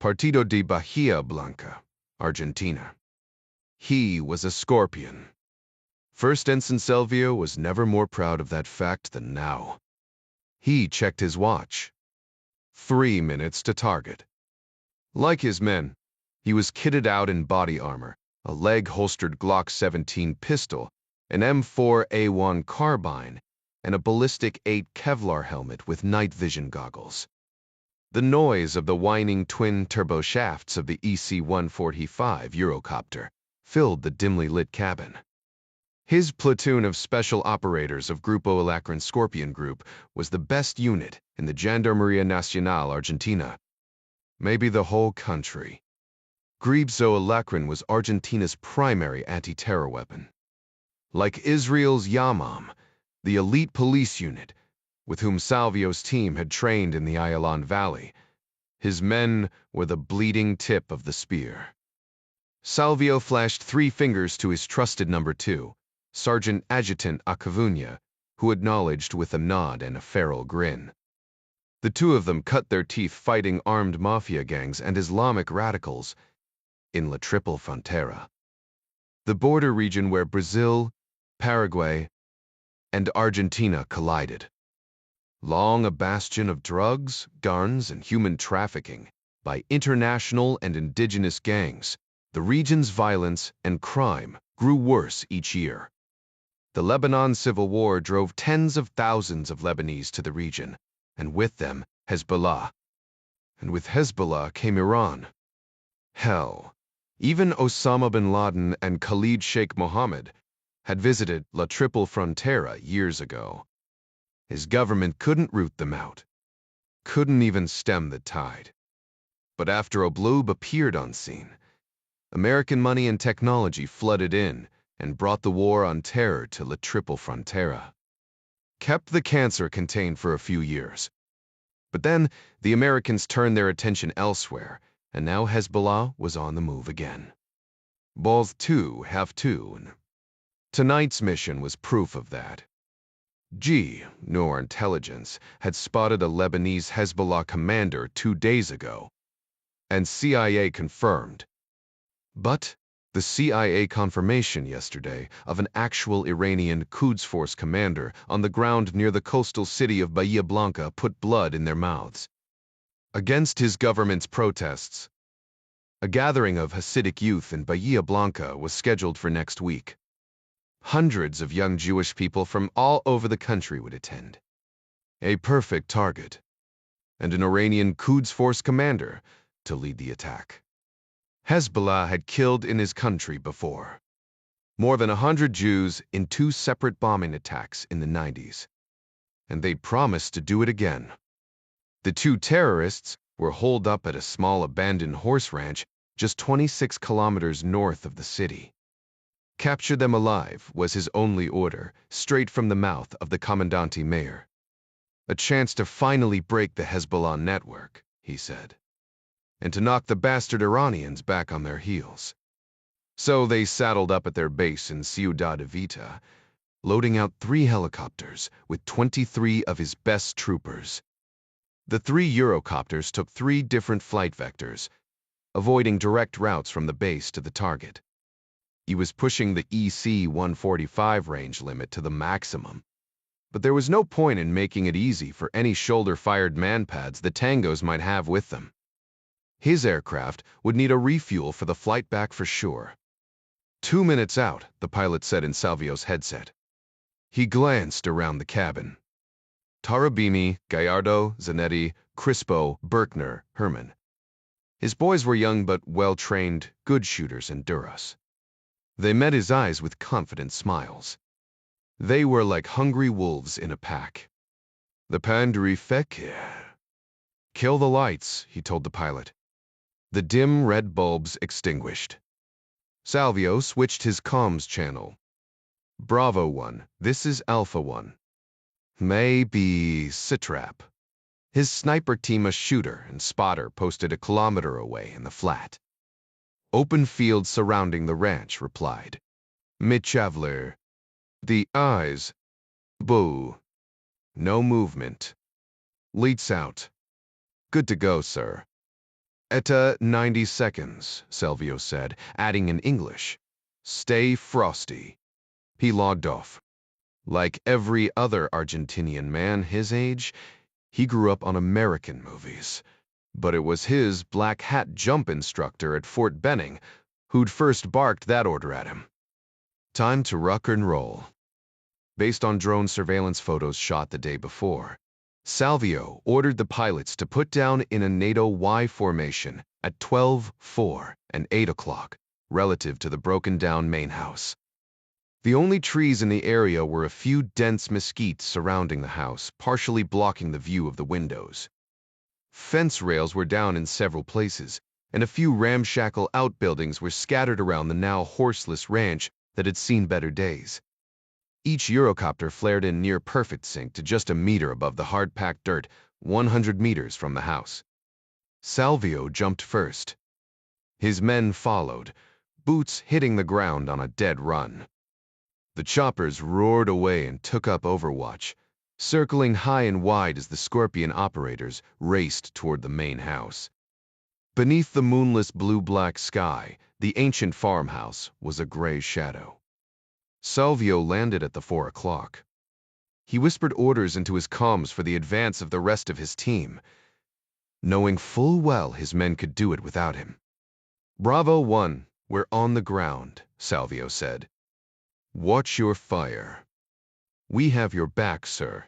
Partido de Bahia Blanca, Argentina. He was a scorpion. First Ensign Salvio was never more proud of that fact than now. He checked his watch. 3 minutes to target. Like his men, he was kitted out in body armor, a leg-holstered Glock 17 pistol, an M4A1 carbine, and a ballistic 8 Kevlar helmet with night vision goggles. The noise of the whining twin-turbo shafts of the EC-145 Eurocopter filled the dimly lit cabin. His platoon of special operators of Grupo Alacran Scorpion Group was the best unit in the Gendarmeria Nacional Argentina. Maybe the whole country. Grupo Alacran was Argentina's primary anti-terror weapon. Like Israel's Yamam, the elite police unit, with whom Salvio's team had trained in the Ayalon Valley, his men were the bleeding tip of the spear. Salvio flashed 3 fingers to his trusted number 2, Sergeant Adjutant Acavuna, who acknowledged with a nod and a feral grin. The two of them cut their teeth fighting armed mafia gangs and Islamic radicals in La Triple Frontera, the border region where Brazil, Paraguay, and Argentina collided. Long a bastion of drugs, guns, and human trafficking by international and indigenous gangs, the region's violence and crime grew worse each year. The Lebanon Civil War drove tens of thousands of Lebanese to the region, and with them, Hezbollah. And with Hezbollah came Iran. Hell, even Osama bin Laden and Khalid Sheikh Mohammed had visited La Triple Frontera years ago. His government couldn't root them out, couldn't even stem the tide. But after Oblube appeared on scene, American money and technology flooded in and brought the war on terror to La Triple Frontera. Kept the cancer contained for a few years. But then the Americans turned their attention elsewhere, and now Hezbollah was on the move again. Balls 2 have 2. Tonight's mission was proof of that. Noor Intelligence had spotted a Lebanese Hezbollah commander 2 days ago, and CIA confirmed. But the CIA confirmation yesterday of an actual Iranian Quds Force commander on the ground near the coastal city of Bahia Blanca put blood in their mouths. Against his government's protests, a gathering of Hasidic youth in Bahia Blanca was scheduled for next week. Hundreds of young Jewish people from all over the country would attend. A perfect target, and an Iranian Quds Force commander to lead the attack. Hezbollah had killed in his country before. More than 100 Jews in 2 separate bombing attacks in the 90s. And they'd promised to do it again. The 2 terrorists were holed up at a small abandoned horse ranch just 26 kilometers north of the city. Capture them alive was his only order, straight from the mouth of the Commandante Mayor. A chance to finally break the Hezbollah network, he said, and to knock the bastard Iranians back on their heels. So they saddled up at their base in Ciudad Evita, loading out 3 helicopters with 23 of his best troopers. The 3 Eurocopters took 3 different flight vectors, avoiding direct routes from the base to the target. He was pushing the EC-145 range limit to the maximum. But there was no point in making it easy for any shoulder-fired manpads the Tangos might have with them. His aircraft would need a refuel for the flight back for sure. 2 minutes out, the pilot said in Salvio's headset. He glanced around the cabin. Tarabini, Gallardo, Zanetti, Crispo, Berkner, Herman. His boys were young but well-trained, good shooters and Duras. They met his eyes with confident smiles. They were like hungry wolves in a pack. The Pandri Fekir. Kill the lights, he told the pilot. The dim red bulbs extinguished. Salvio switched his comms channel. Bravo 1, this is Alpha 1. Maybe Sitrap. His sniper team, a shooter and spotter, posted a kilometer away in the flat. Open field surrounding the ranch, replied. Mitchavler. The eyes. Boo. No movement. Leads out. Good to go, sir. Etta 90 seconds, Salvio said, adding in English, "Stay frosty." He logged off. Like every other Argentinian man his age, he grew up on American movies. But it was his black hat jump instructor at Fort Benning who'd first barked that order at him. Time to rock and roll. Based on drone surveillance photos shot the day before, Salvio ordered the pilots to put down in a NATO Y formation at 12:04 and 8 o'clock, relative to the broken-down main house. The only trees in the area were a few dense mesquites surrounding the house, partially blocking the view of the windows. Fence rails were down in several places, and a few ramshackle outbuildings were scattered around the now horseless ranch that had seen better days. Each Eurocopter flared in near perfect sync to just a meter above the hard-packed dirt, 100 meters from the house. Salvio jumped first. His men followed, boots hitting the ground on a dead run. The choppers roared away and took up overwatch, circling high and wide as the Scorpion operators raced toward the main house. Beneath the moonless blue-black sky, the ancient farmhouse was a gray shadow. Salvio landed at the 4 o'clock. He whispered orders into his comms for the advance of the rest of his team, knowing full well his men could do it without him. "Bravo 1, we're on the ground," Salvio said. "Watch your fire." "We have your back, sir."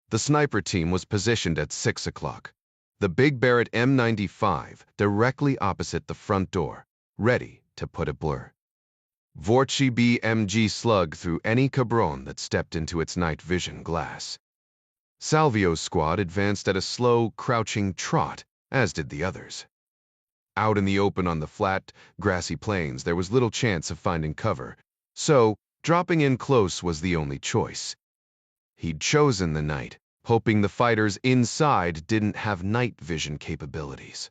The sniper team was positioned at 6 o'clock, the big Barrett M95 directly opposite the front door, ready to put a blur. Vorchi BMG slug through any cabron that stepped into its night vision glass. Salvio's squad advanced at a slow, crouching trot, as did the others. Out in the open on the flat, grassy plains, there was little chance of finding cover, so dropping in close was the only choice. He'd chosen the night, hoping the fighters inside didn't have night vision capabilities.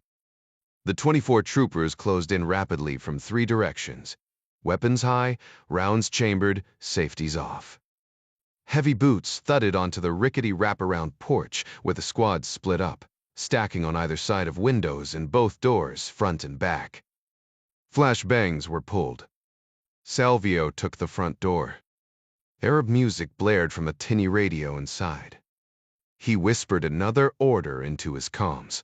The 24 troopers closed in rapidly from 3 directions. Weapons high, rounds chambered, safeties off. Heavy boots thudded onto the rickety wraparound porch where the squad split up, stacking on either side of windows in both doors, front and back. Flash bangs were pulled. Salvio took the front door. Arab music blared from a tinny radio inside. He whispered another order into his comms.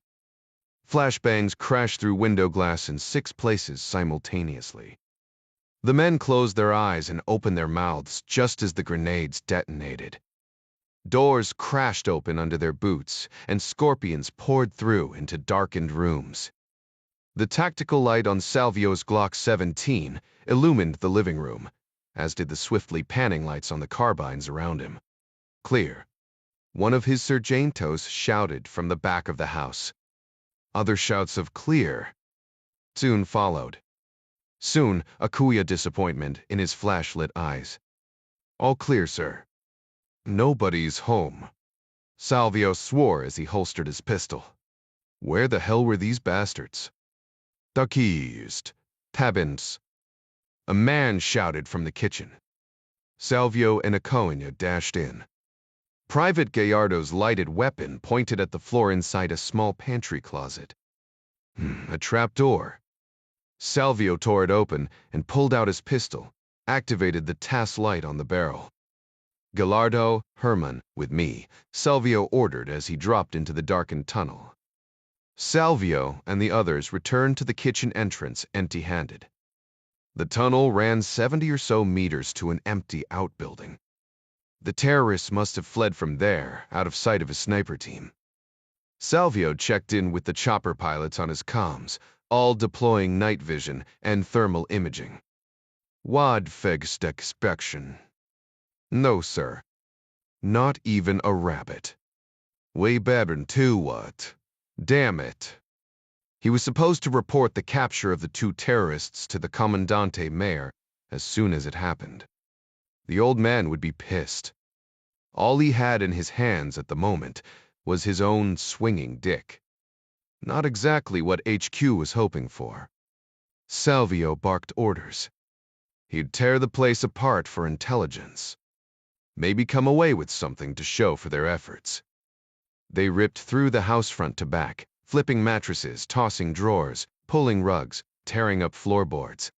Flashbangs crashed through window glass in 6 places simultaneously. The men closed their eyes and opened their mouths just as the grenades detonated. Doors crashed open under their boots, and scorpions poured through into darkened rooms. The tactical light on Salvio's Glock 17 illumined the living room, as did the swiftly panning lights on the carbines around him. "Clear." One of his sergentos shouted from the back of the house. Other shouts of "clear" soon followed. Soon, a Kuya disappointment in his flashlit eyes. "All clear, sir." "Nobody's home." Salvio swore as he holstered his pistol. Where the hell were these bastards? "Takist, tabins." A man shouted from the kitchen. Salvio and Acoina dashed in. Private Gallardo's lighted weapon pointed at the floor inside a small pantry closet. A trapdoor. Salvio tore it open and pulled out his pistol, activated the TAS light on the barrel. "Gallardo, Herman, with me," Salvio ordered as he dropped into the darkened tunnel. Salvio and the others returned to the kitchen entrance empty-handed. The tunnel ran 70 or so meters to an empty outbuilding. The terrorists must have fled from there, out of sight of his sniper team. Salvio checked in with the chopper pilots on his comms, all deploying night vision and thermal imaging. "Wad fegspection." "No, sir. Not even a rabbit." "We better too what? Damn it." He was supposed to report the capture of the 2 terrorists to the Comandante Mayor as soon as it happened. The old man would be pissed. All he had in his hands at the moment was his own swinging dick. Not exactly what HQ was hoping for. Salvio barked orders. He'd tear the place apart for intelligence. Maybe come away with something to show for their efforts. They ripped through the house front to back, flipping mattresses, tossing drawers, pulling rugs, tearing up floorboards.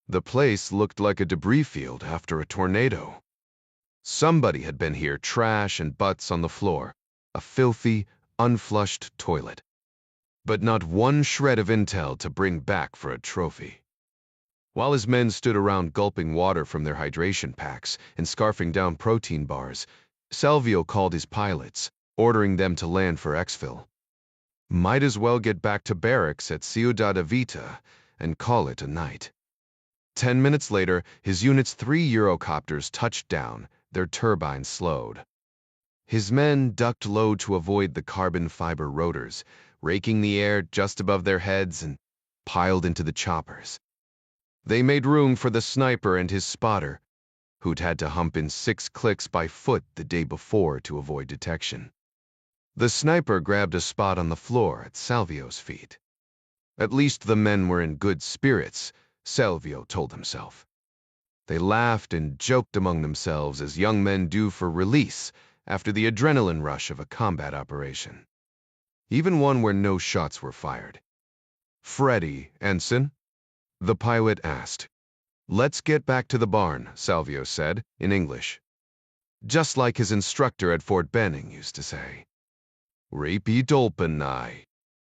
The place looked like a debris field after a tornado. Somebody had been here, trash and butts on the floor, a filthy, unflushed toilet. But not one shred of intel to bring back for a trophy. While his men stood around gulping water from their hydration packs and scarfing down protein bars, Salvio called his pilots, ordering them to land for exfil. Might as well get back to barracks at Ciudad Evita and call it a night. 10 minutes later, his unit's 3 Eurocopters touched down, their turbines slowed. His men ducked low to avoid the carbon fiber rotors, raking the air just above their heads, and piled into the choppers. They made room for the sniper and his spotter, who'd had to hump in 6 clicks by foot the day before to avoid detection. The sniper grabbed a spot on the floor at Salvio's feet. At least the men were in good spirits, Salvio told himself. They laughed and joked among themselves as young men do for release after the adrenaline rush of a combat operation. Even one where no shots were fired. "Freddy, Ensign?" the pilot asked. "Let's get back to the barn," Salvio said, in English. Just like his instructor at Fort Benning used to say. "Repeat open eye."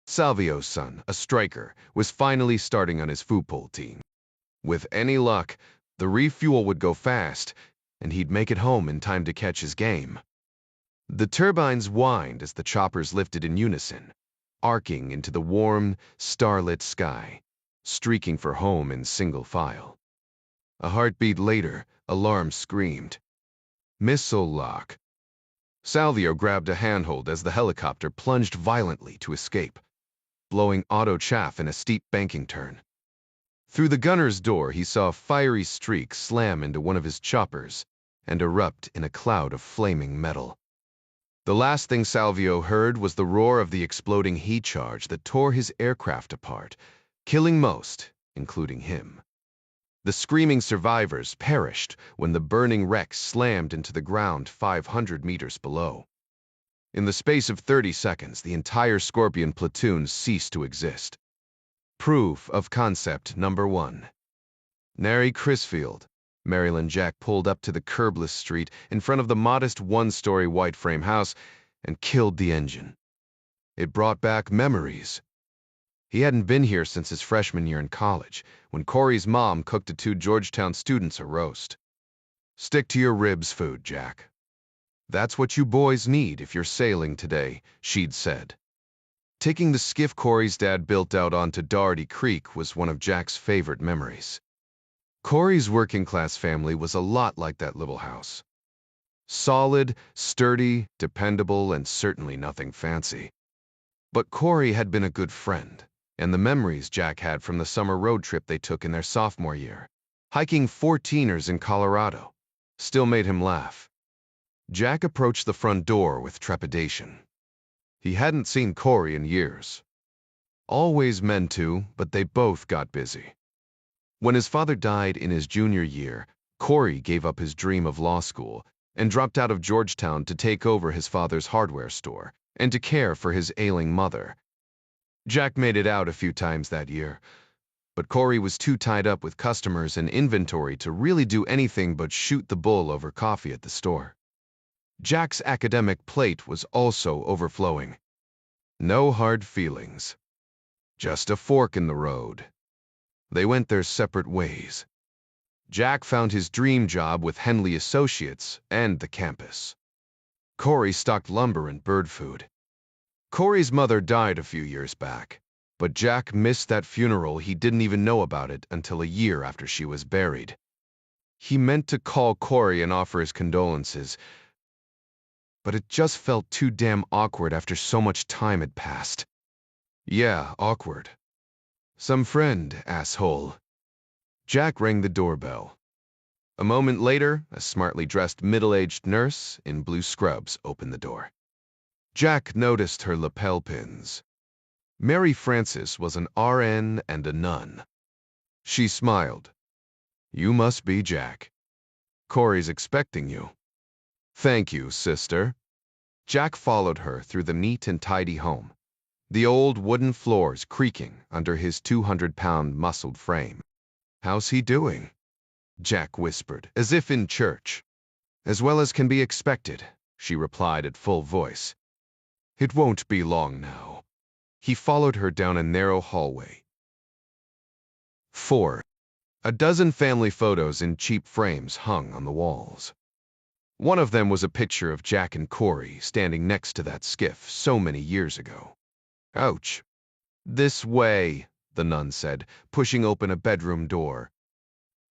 Salvio's son, a striker, was finally starting on his football team. With any luck, the refuel would go fast, and he'd make it home in time to catch his game. The turbines whined as the choppers lifted in unison, arcing into the warm, starlit sky, streaking for home in single file. A heartbeat later, alarm screamed. "Missile lock." Salvio grabbed a handhold as the helicopter plunged violently to escape, blowing auto chaff in a steep banking turn. Through the gunner's door, he saw a fiery streak slam into one of his choppers and erupt in a cloud of flaming metal. The last thing Salvio heard was the roar of the exploding heat charge that tore his aircraft apart, killing most, including him. The screaming survivors perished when the burning wreck slammed into the ground 500 meters below. In the space of 30 seconds, the entire Scorpion platoon ceased to exist. Proof of concept number 1. Nary Crisfield, Maryland. Jack pulled up to the curbless street in front of the modest 1-story white frame house and killed the engine. It brought back memories. He hadn't been here since his freshman year in college, when Corey's mom cooked the 2 Georgetown students a roast. "Stick to your ribs food, Jack. That's what you boys need if you're sailing today," she'd said. Taking the skiff Corey's dad built out onto Doherty Creek was one of Jack's favorite memories. Corey's working-class family was a lot like that little house. Solid, sturdy, dependable, and certainly nothing fancy. But Corey had been a good friend, and the memories Jack had from the summer road trip they took in their sophomore year, hiking 14ers in Colorado, still made him laugh. Jack approached the front door with trepidation. He hadn't seen Corey in years. Always meant to, but they both got busy. When his father died in his junior year, Corey gave up his dream of law school and dropped out of Georgetown to take over his father's hardware store and to care for his ailing mother. Jack made it out a few times that year, but Corey was too tied up with customers and inventory to really do anything but shoot the bull over coffee at the store. Jack's academic plate was also overflowing. No hard feelings. Just a fork in the road. They went their separate ways. Jack found his dream job with Henley Associates and the campus. Corey stocked lumber and bird food. Corey's mother died a few years back, but Jack missed that funeral. He didn't even know about it until a year after she was buried. He meant to call Corey and offer his condolences, but it just felt too damn awkward after so much time had passed. Yeah, awkward. "Some friend, asshole." Jack rang the doorbell. A moment later, a smartly dressed middle-aged nurse in blue scrubs opened the door. Jack noticed her lapel pins. Mary Frances was an RN and a nun. She smiled. "You must be Jack. Corey's expecting you." "Thank you, sister." Jack followed her through the neat and tidy home, the old wooden floors creaking under his 200-pound muscled frame. "How's he doing?" Jack whispered, as if in church. "As well as can be expected," she replied at full voice. "It won't be long now." He followed her down a narrow hallway. 4. A dozen family photos in cheap frames hung on the walls. One of them was a picture of Jack and Corey standing next to that skiff so many years ago. "Ouch." "This way," the nun said, pushing open a bedroom door.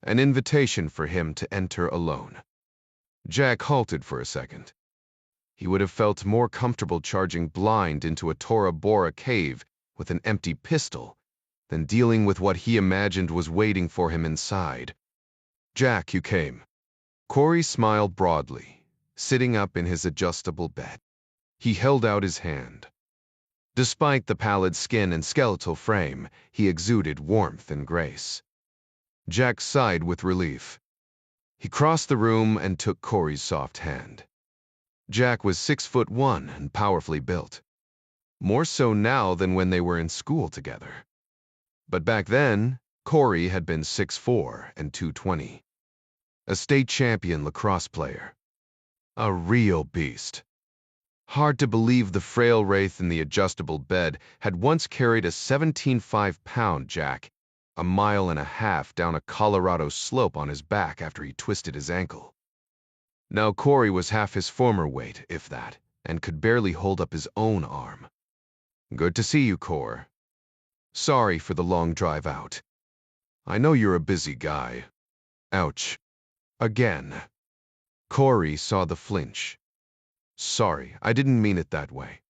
An invitation for him to enter alone. Jack halted for a second. He would have felt more comfortable charging blind into a Tora Bora cave with an empty pistol than dealing with what he imagined was waiting for him inside. "Jack, you came." Corey smiled broadly, sitting up in his adjustable bed. He held out his hand. Despite the pallid skin and skeletal frame, he exuded warmth and grace. Jack sighed with relief. He crossed the room and took Corey's soft hand. Jack was 6'1" and powerfully built. More so now than when they were in school together. But back then, Corey had been 6'4" and 220. A state champion lacrosse player. A real beast. Hard to believe the frail wraith in the adjustable bed had once carried a 17.5-pound Jack a mile and a half down a Colorado slope on his back after he twisted his ankle. Now Corey was half his former weight, if that, and could barely hold up his own arm. "Good to see you, Cor. Sorry for the long drive out. I know you're a busy guy." "Ouch." Again. Corey saw the flinch. "Sorry, I didn't mean it that way.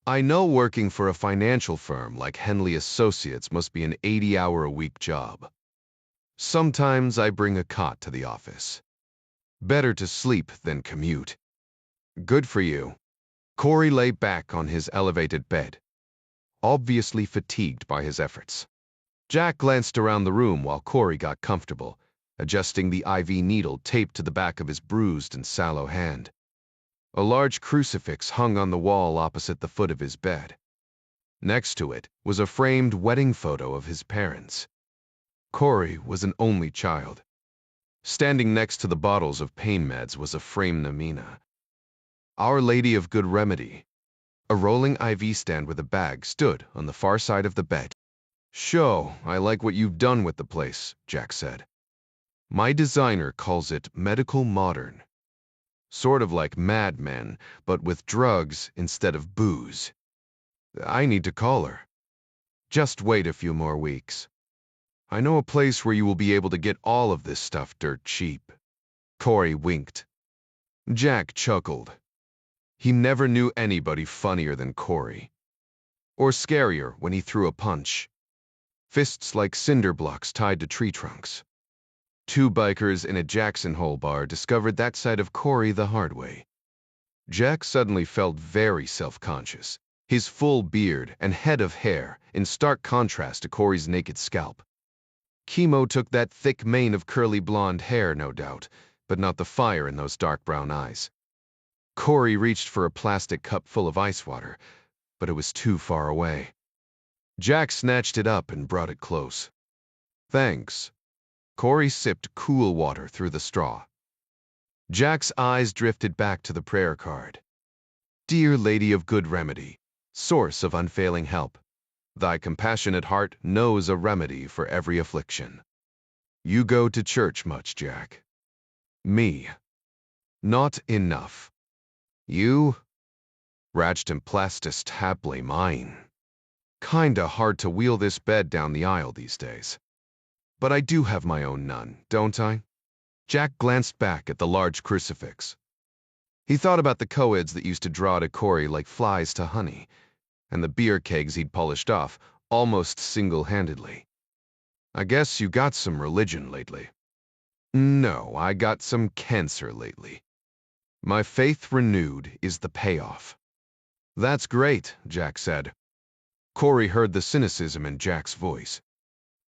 I know working for a financial firm like Henley Associates must be an 80-hour-a-week job. Sometimes I bring a cot to the office. Better to sleep than commute." "Good for you." Corey lay back on his elevated bed, obviously fatigued by his efforts. Jack glanced around the room while Corey got comfortable, adjusting the IV needle taped to the back of his bruised and sallow hand. A large crucifix hung on the wall opposite the foot of his bed. Next to it was a framed wedding photo of his parents. Corey was an only child. Standing next to the bottles of pain meds was a framed Namina. Our Lady of Good Remedy. A rolling IV stand with a bag stood on the far side of the bed. "Sho, I like what you've done with the place," Jack said. "My designer calls it medical modern. Sort of like Mad Men, but with drugs instead of booze. I need to call her. Just wait a few more weeks. I know a place where you will be able to get all of this stuff dirt cheap." Corey winked. Jack chuckled. He never knew anybody funnier than Corey. Or scarier when he threw a punch. Fists like cinder blocks tied to tree trunks. Two bikers in a Jackson Hole bar discovered that side of Corey the hard way. Jack suddenly felt very self-conscious, his full beard and head of hair in stark contrast to Corey's naked scalp. Chemo took that thick mane of curly blonde hair, no doubt, but not the fire in those dark brown eyes. Corey reached for a plastic cup full of ice water, but it was too far away. Jack snatched it up and brought it close. "Thanks." Corey sipped cool water through the straw. Jack's eyes drifted back to the prayer card. "Dear Lady of Good Remedy, source of unfailing help, thy compassionate heart knows a remedy for every affliction. You go to church much, Jack?" "Me. Not enough. You? Rajt and plastist haply mine. Kinda hard to wheel this bed down the aisle these days. But I do have my own nun, don't I?" Jack glanced back at the large crucifix. He thought about the coeds that used to draw to Corey like flies to honey, and the beer kegs he'd polished off almost single-handedly. "I guess you got some religion lately." "No, I got some cancer lately. My faith renewed is the payoff." "That's great," Jack said. Corey heard the cynicism in Jack's voice.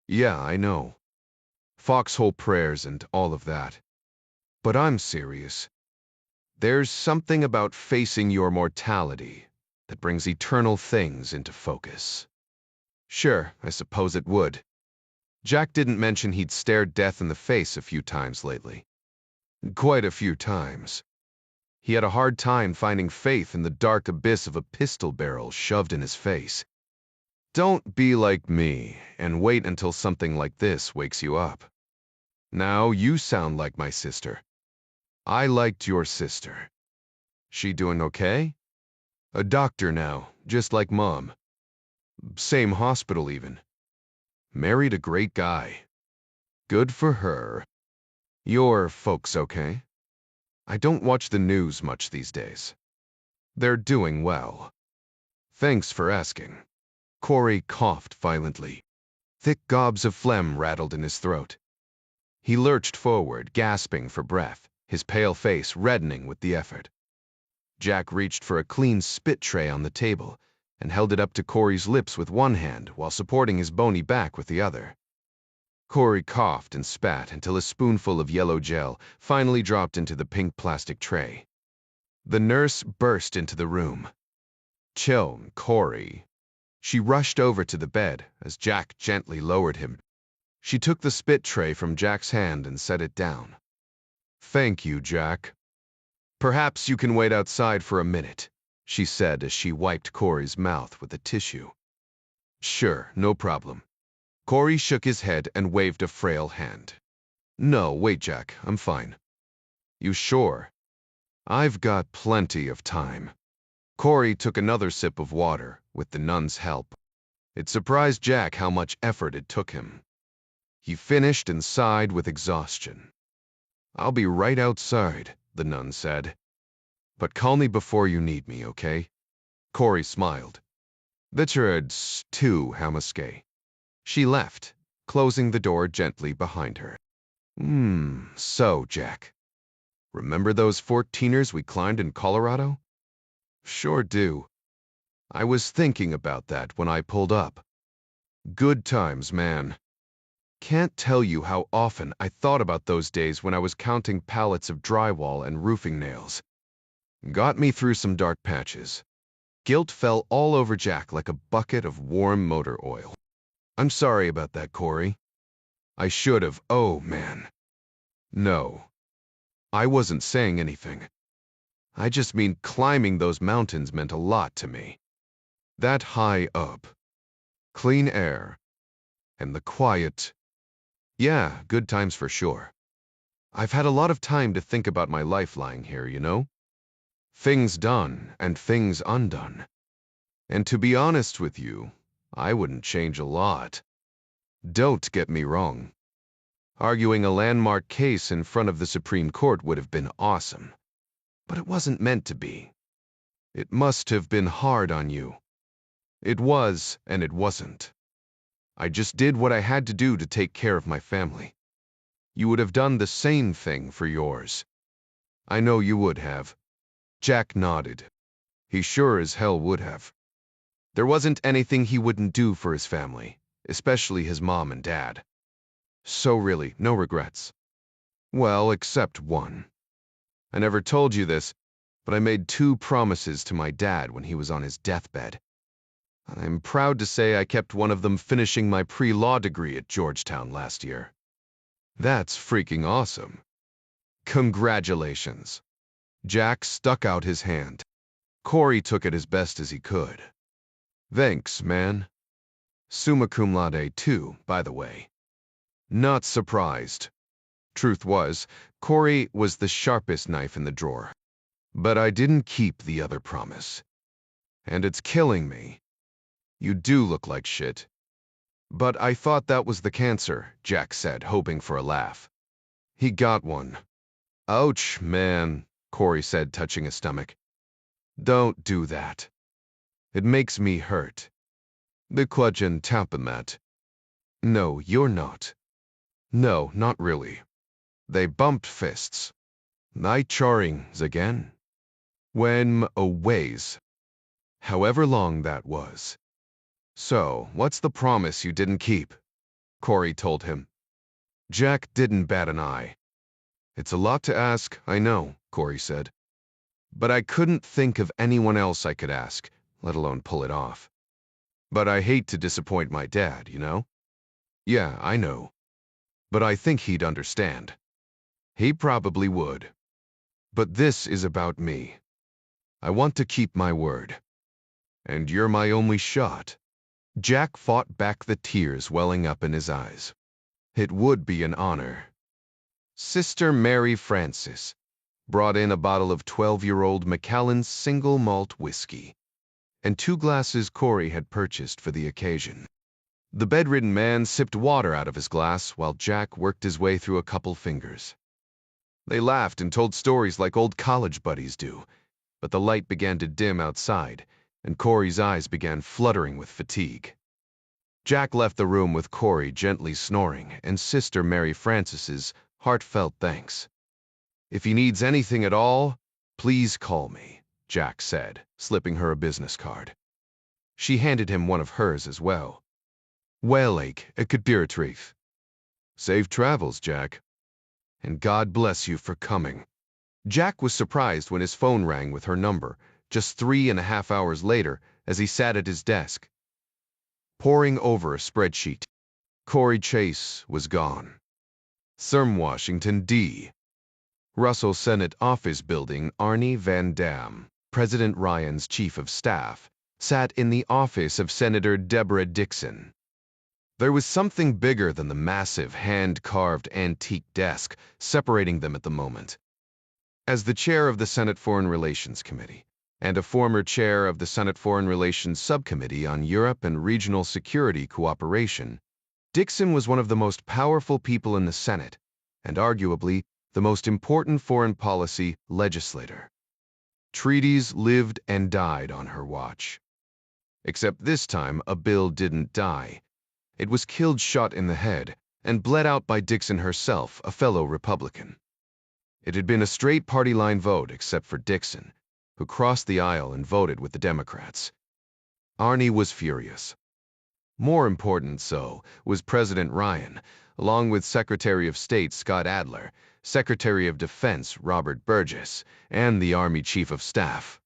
"Yeah, I know. Foxhole prayers and all of that. But I'm serious. There's something about facing your mortality, that brings eternal things into focus. Sure, I suppose it would. Jack didn't mention he'd stared death in the face a few times lately. Quite a few times. He had a hard time finding faith in the dark abyss of a pistol barrel shoved in his face. Don't be like me and wait until something like this wakes you up. Now you sound like my sister. I liked your sister. She doing okay? A doctor now, just like Mom. Same hospital even. Married a great guy. Good for her. Your folks okay? I don't watch the news much these days. They're doing well. Thanks for asking. Corey coughed violently. Thick gobs of phlegm rattled in his throat. He lurched forward, gasping for breath, his pale face reddening with the effort. Jack reached for a clean spit tray on the table and held it up to Corey's lips with one hand while supporting his bony back with the other. Corey coughed and spat until a spoonful of yellow gel finally dropped into the pink plastic tray. The nurse burst into the room. Chill, Corey. She rushed over to the bed as Jack gently lowered him. She took the spit tray from Jack's hand and set it down. Thank you, Jack. Perhaps you can wait outside for a minute, she said as she wiped Corey's mouth with a tissue. Sure, no problem. Corey shook his head and waved a frail hand. No, wait, Jack, I'm fine. You sure? I've got plenty of time. Corey took another sip of water, with the nun's help. It surprised Jack how much effort it took him. He finished and sighed with exhaustion. I'll be right outside, the nun said. But call me before you need me, okay? Corey smiled. That's too, Hamaske. She left, closing the door gently behind her. So, Jack. Remember those 14ers we climbed in Colorado? Sure do. I was thinking about that when I pulled up. Good times, man. Can't tell you how often I thought about those days when I was counting pallets of drywall and roofing nails. Got me through some dark patches. Guilt fell all over Jack like a bucket of warm motor oil. I'm sorry about that, Corey. I should have, oh man. No. I wasn't saying anything. I just mean climbing those mountains meant a lot to me. That high up. Clean air. And the quiet. Yeah, good times for sure. I've had a lot of time to think about my life lying here, you know? Things done and things undone. And to be honest with you, I wouldn't change a lot. Don't get me wrong. Arguing a landmark case in front of the Supreme Court would have been awesome. But it wasn't meant to be. It must have been hard on you. It was, and it wasn't. I just did what I had to do to take care of my family. You would have done the same thing for yours. I know you would have. Jack nodded. He sure as hell would have. There wasn't anything he wouldn't do for his family, especially his mom and dad. So really, no regrets. Well, except one. I never told you this, but I made 2 promises to my dad when he was on his deathbed. I'm proud to say I kept one of them finishing my pre-law degree at Georgetown last year. That's freaking awesome. Congratulations. Jack stuck out his hand. Corey took it as best as he could. Thanks, man. Summa cum laude too, by the way. Not surprised. Truth was, Corey was the sharpest knife in the drawer. But I didn't keep the other promise. And it's killing me. You do look like shit. But I thought that was the cancer, Jack said, hoping for a laugh. He got one. Ouch, man, Corey said, touching his stomach. Don't do that. It makes me hurt. The Quadjan Tapamat. No, you're not. No, not really. They bumped fists. Night charings again. When a ways. However long that was. So, what's the promise you didn't keep? Corey told him. Jack didn't bat an eye. It's a lot to ask, I know, Corey said. But I couldn't think of anyone else I could ask, let alone pull it off. But I hate to disappoint my dad, you know? Yeah, I know. But I think he'd understand. He probably would. But this is about me. I want to keep my word. And you're my only shot. Jack fought back the tears welling up in his eyes. It would be an honor. Sister Mary Frances brought in a bottle of 12-year-old Macallan's single malt whiskey and 2 glasses Corey had purchased for the occasion. The bedridden man sipped water out of his glass while Jack worked his way through a couple fingers. They laughed and told stories like old college buddies do, but the light began to dim outside, and Corey's eyes began fluttering with fatigue. Jack left the room with Corey gently snoring and Sister Mary Frances's heartfelt thanks. If he needs anything at all, please call me, Jack said, slipping her a business card. She handed him one of hers as well. Wellake, a catastrophe. Safe travels, Jack. And God bless you for coming. Jack was surprised when his phone rang with her number, just 3.5 hours later, as he sat at his desk, poring over a spreadsheet. Corey Chase was gone. Therm Washington, D. Russell Senate Office Building. Arnie Van Dam, President Ryan's chief of staff, sat in the office of Senator Deborah Dixon. There was something bigger than the massive hand-carved antique desk separating them at the moment. As the chair of the Senate Foreign Relations Committee and a former chair of the Senate Foreign Relations Subcommittee on Europe and Regional Security Cooperation, Dixon was one of the most powerful people in the Senate and arguably the most important foreign policy legislator. Treaties lived and died on her watch. Except this time, a bill didn't die. It was killed shot in the head and bled out by Dixon herself, a fellow Republican. It had been a straight party line vote except for Dixon, who crossed the aisle and voted with the Democrats. Arnie was furious. More important so was President Ryan, along with Secretary of State Scott Adler, Secretary of Defense Robert Burgess, and the Army Chief of Staff.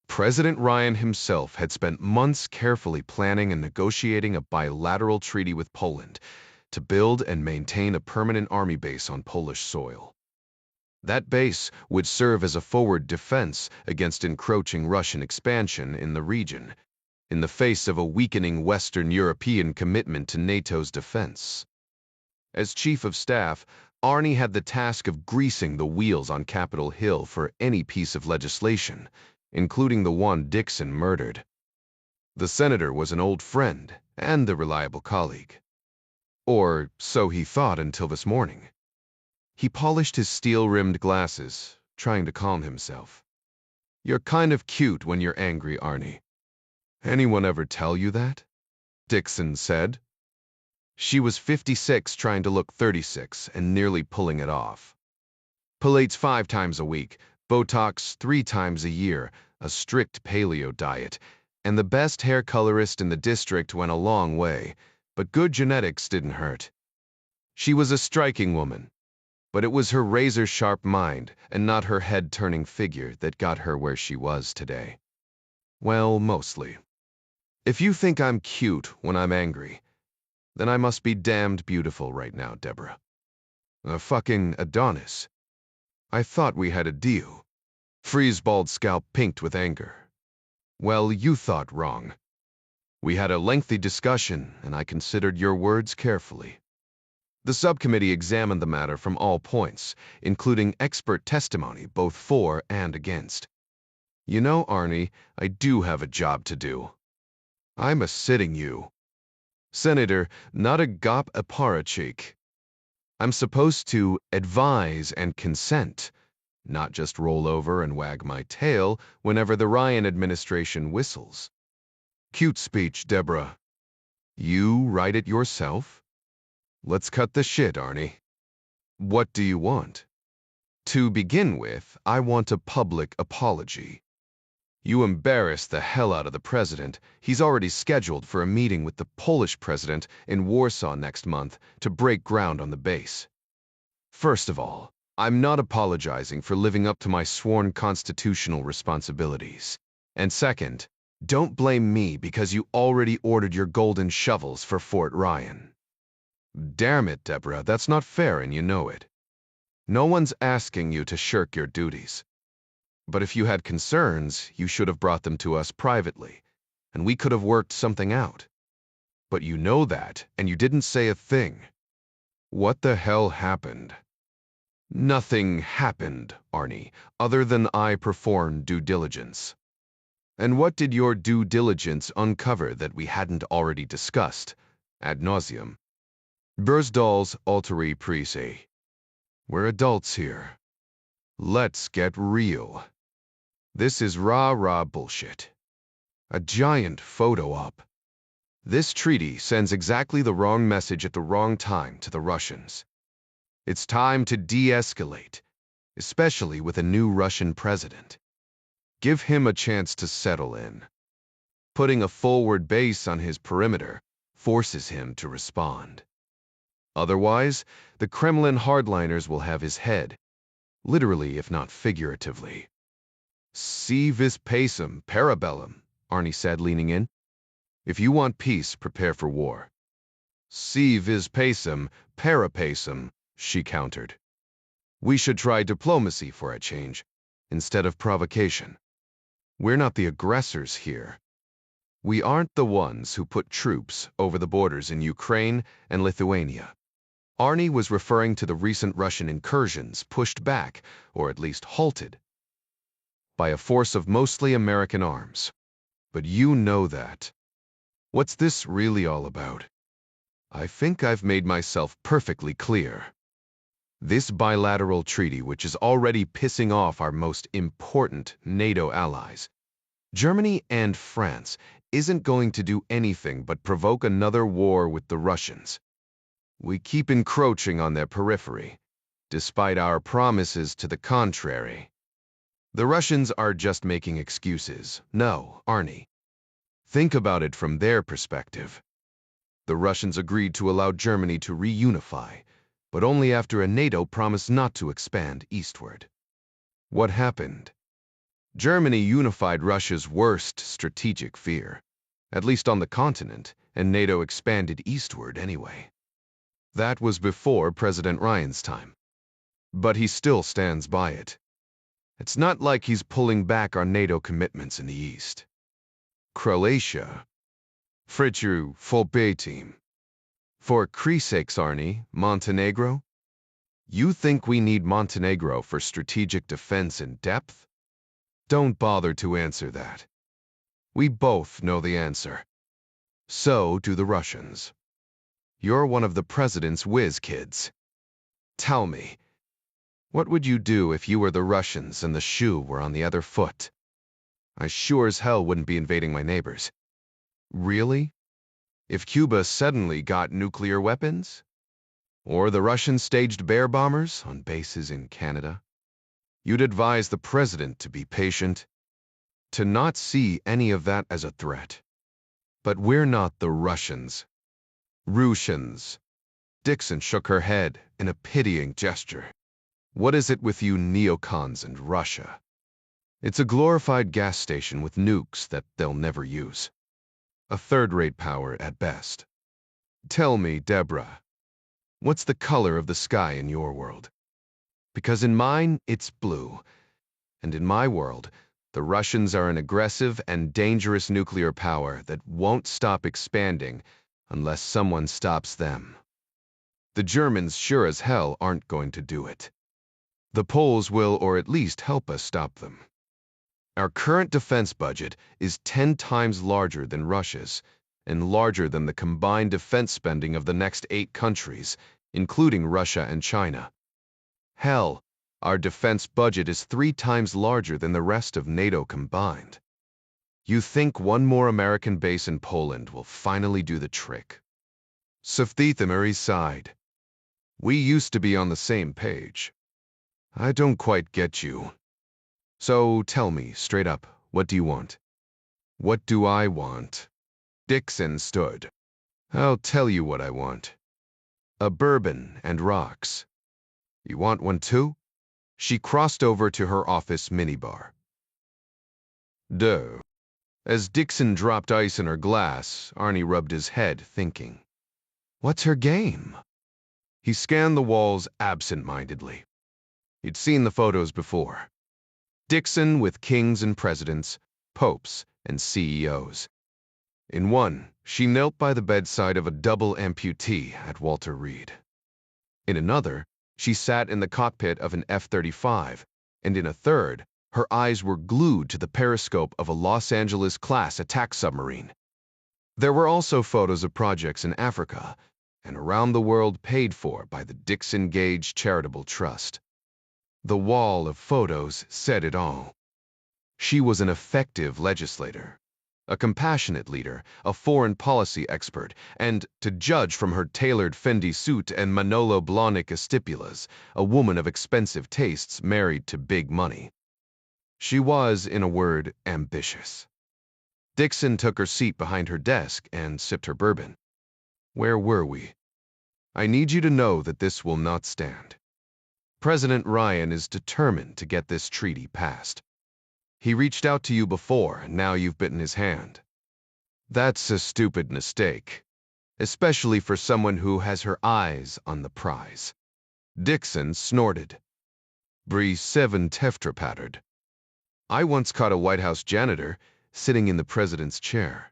President Ryan himself had spent months carefully planning and negotiating a bilateral treaty with Poland to build and maintain a permanent army base on Polish soil. That base would serve as a forward defense against encroaching Russian expansion in the region, in the face of a weakening Western European commitment to NATO's defense. As Chief of Staff, Arnie had the task of greasing the wheels on Capitol Hill for any piece of legislation, including the one Dixon murdered. The senator was an old friend and a reliable colleague. Or so he thought until this morning. He polished his steel-rimmed glasses, trying to calm himself. You're kind of cute when you're angry, Arnie. Anyone ever tell you that? Dixon said. She was 56 trying to look 36 and nearly pulling it off. Pilates 5 times a week, Botox 3 times a year, a strict paleo diet, and the best hair colorist in the district went a long way, but good genetics didn't hurt. She was a striking woman, but it was her razor-sharp mind and not her head-turning figure that got her where she was today. Well, mostly. If you think I'm cute when I'm angry, then I must be damned beautiful right now, Deborah. A fucking Adonis. I thought we had a deal. Free's bald scalp pinked with anger. Well, you thought wrong. We had a lengthy discussion, and I considered your words carefully. The subcommittee examined the matter from all points, including expert testimony both for and against. You know, Arnie, I do have a job to do. I'm a sitting you. Senator, not a gop apparatchik. I'm supposed to advise and consent, not just roll over and wag my tail whenever the Ryan administration whistles. Cute speech, Deborah. You write it yourself? Let's cut the shit, Arnie. What do you want? To begin with, I want a public apology. You embarrassed the hell out of the president. He's already scheduled for a meeting with the Polish president in Warsaw next month to break ground on the base. First of all, I'm not apologizing for living up to my sworn constitutional responsibilities. And second, Don't blame me because you already ordered your golden shovels for Fort Ryan. Damn it, Deborah, that's not fair and you know it. No one's asking you to shirk your duties. But if you had concerns, you should have brought them to us privately, and we could have worked something out. But you know that, and you didn't say a thing. What the hell happened? Nothing happened, Arnie, other than I performed due diligence. And what did your due diligence uncover that we hadn't already discussed, ad nauseum? Bursdal's alteri prese. We're adults here. Let's get real. This is rah-rah bullshit. A giant photo op. This treaty sends exactly the wrong message at the wrong time to the Russians. It's time to de-escalate, especially with a new Russian president. Give him a chance to settle in. Putting a forward base on his perimeter forces him to respond. Otherwise, the Kremlin hardliners will have his head, literally if not figuratively. Si vis pacem parabellum, Arnie said, leaning in. If you want peace, prepare for war. Si vis pacem parapacem, she countered. We should try diplomacy for a change, instead of provocation. We're not the aggressors here. We aren't the ones who put troops over the borders in Ukraine and Lithuania. Arnie was referring to the recent Russian incursions pushed back, or at least halted, by a force of mostly American arms. But you know that. What's this really all about? I think I've made myself perfectly clear. This bilateral treaty, which is already pissing off our most important NATO allies, Germany and France, isn't going to do anything but provoke another war with the Russians. We keep encroaching on their periphery, despite our promises to the contrary. The Russians are just making excuses. No, Arnie. Think about it from their perspective. The Russians agreed to allow Germany to reunify, but only after a NATO promised not to expand eastward. What happened? Germany unified Russia's worst strategic fear, at least on the continent, and NATO expanded eastward anyway. That was before President Ryan's time. But he still stands by it. It's not like he's pulling back our NATO commitments in the east. Croatia. Frichu Folbetim. For Krisek's Arnie, Montenegro? You think we need Montenegro for strategic defense in depth? Don't bother to answer that. We both know the answer. So do the Russians. You're one of the president's whiz kids. Tell me, what would you do if you were the Russians and the shoe were on the other foot? I sure as hell wouldn't be invading my neighbors. Really? If Cuba suddenly got nuclear weapons? Or the Russians staged bear bombers on bases in Canada? You'd advise the president to be patient, to not see any of that as a threat. But we're not the Russians. Russians. Dixon shook her head in a pitying gesture. What is it with you neocons and Russia? It's a glorified gas station with nukes that they'll never use. A third-rate power at best. Tell me, Deborah, what's the color of the sky in your world? Because in mine, it's blue. And in my world, the Russians are an aggressive and dangerous nuclear power that won't stop expanding unless someone stops them. The Germans sure as hell aren't going to do it. The Poles will, or at least help us stop them. Our current defense budget is 10 times larger than Russia's, and larger than the combined defense spending of the next 8 countries, including Russia and China. Hell, our defense budget is 3 times larger than the rest of NATO combined. You think one more American base in Poland will finally do the trick? Safthithamari sighed. We used to be on the same page. I don't quite get you. So tell me, straight up, what do you want? What do I want? Dixon stood. I'll tell you what I want. A bourbon and rocks. You want one too? She crossed over to her office minibar. Duh. As Dixon dropped ice in her glass, Arnie rubbed his head, thinking, "What's her game?" He scanned the walls absent-mindedly. He'd seen the photos before. Dixon with kings and presidents, popes and CEOs. In one, she knelt by the bedside of a double amputee at Walter Reed. In another, she sat in the cockpit of an F-35, and in a third, her eyes were glued to the periscope of a Los Angeles-class attack submarine. There were also photos of projects in Africa and around the world paid for by the Dixon Gage Charitable Trust. The wall of photos said it all. She was an effective legislator, a compassionate leader, a foreign policy expert, and, to judge from her tailored Fendi suit and Manolo Blahnik estipulas, a woman of expensive tastes married to big money. She was, in a word, ambitious. Dixon took her seat behind her desk and sipped her bourbon. Where were we? I need you to know that this will not stand. President Ryan is determined to get this treaty passed. He reached out to you before, and now you've bitten his hand. That's a stupid mistake, especially for someone who has her eyes on the prize. Dixon snorted. Bree 7 tetrapattered. I once caught a White House janitor sitting in the president's chair.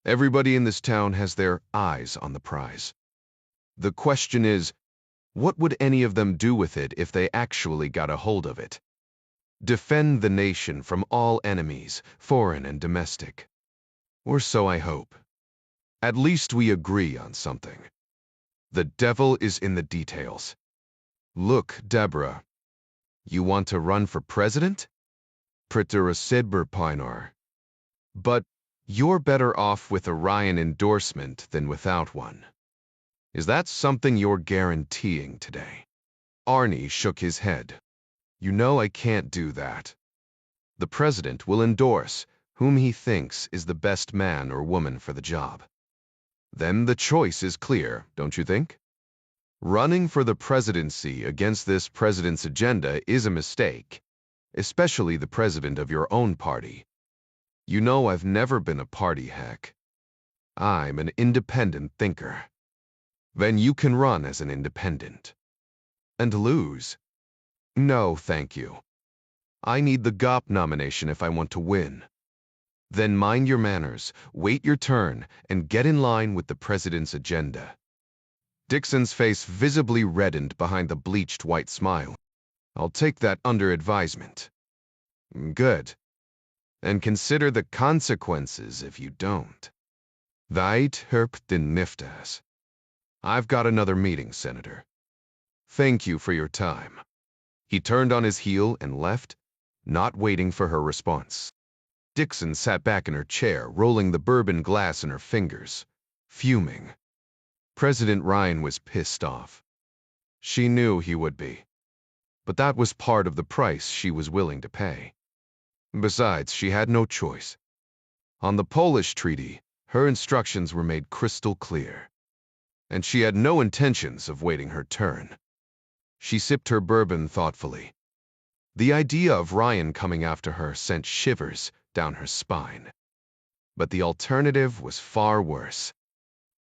Everybody in this town has their eyes on the prize. The question is, what would any of them do with it if they actually got a hold of it? Defend the nation from all enemies, foreign and domestic. Or so I hope. At least we agree on something. The devil is in the details. Look, Deborah, you want to run for president? Pritura Sidber. But you're better off with a Ryan endorsement than without one. Is that something you're guaranteeing today? Arnie shook his head. You know I can't do that. The president will endorse whom he thinks is the best man or woman for the job. Then the choice is clear, don't you think? Running for the presidency against this president's agenda is a mistake, especially the president of your own party. You know I've never been a party hack. I'm an independent thinker. Then you can run as an independent. And lose? No, thank you. I need the GOP nomination if I want to win. Then mind your manners, wait your turn, and get in line with the president's agenda. Dixon's face visibly reddened behind the bleached white smile. I'll take that under advisement. Good. And consider the consequences if you don't. Weit herb den Niftas. I've got another meeting, Senator. Thank you for your time. He turned on his heel and left, not waiting for her response. Dixon sat back in her chair, rolling the bourbon glass in her fingers, fuming. President Ryan was pissed off. She knew he would be. But that was part of the price she was willing to pay. Besides, she had no choice. On the Polish treaty, her instructions were made crystal clear. And she had no intentions of waiting her turn. She sipped her bourbon thoughtfully. The idea of Ryan coming after her sent shivers down her spine. But the alternative was far worse.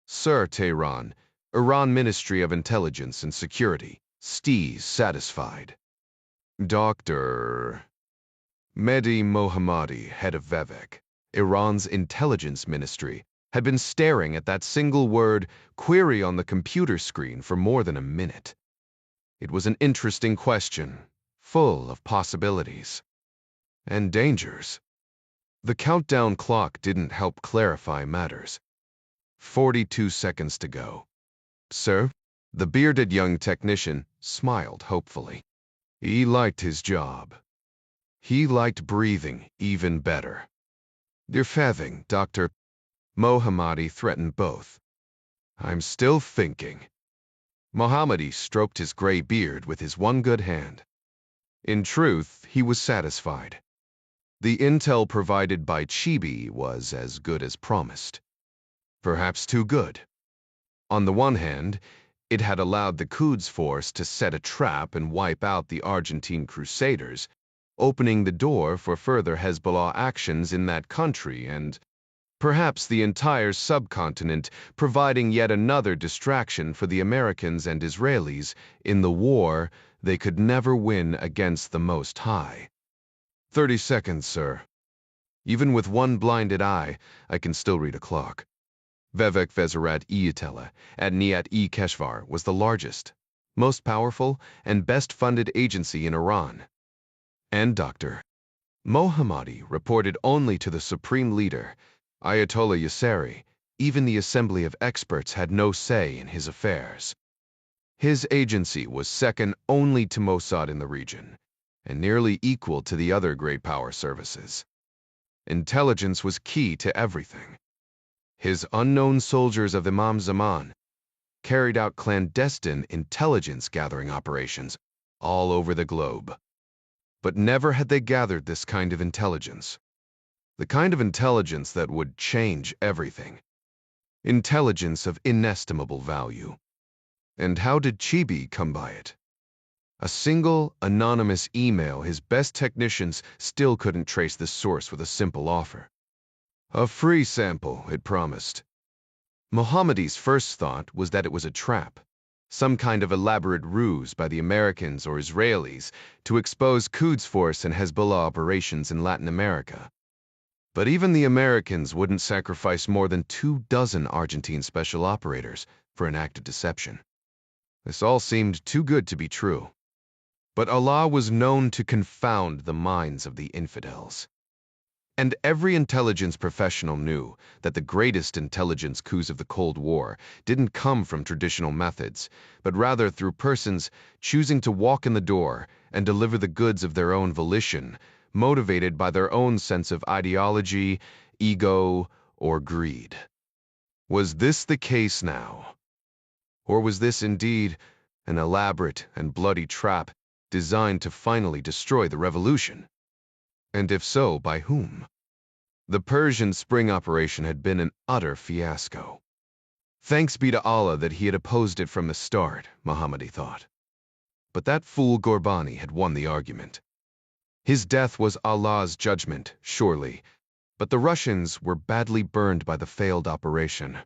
Sir Tehran, Iran Ministry of Intelligence and Security, Stees satisfied. Dr. Mehdi Mohammadi, head of Vivek, Iran's intelligence ministry, had been staring at that single word query on the computer screen for more than a minute. It was an interesting question, full of possibilities. And dangers. The countdown clock didn't help clarify matters. 42 seconds to go. Sir, the bearded young technician smiled hopefully. He liked his job. He liked breathing even better. Dear Fething, Dr. Mohammadi threatened both. I'm still thinking. Mohammadi stroked his gray beard with his one good hand. In truth, he was satisfied. The intel provided by Chibi was as good as promised. Perhaps too good. On the one hand, it had allowed the Quds force to set a trap and wipe out the Argentine Crusaders, opening the door for further Hezbollah actions in that country and perhaps the entire subcontinent, providing yet another distraction for the Americans and Israelis in the war they could never win against the Most High. 30 seconds, sir. Even with one blinded eye, I can still read a clock. Vivek Vezerat Iyatella at Niat e Keshvar was the largest, most powerful, and best-funded agency in Iran. And Dr. Mohammadi reported only to the supreme leader, Ayatollah Yasseri. Even the assembly of experts had no say in his affairs. His agency was second only to Mossad in the region, and nearly equal to the other great power services. Intelligence was key to everything. His unknown soldiers of Imam Zaman carried out clandestine intelligence-gathering operations all over the globe. But never had they gathered this kind of intelligence. The kind of intelligence that would change everything. Intelligence of inestimable value. And how did Chibi come by it? A single, anonymous email his best technicians still couldn't trace the source with a simple offer. A free sample, it promised. Mohammadi's first thought was that it was a trap, some kind of elaborate ruse by the Americans or Israelis to expose Quds Force and Hezbollah operations in Latin America. But even the Americans wouldn't sacrifice more than 24 Argentine special operators for an act of deception. This all seemed too good to be true. But Allah was known to confound the minds of the infidels. And every intelligence professional knew that the greatest intelligence coups of the Cold War didn't come from traditional methods, but rather through persons choosing to walk in the door and deliver the goods of their own volition, motivated by their own sense of ideology, ego, or greed. Was this the case now? Or was this indeed an elaborate and bloody trap designed to finally destroy the revolution? And if so, by whom? The Persian Spring operation had been an utter fiasco. Thanks be to Allah that he had opposed it from the start, Mohammadi thought. But that fool Gorbani had won the argument. His death was Allah's judgment, surely, but the Russians were badly burned by the failed operation.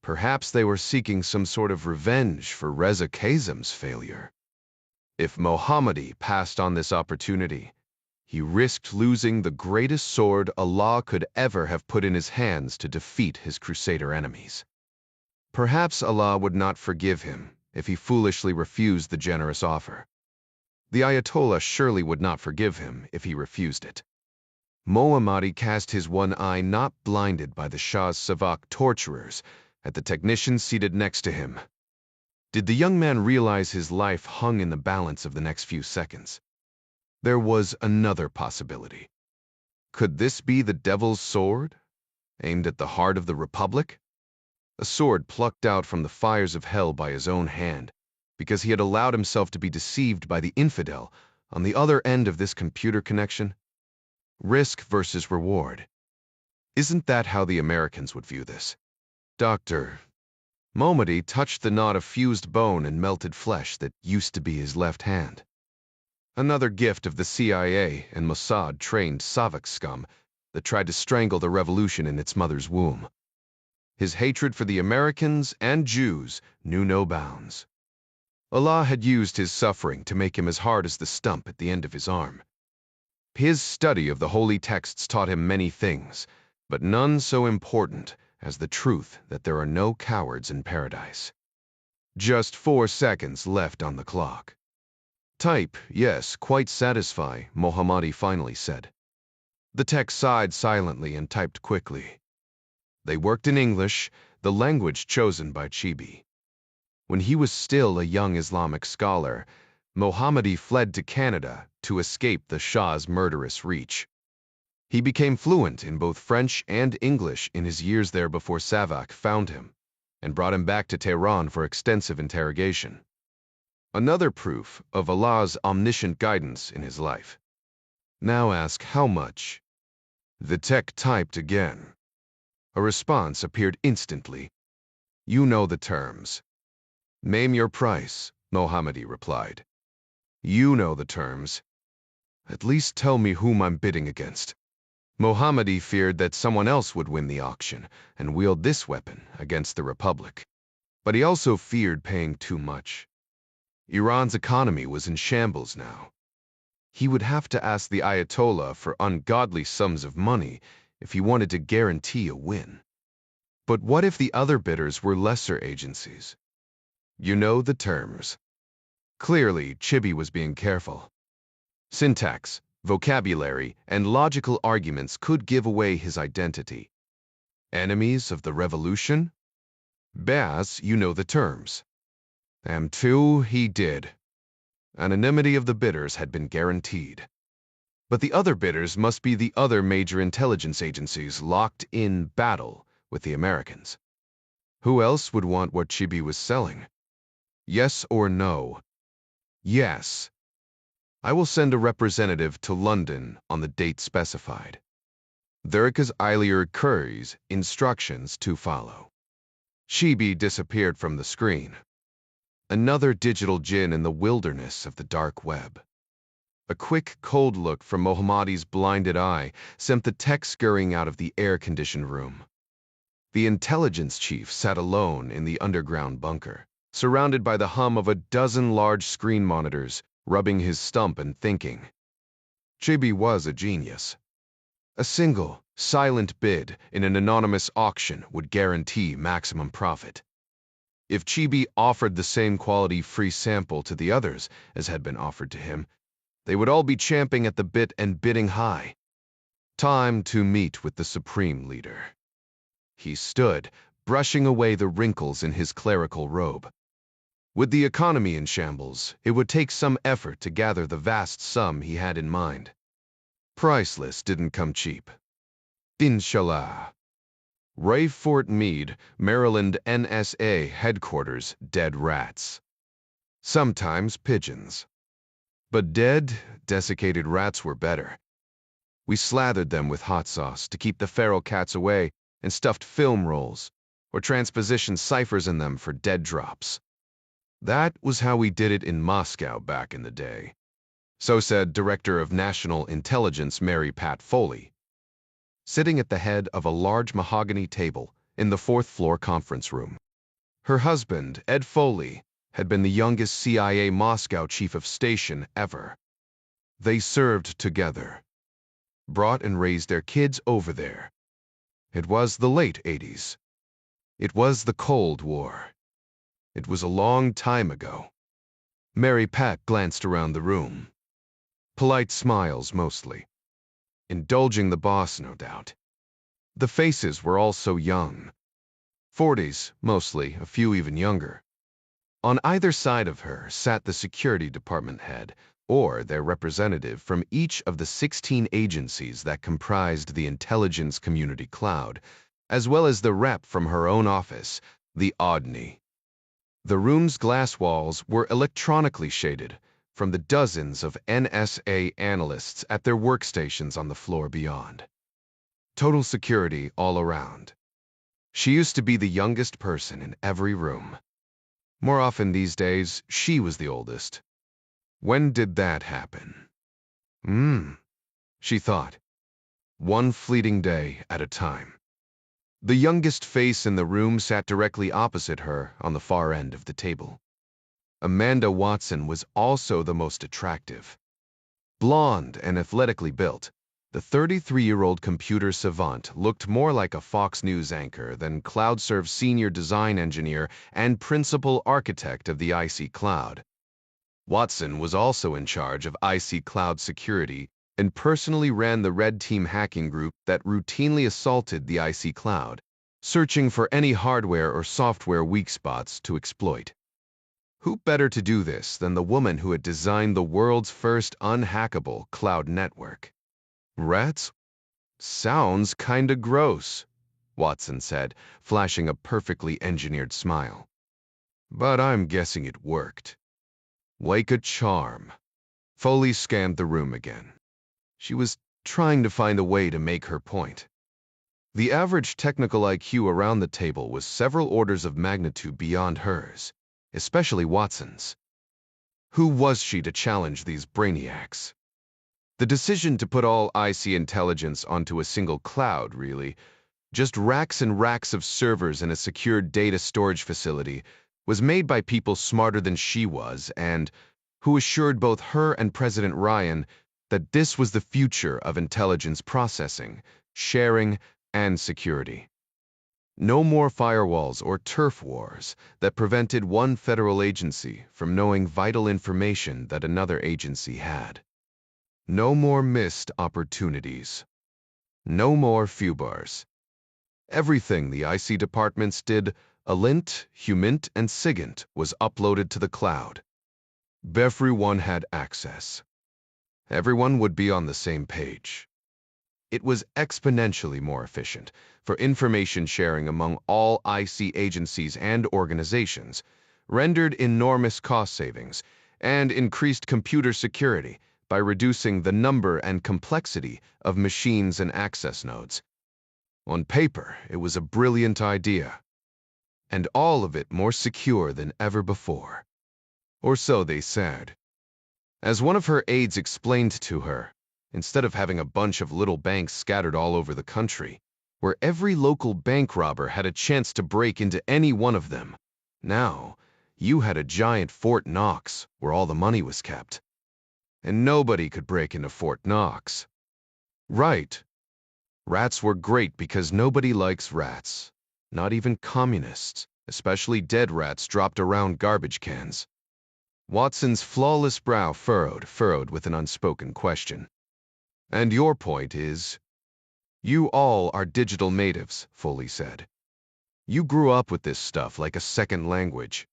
Perhaps they were seeking some sort of revenge for Reza Kazem's failure. If Mohammadi passed on this opportunity, he risked losing the greatest sword Allah could ever have put in his hands to defeat his Crusader enemies. Perhaps Allah would not forgive him if he foolishly refused the generous offer. The Ayatollah surely would not forgive him if he refused it. Mohammadi cast his one eye, not blinded by the Shah's Savak torturers, at the technician seated next to him. Did the young man realize his life hung in the balance of the next few seconds? There was another possibility. Could this be the devil's sword, aimed at the heart of the Republic? A sword plucked out from the fires of hell by his own hand, because he had allowed himself to be deceived by the infidel on the other end of this computer connection? Risk versus reward. Isn't that how the Americans would view this? Dr. Mohammadi touched the knot of fused bone and melted flesh that used to be his left hand. Another gift of the CIA and Mossad-trained Savak scum that tried to strangle the revolution in its mother's womb. His hatred for the Americans and Jews knew no bounds. Allah had used his suffering to make him as hard as the stump at the end of his arm. His study of the holy texts taught him many things, but none so important as the truth that there are no cowards in paradise. Just 4 seconds left on the clock. Type, yes, quite satisfy, Mohammadi finally said. The tech sighed silently and typed quickly. They worked in English, the language chosen by Chibi. When he was still a young Islamic scholar, Mohammadi fled to Canada to escape the Shah's murderous reach. He became fluent in both French and English in his years there before Savak found him and brought him back to Tehran for extensive interrogation. Another proof of Allah's omniscient guidance in his life. Now ask how much. The tech typed again. A response appeared instantly. You know the terms. Name your price, Mohammadi replied. You know the terms. At least tell me whom I'm bidding against. Mohammadi feared that someone else would win the auction and wield this weapon against the Republic. But he also feared paying too much. Iran's economy was in shambles now. He would have to ask the Ayatollah for ungodly sums of money if he wanted to guarantee a win. But what if the other bidders were lesser agencies? You know the terms. Clearly, Chibi was being careful. Syntax, vocabulary, and logical arguments could give away his identity. Enemies of the revolution? Baz, you know the terms. Too, he did. Anonymity of the bidders had been guaranteed. But the other bidders must be the other major intelligence agencies locked in battle with the Americans. Who else would want what Chibi was selling? Yes or no? Yes. I will send a representative to London on the date specified. Thurkas Eilier Curry's instructions to follow. Chibi disappeared from the screen. Another digital djinn in the wilderness of the dark web. A quick, cold look from Mohammadi's blinded eye sent the tech scurrying out of the air-conditioned room. The intelligence chief sat alone in the underground bunker, surrounded by the hum of a dozen large screen monitors, rubbing his stump and thinking. Chibi was a genius. A single, silent bid in an anonymous auction would guarantee maximum profit. If Chibi offered the same quality free sample to the others as had been offered to him, they would all be champing at the bit and bidding high. Time to meet with the Supreme Leader. He stood, brushing away the wrinkles in his clerical robe. With the economy in shambles, it would take some effort to gather the vast sum he had in mind. Priceless didn't come cheap. Inshallah. Ray Fort Meade, Maryland NSA headquarters, dead rats. Sometimes pigeons. But dead, desiccated rats were better. We slathered them with hot sauce to keep the feral cats away and stuffed film rolls, or transpositioned ciphers in them for dead drops. That was how we did it in Moscow back in the day. So said Director of National Intelligence Mary Pat Foley, sitting at the head of a large mahogany table in the fourth-floor conference room. Her husband, Ed Foley, had been the youngest CIA Moscow chief of station ever. They served together, brought and raised their kids over there. It was the late 80s. It was the Cold War. It was a long time ago. Mary Pat glanced around the room. Polite smiles mostly. Indulging the boss, no doubt. The faces were all so young. 40s, mostly, a few even younger. On either side of her sat the security department head, or their representative from each of the 16 agencies that comprised the intelligence community cloud, as well as the rep from her own office, the ODNI. The room's glass walls were electronically shaded from the dozens of NSA analysts at their workstations on the floor beyond. Total security all around. She used to be the youngest person in every room. More often these days, she was the oldest. When did that happen? She thought. One fleeting day at a time. The youngest face in the room sat directly opposite her on the far end of the table. Amanda Watson was also the most attractive. Blonde and athletically built, the 33-year-old computer savant looked more like a Fox News anchor than CloudServe's senior design engineer and principal architect of the IC Cloud. Watson was also in charge of IC Cloud security and personally ran the Red Team hacking group that routinely assaulted the IC Cloud, searching for any hardware or software weak spots to exploit. Who better to do this than the woman who had designed the world's first unhackable cloud network? Rats? Sounds kinda gross, Watson said, flashing a perfectly engineered smile. But I'm guessing it worked. Like a charm. Foley scanned the room again. She was trying to find a way to make her point. The average technical IQ around the table was several orders of magnitude beyond hers, especially Watson's. Who was she to challenge these brainiacs? The decision to put all IC intelligence onto a single cloud, really, just racks and racks of servers in a secured data storage facility, was made by people smarter than she was and who assured both her and President Ryan that this was the future of intelligence processing, sharing, and security. No more firewalls or turf wars that prevented one federal agency from knowing vital information that another agency had. No more missed opportunities. No more FUBARs. Everything the IC departments did, Alint, Humint, and Sigint, was uploaded to the cloud. Everyone had access. Everyone would be on the same page. It was exponentially more efficient for information sharing among all IC agencies and organizations, rendered enormous cost savings, and increased computer security by reducing the number and complexity of machines and access nodes. On paper, it was a brilliant idea, and all of it more secure than ever before. Or so they said. As one of her aides explained to her, instead of having a bunch of little banks scattered all over the country, where every local bank robber had a chance to break into any one of them, now you had a giant Fort Knox where all the money was kept. And nobody could break into Fort Knox. Right. Rats were great because nobody likes rats. Not even communists, especially dead rats dropped around garbage cans. Watson's flawless brow furrowed with an unspoken question. And your point is? You all are digital natives, Foley said. You grew up with this stuff like a second language.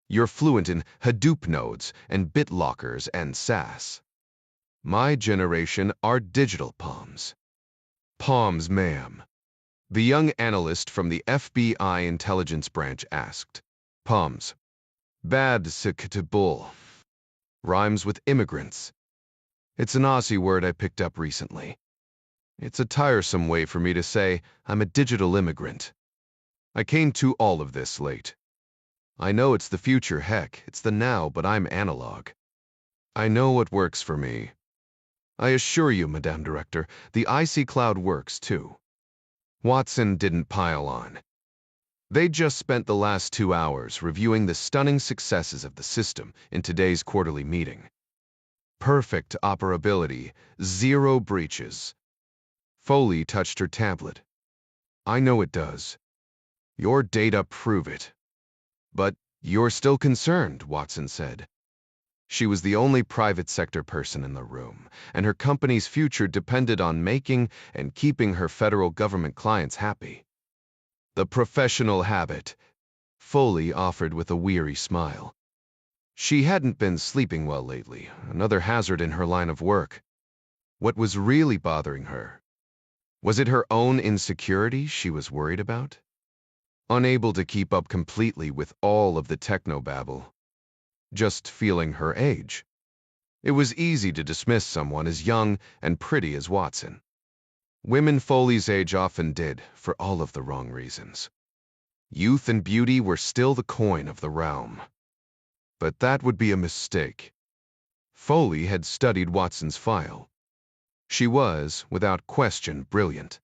You're fluent in Hadoop nodes and BitLockers and SAS. My generation are digital palms. Palms, ma'am. The young analyst from the FBI intelligence branch asked. Palms. Bad bull. Rhymes with immigrants. It's an Aussie word I picked up recently. It's a tiresome way for me to say I'm a digital immigrant. I came to all of this late. I know it's the future, heck, it's the now, but I'm analog. I know what works for me. I assure you, Madame Director, the IC Cloud works too. Watson didn't pile on. They just spent the last 2 hours reviewing the stunning successes of the system in today's quarterly meeting. Perfect operability, 0 breaches. Foley touched her tablet. I know it does. Your data prove it. But you're still concerned, Watson said. She was the only private sector person in the room, and her company's future depended on making and keeping her federal government clients happy. The professional habit, Foley offered with a weary smile. She hadn't been sleeping well lately, another hazard in her line of work. What was really bothering her? Was it her own insecurity she was worried about? Unable to keep up completely with all of the technobabble. Just feeling her age. It was easy to dismiss someone as young and pretty as Watson. Women Foley's age often did, for all of the wrong reasons. Youth and beauty were still the coin of the realm. But that would be a mistake. Foley had studied Watson's file. She was, without question, brilliant.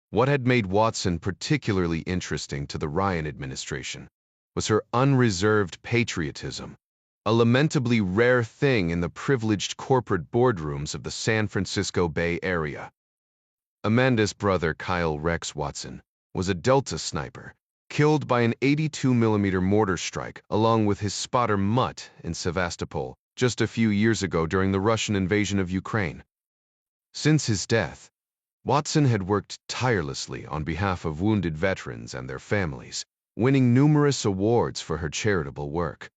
What had made Watson particularly interesting to the Ryan administration was her unreserved patriotism, a lamentably rare thing in the privileged corporate boardrooms of the San Francisco Bay Area. Amanda's brother, Kyle Rex Watson, was a Delta sniper, killed by an 82mm mortar strike along with his spotter Mutt in Sevastopol just a few years ago during the Russian invasion of Ukraine. Since his death, Watson had worked tirelessly on behalf of wounded veterans and their families, winning numerous awards for her charitable work.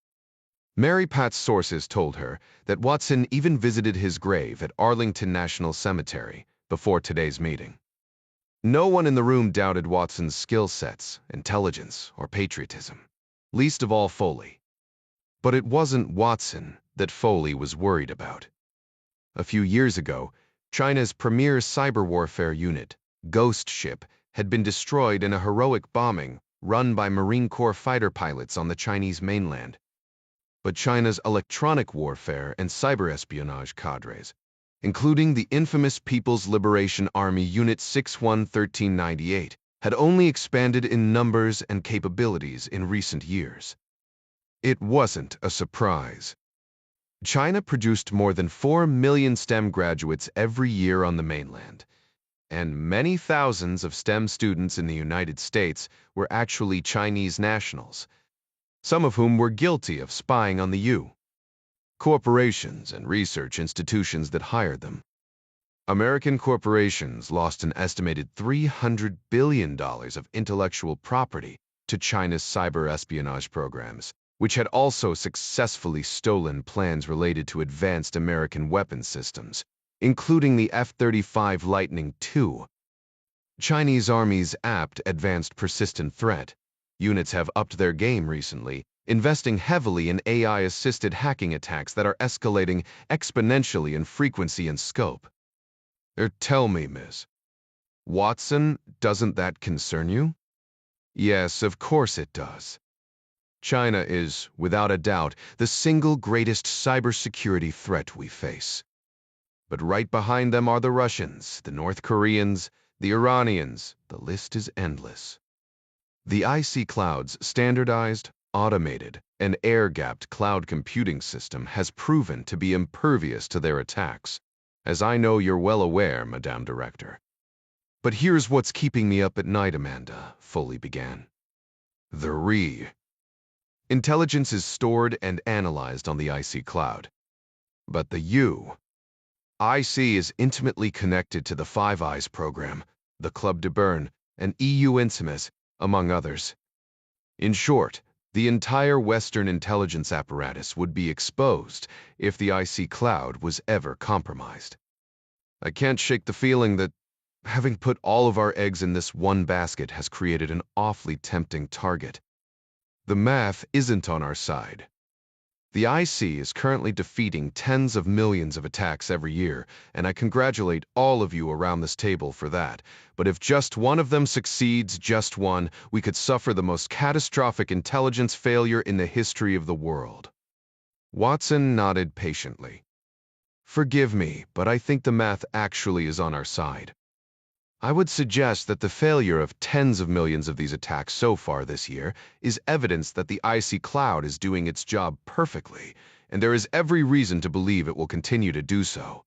Mary Pat's sources told her that Watson even visited his grave at Arlington National Cemetery before today's meeting. No one in the room doubted Watson's skill sets, intelligence, or patriotism, least of all Foley. But it wasn't Watson that Foley was worried about. A few years ago, China's premier cyber warfare unit, Ghost Ship, had been destroyed in a heroic bombing run by Marine Corps fighter pilots on the Chinese mainland. But China's electronic warfare and cyber espionage cadres including the infamous People's Liberation Army Unit 611398, had only expanded in numbers and capabilities in recent years. It wasn't a surprise. China produced more than 4 million STEM graduates every year on the mainland, and many thousands of STEM students in the United States were actually Chinese nationals, some of whom were guilty of spying on the corporations and research institutions that hired them. American corporations lost an estimated $300 billion of intellectual property to China's cyber espionage programs, which had also successfully stolen plans related to advanced American weapons systems, including the F-35 Lightning II. Chinese Army's apt advanced persistent threat units have upped their game recently, investing heavily in AI-assisted hacking attacks that are escalating exponentially in frequency and scope. Tell me, Miss Watson, doesn't that concern you? Yes, of course it does. China is, without a doubt, the single greatest cybersecurity threat we face. But right behind them are the Russians, the North Koreans, the Iranians. The list is endless. The IC Cloud's standardized, automated, and air-gapped cloud computing system has proven to be impervious to their attacks, as I know you're well aware, Madame Director. But here's what's keeping me up at night, Amanda, Foley began. The intelligence is stored and analyzed on the IC Cloud. But the IC is intimately connected to the Five Eyes program, the Club de Berne, and EU Intimus, among others. In short, the entire Western intelligence apparatus would be exposed if the IC Cloud was ever compromised. I can't shake the feeling that having put all of our eggs in this one basket has created an awfully tempting target. The math isn't on our side. The IC is currently defeating tens of millions of attacks every year, and I congratulate all of you around this table for that. But if just one of them succeeds, just one, we could suffer the most catastrophic intelligence failure in the history of the world. Watson nodded patiently. Forgive me, but I think the math actually is on our side. I would suggest that the failure of tens of millions of these attacks so far this year is evidence that the IC Cloud is doing its job perfectly, and there is every reason to believe it will continue to do so.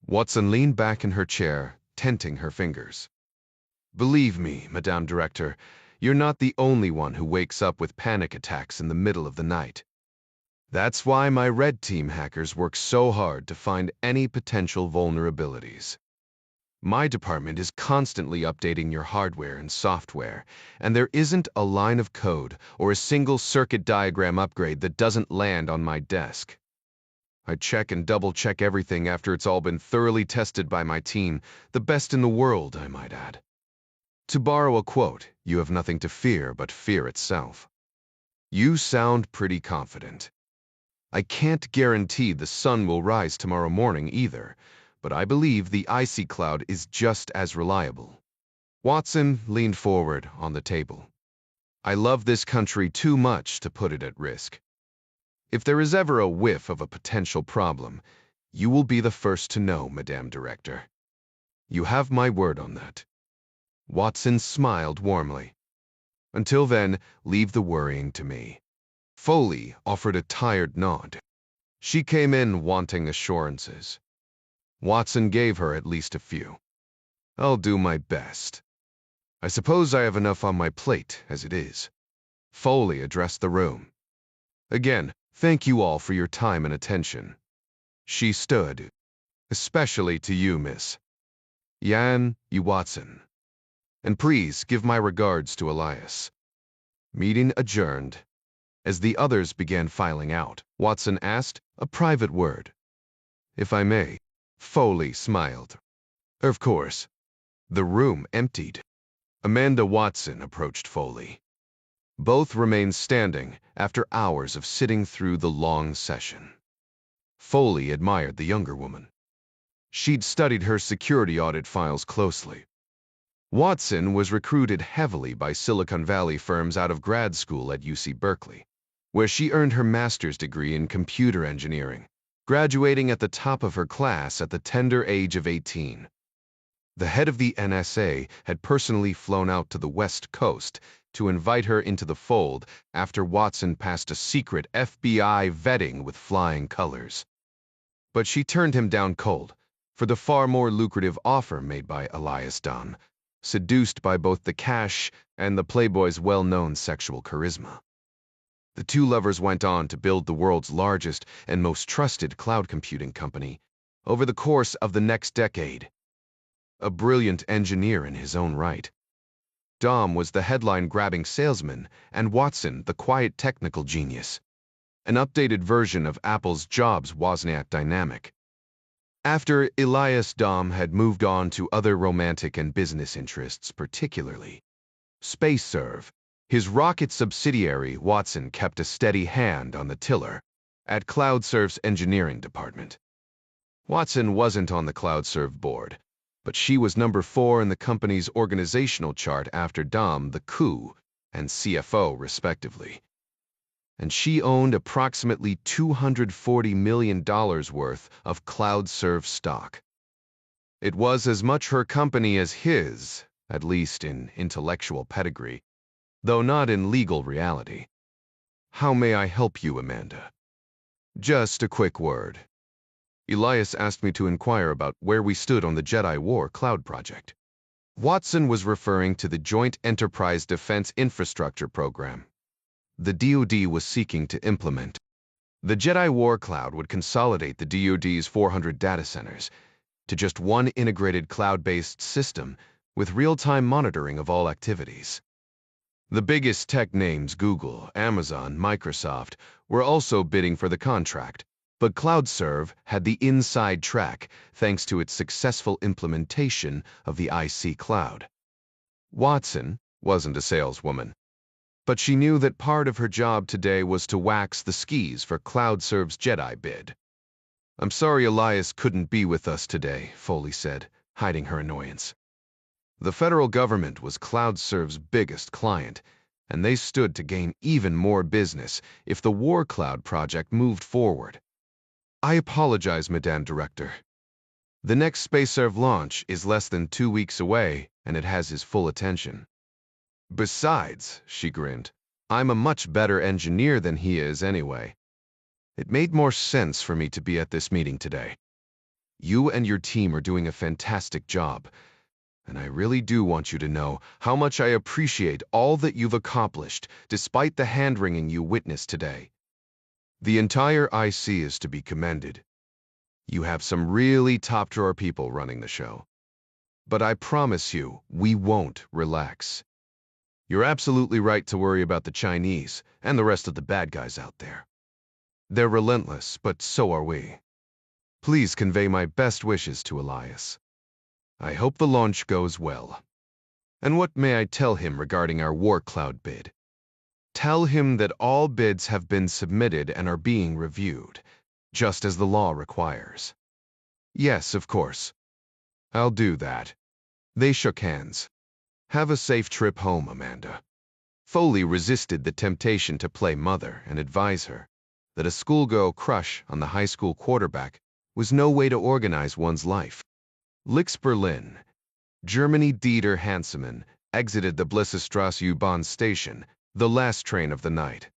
Watson leaned back in her chair, tenting her fingers. Believe me, Madame Director, you're not the only one who wakes up with panic attacks in the middle of the night. That's why my red team hackers work so hard to find any potential vulnerabilities. My department is constantly updating your hardware and software, and there isn't a line of code or a single circuit diagram upgrade that doesn't land on my desk. I check and double-check everything after it's all been thoroughly tested by my team, the best in the world, I might add. To borrow a quote, you have nothing to fear but fear itself. You sound pretty confident. I can't guarantee the sun will rise tomorrow morning either, but I believe the IC Cloud is just as reliable. Watson leaned forward on the table. I love this country too much to put it at risk. If there is ever a whiff of a potential problem, you will be the first to know, Madame Director. You have my word on that. Watson smiled warmly. Until then, leave the worrying to me. Foley offered a tired nod. She came in wanting assurances. Watson gave her at least a few. I'll do my best. I suppose I have enough on my plate as it is. Foley addressed the room. Again, thank you all for your time and attention. She stood. Especially to you, Miss Yan E. Watson. And please give my regards to Elias. Meeting adjourned. As the others began filing out, Watson asked, a private word. If I may. Foley smiled. Of course. The room emptied. Amanda Watson approached Foley. Both remained standing after hours of sitting through the long session. Foley admired the younger woman. She'd studied her security audit files closely. Watson was recruited heavily by Silicon Valley firms out of grad school at UC Berkeley, where she earned her master's degree in computer engineering. graduating at the top of her class at the tender age of 18. The head of the NSA had personally flown out to the West Coast to invite her into the fold after Watson passed a secret FBI vetting with flying colors. But she turned him down cold for the far more lucrative offer made by Elias Dom, seduced by both the cash and the Playboy's well-known sexual charisma. The two lovers went on to build the world's largest and most trusted cloud computing company over the course of the next decade. A brilliant engineer in his own right, Dom was the headline-grabbing salesman and Watson the quiet technical genius, an updated version of Apple's Jobs-Wozniak dynamic. After Elias Dom had moved on to other romantic and business interests, particularly SpaceServe, his rocket subsidiary, Watson kept a steady hand on the tiller at CloudServe's engineering department. Watson wasn't on the CloudServe board, but she was number 4 in the company's organizational chart after Dom, the coup, and CFO, respectively. And she owned approximately $240 million worth of CloudServe stock. It was as much her company as his, at least in intellectual pedigree, though not in legal reality. How may I help you, Amanda? Just a quick word. Elias asked me to inquire about where we stood on the Jedi War cloud project. Watson was referring to the Joint Enterprise Defense Infrastructure Program the DoD was seeking to implement. The Jedi War Cloud would consolidate the DoD's 400 data centers to just one integrated cloud-based system with real-time monitoring of all activities. The biggest tech names, Google, Amazon, Microsoft, were also bidding for the contract, but CloudServe had the inside track thanks to its successful implementation of the IC cloud. Watson wasn't a saleswoman, but she knew that part of her job today was to wax the skis for CloudServe's Jedi bid. I'm sorry Elias couldn't be with us today, Foley said, hiding her annoyance. The federal government was CloudServe's biggest client, and they stood to gain even more business if the War Cloud project moved forward. I apologize, Madame Director. The next SpaceServe launch is less than 2 weeks away, and it has his full attention. Besides, she grinned, I'm a much better engineer than he is anyway. It made more sense for me to be at this meeting today. You and your team are doing a fantastic job, and I really do want you to know how much I appreciate all that you've accomplished despite the hand-wringing you witnessed today. The entire IC is to be commended. You have some really top-drawer people running the show. But I promise you, we won't relax. You're absolutely right to worry about the Chinese and the rest of the bad guys out there. They're relentless, but so are we. Please convey my best wishes to Elias. I hope the launch goes well. And what may I tell him regarding our War Cloud bid? Tell him that all bids have been submitted and are being reviewed, just as the law requires. Yes, of course. I'll do that. They shook hands. Have a safe trip home, Amanda. Foley resisted the temptation to play mother and advise her that a schoolgirl crush on the high school quarterback was no way to organize one's life. Lix Berlin, Germany. Dieter Hansemann exited the Blissestrasse U-Bahn station, the last train of the night.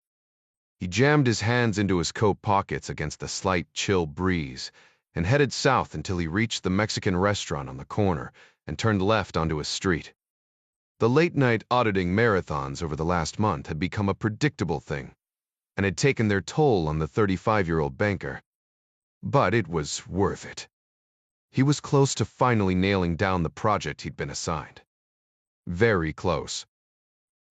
He jammed his hands into his coat pockets against the slight chill breeze and headed south until he reached the Mexican restaurant on the corner and turned left onto a street. The late-night auditing marathons over the last month had become a predictable thing and had taken their toll on the 35-year-old banker. But it was worth it. He was close to finally nailing down the project he'd been assigned. Very close.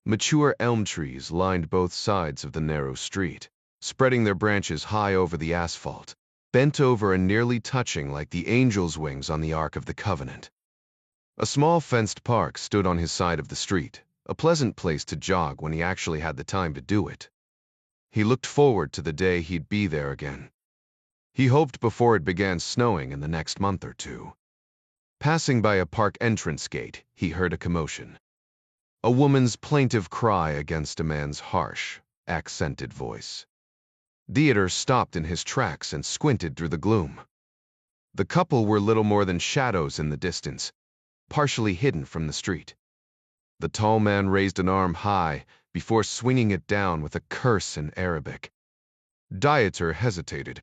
Mature elm trees lined both sides of the narrow street, spreading their branches high over the asphalt, bent over and nearly touching like the angel's wings on the Ark of the Covenant. A small fenced park stood on his side of the street, a pleasant place to jog when he actually had the time to do it. He looked forward to the day he'd be there again. He hoped before it began snowing in the next month or two. Passing by a park entrance gate, he heard a commotion. A woman's plaintive cry against a man's harsh, accented voice. Dieter stopped in his tracks and squinted through the gloom. The couple were little more than shadows in the distance, partially hidden from the street. The tall man raised an arm high before swinging it down with a curse in Arabic. Dieter hesitated.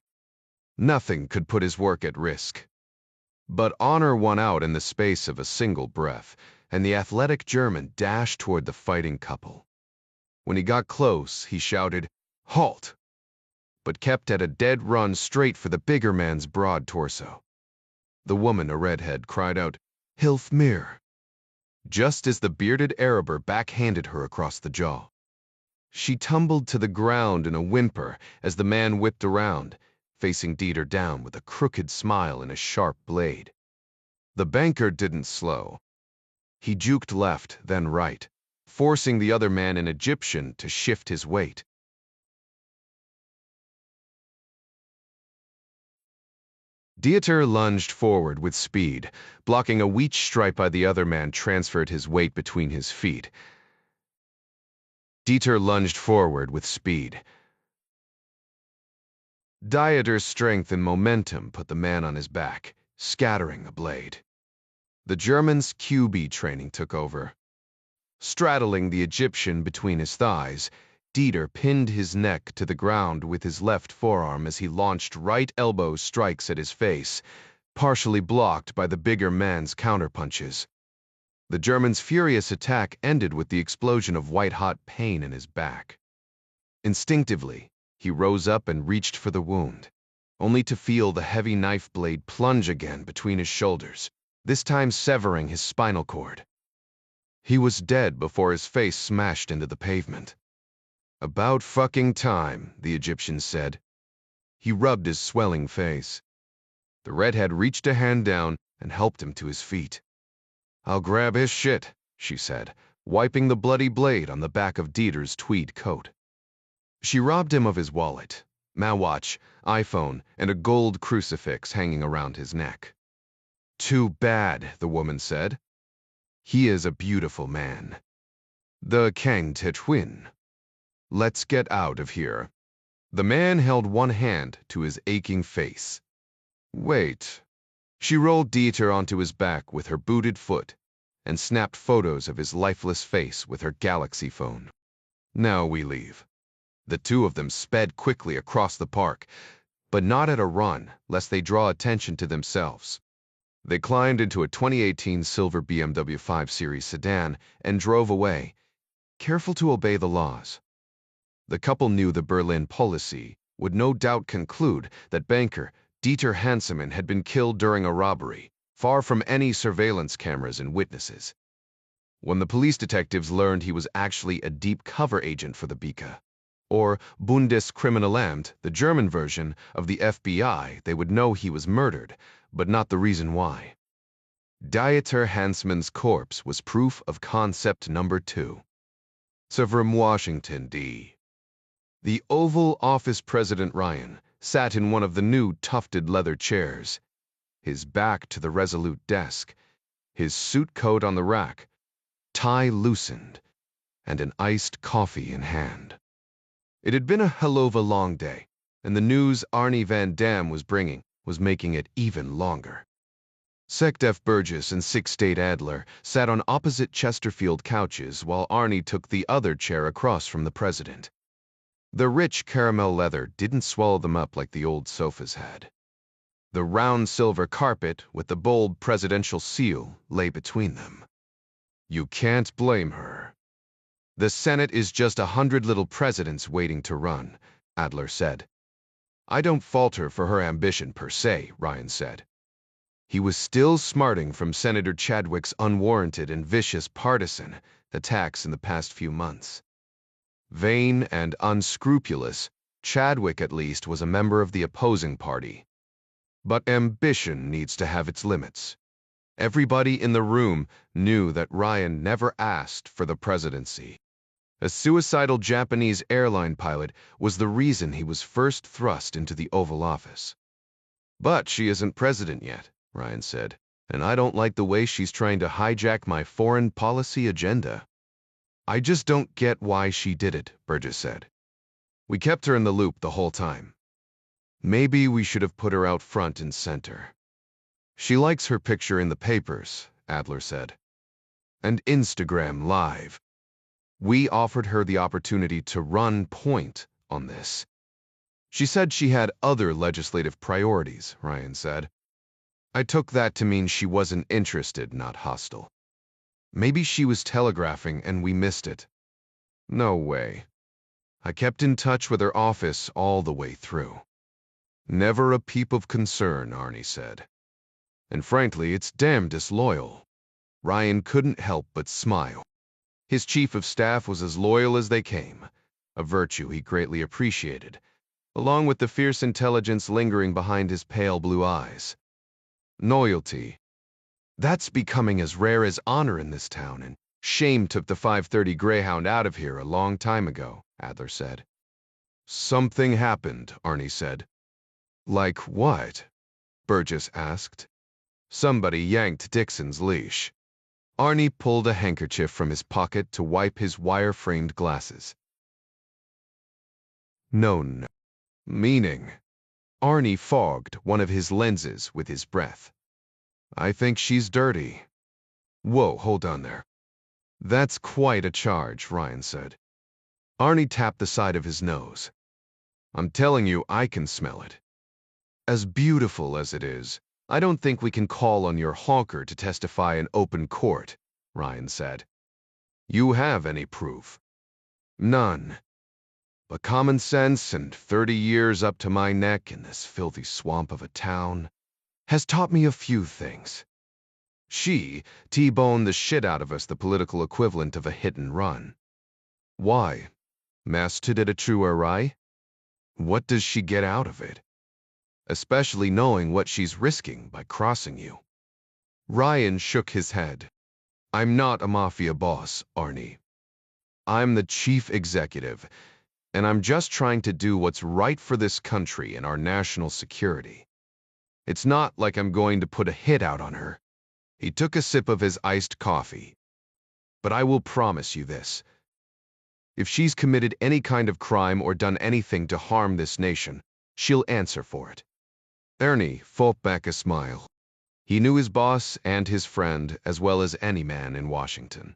Nothing could put his work at risk. But honor won out in the space of a single breath, and the athletic German dashed toward the fighting couple. When he got close, he shouted, "Halt!" but kept at a dead run straight for the bigger man's broad torso. The woman, a redhead, cried out, "Hilf mir," just as the bearded Araber backhanded her across the jaw. She tumbled to the ground in a whimper as the man whipped around, facing Dieter down with a crooked smile and a sharp blade. The banker didn't slow. He juked left, then right, forcing the other man, an Egyptian, to shift his weight. Dieter lunged forward with speed, blocking a weak strike by the other man transferred his weight between his feet. Dieter lunged forward with speed. Dieter's strength and momentum put the man on his back, scattering the blade. The German's QB training took over. Straddling the Egyptian between his thighs, Dieter pinned his neck to the ground with his left forearm as he launched right elbow strikes at his face, partially blocked by the bigger man's counterpunches. The German's furious attack ended with the explosion of white-hot pain in his back. Instinctively, he rose up and reached for the wound, only to feel the heavy knife blade plunge again between his shoulders, this time severing his spinal cord. He was dead before his face smashed into the pavement. "About fucking time," the Egyptian said. He rubbed his swelling face. The redhead reached a hand down and helped him to his feet. "I'll grab his shit," she said, wiping the bloody blade on the back of Dieter's tweed coat. She robbed him of his wallet, watch, iPhone, and a gold crucifix hanging around his neck. "Too bad," the woman said. "He is a beautiful man. The Kang Tetwin. Let's get out of here." The man held one hand to his aching face. "Wait." She rolled Dieter onto his back with her booted foot and snapped photos of his lifeless face with her Galaxy phone. "Now we leave." The two of them sped quickly across the park, but not at a run, lest they draw attention to themselves. They climbed into a 2018 silver BMW 5 Series sedan and drove away, careful to obey the laws. The couple knew the Berlin policy would no doubt conclude that banker Dieter Hansemann had been killed during a robbery, far from any surveillance cameras and witnesses. When the police detectives learned he was actually a deep cover agent for the BK, or Bundeskriminalamt, the German version of the FBI, they would know he was murdered, but not the reason why. Dieter Hansemann's corpse was proof of concept number 2. From Washington, D. The Oval Office President Ryan sat in one of the new tufted leather chairs, his back to the resolute desk, his suit coat on the rack, tie loosened, and an iced coffee in hand. It had been a hell of a long day, and the news Arnie Van Dam was bringing was making it even longer. Secdef Burgess and Six-State Adler sat on opposite Chesterfield couches while Arnie took the other chair across from the president. The rich caramel leather didn't swallow them up like the old sofas had. The round silver carpet with the bold presidential seal lay between them. You can't blame her. The Senate is just 100 little presidents waiting to run, Adler said. I don't fault her for her ambition per se, Ryan said. He was still smarting from Senator Chadwick's unwarranted and vicious partisan attacks in the past few months. Vain and unscrupulous, Chadwick at least was a member of the opposing party. But ambition needs to have its limits. Everybody in the room knew that Ryan never asked for the presidency. A suicidal Japanese airline pilot was the reason he was first thrust into the Oval Office. But she isn't president yet, Ryan said, and I don't like the way she's trying to hijack my foreign policy agenda. I just don't get why she did it, Burgess said. We kept her in the loop the whole time. Maybe we should have put her out front and center. She likes her picture in the papers, Adler said. And Instagram Live. We offered her the opportunity to run point on this. She said she had other legislative priorities, Ryan said. I took that to mean she wasn't interested, not hostile. Maybe she was telegraphing and we missed it. No way. I kept in touch with her office all the way through. Never a peep of concern, Arnie said. And frankly, it's damn disloyal. Ryan couldn't help but smile. His chief of staff was as loyal as they came, a virtue he greatly appreciated, along with the fierce intelligence lingering behind his pale blue eyes. Loyalty. That's becoming as rare as honor in this town, and shame took the 530 Greyhound out of here a long time ago, Adler said. Something happened, Arnie said. Like what? Burgess asked. Somebody yanked Dixon's leash. Arnie pulled a handkerchief from his pocket to wipe his wire-framed glasses. No. Meaning. Arnie fogged one of his lenses with his breath. I think she's dirty. Whoa, hold on there. That's quite a charge, Ryan said. Arnie tapped the side of his nose. I'm telling you, I can smell it. As beautiful as it is, I don't think we can call on your honker to testify in open court, Ryan said. You have any proof? None. But common sense and 30 years up to my neck in this filthy swamp of a town has taught me a few things. She T-boned the shit out of us, the political equivalent of a hit and run. Why? Mastered it a true array? What does she get out of it? Especially knowing what she's risking by crossing you. Ryan shook his head. I'm not a mafia boss, Arnie. I'm the chief executive, and I'm just trying to do what's right for this country and our national security. It's not like I'm going to put a hit out on her. He took a sip of his iced coffee. But I will promise you this. If she's committed any kind of crime or done anything to harm this nation, she'll answer for it. Ernie fought back a smile. He knew his boss and his friend as well as any man in Washington.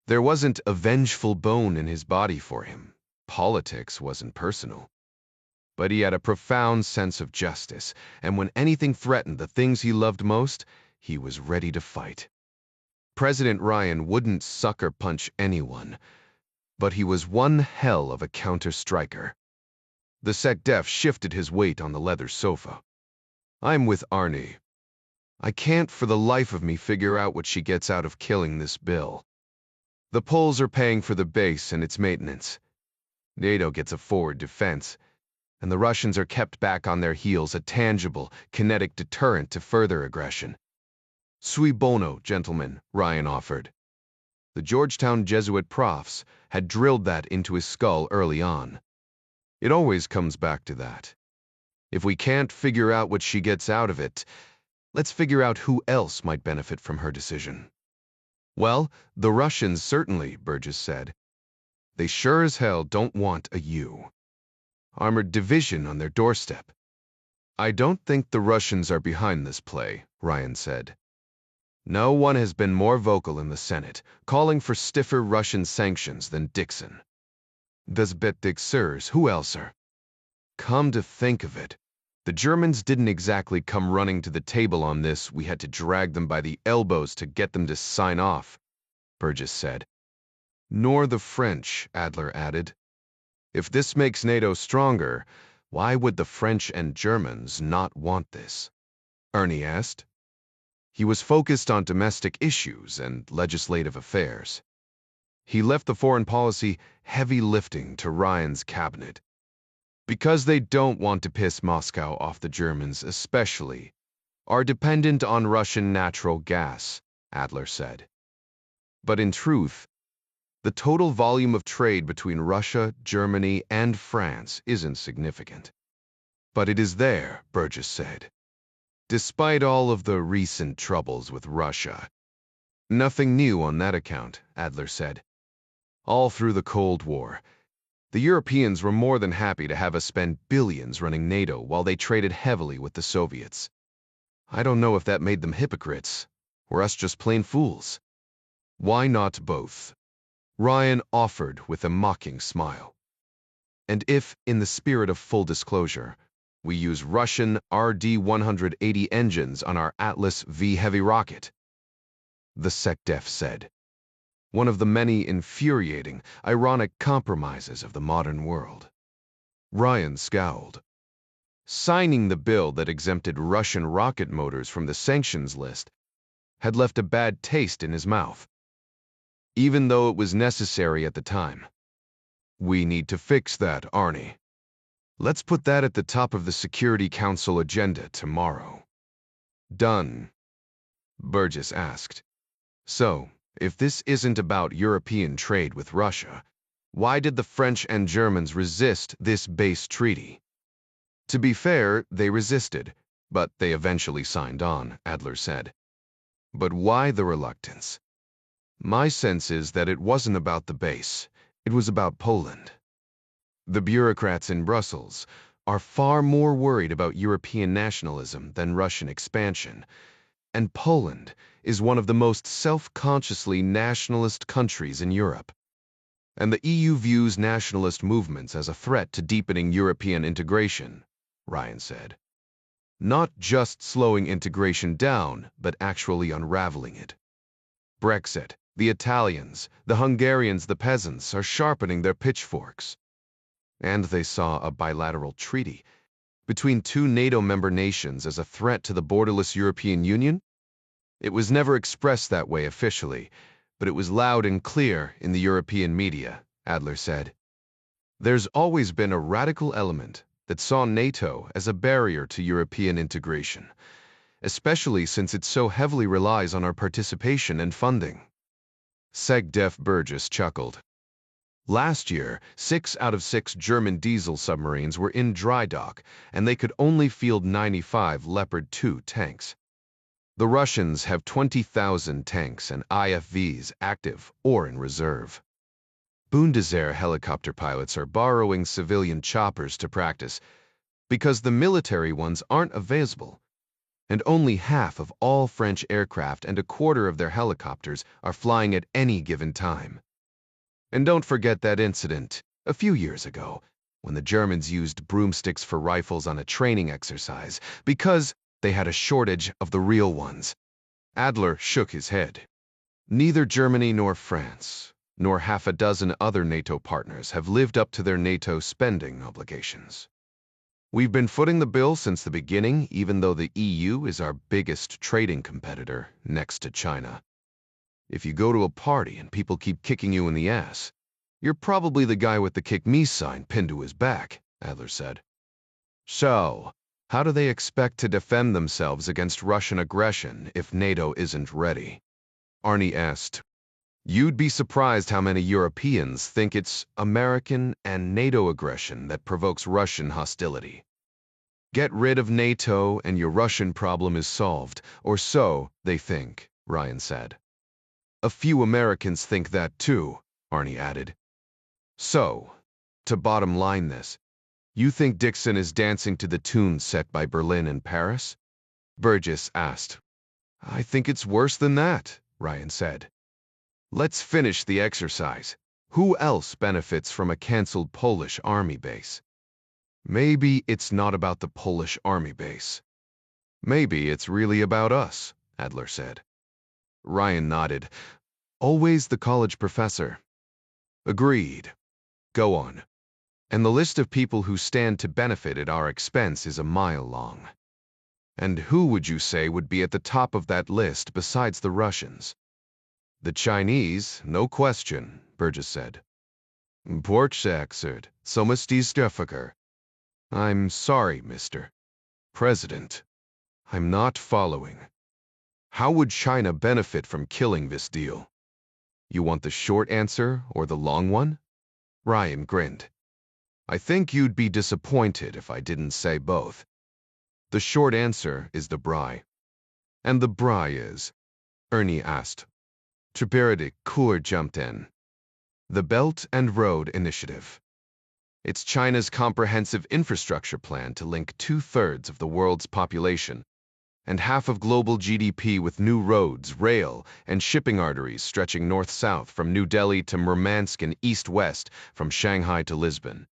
There wasn't a vengeful bone in his body for him. Politics wasn't personal. But he had a profound sense of justice, and when anything threatened the things he loved most, he was ready to fight. President Ryan wouldn't sucker punch anyone, but he was one hell of a counter-striker. The SecDef shifted his weight on the leather sofa. I'm with Arnie. I can't for the life of me figure out what she gets out of killing this Bill. The Poles are paying for the base and its maintenance. NATO gets a forward defense, and the Russians are kept back on their heels, a tangible, kinetic deterrent to further aggression. Sui bono, gentlemen, Ryan offered. The Georgetown Jesuit profs had drilled that into his skull early on. It always comes back to that. If we can't figure out what she gets out of it, let's figure out who else might benefit from her decision. Well, the Russians certainly, Burgess said. They sure as hell don't want a U. Armored division on their doorstep. I don't think the Russians are behind this play, Ryan said. No one has been more vocal in the Senate, calling for stiffer Russian sanctions than Dixon. Does bet Dixers, who else are? Come to think of it, the Germans didn't exactly come running to the table on this. We had to drag them by the elbows to get them to sign off, Burgess said. Nor the French, Adler added. If this makes NATO stronger, why would the French and Germans not want this? Ernie asked. He was focused on domestic issues and legislative affairs. He left the foreign policy heavy lifting to Ryan's cabinet. Because they don't want to piss Moscow off, the Germans especially are dependent on Russian natural gas, Adler said. But in truth, the total volume of trade between Russia, Germany, and France isn't significant. But it is there, Burgess said. Despite all of the recent troubles with Russia. Nothing new on that account, Adler said. All through the Cold War, The Europeans were more than happy to have us spend billions running NATO while they traded heavily with the Soviets. I don't know if that made them hypocrites, or us just plain fools. Why not both? Ryan offered with a mocking smile. And if, in the spirit of full disclosure, we use Russian RD-180 engines on our Atlas V heavy rocket? The SecDef said. One of the many infuriating, ironic compromises of the modern world. Ryan scowled. Signing the bill that exempted Russian rocket motors from the sanctions list had left a bad taste in his mouth, even though it was necessary at the time. We need to fix that, Arnie. Let's put that at the top of the Security Council agenda tomorrow. Done, Burgess asked. So, if this isn't about European trade with Russia, why did the French and Germans resist this base treaty? To be fair, they resisted, but they eventually signed on, Adler said. But why the reluctance? My sense is that it wasn't about the base, it was about Poland. The bureaucrats in Brussels are far more worried about European nationalism than Russian expansion, and Poland is one of the most self-consciously nationalist countries in Europe. And the EU views nationalist movements as a threat to deepening European integration, Ryan said. Not just slowing integration down, but actually unraveling it. Brexit, the Italians, the Hungarians, the peasants are sharpening their pitchforks. And they saw a bilateral treaty between two NATO member nations as a threat to the borderless European Union? It was never expressed that way officially, but it was loud and clear in the European media, Adler said. There's always been a radical element that saw NATO as a barrier to European integration, especially since it so heavily relies on our participation and funding. SecDef Burgess chuckled. Last year, 6 out of 6 German diesel submarines were in dry dock, and they could only field 95 Leopard 2 tanks. The Russians have 20,000 tanks and IFVs active or in reserve. Bundeswehr helicopter pilots are borrowing civilian choppers to practice because the military ones aren't available, and only half of all French aircraft and a quarter of their helicopters are flying at any given time. And don't forget that incident a few years ago when the Germans used broomsticks for rifles on a training exercise because they had a shortage of the real ones. Adler shook his head. Neither Germany nor France, nor half a dozen other NATO partners have lived up to their NATO spending obligations. We've been footing the bill since the beginning, even though the EU is our biggest trading competitor next to China. If you go to a party and people keep kicking you in the ass, you're probably the guy with the kick me sign pinned to his back, Adler said. So, how do they expect to defend themselves against Russian aggression if NATO isn't ready? Arnie asked. You'd be surprised how many Europeans think it's American and NATO aggression that provokes Russian hostility. Get rid of NATO and your Russian problem is solved, or so they think, Ryan said. A few Americans think that too, Arnie added. So, to bottom line this, you think Dixon is dancing to the tune set by Berlin and Paris? Burgess asked. I think it's worse than that, Ryan said. Let's finish the exercise. Who else benefits from a canceled Polish army base? Maybe it's not about the Polish army base. Maybe it's really about us, Adler said. Ryan nodded. Always the college professor. Agreed. Go on. And the list of people who stand to benefit at our expense is a mile long. And who would you say would be at the top of that list besides the Russians? The Chinese, no question, Burgess said. Portschexert, Somastistöfaker. I'm sorry, Mr. President. I'm not following. How would China benefit from killing this deal? You want the short answer or the long one? Ryan grinned. I think you'd be disappointed if I didn't say both. The short answer is the Bry. And the Bry is? Ernie asked. Triperidic Kur jumped in. The Belt and Road Initiative. It's China's comprehensive infrastructure plan to link 2/3 of the world's population and half of global GDP with new roads, rail, and shipping arteries stretching north-south from New Delhi to Murmansk and east-west from Shanghai to Lisbon.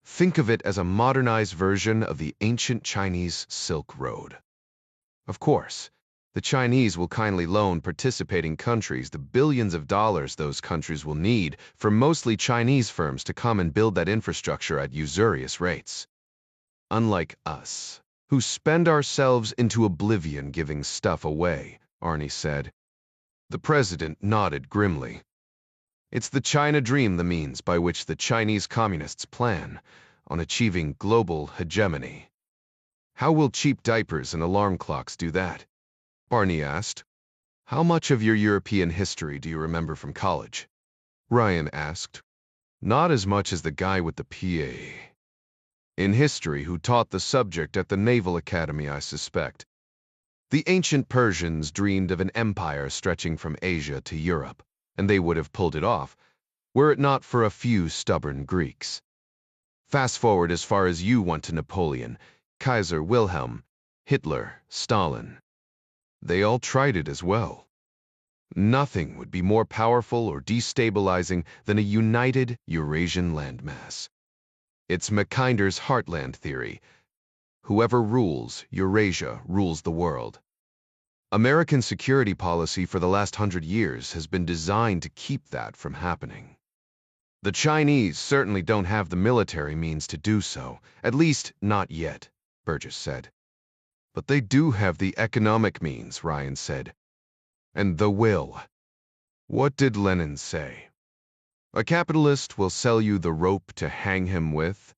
Think of it as a modernized version of the ancient Chinese Silk Road. Of course, the Chinese will kindly loan participating countries the billions of dollars those countries will need for mostly Chinese firms to come and build that infrastructure at usurious rates. Unlike us, who spend ourselves into oblivion giving stuff away, Arnie said. The president nodded grimly. It's the China dream, the means by which the Chinese communists plan on achieving global hegemony. How will cheap diapers and alarm clocks do that? Arnie asked. How much of your European history do you remember from college? Ryan asked. Not as much as the guy with the PA. In history, who taught the subject at the Naval Academy, I suspect. The ancient Persians dreamed of an empire stretching from Asia to Europe, and they would have pulled it off, were it not for a few stubborn Greeks. Fast forward as far as you went to Napoleon, Kaiser Wilhelm, Hitler, Stalin. They all tried it as well. Nothing would be more powerful or destabilizing than a united Eurasian landmass. It's Mackinder's heartland theory. Whoever rules Eurasia rules the world. American security policy for the last 100 years has been designed to keep that from happening. The Chinese certainly don't have the military means to do so, at least not yet, Burgess said. But they do have the economic means, Ryan said. And the will. What did Lenin say? A capitalist will sell you the rope to hang him with.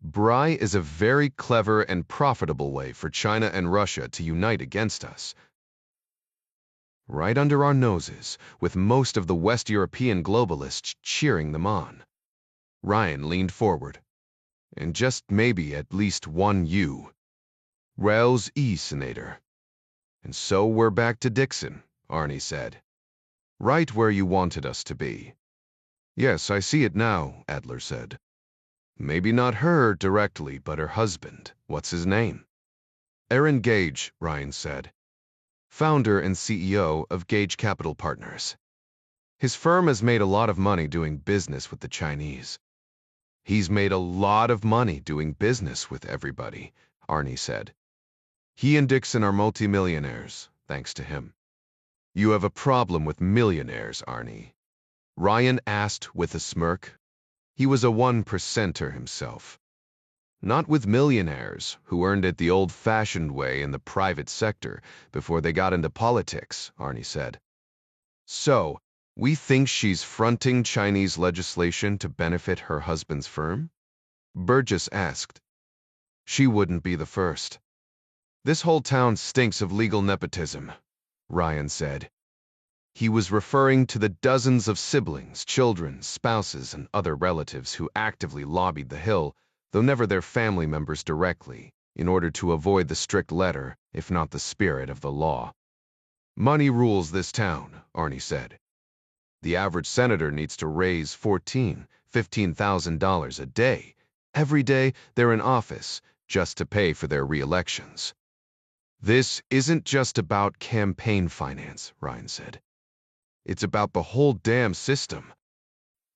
Bry is a very clever and profitable way for China and Russia to unite against us. Right under our noses, with most of the West European globalists cheering them on. Ryan leaned forward. And just maybe at least one you. Rails E. Senator. And so we're back to Dixon, Arnie said. Right where you wanted us to be. Yes, I see it now, Adler said. Maybe not her directly, but her husband. What's his name? Aaron Gage, Ryan said. Founder and CEO of Gage Capital Partners. His firm has made a lot of money doing business with the Chinese. He's made a lot of money doing business with everybody, Arnie said. He and Dixon are multimillionaires, thanks to him. You have a problem with millionaires, Arnie. Ryan asked with a smirk. He was a 1%er himself. Not with millionaires, who earned it the old-fashioned way in the private sector before they got into politics, Arnie said. So, we think she's fronting Chinese legislation to benefit her husband's firm? Burgess asked. She wouldn't be the first. This whole town stinks of legal nepotism, Ryan said. He was referring to the dozens of siblings, children, spouses, and other relatives who actively lobbied the Hill, though never their family members directly, in order to avoid the strict letter, if not the spirit of the law. Money rules this town, Arnie said. The average senator needs to raise $15,000 a day. Every day they're in office, just to pay for their re-elections. This isn't just about campaign finance, Ryan said. It's about the whole damn system.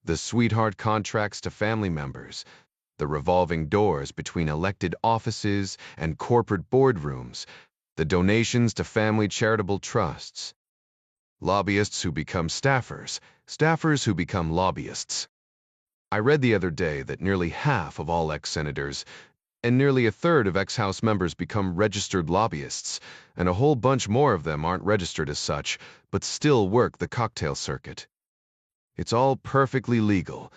The sweetheart contracts to family members, the revolving doors between elected offices and corporate boardrooms, the donations to family charitable trusts. Lobbyists who become staffers, staffers who become lobbyists. I read the other day that nearly half of all ex-senators and nearly a third of ex-House members become registered lobbyists, and a whole bunch more of them aren't registered as such, but still work the cocktail circuit. It's all perfectly legal,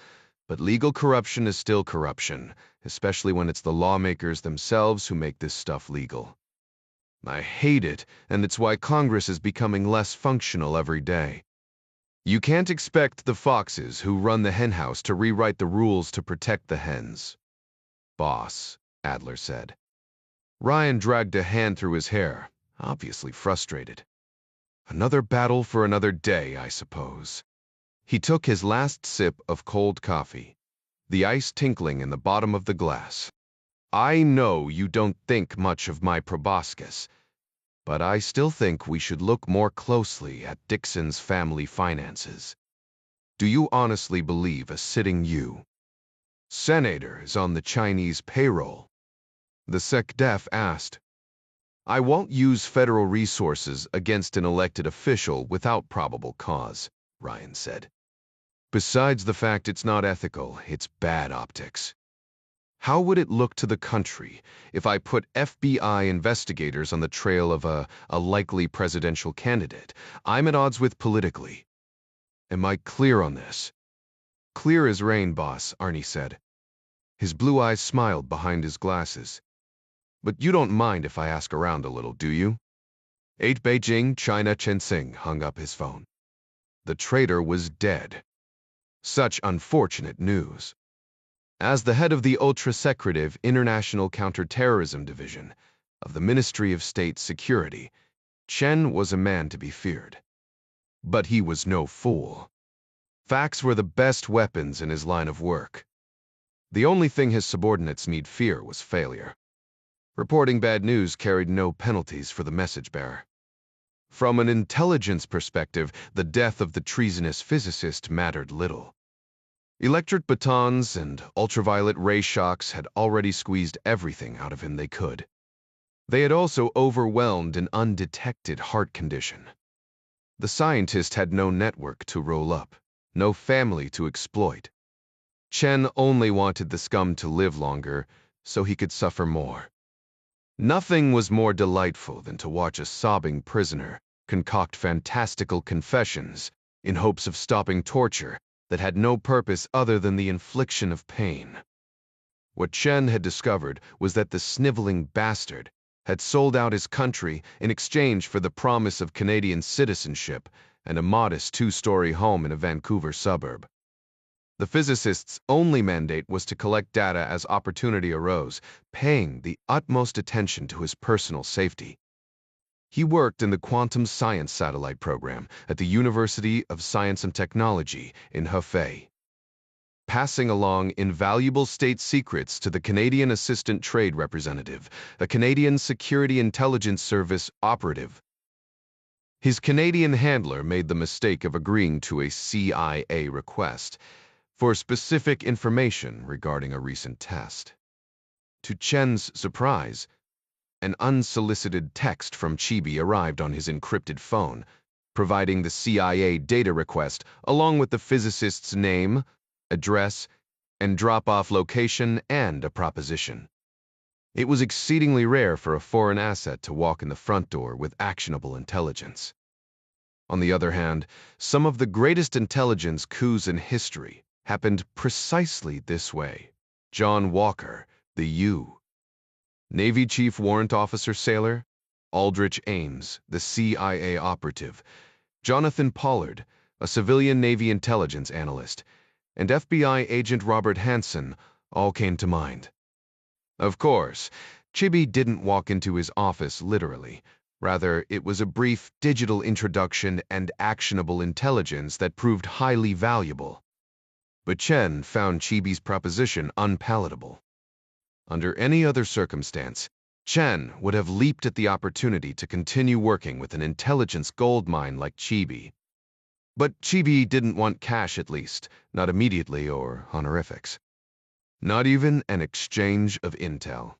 but legal corruption is still corruption, especially when it's the lawmakers themselves who make this stuff legal. I hate it, and it's why Congress is becoming less functional every day. You can't expect the foxes who run the henhouse to rewrite the rules to protect the hens. Boss, Adler said. Ryan dragged a hand through his hair, obviously frustrated. Another battle for another day, I suppose. He took his last sip of cold coffee. the ice tinkling in the bottom of the glass. "I know you don't think much of my proboscis, but I still think we should look more closely at Dixon's family finances. Do you honestly believe a sitting senator is on the Chinese payroll?" The SecDef asked. "I won't use federal resources against an elected official without probable cause," Ryan said. "Besides the fact it's not ethical, it's bad optics. How would it look to the country if I put FBI investigators on the trail of a likely presidential candidate I'm at odds with politically? Am I clear on this?" "Clear as rain, boss," Arnie said. His blue eyes smiled behind his glasses. "But you don't mind if I ask around a little, do you?" 8 Beijing, China. Chen Xing hung up his phone. The traitor was dead. Such unfortunate news. As the head of the ultra-secretive International Counterterrorism Division of the Ministry of State Security, Chen was a man to be feared. But he was no fool. Facts were the best weapons in his line of work. The only thing his subordinates need fear was failure. Reporting bad news carried no penalties for the message bearer. From an intelligence perspective, the death of the treasonous physicist mattered little. Electric batons and ultraviolet ray shocks had already squeezed everything out of him they could. They had also overwhelmed an undetected heart condition. The scientist had no network to roll up, no family to exploit. Chen only wanted the scum to live longer so he could suffer more. Nothing was more delightful than to watch a sobbing prisoner concoct fantastical confessions in hopes of stopping torture that had no purpose other than the infliction of pain. What Chen had discovered was that the sniveling bastard had sold out his country in exchange for the promise of Canadian citizenship and a modest 2-story home in a Vancouver suburb. The physicist's only mandate was to collect data as opportunity arose, paying the utmost attention to his personal safety. He worked in the Quantum Science Satellite Program at the University of Science and Technology in Hefei, passing along invaluable state secrets to the Canadian Assistant Trade Representative, a Canadian Security Intelligence Service operative. His Canadian handler made the mistake of agreeing to a CIA request for specific information regarding a recent test. To Chen's surprise, an unsolicited text from Chibi arrived on his encrypted phone, providing the CIA data request along with the physicist's name, address, and drop-off location and a proposition. It was exceedingly rare for a foreign asset to walk in the front door with actionable intelligence. On the other hand, some of the greatest intelligence coups in history happened precisely this way. John Walker, the Navy Chief Warrant Officer Sailor, Aldrich Ames, the CIA operative, Jonathan Pollard, a civilian Navy intelligence analyst, and FBI agent Robert Hansen all came to mind. Of course, Chibi didn't walk into his office literally. Rather, it was a brief digital introduction and actionable intelligence that proved highly valuable. But Chen found Chibi's proposition unpalatable. Under any other circumstance, Chen would have leaped at the opportunity to continue working with an intelligence goldmine like Chibi. But Chibi didn't want cash, at least, not immediately, or honorifics. Not even an exchange of intel.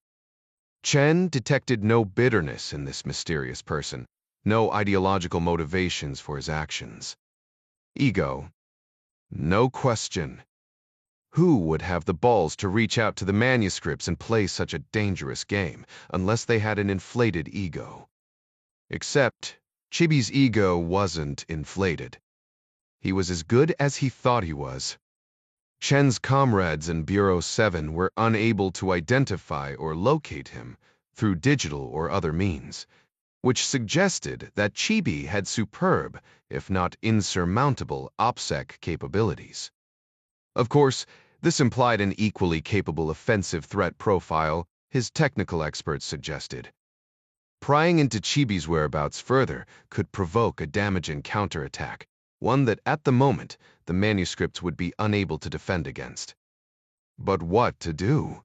Chen detected no bitterness in this mysterious person, no ideological motivations for his actions. Ego? No question. Who would have the balls to reach out to the manuscripts and play such a dangerous game unless they had an inflated ego? Except, Chibi's ego wasn't inflated. He was as good as he thought he was. Chen's comrades in Bureau 7 were unable to identify or locate him through digital or other means, which suggested that Chibi had superb, if not insurmountable, OPSEC capabilities. Of course, this implied an equally capable offensive threat profile, his technical experts suggested. Prying into Chibi's whereabouts further could provoke a damaging counterattack, one that at the moment the manuscripts would be unable to defend against. But what to do?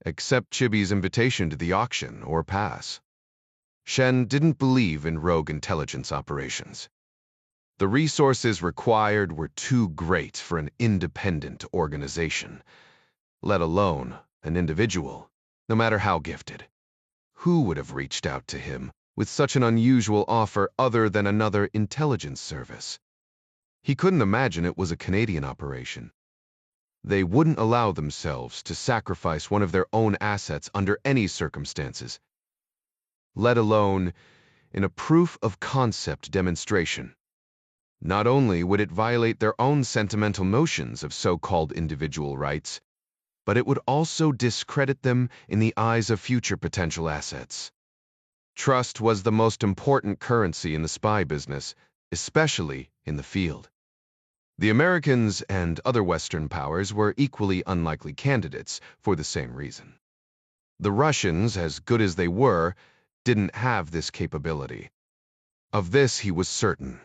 Accept Chibi's invitation to the auction or pass. Shen didn't believe in rogue intelligence operations. The resources required were too great for an independent organization, let alone an individual, no matter how gifted. Who would have reached out to him with such an unusual offer other than another intelligence service? He couldn't imagine it was a Canadian operation. They wouldn't allow themselves to sacrifice one of their own assets under any circumstances, let alone in a proof-of-concept demonstration. Not only would it violate their own sentimental notions of so-called individual rights, but it would also discredit them in the eyes of future potential assets. Trust was the most important currency in the spy business, especially in the field. The Americans and other Western powers were equally unlikely candidates for the same reason. The Russians, as good as they were, didn't have this capability. Of this he was certain.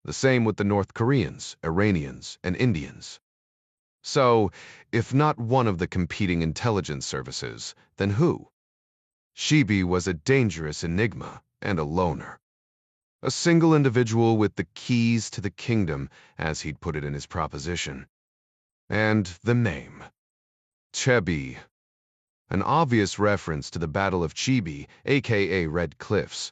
The same with the North Koreans, Iranians, and Indians. So, if not one of the competing intelligence services, then who? Chibi was a dangerous enigma and a loner. A single individual with the keys to the kingdom, as he'd put it in his proposition. And the name. Chibi. An obvious reference to the Battle of Chibi, aka Red Cliffs.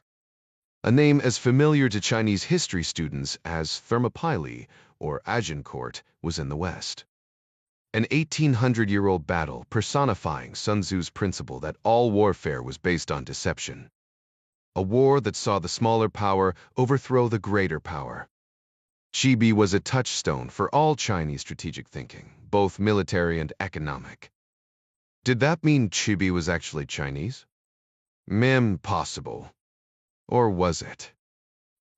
A name as familiar to Chinese history students as Thermopylae or Agincourt was in the West. An 1800-year-old battle personifying Sun Tzu's principle that all warfare was based on deception. A war that saw the smaller power overthrow the greater power. Chibi was a touchstone for all Chinese strategic thinking, both military and economic. Did that mean Chibi was actually Chinese? Impossible. Or was it?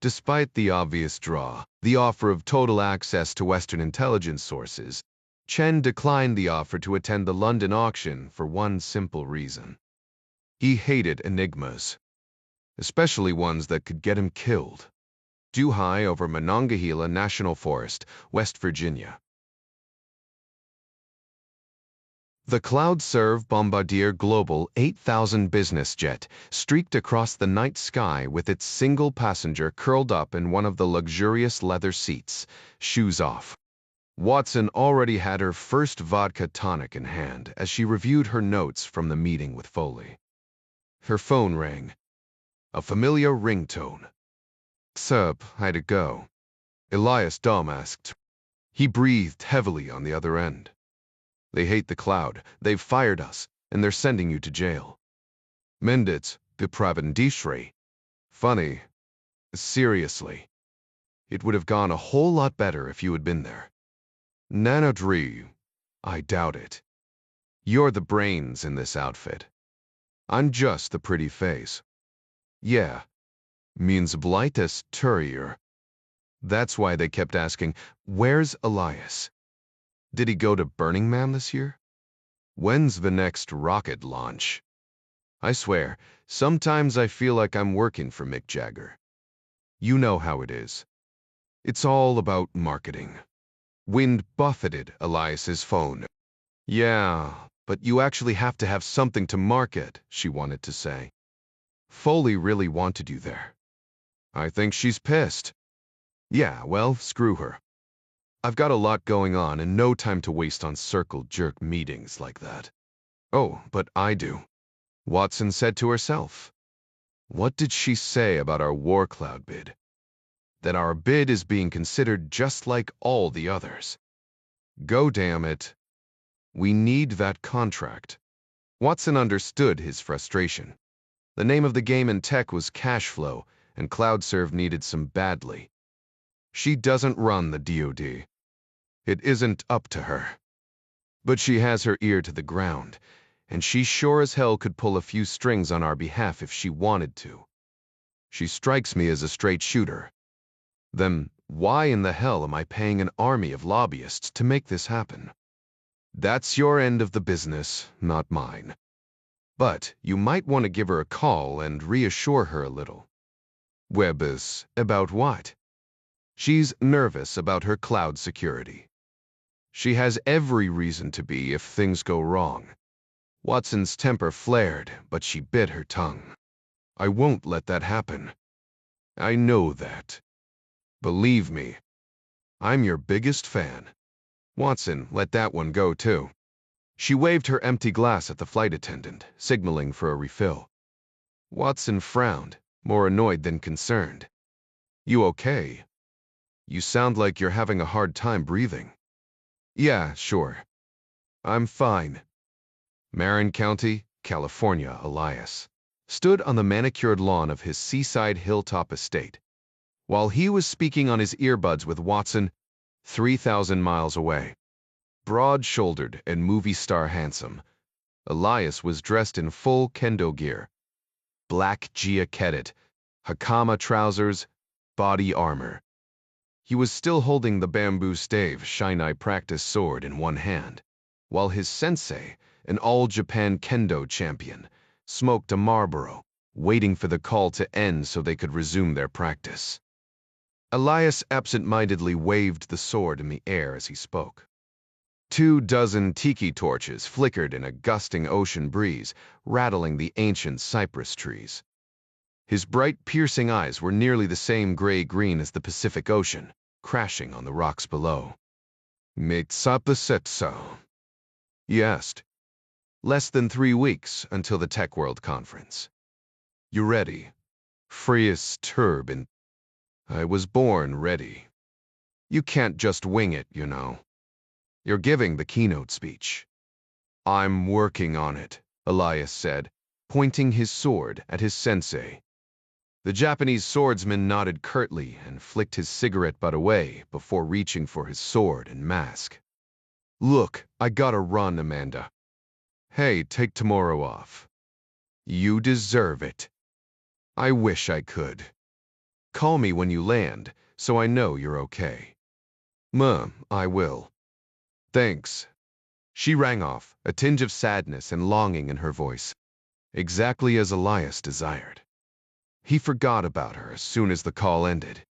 Despite the obvious draw, the offer of total access to Western intelligence sources, Chen declined the offer to attend the London auction for one simple reason. He hated enigmas, especially ones that could get him killed. Due high over Monongahela National Forest, West Virginia. The Cloud-Serve Bombardier Global 8000 business jet streaked across the night sky with its single passenger curled up in one of the luxurious leather seats, shoes off. Watson already had her first vodka tonic in hand as she reviewed her notes from the meeting with Foley. Her phone rang. A familiar ringtone. "Sup, how'd it go?" Elias Dom asked. He breathed heavily on the other end. "They hate the Cloud. They've fired us, and they're sending you to jail." Menditz, Bepravendishre. Funny. Seriously. It would have gone a whole lot better if you had been there. Nanodri. I doubt it. You're the brains in this outfit. I'm just the pretty face. Yeah. Means blightus Turrier. That's why they kept asking, where's Elias? Did he go to Burning Man this year? When's the next rocket launch? I swear, sometimes I feel like I'm working for Mick Jagger. You know how it is. It's all about marketing. Wind buffeted Elias's phone. Yeah, but you actually have to have something to market, she wanted to say. Foley really wanted you there. I think she's pissed. Yeah, well, screw her. I've got a lot going on and no time to waste on circle jerk meetings like that. Oh, but I do, Watson said to herself. What did she say about our War Cloud bid? That our bid is being considered just like all the others. Go damn it. We need that contract. Watson understood his frustration. The name of the game in tech was cash flow, and CloudServe needed some badly. She doesn't run the DoD. It isn't up to her. But she has her ear to the ground, and she sure as hell could pull a few strings on our behalf if she wanted to. She strikes me as a straight shooter. Then why in the hell am I paying an army of lobbyists to make this happen? That's your end of the business, not mine. But you might want to give her a call and reassure her a little. Webbus, about what? She's nervous about her cloud security. She has every reason to be if things go wrong. Watson's temper flared, but she bit her tongue. I won't let that happen. I know that. Believe me, I'm your biggest fan. Watson let that one go too. She waved her empty glass at the flight attendant, signaling for a refill. Watson frowned, more annoyed than concerned. You okay? You sound like you're having a hard time breathing. Yeah, sure. I'm fine. Marin County, California, Elias stood on the manicured lawn of his seaside hilltop estate. While he was speaking on his earbuds with Watson, 3,000 miles away. Broad-shouldered and movie star handsome, Elias was dressed in full kendo gear. Black jacket, hakama trousers, body armor. He was still holding the bamboo stave Shinai practice sword in one hand, while his sensei, an all-Japan kendo champion, smoked a Marlboro, waiting for the call to end so they could resume their practice. Elias absent-mindedly waved the sword in the air as he spoke. 24 tiki torches flickered in a gusting ocean breeze, rattling the ancient cypress trees. His bright, piercing eyes were nearly the same gray-green as the Pacific Ocean, crashing on the rocks below. Metsapasetso, he asked. Less than 3 weeks until the Tech World Conference. You ready? Freest turban. I was born ready. You can't just wing it, you know. You're giving the keynote speech. I'm working on it, Elias said, pointing his sword at his sensei. The Japanese swordsman nodded curtly and flicked his cigarette butt away before reaching for his sword and mask. Look, I gotta run, Amanda. Hey, take tomorrow off. You deserve it. I wish I could. Call me when you land, so I know you're okay. I will. Thanks. She rang off, a tinge of sadness and longing in her voice, exactly as Elias desired. He forgot about her as soon as the call ended.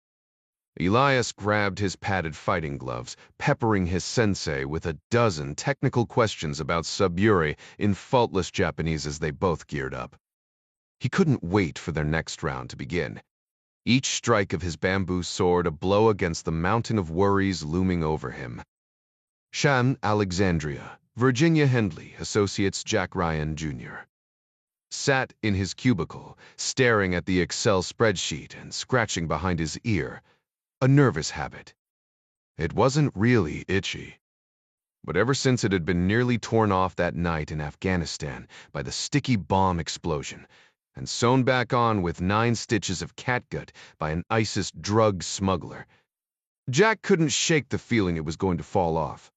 Elias grabbed his padded fighting gloves, peppering his sensei with a dozen technical questions about Suburi in faultless Japanese as they both geared up. He couldn't wait for their next round to begin, each strike of his bamboo sword a blow against the mountain of worries looming over him. Sham, Alexandria, Virginia Hendley, Associates Jack Ryan, Jr. sat in his cubicle, staring at the Excel spreadsheet and scratching behind his ear, a nervous habit. It wasn't really itchy. But ever since it had been nearly torn off that night in Afghanistan by the sticky bomb explosion, and sewn back on with 9 stitches of catgut by an ISIS drug smuggler, Jack couldn't shake the feeling it was going to fall off.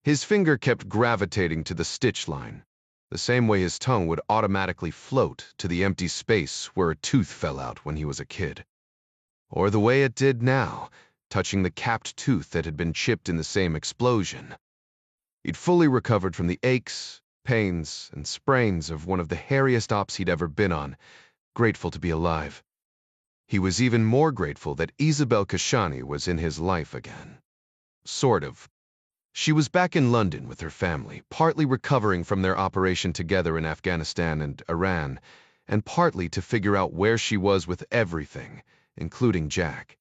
His finger kept gravitating to the stitch line, the same way his tongue would automatically float to the empty space where a tooth fell out when he was a kid. Or the way it did now, touching the capped tooth that had been chipped in the same explosion. He'd fully recovered from the aches, pains, and sprains of one of the hairiest ops he'd ever been on, grateful to be alive. He was even more grateful that Isabel Kashani was in his life again. Sort of. She was back in London with her family, partly recovering from their operation together in Afghanistan and Iran, and partly to figure out where she was with everything, including Jack.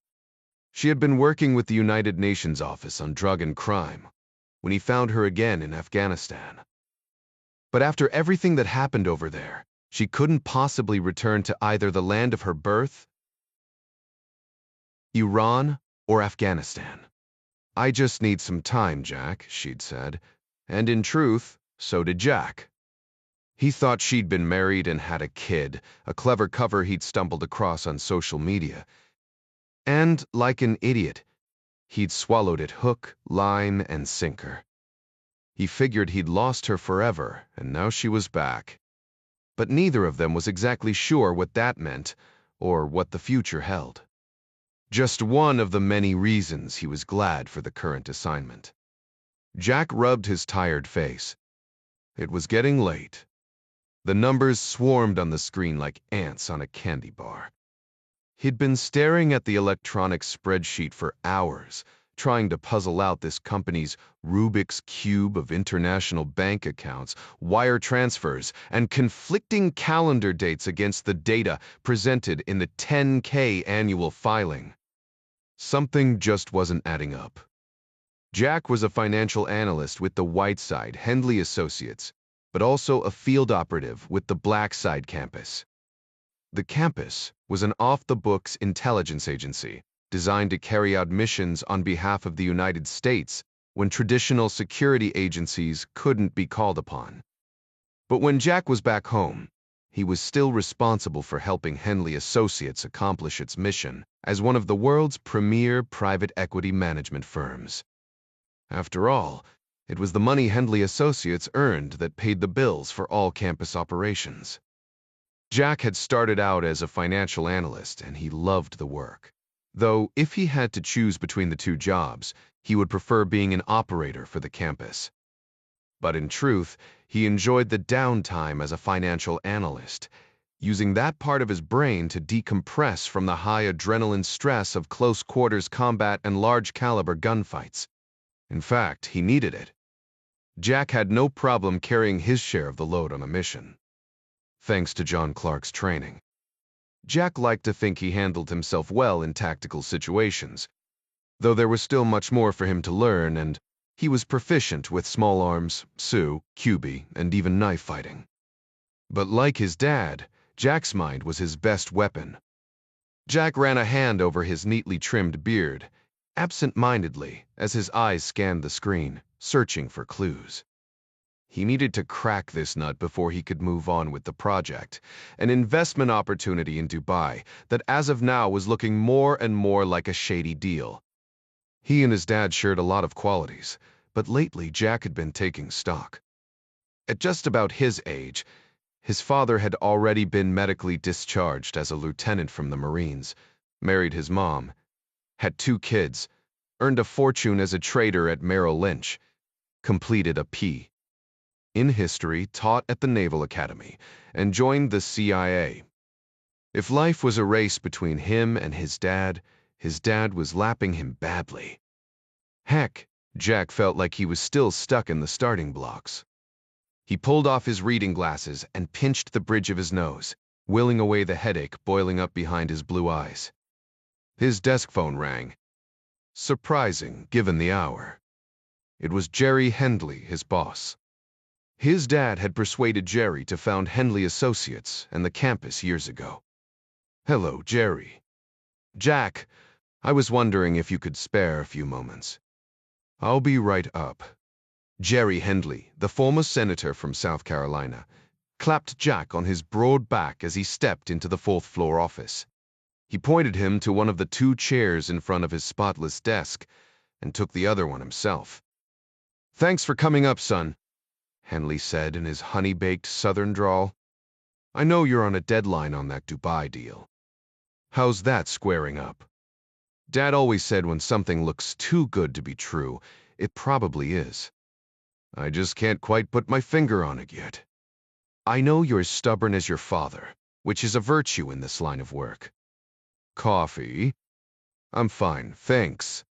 She had been working with the United Nations Office on Drug and Crime when he found her again in Afghanistan. But after everything that happened over there, she couldn't possibly return to either the land of her birth, Iran, or Afghanistan. I just need some time, Jack, she'd said. And in truth, so did Jack. He thought she'd been married and had a kid, a clever cover he'd stumbled across on social media. And, like an idiot, he'd swallowed it hook, line, and sinker. He figured he'd lost her forever, and now she was back. But neither of them was exactly sure what that meant, or what the future held. Just one of the many reasons he was glad for the current assignment. Jack rubbed his tired face. It was getting late. The numbers swarmed on the screen like ants on a candy bar. He'd been staring at the electronic spreadsheet for hours, trying to puzzle out this company's Rubik's Cube of international bank accounts, wire transfers, and conflicting calendar dates against the data presented in the 10K annual filing. Something just wasn't adding up. Jack was a financial analyst with the Whiteside Hendley Associates, but also a field operative with the Blackside campus. The campus was an off-the-books intelligence agency designed to carry out missions on behalf of the United States when traditional security agencies couldn't be called upon. But when Jack was back home, he was still responsible for helping Hendley Associates accomplish its mission as one of the world's premier private equity management firms. After all, it was the money Hendley Associates earned that paid the bills for all campus operations. Jack had started out as a financial analyst, and he loved the work. Though, if he had to choose between the two jobs, he would prefer being an operator for the campus. But in truth, he enjoyed the downtime as a financial analyst, using that part of his brain to decompress from the high adrenaline stress of close-quarters combat and large-caliber gunfights. In fact, he needed it. Jack had no problem carrying his share of the load on a mission. Thanks to John Clark's training. Jack liked to think he handled himself well in tactical situations, though there was still much more for him to learn, and he was proficient with small arms, Sioux, QB, and even knife fighting. But like his dad, Jack's mind was his best weapon. Jack ran a hand over his neatly trimmed beard, absent-mindedly, as his eyes scanned the screen, searching for clues. He needed to crack this nut before he could move on with the project, an investment opportunity in Dubai that as of now was looking more and more like a shady deal. He and his dad shared a lot of qualities, but lately Jack had been taking stock. At just about his age, his father had already been medically discharged as a lieutenant from the Marines, married his mom, had 2 kids, earned a fortune as a trader at Merrill Lynch, completed a P. in history taught at the Naval Academy, and joined the CIA. If life was a race between him and his dad was lapping him badly. Heck, Jack felt like he was still stuck in the starting blocks. He pulled off his reading glasses and pinched the bridge of his nose, willing away the headache boiling up behind his blue eyes. His desk phone rang. Surprising, given the hour. It was Jerry Hendley, his boss. His dad had persuaded Jerry to found Hendley Associates and the campus years ago. Hello, Jerry. Jack, I was wondering if you could spare a few moments. I'll be right up. Jerry Hendley, the former senator from South Carolina, clapped Jack on his broad back as he stepped into the 4th-floor office. He pointed him to one of the 2 chairs in front of his spotless desk and took the other one himself. Thanks for coming up, son, Hendley said in his honey-baked southern drawl. I know you're on a deadline on that Dubai deal. How's that squaring up? Dad always said when something looks too good to be true, it probably is. I just can't quite put my finger on it yet. I know you're as stubborn as your father, which is a virtue in this line of work. Coffee? I'm fine, thanks.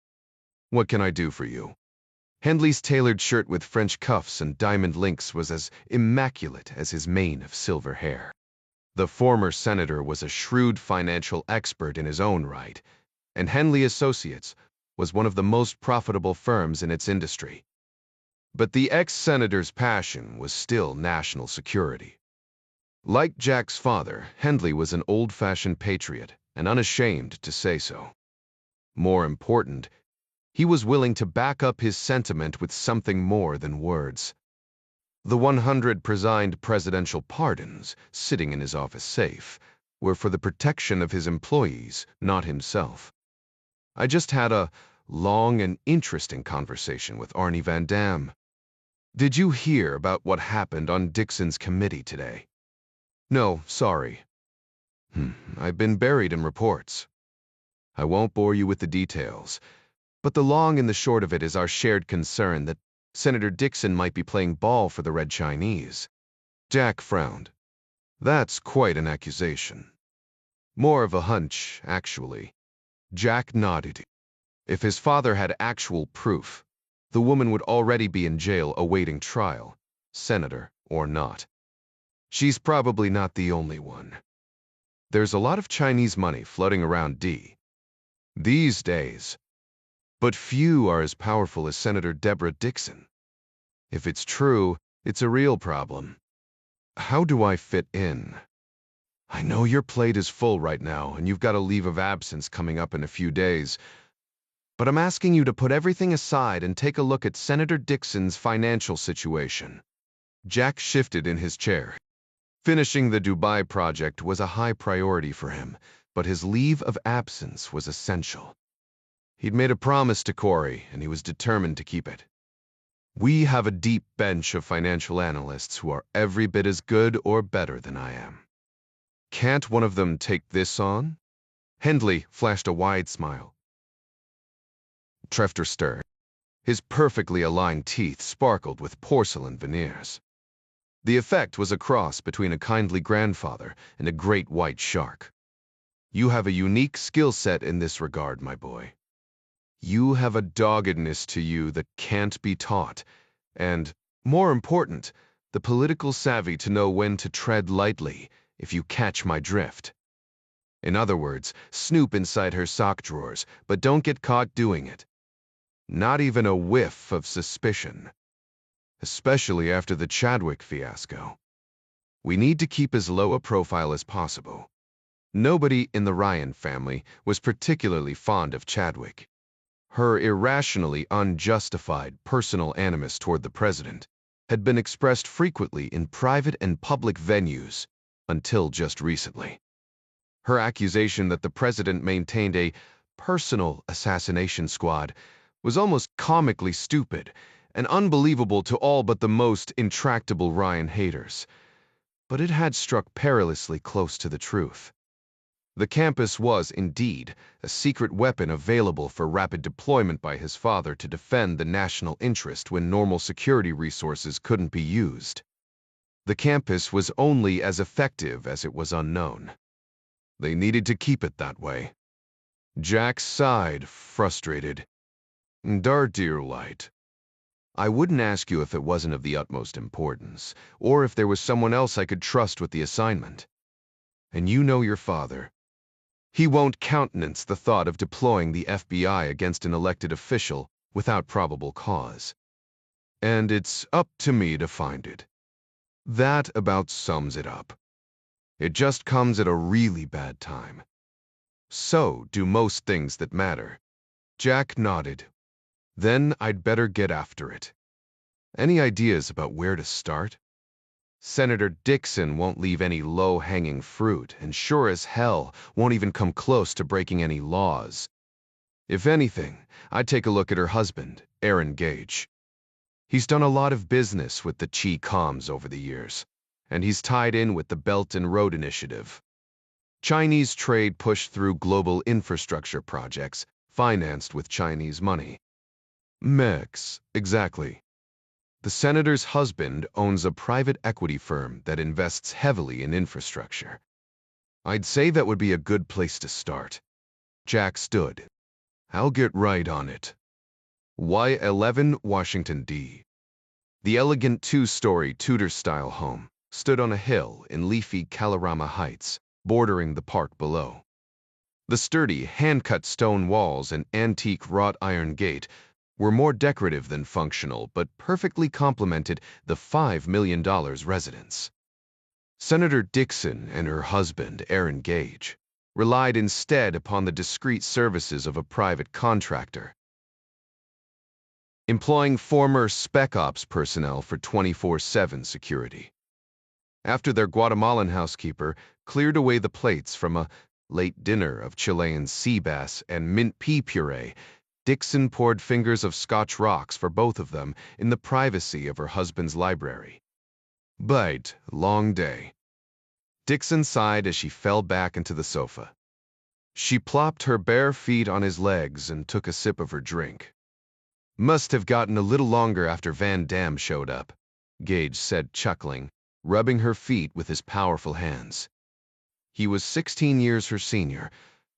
What can I do for you? Hendley's tailored shirt with French cuffs and diamond links was as immaculate as his mane of silver hair. The former senator was a shrewd financial expert in his own right, and Hendley Associates was one of the most profitable firms in its industry. But the ex-senator's passion was still national security. Like Jack's father, Hendley was an old-fashioned patriot and unashamed to say so. More important, he was willing to back up his sentiment with something more than words. The 100 presigned presidential pardons sitting in his office safe were for the protection of his employees, not himself. I just had a long and interesting conversation with Arnie Van Dam. Did you hear about what happened on Dixon's committee today? No, sorry. I've been buried in reports. I won't bore you with the details, but the long and the short of it is our shared concern that Senator Dixon might be playing ball for the Red Chinese. Jack frowned. That's quite an accusation. More of a hunch, actually. Jack nodded. If his father had actual proof, the woman would already be in jail awaiting trial, senator or not. She's probably not the only one. There's a lot of Chinese money floating around these days, but few are as powerful as Senator Deborah Dixon. If it's true, it's a real problem. How do I fit in? I know your plate is full right now, and you've got a leave of absence coming up in a few days, but I'm asking you to put everything aside and take a look at Senator Dixon's financial situation. Jack shifted in his chair. Finishing the Dubai project was a high priority for him, but his leave of absence was essential. He'd made a promise to Corey, and he was determined to keep it. We have a deep bench of financial analysts who are every bit as good or better than I am. Can't one of them take this on? Hendley flashed a wide smile. Trefter stirred. His perfectly aligned teeth sparkled with porcelain veneers. The effect was a cross between a kindly grandfather and a great white shark. You have a unique skill set in this regard, my boy. You have a doggedness to you that can't be taught, and, more important, the political savvy to know when to tread lightly, if you catch my drift. In other words, snoop inside her sock drawers, but don't get caught doing it. Not even a whiff of suspicion. Especially after the Chadwick fiasco. We need to keep as low a profile as possible. Nobody in the Ryan family was particularly fond of Chadwick. Her irrationally unjustified personal animus toward the president had been expressed frequently in private and public venues until just recently. Her accusation that the president maintained a personal assassination squad was almost comically stupid and unbelievable to all but the most intractable Ryan haters. But it had struck perilously close to the truth. The campus was, indeed, a secret weapon available for rapid deployment by his father to defend the national interest when normal security resources couldn't be used. The campus was only as effective as it was unknown. They needed to keep it that way. Jack sighed, frustrated. Dear light. I wouldn't ask you if it wasn't of the utmost importance, or if there was someone else I could trust with the assignment. And you know your father. He won't countenance the thought of deploying the FBI against an elected official without probable cause. And it's up to me to find it. That about sums it up. It just comes at a really bad time. So do most things that matter. Jack nodded. Then I'd better get after it. Any ideas about where to start? Senator Dixon won't leave any low-hanging fruit, and sure as hell won't even come close to breaking any laws. If anything, I'd take a look at her husband, Aaron Gage. He's done a lot of business with the Chi Coms over the years, and he's tied in with the Belt and Road Initiative. Chinese trade pushed through global infrastructure projects, financed with Chinese money. Mex, exactly. The senator's husband owns a private equity firm that invests heavily in infrastructure. I'd say that would be a good place to start. Jack stood. I'll get right on it. Y11 Washington, D. The elegant two-story Tudor-style home stood on a hill in leafy Kalorama Heights, bordering the park below. The sturdy, hand-cut stone walls and antique wrought iron gate were more decorative than functional, but perfectly complemented the $5 million residence. Senator Dixon and her husband, Aaron Gage, relied instead upon the discreet services of a private contractor, employing former Spec Ops personnel for 24/7 security. After their Guatemalan housekeeper cleared away the plates from a late dinner of Chilean sea bass and mint pea puree, Dixon poured fingers of Scotch rocks for both of them in the privacy of her husband's library. But, long day. Dixon sighed as she fell back into the sofa. She plopped her bare feet on his legs and took a sip of her drink. Must have gotten a little longer after Van Damme showed up, Gage said, chuckling, rubbing her feet with his powerful hands. He was 16 years her senior,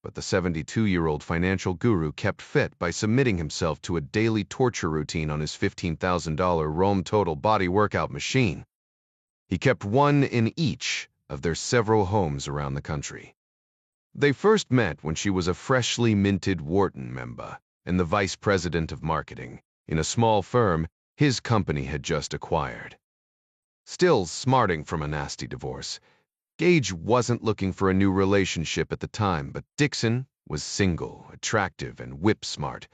but the 72-year-old financial guru kept fit by submitting himself to a daily torture routine on his $15,000 Rome Total body workout machine. He kept one in each of their several homes around the country. They first met when she was a freshly minted Wharton member and the vice president of marketing in a small firm his company had just acquired. Still smarting from a nasty divorce, Gage wasn't looking for a new relationship at the time, but Dixon was single, attractive, and whip-smart,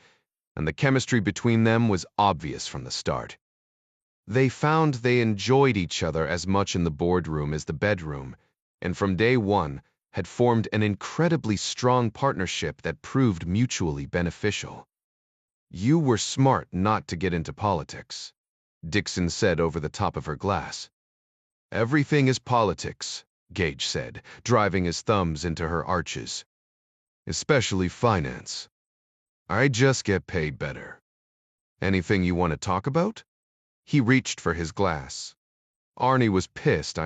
and the chemistry between them was obvious from the start. They found they enjoyed each other as much in the boardroom as the bedroom, and from day one had formed an incredibly strong partnership that proved mutually beneficial. "You were smart not to get into politics," Dixon said over the top of her glass. "Everything is politics," Gage said, driving his thumbs into her arches. "Especially finance. I just get paid better. Anything you want to talk about?" He reached for his glass. Arnie was pissed,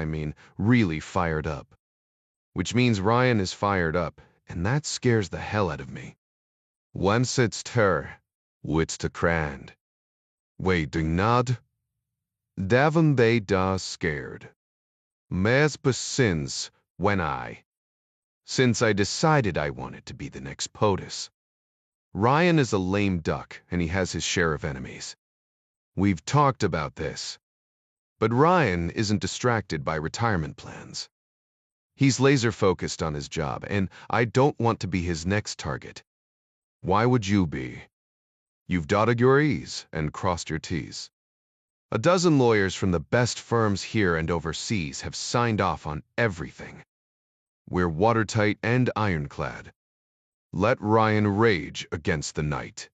really fired up. Which means Ryan is fired up, and that scares the hell out of me. Once it's her, wits to crand. Wait, do not? Davon they da scared. Mes since since I decided I wanted to be the next POTUS. Ryan is a lame duck, and he has his share of enemies. We've talked about this. But Ryan isn't distracted by retirement plans. He's laser-focused on his job, and I don't want to be his next target. Why would you be? You've dotted your I's and crossed your T's. A dozen lawyers from the best firms here and overseas have signed off on everything. We're watertight and ironclad. Let Ryan rage against the night.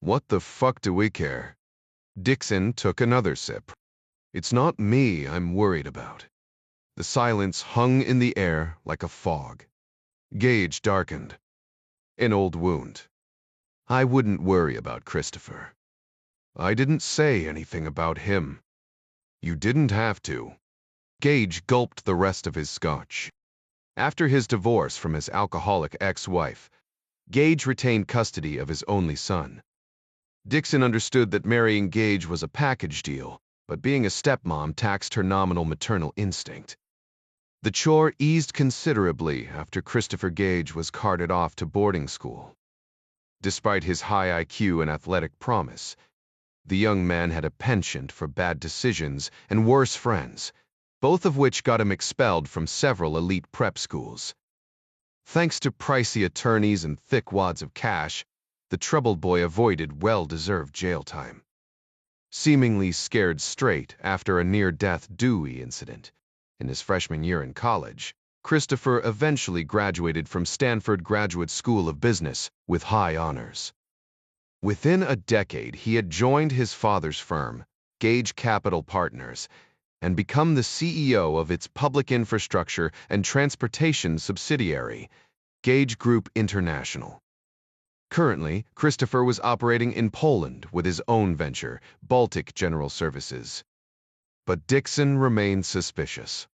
What the fuck do we care? Dixon took another sip. It's not me I'm worried about. The silence hung in the air like a fog. Gage darkened. An old wound. I wouldn't worry about Christopher. I didn't say anything about him. You didn't have to. Gage gulped the rest of his scotch. After his divorce from his alcoholic ex-wife, Gage retained custody of his only son. Dixon understood that marrying Gage was a package deal, but being a stepmom taxed her nominal maternal instinct. The chore eased considerably after Christopher Gage was carted off to boarding school. Despite his high IQ and athletic promise, the young man had a penchant for bad decisions and worse friends, both of which got him expelled from several elite prep schools. Thanks to pricey attorneys and thick wads of cash, the troubled boy avoided well-deserved jail time. Seemingly scared straight after a near-death Dewey incident in his freshman year in college, Christopher eventually graduated from Stanford Graduate School of Business with high honors. Within a decade, he had joined his father's firm, Gage Capital Partners, and become the CEO of its public infrastructure and transportation subsidiary, Gage Group International. Currently, Christopher was operating in Poland with his own venture, Baltic General Services. But Dixon remained suspicious.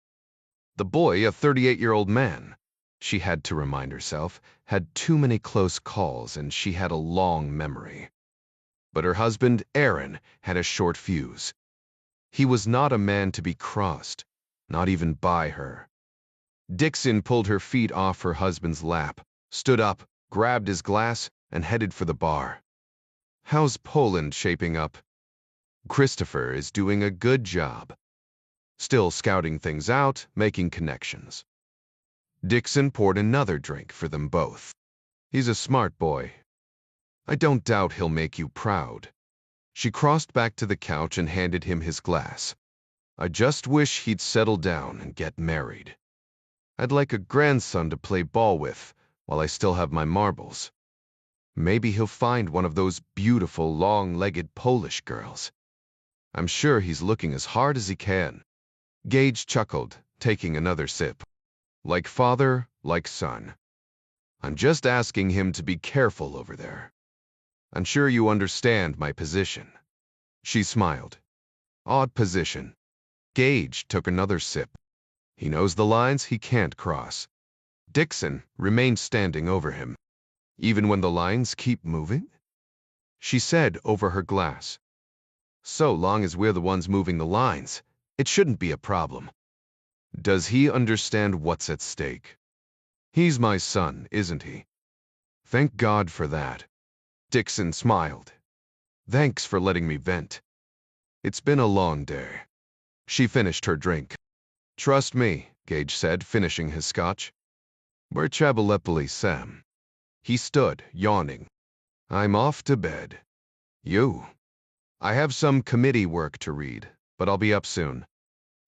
The boy, a 38-year-old man, she had to remind herself, had too many close calls and she had a long memory. But her husband, Aaron, had a short fuse. He was not a man to be crossed, not even by her. Dixon pulled her feet off her husband's lap, stood up, grabbed his glass, and headed for the bar. How's Poland shaping up? Christopher is doing a good job. Still scouting things out, making connections. Dixon poured another drink for them both. He's a smart boy. I don't doubt he'll make you proud. She crossed back to the couch and handed him his glass. I just wish he'd settle down and get married. I'd like a grandson to play ball with while I still have my marbles. Maybe he'll find one of those beautiful, long-legged Polish girls. I'm sure he's looking as hard as he can. Gage chuckled, taking another sip. Like father, like son. I'm just asking him to be careful over there. I'm sure you understand my position. She smiled. Odd position. Gage took another sip. He knows the lines he can't cross. Dixon remained standing over him. Even when the lines keep moving? She said over her glass. So long as we're the ones moving the lines, it shouldn't be a problem. Does he understand what's at stake? He's my son, isn't he? Thank God for that. Dixon smiled. Thanks for letting me vent. It's been a long day. She finished her drink. Trust me, Gage said, finishing his scotch. We're Chabalepoli, Sam. He stood, yawning. I'm off to bed. You? I have some committee work to read, but I'll be up soon.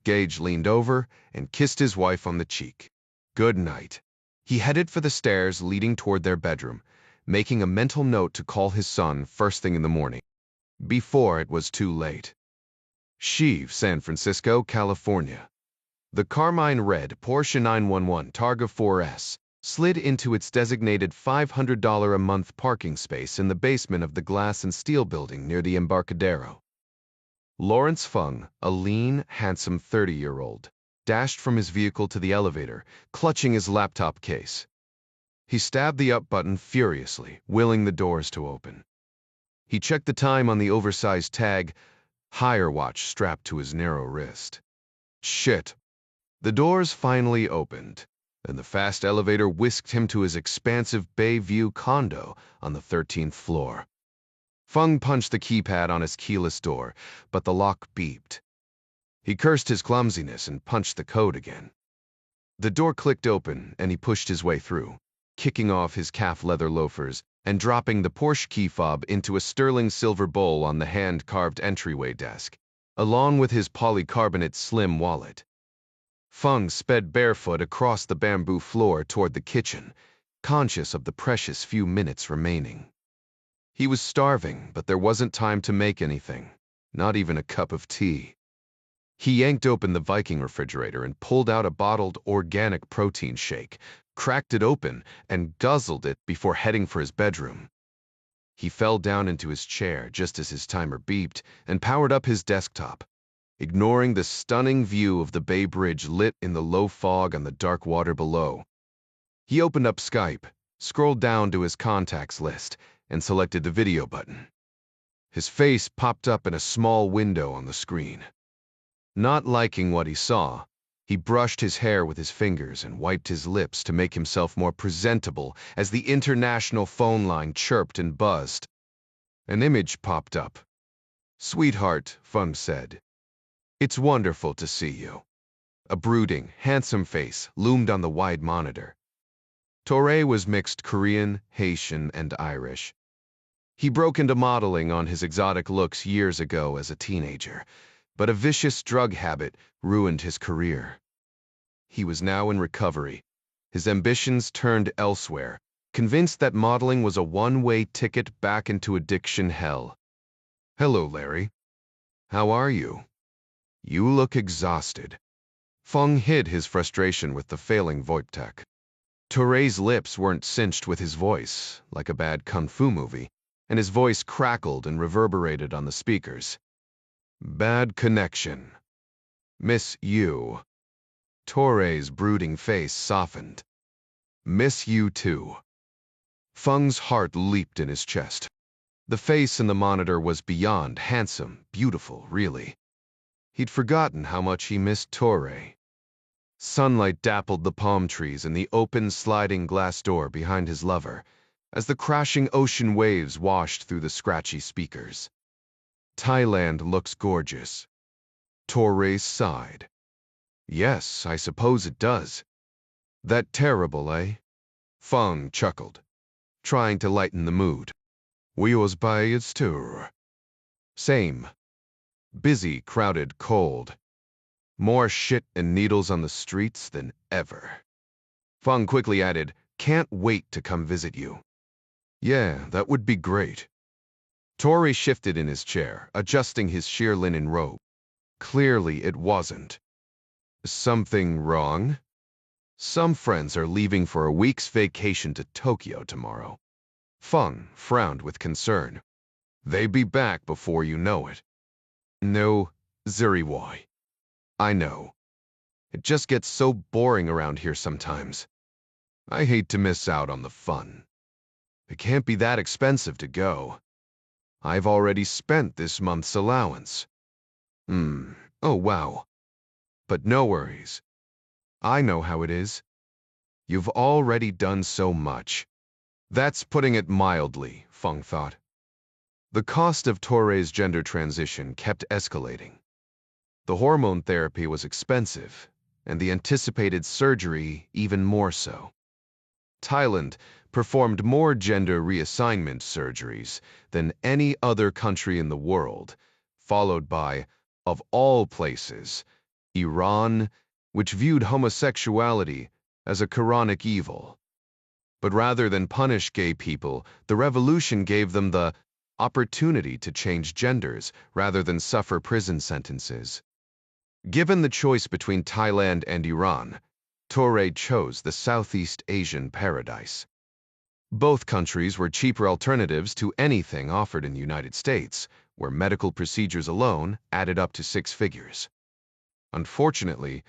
Gage leaned over and kissed his wife on the cheek. Good night. He headed for the stairs leading toward their bedroom, making a mental note to call his son first thing in the morning, before it was too late. Sheev, San Francisco, California. The carmine red Porsche 911 Targa 4S slid into its designated $500 a month parking space in the basement of the glass and steel building near the Embarcadero. Lawrence Fung, a lean, handsome 30-year-old, dashed from his vehicle to the elevator, clutching his laptop case. He stabbed the up button furiously, willing the doors to open. He checked the time on the oversized tag, Hire watch strapped to his narrow wrist. Shit. The doors finally opened, and the fast elevator whisked him to his expansive Bayview condo on the 13th floor. Fung punched the keypad on his keyless door, but the lock beeped. He cursed his clumsiness and punched the code again. The door clicked open, and he pushed his way through, kicking off his calf leather loafers and dropping the Porsche key fob into a sterling silver bowl on the hand-carved entryway desk, along with his polycarbonate slim wallet. Fung sped barefoot across the bamboo floor toward the kitchen, conscious of the precious few minutes remaining. He was starving, but there wasn't time to make anything, not even a cup of tea. He yanked open the Viking refrigerator and pulled out a bottled organic protein shake, cracked it open, and guzzled it before heading for his bedroom. He fell down into his chair just as his timer beeped and powered up his desktop, ignoring the stunning view of the Bay Bridge lit in the low fog on the dark water below. He opened up Skype, scrolled down to his contacts list, and selected the video button. His face popped up in a small window on the screen. Not liking what he saw, he brushed his hair with his fingers and wiped his lips to make himself more presentable as the international phone line chirped and buzzed. An image popped up. "Sweetheart," Fung said. "It's wonderful to see you." A brooding, handsome face loomed on the wide monitor. Torre was mixed Korean, Haitian, and Irish. He broke into modeling on his exotic looks years ago as a teenager, but a vicious drug habit ruined his career. He was now in recovery, his ambitions turned elsewhere, convinced that modeling was a one-way ticket back into addiction hell. "Hello, Larry. How are you? You look exhausted." Fung hid his frustration with the failing VoIP tech. Torre's lips weren't cinched with his voice, like a bad kung fu movie, and his voice crackled and reverberated on the speakers. "Bad connection. Miss you." Torre's brooding face softened. "Miss you too." Fung's heart leaped in his chest. The face in the monitor was beyond handsome, beautiful, really. He'd forgotten how much he missed Torre. Sunlight dappled the palm trees and the open sliding glass door behind his lover as the crashing ocean waves washed through the scratchy speakers. "Thailand looks gorgeous." Torre sighed. "Yes, I suppose it does." "That terrible, eh?" Fung chuckled, trying to lighten the mood. "We was by its tour." "Same. Busy, crowded, cold. More shit and needles on the streets than ever." Fung quickly added, "Can't wait to come visit you." "Yeah, that would be great." Torre shifted in his chair, adjusting his sheer linen robe. Clearly it wasn't. "Something wrong?" "Some friends are leaving for a week's vacation to Tokyo tomorrow." Fung frowned with concern. "They be back before you know it." "No, Zuriwoi. I know. It just gets so boring around here sometimes." I hate to miss out on the fun. It can't be that expensive to go. I've already spent this month's allowance. Oh wow. But no worries. I know how it is. You've already done so much. That's putting it mildly, Feng thought. The cost of Torre's gender transition kept escalating. The hormone therapy was expensive, and the anticipated surgery even more so. Thailand performed more gender reassignment surgeries than any other country in the world, followed by, of all places, Iran, which viewed homosexuality as a Quranic evil. But rather than punish gay people, the revolution gave them the opportunity to change genders rather than suffer prison sentences. Given the choice between Thailand and Iran, Torre chose the Southeast Asian paradise. Both countries were cheaper alternatives to anything offered in the United States, where medical procedures alone added up to 6 figures. Unfortunately,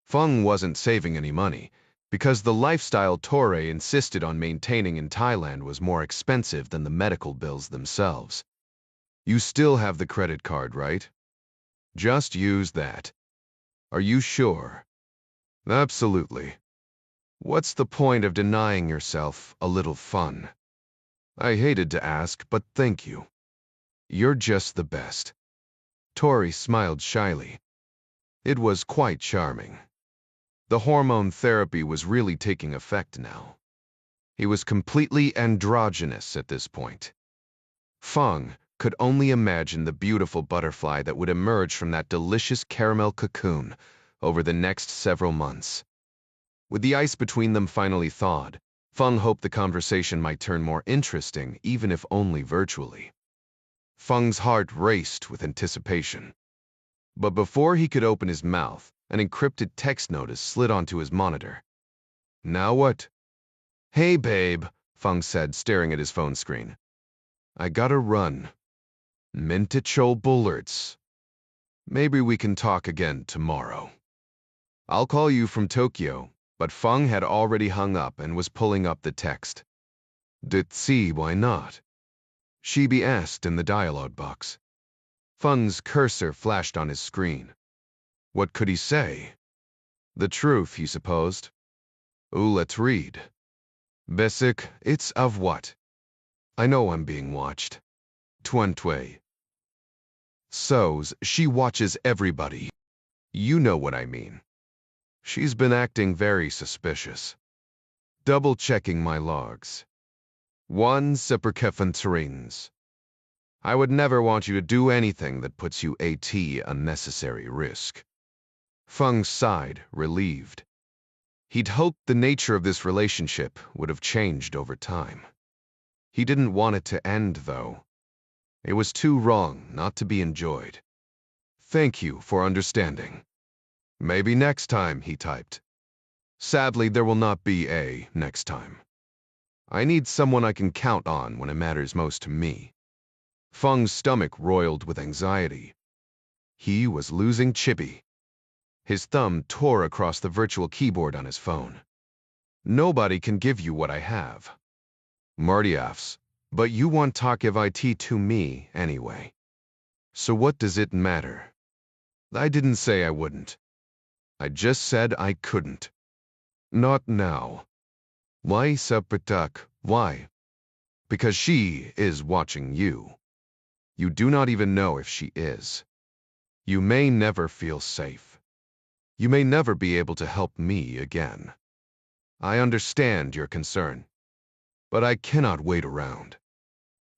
Feng wasn't saving any money, because the lifestyle Torre insisted on maintaining in Thailand was more expensive than the medical bills themselves. You still have the credit card, right? Just use that. Are you sure? Absolutely. What's the point of denying yourself a little fun? I hated to ask, but thank you. You're just the best. Tori smiled shyly. It was quite charming. The hormone therapy was really taking effect now. He was completely androgynous at this point. Feng could only imagine the beautiful butterfly that would emerge from that delicious caramel cocoon over the next several months. With the ice between them finally thawed, Feng hoped the conversation might turn more interesting, even if only virtually. Feng's heart raced with anticipation. But before he could open his mouth, an encrypted text notice slid onto his monitor. Now what? Hey, babe, Feng said, staring at his phone screen. I gotta run. Mintichol bullards. Maybe we can talk again tomorrow. I'll call you from Tokyo, but Feng had already hung up and was pulling up the text. Did see why not? Shibi asked in the dialogue box. Feng's cursor flashed on his screen. What could he say? The truth, he supposed. Let's read. Basic, it's of what? I know I'm being watched. Twentway. So's she watches everybody. You know what I mean. She's been acting very suspicious. Double-checking my logs. One Seperkefanterines. I would never want you to do anything that puts you at unnecessary risk. Feng sighed, relieved. He'd hoped the nature of this relationship would have changed over time. He didn't want it to end, though. It was too wrong not to be enjoyed. Thank you for understanding. Maybe next time, he typed. Sadly, there will not be a next time. I need someone I can count on when it matters most to me. Feng's stomach roiled with anxiety. He was losing Chippy. His thumb tore across the virtual keyboard on his phone. Nobody can give you what I have. Mardiafs, but you want to give it to me anyway. So what does it matter? I didn't say I wouldn't. I just said I couldn't. Not now. Why, Sapatak, why? Because she is watching you. You do not even know if she is. You may never feel safe. You may never be able to help me again. I understand your concern, but I cannot wait around.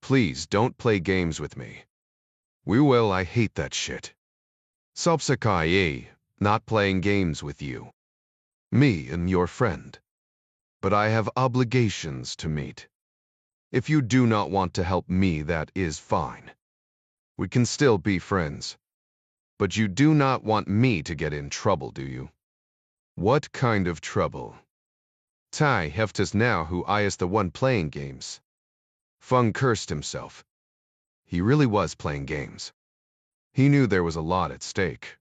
Please don't play games with me. I hate that shit. Sobsakaye, not playing games with you. Me and your friend. But I have obligations to meet. If you do not want to help me, that is fine. We can still be friends. But you do not want me to get in trouble, do you? What kind of trouble? Tai Heftas now who I is the one playing games. Feng cursed himself. He really was playing games. He knew there was a lot at stake.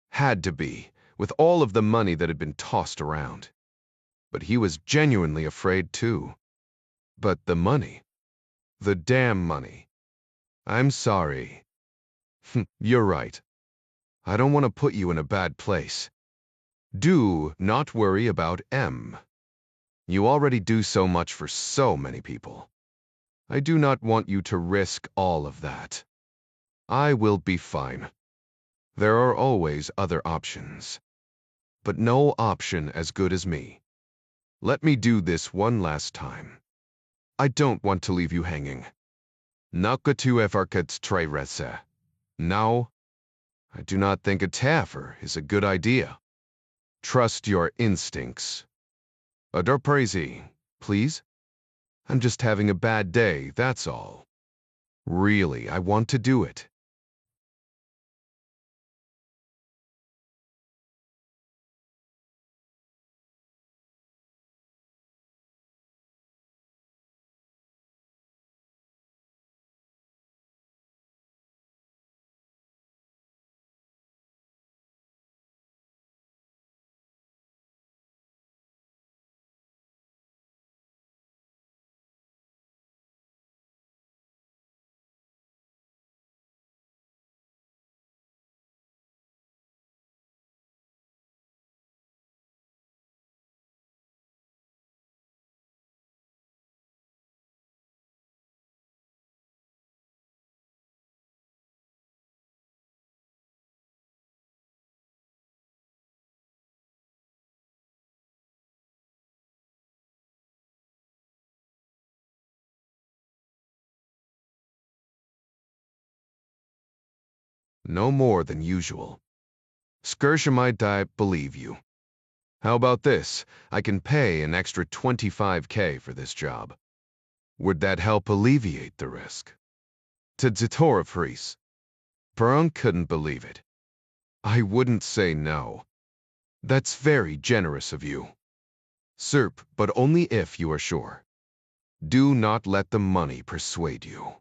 Had to be, with all of the money that had been tossed around. but he was genuinely afraid too. But the money. The damn money. I'm sorry. You're right. I don't want to put you in a bad place. Do not worry about M. You already do so much for so many people. I do not want you to risk all of that. I will be fine. There are always other options. But no option as good as me. Let me do this one last time. I don't want to leave you hanging. Nakatu efarkat trerese. Now, I do not think a taffer is a good idea. Trust your instincts. Adorprezi, please? I'm just having a bad day, that's all. Really, I want to do it. No more than usual. Skirshamight believe you. How about this? I can pay an extra 25K for this job. Would that help alleviate the risk? To Zitora Fries. Perun couldn't believe it. I wouldn't say no. That's very generous of you. Serp, but only if you are sure. Do not let the money persuade you.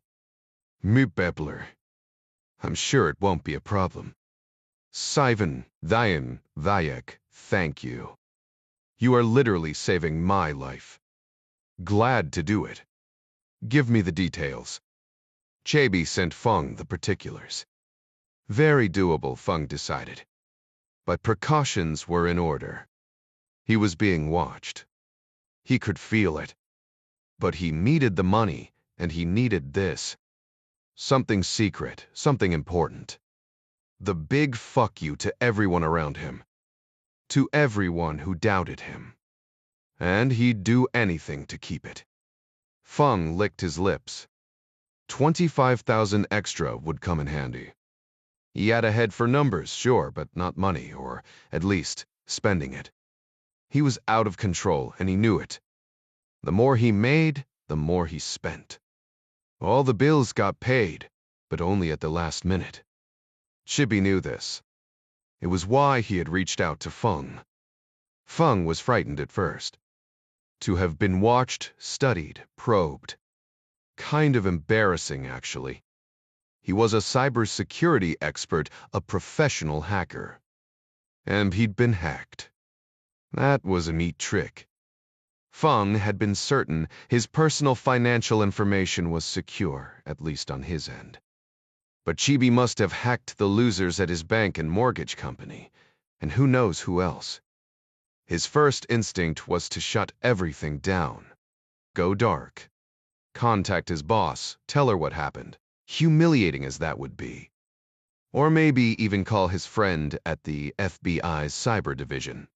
Mubebler. I'm sure it won't be a problem. Sivan, Thayan, Vayek, thank you. You are literally saving my life. Glad to do it. Give me the details. Chabi sent Feng the particulars. Very doable, Feng decided. But precautions were in order. He was being watched. He could feel it. But he needed the money, and he needed this. Something secret, something important. The big fuck you to everyone around him. To everyone who doubted him. And he'd do anything to keep it. Feng licked his lips. 25,000 extra would come in handy. He had a head for numbers, sure, but not money, or, at least, spending it. He was out of control, and he knew it. The more he made, the more he spent. All the bills got paid, but only at the last minute. Chibi knew this. It was why he had reached out to Feng. Feng was frightened at first. To have been watched, studied, probed. Kind of embarrassing, actually. He was a cybersecurity expert, a professional hacker. And he'd been hacked. That was a neat trick. Feng had been certain his personal financial information was secure, at least on his end. But Chibi must have hacked the losers at his bank and mortgage company, and who knows who else. His first instinct was to shut everything down. Go dark. Contact his boss, tell her what happened, humiliating as that would be. Or maybe even call his friend at the FBI's cyber division.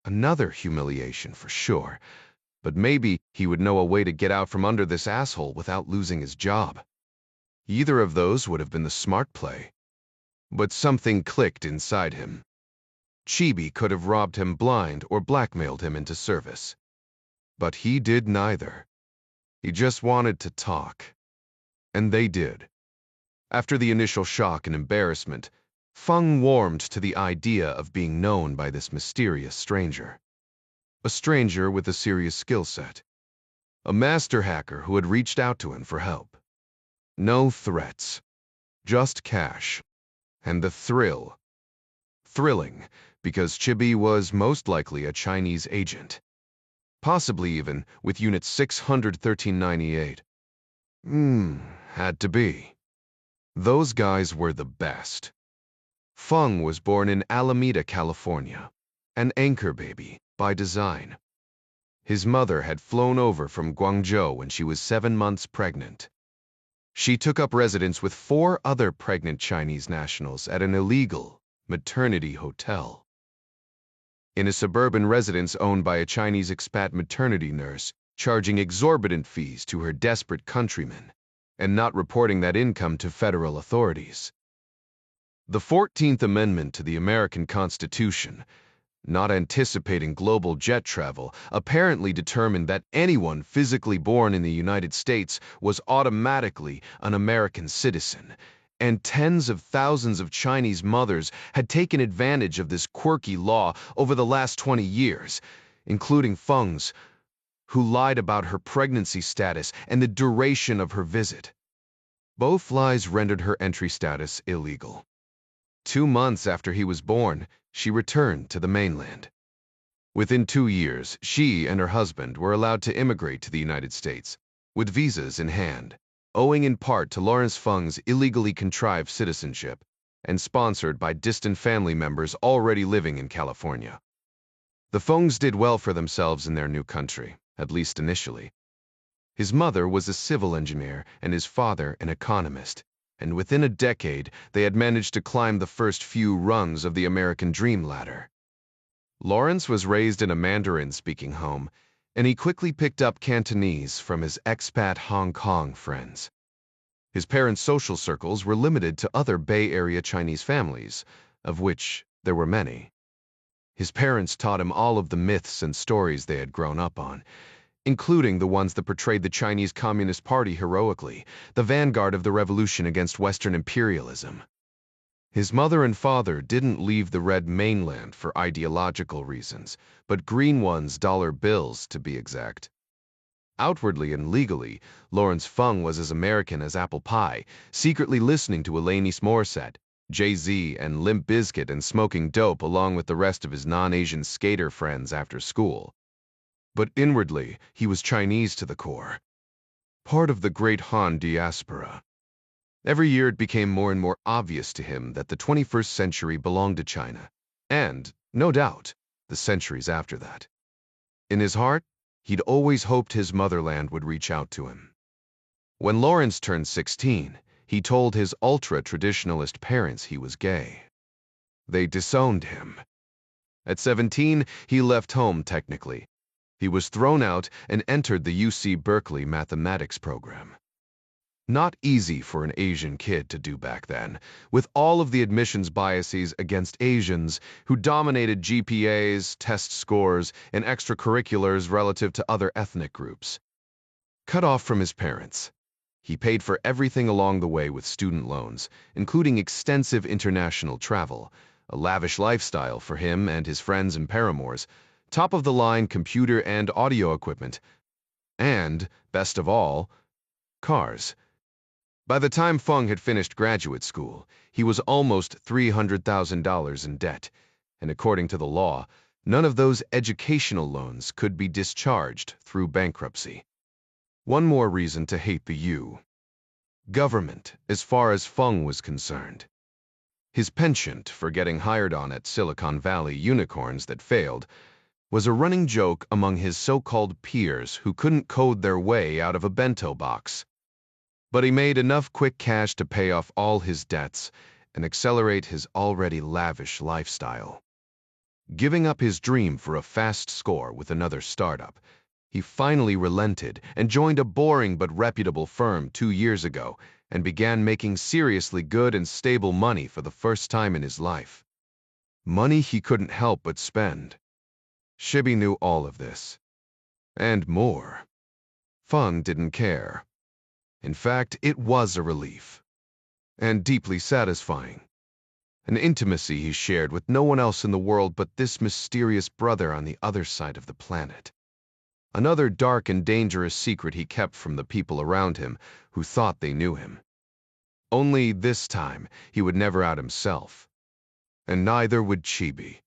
Another humiliation for sure, but maybe he would know a way to get out from under this asshole without losing his job. Either of those would have been the smart play. But something clicked inside him. Chibi could have robbed him blind or blackmailed him into service. But he did neither. He just wanted to talk. And they did. After the initial shock and embarrassment, Feng warmed to the idea of being known by this mysterious stranger. A stranger with a serious skill set. A master hacker who had reached out to him for help. No threats. Just cash. And the thrill. Thrilling, because Chibi was most likely a Chinese agent. possibly even with Unit 61398. Had to be. Those guys were the best. Feng was born in Alameda, California, an anchor baby by design. His mother had flown over from Guangzhou when she was 7 months pregnant. She took up residence with 4 other pregnant Chinese nationals at an illegal maternity hotel. In a suburban residence owned by a Chinese expat maternity nurse, charging exorbitant fees to her desperate countrymen, and not reporting that income to federal authorities. The 14th Amendment to the American Constitution, not anticipating global jet travel, apparently determined that anyone physically born in the United States was automatically an American citizen, and tens of thousands of Chinese mothers had taken advantage of this quirky law over the last 20 years, including Feng's, who lied about her pregnancy status and the duration of her visit. Both lies rendered her entry status illegal. 2 months after he was born, she returned to the mainland. Within 2 years, she and her husband were allowed to immigrate to the United States, with visas in hand, owing in part to Lawrence Feng's illegally contrived citizenship and sponsored by distant family members already living in California. The Fengs did well for themselves in their new country, at least initially. His mother was a civil engineer and his father an economist, and within a decade they had managed to climb the first few rungs of the American dream ladder. Lawrence was raised in a Mandarin-speaking home, and he quickly picked up Cantonese from his expat Hong Kong friends. His parents' social circles were limited to other Bay Area Chinese families, of which there were many. His parents taught him all of the myths and stories they had grown up on, including the ones that portrayed the Chinese Communist Party heroically, the vanguard of the revolution against Western imperialism. His mother and father didn't leave the red mainland for ideological reasons, but green ones, dollar bills to be exact. Outwardly and legally, Lawrence Feng was as American as apple pie, secretly listening to Alanis Morissette, Jay-Z, and Limp Bizkit and smoking dope along with the rest of his non-Asian skater friends after school. But inwardly, he was Chinese to the core, part of the great Han diaspora. Every year it became more and more obvious to him that the 21st century belonged to China, and, no doubt, the centuries after that. In his heart, he'd always hoped his motherland would reach out to him. When Lawrence turned 16, he told his ultra-traditionalist parents he was gay. They disowned him. At 17, he left home technically. He was thrown out and entered the UC Berkeley mathematics program. Not easy for an Asian kid to do back then, with all of the admissions biases against Asians who dominated GPAs, test scores, and extracurriculars relative to other ethnic groups. Cut off from his parents, he paid for everything along the way with student loans, including extensive international travel, a lavish lifestyle for him and his friends and paramours, top-of-the-line computer and audio equipment, and, best of all, cars. By the time Feng had finished graduate school, he was almost $300,000 in debt, and according to the law, none of those educational loans could be discharged through bankruptcy. One more reason to hate the U. Government, as far as Feng was concerned. His penchant for getting hired on at Silicon Valley unicorns that failed was a running joke among his so-called peers who couldn't code their way out of a bento box. But he made enough quick cash to pay off all his debts and accelerate his already lavish lifestyle. Giving up his dream for a fast score with another startup, he finally relented and joined a boring but reputable firm 2 years ago and began making seriously good and stable money for the first time in his life. Money he couldn't help but spend. Shibi knew all of this. And more. Feng didn't care. In fact, it was a relief. And deeply satisfying. An intimacy he shared with no one else in the world but this mysterious brother on the other side of the planet. Another dark and dangerous secret he kept from the people around him who thought they knew him. Only this time, he would never out himself. And neither would Chibi.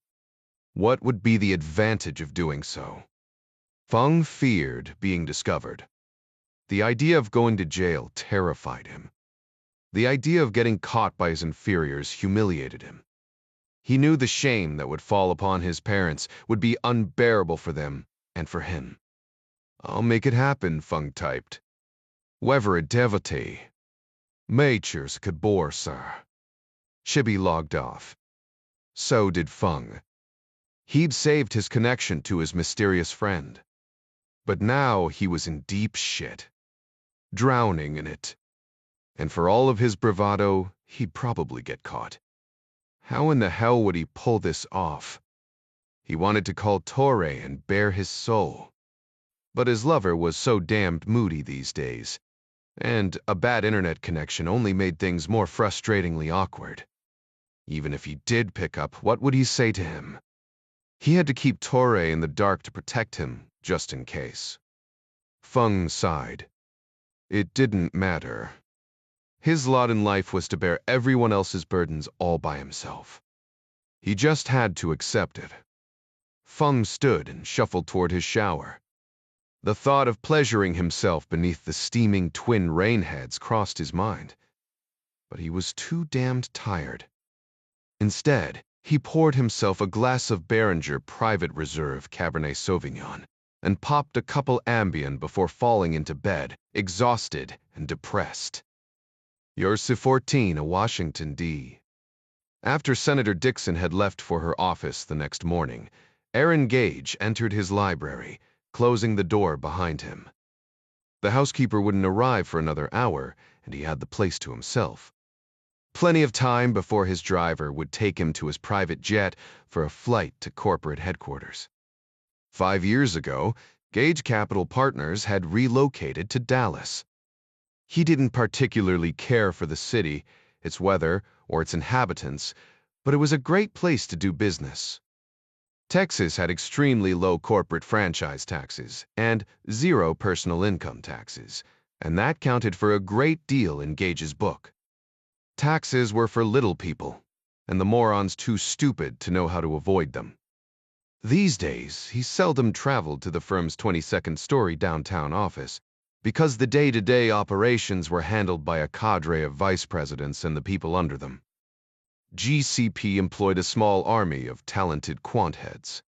What would be the advantage of doing so? Fung feared being discovered. The idea of going to jail terrified him. The idea of getting caught by his inferiors humiliated him. He knew the shame that would fall upon his parents would be unbearable for them and for him. "I'll make it happen," Fung typed. "Wever a devotee. Matures kabor, sir." Chibi logged off. So did Fung. He'd saved his connection to his mysterious friend. But now he was in deep shit. Drowning in it. And for all of his bravado, he'd probably get caught. How in the hell would he pull this off? He wanted to call Torre and bare his soul. But his lover was so damned moody these days, and a bad internet connection only made things more frustratingly awkward. Even if he did pick up, what would he say to him? He had to keep Torre in the dark to protect him, just in case. Fung sighed. It didn't matter. His lot in life was to bear everyone else's burdens all by himself. He just had to accept it. Fung stood and shuffled toward his shower. The thought of pleasuring himself beneath the steaming twin rainheads crossed his mind. But he was too damned tired. Instead, he poured himself a glass of Beringer Private Reserve Cabernet Sauvignon and popped a couple Ambien before falling into bed, exhausted and depressed. Yours 14, Washington, D. After Senator Dixon had left for her office the next morning, Aaron Gage entered his library, closing the door behind him. The housekeeper wouldn't arrive for another hour, and he had the place to himself. Plenty of time before his driver would take him to his private jet for a flight to corporate headquarters. 5 years ago, Gage Capital Partners had relocated to Dallas. He didn't particularly care for the city, its weather, or its inhabitants, but it was a great place to do business. Texas had extremely low corporate franchise taxes and 0 personal income taxes, and that counted for a great deal in Gage's book. Taxes were for little people, and the morons too stupid to know how to avoid them. These days, he seldom traveled to the firm's 22nd-story downtown office, because the day-to-day operations were handled by a cadre of vice presidents and the people under them. GCP employed a small army of talented quant heads,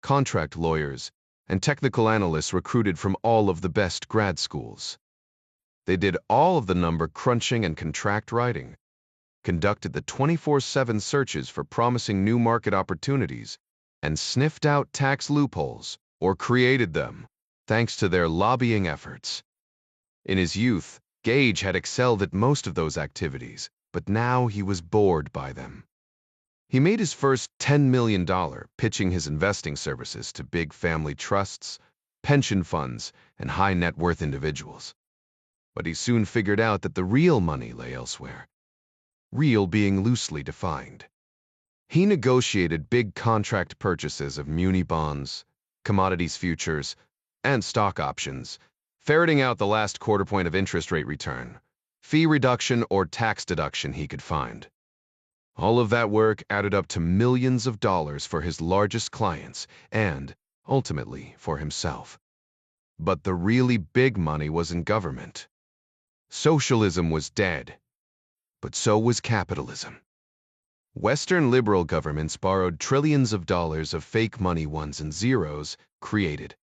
contract lawyers, and technical analysts recruited from all of the best grad schools. They did all of the number crunching and contract writing, conducted the 24/7 searches for promising new market opportunities, and sniffed out tax loopholes, or created them, thanks to their lobbying efforts. In his youth, Gage had excelled at most of those activities, but now he was bored by them. He made his first $10 million pitching his investing services to big family trusts, pension funds, and high-net-worth individuals. But he soon figured out that the real money lay elsewhere. Real being loosely defined. He negotiated big contract purchases of muni bonds, commodities futures, and stock options, ferreting out the last quarter point of interest rate return, fee reduction or tax deduction he could find. All of that work added up to millions of dollars for his largest clients and, ultimately, for himself. But the really big money was in government. Socialism was dead, but so was capitalism. Western liberal governments borrowed trillions of dollars of fake money ones and zeros created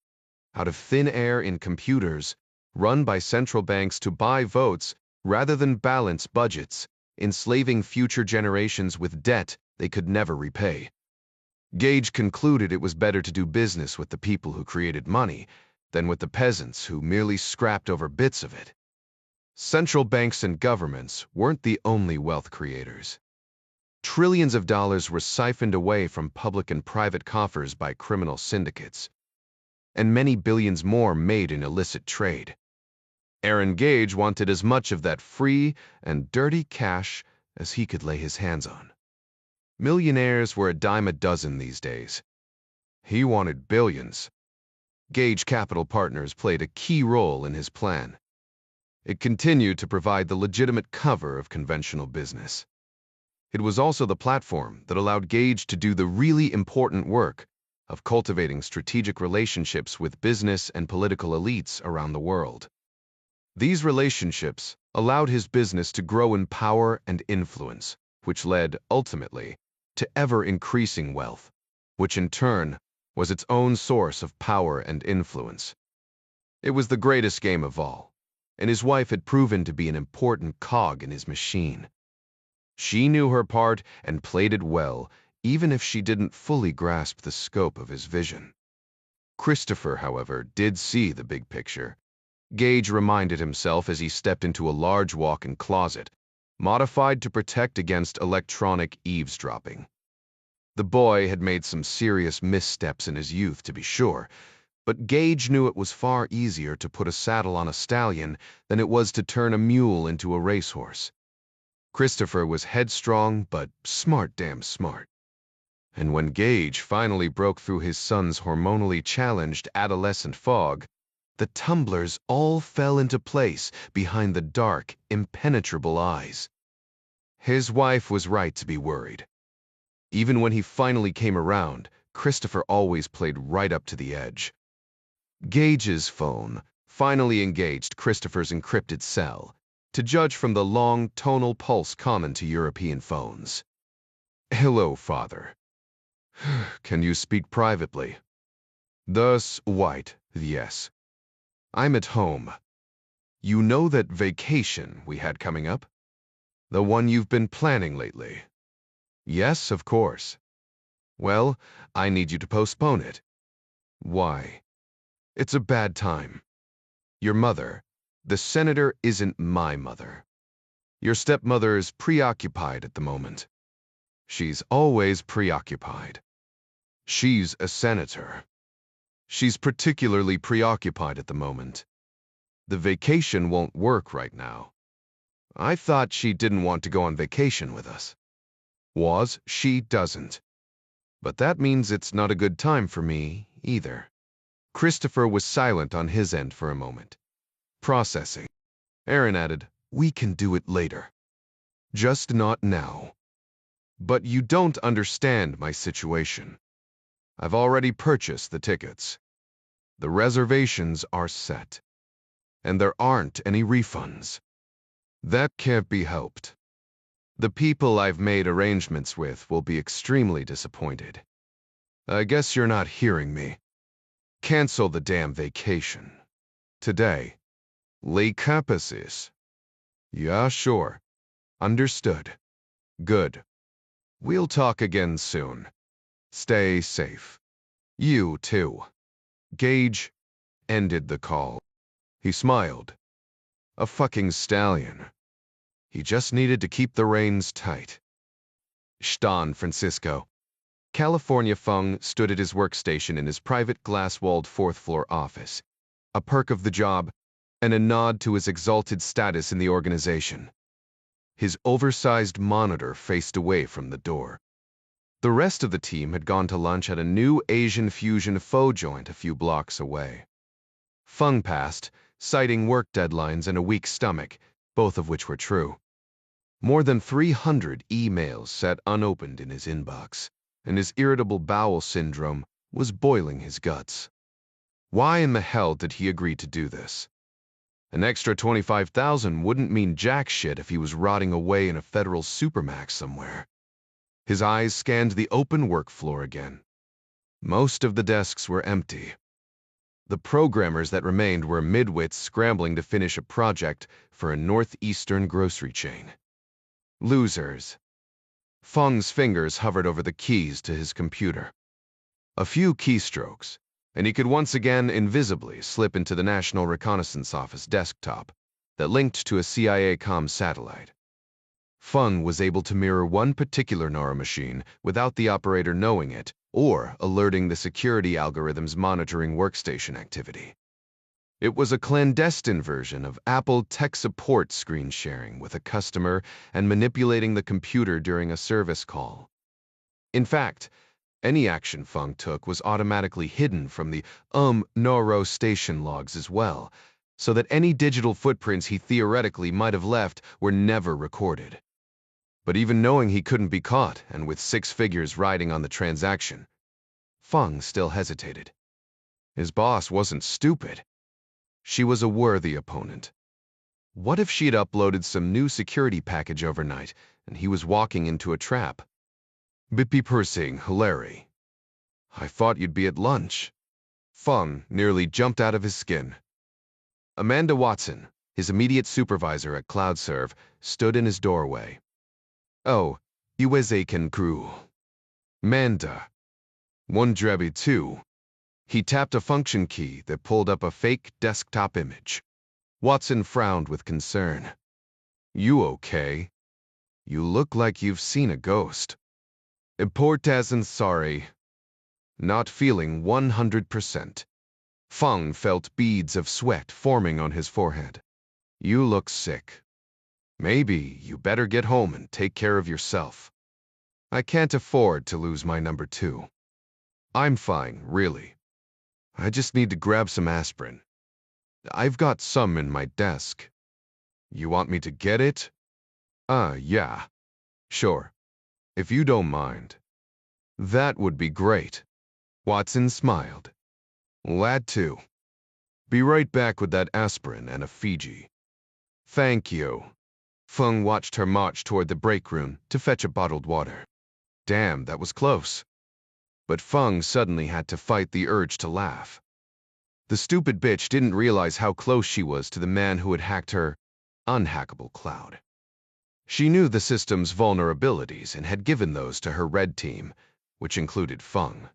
out of thin air in computers, run by central banks to buy votes rather than balance budgets, enslaving future generations with debt they could never repay. Gage concluded it was better to do business with the people who created money than with the peasants who merely scrapped over bits of it. Central banks and governments weren't the only wealth creators. Trillions of dollars were siphoned away from public and private coffers by criminal syndicates, and many billions more made in illicit trade. Aaron Gage wanted as much of that free and dirty cash as he could lay his hands on. Millionaires were a dime a dozen these days. He wanted billions. Gage Capital Partners played a key role in his plan. It continued to provide the legitimate cover of conventional business. It was also the platform that allowed Gage to do the really important work of cultivating strategic relationships with business and political elites around the world. These relationships allowed his business to grow in power and influence, which led, ultimately, to ever-increasing wealth, which in turn was its own source of power and influence. It was the greatest game of all, and his wife had proven to be an important cog in his machine. She knew her part and played it well, even if she didn't fully grasp the scope of his vision. Christopher, however, did see the big picture. Gage reminded himself as he stepped into a large walk-in closet, modified to protect against electronic eavesdropping. The boy had made some serious missteps in his youth, to be sure, but Gage knew it was far easier to put a saddle on a stallion than it was to turn a mule into a racehorse. Christopher was headstrong, but smart, damn smart. And when Gage finally broke through his son's hormonally challenged adolescent fog, the tumblers all fell into place behind the dark, impenetrable eyes. His wife was right to be worried. Even when he finally came around, Christopher always played right up to the edge. Gage's phone finally engaged Christopher's encrypted cell, to judge from the long, tonal pulse common to European phones. "Hello, father. Can you speak privately?" "Thus, White, yes. I'm at home. You know that vacation we had coming up? The one you've been planning lately?" "Yes, of course." "Well, I need you to postpone it." "Why?" "It's a bad time. Your mother, the senator, isn't my mother. Your stepmother is preoccupied at the moment. She's always preoccupied. She's a senator. She's particularly preoccupied at the moment. The vacation won't work right now. I thought she didn't want to go on vacation with us. She doesn't. But that means it's not a good time for me, either." Christopher was silent on his end for a moment, processing. Aaron added, "We can do it later. Just not now. But you don't understand my situation. I've already purchased the tickets. The reservations are set. And there aren't any refunds. That can't be helped. The people I've made arrangements with will be extremely disappointed. I guess you're not hearing me. Cancel the damn vacation. Today. Les Capaces." "Yeah, sure. Understood. Good. We'll talk again soon. Stay safe. You too." Gage ended the call. He smiled. A fucking stallion. He just needed to keep the reins tight. San Francisco. California Fung stood at his workstation in his private glass-walled fourth-floor office, a perk of the job and a nod to his exalted status in the organization. His oversized monitor faced away from the door. The rest of the team had gone to lunch at a new Asian fusion pho joint a few blocks away. Fung passed, citing work deadlines and a weak stomach, both of which were true. More than 300 emails sat unopened in his inbox, and his irritable bowel syndrome was boiling his guts. Why in the hell did he agree to do this? An extra $25,000 wouldn't mean jack shit if he was rotting away in a federal supermax somewhere. His eyes scanned the open work floor again. Most of the desks were empty. The programmers that remained were midwits scrambling to finish a project for a northeastern grocery chain. Losers. Fung's fingers hovered over the keys to his computer. A few keystrokes, and he could once again invisibly slip into the National Reconnaissance Office desktop that linked to a CIA comm satellite. Fung was able to mirror one particular NORA machine without the operator knowing it or alerting the security algorithms monitoring workstation activity. It was a clandestine version of Apple tech support screen sharing with a customer and manipulating the computer during a service call. In fact, any action Fung took was automatically hidden from the NORA station logs as well, so that any digital footprints he theoretically might have left were never recorded. But even knowing he couldn't be caught, and with 6 figures riding on the transaction, Feng still hesitated. His boss wasn't stupid. She was a worthy opponent. What if she'd uploaded some new security package overnight and he was walking into a trap? Bippy pursing, Hilary. I thought you'd be at lunch. Feng nearly jumped out of his skin. Amanda Watson, his immediate supervisor at CloudServe, stood in his doorway. Oh, Iweze can crew. Manda. One Drebi too. He tapped a function key that pulled up a fake desktop image. Watson frowned with concern. You okay? You look like you've seen a ghost. Important sorry. Not feeling 100%. Feng felt beads of sweat forming on his forehead. You look sick. Maybe you better get home and take care of yourself. I can't afford to lose my number 2. I'm fine, really. I just need to grab some aspirin. I've got some in my desk. You want me to get it? Yeah. Sure. If you don't mind. That would be great. Watson smiled. Lad too. Be right back with that aspirin and a Fiji. Thank you. Feng watched her march toward the break room to fetch a bottled water. Damn, that was close. But Feng suddenly had to fight the urge to laugh. The stupid bitch didn't realize how close she was to the man who had hacked her unhackable cloud. She knew the system's vulnerabilities and had given those to her red team, which included Feng.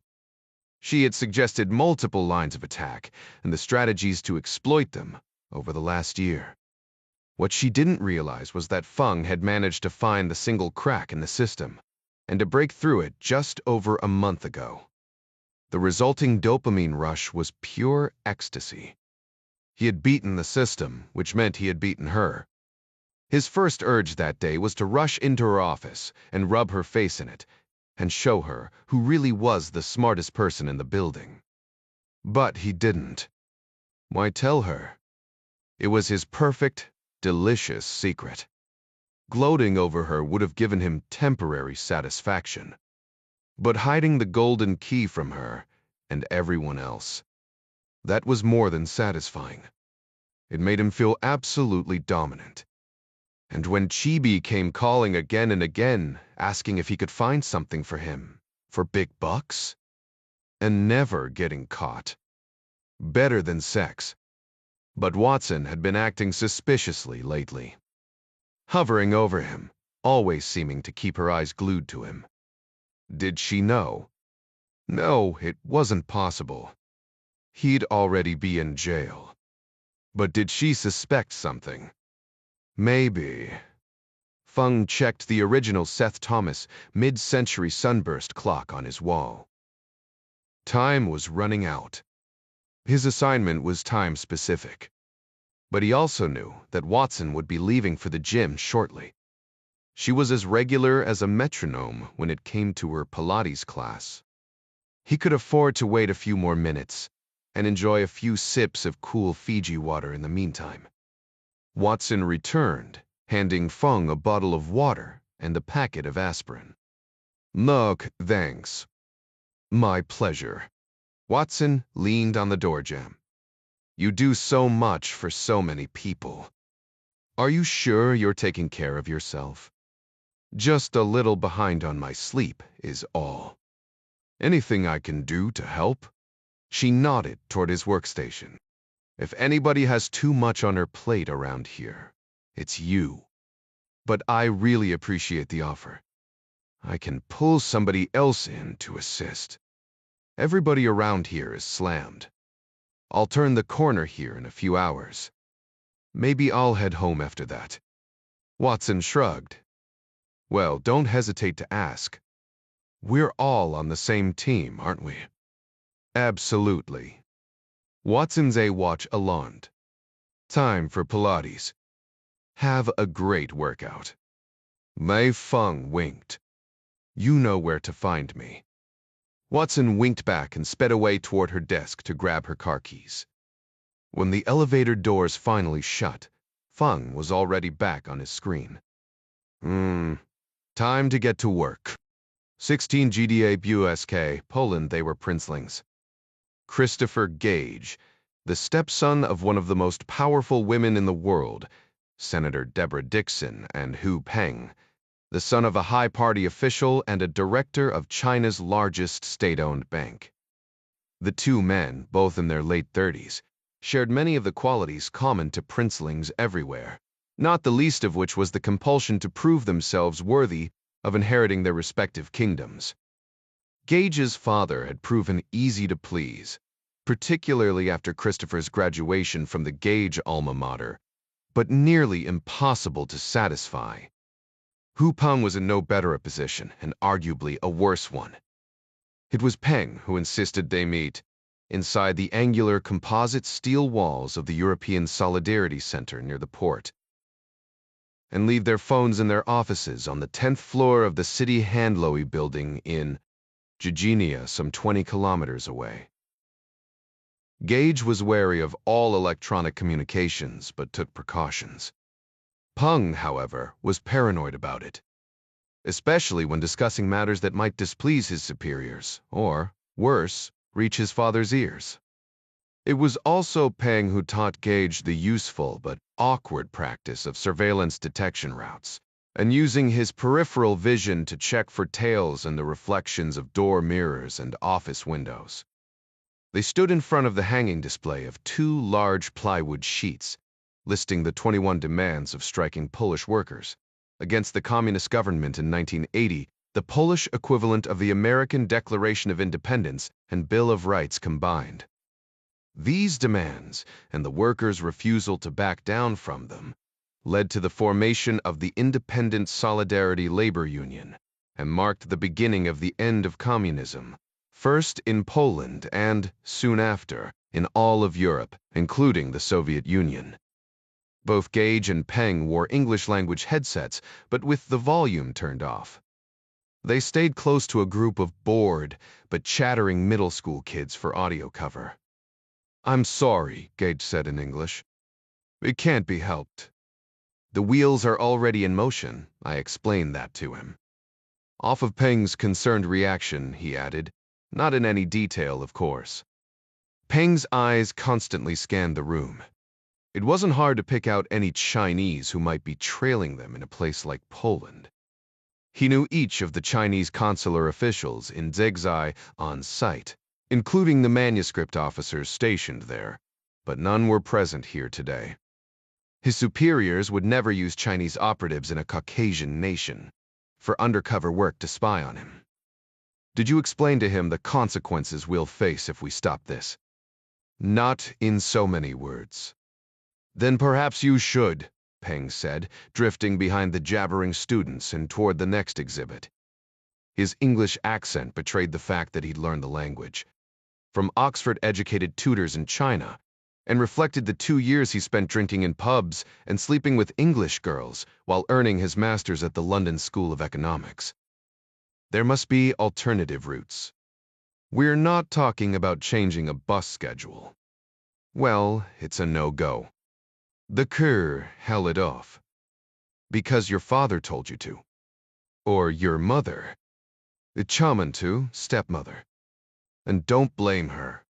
She had suggested multiple lines of attack and the strategies to exploit them over the last year. What she didn't realize was that Feng had managed to find the single crack in the system and to break through it just over a month ago. The resulting dopamine rush was pure ecstasy. He had beaten the system, which meant he had beaten her. His first urge that day was to rush into her office and rub her face in it and show her who really was the smartest person in the building. But he didn't. Why tell her? It was his perfect, delicious secret. Gloating over her would have given him temporary satisfaction. But hiding the golden key from her and everyone else, that was more than satisfying. It made him feel absolutely dominant. And when Chibi came calling again and again, asking if he could find something for him, for big bucks, and never getting caught. Better than sex. But Watson had been acting suspiciously lately. Hovering over him, always seeming to keep her eyes glued to him. Did she know? No, it wasn't possible. He'd already be in jail. But did she suspect something? Maybe. Feng checked the original Seth Thomas mid-century sunburst clock on his wall. Time was running out. His assignment was time-specific. But he also knew that Watson would be leaving for the gym shortly. She was as regular as a metronome when it came to her Pilates class. He could afford to wait a few more minutes and enjoy a few sips of cool Fiji water in the meantime. Watson returned, handing Feng a bottle of water and a packet of aspirin. Look, thanks. My pleasure. Watson leaned on the door jamb. You do so much for so many people. Are you sure you're taking care of yourself? Just a little behind on my sleep is all. Anything I can do to help? She nodded toward his workstation. If anybody has too much on her plate around here, it's you. But I really appreciate the offer. I can pull somebody else in to assist. Everybody around here is slammed. I'll turn the corner here in a few hours. Maybe I'll head home after that. Watson shrugged. Well, don't hesitate to ask. We're all on the same team, aren't we? Absolutely. Watson's watch alarmed. Time for Pilates. Have a great workout. Mei Feng winked. You know where to find me. Watson winked back and sped away toward her desk to grab her car keys. When the elevator doors finally shut, Feng was already back on his screen. Time to get to work. 16 GDA BUSK, Poland, they were princelings. Christopher Gage, the stepson of one of the most powerful women in the world, Senator Deborah Dixon, and Hu Peng, the son of a high-party official and a director of China's largest state-owned bank. The two men, both in their late 30s, shared many of the qualities common to princelings everywhere, not the least of which was the compulsion to prove themselves worthy of inheriting their respective kingdoms. Gage's father had proven easy to please, particularly after Christopher's graduation from the Gage alma mater, but nearly impossible to satisfy. Hu Peng was in no better a position, and arguably a worse one. It was Peng who insisted they meet inside the angular composite steel walls of the European Solidarity Center near the port, and leave their phones in their offices on the 10th floor of the City Handlowy building in Gdynia, some 20 kilometers away. Gage was wary of all electronic communications, but took precautions. Peng, however, was paranoid about it, especially when discussing matters that might displease his superiors, or, worse, reach his father's ears. It was also Peng who taught Gage the useful but awkward practice of surveillance detection routes, and using his peripheral vision to check for tails in the reflections of door mirrors and office windows. They stood in front of the hanging display of 2 large plywood sheets, listing the 21 demands of striking Polish workers against the communist government in 1980, the Polish equivalent of the American Declaration of Independence and Bill of Rights combined. These demands, and the workers' refusal to back down from them, led to the formation of the Independent Solidarity Labor Union and marked the beginning of the end of communism, first in Poland and, soon after, in all of Europe, including the Soviet Union. Both Gage and Peng wore English-language headsets, but with the volume turned off. They stayed close to a group of bored but chattering middle school kids for audio cover. "I'm sorry," Gage said in English. "It can't be helped." "The wheels are already in motion," I explained that to him. Off of Peng's concerned reaction, he added, not in any detail, of course. Peng's eyes constantly scanned the room. It wasn't hard to pick out any Chinese who might be trailing them in a place like Poland. He knew each of the Chinese consular officials in Zegzai on site, including the manuscript officers stationed there, but none were present here today. His superiors would never use Chinese operatives in a Caucasian nation for undercover work to spy on him. "Did you explain to him the consequences we'll face if we stop this?" "Not in so many words." "Then perhaps you should," Peng said, drifting behind the jabbering students and toward the next exhibit. His English accent betrayed the fact that he'd learned the language from Oxford-educated tutors in China, and reflected the 2 years he spent drinking in pubs and sleeping with English girls while earning his master's at the London School of Economics. There must be alternative routes. We're not talking about changing a bus schedule. Well, it's a no-go. The Kur held it off. Because your father told you to. Or your mother. The Chamantu, stepmother. And don't blame her.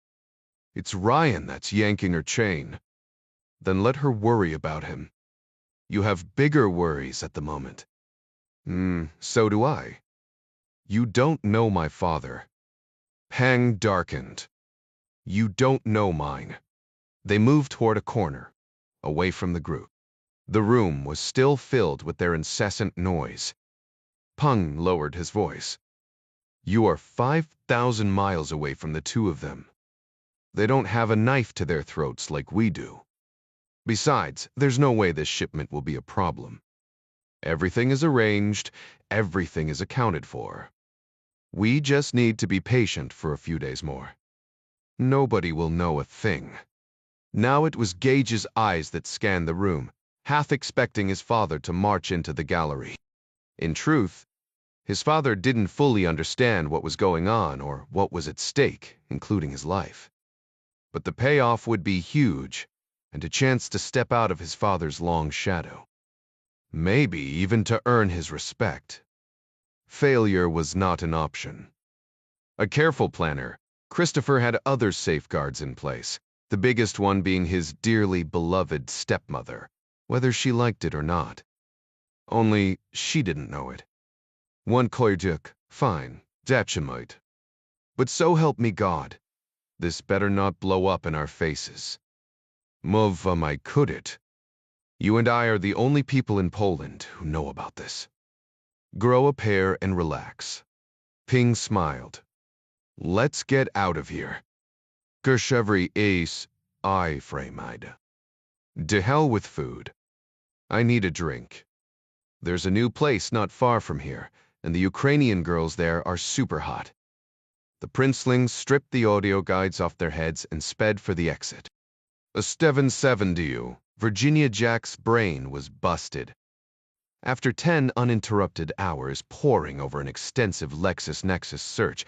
It's Ryan that's yanking her chain. Then let her worry about him. You have bigger worries at the moment. So do I. You don't know my father. Peng darkened. You don't know mine. They moved toward a corner, away from the group. The room was still filled with their incessant noise. Peng lowered his voice. You are 5,000 miles away from the two of them. They don't have a knife to their throats like we do. Besides, there's no way this shipment will be a problem. Everything is arranged, everything is accounted for. We just need to be patient for a few days more. Nobody will know a thing. Now it was Gage's eyes that scanned the room, half expecting his father to march into the gallery. In truth, his father didn't fully understand what was going on or what was at stake, including his life. But the payoff would be huge, and a chance to step out of his father's long shadow. Maybe even to earn his respect. Failure was not an option. A careful planner, Christopher had other safeguards in place, the biggest one being his dearly beloved stepmother, whether she liked it or not. Only she didn't know it. One koyjuk, fine, dachimoit. But so help me God, this better not blow up in our faces. Mowa my kudit. You and I are the only people in Poland who know about this. Grow a pair and relax. Ping smiled. Let's get out of here. Gershevri ace, I framide. De hell with food. I need a drink. There's a new place not far from here, and the Ukrainian girls there are super hot. The princelings stripped the audio guides off their heads and sped for the exit. A Steven 7 to you. Virginia Jack's brain was busted. After 10 uninterrupted hours poring over an extensive LexisNexis search,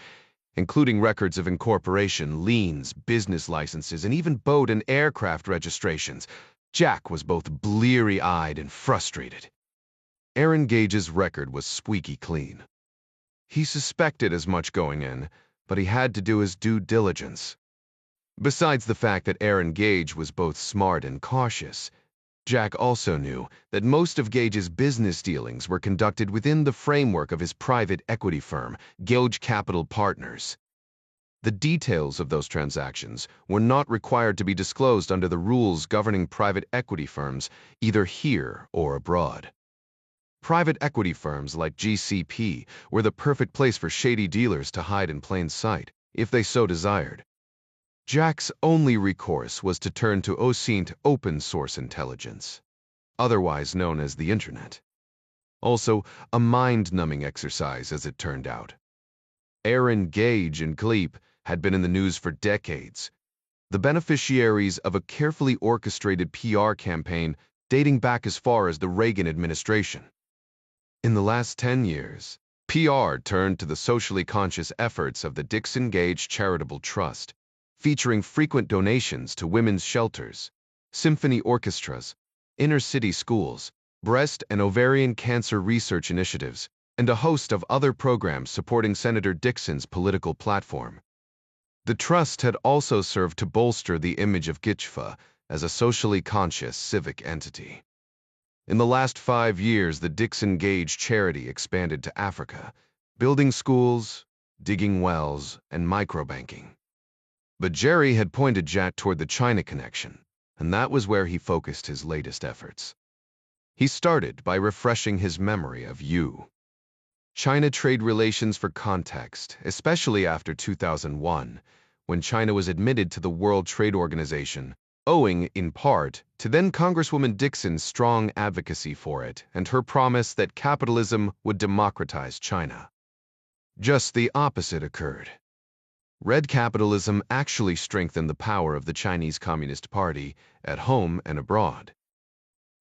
including records of incorporation, liens, business licenses, and even boat and aircraft registrations, Jack was both bleary-eyed and frustrated. Aaron Gage's record was squeaky clean. He suspected as much going in, but he had to do his due diligence. Besides the fact that Aaron Gage was both smart and cautious, Jack also knew that most of Gage's business dealings were conducted within the framework of his private equity firm, Gage Capital Partners. The details of those transactions were not required to be disclosed under the rules governing private equity firms, either here or abroad. Private equity firms like GCP were the perfect place for shady dealers to hide in plain sight, if they so desired. Jack's only recourse was to turn to OSINT open source intelligence, otherwise known as the Internet. Also, a mind-numbing exercise as it turned out. Aaron Gage and Kleep had been in the news for decades, the beneficiaries of a carefully orchestrated PR campaign dating back as far as the Reagan administration. In the last 10 years, PR turned to the socially conscious efforts of the Dixon Gage Charitable Trust, featuring frequent donations to women's shelters, symphony orchestras, inner-city schools, breast and ovarian cancer research initiatives, and a host of other programs supporting Senator Dixon's political platform. The trust had also served to bolster the image of GICFA as a socially conscious civic entity. In the last 5 years, the Dixon Gage charity expanded to Africa, building schools, digging wells, and microbanking. But Jerry had pointed Jack toward the China connection, and that was where he focused his latest efforts. He started by refreshing his memory of China trade relations for context, especially after 2001, when China was admitted to the World Trade Organization, owing, in part, to then Congresswoman Dixon's strong advocacy for it and her promise that capitalism would democratize China. Just the opposite occurred. Red capitalism actually strengthened the power of the Chinese Communist Party at home and abroad.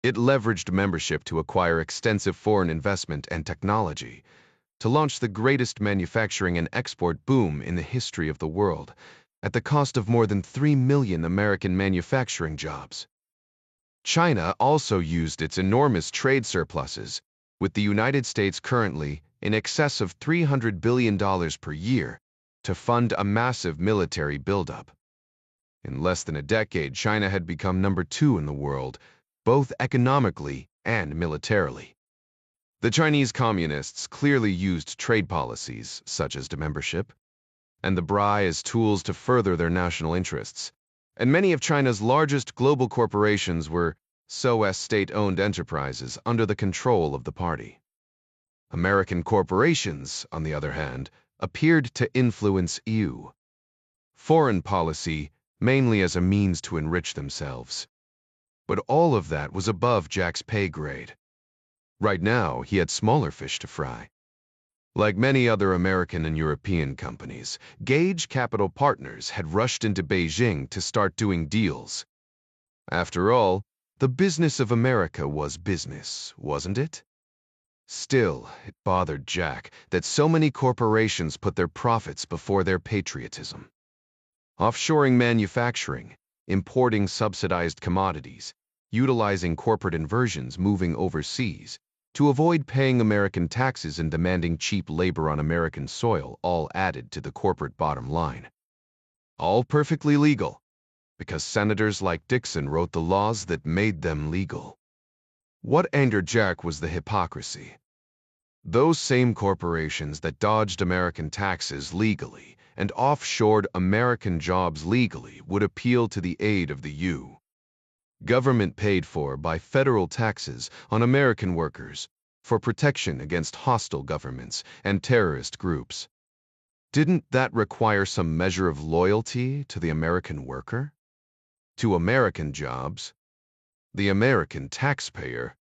It leveraged membership to acquire extensive foreign investment and technology, to launch the greatest manufacturing and export boom in the history of the world, at the cost of more than 3 million American manufacturing jobs. China also used its enormous trade surpluses, with the United States currently in excess of $300 billion per year, to fund a massive military buildup. In less than a decade, China had become number 2 in the world, both economically and militarily. The Chinese communists clearly used trade policies, such as membership, and the BRI as tools to further their national interests, and many of China's largest global corporations were so-as state-owned enterprises under the control of the party. American corporations, on the other hand, appeared to influence EU foreign policy mainly as a means to enrich themselves. But all of that was above Jack's pay grade. Right now, he had smaller fish to fry. Like many other American and European companies, Gage Capital Partners had rushed into Beijing to start doing deals. After all, the business of America was business, wasn't it? Still, it bothered Jack that so many corporations put their profits before their patriotism. Offshoring manufacturing, importing subsidized commodities, utilizing corporate inversions moving overseas, to avoid paying American taxes and demanding cheap labor on American soil, all added to the corporate bottom line. All perfectly legal, because senators like Dixon wrote the laws that made them legal. What angered Jack was the hypocrisy. Those same corporations that dodged American taxes legally and offshored American jobs legally would appeal to the aid of the government paid for by federal taxes on American workers for protection against hostile governments and terrorist groups. Didn't that require some measure of loyalty to the American worker? To American jobs? The American taxpayer?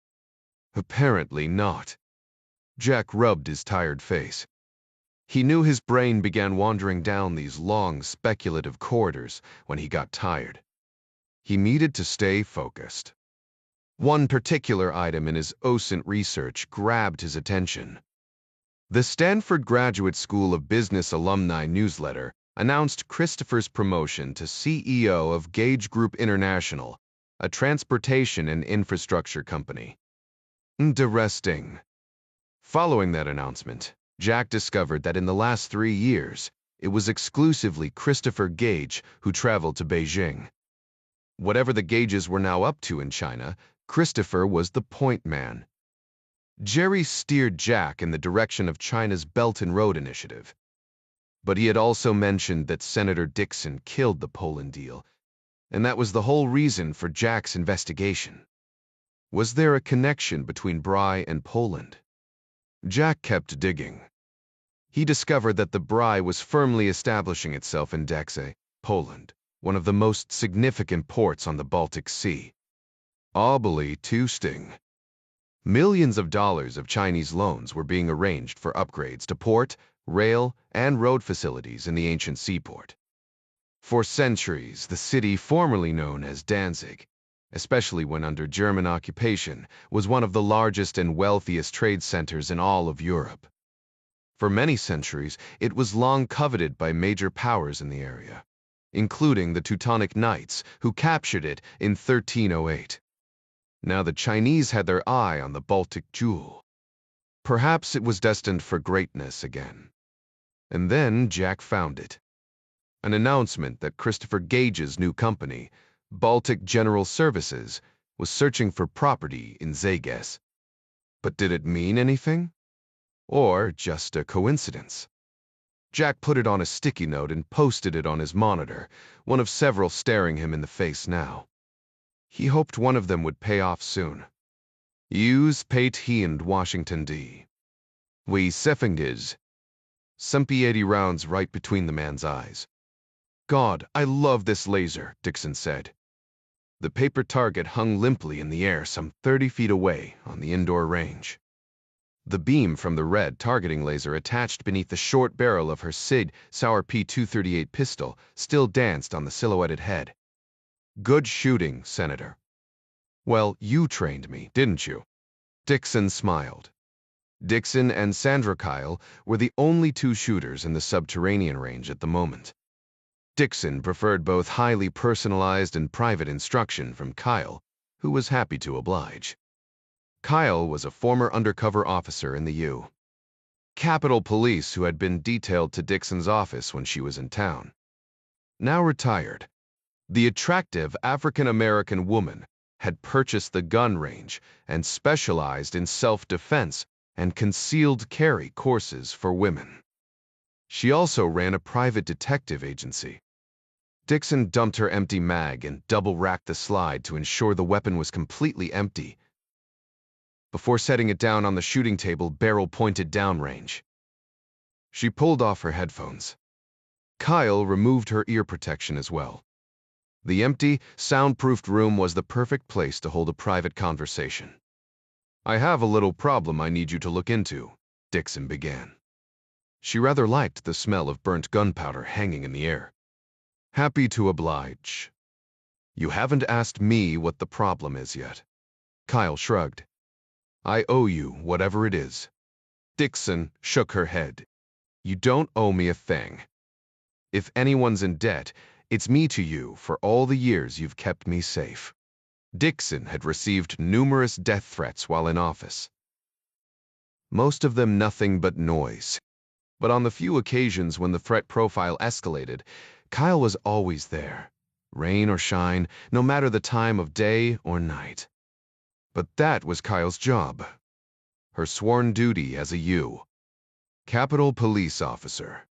Apparently not. Jack rubbed his tired face. He knew his brain began wandering down these long, speculative corridors when he got tired. He needed to stay focused. One particular item in his OSINT research grabbed his attention. The Stanford Graduate School of Business alumni newsletter announced Christopher's promotion to CEO of Gage Group International, a transportation and infrastructure company. Interesting. Following that announcement, Jack discovered that in the last 3 years, it was exclusively Christopher Gage who traveled to Beijing. Whatever the Gages were now up to in China, Christopher was the point man. Jerry steered Jack in the direction of China's Belt and Road Initiative. But he had also mentioned that Senator Dixon killed the Poland deal, and that was the whole reason for Jack's investigation. Was there a connection between Bry and Poland? Jack kept digging. He discovered that the Bry was firmly establishing itself in Dexe, Poland, one of the most significant ports on the Baltic Sea. Obly Tusting. Millions of dollars of Chinese loans were being arranged for upgrades to port, rail, and road facilities in the ancient seaport. For centuries, the city formerly known as Danzig, especially when under German occupation, was one of the largest and wealthiest trade centers in all of Europe. For many centuries, it was long coveted by major powers in the area, including the Teutonic Knights, who captured it in 1308. Now the Chinese had their eye on the Baltic jewel. Perhaps it was destined for greatness again. And then Jack found it. An announcement that Christopher Gage's new company, Baltic General Services, was searching for property in Zages. But did it mean anything? Or just a coincidence? Jack put it on a sticky note and posted it on his monitor, one of several staring him in the face now. He hoped one of them would pay off soon. Use Pate he and Washington D. We Seffinges. Some P-80 rounds right between the man's eyes. God, I love this laser, Dixon said. The paper target hung limply in the air some 30 feet away on the indoor range. The beam from the red targeting laser attached beneath the short barrel of her SIG Sauer P238 pistol still danced on the silhouetted head. Good shooting, Senator. Well, you trained me, didn't you? Dixon smiled. Dixon and Sandra Kyle were the only two shooters in the subterranean range at the moment. Dixon preferred both highly personalized and private instruction from Kyle, who was happy to oblige. Kyle was a former undercover officer in the Capitol Police who had been detailed to Dixon's office when she was in town. Now retired, the attractive African-American woman had purchased the gun range and specialized in self-defense and concealed carry courses for women. She also ran a private detective agency. Dixon dumped her empty mag and double-racked the slide to ensure the weapon was completely empty. Before setting it down on the shooting table, barrel pointed downrange. She pulled off her headphones. Kyle removed her ear protection as well. The empty, soundproofed room was the perfect place to hold a private conversation. I have a little problem I need you to look into, Dixon began. She rather liked the smell of burnt gunpowder hanging in the air. Happy to oblige. You haven't asked me what the problem is yet. Kyle shrugged. I owe you whatever it is. Dixon shook her head. You don't owe me a thing. If anyone's in debt, it's me to you for all the years you've kept me safe. Dixon had received numerous death threats while in office. most of them nothing but noise. But on the few occasions when the threat profile escalated, Kyle was always there, rain or shine, no matter the time of day or night. But that was Kyle's job, her sworn duty as a Capitol Police Officer.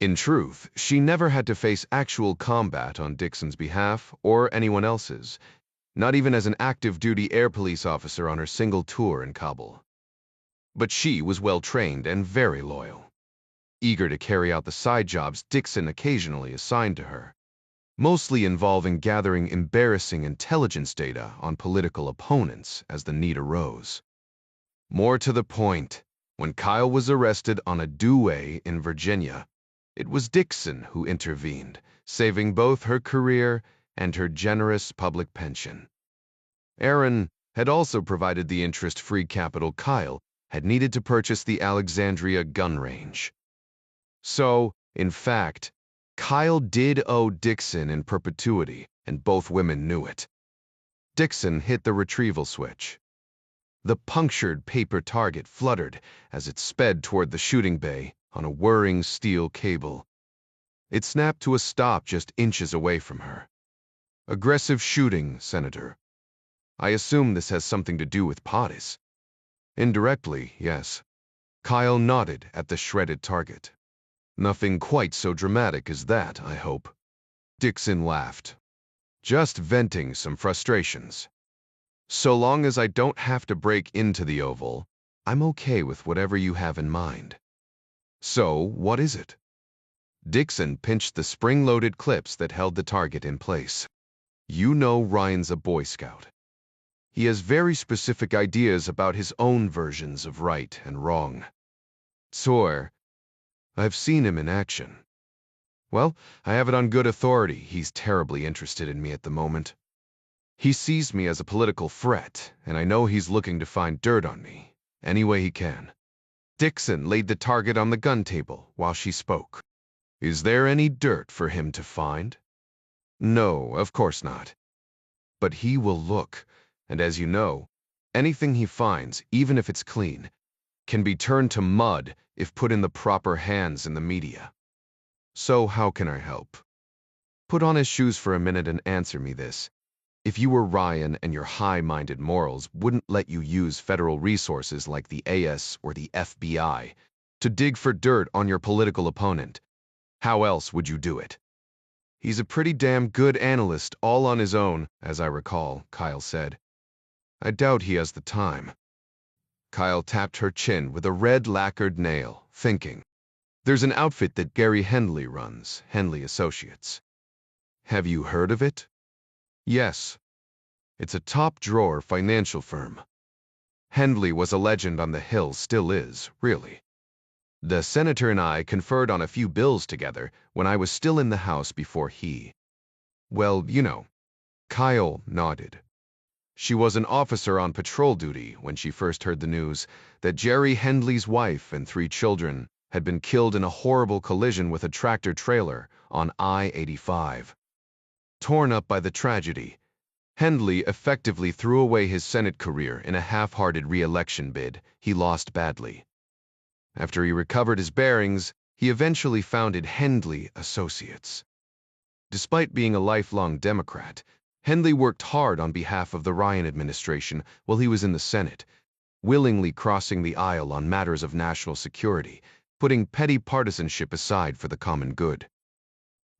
In truth, she never had to face actual combat on Dixon's behalf or anyone else's, not even as an active duty air police officer on her single tour in Kabul. But she was well trained and very loyal, eager to carry out the side jobs Dixon occasionally assigned to her, mostly involving gathering embarrassing intelligence data on political opponents as the need arose. More to the point, when Kyle was arrested on a dewey in Virginia, it was Dixon who intervened, saving both her career and her generous public pension. Aaron had also provided the interest-free capital Kyle had needed to purchase the Alexandria gun range. So, in fact, Kyle did owe Dixon in perpetuity, and both women knew it. Dixon hit the retrieval switch. The punctured paper target fluttered as it sped toward the shooting bay on a whirring steel cable. It snapped to a stop just inches away from her. Aggressive shooting, Senator. I assume this has something to do with POTUS. Indirectly, yes. Kyle nodded at the shredded target. Nothing quite so dramatic as that, I hope. Dixon laughed. Just venting some frustrations. So long as I don't have to break into the Oval, I'm okay with whatever you have in mind. So, what is it? Dixon pinched the spring-loaded clips that held the target in place. You know Ryan's a Boy Scout. He has very specific ideas about his own versions of right and wrong. Swear, I've seen him in action. Well, I have it on good authority he's terribly interested in me at the moment. He sees me as a political threat, and I know he's looking to find dirt on me, any way he can. Dixon laid the target on the gun table while she spoke. Is there any dirt for him to find? No, of course not. But he will look, and as you know, anything he finds, even if it's clean, can be turned to mud if put in the proper hands in the media. So how can I help? Put on his shoes for a minute and answer me this. If you were Ryan and your high-minded morals wouldn't let you use federal resources like the AS or the FBI to dig for dirt on your political opponent, how else would you do it? He's a pretty damn good analyst all on his own, as I recall, Kyle said. I doubt he has the time. Kyle tapped her chin with a red lacquered nail, thinking. There's an outfit that Gary Hendley runs, Hendley Associates. Have you heard of it? Yes. It's a top-drawer financial firm. Hendley was a legend on the Hill, still is, really. The senator and I conferred on a few bills together when I was still in the House before he. Well, you know. Kyle nodded. She was an officer on patrol duty when she first heard the news that Jerry Hendley's wife and 3 children had been killed in a horrible collision with a tractor-trailer on I-85. Torn up by the tragedy, Hendley effectively threw away his Senate career in a half-hearted re-election bid he lost badly. After he recovered his bearings, he eventually founded Hendley Associates. Despite being a lifelong Democrat, Hendley worked hard on behalf of the Ryan administration while he was in the Senate, willingly crossing the aisle on matters of national security, putting petty partisanship aside for the common good.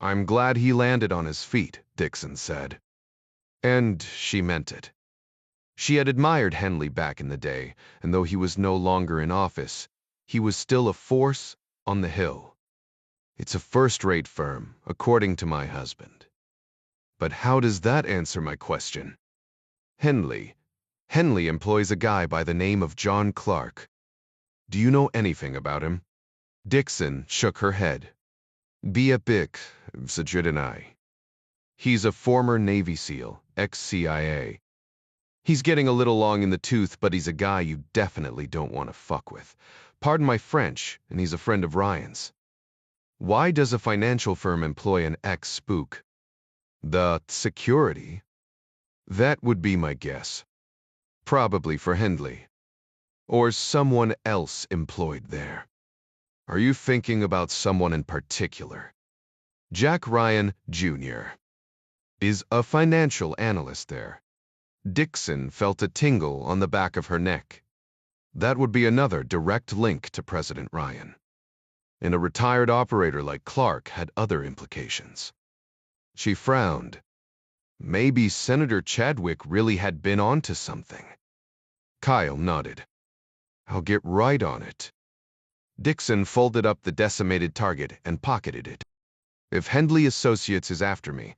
I'm glad he landed on his feet, Dixon said. And she meant it. She had admired Hendley back in the day, and though he was no longer in office, he was still a force on the Hill. It's a first-rate firm, according to my husband. But how does that answer my question? Hendley employs a guy by the name of John Clark. Do you know anything about him? Dixon shook her head. Be a big, I. He's a former Navy SEAL, ex-CIA. He's getting a little long in the tooth, but he's a guy you definitely don't want to fuck with. Pardon my French, and he's a friend of Ryan's. Why does a financial firm employ an ex-spook? The security? That would be my guess. Probably for Hendley. or someone else employed there? Are you thinking about someone in particular? Jack Ryan, Jr. is a financial analyst there. Dixon felt a tingle on the back of her neck. That would be another direct link to President Ryan. And a retired operator like Clark had other implications. She frowned. Maybe Senator Chadwick really had been onto something. Kyle nodded. I'll get right on it. Dixon folded up the decimated target and pocketed it. If Hendley Associates is after me,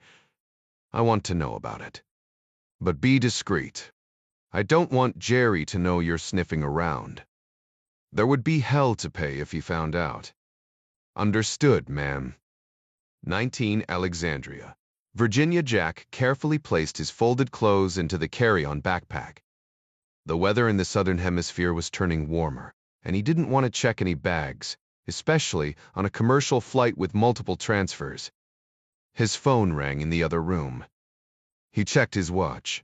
I want to know about it. But be discreet. I don't want Jerry to know you're sniffing around. There would be hell to pay if he found out. Understood, ma'am. 19 Alexandria. Virginia Jack carefully placed his folded clothes into the carry-on backpack. The weather in the southern hemisphere was turning warmer, and he didn't want to check any bags, especially on a commercial flight with multiple transfers. His phone rang in the other room. He checked his watch.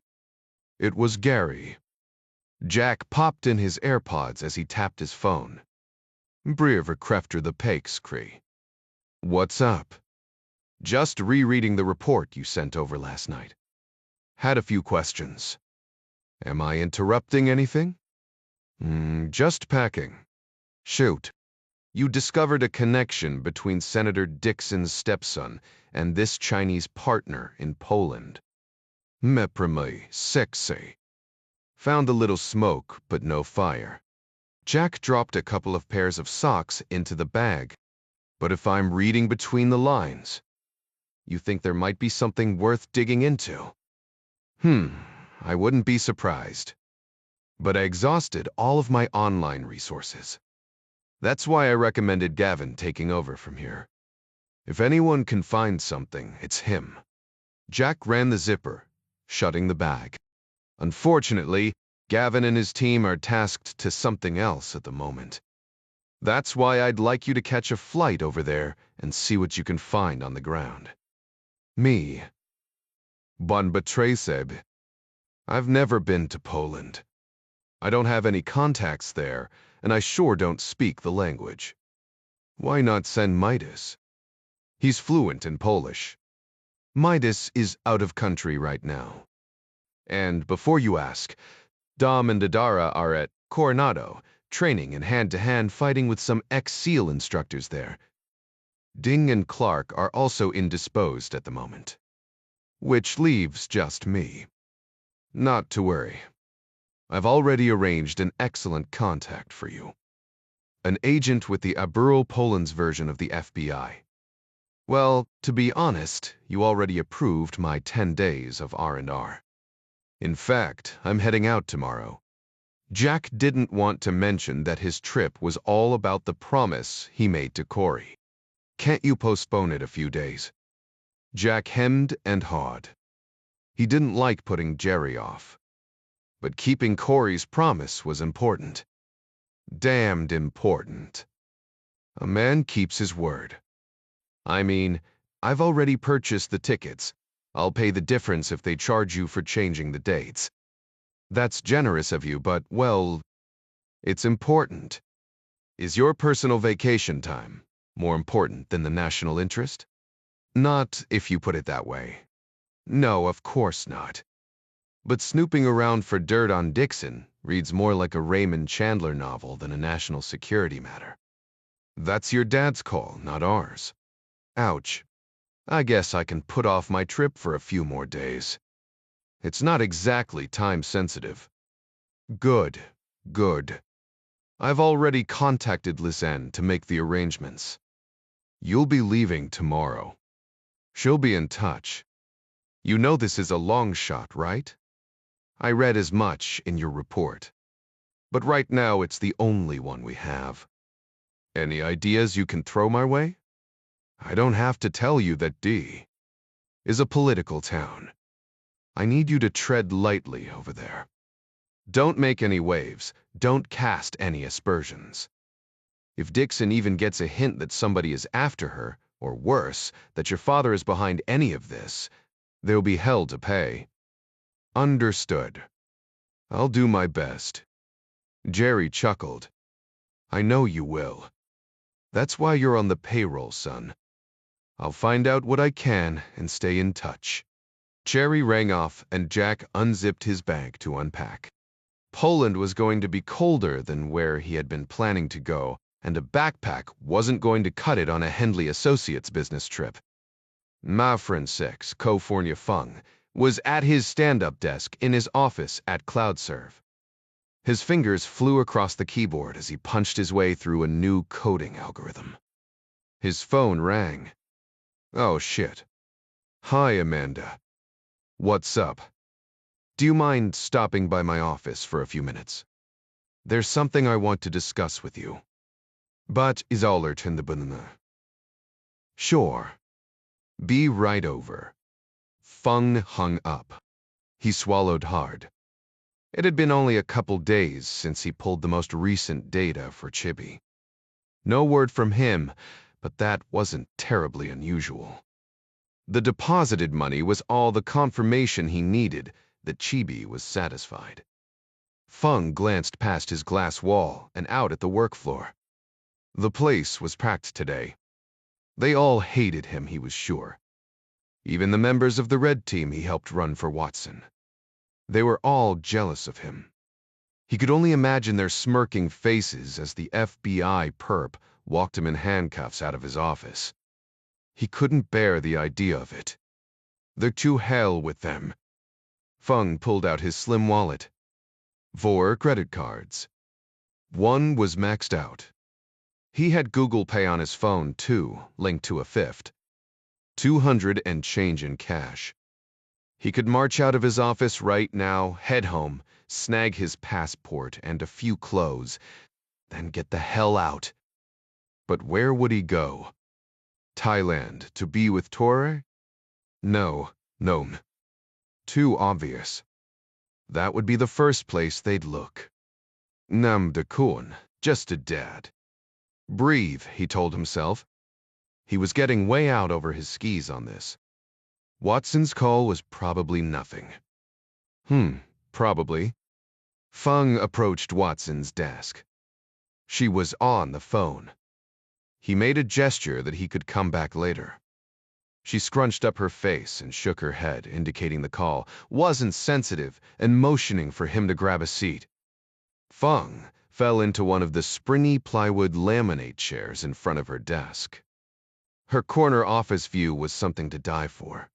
It was Gary. Jack popped in his AirPods as he tapped his phone. Breer verkrefter the Pakeskri. What's up? Just rereading the report you sent over last night. Had a few questions. Am I interrupting anything? Just packing. Shoot. You discovered a connection between Senator Dixon's stepson and this Chinese partner in Poland. Mepremy, sexy. Found a little smoke, but no fire. Jack dropped a couple of pairs of socks into the bag. But if I'm reading between the lines, you think there might be something worth digging into? I wouldn't be surprised. But I exhausted all of my online resources. That's why I recommended Gavin taking over from here. If anyone can find something, it's him. Jack ran the zipper, shutting the bag. Unfortunately, Gavin and his team are tasked to something else at the moment. That's why I'd like you to catch a flight over there and see what you can find on the ground. Me. Bon Betrayal. I've never been to Poland. I don't have any contacts there, and I sure don't speak the language. Why not send Midas? He's fluent in Polish. Midas is out of country right now. And before you ask, Dom and Adara are at Coronado, training in hand-to-hand fighting with some ex-SEAL instructors there. Ding and Clark are also indisposed at the moment. Which leaves just me. Not to worry. I've already arranged an excellent contact for you. An agent with the Aburl Poland's version of the FBI. Well, to be honest, you already approved my 10 days of R&R. In fact, I'm heading out tomorrow. Jack didn't want to mention that his trip was all about the promise he made to Corey. Can't you postpone it a few days? Jack hemmed and hawed. He didn't like putting Jerry off. But keeping Corey's promise was important. Damned important. A man keeps his word. I mean, I've already purchased the tickets. I'll pay the difference if they charge you for changing the dates. That's generous of you, but, well, it's important. Is your personal vacation time more important than the national interest? Not if you put it that way. No, of course not. But snooping around for dirt on Dixon reads more like a Raymond Chandler novel than a national security matter. That's your dad's call, not ours. Ouch. I guess I can put off my trip for a few more days. It's not exactly time-sensitive. Good, good. I've already contacted Lisanne to make the arrangements. You'll be leaving tomorrow. She'll be in touch. You know this is a long shot, right? I read as much in your report. But right now it's the only one we have. Any ideas you can throw my way? I don't have to tell you that D is a political town. I need you to tread lightly over there. Don't make any waves. Don't cast any aspersions. If Dixon even gets a hint that somebody is after her, or worse, that your father is behind any of this, there'll be hell to pay. Understood. I'll do my best. Jerry chuckled. I know you will. That's why you're on the payroll, son. I'll find out what I can and stay in touch. Jerry rang off and Jack unzipped his bag to unpack. Poland was going to be colder than where he had been planning to go, and a backpack wasn't going to cut it on a Hendley Associates business trip. Ma friend 6, California Fung, was at his stand-up desk in his office at CloudServe. His fingers flew across the keyboard as he punched his way through a new coding algorithm. His phone rang. Oh, shit. Hi, Amanda. What's up? Do you mind stopping by my office for a few minutes? There's something I want to discuss with you. But is alert in the banana. Sure. Be right over. Fung hung up. He swallowed hard. It had been only a couple days since he pulled the most recent data for Chibi. No word from him, but that wasn't terribly unusual. The deposited money was all the confirmation he needed that Chibi was satisfied. Fung glanced past his glass wall and out at the work floor. The place was packed today. They all hated him, he was sure. Even the members of the Red Team he helped run for Watson. They were all jealous of him. He could only imagine their smirking faces as the FBI perp walked him in handcuffs out of his office. He couldn't bear the idea of it. The to hell with them. Fung pulled out his slim wallet. 4 credit cards. One was maxed out. He had Google Pay on his phone, too, linked to a fifth. 200 and change in cash. He could march out of his office right now, head home, snag his passport and a few clothes, then get the hell out. But where would he go? Thailand, to be with Torre? No. Too obvious. That would be the first place they'd look. Nam de Koon, just a dad. Breathe, he told himself. He was getting way out over his skis on this. Watson's call was probably nothing. Probably. Fung approached Watson's desk. She was on the phone. He made a gesture that he could come back later. She scrunched up her face and shook her head, indicating the call wasn't sensitive and motioning for him to grab a seat. Fung fell into one of the springy plywood laminate chairs in front of her desk. Her corner office view was something to die for.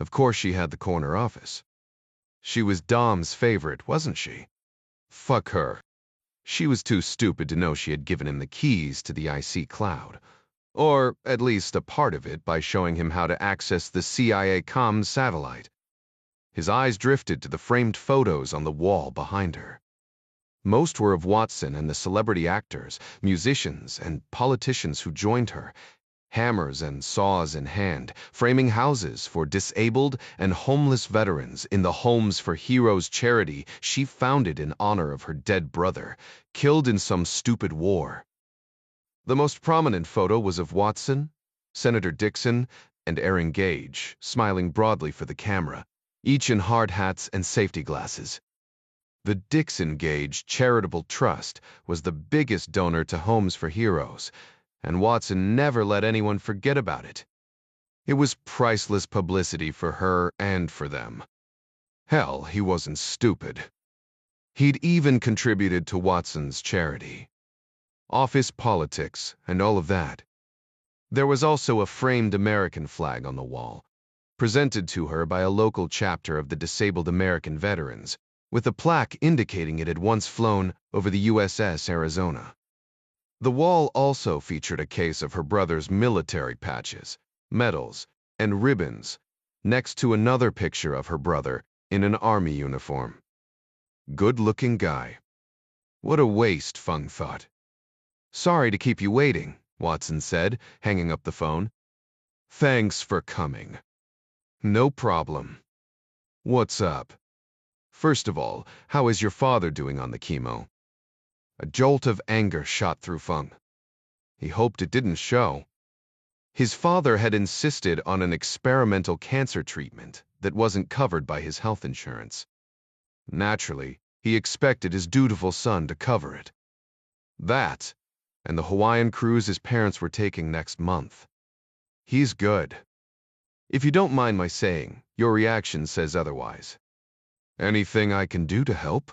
Of course she had the corner office. She was Dom's favorite, wasn't she? Fuck her. She was too stupid to know she had given him the keys to the IC cloud, or at least a part of it by showing him how to access the CIA comms satellite. His eyes drifted to the framed photos on the wall behind her. Most were of Watson and the celebrity actors, musicians, and politicians who joined her, hammers and saws in hand, framing houses for disabled and homeless veterans in the Homes for Heroes charity she founded in honor of her dead brother, killed in some stupid war. The most prominent photo was of Watson, Senator Dixon, and Aaron Gage, smiling broadly for the camera, each in hard hats and safety glasses. The Dixon Gage Charitable Trust was the biggest donor to Homes for Heroes, and Watson never let anyone forget about it. It was priceless publicity for her and for them. Hell, he wasn't stupid. He'd even contributed to Watson's charity. Office politics and all of that. There was also a framed American flag on the wall, presented to her by a local chapter of the Disabled American Veterans, with a plaque indicating it had once flown over the USS Arizona. The wall also featured a case of her brother's military patches, medals, and ribbons, next to another picture of her brother in an army uniform. Good-looking guy. What a waste, Fung thought. Sorry to keep you waiting, Watson said, hanging up the phone. Thanks for coming. No problem. What's up? First of all, how is your father doing on the chemo? A jolt of anger shot through Fung. He hoped it didn't show. His father had insisted on an experimental cancer treatment that wasn't covered by his health insurance. Naturally, He expected his dutiful son to cover it. That, and the Hawaiian cruise his parents were taking next month. He's good. If you don't mind my saying, your reaction says otherwise. Anything I can do to help?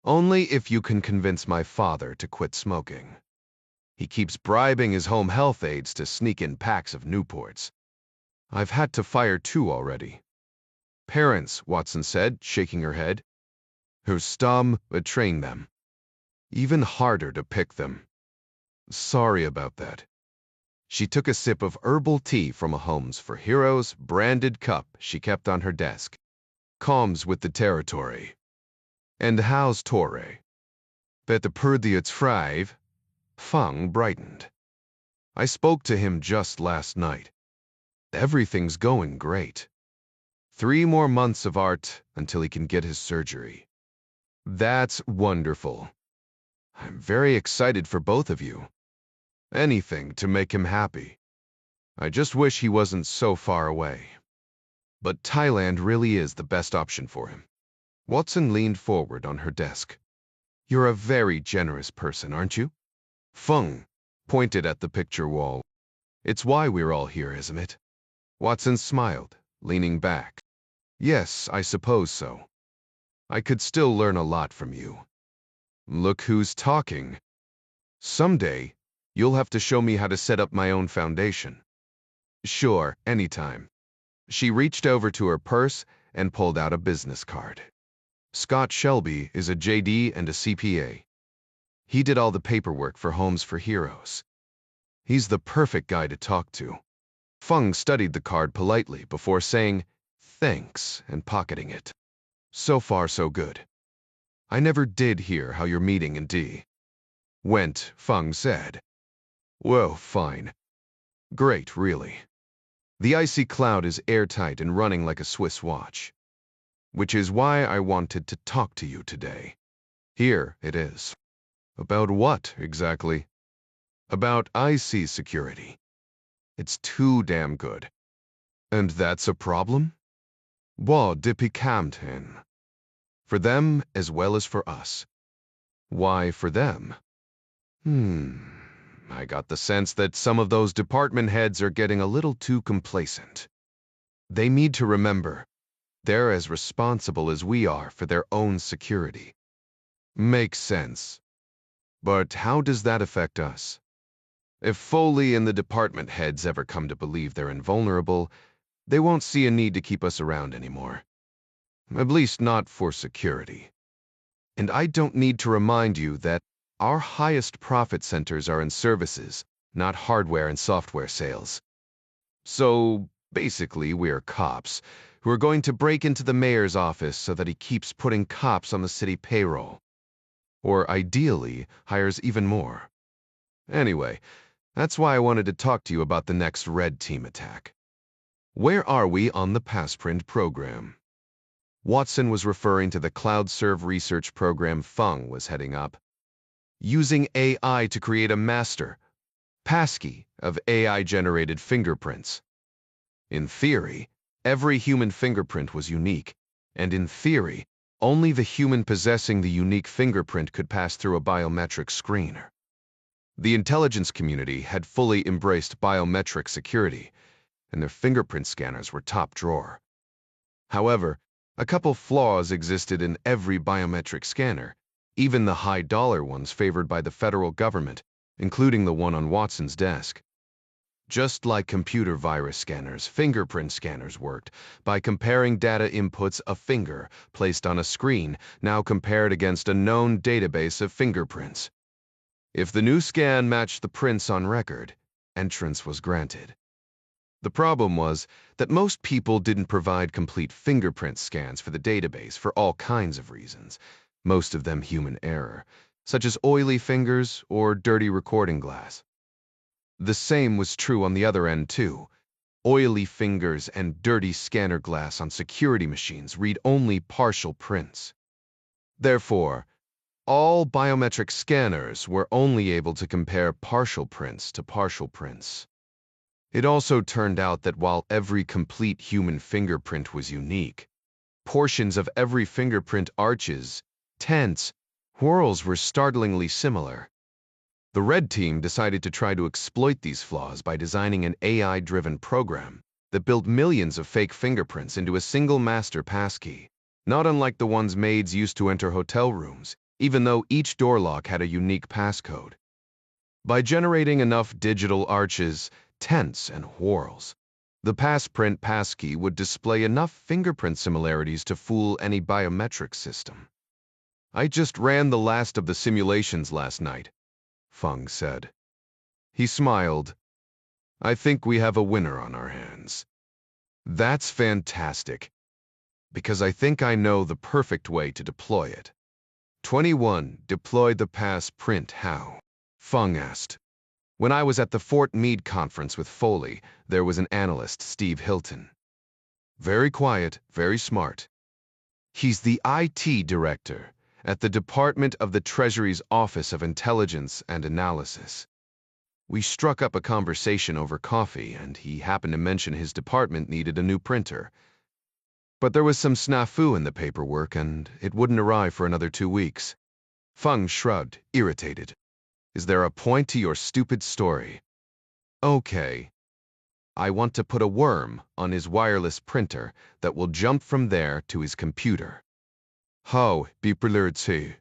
Only if you can convince my father to quit smoking. He keeps bribing his home health aides to sneak in packs of Newports. I've had to fire 2 already. Parents, Watson said, shaking her head. Who stop betraying them. Even harder to pick them. Sorry about that. She took a sip of herbal tea from a Homes for Heroes branded cup she kept on her desk. Calms with the territory. And how's Torre? Better per the thrive? Feng brightened. I spoke to him just last night. Everything's going great. 3 more months of art until he can get his surgery. That's wonderful. I'm very excited for both of you. Anything to make him happy. I just wish he wasn't so far away. But Thailand really is the best option for him. Watson leaned forward on her desk. You're a very generous person, aren't you? Feng pointed at the picture wall. It's why we're all here, isn't it? Watson smiled, leaning back. Yes, I suppose so. I could still learn a lot from you. Look who's talking. Someday, you'll have to show me how to set up my own foundation. Sure, anytime. She reached over to her purse and pulled out a business card. Scott Shelby is a JD and a CPA. He did all the paperwork for Homes for Heroes. He's the perfect guy to talk to. Feng studied the card politely before saying, thanks, and pocketing it. So far, so good. I never did hear how your meeting in D. went, Feng said. Whoa, fine. Great, really. The icy cloud is airtight and running like a Swiss watch. Which is why I wanted to talk to you today. Here it is. About what, exactly? About IC security. It's too damn good. And that's a problem? Wa dippy camten. For them as well as for us. Why for them? I got the sense that some of those department heads are getting a little too complacent. They need to remember, they're as responsible as we are for their own security. Makes sense. But how does that affect us? If Foley and the department heads ever come to believe they're invulnerable, they won't see a need to keep us around anymore. At least not for security. And I don't need to remind you that our highest profit centers are in services, not hardware and software sales. So, basically, we're cops who are going to break into the mayor's office so that he keeps putting cops on the city payroll. Or ideally, hires even more. Anyway, that's why I wanted to talk to you about the next Red Team attack. Where are we on the Passprint program? Watson was referring to the CloudServe research program Feng was heading up. Using AI to create a master, passkey, of AI-generated fingerprints. In theory, every human fingerprint was unique, and in theory, only the human possessing the unique fingerprint could pass through a biometric screener. The intelligence community had fully embraced biometric security, and their fingerprint scanners were top drawer. However, a couple flaws existed in every biometric scanner, even the high-dollar ones favored by the federal government, including the one on Watson's desk. Just like computer virus scanners, fingerprint scanners worked by comparing data inputs a finger placed on a screen, now compared against a known database of fingerprints. If the new scan matched the prints on record, entrance was granted. The problem was that most people didn't provide complete fingerprint scans for the database for all kinds of reasons, most of them human error, such as oily fingers or dirty recording glass. The same was true on the other end, too. Oily fingers and dirty scanner glass on security machines read only partial prints. Therefore, all biometric scanners were only able to compare partial prints to partial prints. It also turned out that while every complete human fingerprint was unique, portions of every fingerprint arches tense, whirls were startlingly similar. The red team decided to try to exploit these flaws by designing an AI-driven program that built millions of fake fingerprints into a single master passkey, not unlike the ones maids used to enter hotel rooms, even though each door lock had a unique passcode. By generating enough digital arches, tents, and whorls, the passprint passkey would display enough fingerprint similarities to fool any biometric system. I just ran the last of the simulations last night, Feng said. He smiled. I think we have a winner on our hands. That's fantastic, because I think I know the perfect way to deploy it. 21. Deploy the pass print how? Feng asked. When I was at the Fort Meade conference with Foley, there was an analyst, Steve Hilton. Very quiet, very smart. He's the IT director at the Department of the Treasury's Office of Intelligence and Analysis. We struck up a conversation over coffee, and he happened to mention his department needed a new printer. But there was some snafu in the paperwork, and it wouldn't arrive for another 2 weeks. Feng shrugged, irritated. Is there a point to your stupid story? Okay. I want to put a worm on his wireless printer that will jump from there to his computer. How betrayal too?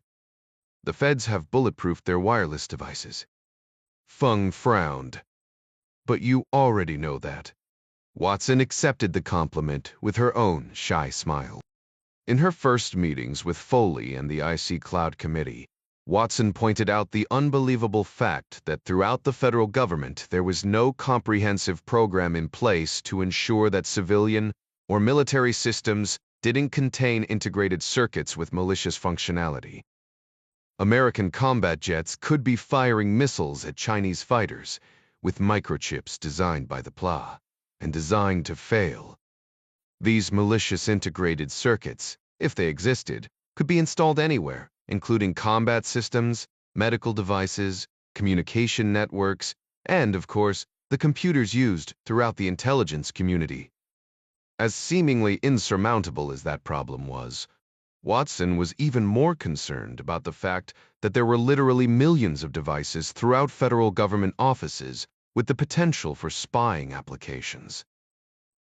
The feds have bulletproofed their wireless devices. Feng frowned. But you already know that. Watson accepted the compliment with her own shy smile. In her first meetings with Foley and the IC Cloud Committee, Watson pointed out the unbelievable fact that throughout the federal government there was no comprehensive program in place to ensure that civilian or military systems didn't contain integrated circuits with malicious functionality. American combat jets could be firing missiles at Chinese fighters with microchips designed by the PLA and designed to fail. These malicious integrated circuits, if they existed, could be installed anywhere, including combat systems, medical devices, communication networks, and, of course, the computers used throughout the intelligence community. As seemingly insurmountable as that problem was, Watson was even more concerned about the fact that there were literally millions of devices throughout federal government offices with the potential for spying applications.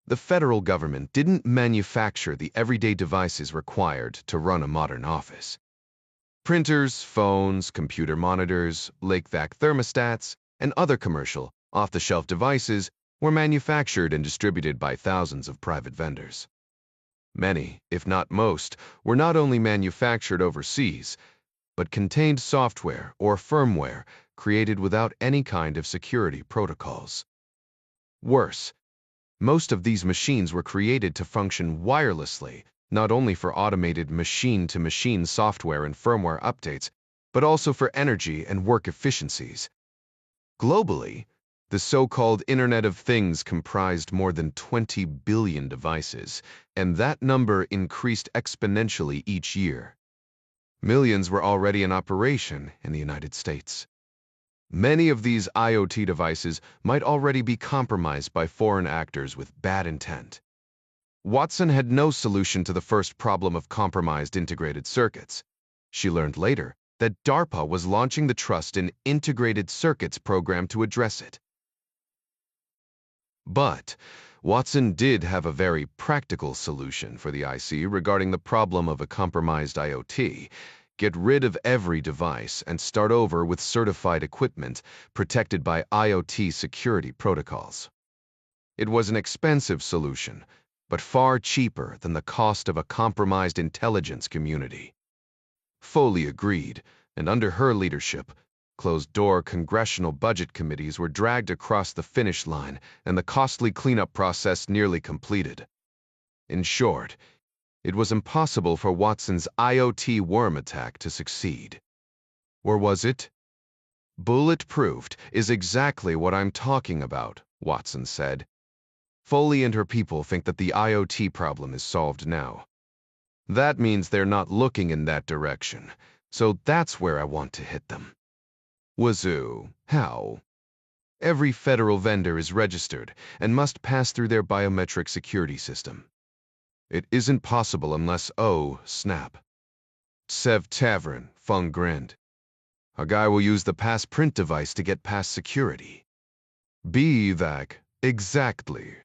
The federal government didn't manufacture the everyday devices required to run a modern office. Printers, phones, computer monitors, lake-vac thermostats, and other commercial, off-the-shelf devices were manufactured and distributed by thousands of private vendors. Many, if not most, were not only manufactured overseas, but contained software or firmware created without any kind of security protocols. Worse, most of these machines were created to function wirelessly, not only for automated machine-to-machine software and firmware updates, but also for energy and work efficiencies. Globally, the so-called Internet of Things comprised more than 20 billion devices, and that number increased exponentially each year. Millions were already in operation in the United States. Many of these IoT devices might already be compromised by foreign actors with bad intent. Watson had no solution to the first problem of compromised integrated circuits. She learned later that DARPA was launching the Trust in Integrated Circuits program to address it. But Watson did have a very practical solution for the IC regarding the problem of a compromised IoT. Get rid of every device and start over with certified equipment protected by IoT security protocols. It was an expensive solution, but far cheaper than the cost of a compromised intelligence community. Foley agreed, and under her leadership, closed-door congressional budget committees were dragged across the finish line and the costly cleanup process nearly completed. In short, it was impossible for Watson's IoT worm attack to succeed. Or was it? Bulletproofed is exactly what I'm talking about, Watson said. Foley and her people think that the IoT problem is solved now. That means they're not looking in that direction, so that's where I want to hit them. Wazoo, how? Every federal vendor is registered and must pass through their biometric security system. It isn't possible unless, oh, snap. Sev Tavern, Feng grinned. A guy will use the pass print device to get past security. Be that, exactly.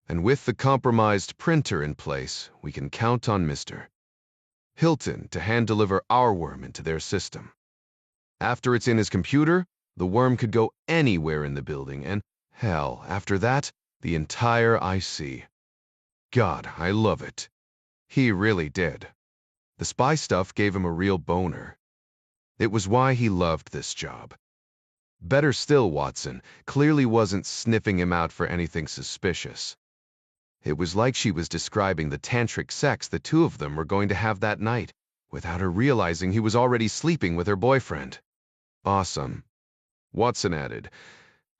And with the compromised printer in place, we can count on Mr. Hilton to hand-deliver our worm into their system. After it's in his computer, the worm could go anywhere in the building, and, hell, after that, the entire IC. God, I love it. He really did. The spy stuff gave him a real boner. It was why he loved this job. Better still, Watson clearly wasn't sniffing him out for anything suspicious. It was like she was describing the tantric sex the two of them were going to have that night, without her realizing he was already sleeping with her boyfriend. Awesome. Watson added,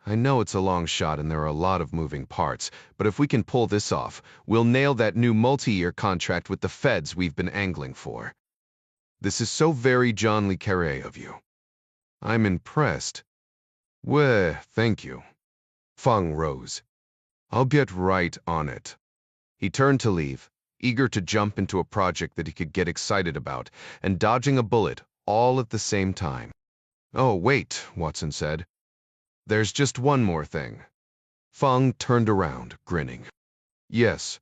I know it's a long shot and there are a lot of moving parts, but if we can pull this off, we'll nail that new multi-year contract with the feds we've been angling for. This is so very John le Carré of you. I'm impressed. Well, thank you. Feng rose. I'll get right on it. He turned to leave, eager to jump into a project that he could get excited about, and dodging a bullet all at the same time. Oh, wait, Watson said. There's just one more thing. Feng turned around, grinning. Yes.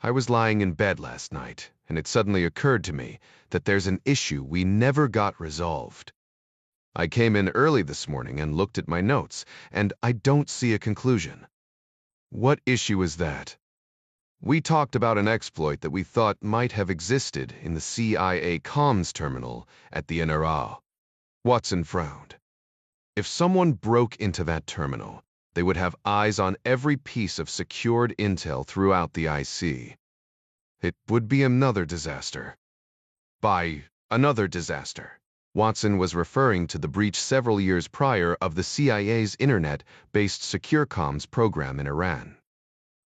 I was lying in bed last night, and it suddenly occurred to me that there's an issue we never got resolved. I came in early this morning and looked at my notes, and I don't see a conclusion. What issue is that? We talked about an exploit that we thought might have existed in the CIA comms terminal at the NRA. Watson frowned. If someone broke into that terminal, they would have eyes on every piece of secured intel throughout the IC. It would be another disaster. By another disaster, Watson was referring to the breach several years prior of the CIA's internet-based secure comms program in Iran.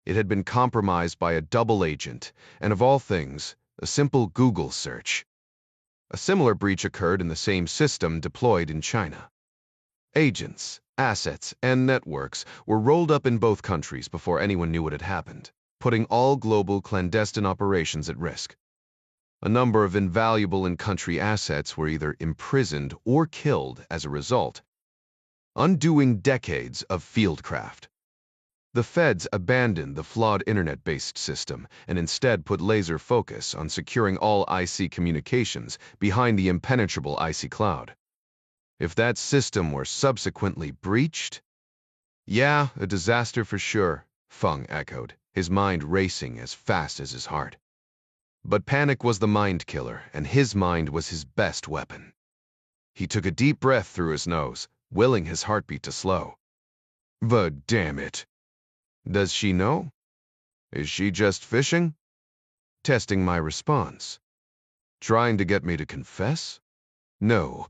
It had been compromised by a double agent, and of all things, a simple Google search. A similar breach occurred in the same system deployed in China. Agents, assets, and networks were rolled up in both countries before anyone knew what had happened, putting all global clandestine operations at risk. A number of invaluable in-country assets were either imprisoned or killed as a result, undoing decades of fieldcraft. The feds abandoned the flawed internet-based system and instead put laser focus on securing all IC communications behind the impenetrable IC cloud. If that system were subsequently breached? Yeah, a disaster for sure, Feng echoed, his mind racing as fast as his heart. But panic was the mind killer, and his mind was his best weapon. He took a deep breath through his nose, willing his heartbeat to slow. But damn it. Does she know? Is she just fishing? Testing my response. Trying to get me to confess? No.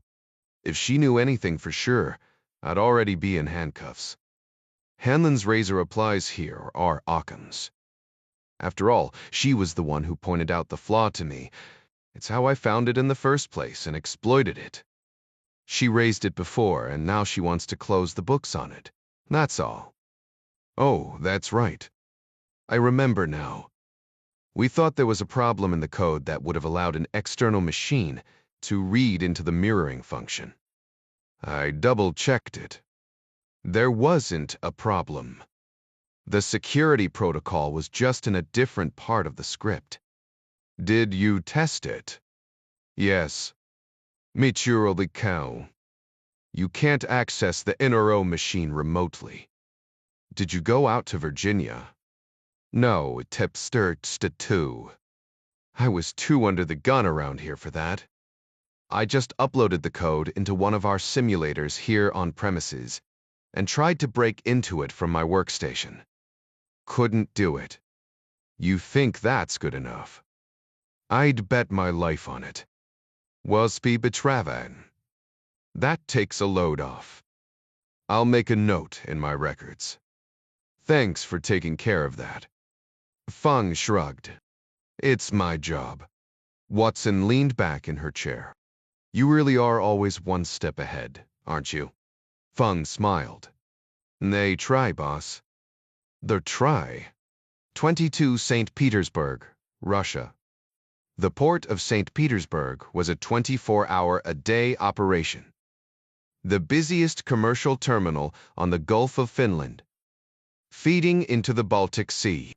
If she knew anything for sure, I'd already be in handcuffs. Hanlon's razor applies here are Occam's. After all, she was the one who pointed out the flaw to me. It's how I found it in the first place and exploited it. She raised it before, and now she wants to close the books on it. That's all. Oh, that's right. I remember now. We thought there was a problem in the code that would have allowed an external machine to read into the mirroring function. I double-checked it. There wasn't a problem. The security protocol was just in a different part of the script. Did you test it? Yes. Michiro the cow. You can't access the NRO machine remotely. Did you go out to Virginia? No, too. I was too under the gun around here for that. I just uploaded the code into one of our simulators here on premises and tried to break into it from my workstation. Couldn't do it. You think that's good enough? I'd bet my life on it. Waspi betravan. That takes a load off. I'll make a note in my records. Thanks for taking care of that. Feng shrugged. It's my job. Watson leaned back in her chair. You really are always one step ahead, aren't you? Feng smiled. They try, boss. The try. 22 St. Petersburg, Russia. The port of St. Petersburg was a 24-hour-a-day operation, the busiest commercial terminal on the Gulf of Finland, feeding into the Baltic Sea.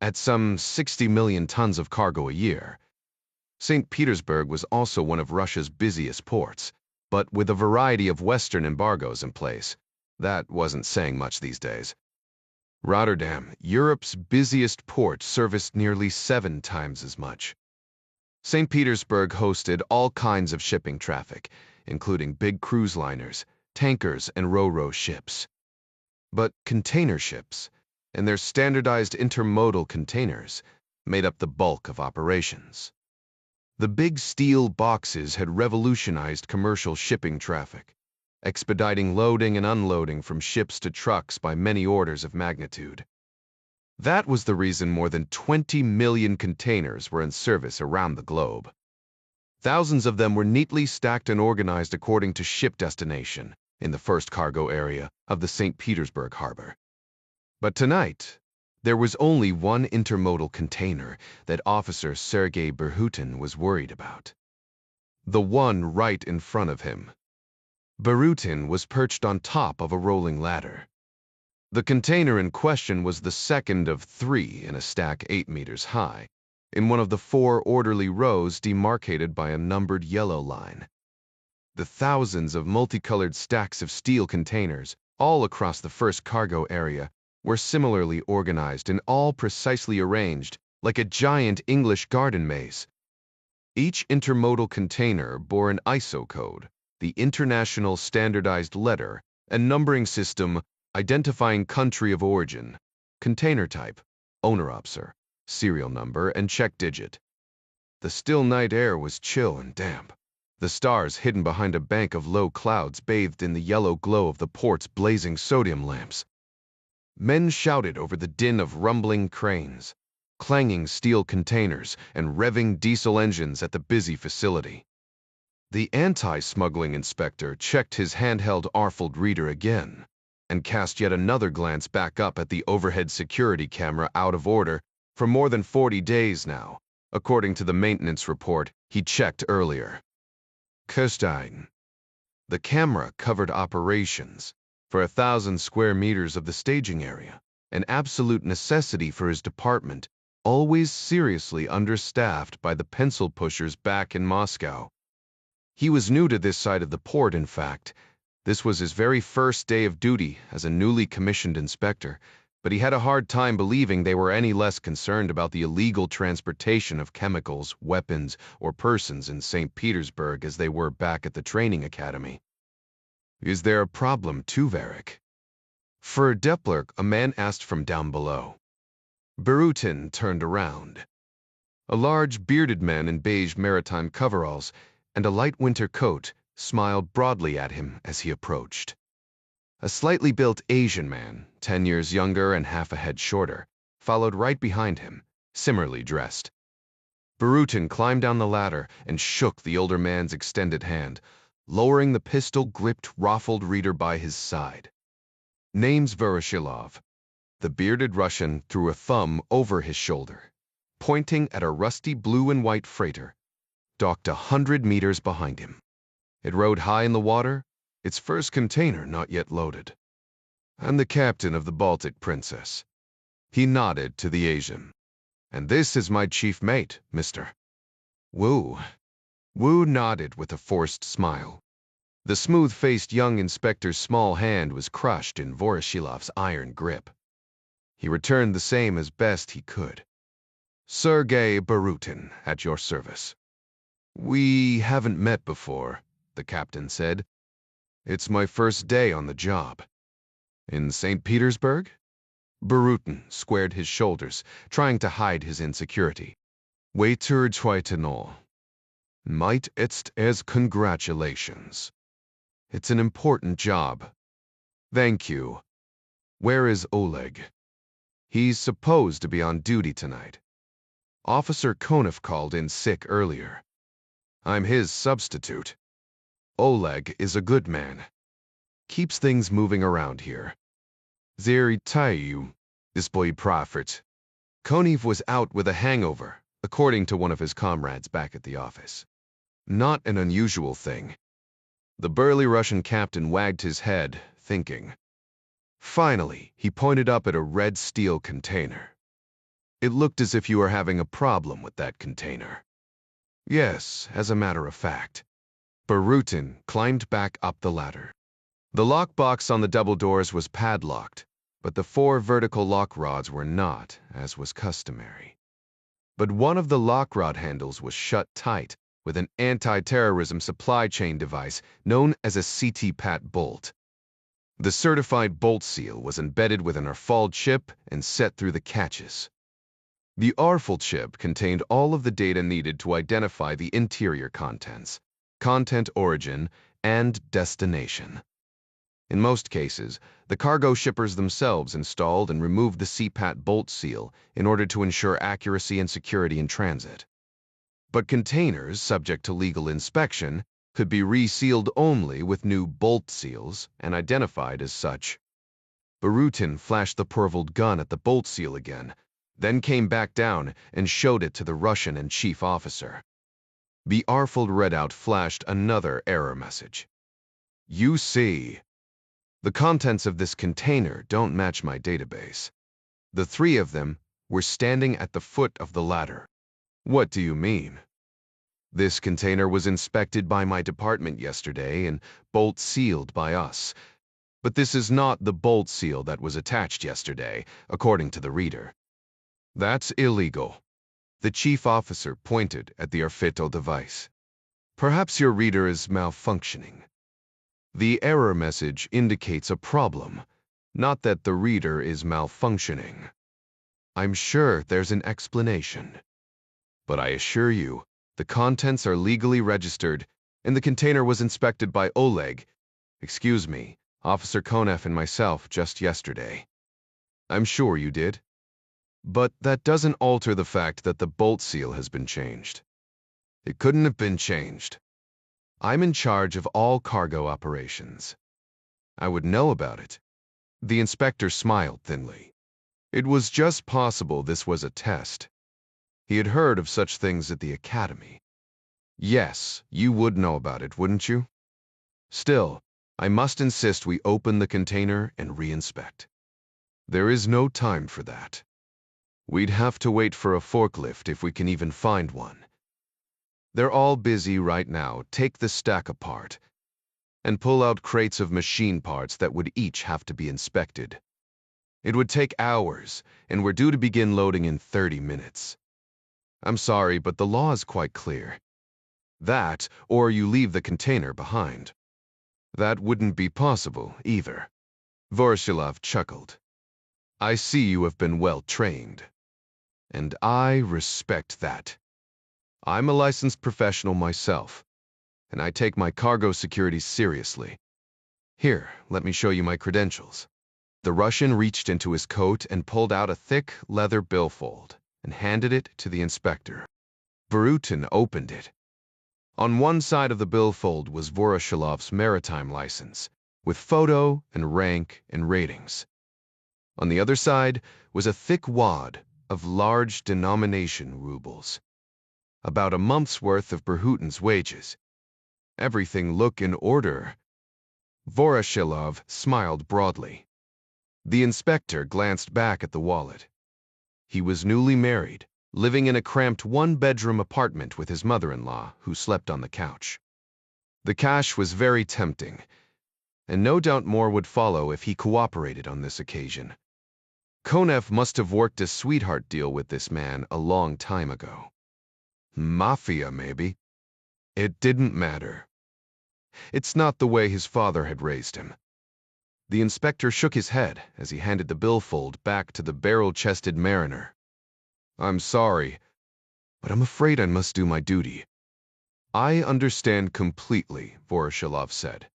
At some 60 million tons of cargo a year, St. Petersburg was also one of Russia's busiest ports, but with a variety of Western embargoes in place, that wasn't saying much these days. Rotterdam, Europe's busiest port, serviced nearly 7 times as much. St. Petersburg hosted all kinds of shipping traffic, including big cruise liners, tankers, and ro-ro ships. But container ships, and their standardized intermodal containers, made up the bulk of operations. The big steel boxes had revolutionized commercial shipping traffic, expediting loading and unloading from ships to trucks by many orders of magnitude. That was the reason more than 20 million containers were in service around the globe. Thousands of them were neatly stacked and organized according to ship destination in the first cargo area of the St. Petersburg harbor. But tonight, there was only one intermodal container that Officer Sergei Berutin was worried about. The one right in front of him. Berutin was perched on top of a rolling ladder. The container in question was the second of 3 in a stack 8 meters high, in one of the 4 orderly rows demarcated by a numbered yellow line. The thousands of multicolored stacks of steel containers, all across the first cargo area, were similarly organized and all precisely arranged, like a giant English garden maze. Each intermodal container bore an ISO code, the International Standardized Letter and Numbering System identifying country of origin, container type, owner-officer, serial number, and check digit. The still night air was chill and damp. The stars hidden behind a bank of low clouds bathed in the yellow glow of the port's blazing sodium lamps. Men shouted over the din of rumbling cranes, clanging steel containers, and revving diesel engines at the busy facility. The anti-smuggling inspector checked his handheld ARFLD reader again and cast yet another glance back up at the overhead security camera out of order for more than 40 days now, according to the maintenance report he checked earlier. Kirstein. The camera covered operations for 1,000 square meters of the staging area, an absolute necessity for his department, always seriously understaffed by the pencil pushers back in Moscow. He was new to this side of the port, in fact. This was his very first day of duty as a newly commissioned inspector, but he had a hard time believing they were any less concerned about the illegal transportation of chemicals, weapons, or persons in St. Petersburg as they were back at the training academy. Is there a problem too, Varric? For Depler, a man asked from down below. Berutin turned around. A large, bearded man in beige maritime coveralls and a light winter coat smiled broadly at him as he approached. A slightly built Asian man, 10 years younger and half a head shorter, followed right behind him, similarly dressed. Berutin climbed down the ladder and shook the older man's extended hand, lowering the pistol-gripped, raffled reader by his side. Name's Voroshilov. The bearded Russian threw a thumb over his shoulder, pointing at a rusty blue and white freighter, docked 100 meters behind him. It rode high in the water, its first container not yet loaded. I'm the captain of the Baltic Princess. He nodded to the Asian. And this is my chief mate, Mr. Wu. Wu nodded with a forced smile. The smooth-faced young inspector's small hand was crushed in Voroshilov's iron grip. He returned the same as best he could. Sergei Berutin, at your service. We haven't met before, the captain said. It's my first day on the job. In St. Petersburg? Berutin squared his shoulders, trying to hide his insecurity. Waiter Twitanol. Might it's as congratulations. It's an important job. Thank you. Where is Oleg? He's supposed to be on duty tonight. Officer Konev called in sick earlier. I'm his substitute. Oleg is a good man. Keeps things moving around here. Zeri Tayu, this boy prophet. Konev was out with a hangover, according to one of his comrades back at the office. Not an unusual thing. The burly Russian captain wagged his head, thinking. Finally, he pointed up at a red steel container. It looked as if you were having a problem with that container. Yes, as a matter of fact. Barutin climbed back up the ladder. The lockbox on the double doors was padlocked, but the 4 vertical lock rods were not, as was customary. But one of the lock rod handles was shut tight with an anti-terrorism supply chain device known as a CT-PAT bolt. The certified bolt seal was embedded with an ARFAL chip and set through the catches. The ARFAL chip contained all of the data needed to identify the interior contents, content origin, and destination. In most cases, the cargo shippers themselves installed and removed the CPAT bolt seal in order to ensure accuracy and security in transit. But containers subject to legal inspection could be resealed only with new bolt seals and identified as such. Barutin flashed the purled gun at the bolt seal again, then came back down and showed it to the Russian and chief officer. The ARFAL readout flashed another error message. You see, the contents of this container don't match my database. The 3 of them were standing at the foot of the ladder. What do you mean? This container was inspected by my department yesterday and bolt sealed by us. But this is not the bolt seal that was attached yesterday, according to the reader. That's illegal. The chief officer pointed at the ARFAL device. Perhaps your reader is malfunctioning. The error message indicates a problem, not that the reader is malfunctioning. I'm sure there's an explanation. But I assure you, the contents are legally registered, and the container was inspected by Officer Konev and myself just yesterday. I'm sure you did. But that doesn't alter the fact that the bolt seal has been changed. It couldn't have been changed. I'm in charge of all cargo operations. I would know about it. The inspector smiled thinly. It was just possible this was a test. He had heard of such things at the academy. Yes, you would know about it, wouldn't you? Still, I must insist we open the container and reinspect. There is no time for that. We'd have to wait for a forklift if we can even find one. They're all busy right now. Take the stack apart and pull out crates of machine parts that would each have to be inspected. It would take hours, and we're due to begin loading in 30 minutes. I'm sorry, but the law is quite clear. That, or you leave the container behind. That wouldn't be possible, either. Voroshilov chuckled. I see you have been well trained. And I respect that. I'm a licensed professional myself, and I take my cargo security seriously. Here, let me show you my credentials. The Russian reached into his coat and pulled out a thick leather billfold and handed it to the inspector. Barutin opened it. On one side of the billfold was Voroshilov's maritime license, with photo and rank and ratings. On the other side was a thick wad of large denomination rubles. About a month's worth of Barutin's wages. Everything looked in order. Voroshilov smiled broadly. The inspector glanced back at the wallet. He was newly married, living in a cramped 1-bedroom apartment with his mother-in-law, who slept on the couch. The cash was very tempting, and no doubt more would follow if he cooperated on this occasion. Konev must have worked a sweetheart deal with this man a long time ago. Mafia, maybe. It didn't matter. It's not the way his father had raised him. The inspector shook his head as he handed the billfold back to the barrel-chested mariner. I'm sorry, but I'm afraid I must do my duty. I understand completely, Voroshilov said.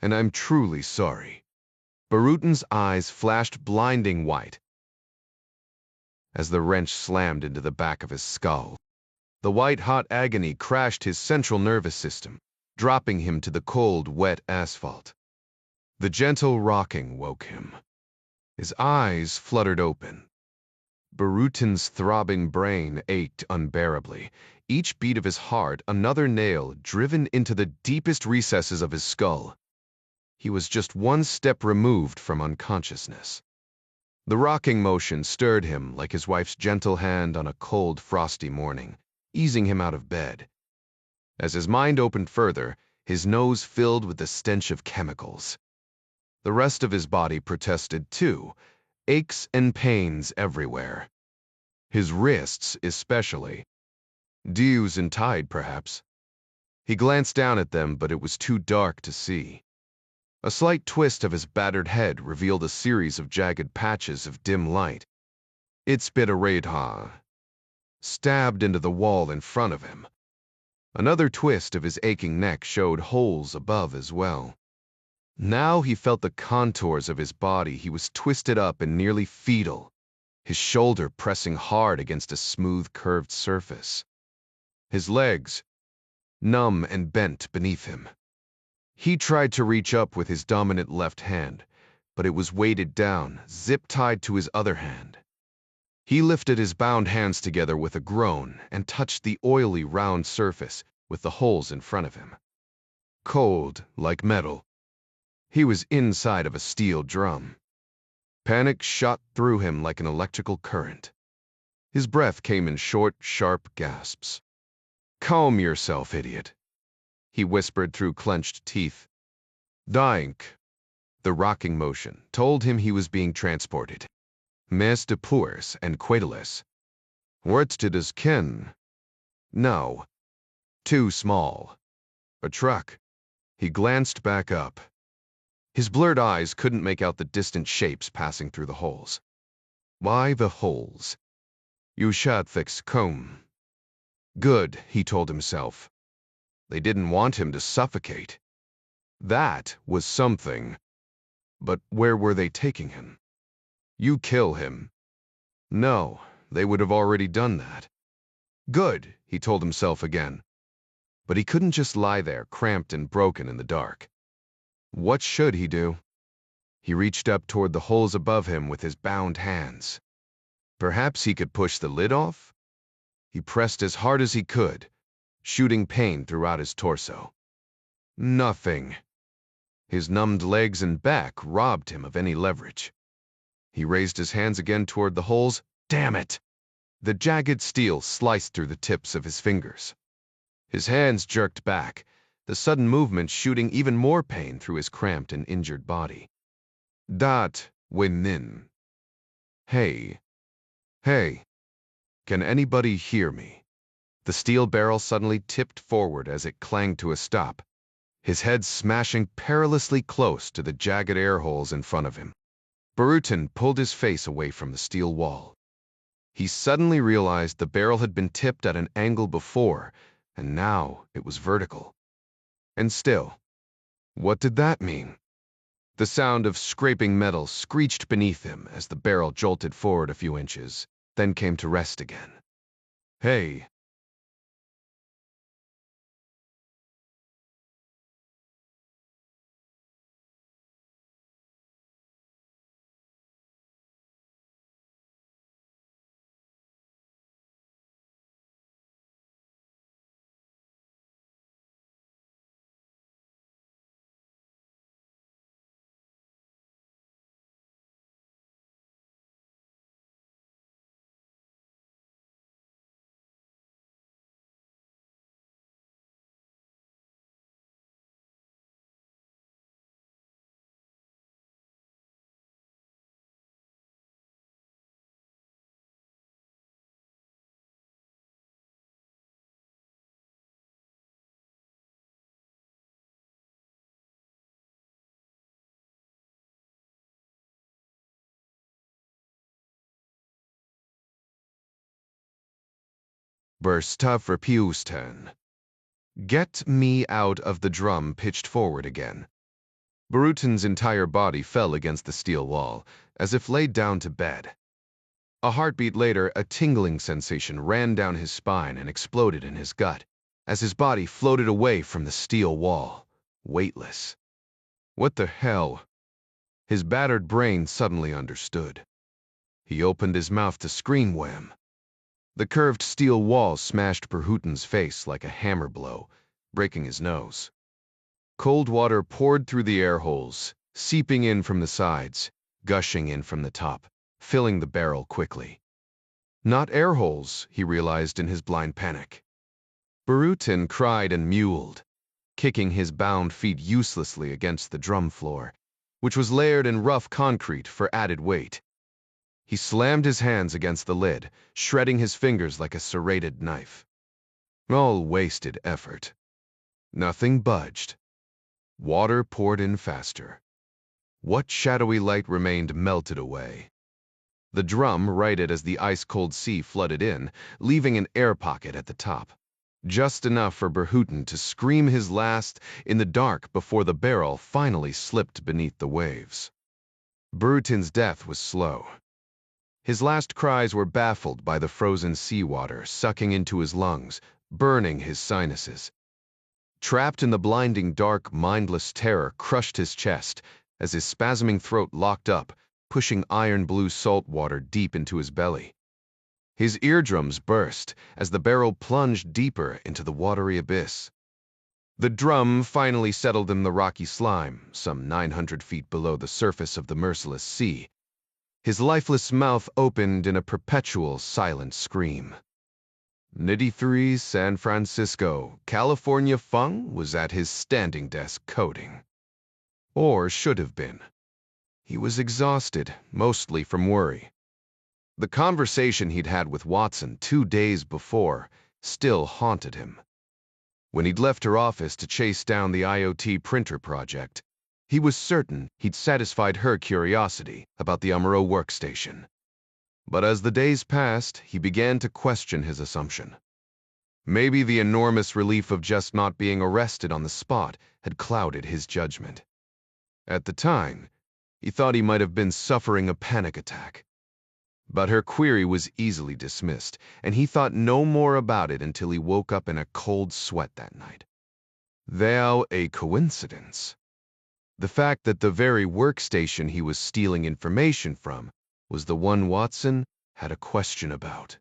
And I'm truly sorry. Barutin's eyes flashed blinding white as the wrench slammed into the back of his skull. The white-hot agony crashed his central nervous system, dropping him to the cold, wet asphalt. The gentle rocking woke him. His eyes fluttered open. Barutin's throbbing brain ached unbearably. Each beat of his heart, another nail driven into the deepest recesses of his skull. He was just one step removed from unconsciousness. The rocking motion stirred him like his wife's gentle hand on a cold, frosty morning, easing him out of bed. As his mind opened further, his nose filled with the stench of chemicals. The rest of his body protested too, aches and pains everywhere. His wrists especially. Dews and tide, perhaps. He glanced down at them, but it was too dark to see. A slight twist of his battered head revealed a series of jagged patches of dim light. It's bit a radha, stabbed into the wall in front of him. Another twist of his aching neck showed holes above as well. Now he felt the contours of his body. He was twisted up and nearly fetal, his shoulder pressing hard against a smooth, curved surface. His legs, numb and bent beneath him. He tried to reach up with his dominant left hand, but it was weighted down, zip-tied to his other hand. He lifted his bound hands together with a groan and touched the oily, round surface with the holes in front of him. Cold, like metal. He was inside of a steel drum. Panic shot through him like an electrical current. His breath came in short, sharp gasps. "Calm yourself, idiot," he whispered through clenched teeth. Dying. The rocking motion told him he was being transported. Mes de Pours and Quaedalus. What did his kin? No. Too small. A truck. He glanced back up. His blurred eyes couldn't make out the distant shapes passing through the holes. Why the holes? You shot fix comb. Good, he told himself. They didn't want him to suffocate. That was something. But where were they taking him? You kill him. No, they would have already done that. Good, he told himself again. But he couldn't just lie there, cramped and broken in the dark. What should he do? He reached up toward the holes above him with his bound hands. Perhaps he could push the lid off? He pressed as hard as he could, shooting pain throughout his torso. Nothing. His numbed legs and back robbed him of any leverage. He raised his hands again toward the holes. Damn it! The jagged steel sliced through the tips of his fingers. His hands jerked back, the sudden movement shooting even more pain through his cramped and injured body. Dat winin. Hey. Hey. Can anybody hear me? The steel barrel suddenly tipped forward as it clanged to a stop, his head smashing perilously close to the jagged air holes in front of him. Barutin pulled his face away from the steel wall. He suddenly realized the barrel had been tipped at an angle before, and now it was vertical. And still, what did that mean? The sound of scraping metal screeched beneath him as the barrel jolted forward a few inches, then came to rest again. Hey. Bursta verpusten. Get me out of the drum pitched forward again. Barutin's entire body fell against the steel wall, as if laid down to bed. A heartbeat later, a tingling sensation ran down his spine and exploded in his gut, as his body floated away from the steel wall, weightless. What the hell? His battered brain suddenly understood. He opened his mouth to scream wham. The curved steel wall smashed Berhuten's face like a hammer blow, breaking his nose. Cold water poured through the air holes, seeping in from the sides, gushing in from the top, filling the barrel quickly. Not air holes, he realized in his blind panic. Berhuten cried and mewled, kicking his bound feet uselessly against the drum floor, which was layered in rough concrete for added weight. He slammed his hands against the lid, shredding his fingers like a serrated knife. All wasted effort. Nothing budged. Water poured in faster. What shadowy light remained melted away. The drum righted as the ice-cold sea flooded in, leaving an air pocket at the top. Just enough for Berhuten to scream his last in the dark before the barrel finally slipped beneath the waves. Berhuten's death was slow. His last cries were baffled by the frozen seawater sucking into his lungs, burning his sinuses. Trapped in the blinding dark, mindless terror crushed his chest as his spasming throat locked up, pushing iron-blue salt water deep into his belly. His eardrums burst as the barrel plunged deeper into the watery abyss. The drum finally settled in the rocky slime, some 900 feet below the surface of the merciless sea. His lifeless mouth opened in a perpetual silent scream. 93 San Francisco, California Fung was at his standing desk coding. Or should have been. He was exhausted, mostly from worry. The conversation he'd had with Watson 2 days before still haunted him. When he'd left her office to chase down the IoT printer project, he was certain he'd satisfied her curiosity about the Amuro workstation. But as the days passed, he began to question his assumption. Maybe the enormous relief of just not being arrested on the spot had clouded his judgment. At the time, he thought he might have been suffering a panic attack. But her query was easily dismissed, and he thought no more about it until he woke up in a cold sweat that night. Thou a coincidence. The fact that the very workstation he was stealing information from was the one Watson had a question about.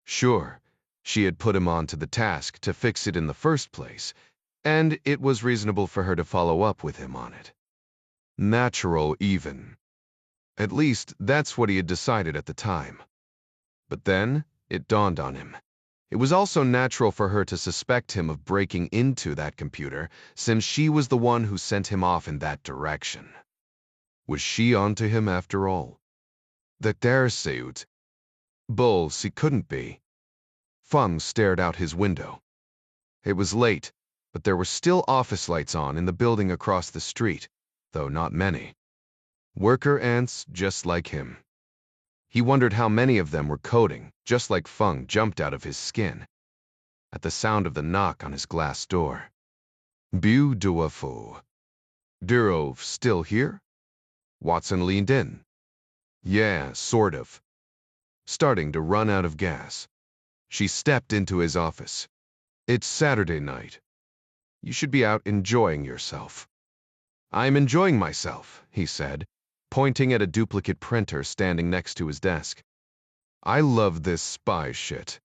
Sure, she had put him on to the task to fix it in the first place, and it was reasonable for her to follow up with him on it. Natural, even. At least, that's what he had decided at the time. But then, it dawned on him. It was also natural for her to suspect him of breaking into that computer, since she was the one who sent him off in that direction. Was she onto him after all? The Dersuit. Bulls, he couldn't be. Fung stared out his window. It was late, but there were still office lights on in the building across the street, though not many. Worker ants just like him. He wondered how many of them were coding, just like Fung jumped out of his skin. At the sound of the knock on his glass door. Bu duafu. Durov still here? Watson leaned in. Yeah, sort of. Starting to run out of gas. She stepped into his office. It's Saturday night. You should be out enjoying yourself. I'm enjoying myself, he said, pointing at a duplicate printer standing next to his desk. I love this spy shit.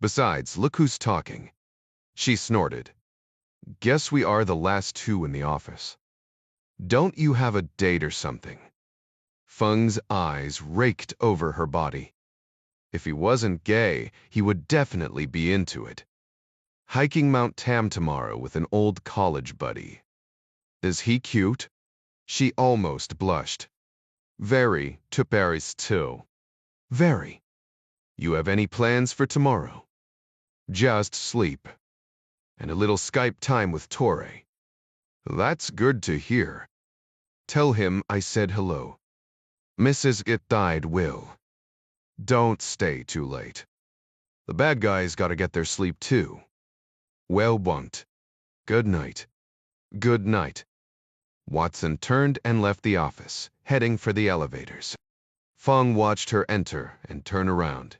Besides, look who's talking. She snorted. Guess we are the last two in the office. Don't you have a date or something? Fung's eyes raked over her body. If he wasn't gay, he would definitely be into it. Hiking Mount Tam tomorrow with an old college buddy. Is he cute? She almost blushed. Very, to Paris too. Very. You have any plans for tomorrow? Just sleep. And a little Skype time with Torre. That's good to hear. Tell him I said hello. Mrs. It died will. Don't stay too late. The bad guys gotta get their sleep too. Well bunt. Good night. Good night. Watson turned and left the office, heading for the elevators. Fung watched her enter and turn around.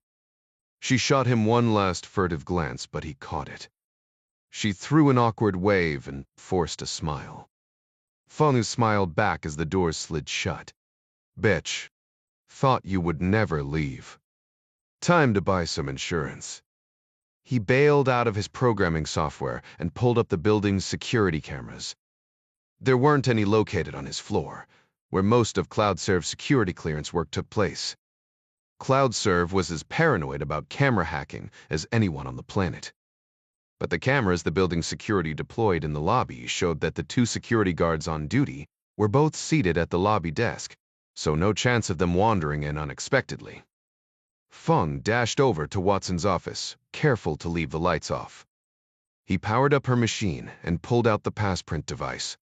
She shot him one last furtive glance, but he caught it. She threw an awkward wave and forced a smile. Fung smiled back as the doors slid shut. Bitch. Thought you would never leave. Time to buy some insurance. He bailed out of his programming software and pulled up the building's security cameras. There weren't any located on his floor, where most of CloudServe's security clearance work took place. CloudServe was as paranoid about camera hacking as anyone on the planet. But the cameras the building's security deployed in the lobby showed that the 2 security guards on duty were both seated at the lobby desk, so no chance of them wandering in unexpectedly. Feng dashed over to Watson's office, careful to leave the lights off. He powered up her machine and pulled out the passprint device.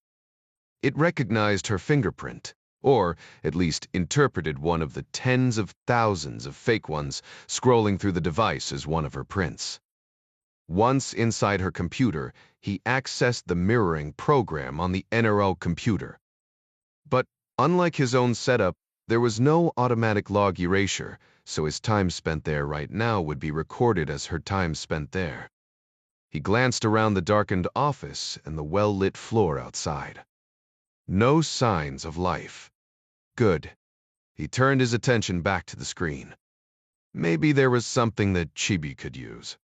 It recognized her fingerprint, or at least interpreted one of the tens of thousands of fake ones scrolling through the device as one of her prints. Once inside her computer, he accessed the mirroring program on the NRO computer. But unlike his own setup, there was no automatic log erasure, so his time spent there right now would be recorded as her time spent there. He glanced around the darkened office and the well-lit floor outside. No signs of life. Good. He turned his attention back to the screen. Maybe there was something that Chibi could use.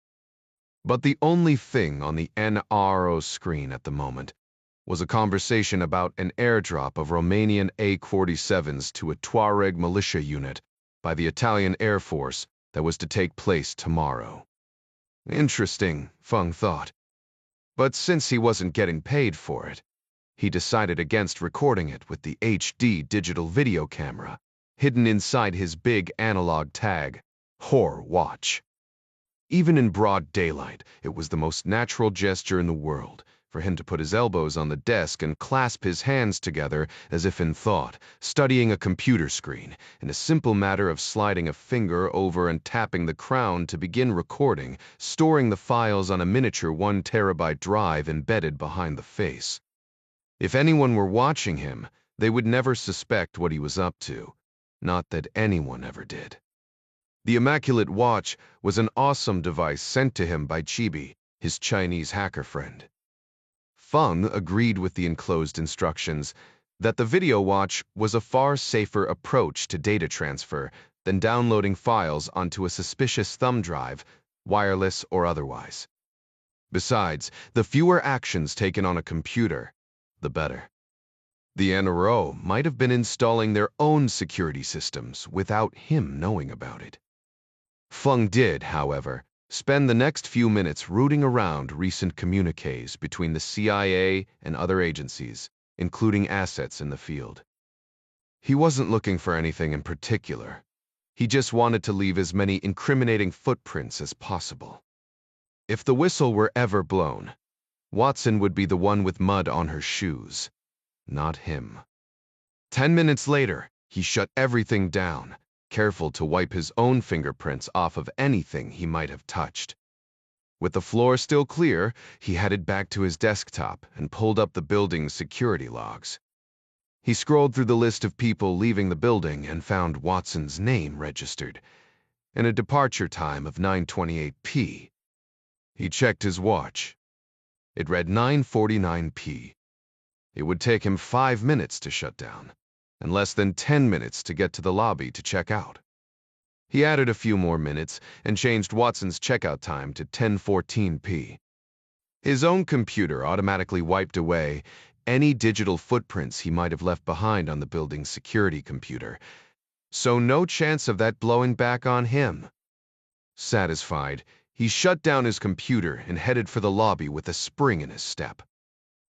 But the only thing on the NRO screen at the moment was a conversation about an airdrop of Romanian A-47s to a Tuareg militia unit by the Italian Air Force that was to take place tomorrow. Interesting, Feng thought. But since he wasn't getting paid for it, he decided against recording it with the HD digital video camera hidden inside his big analog tag, Whore Watch. Even in broad daylight, it was the most natural gesture in the world for him to put his elbows on the desk and clasp his hands together as if in thought, studying a computer screen, in a simple matter of sliding a finger over and tapping the crown to begin recording, storing the files on a miniature 1 terabyte drive embedded behind the face. If anyone were watching him, they would never suspect what he was up to. Not that anyone ever did. The Immaculate Watch was an awesome device sent to him by Chibi, his Chinese hacker friend. Feng agreed with the enclosed instructions that the video watch was a far safer approach to data transfer than downloading files onto a suspicious thumb drive, wireless or otherwise. Besides, the fewer actions taken on a computer, the better. The NRO might have been installing their own security systems without him knowing about it. Feng did, however, spend the next few minutes rooting around recent communiques between the CIA and other agencies, including assets in the field. He wasn't looking for anything in particular. He just wanted to leave as many incriminating footprints as possible. If the whistle were ever blown, Watson would be the one with mud on her shoes, not him. 10 minutes later, he shut everything down, careful to wipe his own fingerprints off of anything he might have touched. With the floor still clear, he headed back to his desktop and pulled up the building's security logs. He scrolled through the list of people leaving the building and found Watson's name registered, and a departure time of 9:28 p. He checked his watch. It read 9:49 p. It would take him 5 minutes to shut down, and less than 10 minutes to get to the lobby to check out. He added a few more minutes and changed Watson's checkout time to 10:14 p. His own computer automatically wiped away any digital footprints he might have left behind on the building's security computer, so no chance of that blowing back on him. Satisfied, he shut down his computer and headed for the lobby with a spring in his step.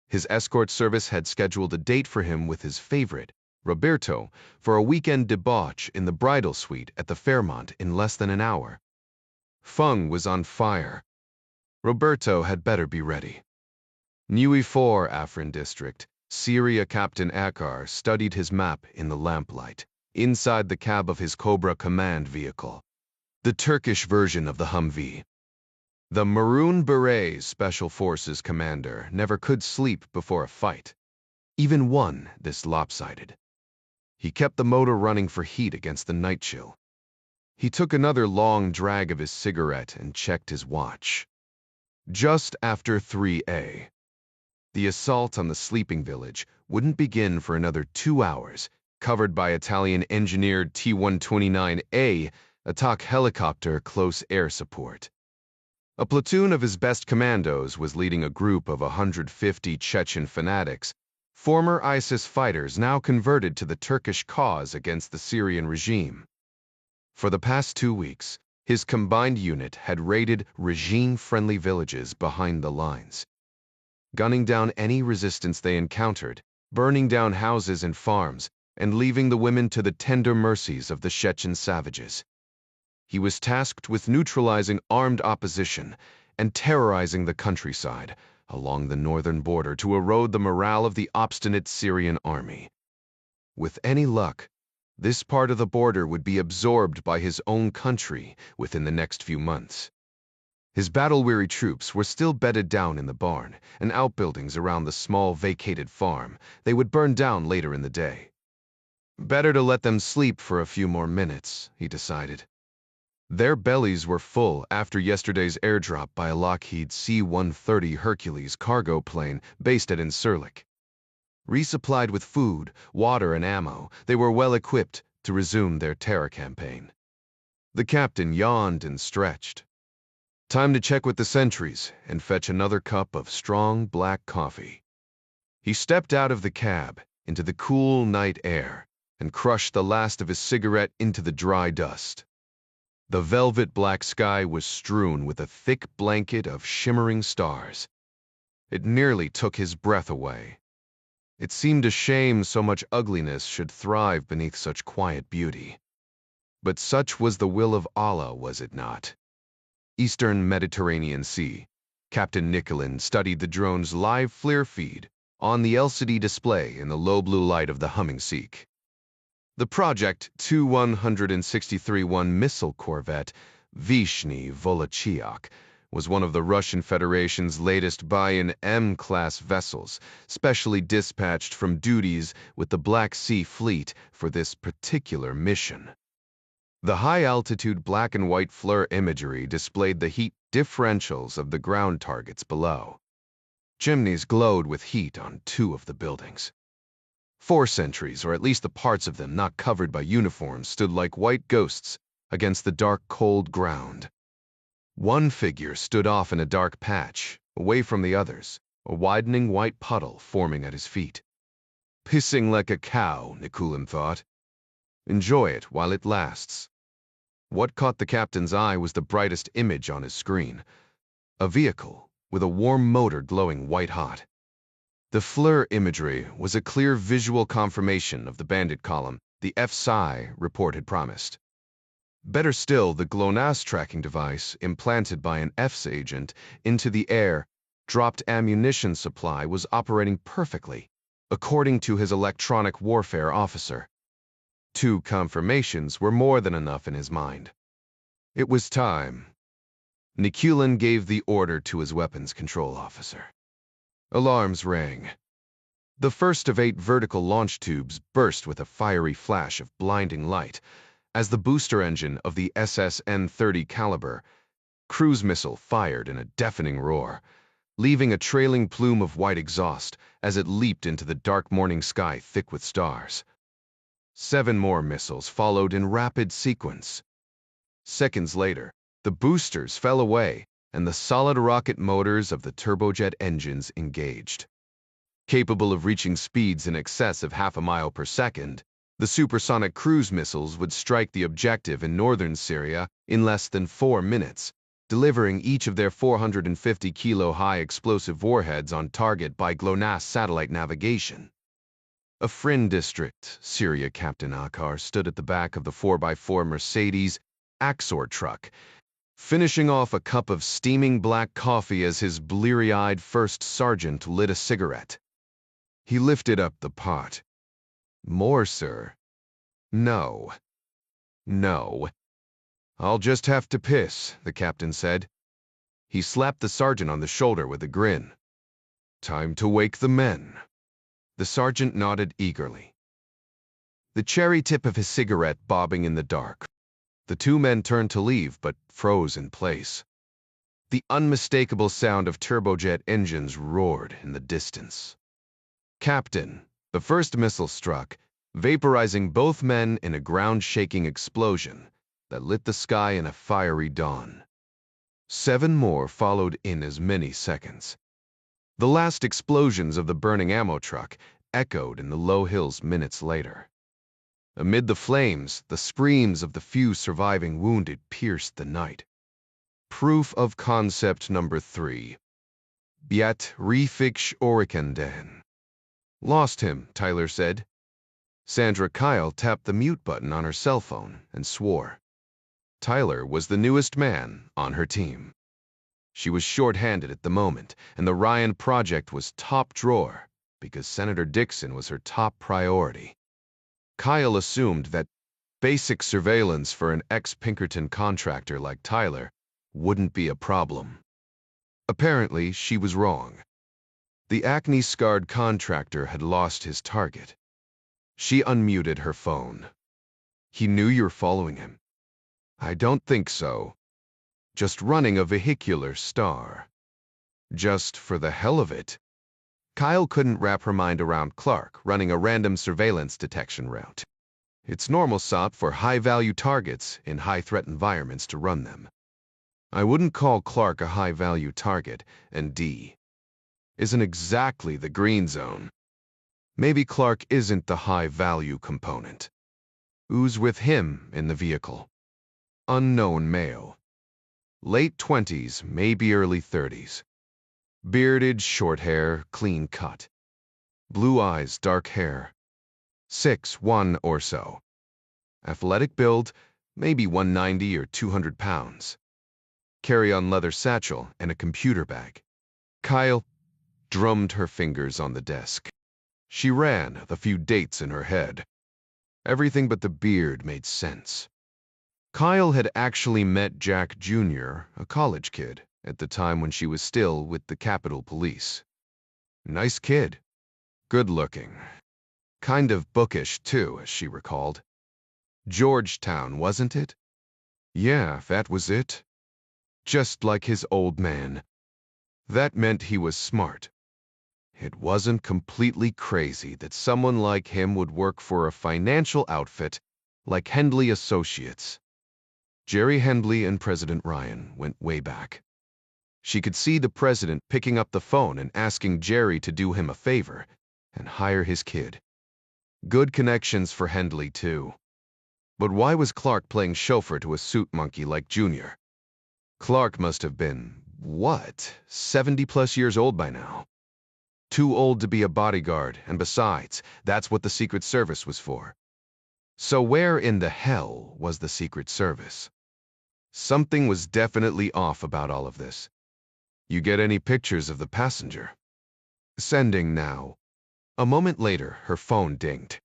His escort service had scheduled a date for him with his favorite, Roberto, for a weekend debauch in the bridal suite at the Fairmont in less than an hour. Feng was on fire. Roberto had better be ready. Nui 4 Afrin District, Syria Captain Akar studied his map in the lamplight, inside the cab of his Cobra command vehicle, the Turkish version of the Humvee. The Maroon Berets Special Forces commander never could sleep before a fight, even one this lopsided. He kept the motor running for heat against the night chill. He took another long drag of his cigarette and checked his watch. Just after 3 a. The assault on the sleeping village wouldn't begin for another 2 hours covered by Italian-engineered T-129A attack helicopter close air support. A platoon of his best commandos was leading a group of 150 Chechen fanatics, former ISIS fighters now converted to the Turkish cause against the Syrian regime. For the past 2 weeks, his combined unit had raided regime-friendly villages behind the lines, gunning down any resistance they encountered, burning down houses and farms, and leaving the women to the tender mercies of the Chechen savages. He was tasked with neutralizing armed opposition and terrorizing the countryside along the northern border to erode the morale of the obstinate Syrian army. With any luck, this part of the border would be absorbed by his own country within the next few months. His battle-weary troops were still bedded down in the barn and outbuildings around the small vacated farm they would burn down later in the day. Better to let them sleep for a few more minutes, he decided. Their bellies were full after yesterday's airdrop by a Lockheed C-130 Hercules cargo plane based at Incirlik. Resupplied with food, water, and ammo, they were well equipped to resume their terror campaign. The captain yawned and stretched. Time to check with the sentries and fetch another cup of strong black coffee. He stepped out of the cab into the cool night air and crushed the last of his cigarette into the dry dust. The velvet black sky was strewn with a thick blanket of shimmering stars. It nearly took his breath away. It seemed a shame so much ugliness should thrive beneath such quiet beauty. But such was the will of Allah, was it not? Eastern Mediterranean Sea. Captain Nicolin studied the drone's live FLIR feed on the LCD display in the low blue light of the humming Seek. The Project Tu-163-1 missile corvette Vyshny Volochyok was one of the Russian Federation's latest buy-in M-class vessels, specially dispatched from duties with the Black Sea Fleet for this particular mission. The high-altitude black and white FLIR imagery displayed the heat differentials of the ground targets below. Chimneys glowed with heat on 2 of the buildings. 4 sentries, or at least the parts of them not covered by uniforms, stood like white ghosts against the dark, cold ground. One figure stood off in a dark patch, away from the others, a widening white puddle forming at his feet. Pissing like a cow, Nicolin thought. Enjoy it while it lasts. What caught the captain's eye was the brightest image on his screen. A vehicle with a warm motor glowing white-hot. The FLIR imagery was a clear visual confirmation of the bandit column the FSI report had promised. Better still, the GLONASS tracking device, implanted by an EFS agent into the air-dropped ammunition supply, was operating perfectly, according to his electronic warfare officer. 2 confirmations were more than enough in his mind. It was time. Nicolin gave the order to his weapons control officer. Alarms rang. The first of 8 vertical launch tubes burst with a fiery flash of blinding light as the booster engine of the SSN-30 caliber cruise missile fired in a deafening roar, leaving a trailing plume of white exhaust as it leaped into the dark morning sky thick with stars. 7 more missiles followed in rapid sequence. Seconds later, the boosters fell away and the solid rocket motors of the turbojet engines engaged. Capable of reaching speeds in excess of half a mile per second, the supersonic cruise missiles would strike the objective in northern Syria in less than 4 minutes, delivering each of their 450-kilo high explosive warheads on target by GLONASS satellite navigation. A Afrin district, Syria Captain Akar stood at the back of the 4x4 Mercedes Axor truck, finishing off a cup of steaming black coffee as his bleary-eyed first sergeant lit a cigarette. He lifted up the pot. More, sir? No. No. I'll just have to piss, the captain said. He slapped the sergeant on the shoulder with a grin. Time to wake the men. The sergeant nodded eagerly, the cherry tip of his cigarette bobbing in the dark. The 2 men turned to leave, but froze in place. The unmistakable sound of turbojet engines roared in the distance. Captain, the first missile struck, vaporizing both men in a ground-shaking explosion that lit the sky in a fiery dawn. 7 more followed in as many seconds. The last explosions of the burning ammo truck echoed in the low hills minutes later. Amid the flames, the screams of the few surviving wounded pierced the night. Proof of concept number 3. Biat refix orikenden. Lost him, Tyler said. Sandra Kyle tapped the mute button on her cell phone and swore. Tyler was the newest man on her team. She was short-handed at the moment, and the Ryan project was top drawer because Senator Dixon was her top priority. Kyle assumed that basic surveillance for an ex-Pinkerton contractor like Tyler wouldn't be a problem. Apparently, she was wrong. The acne-scarred contractor had lost his target. She unmuted her phone. He knew you were following him. I don't think so. Just running a vehicular star. Just for the hell of it. Kyle couldn't wrap her mind around Clark running a random surveillance detection route. It's normal SOP for high-value targets in high-threat environments to run them. I wouldn't call Clark a high-value target, and D isn't exactly the green zone. Maybe Clark isn't the high-value component. Who's with him in the vehicle? Unknown male. Late 20s, maybe early 30s. Bearded, short hair, clean cut. Blue eyes, dark hair. 6'1" or so. Athletic build, maybe 190 or 200 pounds. Carry-on leather satchel and a computer bag. Kyle drummed her fingers on the desk. She ran the few dates in her head. Everything but the beard made sense. Kyle had actually met Jack Jr., a college kid, at the time when she was still with the Capitol Police. Nice kid. Good-looking. Kind of bookish, too, as she recalled. Georgetown, wasn't it? Yeah, that was it. Just like his old man. That meant he was smart. It wasn't completely crazy that someone like him would work for a financial outfit like Hendley Associates. Jerry Hendley and President Ryan went way back. She could see the president picking up the phone and asking Jerry to do him a favor and hire his kid. Good connections for Hendley, too. But why was Clark playing chauffeur to a suit monkey like Junior? Clark must have been, 70+ years old by now. Too old to be a bodyguard, and besides, that's what the Secret Service was for. So where in the hell was the Secret Service? Something was definitely off about all of this. You get any pictures of the passenger? Sending now. A moment later, her phone dinged.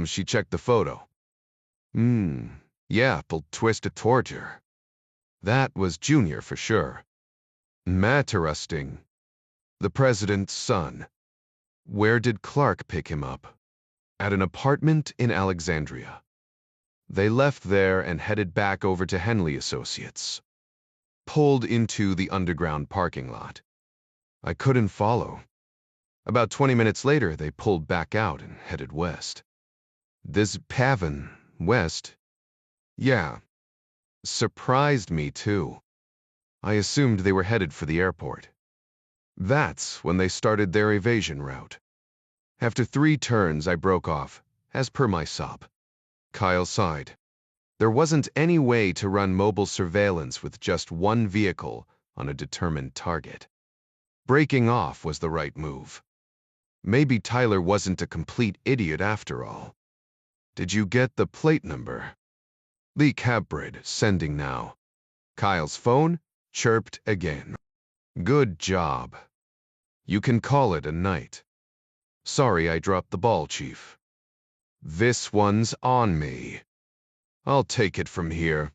She checked the photo. Yeah, they'll twist it toward her. That was Junior for sure. Interesting. The president's son. Where did Clark pick him up? At an apartment in Alexandria. They left there and headed back over to Hendley Associates. Pulled into the underground parking lot. I couldn't follow. About 20 minutes later, they pulled back out and headed west. This Pavin, west? Yeah. Surprised me, too. I assumed they were headed for the airport. That's when they started their evasion route. After 3 turns, I broke off, as per my SOP. Kyle sighed. There wasn't any way to run mobile surveillance with just one vehicle on a determined target. Breaking off was the right move. Maybe Tyler wasn't a complete idiot after all. Did you get the plate number? The Cabrid, sending now. Kyle's phone chirped again. Good job. You can call it a night. Sorry I dropped the ball, Chief. This one's on me. I'll take it from here.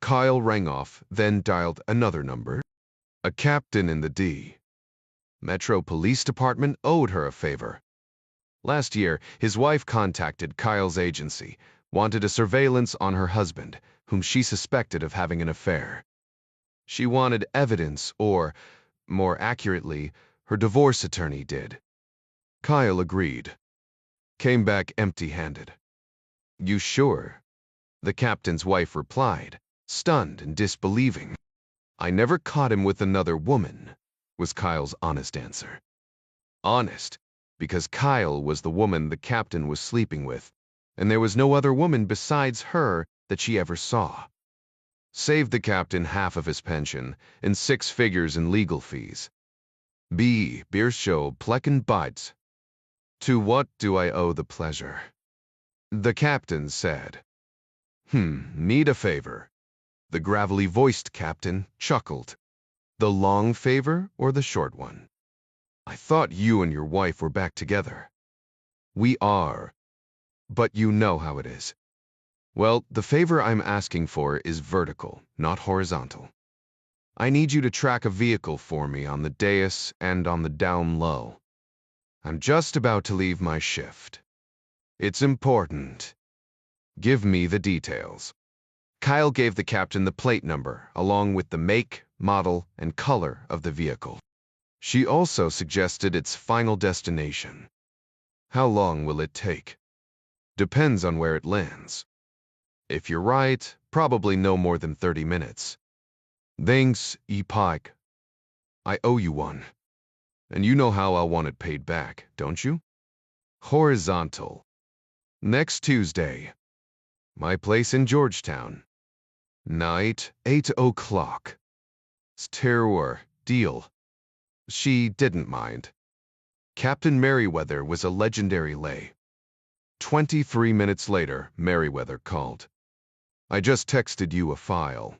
Kyle rang off, then dialed another number. A captain in the D. Metro Police Department owed her a favor. Last year, his wife contacted Kyle's agency, wanted a surveillance on her husband, whom she suspected of having an affair. She wanted evidence, or, more accurately, her divorce attorney did. Kyle agreed. came back empty-handed. You sure? The captain's wife replied, stunned and disbelieving. I never caught him with another woman, was Kyle's honest answer. Honest, because Kyle was the woman the captain was sleeping with, and there was no other woman besides her that she ever saw. Saved the captain half of his pension and 6 figures in legal fees. Beershow plecken bites. To what do I owe the pleasure? The captain said. Need a favor. The gravelly-voiced captain chuckled. The long favor or the short one? I thought you and your wife were back together. We are. But you know how it is. Well, the favor I'm asking for is vertical, not horizontal. I need you to track a vehicle for me on the dais and on the down low. I'm just about to leave my shift. It's important. Give me the details. Kyle gave the captain the plate number, along with the make, model, and color of the vehicle. She also suggested its final destination. How long will it take? Depends on where it lands. If you're right, probably no more than 30 minutes. Thanks, Pike. I owe you one. And you know how I'll want it paid back, don't you? Horizontal. Next Tuesday. My place in Georgetown. Night, 8 o'clock. Terror, deal. She didn't mind. Captain Merriweather was a legendary lay. 23 minutes later, Merriweather called. I just texted you a file.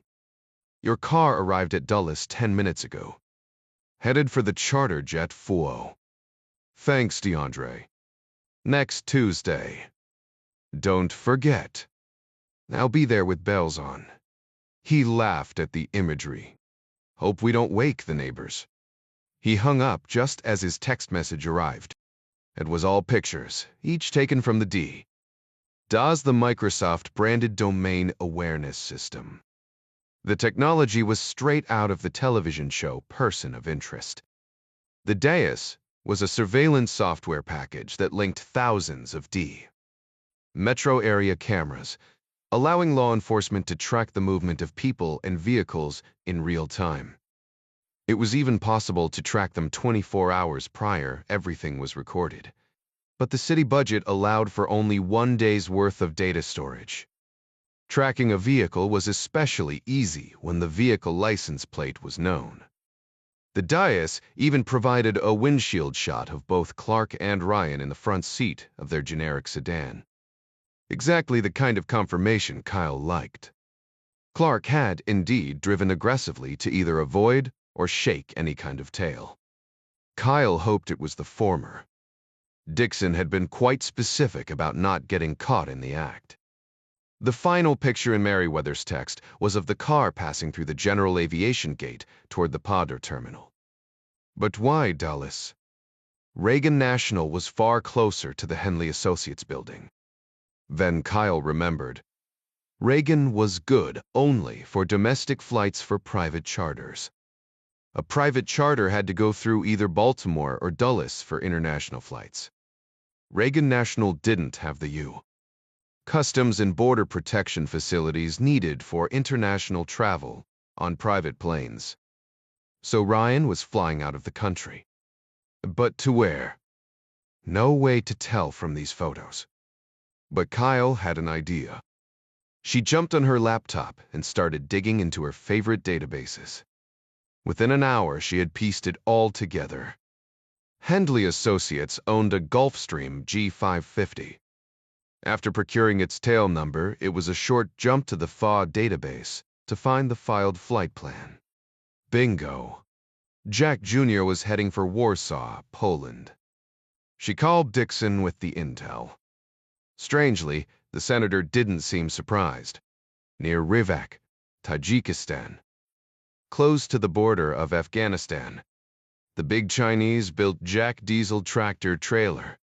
Your car arrived at Dulles 10 minutes ago. Headed for the charter jet FUO. Thanks, DeAndre. Next Tuesday. Don't forget. I'll be there with bells on. He laughed at the imagery. Hope we don't wake the neighbors. He hung up just as his text message arrived. It was all pictures, each taken from the DAS, the Microsoft-branded domain awareness system. The technology was straight out of the television show Person of Interest. The DAS was a surveillance software package that linked thousands of metro area cameras, allowing law enforcement to track the movement of people and vehicles in real time. It was even possible to track them 24 hours prior everything was recorded. But the city budget allowed for only 1 day's worth of data storage. Tracking a vehicle was especially easy when the vehicle license plate was known. The DAS even provided a windshield shot of both Clark and Ryan in the front seat of their generic sedan. Exactly the kind of confirmation Kyle liked. Clark had, indeed, driven aggressively to either avoid or shake any kind of tail. Kyle hoped it was the former. Dixon had been quite specific about not getting caught in the act. The final picture in Merriweather's text was of the car passing through the general aviation gate toward the Podder terminal. But why Dulles? Reagan National was far closer to the Henley Associates building. Then Kyle remembered. Reagan was good only for domestic flights for private charters. A private charter had to go through either Baltimore or Dulles for international flights. Reagan National didn't have the Customs and Border Protection facilities needed for international travel on private planes. So Ryan was flying out of the country. But to where? No way to tell from these photos. But Kyle had an idea. She jumped on her laptop and started digging into her favorite databases. Within an hour, she had pieced it all together. Henley Associates owned a Gulfstream G550. After procuring its tail number, it was a short jump to the FAW database to find the filed flight plan. Bingo. Jack Jr. was heading for Warsaw, Poland. She called Dixon with the intel. Strangely, the senator didn't seem surprised. Near Rivak, Tajikistan. Close to the border of Afghanistan. The big Chinese-built Jack diesel tractor trailer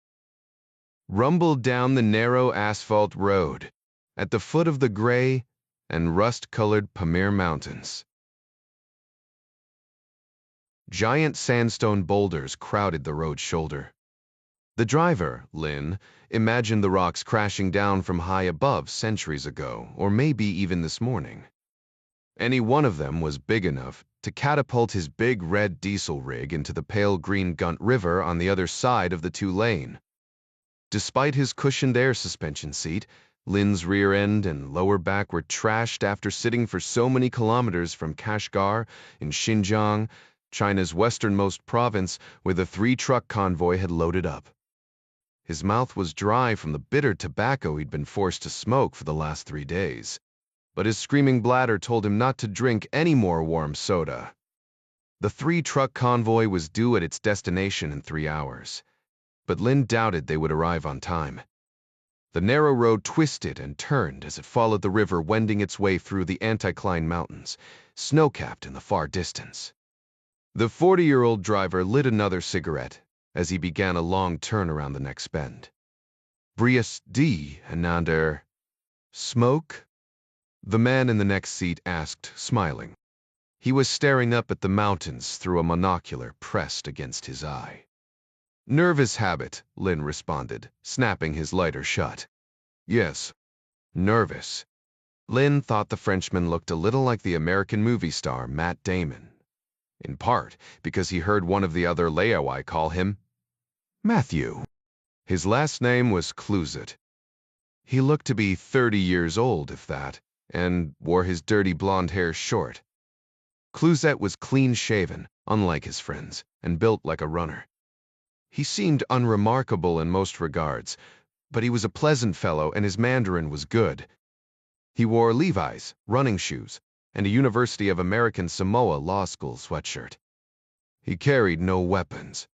rumbled down the narrow asphalt road at the foot of the gray and rust-colored Pamir Mountains. Giant sandstone boulders crowded the road's shoulder. The driver, Lin, imagined the rocks crashing down from high above centuries ago, or maybe even this morning. Any one of them was big enough to catapult his big red diesel rig into the pale green Gunt River on the other side of the two-lane. Despite his cushioned air suspension seat, Lin's rear end and lower back were trashed after sitting for so many kilometers from Kashgar in Xinjiang, China's westernmost province, where the 3-truck convoy had loaded up. His mouth was dry from the bitter tobacco he'd been forced to smoke for the last 3 days, but his screaming bladder told him not to drink any more warm soda. The 3-truck convoy was due at its destination in 3 hours, but Lin doubted they would arrive on time. The narrow road twisted and turned as it followed the river wending its way through the Anticline Mountains, snow-capped in the far distance. The 40-year-old driver lit another cigarette as he began a long turn around the next bend. Brias D. Anander. Smoke? The man in the next seat asked, smiling. He was staring up at the mountains through a monocular pressed against his eye. Nervous habit, Lin responded, snapping his lighter shut. Yes, nervous. Lin thought the Frenchman looked a little like the American movie star Matt Damon, in part because he heard one of the other Laowai call him Matthew. His last name was Clouzet. He looked to be 30 years old, if that, and wore his dirty blonde hair short. Clouzet was clean-shaven, unlike his friends, and built like a runner. He seemed unremarkable in most regards, but he was a pleasant fellow and his Mandarin was good. He wore Levi's, running shoes, and a University of American Samoa law school sweatshirt. He carried no weapons,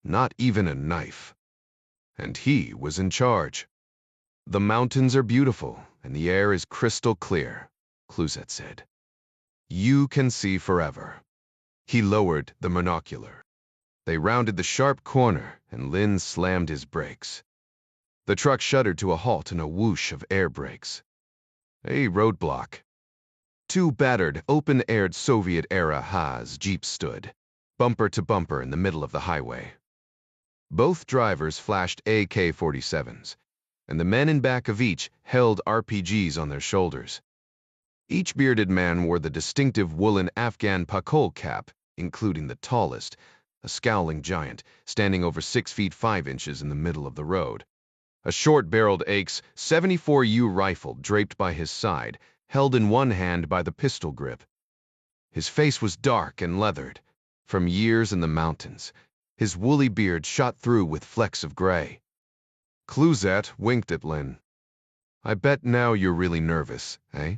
not even a knife. And he was in charge. The mountains are beautiful, and the air is crystal clear, Clouzet said. You can see forever. He lowered the monocular. They rounded the sharp corner, and Lin slammed his brakes. The truck shuddered to a halt in a whoosh of air brakes. A roadblock. 2 battered, open-aired Soviet-era Haas jeeps stood, bumper to bumper in the middle of the highway. Both drivers flashed AK-47s, and the men in back of each held RPGs on their shoulders. Each bearded man wore the distinctive woolen Afghan pakol cap, including the tallest, a scowling giant, standing over 6 feet 5 inches in the middle of the road. A short-barreled AK's 74U rifle draped by his side, held in one hand by the pistol grip. His face was dark and leathered, from years in the mountains. His woolly beard shot through with flecks of gray. Clouzet winked at Lin. I bet now you're really nervous, eh?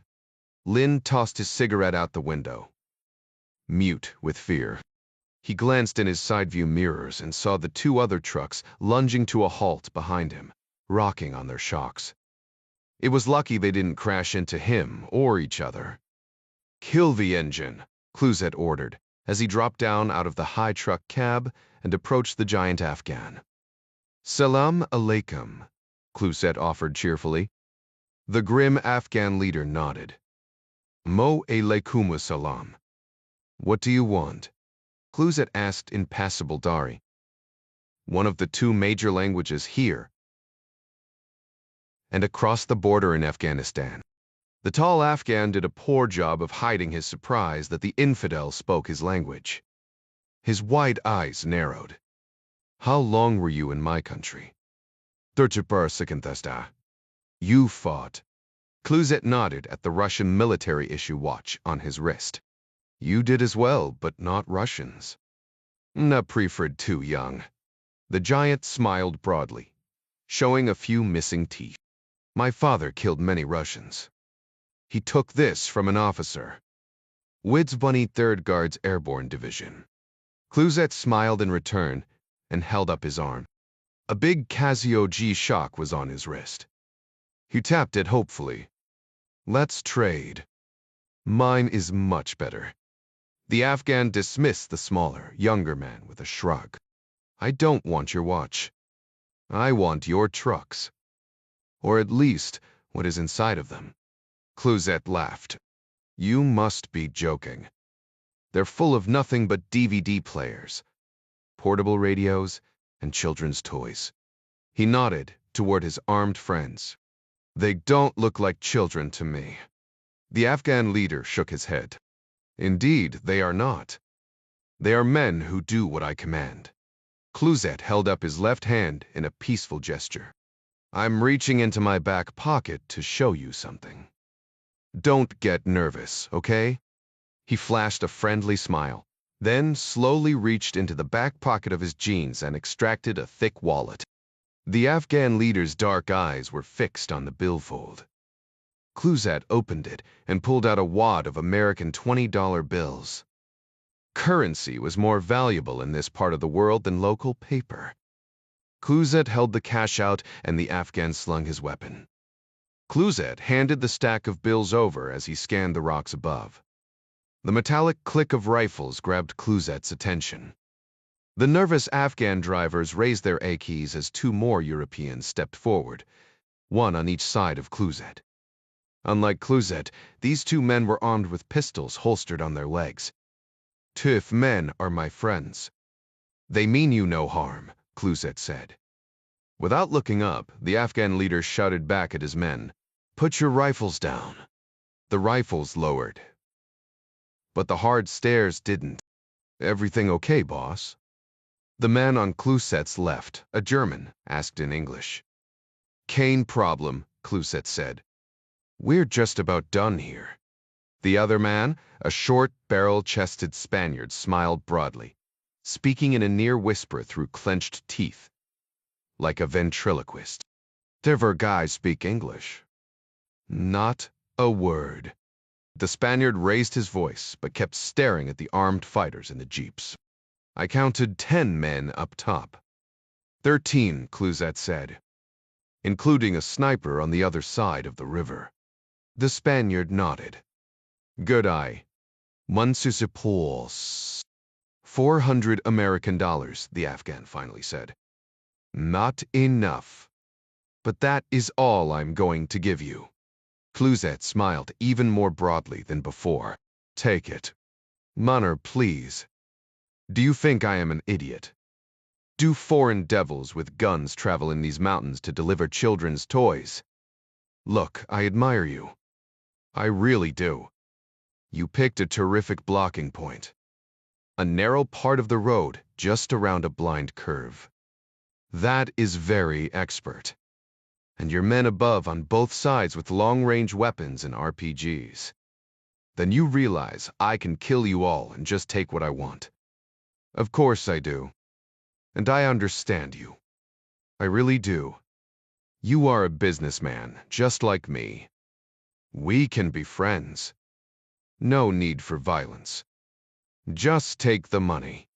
Lin tossed his cigarette out the window, mute with fear. He glanced in his side-view mirrors and saw the 2 other trucks lunging to a halt behind him, rocking on their shocks. It was lucky they didn't crash into him or each other. Kill the engine, Clouzet ordered, as he dropped down out of the high truck cab and approached the giant Afghan. Salam alaikum, Clouzet offered cheerfully. The grim Afghan leader nodded. Mo alaikum salam. What do you want? Clouzet asked in passable Dari. One of the 2 major languages here and across the border in Afghanistan. The tall Afghan did a poor job of hiding his surprise that the infidel spoke his language. His wide eyes narrowed. How long were you in my country? 30%. You fought. Clouzet nodded at the Russian military issue watch on his wrist. You did as well, but not Russians. Na preferred too young. The giant smiled broadly, showing a few missing teeth. My father killed many Russians. He took this from an officer. Widzbunny 3rd Guards Airborne Division. Clouzet smiled in return and held up his arm. A big Casio G-Shock was on his wrist. He tapped it hopefully. Let's trade. Mine is much better. The Afghan dismissed the smaller, younger man with a shrug. I don't want your watch. I want your trucks. Or at least what is inside of them. Clouzet laughed. You must be joking. They're full of nothing but DVD players, portable radios, and children's toys. He nodded toward his armed friends. They don't look like children to me. The Afghan leader shook his head. Indeed, they are not. They are men who do what I command. Clouzet held up his left hand in a peaceful gesture. I'm reaching into my back pocket to show you something. Don't get nervous, okay? He flashed a friendly smile, then slowly reached into the back pocket of his jeans and extracted a thick wallet. The Afghan leader's dark eyes were fixed on the billfold. Clouzet opened it and pulled out a wad of American $20 bills. Currency was more valuable in this part of the world than local paper. Clouzet held the cash out and the Afghan slung his weapon. Clouzet handed the stack of bills over as he scanned the rocks above. The metallic click of rifles grabbed Clouzet's attention. The nervous Afghan drivers raised their AKs as two more Europeans stepped forward, one on each side of Clouzet. Unlike Clouzet, these two men were armed with pistols holstered on their legs. Tough men are my friends. They mean you no harm, Clouzet said. Without looking up, the Afghan leader shouted back at his men, "Put your rifles down." The rifles lowered. But the hard stares didn't. "Everything okay, boss?" The man on Clouzet's left, a German, asked in English. "Cane problem," Clouzet said. "We're just about done here." The other man, a short, barrel-chested Spaniard, smiled broadly, speaking in a near whisper through clenched teeth, like a ventriloquist. "Their guys speak English." Not a word. The Spaniard raised his voice, but kept staring at the armed fighters in the jeeps. "I counted 10 men up top." 13, Clouzet said, "including a sniper on the other side of the river." The Spaniard nodded. "Good eye. One suppose. $400 the Afghan finally said. "Not enough. But that is all I'm going to give you." Clouzet smiled even more broadly than before. "Take it. Munner, please. Do you think I am an idiot? Do foreign devils with guns travel in these mountains to deliver children's toys? Look, I admire you. I really do. You picked a terrific blocking point. A narrow part of the road just around a blind curve. That is very expert. And your men above on both sides with long-range weapons and RPGs. Then you realize I can kill you all and just take what I want. Of course I do. And I understand you. I really do. You are a businessman, just like me. We can be friends. No need for violence. Just take the money."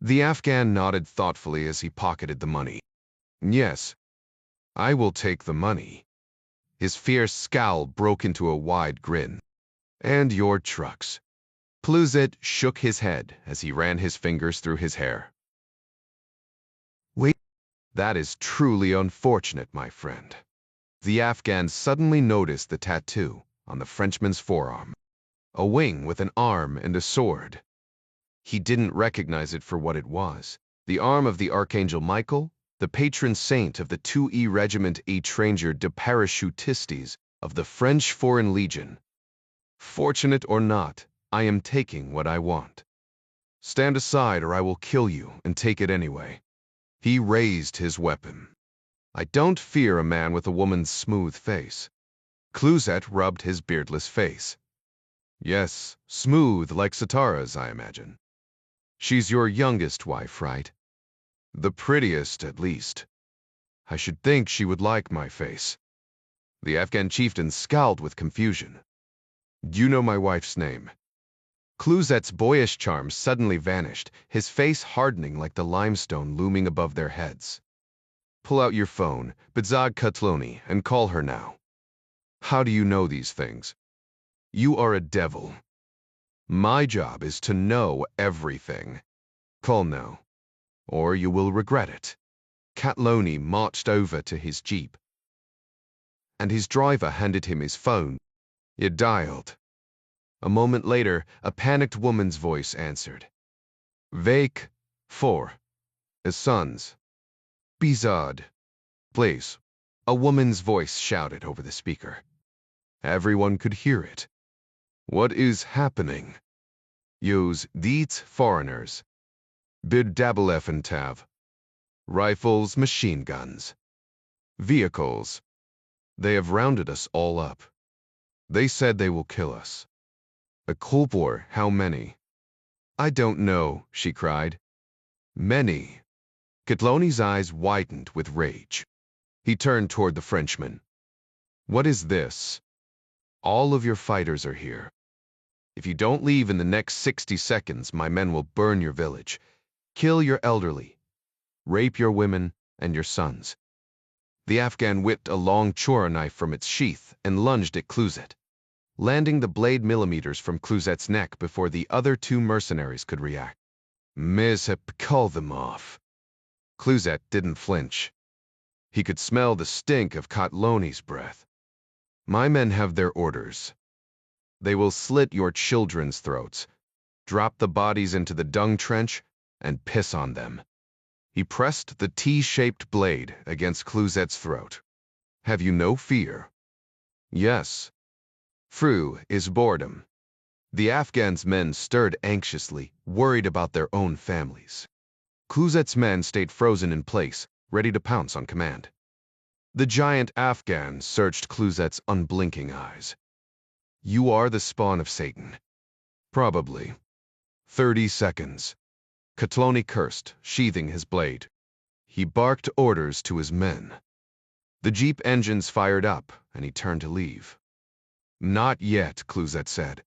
The Afghan nodded thoughtfully as he pocketed the money. "Yes, I will take the money." His fierce scowl broke into a wide grin. "And your trucks." Clouzet shook his head as he ran his fingers through his hair. "Wait, that is truly unfortunate, my friend." The Afghan suddenly noticed the tattoo on the Frenchman's forearm. A wing with an arm and a sword. He didn't recognize it for what it was. The arm of the Archangel Michael, the patron saint of the 2E Regiment Étranger de Parachutistes of the French Foreign Legion. "Fortunate or not, I am taking what I want. Stand aside or I will kill you and take it anyway." He raised his weapon. "I don't fear a man with a woman's smooth face." Clouzet rubbed his beardless face. "Yes, smooth like Satara's, I imagine. She's your youngest wife, right? The prettiest, at least. I should think she would like my face." The Afghan chieftain scowled with confusion. "Do you know my wife's name?" Clouzet's boyish charm suddenly vanished, his face hardening like the limestone looming above their heads. "Pull out your phone, Bedzag Katloni, and call her now." "How do you know these things?" "You are a devil. My job is to know everything. Call now, or you will regret it." Katloni marched over to his jeep, and his driver handed him his phone. It dialed. A moment later, a panicked woman's voice answered. "Wake 4. as sons. Bizad. Please. A woman's voice shouted over the speaker. Everyone could hear it. What is happening? Use these foreigners. Bid Dabalefentav. Rifles, machine guns. Vehicles. They have rounded us all up. They said they will kill us. A Kulpor, how many? I don't know, she cried. Many. Katloni's eyes widened with rage. He turned toward the Frenchman. What is this? All of your fighters are here. If you don't leave in the next 60 seconds, my men will burn your village, kill your elderly, rape your women and your sons. The Afghan whipped a long chora knife from its sheath and lunged at Cluzet, landing the blade millimeters from Cluzet's neck before the other two mercenaries could react. Mishap, call them off. Cluzet didn't flinch. He could smell the stink of Katloni's breath. My men have their orders. They will slit your children's throats, drop the bodies into the dung trench, and piss on them. He pressed the T-shaped blade against Cluzet's throat. Have you no fear? Yes. Fru is boredom. The Afghans' men stirred anxiously, worried about their own families. Cluzet's men stayed frozen in place, ready to pounce on command. The giant Afghan searched Cluzet's unblinking eyes. You are the spawn of Satan. Probably. 30 seconds. Katloni cursed, sheathing his blade. He barked orders to his men. The jeep engines fired up, and he turned to leave. Not yet, Cluzet said.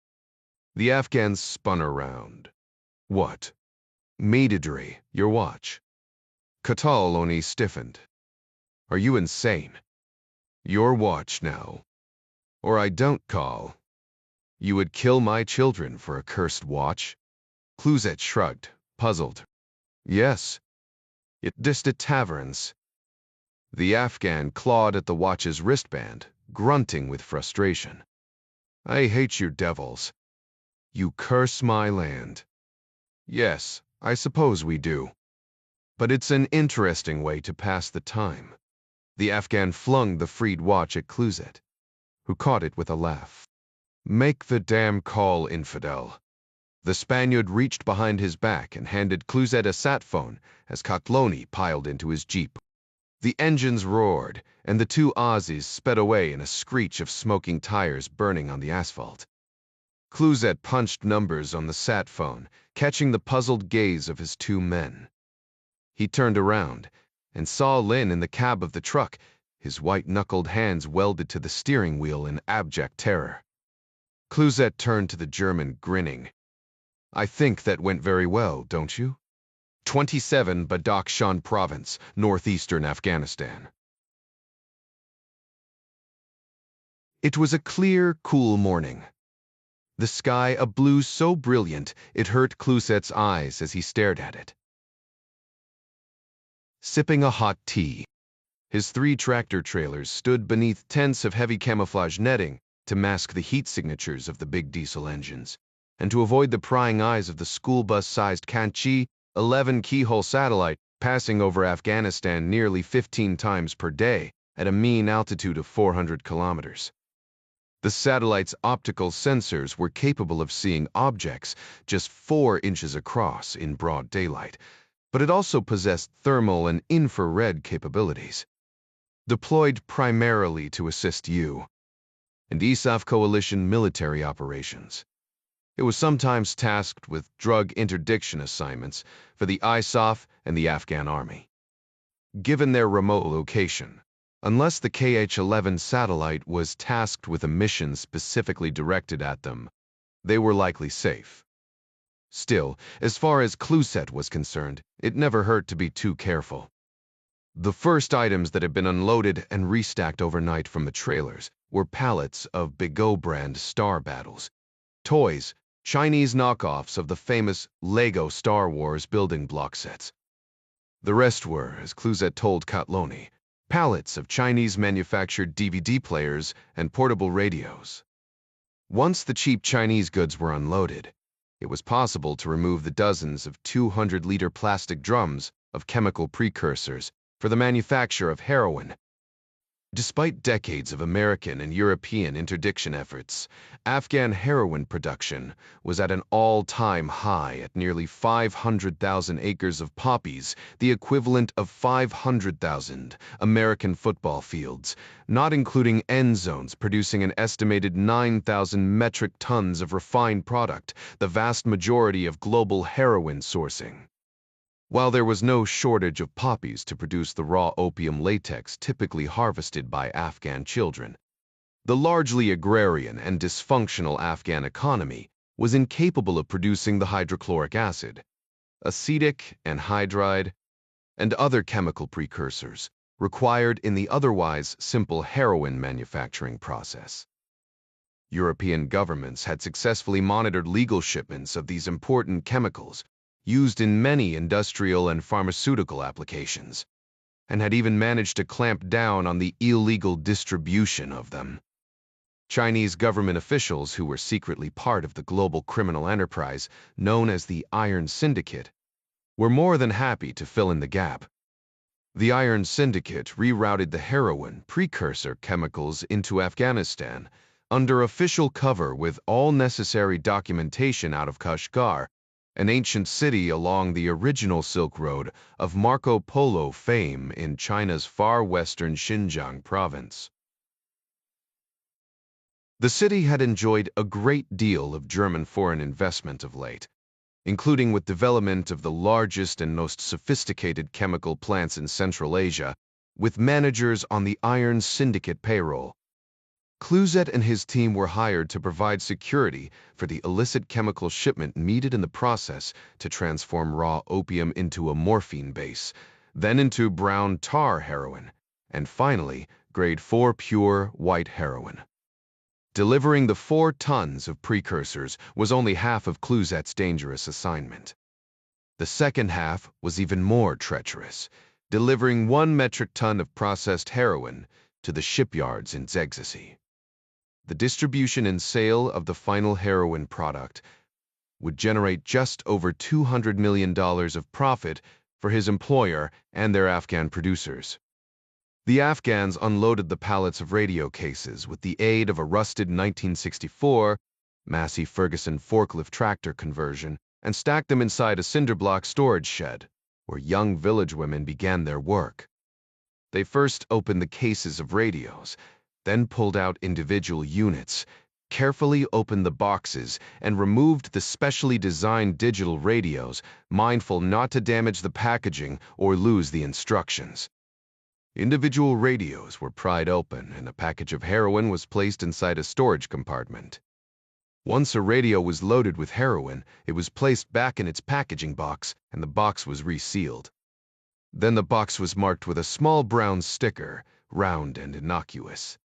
The Afghans spun around. What? Maididri, your watch. Kataloni stiffened. Are you insane? Your watch now. Or I don't call. You would kill my children for a cursed watch? Cluzet shrugged, puzzled. Yes. It dist at taverns. The Afghan clawed at the watch's wristband, grunting with frustration. I hate you devils. You curse my land. Yes, I suppose we do. But it's an interesting way to pass the time. The Afghan flung the freed watch at Cluzet, who caught it with a laugh. Make the damn call, infidel. The Spaniard reached behind his back and handed Cluzet a sat phone as Katloni piled into his jeep. The engines roared, and the two Aussies sped away in a screech of smoking tires burning on the asphalt. Cluzet punched numbers on the sat phone, catching the puzzled gaze of his two men. He turned around and saw Lin in the cab of the truck, his white-knuckled hands welded to the steering wheel in abject terror. Cluzet turned to the German, grinning. I think that went very well, don't you? 27 Badakhshan Province, northeastern Afghanistan. It was a clear, cool morning. The sky a blue so brilliant it hurt Cluzet's eyes as he stared at it. Sipping a hot tea, his 3 tractor trailers stood beneath tents of heavy camouflage netting to mask the heat signatures of the big diesel engines, and to avoid the prying eyes of the school bus-sized Kanchi 11 keyhole satellite passing over Afghanistan nearly 15 times per day at a mean altitude of 400 kilometers. The satellite's optical sensors were capable of seeing objects just 4 inches across in broad daylight, but it also possessed thermal and infrared capabilities. Deployed primarily to assist U and ISAF coalition military operations. It was sometimes tasked with drug interdiction assignments for the ISAF and the Afghan army. Given their remote location, unless the KH-11 satellite was tasked with a mission specifically directed at them, they were likely safe. Still, as far as Cluzet was concerned, it never hurt to be too careful. The first items that had been unloaded and restacked overnight from the trailers were pallets of Bigot brand Star Battles, toys, Chinese knockoffs of the famous Lego Star Wars building block sets. The rest were, as Cluzet told Katloni, pallets of Chinese-manufactured DVD players and portable radios. Once the cheap Chinese goods were unloaded, it was possible to remove the dozens of 200-liter plastic drums of chemical precursors for the manufacture of heroin. Despite decades of American and European interdiction efforts, Afghan heroin production was at an all-time high at nearly 500,000 acres of poppies, the equivalent of 500,000 American football fields, not including end zones producing an estimated 9,000 metric tons of refined product, the vast majority of global heroin sourcing. While there was no shortage of poppies to produce the raw opium latex typically harvested by Afghan children, the largely agrarian and dysfunctional Afghan economy was incapable of producing the hydrochloric acid, acetic anhydride, and other chemical precursors required in the otherwise simple heroin manufacturing process. European governments had successfully monitored legal shipments of these important chemicals used in many industrial and pharmaceutical applications, and had even managed to clamp down on the illegal distribution of them. Chinese government officials who were secretly part of the global criminal enterprise known as the Iron Syndicate were more than happy to fill in the gap. The Iron Syndicate rerouted the heroin precursor chemicals into Afghanistan under official cover with all necessary documentation out of Kashgar, an ancient city along the original Silk Road of Marco Polo fame in China's far western Xinjiang province. The city had enjoyed a great deal of German foreign investment of late, including with development of the largest and most sophisticated chemical plants in Central Asia, with managers on the Iron Syndicate payroll. Clouzet and his team were hired to provide security for the illicit chemical shipment needed in the process to transform raw opium into a morphine base, then into brown tar heroin, and finally, grade 4 pure white heroin. Delivering the 4 tons of precursors was only half of Clouzet's dangerous assignment. The second half was even more treacherous, delivering 1 metric ton of processed heroin to the shipyards in Zhengzhou. The distribution and sale of the final heroin product would generate just over $200 million of profit for his employer and their Afghan producers. The Afghans unloaded the pallets of radio cases with the aid of a rusted 1964 Massey Ferguson forklift tractor conversion and stacked them inside a cinderblock storage shed, where young village women began their work. They first opened the cases of radios, then pulled out individual units, carefully opened the boxes, and removed the specially designed digital radios, mindful not to damage the packaging or lose the instructions. Individual radios were pried open, and a package of heroin was placed inside a storage compartment. Once a radio was loaded with heroin, it was placed back in its packaging box, and the box was resealed. Then the box was marked with a small brown sticker, round and innocuous.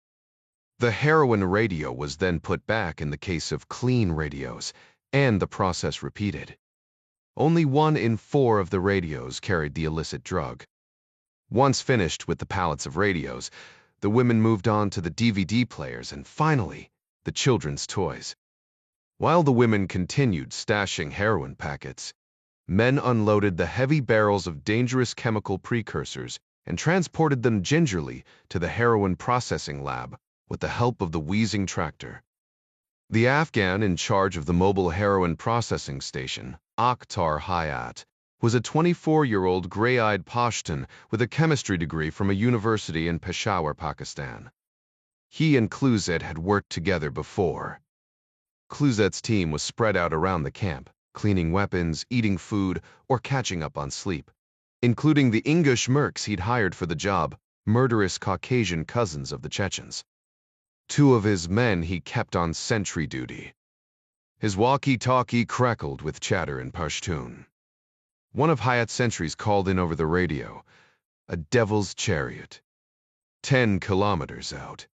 The heroin radio was then put back in the case of clean radios, and the process repeated. Only 1 in 4 of the radios carried the illicit drug. Once finished with the pallets of radios, the women moved on to the DVD players and finally, the children's toys. While the women continued stashing heroin packets, men unloaded the heavy barrels of dangerous chemical precursors and transported them gingerly to the heroin processing lab with the help of the wheezing tractor. The Afghan in charge of the mobile heroin processing station, Akhtar Hayat, was a 24-year-old gray-eyed Pashtun with a chemistry degree from a university in Peshawar, Pakistan. He and Clouzet had worked together before. Clouzet's team was spread out around the camp, cleaning weapons, eating food, or catching up on sleep, including the English mercs he'd hired for the job, murderous Caucasian cousins of the Chechens. 2 of his men he kept on sentry duty. His walkie-talkie crackled with chatter in Pashtun. One of Hayat's sentries called in over the radio, "A devil's chariot." 10 kilometers out.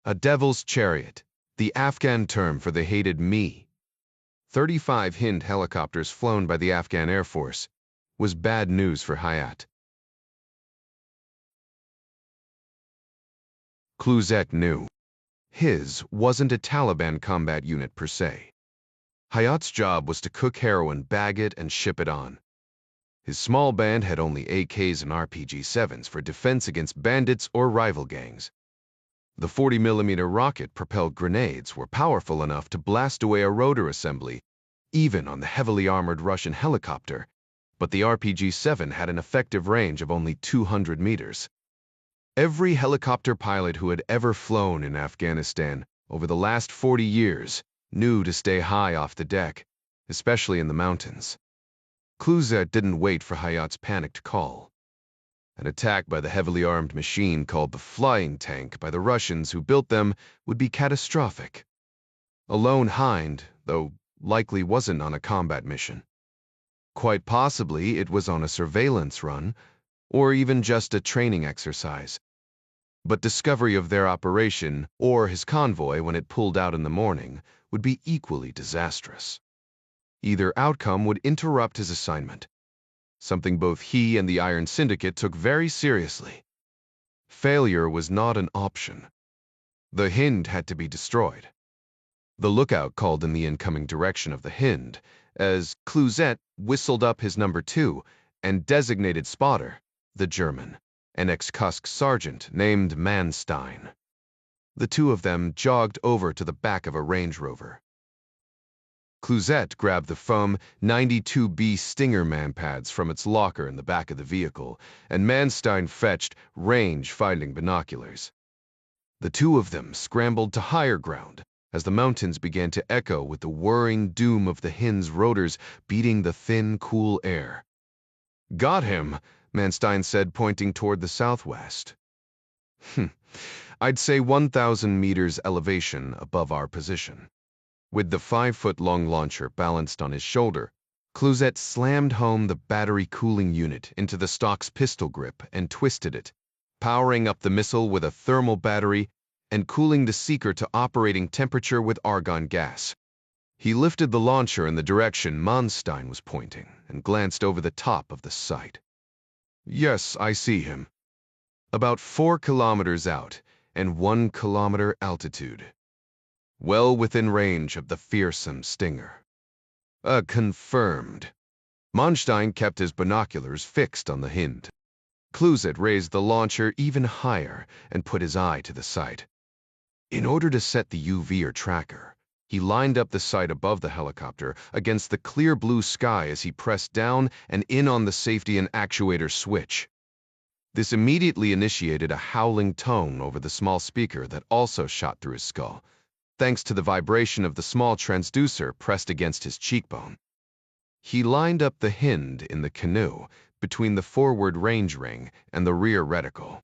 A devil's chariot, the Afghan term for the hated Me. 35 Hind helicopters flown by the Afghan Air Force was bad news for Hayat. Clouzet knew. His wasn't a Taliban combat unit per se. Hayat's job was to cook heroin, bag it, and ship it on. His small band had only AKs and RPG-7s for defense against bandits or rival gangs. The 40mm rocket-propelled grenades were powerful enough to blast away a rotor assembly, even on the heavily armored Russian helicopter, but the RPG-7 had an effective range of only 200 meters. Every helicopter pilot who had ever flown in Afghanistan over the last 40 years knew to stay high off the deck, especially in the mountains. Clouzet didn't wait for Hayat's panicked call. An attack by the heavily armed machine called the flying tank by the Russians who built them would be catastrophic. A lone hind, though likely wasn't on a combat mission. Quite possibly it was on a surveillance run, or even just a training exercise. But discovery of their operation, or his convoy when it pulled out in the morning, would be equally disastrous. Either outcome would interrupt his assignment, something both he and the Iron Syndicate took very seriously. Failure was not an option. The Hind had to be destroyed. The lookout called in the incoming direction of the Hind, as Clouzet whistled up his number 2 and designated spotter, the German, an ex-Kusk sergeant named Manstein. The two of them jogged over to the back of a Range Rover. Clouzet grabbed the foam 92B Stinger manpads from its locker in the back of the vehicle, and Manstein fetched range-finding binoculars. The two of them scrambled to higher ground as the mountains began to echo with the whirring doom of the Hind's rotors beating the thin, cool air. "Got him," Manstein said, pointing toward the southwest. I'd say 1,000 meters elevation above our position. With the 5-foot-long launcher balanced on his shoulder, Clouzet slammed home the battery cooling unit into the stock's pistol grip and twisted it, powering up the missile with a thermal battery and cooling the seeker to operating temperature with argon gas. He lifted the launcher in the direction Manstein was pointing and glanced over the top of the sight. "Yes, I see him. About 4 kilometers out and 1 kilometer altitude. Well within range of the fearsome Stinger." Confirmed. Manstein kept his binoculars fixed on the Hind. Clouzet raised the launcher even higher and put his eye to the sight. In order to set the UV or tracker, he lined up the sight above the helicopter against the clear blue sky as he pressed down and in on the safety and actuator switch. This immediately initiated a howling tone over the small speaker that also shot through his skull, thanks to the vibration of the small transducer pressed against his cheekbone. He lined up the Hind in the canoe between the forward range ring and the rear reticle.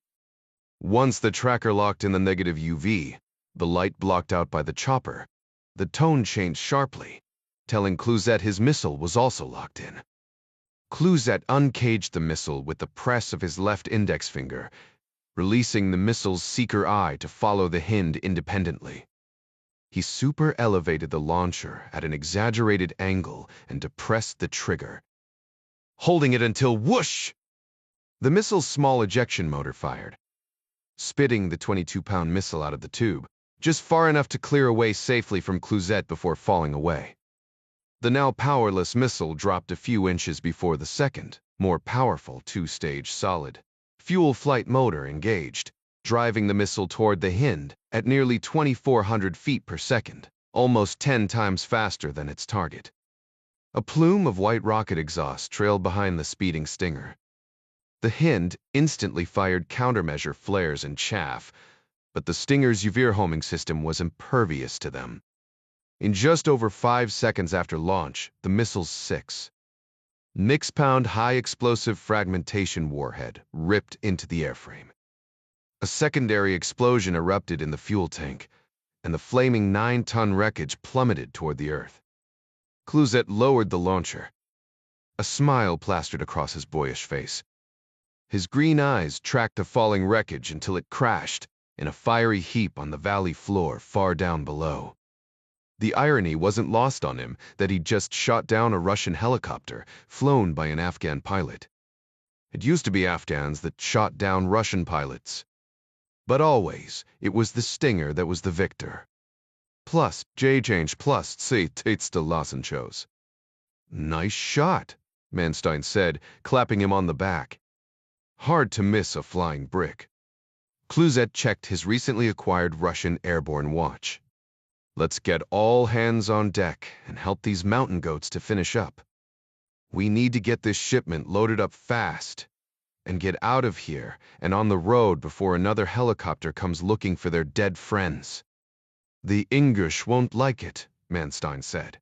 Once the tracker locked in the negative UV, the light blocked out by the chopper, the tone changed sharply, telling Clouzet his missile was also locked in. Clouzet uncaged the missile with the press of his left index finger, releasing the missile's seeker eye to follow the Hind independently. He super-elevated the launcher at an exaggerated angle and depressed the trigger, holding it until whoosh! The missile's small ejection motor fired, spitting the 22-pound missile out of the tube, just far enough to clear away safely from Clouzet before falling away. The now powerless missile dropped a few inches before the second, more powerful 2-stage solid fuel flight motor engaged, driving the missile toward the Hind at nearly 2,400 feet per second, almost 10 times faster than its target. A plume of white rocket exhaust trailed behind the speeding Stinger. The Hind instantly fired countermeasure flares and chaff, but the Stinger's UV homing system was impervious to them. In just over 5 seconds after launch, the missile's 6-pound high-explosive fragmentation warhead ripped into the airframe. A secondary explosion erupted in the fuel tank, and the flaming 9-ton wreckage plummeted toward the earth. Clouzet lowered the launcher. A smile plastered across his boyish face. His green eyes tracked the falling wreckage until it crashed in a fiery heap on the valley floor far down below. The irony wasn't lost on him that he'd just shot down a Russian helicopter flown by an Afghan pilot. It used to be Afghans that shot down Russian pilots. But always, it was the Stinger that was the victor. plus J change plus C tates de lassen chose. Nice shot, Manstein said, clapping him on the back. Hard to miss a flying brick. Clouzet checked his recently acquired Russian airborne watch. Let's get all hands on deck and help these mountain goats to finish up. We need to get this shipment loaded up fast and get out of here and on the road before another helicopter comes looking for their dead friends. The English won't like it, Manstein said.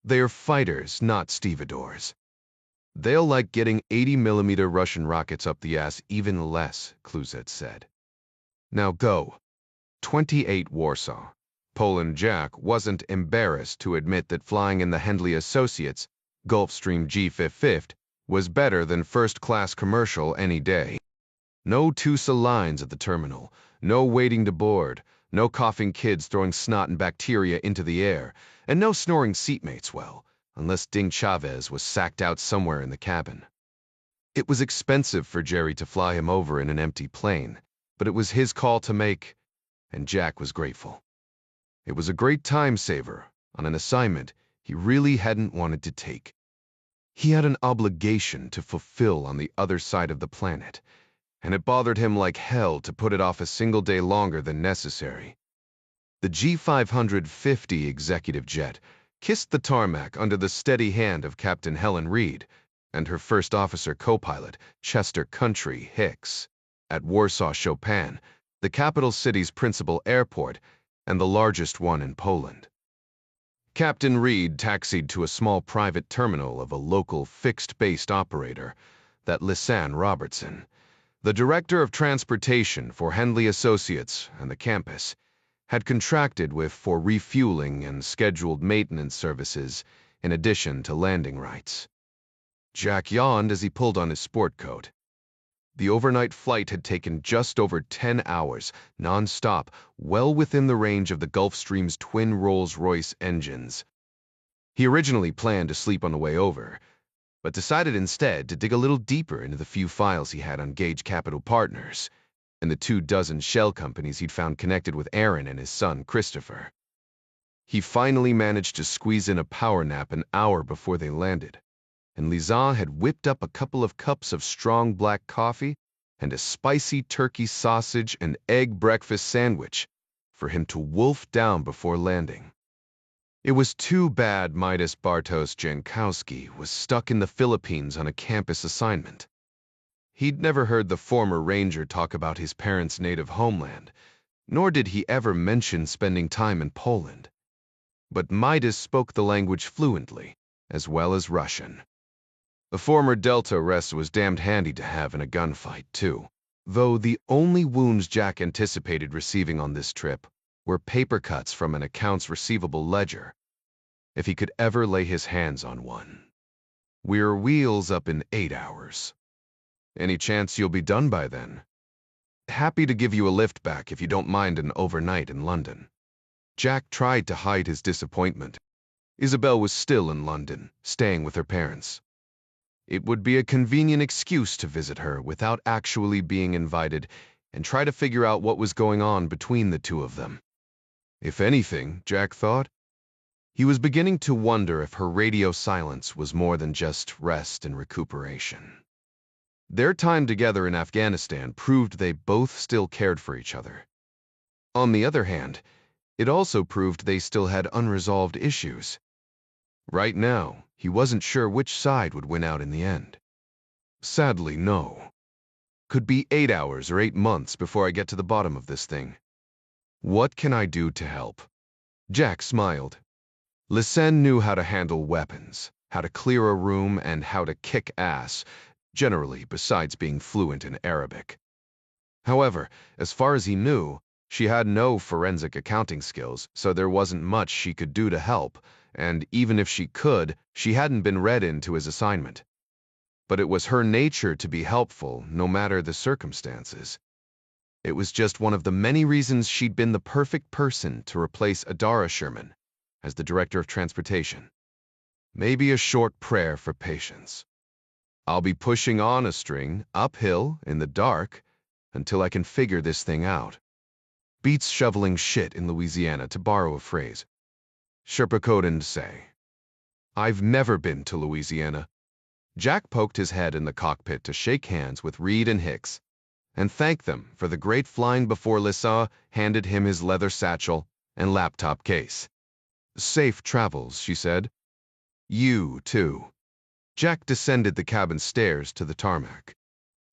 They are fighters, not stevedores. They'll like getting 80mm Russian rockets up the ass even less, Clouzet said. Now go. 28 Warsaw. Poland Jack wasn't embarrassed to admit that flying in the Hendley Associates Gulfstream G550 was better than first-class commercial any day. No Tusa lines at the terminal, no waiting to board, no coughing kids throwing snot and bacteria into the air, and no snoring seatmates, well, unless Ding Chavez was sacked out somewhere in the cabin. It was expensive for Jerry to fly him over in an empty plane, but it was his call to make, and Jack was grateful. It was a great time saver on an assignment he really hadn't wanted to take. He had an obligation to fulfill on the other side of the planet, and it bothered him like hell to put it off a single day longer than necessary. The G550 executive jet kissed the tarmac under the steady hand of Captain Helen Reed and her first officer co-pilot, Chester Country Hicks, at Warsaw Chopin, the capital city's principal airport and the largest one in Poland. Captain Reed taxied to a small private terminal of a local fixed-based operator, that Lisanne Robertson, the director of transportation for Hendley Associates and the campus, had contracted with for refueling and scheduled maintenance services in addition to landing rights. Jack yawned as he pulled on his sport coat. The overnight flight had taken just over 10 hours, nonstop, well within the range of the Gulfstream's twin Rolls-Royce engines. He originally planned to sleep on the way over, but decided instead to dig a little deeper into the few files he had on Gage Capital Partners and the 24 shell companies he'd found connected with Aaron and his son, Christopher. He finally managed to squeeze in a power nap an hour before they landed, and Lisanne had whipped up a couple of cups of strong black coffee and a spicy turkey sausage and egg breakfast sandwich for him to wolf down before landing. It was too bad Midas Bartosz Jankowski was stuck in the Philippines on a campus assignment. He'd never heard the former ranger talk about his parents' native homeland, nor did he ever mention spending time in Poland. But Midas spoke the language fluently, as well as Russian. The former Delta rest was damned handy to have in a gunfight, too, though the only wounds Jack anticipated receiving on this trip were paper cuts from an accounts receivable ledger, if he could ever lay his hands on one. We're wheels up in 8 hours. Any chance you'll be done by then? Happy to give you a lift back if you don't mind an overnight in London. Jack tried to hide his disappointment. Isabel was still in London, staying with her parents. It would be a convenient excuse to visit her without actually being invited and try to figure out what was going on between the two of them. If anything, Jack thought, he was beginning to wonder if her radio silence was more than just rest and recuperation. Their time together in Afghanistan proved they both still cared for each other. On the other hand, it also proved they still had unresolved issues. Right now, he wasn't sure which side would win out in the end. Sadly, no. Could be 8 hours or 8 months before I get to the bottom of this thing. What can I do to help? Jack smiled. Lisanne knew how to handle weapons, how to clear a room, and how to kick ass, generally besides being fluent in Arabic. However, as far as he knew, she had no forensic accounting skills, so there wasn't much she could do to help, and even if she could, she hadn't been read into his assignment. But it was her nature to be helpful, no matter the circumstances. It was just one of the many reasons she'd been the perfect person to replace Adara Sherman as the director of transportation. Maybe a short prayer for patience. I'll be pushing on a string, uphill, in the dark, until I can figure this thing out. Beats shoveling shit in Louisiana, to borrow a phrase. Sherpa Coden say. I've never been to Louisiana. Jack poked his head in the cockpit to shake hands with Reed and Hicks, and thank them for the great flying before Lissa handed him his leather satchel and laptop case. Safe travels, she said. You, too. Jack descended the cabin stairs to the tarmac.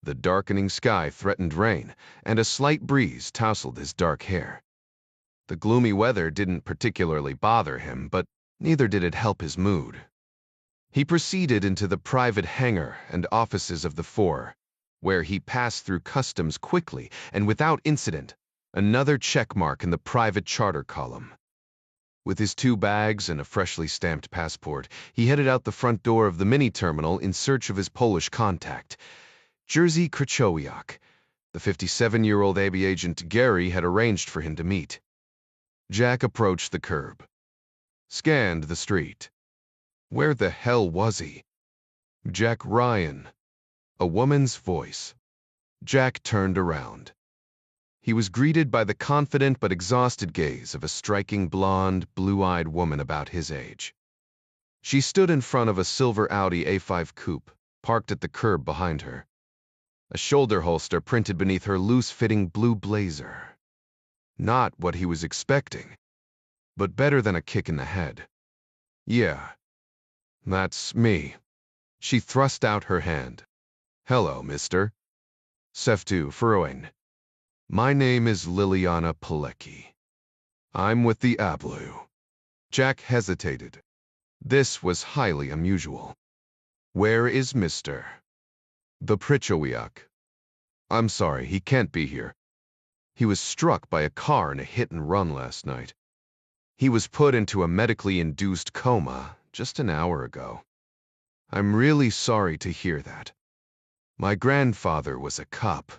The darkening sky threatened rain, and a slight breeze tousled his dark hair. The gloomy weather didn't particularly bother him, but neither did it help his mood. He proceeded into the private hangar and offices of the four, where he passed through customs quickly and without incident, another check mark in the private charter column. With his 2 bags and a freshly stamped passport, he headed out the front door of the mini-terminal in search of his Polish contact, Jerzy Krychowiak. The 57-year-old AB agent Gary had arranged for him to meet. Jack approached the curb, scanned the street. Where the hell was he? Jack Ryan. A woman's voice. Jack turned around. He was greeted by the confident but exhausted gaze of a striking blonde, blue-eyed woman about his age. She stood in front of a silver Audi A5 coupe, parked at the curb behind her. A shoulder holster printed beneath her loose-fitting blue blazer. Not what he was expecting, but better than a kick in the head. Yeah, that's me. She thrust out her hand. Hello, mister. Seftu Furoin. My name is Liliana Pilecki. I'm with the Ablu. Jack hesitated. This was highly unusual. Where is Mr. The Prychowiak? I'm sorry, he can't be here. He was struck by a car in a hit-and-run last night. He was put into a medically induced coma just an hour ago. I'm really sorry to hear that. My grandfather was a cop.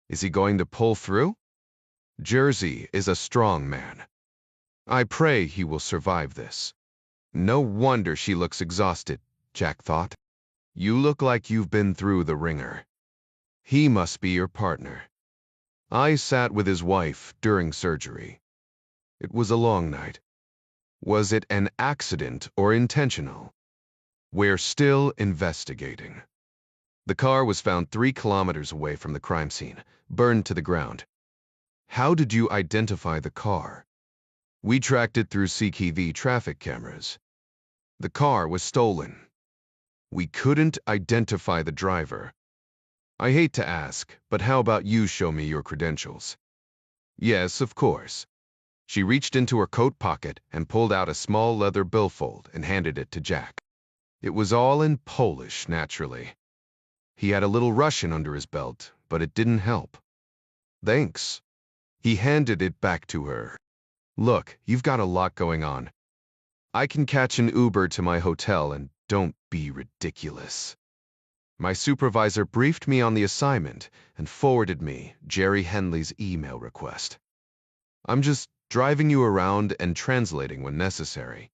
Is he going to pull through? Jerzy is a strong man. I pray he will survive this. No wonder she looks exhausted, Jack thought. You look like you've been through the ringer. He must be your partner. I sat with his wife during surgery. It was a long night. Was it an accident or intentional? We're still investigating. The car was found 3 kilometers away from the crime scene, burned to the ground. How did you identify the car? We tracked it through CTV traffic cameras. The car was stolen. We couldn't identify the driver. I hate to ask, but how about you show me your credentials? Yes, of course. She reached into her coat pocket and pulled out a small leather billfold and handed it to Jack. It was all in Polish, naturally. He had a little Russian under his belt, but it didn't help. Thanks. He handed it back to her. Look, you've got a lot going on. I can catch an Uber to my hotel, and don't be ridiculous. My supervisor briefed me on the assignment and forwarded me Jerry Henley's email request. I'm just driving you around and translating when necessary.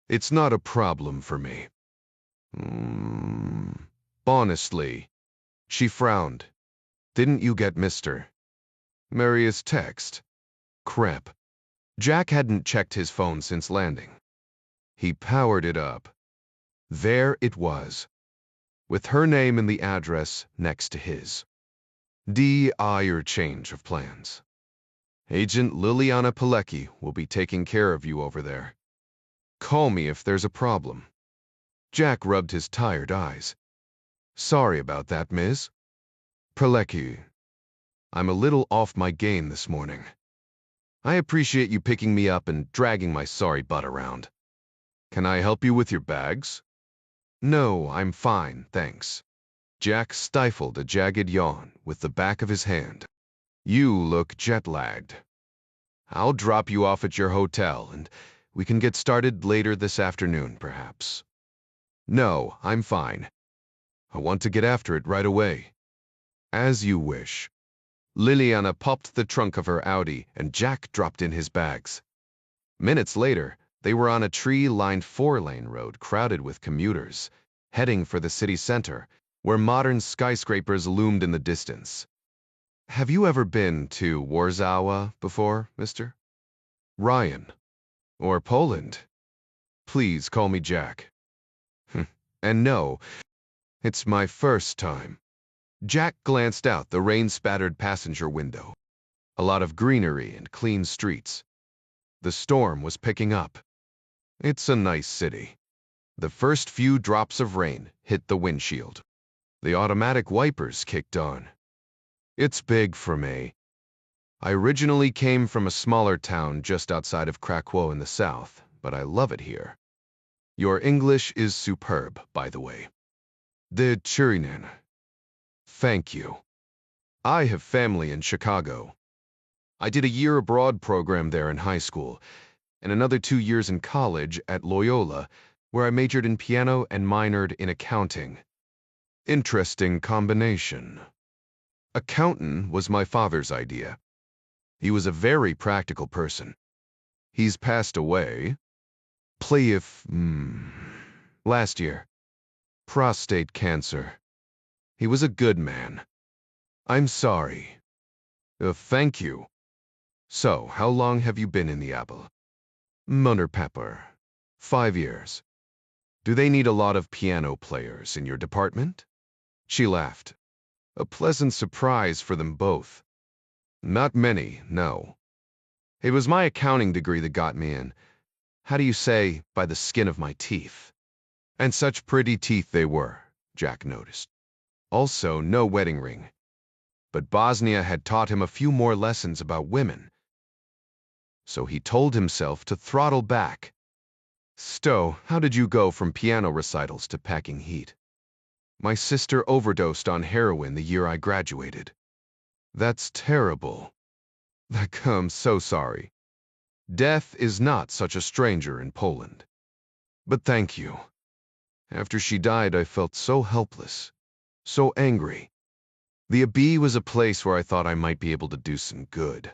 It's not a problem for me. Honestly. She frowned. Didn't you get Mr. Maria's text? Crap. Jack hadn't checked his phone since landing. He powered it up. There it was, with her name and the address next to his. Your change of plans. Agent Liliana Pilecki will be taking care of you over there. Call me if there's a problem. Jack rubbed his tired eyes. Sorry about that, Miss. Pilecki. I'm a little off my game this morning. I appreciate you picking me up and dragging my sorry butt around. Can I help you with your bags? No, I'm fine, thanks. Jack stifled a jagged yawn with the back of his hand. You look jet-lagged. I'll drop you off at your hotel, and we can get started later this afternoon, perhaps. No, I'm fine. I want to get after it right away. As you wish. Liliana popped the trunk of her Audi, and Jack dropped in his bags. Minutes later, they were on a tree-lined 4-lane road crowded with commuters, heading for the city center, where modern skyscrapers loomed in the distance. Have you ever been to Warsaw before, Mr. Ryan? Or Poland? Please call me Jack. And no, it's my first time. Jack glanced out the rain-spattered passenger window. A lot of greenery and clean streets. The storm was picking up. It's a nice city. The first few drops of rain hit the windshield. The automatic wipers kicked on. It's big for me. I originally came from a smaller town just outside of Krakow in the south, but I love it here. Your English is superb, by the way. The Chirinen. Thank you. I have family in Chicago. I did a year abroad program there in high school, and another 2 years in college at Loyola, where I majored in piano and minored in accounting. Interesting combination. Accountant was my father's idea. He was a very practical person. He's passed away. Last year. Prostate cancer. He was a good man. I'm sorry. Thank you. So, how long have you been in the Apple? Munner Pepper. 5 years. Do they need a lot of piano players in your department? She laughed. A pleasant surprise for them both. Not many, no. It was my accounting degree that got me in. How do you say, by the skin of my teeth? And such pretty teeth they were, Jack noticed. Also, no wedding ring. But Bosnia had taught him a few more lessons about women. So he told himself to throttle back. Stowe, how did you go from piano recitals to packing heat? My sister overdosed on heroin the year I graduated. That's terrible. I'm so sorry. Death is not such a stranger in Poland. But thank you. After she died, I felt so helpless, so angry. The Abbey was a place where I thought I might be able to do some good.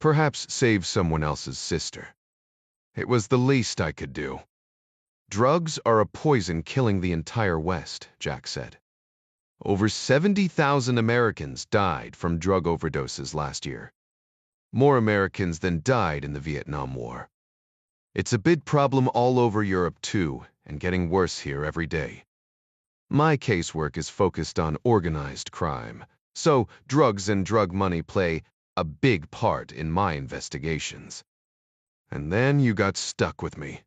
Perhaps save someone else's sister. It was the least I could do. Drugs are a poison killing the entire West, Jack said. Over 70,000 Americans died from drug overdoses last year. More Americans than died in the Vietnam War. It's a big problem all over Europe too, and getting worse here every day. My casework is focused on organized crime, so drugs and drug money play a big part in my investigations. And then you got stuck with me.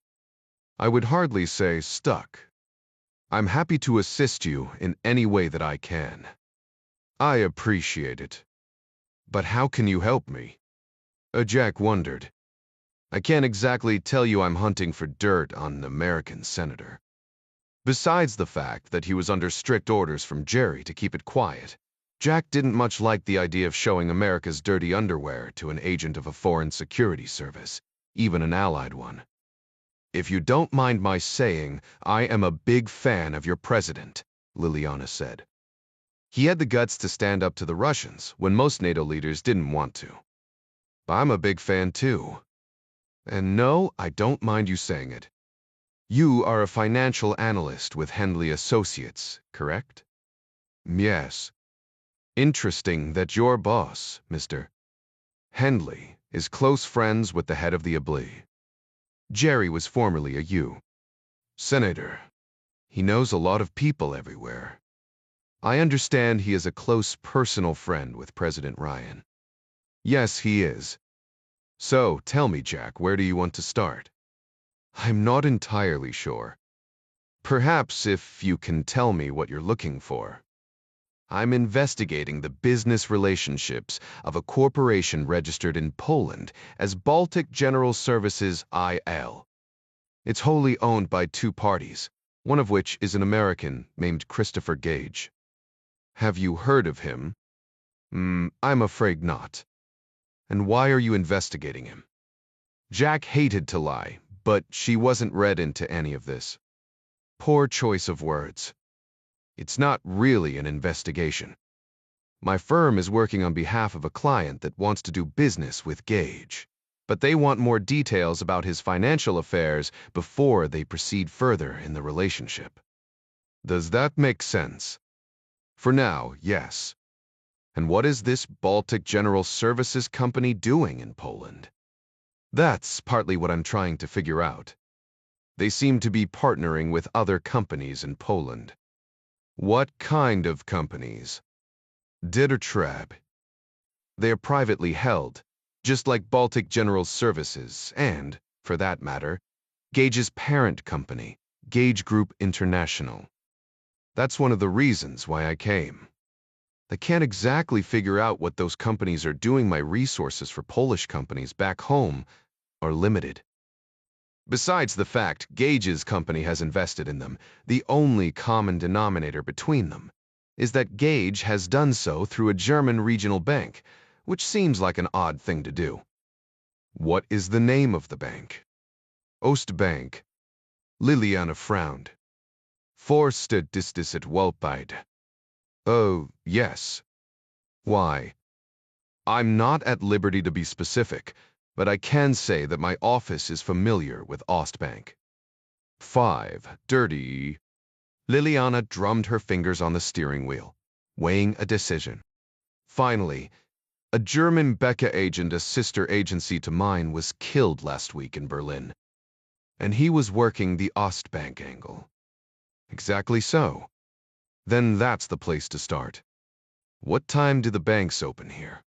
I would hardly say stuck. I'm happy to assist you in any way that I can. I appreciate it. But how can you help me? Jack wondered. I can't exactly tell you I'm hunting for dirt on an American senator. Besides the fact that he was under strict orders from Jerry to keep it quiet, Jack didn't much like the idea of showing America's dirty underwear to an agent of a foreign security service, even an allied one. If you don't mind my saying, I am a big fan of your president, Liliana said. He had the guts to stand up to the Russians when most NATO leaders didn't want to. I'm a big fan too. And no, I don't mind you saying it. You are a financial analyst with Henley Associates, correct? Yes. Interesting that your boss, Mr. Henley, is close friends with the head of the Abbey. Jerry was formerly a senator. He knows a lot of people everywhere. I understand he is a close personal friend with President Ryan. Yes, he is. So, tell me, Jack, where do you want to start? I'm not entirely sure. Perhaps if you can tell me what you're looking for. I'm investigating the business relationships of a corporation registered in Poland as Baltic General Services IL. It's wholly owned by 2 parties, one of which is an American named Christopher Gage. Have you heard of him? I'm afraid not. And why are you investigating him? Jack hated to lie, but she wasn't read into any of this. Poor choice of words. It's not really an investigation. My firm is working on behalf of a client that wants to do business with Gage, but they want more details about his financial affairs before they proceed further in the relationship. Does that make sense? For now, yes. And what is this Baltic General Services Company doing in Poland? That's partly what I'm trying to figure out. They seem to be partnering with other companies in Poland. What kind of companies? Dittertrab. They are privately held, just like Baltic General Services and, for that matter, Gage's parent company, Gage Group International. That's one of the reasons why I came. I can't exactly figure out what those companies are doing. My resources for Polish companies back home are limited. Besides the fact Gage's company has invested in them, the only common denominator between them is that Gage has done so through a German regional bank, which seems like an odd thing to do. What is the name of the bank? Ostbank. Liliana frowned. Forsted distis at Welpide. Oh, yes. Why? I'm not at liberty to be specific, but I can say that my office is familiar with Ostbank. 5. Dirty. Liliana drummed her fingers on the steering wheel, weighing a decision. Finally, a German Becca agent, a sister agency to mine, was killed last week in Berlin. And he was working the Ostbank angle. Exactly so. Then that's the place to start. What time do the banks open here?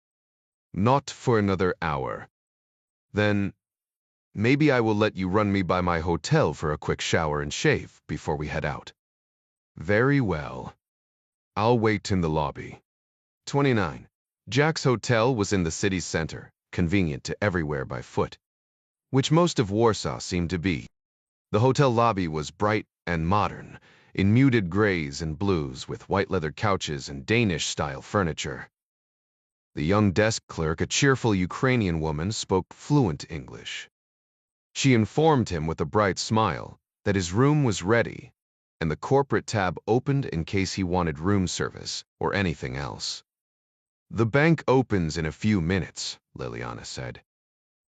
Not for another hour. Then maybe I will let you run me by my hotel for a quick shower and shave before we head out. Very well. I'll wait in the lobby. 29. Jack's hotel was in the city's center, convenient to everywhere by foot, which most of Warsaw seemed to be. The hotel lobby was bright and modern, in muted grays and blues with white leather couches and Danish-style furniture. The young desk clerk, a cheerful Ukrainian woman, spoke fluent English. She informed him with a bright smile that his room was ready, and the corporate tab opened in case he wanted room service or anything else. The bank opens in a few minutes, Liliana said.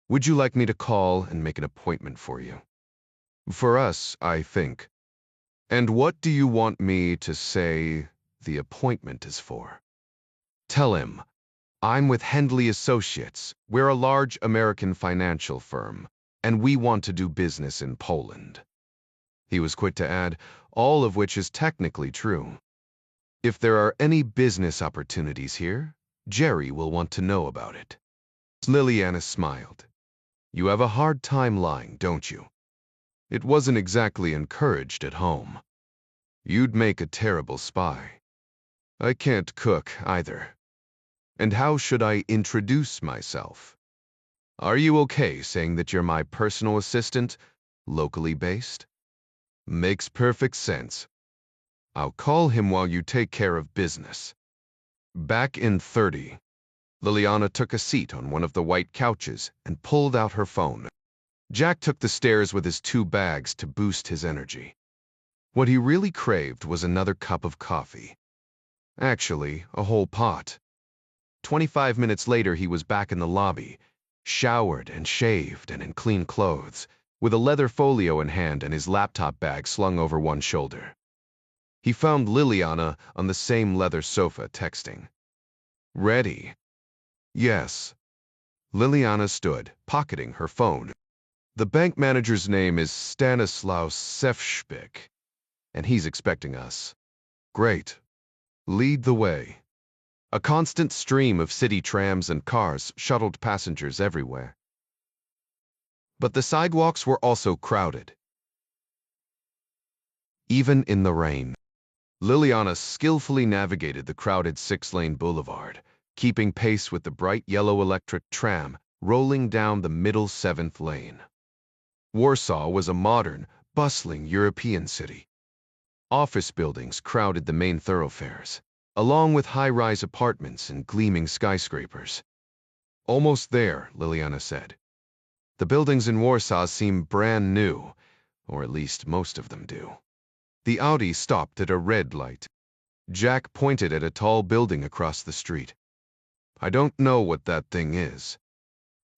Would you like me to call and make an appointment for you? For us, I think. And what do you want me to say the appointment is for? Tell him, I'm with Hendley Associates. We're a large American financial firm, and we want to do business in Poland. He was quick to add, all of which is technically true. If there are any business opportunities here, Jerry will want to know about it. Liliana smiled. You have a hard time lying, don't you? It wasn't exactly encouraged at home. You'd make a terrible spy. I can't cook either. And how should I introduce myself? Are you okay saying that you're my personal assistant, locally based? Makes perfect sense. I'll call him while you take care of business. Back in 30. Liliana took a seat on one of the white couches and pulled out her phone. Jack took the stairs with his 2 bags to boost his energy. What he really craved was another cup of coffee. Actually, a whole pot. 25 minutes later, he was back in the lobby, showered and shaved and in clean clothes, with a leather folio in hand and his laptop bag slung over one shoulder. He found Liliana on the same leather sofa, texting. Ready? Yes. Liliana stood, pocketing her phone. The bank manager's name is Stanislaus Sefspik, and he's expecting us. Great. Lead the way. A constant stream of city trams and cars shuttled passengers everywhere. But the sidewalks were also crowded. Even in the rain. Liliana skillfully navigated the crowded 6-lane boulevard, keeping pace with the bright yellow electric tram rolling down the middle 7th lane. Warsaw was a modern, bustling European city. Office buildings crowded the main thoroughfares, along with high-rise apartments and gleaming skyscrapers. Almost there, Liliana said. The buildings in Warsaw seem brand new, or at least most of them do. The Audi stopped at a red light. Jack pointed at a tall building across the street. I don't know what that thing is.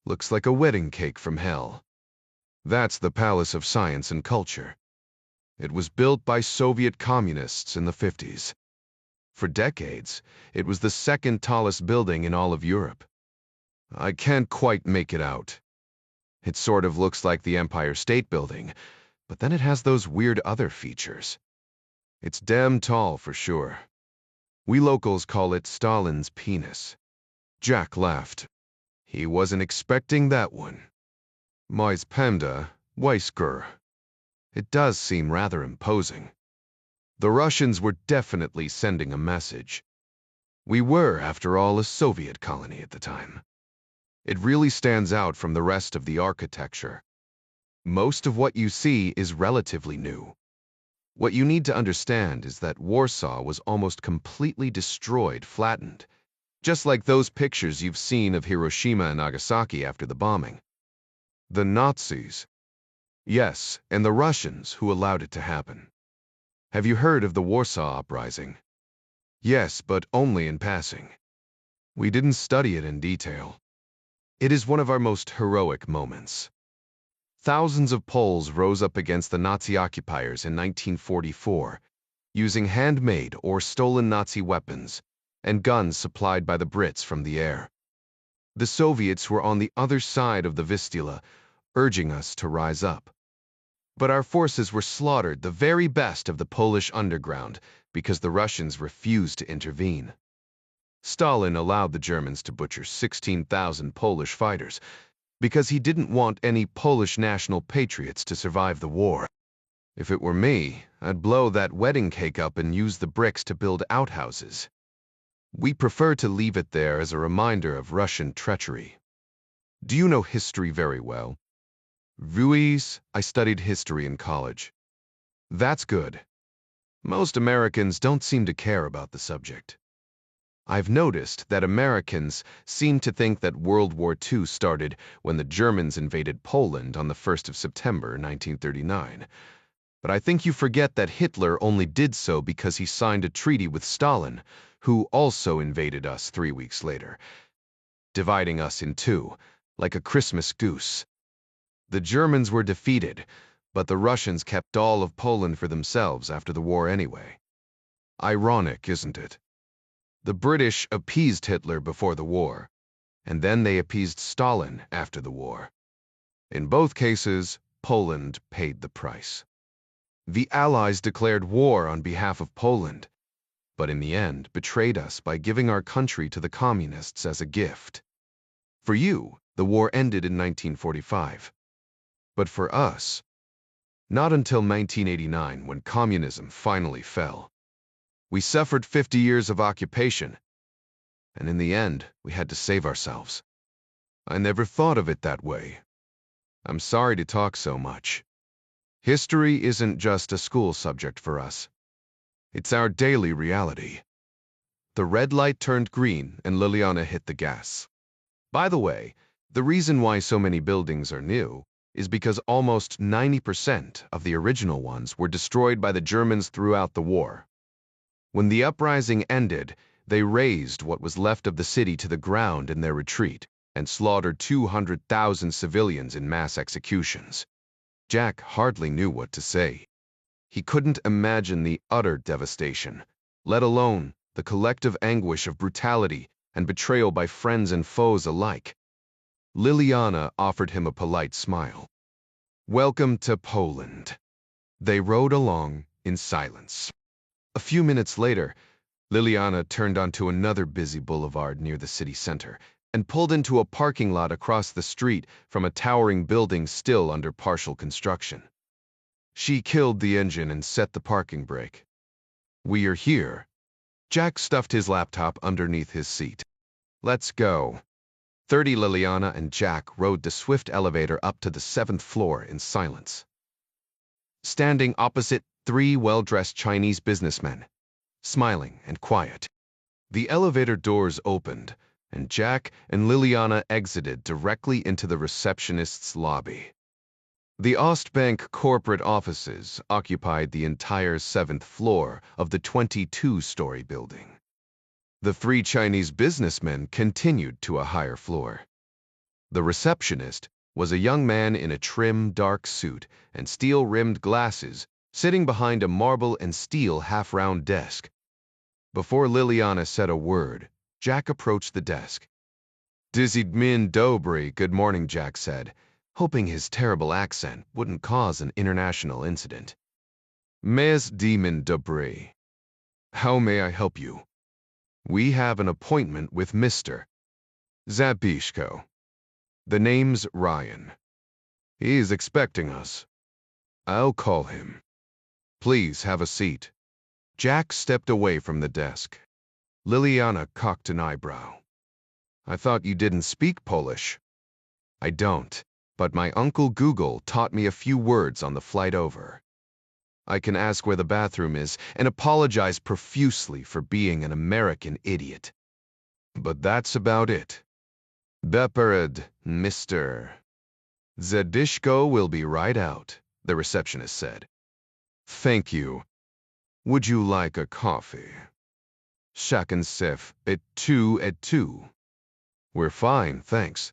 Looks like a wedding cake from hell. That's the Palace of Science and Culture. It was built by Soviet communists in the 50s. For decades, it was the second tallest building in all of Europe. I can't quite make it out. It sort of looks like the Empire State Building, but then it has those weird other features. It's damn tall for sure. We locals call it Stalin's penis. Jack laughed. He wasn't expecting that one. Mais Panda, Weisker. It does seem rather imposing. The Russians were definitely sending a message. We were, after all, a Soviet colony at the time. It really stands out from the rest of the architecture. Most of what you see is relatively new. What you need to understand is that Warsaw was almost completely destroyed, flattened, just like those pictures you've seen of Hiroshima and Nagasaki after the bombing. The Nazis. Yes, and the Russians who allowed it to happen. Have you heard of the Warsaw Uprising? Yes, but only in passing. We didn't study it in detail. It is one of our most heroic moments. Thousands of Poles rose up against the Nazi occupiers in 1944, using handmade or stolen Nazi weapons and guns supplied by the Brits from the air. The Soviets were on the other side of the Vistula, urging us to rise up. But our forces were slaughtered, the very best of the Polish underground, because the Russians refused to intervene. Stalin allowed the Germans to butcher 16,000 Polish fighters because he didn't want any Polish national patriots to survive the war. If it were me, I'd blow that wedding cake up and use the bricks to build outhouses. We prefer to leave it there as a reminder of Russian treachery. Do you know history very well? Ruiz, I studied history in college. That's good. Most Americans don't seem to care about the subject. I've noticed that Americans seem to think that World War II started when the Germans invaded Poland on the 1st of September, 1939. But I think you forget that Hitler only did so because he signed a treaty with Stalin, who also invaded us 3 weeks later, dividing us in two, like a Christmas goose. The Germans were defeated, but the Russians kept all of Poland for themselves after the war anyway. Ironic, isn't it? The British appeased Hitler before the war, and then they appeased Stalin after the war. In both cases, Poland paid the price. The Allies declared war on behalf of Poland, but in the end betrayed us by giving our country to the communists as a gift. For you, the war ended in 1945. But for us, not until 1989 when communism finally fell. We suffered 50 years of occupation, and in the end, we had to save ourselves. I never thought of it that way. I'm sorry to talk so much. History isn't just a school subject for us. It's our daily reality. The red light turned green and Liliana hit the gas. By the way, the reason why so many buildings are new is because almost 90% of the original ones were destroyed by the Germans throughout the war. When the uprising ended, they razed what was left of the city to the ground in their retreat and slaughtered 200,000 civilians in mass executions. Jack hardly knew what to say. He couldn't imagine the utter devastation, let alone the collective anguish of brutality and betrayal by friends and foes alike. Liliana offered him a polite smile. Welcome to Poland. They rode along in silence. A few minutes later, Liliana turned onto another busy boulevard near the city center and pulled into a parking lot across the street from a towering building still under partial construction. She killed the engine and set the parking brake. We are here. Jack stuffed his laptop underneath his seat. Let's go. 30 Liliana and Jack rode the swift elevator up to the 7th floor in silence. Standing opposite 3 well-dressed Chinese businessmen, smiling and quiet. The elevator doors opened, and Jack and Liliana exited directly into the receptionist's lobby. The Ostbank corporate offices occupied the entire 7th floor of the 22-story building. The 3 Chinese businessmen continued to a higher floor. The receptionist was a young man in a trim, dark suit and steel-rimmed glasses, sitting behind a marble and steel half-round desk. Before Liliana said a word, Jack approached the desk. Dizidmin Dobry, good morning, Jack said, hoping his terrible accent wouldn't cause an international incident. Mes Demon Dobry. How may I help you? We have an appointment with Mr. Zabishko. The name's Ryan. He's expecting us. I'll call him. Please have a seat. Jack stepped away from the desk. Liliana cocked an eyebrow. I thought you didn't speak Polish. I don't, but my Uncle Google taught me a few words on the flight over. I can ask where the bathroom is and apologize profusely for being an American idiot. But that's about it. Bepered, Mr. Zadishko will be right out, the receptionist said. Thank you. Would you like a coffee? Shakinsef at 2. We're fine, thanks.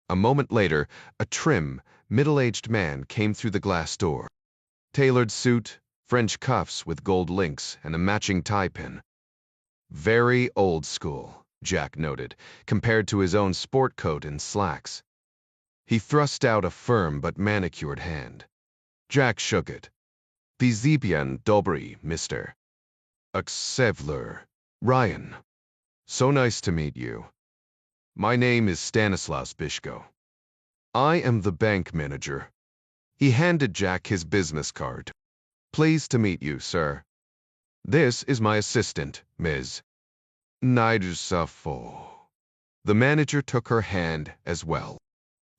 A moment later, a trim, middle-aged man came through the glass door. Tailored suit, French cuffs with gold links, and a matching tie pin. Very old school, Jack noted, compared to his own sport coat and slacks. He thrust out a firm but manicured hand. Jack shook it. Pizipian Dobry, Mr. Aksevler. Ryan. So nice to meet you. My name is Stanislaus Bishko. I am the bank manager. He handed Jack his business card. Pleased to meet you, sir. This is my assistant, Ms. Naidusafo. The manager took her hand as well.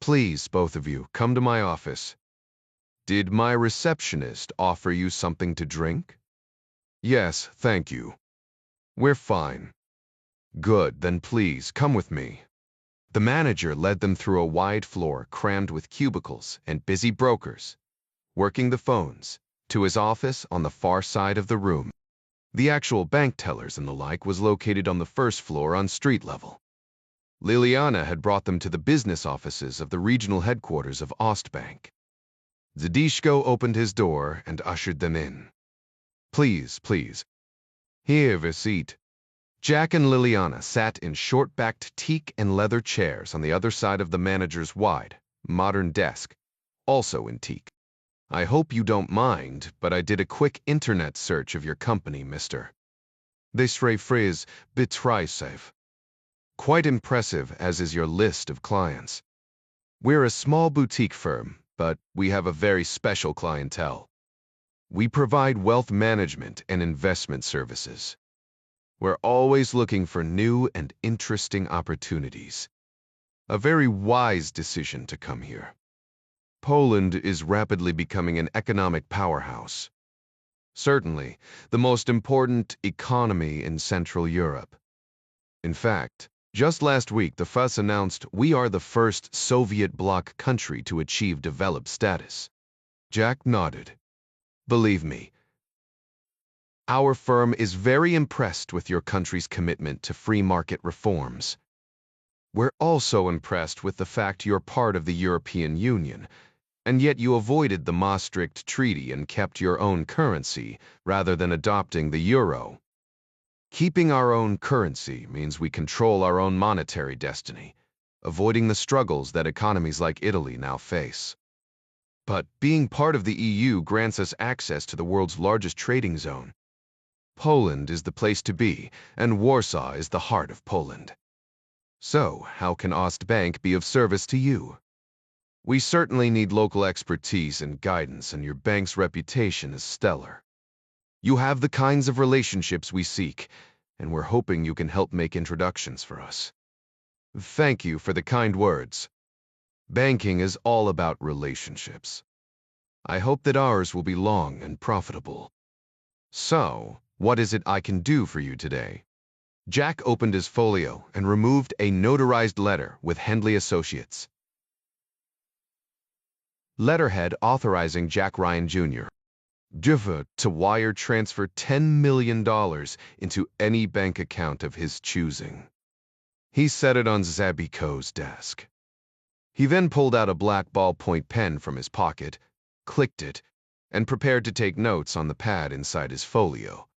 Please, both of you, come to my office. Did my receptionist offer you something to drink? Yes, thank you. We're fine. Good, then please, come with me. The manager led them through a wide floor crammed with cubicles and busy brokers, working the phones, to his office on the far side of the room. The actual bank tellers and the like was located on the first floor on street level. Liliana had brought them to the business offices of the regional headquarters of Ostbank. Zadishko opened his door and ushered them in. Please, please. Here, a seat. Jack and Liliana sat in short-backed teak and leather chairs on the other side of the manager's wide, modern desk, also in teak. I hope you don't mind, but I did a quick internet search of your company, Mr. This refraise Betrayal. Quite impressive, as is your list of clients. We're a small boutique firm, but we have a very special clientele. We provide wealth management and investment services. We're always looking for new and interesting opportunities. A very wise decision to come here. Poland is rapidly becoming an economic powerhouse. Certainly, the most important economy in Central Europe. In fact, just last week the FUS announced we are the first Soviet bloc country to achieve developed status. Jack nodded. Believe me, our firm is very impressed with your country's commitment to free market reforms. We're also impressed with the fact you're part of the European Union, and yet you avoided the Maastricht Treaty and kept your own currency rather than adopting the euro. Keeping our own currency means we control our own monetary destiny, avoiding the struggles that economies like Italy now face. But being part of the EU grants us access to the world's largest trading zone. Poland is the place to be, and Warsaw is the heart of Poland. So, how can Ostbank be of service to you? We certainly need local expertise and guidance, and your bank's reputation is stellar. You have the kinds of relationships we seek, and we're hoping you can help make introductions for us. Thank you for the kind words. Banking is all about relationships. I hope that ours will be long and profitable. So, what is it I can do for you today? Jack opened his folio and removed a notarized letter with Hendley Associates. Letterhead authorizing Jack Ryan Jr. to wire transfer $10 million into any bank account of his choosing. He set it on Zabiko's desk. He then pulled out a black ballpoint pen from his pocket, clicked it, and prepared to take notes on the pad inside his folio.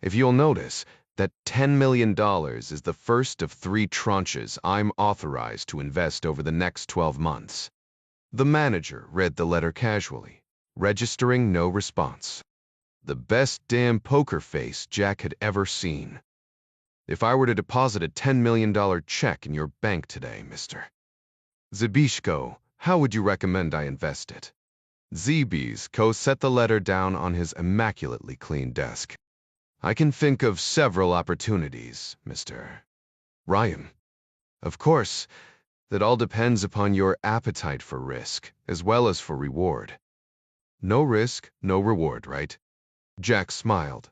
If you'll notice, that $10 million is the first of 3 tranches I'm authorized to invest over the next 12 months. The manager read the letter casually, registering no response. The best damn poker face Jack had ever seen. If I were to deposit a $10 million check in your bank today, Mr. Zabishko, how would you recommend I invest it? Zabishko set the letter down on his immaculately clean desk. I can think of several opportunities, Mr. Ryan. Of course, that all depends upon your appetite for risk, as well as for reward. No risk, no reward, right? Jack smiled.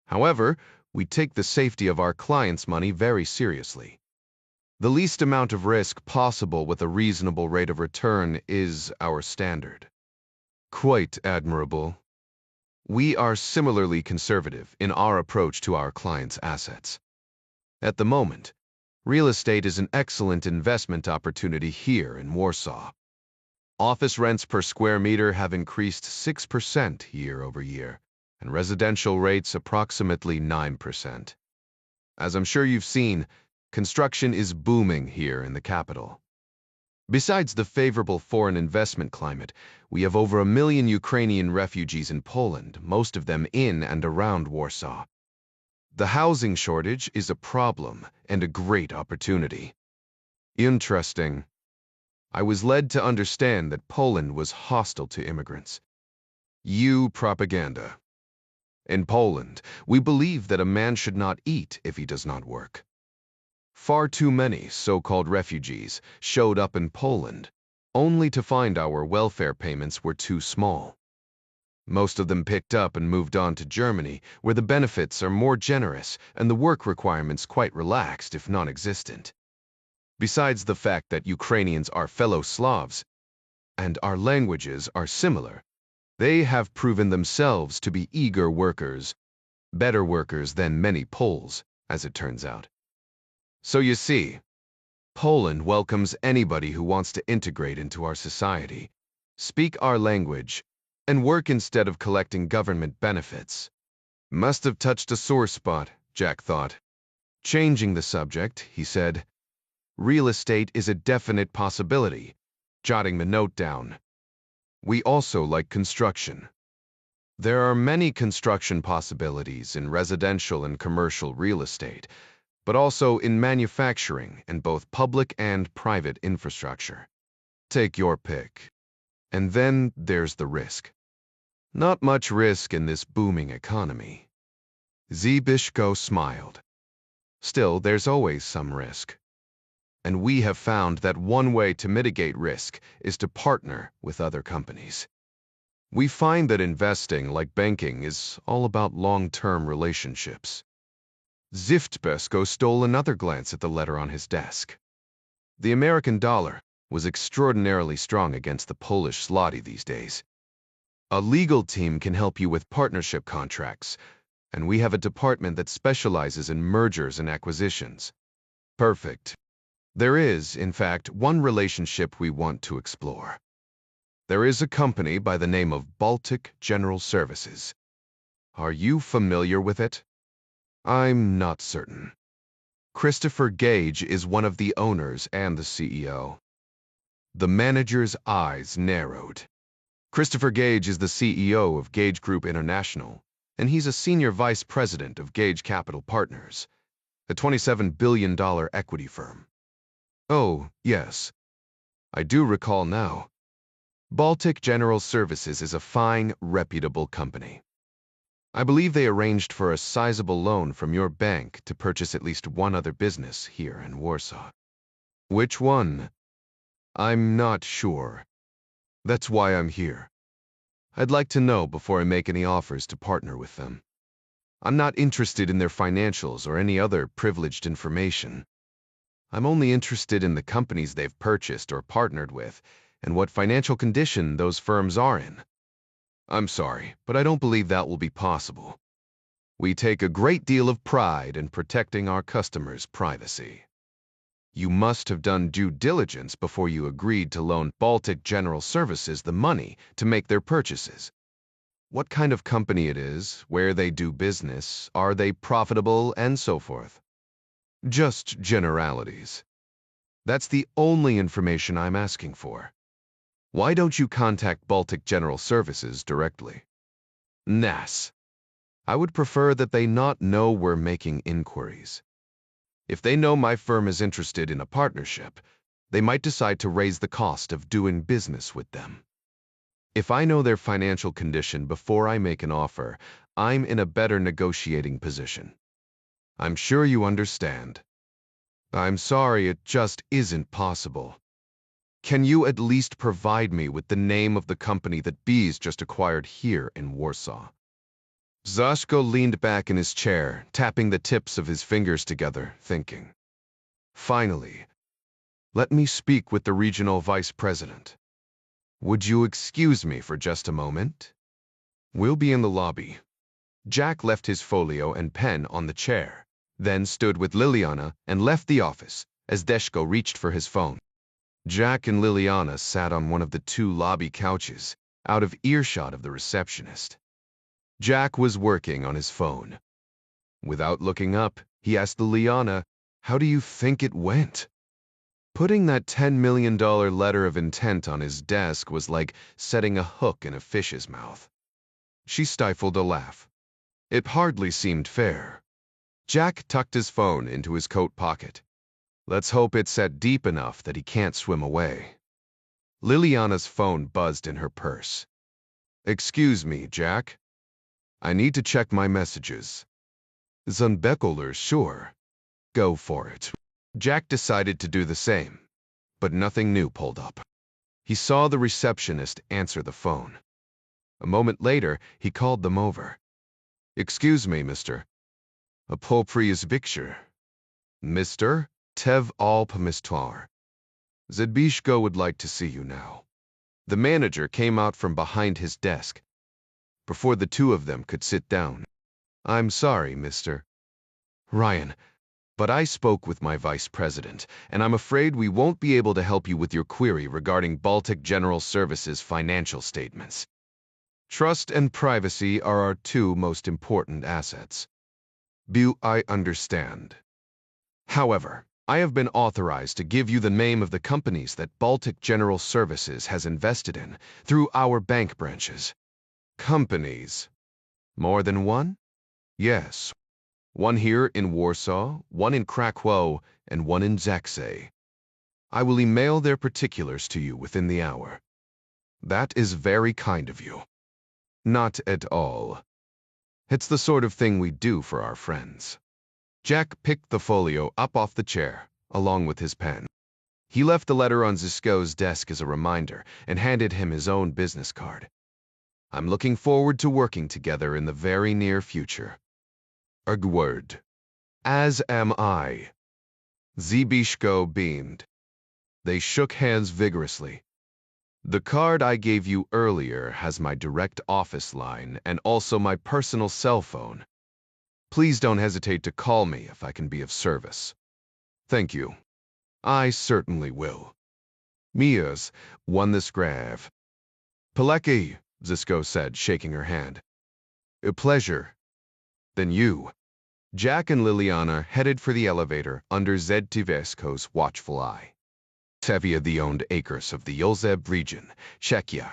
However, we take the safety of our clients' money very seriously. The least amount of risk possible with a reasonable rate of return is our standard. Quite admirable. We are similarly conservative in our approach to our clients' assets. At the moment, real estate is an excellent investment opportunity here in Warsaw. Office rents per square meter have increased 6% year over year, and residential rates approximately 9%. As I'm sure you've seen, construction is booming here in the capital. Besides the favorable foreign investment climate, we have over 1 million Ukrainian refugees in Poland, most of them in and around Warsaw. The housing shortage is a problem and a great opportunity. Interesting. I was led to understand that Poland was hostile to immigrants. Propaganda. In Poland, we believe that a man should not eat if he does not work. Far too many so-called refugees showed up in Poland, only to find our welfare payments were too small. Most of them picked up and moved on to Germany, where the benefits are more generous and the work requirements quite relaxed, if non-existent. Besides the fact that Ukrainians are fellow Slavs, and our languages are similar, they have proven themselves to be eager workers, better workers than many Poles, as it turns out. So you see, Poland welcomes anybody who wants to integrate into our society, speak our language, and work instead of collecting government benefits. Must have touched a sore spot, Jack thought. Changing the subject, he said, real estate is a definite possibility, jotting the note down. We also like construction. There are many construction possibilities in residential and commercial real estate, but also in manufacturing and both public and private infrastructure. Take your pick. And then there's the risk. Not much risk in this booming economy. Zabishko smiled. Still, there's always some risk. And we have found that one way to mitigate risk is to partner with other companies. We find that investing, like banking, is all about long-term relationships. Zabishko stole another glance at the letter on his desk. The American dollar was extraordinarily strong against the Polish zloty these days. A legal team can help you with partnership contracts, and we have a department that specializes in mergers and acquisitions. Perfect. There is, in fact, one relationship we want to explore. There is a company by the name of Baltic General Services. Are you familiar with it? I'm not certain. Christopher Gage is one of the owners and the CEO. The manager's eyes narrowed. Christopher Gage is the CEO of Gage Group International, and he's a senior vice president of Gage Capital Partners, a $27 billion equity firm. Oh, yes. I do recall now. Baltic General Services is a fine, reputable company. I believe they arranged for a sizable loan from your bank to purchase at least one other business here in Warsaw. Which one? I'm not sure. That's why I'm here. I'd like to know before I make any offers to partner with them. I'm not interested in their financials or any other privileged information. I'm only interested in the companies they've purchased or partnered with and what financial condition those firms are in. I'm sorry, but I don't believe that will be possible. We take a great deal of pride in protecting our customers' privacy. You must have done due diligence before you agreed to loan Baltic General Services the money to make their purchases. what kind of company it is, where they do business, are they profitable, and so forth. Just generalities. That's the only information I'm asking for. Why don't you contact Baltic General Services directly? Nas. I would prefer that they not know we're making inquiries. If they know my firm is interested in a partnership, they might decide to raise the cost of doing business with them. If I know their financial condition before I make an offer, I'm in a better negotiating position. I'm sure you understand. I'm sorry, it just isn't possible. Can you at least provide me with the name of the company that Bees just acquired here in Warsaw? Zashko leaned back in his chair, tapping the tips of his fingers together, thinking. Finally, let me speak with the regional vice president. Would you excuse me for just a moment? We'll be in the lobby. Jack left his folio and pen on the chair, then stood with Liliana and left the office as Deshko reached for his phone. Jack and Liliana sat on one of the two lobby couches, out of earshot of the receptionist. Jack was working on his phone. Without looking up, he asked Liliana, "How do you think it went?" Putting that $10 million letter of intent on his desk was like setting a hook in a fish's mouth. She stifled a laugh. It hardly seemed fair. Jack tucked his phone into his coat pocket. Let's hope it's set deep enough that he can't swim away. Liliana's phone buzzed in her purse. Excuse me, Jack. I need to check my messages. Zunbeckler, sure. Go for it. Jack decided to do the same, but nothing new pulled up. He saw the receptionist answer the phone. A moment later, he called them over. Excuse me, Mr. Approprious picture. Mr. Tev Alpamistar. Zedbishko would like to see you now. The manager came out from behind his desk. Before the two of them could sit down. I'm sorry, Mr. Ryan, but I spoke with my vice president, and I'm afraid we won't be able to help you with your query regarding Baltic General Services financial statements. Trust and privacy are our two most important assets. I understand. However, I have been authorized to give you the name of the companies that Baltic General Services has invested in through our bank branches. Companies. More than one? Yes. One here in Warsaw, one in Krakow, and one in Zaksay. I will email their particulars to you within the hour. That is very kind of you. Not at all. It's the sort of thing we do for our friends. Jack picked the folio up off the chair, along with his pen. He left the letter on Zisko's desk as a reminder and handed him his own business card. I'm looking forward to working together in the very near future. Word. As am I. Zbishko beamed. They shook hands vigorously. The card I gave you earlier has my direct office line and also my personal cell phone. Please don't hesitate to call me if I can be of service. Thank you. I certainly will. Mia's won this grave. Peleki, Zisko said, shaking her hand. A pleasure. Then you. Jack and Liliana headed for the elevator under Zedtivesko's watchful eye. Tevia the owned acres of the Yolzeb region, Czechia.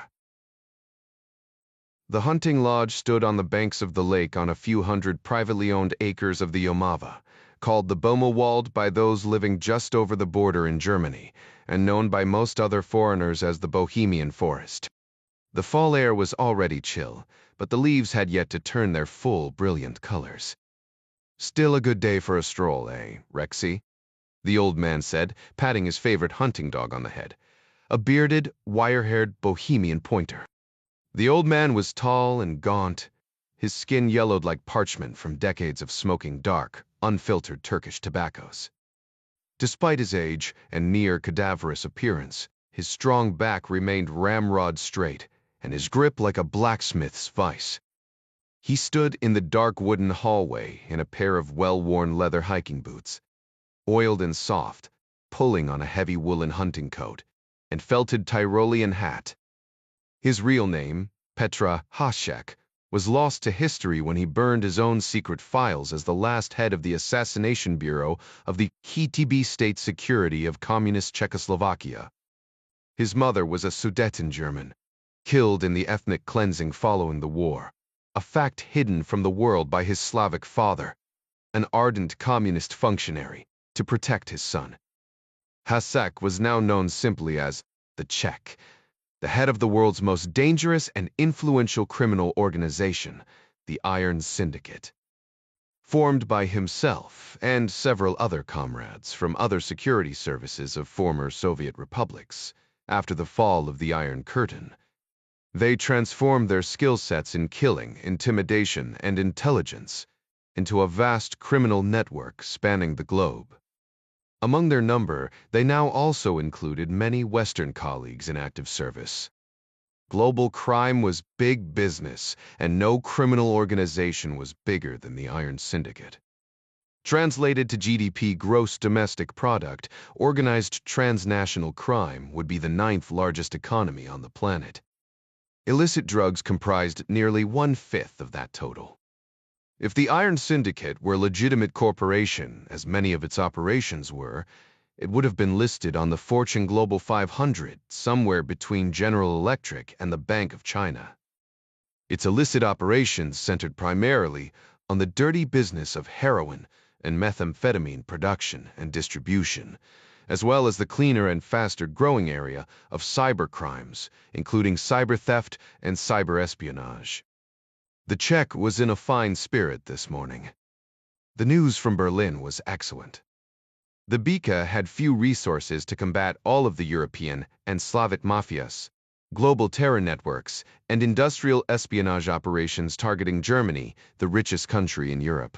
The hunting lodge stood on the banks of the lake on a few hundred privately owned acres of the Jomava, called the Bomewald by those living just over the border in Germany, and known by most other foreigners as the Bohemian Forest. The fall air was already chill, but the leaves had yet to turn their full, brilliant colors. Still a good day for a stroll, eh, Rexy? The old man said, patting his favorite hunting dog on the head, a bearded, wire-haired Bohemian pointer. The old man was tall and gaunt, his skin yellowed like parchment from decades of smoking dark, unfiltered Turkish tobaccos. Despite his age and near cadaverous appearance, his strong back remained ramrod straight, and his grip like a blacksmith's vice. He stood in the dark wooden hallway in a pair of well-worn leather hiking boots, oiled and soft, pulling on a heavy woolen hunting coat, and felted Tyrolean hat. His real name, Petra Hasek, was lost to history when he burned his own secret files as the last head of the Assassination Bureau of the KGB State Security of Communist Czechoslovakia. His mother was a Sudeten German, killed in the ethnic cleansing following the war, a fact hidden from the world by his Slavic father, an ardent communist functionary, to protect his son. Hasek was now known simply as the Czech, the head of the world's most dangerous and influential criminal organization, the Iron Syndicate. Formed by himself and several other comrades from other security services of former Soviet republics after the fall of the Iron Curtain, they transformed their skill sets in killing, intimidation, and intelligence into a vast criminal network spanning the globe. Among their number, they now also included many Western colleagues in active service. Global crime was big business, and no criminal organization was bigger than the Iron Syndicate. Translated to GDP gross domestic product, organized transnational crime would be the 9th largest economy on the planet. Illicit drugs comprised nearly 1/5 of that total. If the Iron Syndicate were a legitimate corporation, as many of its operations were, it would have been listed on the Fortune Global 500 somewhere between General Electric and the Bank of China. Its illicit operations centered primarily on the dirty business of heroin and methamphetamine production and distribution, as well as the cleaner and faster growing area of cyber crimes, including cyber theft and cyber espionage. The Czech was in a fine spirit this morning. The news from Berlin was excellent. The BK had few resources to combat all of the European and Slavic mafias, global terror networks, and industrial espionage operations targeting Germany, the richest country in Europe.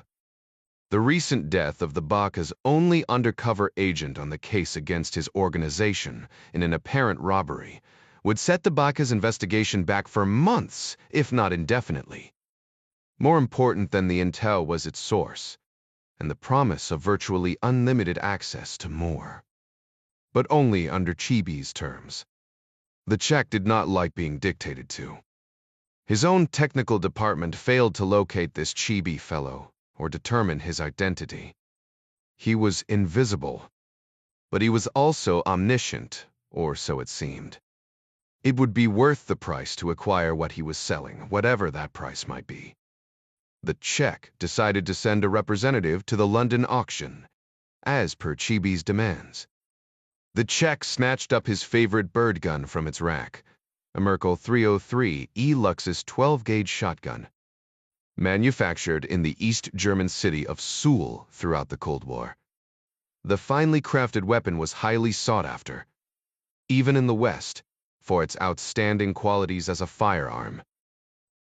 The recent death of the BK's only undercover agent on the case against his organization in an apparent robbery would set the BK's investigation back for months, if not indefinitely. More important than the intel was its source, and the promise of virtually unlimited access to more. But only under Chibi's terms. The Czech did not like being dictated to. His own technical department failed to locate this Chibi fellow or determine his identity. He was invisible, but he was also omniscient, or so it seemed. It would be worth the price to acquire what he was selling, whatever that price might be. The Czech decided to send a representative to the London auction, as per Chibi's demands. The Czech snatched up his favorite bird gun from its rack, a Merkel 303 E-Luxus 12-gauge shotgun, manufactured in the East German city of Suhl throughout the Cold War. The finely crafted weapon was highly sought after, even in the West, for its outstanding qualities as a firearm.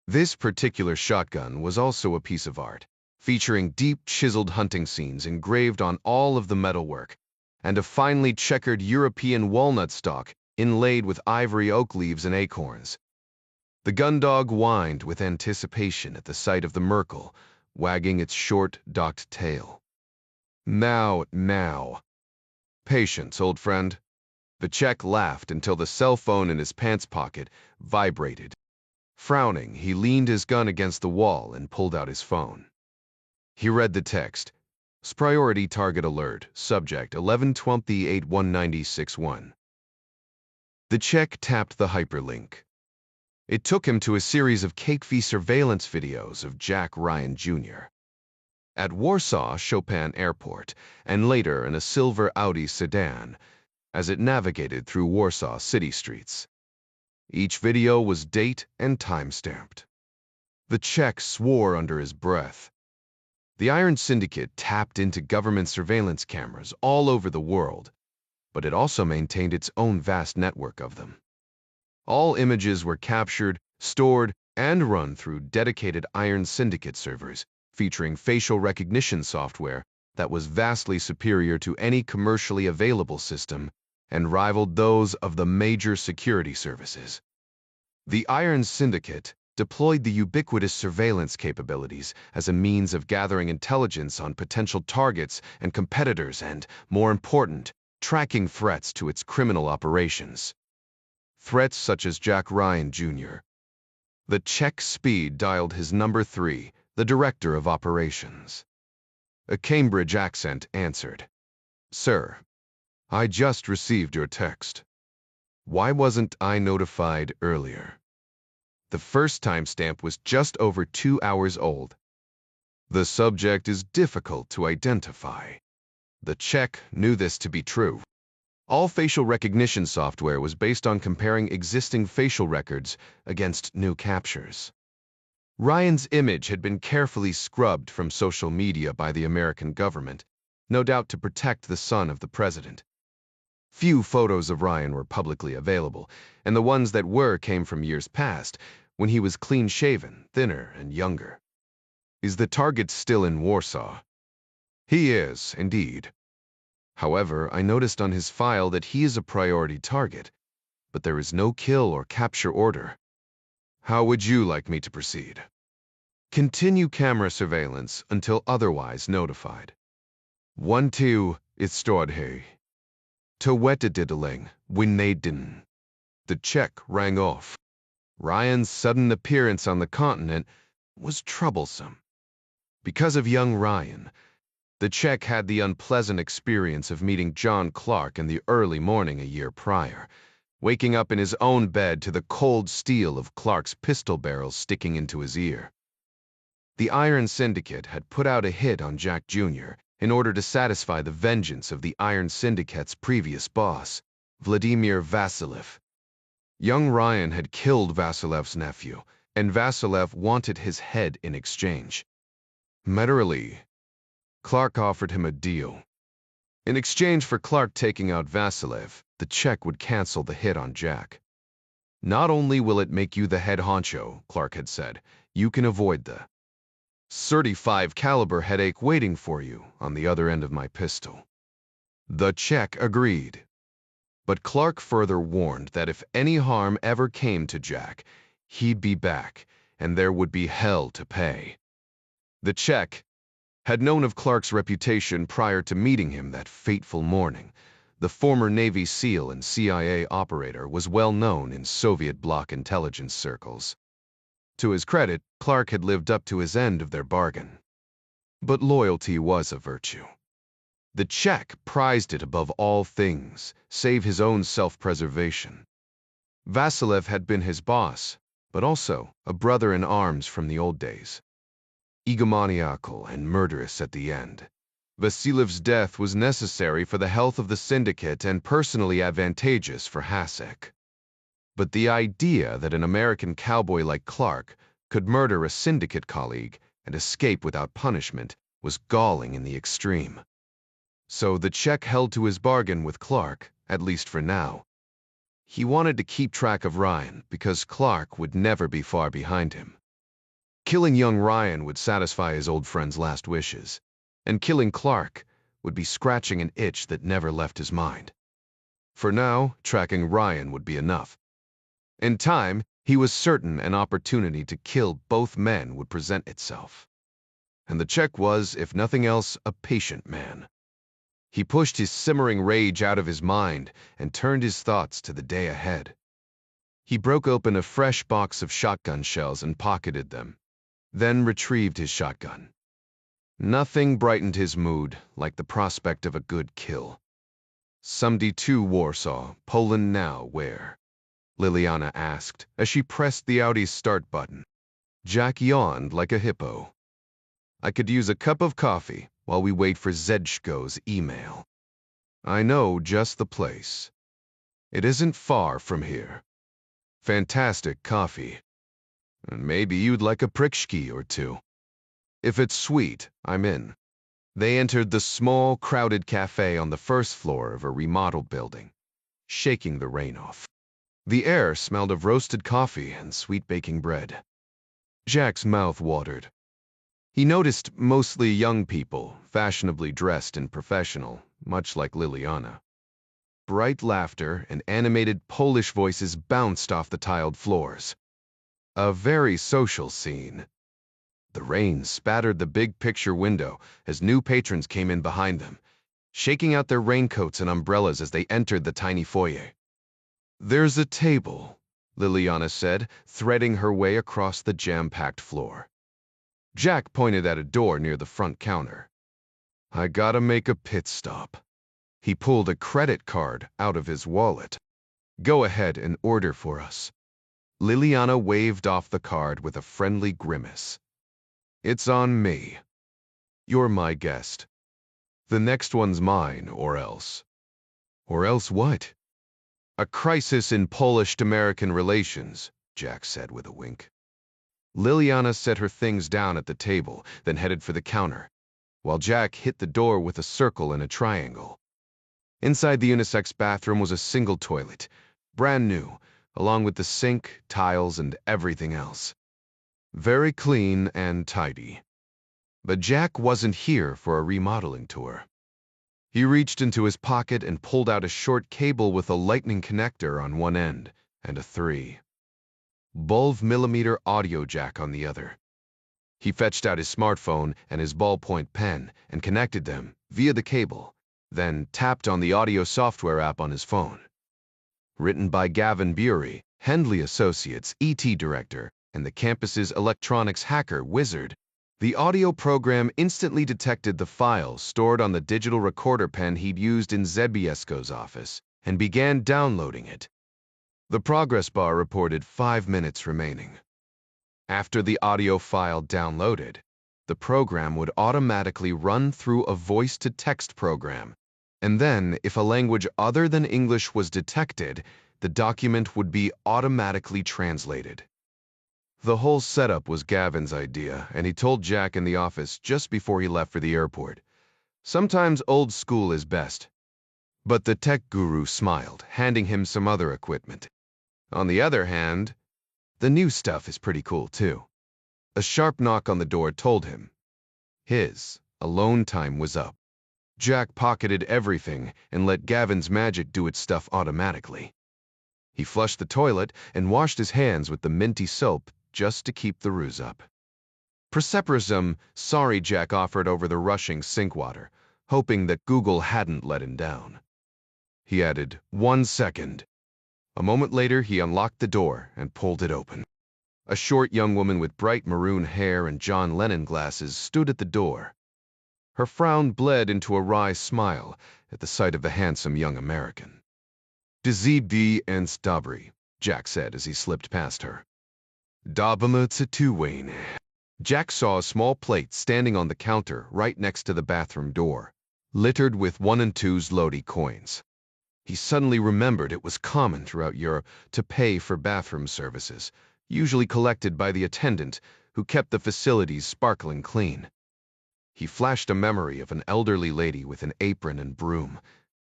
This particular shotgun was also a piece of art, featuring deep chiseled hunting scenes engraved on all of the metalwork, and a finely checkered European walnut stalk inlaid with ivory oak leaves and acorns. The gun dog whined with anticipation at the sight of the Merkel, wagging its short, docked tail. Now. Patience, old friend. The Czech laughed until the cell phone in his pants pocket vibrated. Frowning, he leaned his gun against the wall and pulled out his phone. He read the text. Priority target alert. Subject 11/28/19061. The Czech tapped the hyperlink. It took him to a series of cake-fee surveillance videos of Jack Ryan Jr. at Warsaw Chopin Airport, and later in a silver Audi sedan, as it navigated through Warsaw city streets. Each video was date and time-stamped. The Czech swore under his breath. The Iron Syndicate tapped into government surveillance cameras all over the world, but it also maintained its own vast network of them. All images were captured, stored, and run through dedicated Iron Syndicate servers, featuring facial recognition software that was vastly superior to any commercially available system and rivaled those of the major security services. The Iron Syndicate deployed the ubiquitous surveillance capabilities as a means of gathering intelligence on potential targets and competitors and, more important, tracking threats to its criminal operations. Threats such as Jack Ryan Jr. The Czech speed dialed his number 3, the director of operations. A Cambridge accent answered. "Sir, I just received your text. Why wasn't I notified earlier?" The first timestamp was just over 2 hours old. "The subject is difficult to identify." The Czech knew this to be true. All facial recognition software was based on comparing existing facial records against new captures. Ryan's image had been carefully scrubbed from social media by the American government, no doubt to protect the son of the president. Few photos of Ryan were publicly available, and the ones that were came from years past, when he was clean-shaven, thinner, and younger. "Is the target still in Warsaw?" "He is, indeed. However, I noticed on his file that he is a priority target, but there is no kill or capture order. How would you like me to proceed?" "Continue camera surveillance until otherwise notified." 1-2 Istrodhe. To Wetediddling, Winnaden. The Czech rang off. Ryan's sudden appearance on the continent was troublesome. Because of young Ryan, the Czech had the unpleasant experience of meeting John Clark in the early morning a year prior, waking up in his own bed to the cold steel of Clark's pistol barrel sticking into his ear. The Iron Syndicate had put out a hit on Jack Jr. in order to satisfy the vengeance of the Iron Syndicate's previous boss, Vladimir Vasilev. Young Ryan had killed Vasilev's nephew, and Vasilev wanted his head in exchange. Literally, Clark offered him a deal. In exchange for Clark taking out Vasilev, the Czech would cancel the hit on Jack. "Not only will it make you the head honcho," Clark had said, "you can avoid the 35 caliber headache waiting for you on the other end of my pistol." The Czech agreed. But Clark further warned that if any harm ever came to Jack, he'd be back, and there would be hell to pay. The Czech had known of Clark's reputation prior to meeting him that fateful morning. The former Navy SEAL and CIA operator was well known in Soviet bloc intelligence circles. To his credit, Clark had lived up to his end of their bargain. But loyalty was a virtue. The Czech prized it above all things, save his own self-preservation. Vasilev had been his boss, but also a brother in arms from the old days. Egomaniacal and murderous at the end, Vasilev's death was necessary for the health of the syndicate and personally advantageous for Hasek. But the idea that an American cowboy like Clark could murder a syndicate colleague and escape without punishment was galling in the extreme. So the Czech held to his bargain with Clark, at least for now. He wanted to keep track of Ryan because Clark would never be far behind him. Killing young Ryan would satisfy his old friend's last wishes, and killing Clark would be scratching an itch that never left his mind. For now, tracking Ryan would be enough. In time, he was certain an opportunity to kill both men would present itself. And the Czech was, if nothing else, a patient man. He pushed his simmering rage out of his mind and turned his thoughts to the day ahead. He broke open a fresh box of shotgun shells and pocketed them, then retrieved his shotgun. Nothing brightened his mood like the prospect of a good kill. "Somebody to Warsaw, Poland now, where?" Liliana asked as she pressed the Audi's start button. Jack yawned like a hippo. "I could use a cup of coffee while we wait for Zedshko's email. I know just the place. It isn't far from here. Fantastic coffee. And maybe you'd like a prikshki or two. If it's sweet, I'm in." They entered the small, crowded cafe on the first floor of a remodeled building, shaking the rain off. The air smelled of roasted coffee and sweet baking bread. Jack's mouth watered. He noticed mostly young people, fashionably dressed and professional, much like Liliana. Bright laughter and animated Polish voices bounced off the tiled floors. A very social scene. The rain spattered the big picture window as new patrons came in behind them, shaking out their raincoats and umbrellas as they entered the tiny foyer. "There's a table," Liliana said, threading her way across the jam-packed floor. Jack pointed at a door near the front counter. I gotta make a pit stop. He pulled a credit card out of his wallet. Go ahead and order for us. Liliana waved off the card with a friendly grimace. It's on me. You're my guest. The next one's mine, or else. Or else what? A crisis in Polish-American relations, Jack said with a wink. Liliana set her things down at the table, then headed for the counter, while Jack hit the door with a circle and a triangle. Inside the unisex bathroom was a single toilet, brand new, along with the sink, tiles, and everything else. Very clean and tidy. But Jack wasn't here for a remodeling tour. He reached into his pocket and pulled out a short cable with a lightning connector on one end and a 3.12mm audio jack on the other. He fetched out his smartphone and his ballpoint pen and connected them via the cable, then tapped on the audio software app on his phone. Written by Gavin Bury, Hendley Associates ET director and the campus's electronics hacker wizard, the audio program instantly detected the files stored on the digital recorder pen he'd used in Zebiesko's office and began downloading it. The progress bar reported 5 minutes remaining. After the audio file downloaded, the program would automatically run through a voice-to-text program, and then, if a language other than English was detected, the document would be automatically translated. The whole setup was Gavin's idea, and he told Jack in the office just before he left for the airport. Sometimes old school is best. But the tech guru smiled, handing him some other equipment. On the other hand, the new stuff is pretty cool too. A sharp knock on the door told him his alone time was up. Jack pocketed everything and let Gavin's magic do its stuff automatically. He flushed the toilet and washed his hands with the minty soap just to keep the ruse up. Preceptorism, sorry Jack offered over the rushing sink water, hoping that Google hadn't let him down. He added, 1 second. A moment later, he unlocked the door and pulled it open. A short young woman with bright maroon hair and John Lennon glasses stood at the door. Her frown bled into a wry smile at the sight of the handsome young American. Dizibdi and Stabri, Jack said as he slipped past her. Dabamutsutuwane. Jack saw a small plate standing on the counter right next to the bathroom door, littered with 1 and 2 zloty coins. He suddenly remembered it was common throughout Europe to pay for bathroom services, usually collected by the attendant, who kept the facilities sparkling clean. He flashed a memory of an elderly lady with an apron and broom,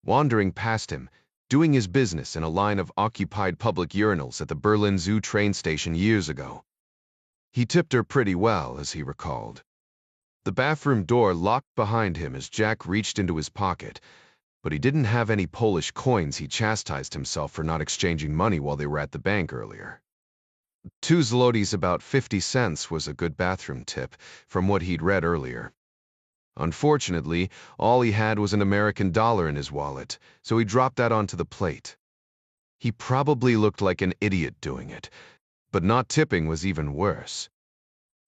wandering past him, doing his business in a line of occupied public urinals at the Berlin Zoo train station years ago. He tipped her pretty well, as he recalled. The bathroom door locked behind him as Jack reached into his pocket, but he didn't have any Polish coins. He chastised himself for not exchanging money while they were at the bank earlier. 2 zlotys, about 50 cents, was a good bathroom tip, from what he'd read earlier. Unfortunately, all he had was an American dollar in his wallet, so he dropped that onto the plate. He probably looked like an idiot doing it, but not tipping was even worse.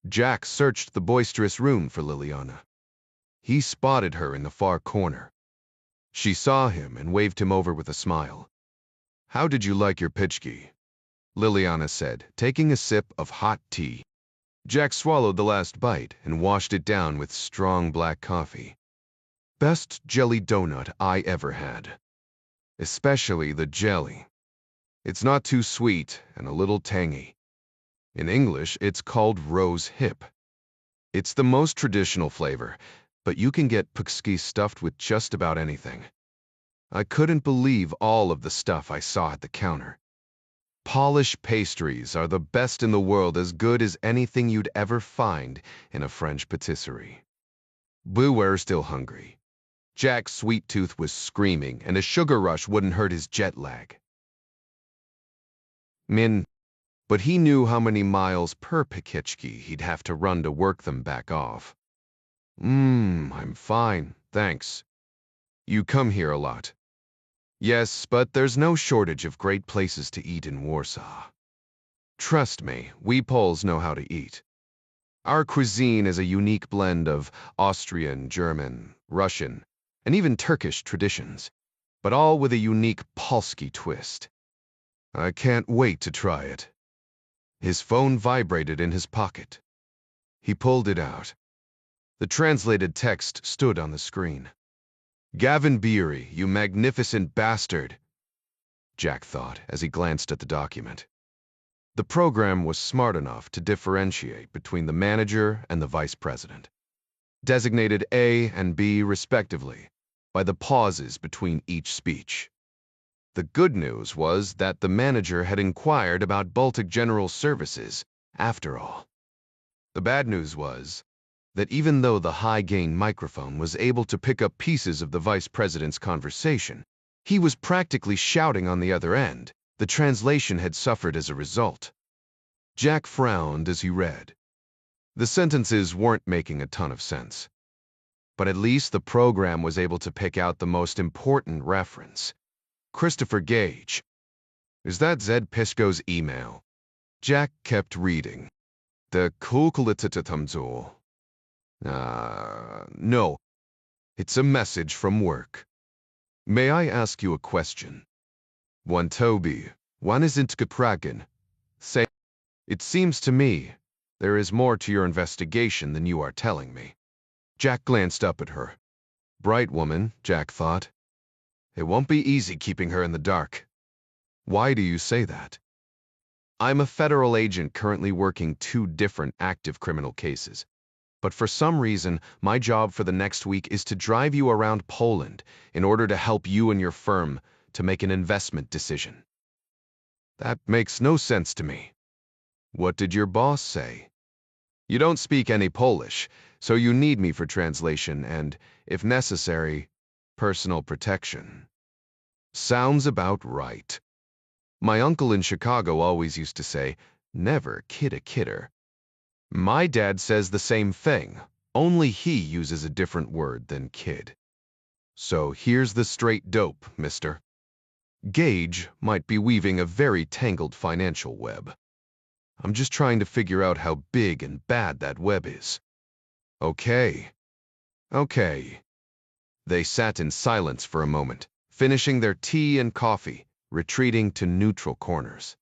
Jack searched the boisterous room for Liliana. He spotted her in the far corner. She saw him and waved him over with a smile. How did you like your pitchki? Liliana said, taking a sip of hot tea. Jack swallowed the last bite and washed it down with strong black coffee. Best jelly donut I ever had. Especially the jelly. It's not too sweet and a little tangy. In English, it's called rose hip. It's the most traditional flavor, but you can get pitchki stuffed with just about anything. I couldn't believe all of the stuff I saw at the counter. Polish pastries are the best in the world, as good as anything you'd ever find in a French patisserie. Boo, we're still hungry. Jack's sweet tooth was screaming, and a sugar rush wouldn't hurt his jet lag. But he knew how many miles per pikitchki he'd have to run to work them back off. I'm fine, thanks. You come here a lot. Yes, but there's no shortage of great places to eat in Warsaw. Trust me, we Poles know how to eat. Our cuisine is a unique blend of Austrian, German, Russian, and even Turkish traditions, but all with a unique Polski twist. I can't wait to try it. His phone vibrated in his pocket. He pulled it out. The translated text stood on the screen. Gavin Beery, you magnificent bastard, Jack thought as he glanced at the document. The program was smart enough to differentiate between the manager and the vice president, designated A and B respectively by the pauses between each speech. The good news was that the manager had inquired about Baltic General Services, after all. The bad news was that even though the high-gain microphone was able to pick up pieces of the vice president's conversation, he was practically shouting on the other end. The translation had suffered as a result. Jack frowned as he read. The sentences weren't making a ton of sense, but at least the program was able to pick out the most important reference. Christopher Gage. Is that Zed Pisco's email? Jack kept reading. The Kukulitatamzul. No. It's a message from work. May I ask you a question? One Toby, one isn't Gepragen. Say, it seems to me there is more to your investigation than you are telling me. Jack glanced up at her. Bright woman, Jack thought. It won't be easy keeping her in the dark. Why do you say that? I'm a federal agent currently working 2 different active criminal cases. But for some reason, my job for the next week is to drive you around Poland in order to help you and your firm to make an investment decision. That makes no sense to me. What did your boss say? You don't speak any Polish, so you need me for translation and, if necessary, personal protection. Sounds about right. My uncle in Chicago always used to say, never kid a kidder. My dad says the same thing, only he uses a different word than kid. So here's the straight dope, mister. Gage might be weaving a very tangled financial web. I'm just trying to figure out how big and bad that web is. Okay. They sat in silence for a moment, finishing their tea and coffee, retreating to neutral corners.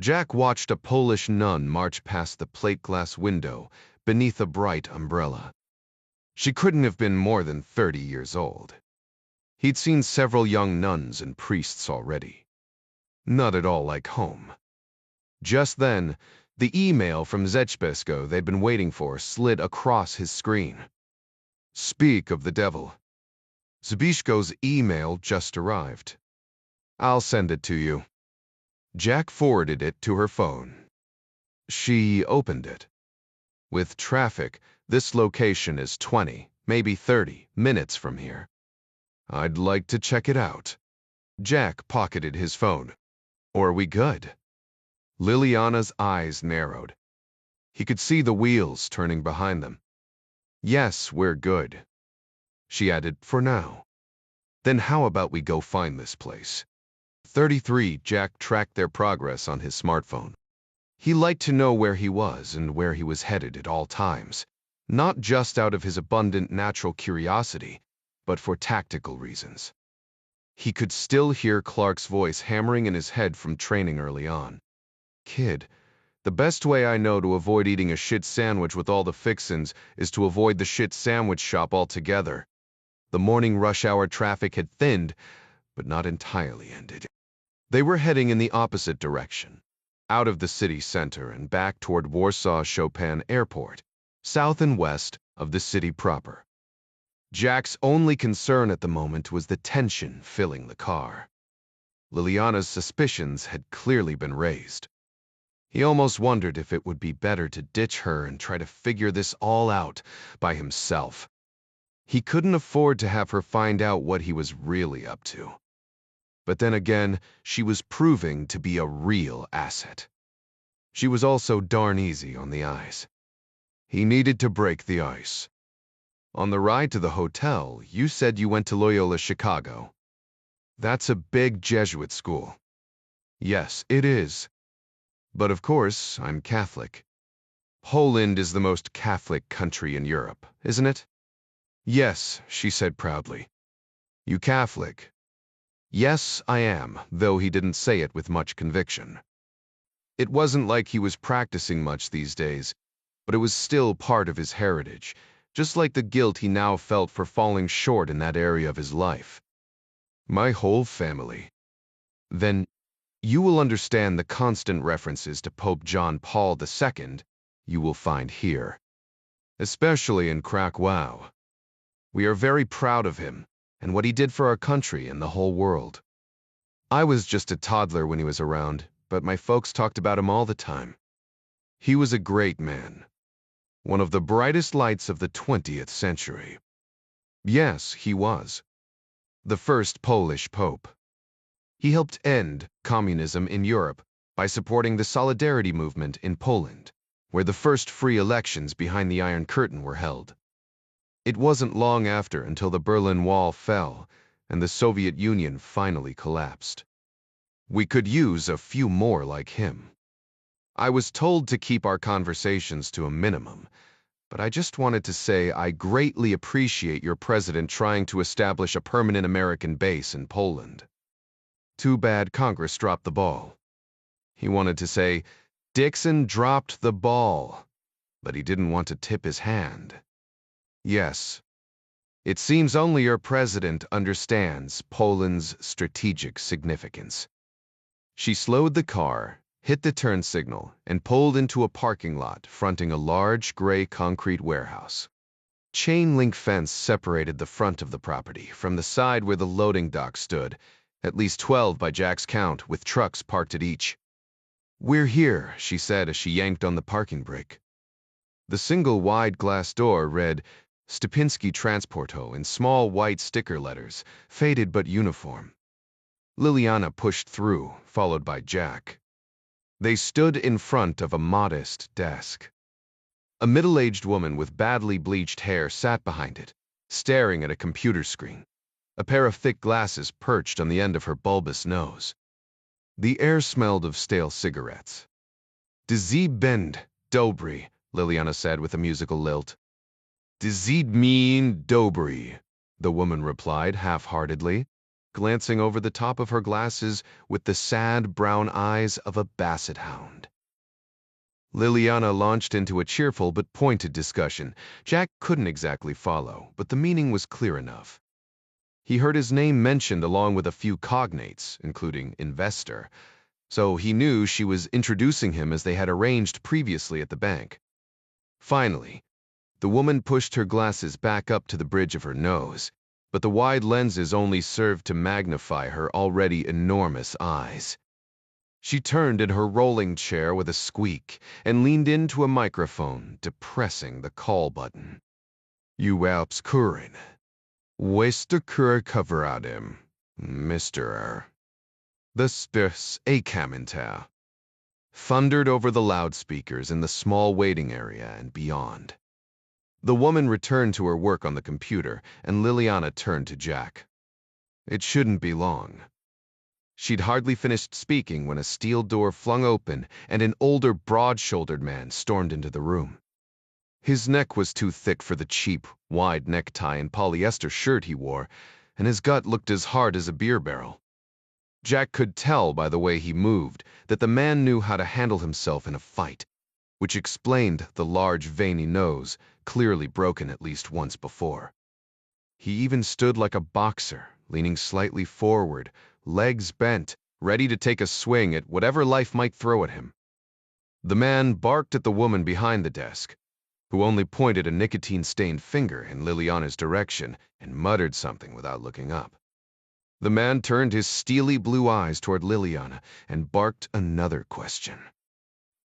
Jack watched a Polish nun march past the plate-glass window beneath a bright umbrella. She couldn't have been more than 30 years old. He'd seen several young nuns and priests already. Not at all like home. Just then, the email from Zechbesko they'd been waiting for slid across his screen. Speak of the devil. Zbyszko's email just arrived. I'll send it to you. Jack forwarded it to her phone. She opened it. With traffic, this location is 20, maybe 30 minutes from here. I'd like to check it out. Jack pocketed his phone. Or are we good? Liliana's eyes narrowed. He could see the wheels turning behind them. Yes, we're good. She added, for now. Then how about we go find this place? 33, Jack tracked their progress on his smartphone. He liked to know where he was and where he was headed at all times, not just out of his abundant natural curiosity, but for tactical reasons. He could still hear Clark's voice hammering in his head from training early on. Kid, the best way I know to avoid eating a shit sandwich with all the fixins is to avoid the shit sandwich shop altogether. The morning rush hour traffic had thinned, but not entirely ended. They were heading in the opposite direction, out of the city center and back toward Warsaw Chopin Airport, south and west of the city proper. Jack's only concern at the moment was the tension filling the car. Liliana's suspicions had clearly been raised. He almost wondered if it would be better to ditch her and try to figure this all out by himself. He couldn't afford to have her find out what he was really up to. But then again, she was proving to be a real asset. She was also darn easy on the eyes. He needed to break the ice. On the ride to the hotel, you said you went to Loyola Chicago. That's a big Jesuit school. Yes, it is. But of course, I'm Catholic. Poland is the most Catholic country in Europe, isn't it? Yes, she said proudly. You Catholic? Yes, I am, though he didn't say it with much conviction. It wasn't like he was practicing much these days, but it was still part of his heritage, just like the guilt he now felt for falling short in that area of his life. My whole family. Then you will understand the constant references to Pope John Paul II you will find here, especially in Krakow. We are very proud of him and what he did for our country and the whole world. I was just a toddler when he was around, but my folks talked about him all the time. He was a great man, one of the brightest lights of the 20th century. Yes, he was. The first Polish pope. He helped end communism in Europe by supporting the Solidarity movement in Poland, where the first free elections behind the Iron Curtain were held. It wasn't long after until the Berlin Wall fell and the Soviet Union finally collapsed. We could use a few more like him. I was told to keep our conversations to a minimum, but I just wanted to say I greatly appreciate your president trying to establish a permanent American base in Poland. Too bad Congress dropped the ball. He wanted to say, Dixon dropped the ball, but he didn't want to tip his hand. Yes, it seems only your president understands Poland's strategic significance. She slowed the car, hit the turn signal, and pulled into a parking lot fronting a large gray concrete warehouse. Chain-link fence separated the front of the property from the side where the loading dock stood, at least 12 by Jack's count, with trucks parked at each. We're here, she said as she yanked on the parking brake. The single wide glass door read, Stupinski Transporto in small white sticker letters, faded but uniform. Liliana pushed through, followed by Jack. They stood in front of a modest desk. A middle-aged woman with badly bleached hair sat behind it, staring at a computer screen. A pair of thick glasses perched on the end of her bulbous nose. The air smelled of stale cigarettes. Dizzy bend, Dobry, Liliana said with a musical lilt. Dizzy mean Dobry, the woman replied half-heartedly, glancing over the top of her glasses with the sad brown eyes of a basset hound. Liliana launched into a cheerful but pointed discussion. Jack couldn't exactly follow, but the meaning was clear enough. He heard his name mentioned along with a few cognates, including investor, so he knew she was introducing him as they had arranged previously at the bank. Finally, the woman pushed her glasses back up to the bridge of her nose, but the wide lenses only served to magnify her already enormous eyes. She turned in her rolling chair with a squeak and leaned into a microphone, depressing the call button. Erupts Kurin. Westerkur Coveradem, Mr. The Spurs a Kaminter. Thundered over the loudspeakers in the small waiting area and beyond. The woman returned to her work on the computer, and Liliana turned to Jack. It shouldn't be long. She'd hardly finished speaking when a steel door flung open and an older, broad-shouldered man stormed into the room. His neck was too thick for the cheap, wide necktie and polyester shirt he wore, and his gut looked as hard as a beer barrel. Jack could tell by the way he moved that the man knew how to handle himself in a fight, which explained the large, veiny nose, clearly broken at least once before. He even stood like a boxer, leaning slightly forward, legs bent, ready to take a swing at whatever life might throw at him. The man barked at the woman behind the desk, who only pointed a nicotine-stained finger in Liliana's direction and muttered something without looking up. The man turned his steely blue eyes toward Liliana and barked another question.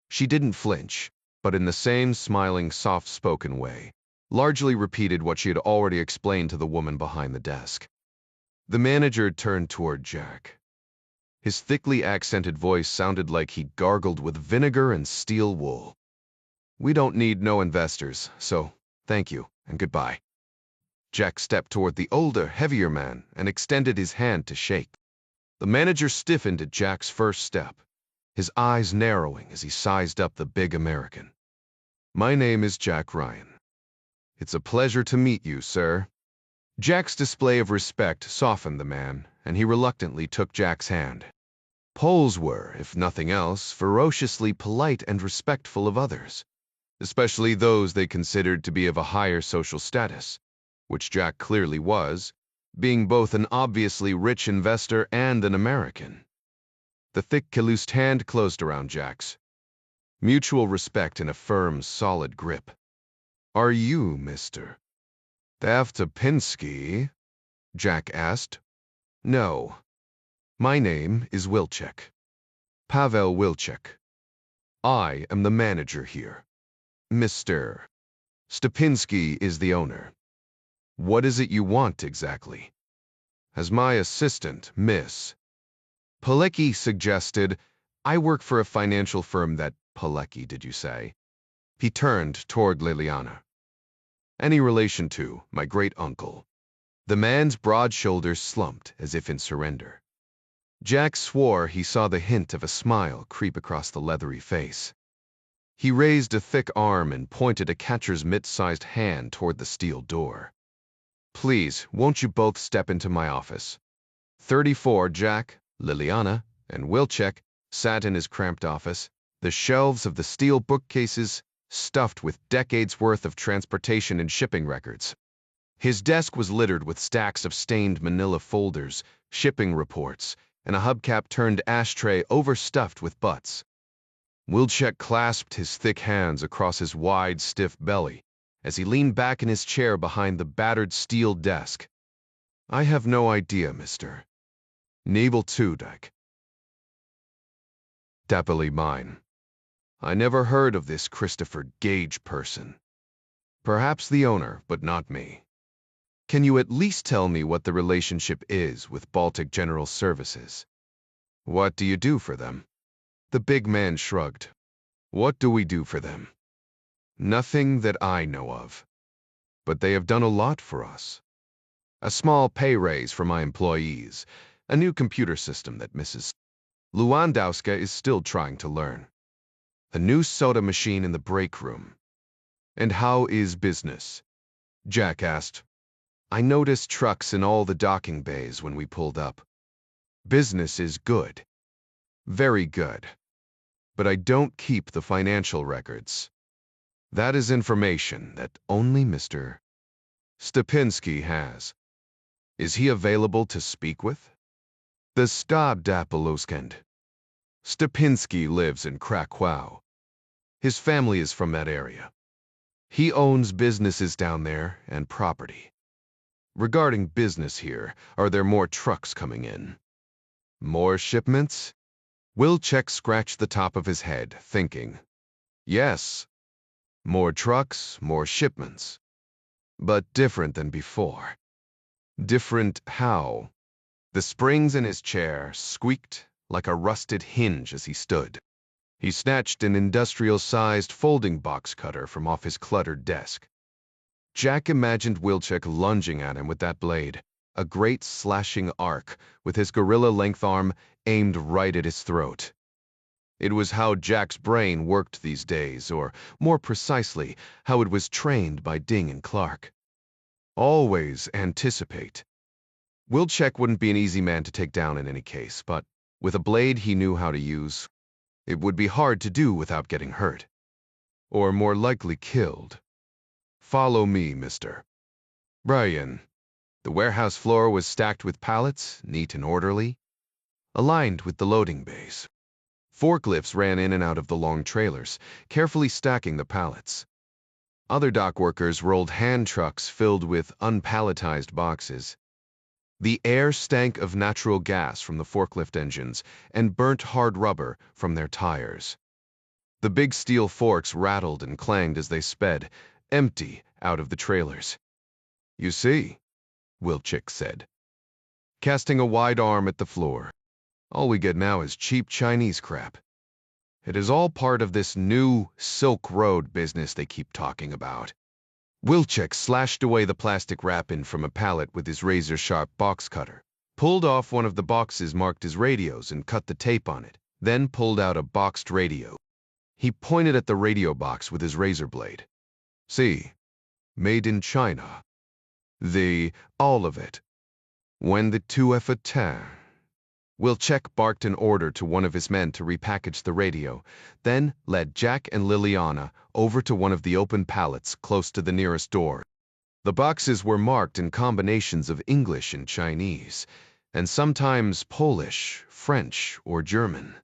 She didn't flinch, but in the same smiling, soft-spoken way, largely repeated what she had already explained to the woman behind the desk. The manager turned toward Jack. His thickly accented voice sounded like he gargled with vinegar and steel wool. We don't need no investors, so thank you and goodbye. Jack stepped toward the older, heavier man and extended his hand to shake. The manager stiffened at Jack's first step. his eyes narrowing as he sized up the big American. "My name is Jack Ryan. It's a pleasure to meet you, sir." Jack's display of respect softened the man, and he reluctantly took Jack's hand. Poles were, if nothing else, ferociously polite and respectful of others, especially those they considered to be of a higher social status, which Jack clearly was, being both an obviously rich investor and an American. The thick, calloused hand closed around Jack's. Mutual respect in a firm, solid grip. "Are you Mr. Davtopinski?" Jack asked. "No. My name is Wilczek. Pavel Wilczek. I am the manager here. Mr. Stopinski is the owner. What is it you want exactly?" "As my assistant, Miss Pilecki suggested, I work for a financial firm that—" "Pilecki, did you say?" He turned toward Liliana. "Any relation to my great-uncle?" The man's broad shoulders slumped as if in surrender. Jack swore he saw the hint of a smile creep across the leathery face. He raised a thick arm and pointed a catcher's mitt-sized hand toward the steel door. "Please, won't you both step into my office?" 34 Jack, Liliana, and Wilczek sat in his cramped office, the shelves of the steel bookcases stuffed with decades' worth of transportation and shipping records. His desk was littered with stacks of stained manila folders, shipping reports, and a hubcap-turned ashtray overstuffed with butts. Wilczek clasped his thick hands across his wide, stiff belly as he leaned back in his chair behind the battered steel desk. "I have no idea, Mr. Naval Tudyk. Happily mine. I never heard of this Christopher Gage person. Perhaps the owner, but not me. Can you at least tell me what the relationship is with Baltic General Services? What do you do for them?" The big man shrugged. "What do we do for them? Nothing that I know of. But they have done a lot for us. A small pay raise for my employees, a new computer system that Mrs. Lewandowska is still trying to learn, a new soda machine in the break room." "And how is business?" Jack asked. "I noticed trucks in all the docking bays when we pulled up. Business is good. Very good. But I don't keep the financial records. That is information that only Mr. Stopinski has. Is he available to speak with?" "The Stadapoloskend. Stopinski lives in Krakow. His family is from that area. He owns businesses down there and property. Regarding business here, are there more trucks coming in?" "More shipments?" Wilczek scratched the top of his head, thinking. "Yes. More trucks, more shipments. But different than before." "Different how?" The springs in his chair squeaked like a rusted hinge as he stood. He snatched an industrial-sized folding box cutter from off his cluttered desk. Jack imagined Wilczek lunging at him with that blade, a great slashing arc with his gorilla-length arm aimed right at his throat. It was how Jack's brain worked these days, or more precisely, how it was trained by Ding and Clark. Always anticipate. Wilczek wouldn't be an easy man to take down in any case, but with a blade he knew how to use, it would be hard to do without getting hurt. Or more likely killed. "Follow me, Mr. Ryan." The warehouse floor was stacked with pallets, neat and orderly, aligned with the loading bays. Forklifts ran in and out of the long trailers, carefully stacking the pallets. Other dock workers rolled hand trucks filled with unpalletized boxes. The air stank of natural gas from the forklift engines and burnt hard rubber from their tires. The big steel forks rattled and clanged as they sped, empty, out of the trailers. "You see," Wilczek said, casting a wide arm at the floor. "All we get now is cheap Chinese crap. It is all part of this new Silk Road business they keep talking about." Wilczek slashed away the plastic wrapping from a pallet with his razor-sharp box cutter, pulled off one of the boxes marked as radios and cut the tape on it, then pulled out a boxed radio. He pointed at the radio box with his razor blade. See, made in China. All of it. When the 2F10. Wilczek barked an order to one of his men to repackage the radio, then led Jack and Liliana over to one of the open pallets close to the nearest door. The boxes were marked in combinations of English and Chinese, and sometimes Polish, French, or German.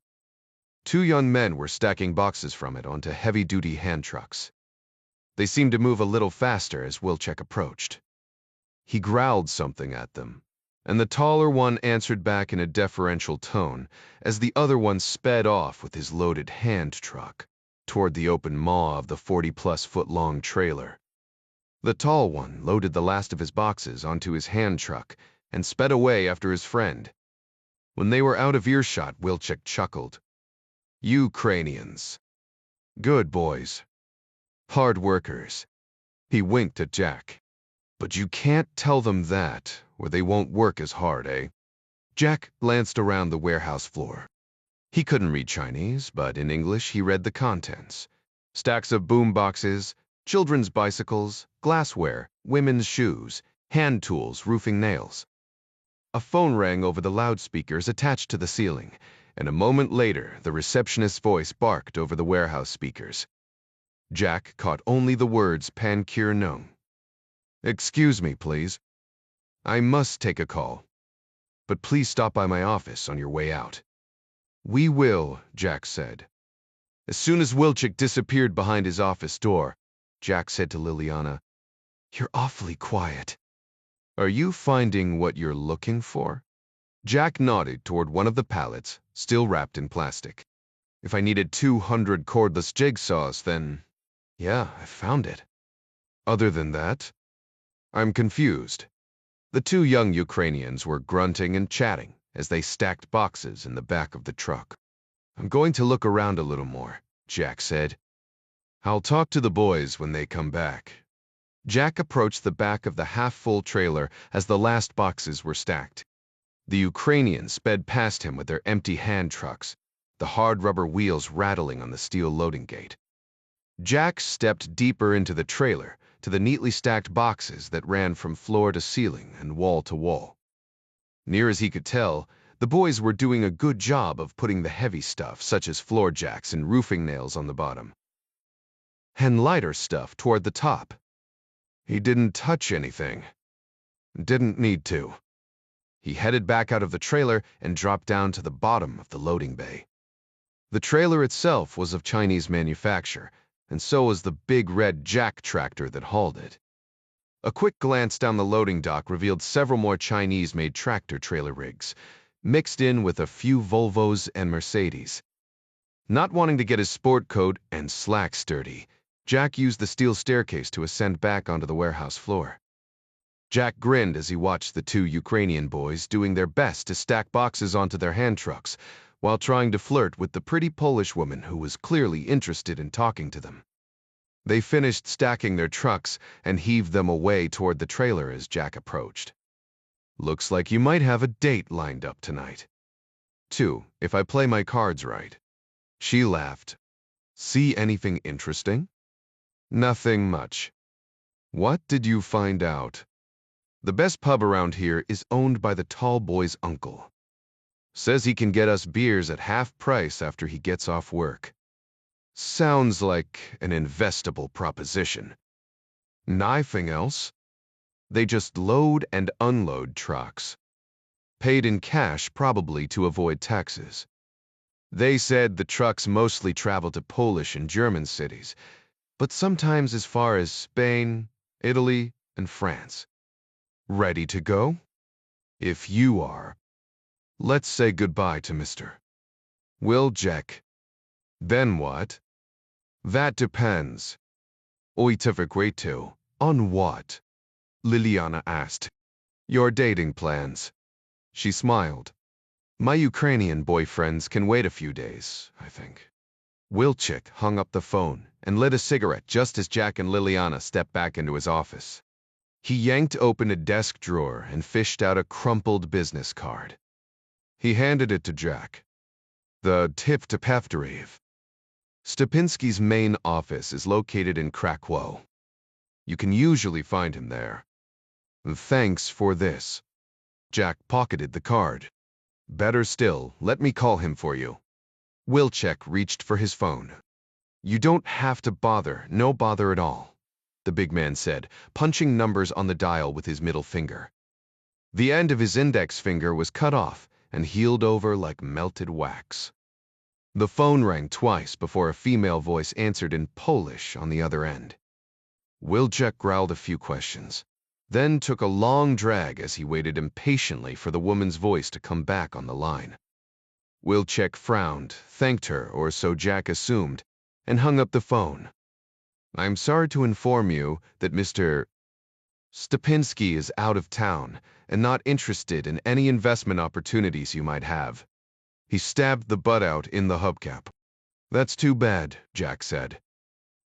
Two young men were stacking boxes from it onto heavy-duty hand trucks. They seemed to move a little faster as Wilczek approached. He growled something at them, and the taller one answered back in a deferential tone as the other one sped off with his loaded hand truck toward the open maw of the 40-plus-foot-long trailer. The tall one loaded the last of his boxes onto his hand truck and sped away after his friend. When they were out of earshot, Wilczek chuckled. Ukrainians. Good boys. Hard workers. He winked at Jack. But you can't tell them that, or they won't work as hard, eh? Jack glanced around the warehouse floor. He couldn't read Chinese, but in English he read the contents. Stacks of boom boxes, children's bicycles, glassware, women's shoes, hand tools, roofing nails. A phone rang over the loudspeakers attached to the ceiling, and a moment later the receptionist's voice barked over the warehouse speakers. Jack caught only the words Pankir Nung. Excuse me, please. I must take a call. But please stop by my office on your way out. We will, Jack said. As soon as Wilczek disappeared behind his office door, Jack said to Liliana, You're awfully quiet. Are you finding what you're looking for? Jack nodded toward one of the pallets, still wrapped in plastic. If I needed 200 cordless jigsaws, then, yeah, I found it. Other than that, I'm confused. The two young Ukrainians were grunting and chatting as they stacked boxes in the back of the truck. I'm going to look around a little more, Jack said. I'll talk to the boys when they come back. Jack approached the back of the half-full trailer as the last boxes were stacked. The Ukrainians sped past him with their empty hand trucks, the hard rubber wheels rattling on the steel loading gate. Jack stepped deeper into the trailer, to the neatly stacked boxes that ran from floor to ceiling and wall to wall. Near as he could tell, the boys were doing a good job of putting the heavy stuff, such as floor jacks and roofing nails, on the bottom, and lighter stuff toward the top. He didn't touch anything. Didn't need to. He headed back out of the trailer and dropped down to the bottom of the loading bay. The trailer itself was of Chinese manufacture, and so was the big red jack tractor that hauled it. A quick glance down the loading dock revealed several more Chinese-made tractor-trailer rigs, mixed in with a few Volvos and Mercedes. Not wanting to get his sport coat and slacks dirty, Jack used the steel staircase to ascend back onto the warehouse floor. Jack grinned as he watched the two Ukrainian boys doing their best to stack boxes onto their hand trucks, while trying to flirt with the pretty Polish woman who was clearly interested in talking to them. They finished stacking their trucks and heaved them away toward the trailer as Jack approached. Looks like you might have a date lined up tonight. 2, if I play my cards right. She laughed. See anything interesting? Nothing much. What did you find out? The best pub around here is owned by the tall boy's uncle. Says he can get us beers at half price after he gets off work. Sounds like an investable proposition. Nothing else? They just load and unload trucks. Paid in cash, probably to avoid taxes. They said the trucks mostly travel to Polish and German cities, but sometimes as far as Spain, Italy, and France. Ready to go? If you are. Let's say goodbye to Mr. Wilczek. Then what? That depends. On what? Liliana asked. Your dating plans. She smiled. My Ukrainian boyfriends can wait a few days, I think. Wilczek hung up the phone and lit a cigarette just as Jack and Liliana stepped back into his office. He yanked open a desk drawer and fished out a crumpled business card. He handed it to Jack. The tip to Pevdrev. Stepinski's main office is located in Krakow. You can usually find him there. Thanks for this. Jack pocketed the card. Better still, let me call him for you. Wilczek reached for his phone. You don't have to bother, no bother at all, the big man said, punching numbers on the dial with his middle finger. The end of his index finger was cut off and healed over like melted wax. The phone rang twice before a female voice answered in Polish on the other end. Wilczek growled a few questions, then took a long drag as he waited impatiently for the woman's voice to come back on the line. Wilczek frowned, thanked her, or so Jack assumed, and hung up the phone. I'm sorry to inform you that Mr. Stepinski is out of town and not interested in any investment opportunities you might have. He stabbed the butt out in the hubcap. That's too bad, Jack said.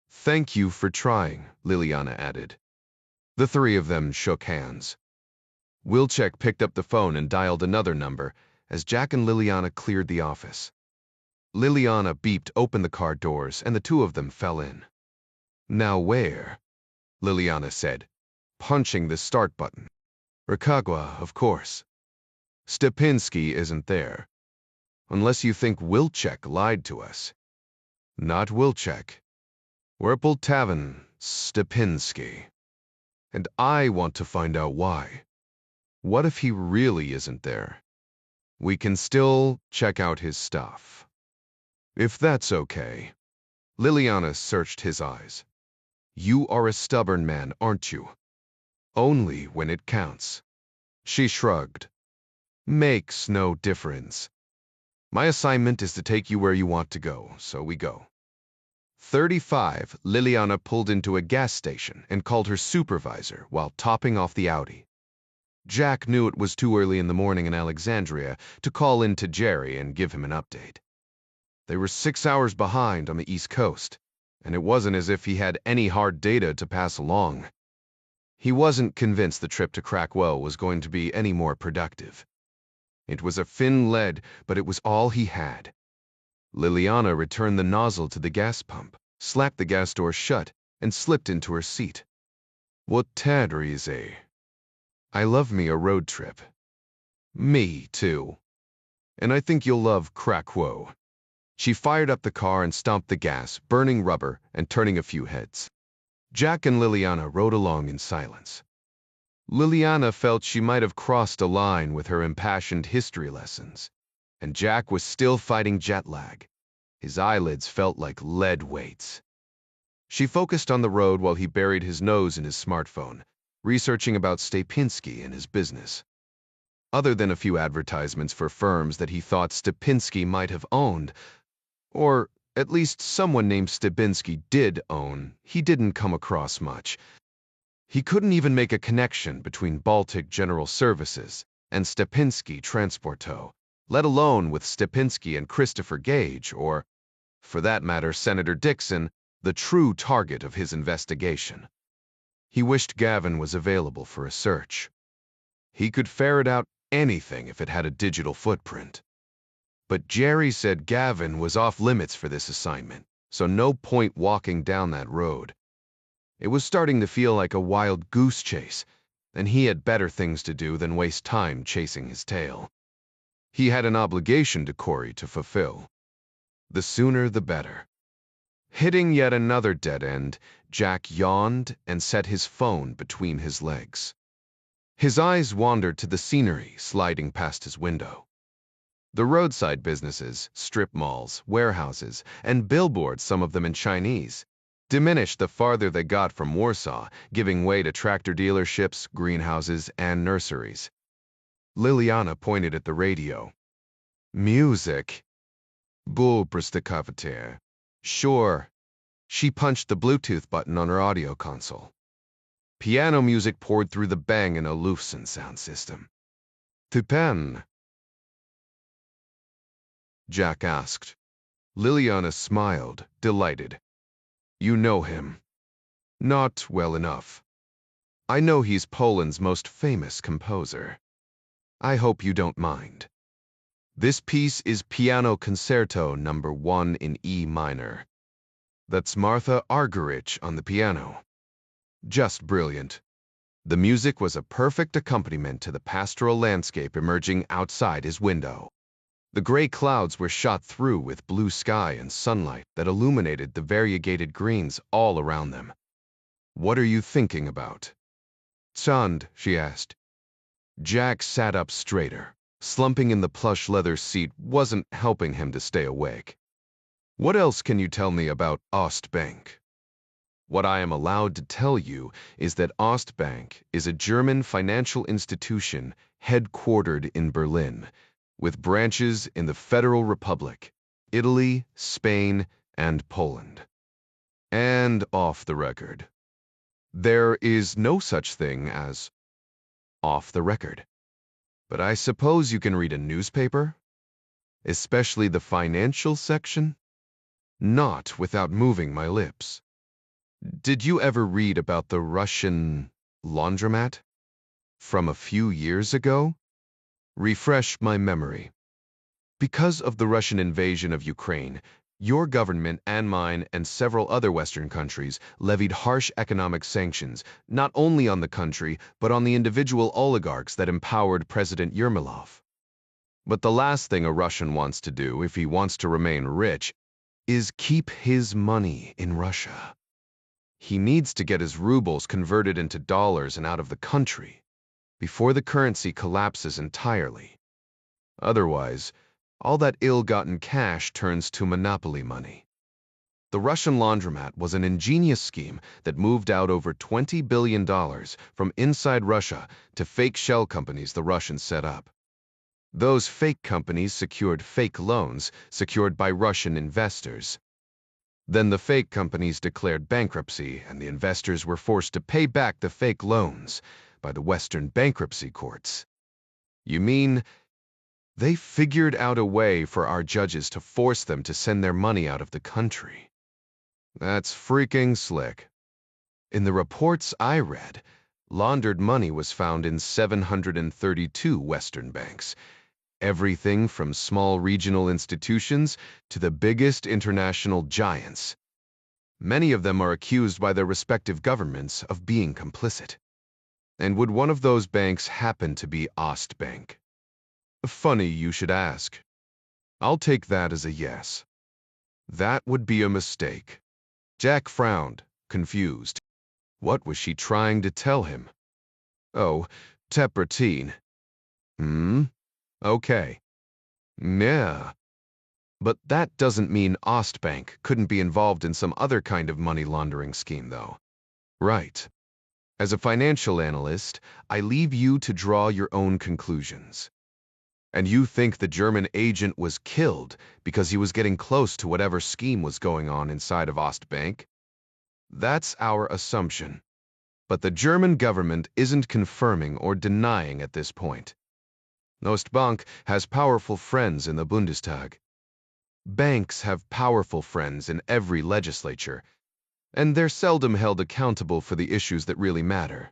Thank you for trying, Liliana added. The three of them shook hands. Wilczek picked up the phone and dialed another number as Jack and Liliana cleared the office. Liliana beeped open the car doors and the two of them fell in. Now where? Liliana said, punching the start button. Rancagua, of course. Stepinski isn't there. Unless you think Wilczek lied to us. Not Wilczek. Werpel Tavern, Stepinski. And I want to find out why. What if he really isn't there? We can still check out his stuff. If that's okay. Liliana searched his eyes. You are a stubborn man, aren't you? Only when it counts. She shrugged. Makes no difference. My assignment is to take you where you want to go, so we go. 35, Liliana pulled into a gas station and called her supervisor while topping off the Audi. Jack knew it was too early in the morning in Alexandria to call in to Jerry and give him an update. They were 6 hours behind on the East Coast, and it wasn't as if he had any hard data to pass along. He wasn't convinced the trip to Krakow was going to be any more productive. It was a thin lead, but it was all he had. Liliana returned the nozzle to the gas pump, slapped the gas door shut, and slipped into her seat. What tadrize? I love me a road trip. Me, too. And I think you'll love Krakow. She fired up the car and stomped the gas, burning rubber and turning a few heads. Jack and Liliana rode along in silence. Liliana felt she might have crossed a line with her impassioned history lessons, and Jack was still fighting jet lag. His eyelids felt like lead weights. She focused on the road while he buried his nose in his smartphone, researching about Stepinski and his business. Other than a few advertisements for firms that he thought Stepinski might have owned, or at least someone named Stepinski did own, he didn't come across much. He couldn't even make a connection between Baltic General Services and Stepinski Transporto, let alone with Stepinski and Christopher Gage, or, for that matter, Senator Dixon, the true target of his investigation. He wished Gavin was available for a search. He could ferret out anything if it had a digital footprint. But Jerry said Gavin was off limits for this assignment, so no point walking down that road. It was starting to feel like a wild goose chase, and he had better things to do than waste time chasing his tail. He had an obligation to Corey to fulfill. The sooner the better. Hitting yet another dead end, Jack yawned and set his phone between his legs. His eyes wandered to the scenery sliding past his window. The roadside businesses, strip malls, warehouses, and billboards, some of them in Chinese, diminished the farther they got from Warsaw, giving way to tractor dealerships, greenhouses, and nurseries. Liliana pointed at the radio. Music. Bulbrstikovater. Sure. She punched the Bluetooth button on her audio console. Piano music poured through the Bang & Olufsen sound system. Tupen? Jack asked. Liliana smiled, delighted. You know him. Not well enough. I know he's Poland's most famous composer. I hope you don't mind. This piece is Piano Concerto Number 1 in E minor. That's Martha Argerich on the piano. Just brilliant. The music was a perfect accompaniment to the pastoral landscape emerging outside his window. The gray clouds were shot through with blue sky and sunlight that illuminated the variegated greens all around them. "What are you thinking about?" "Chand," she asked. Jack sat up straighter. Slumping in the plush leather seat wasn't helping him to stay awake. "What else can you tell me about Ostbank?" "What I am allowed to tell you is that Ostbank is a German financial institution headquartered in Berlin, with branches in the Federal Republic, Italy, Spain, and Poland. And off the record. There is no such thing as off the record. But I suppose you can read a newspaper? Especially the financial section? Not without moving my lips. Did you ever read about the Russian laundromat? From a few years ago? Refresh my memory. Because of the Russian invasion of Ukraine, your government and mine and several other Western countries levied harsh economic sanctions, not only on the country, but on the individual oligarchs that empowered President Yermolov. But the last thing a Russian wants to do, if he wants to remain rich, is keep his money in Russia. He needs to get his rubles converted into dollars and out of the country before the currency collapses entirely. Otherwise, all that ill-gotten cash turns to monopoly money. The Russian laundromat was an ingenious scheme that moved out over $20 billion from inside Russia to fake shell companies the Russians set up. Those fake companies secured fake loans secured by Russian investors. Then the fake companies declared bankruptcy, and the investors were forced to pay back the fake loans by the Western bankruptcy courts. You mean they figured out a way for our judges to force them to send their money out of the country? That's freaking slick. In the reports I read, laundered money was found in 732 Western banks, everything from small regional institutions to the biggest international giants. Many of them are accused by their respective governments of being complicit. And would one of those banks happen to be Ostbank? Funny you should ask. I'll take that as a yes. That would be a mistake. Jack frowned, confused. What was she trying to tell him? Oh, Teproutine. Okay. Yeah. But that doesn't mean Ostbank couldn't be involved in some other kind of money laundering scheme, though. Right. As a financial analyst, I leave you to draw your own conclusions. And you think the German agent was killed because he was getting close to whatever scheme was going on inside of Ostbank? That's our assumption. But the German government isn't confirming or denying at this point. Ostbank has powerful friends in the Bundestag. Banks have powerful friends in every legislature, and they're seldom held accountable for the issues that really matter.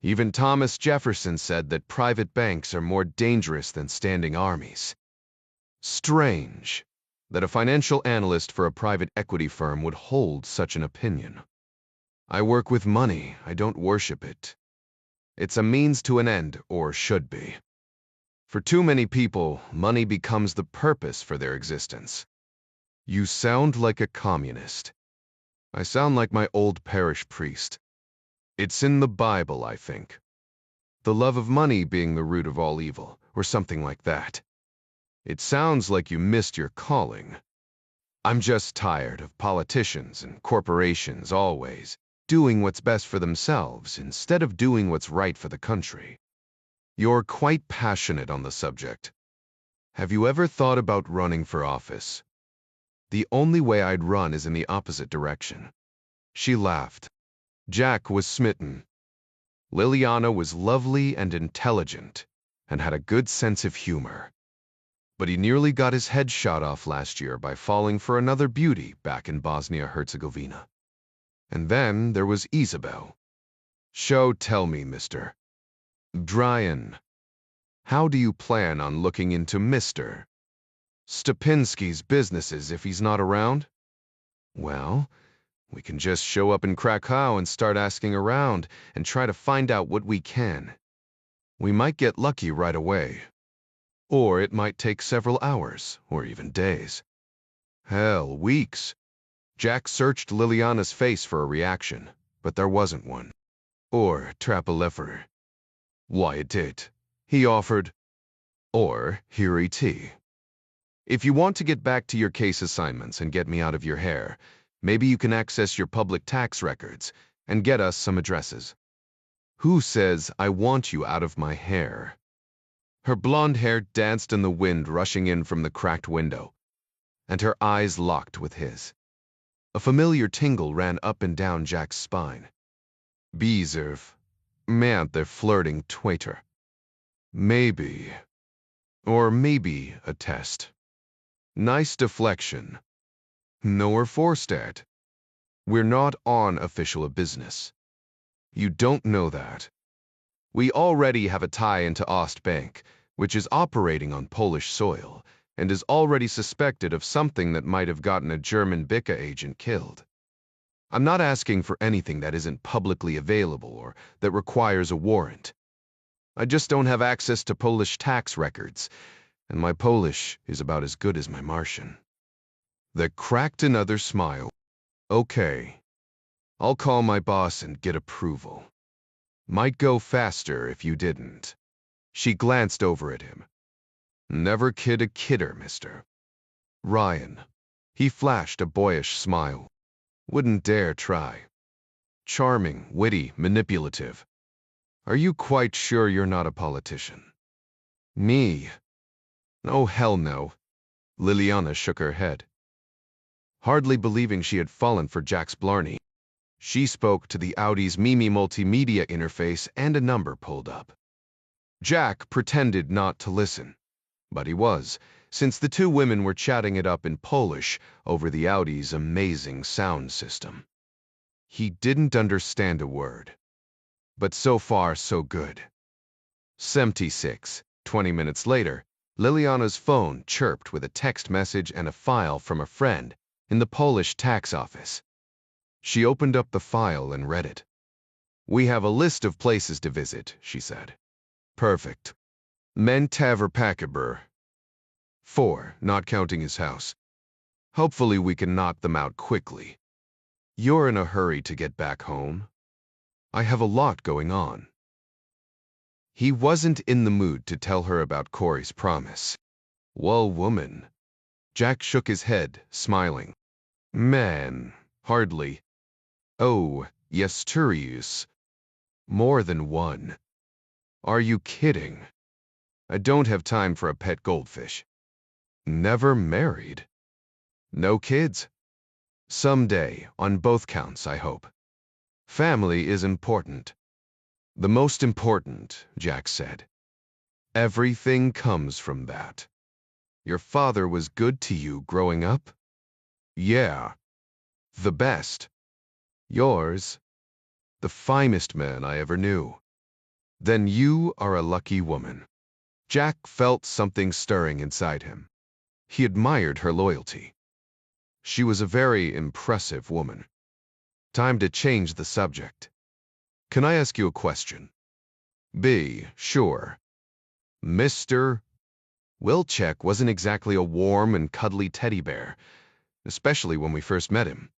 Even Thomas Jefferson said that private banks are more dangerous than standing armies. Strange that a financial analyst for a private equity firm would hold such an opinion. I work with money, I don't worship it. It's a means to an end, or should be. For too many people, money becomes the purpose for their existence. You sound like a communist. I sound like my old parish priest. It's in the Bible, I think. The love of money being the root of all evil, or something like that. It sounds like you missed your calling. I'm just tired of politicians and corporations always doing what's best for themselves instead of doing what's right for the country. You're quite passionate on the subject. Have you ever thought about running for office? The only way I'd run is in the opposite direction. She laughed. Jack was smitten. Liliana was lovely and intelligent, and had a good sense of humor. But he nearly got his head shot off last year by falling for another beauty back in Bosnia-Herzegovina. And then there was Isabel. Tell me, mister. Brian. How do you plan on looking into Mr. Stupinski's businesses if he's not around? Well, we can just show up in Krakow and start asking around and try to find out what we can. We might get lucky right away. Or it might take several hours, or even days. Hell, weeks. Jack searched Liliana's face for a reaction, but there wasn't one. Or Trapalefer. Why it did. He offered. Or Hiri T. If you want to get back to your case assignments and get me out of your hair, maybe you can access your public tax records and get us some addresses. Who says I want you out of my hair? Her blonde hair danced in the wind rushing in from the cracked window, and her eyes locked with his. A familiar tingle ran up and down Jack's spine. Bizarre. Meant they're flirting twaiter. Maybe. Or maybe a test. Nice deflection. No, we're forced at. We're not on official business. You don't know that. We already have a tie into Ostbank, which is operating on Polish soil, and is already suspected of something that might have gotten a German BICA agent killed. I'm not asking for anything that isn't publicly available or that requires a warrant. I just don't have access to Polish tax records, and my Polish is about as good as my Martian. That cracked another smile. Okay. I'll call my boss and get approval. Might go faster if you didn't. She glanced over at him. Never kid a kidder, mister. Ryan. He flashed a boyish smile. Wouldn't dare try. Charming, witty, manipulative. Are you quite sure you're not a politician? Me? Oh, hell no. Liliana shook her head. Hardly believing she had fallen for Jack's blarney, she spoke to the Audi's Mimi multimedia interface and a number pulled up. Jack pretended not to listen, but he was, since the two women were chatting it up in Polish over the Audi's amazing sound system. He didn't understand a word. But so far, so good. 76. 20 minutes later, Liliana's phone chirped with a text message and a file from a friend in the Polish tax office. She opened up the file and read it. We have a list of places to visit, she said. Perfect. Mentaver Pakaber. 4, not counting his house. Hopefully we can knock them out quickly. You're in a hurry to get back home? I have a lot going on. He wasn't in the mood to tell her about Corey's promise. Well, woman. Jack shook his head, smiling. Man, hardly. Oh, yes, Turius. More than one. Are you kidding? I don't have time for a pet goldfish. Never married. No kids? Someday, on both counts, I hope. Family is important. The most important, Jack said. Everything comes from that. Your father was good to you growing up? Yeah. The best. Yours? The finest man I ever knew. Then you are a lucky woman. Jack felt something stirring inside him. He admired her loyalty. She was a very impressive woman. Time to change the subject. Can I ask you a question? Be sure. Mr. Wilczek wasn't exactly a warm and cuddly teddy bear, especially when we first met him.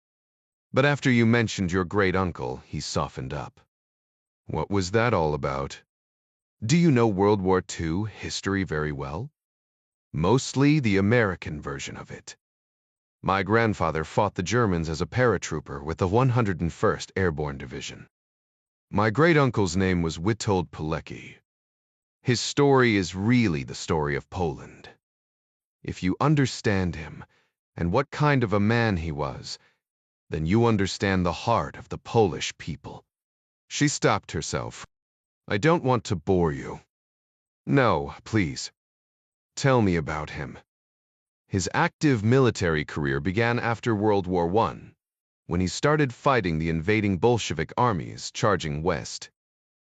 But after you mentioned your great-uncle, he softened up. What was that all about? Do you know World War II history very well? Mostly the American version of it. My grandfather fought the Germans as a paratrooper with the 101st Airborne Division. My great-uncle's name was Witold Pilecki. His story is really the story of Poland. If you understand him, and what kind of a man he was, then you understand the heart of the Polish people. She stopped herself. I don't want to bore you. No, please. Tell me about him. His active military career began after World War I, when he started fighting the invading Bolshevik armies charging west.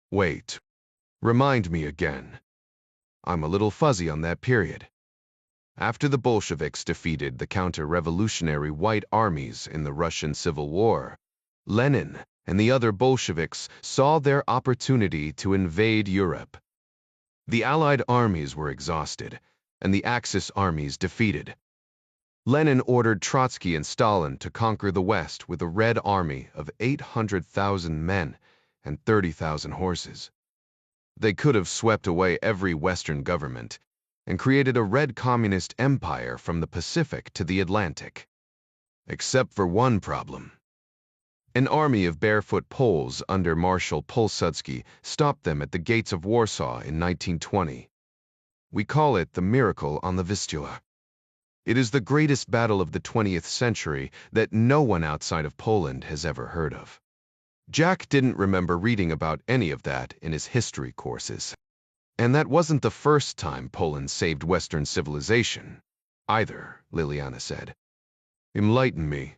Wait. Remind me again. I'm a little fuzzy on that period. After the Bolsheviks defeated the counter-revolutionary White armies in the Russian Civil War, Lenin and the other Bolsheviks saw their opportunity to invade Europe. The Allied armies were exhausted, and the Axis armies defeated. Lenin ordered Trotsky and Stalin to conquer the West with a Red Army of 800,000 men and 30,000 horses. They could have swept away every Western government and created a red communist empire from the Pacific to the Atlantic. Except for one problem. An army of barefoot Poles under Marshal Pilsudski stopped them at the gates of Warsaw in 1920. We call it the Miracle on the Vistula. It is the greatest battle of the 20th century that no one outside of Poland has ever heard of. Jack didn't remember reading about any of that in his history courses. And that wasn't the first time Poland saved Western civilization, either, Liliana said. Enlighten me.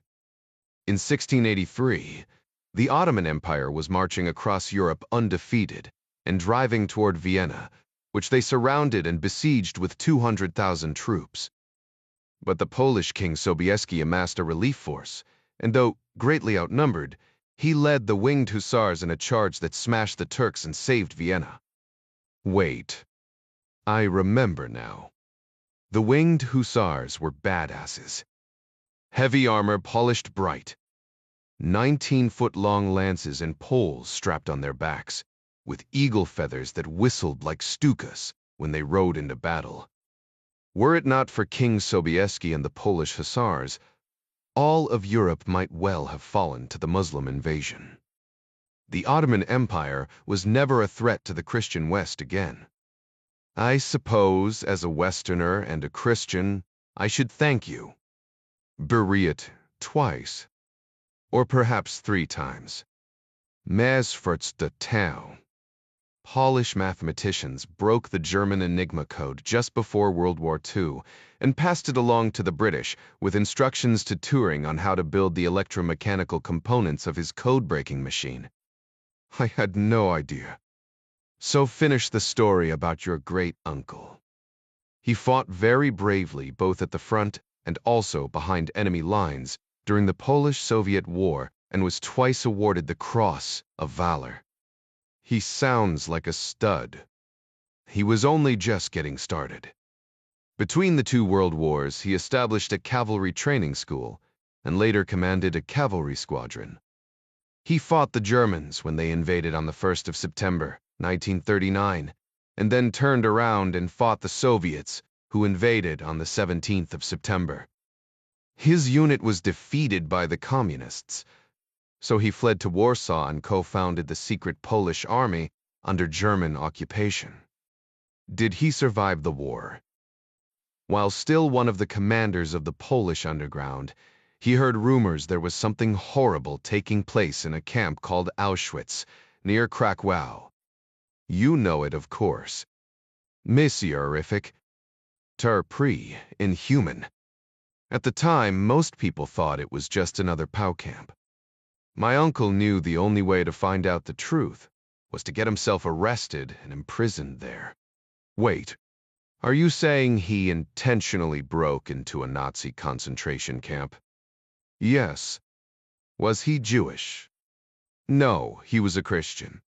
In 1683, the Ottoman Empire was marching across Europe undefeated and driving toward Vienna, which they surrounded and besieged with 200,000 troops. But the Polish King Sobieski amassed a relief force, and though greatly outnumbered, he led the winged hussars in a charge that smashed the Turks and saved Vienna. Wait. I remember now. The winged hussars were badasses. Heavy armor polished bright. 19-foot-long lances and poles strapped on their backs, with eagle feathers that whistled like stukas when they rode into battle. Were it not for King Sobieski and the Polish hussars, all of Europe might well have fallen to the Muslim invasion. The Ottoman Empire was never a threat to the Christian West again. I suppose, as a Westerner and a Christian, I should thank you. Bury it twice, or perhaps 3 times. Mas forts the town. Polish mathematicians broke the German Enigma code just before World War II and passed it along to the British with instructions to Turing on how to build the electromechanical components of his code-breaking machine. I had no idea. So finish the story about your great-uncle. He fought very bravely both at the front and also behind enemy lines during the Polish-Soviet War and was twice awarded the Cross of Valor. He sounds like a stud. He was only just getting started. Between the 2 world wars, he established a cavalry training school and later commanded a cavalry squadron. He fought the Germans when they invaded on the 1st of September, 1939, and then turned around and fought the Soviets, who invaded on the 17th of September. His unit was defeated by the Communists, so he fled to Warsaw and co-founded the secret Polish army under German occupation. Did he survive the war? While still one of the commanders of the Polish underground, he heard rumors there was something horrible taking place in a camp called Auschwitz, near Krakow. You know it, of course. Horrific. Inhuman. At the time, most people thought it was just another POW camp. My uncle knew the only way to find out the truth was to get himself arrested and imprisoned there. Wait, are you saying he intentionally broke into a Nazi concentration camp? Yes. Was he Jewish? No, he was a Christian.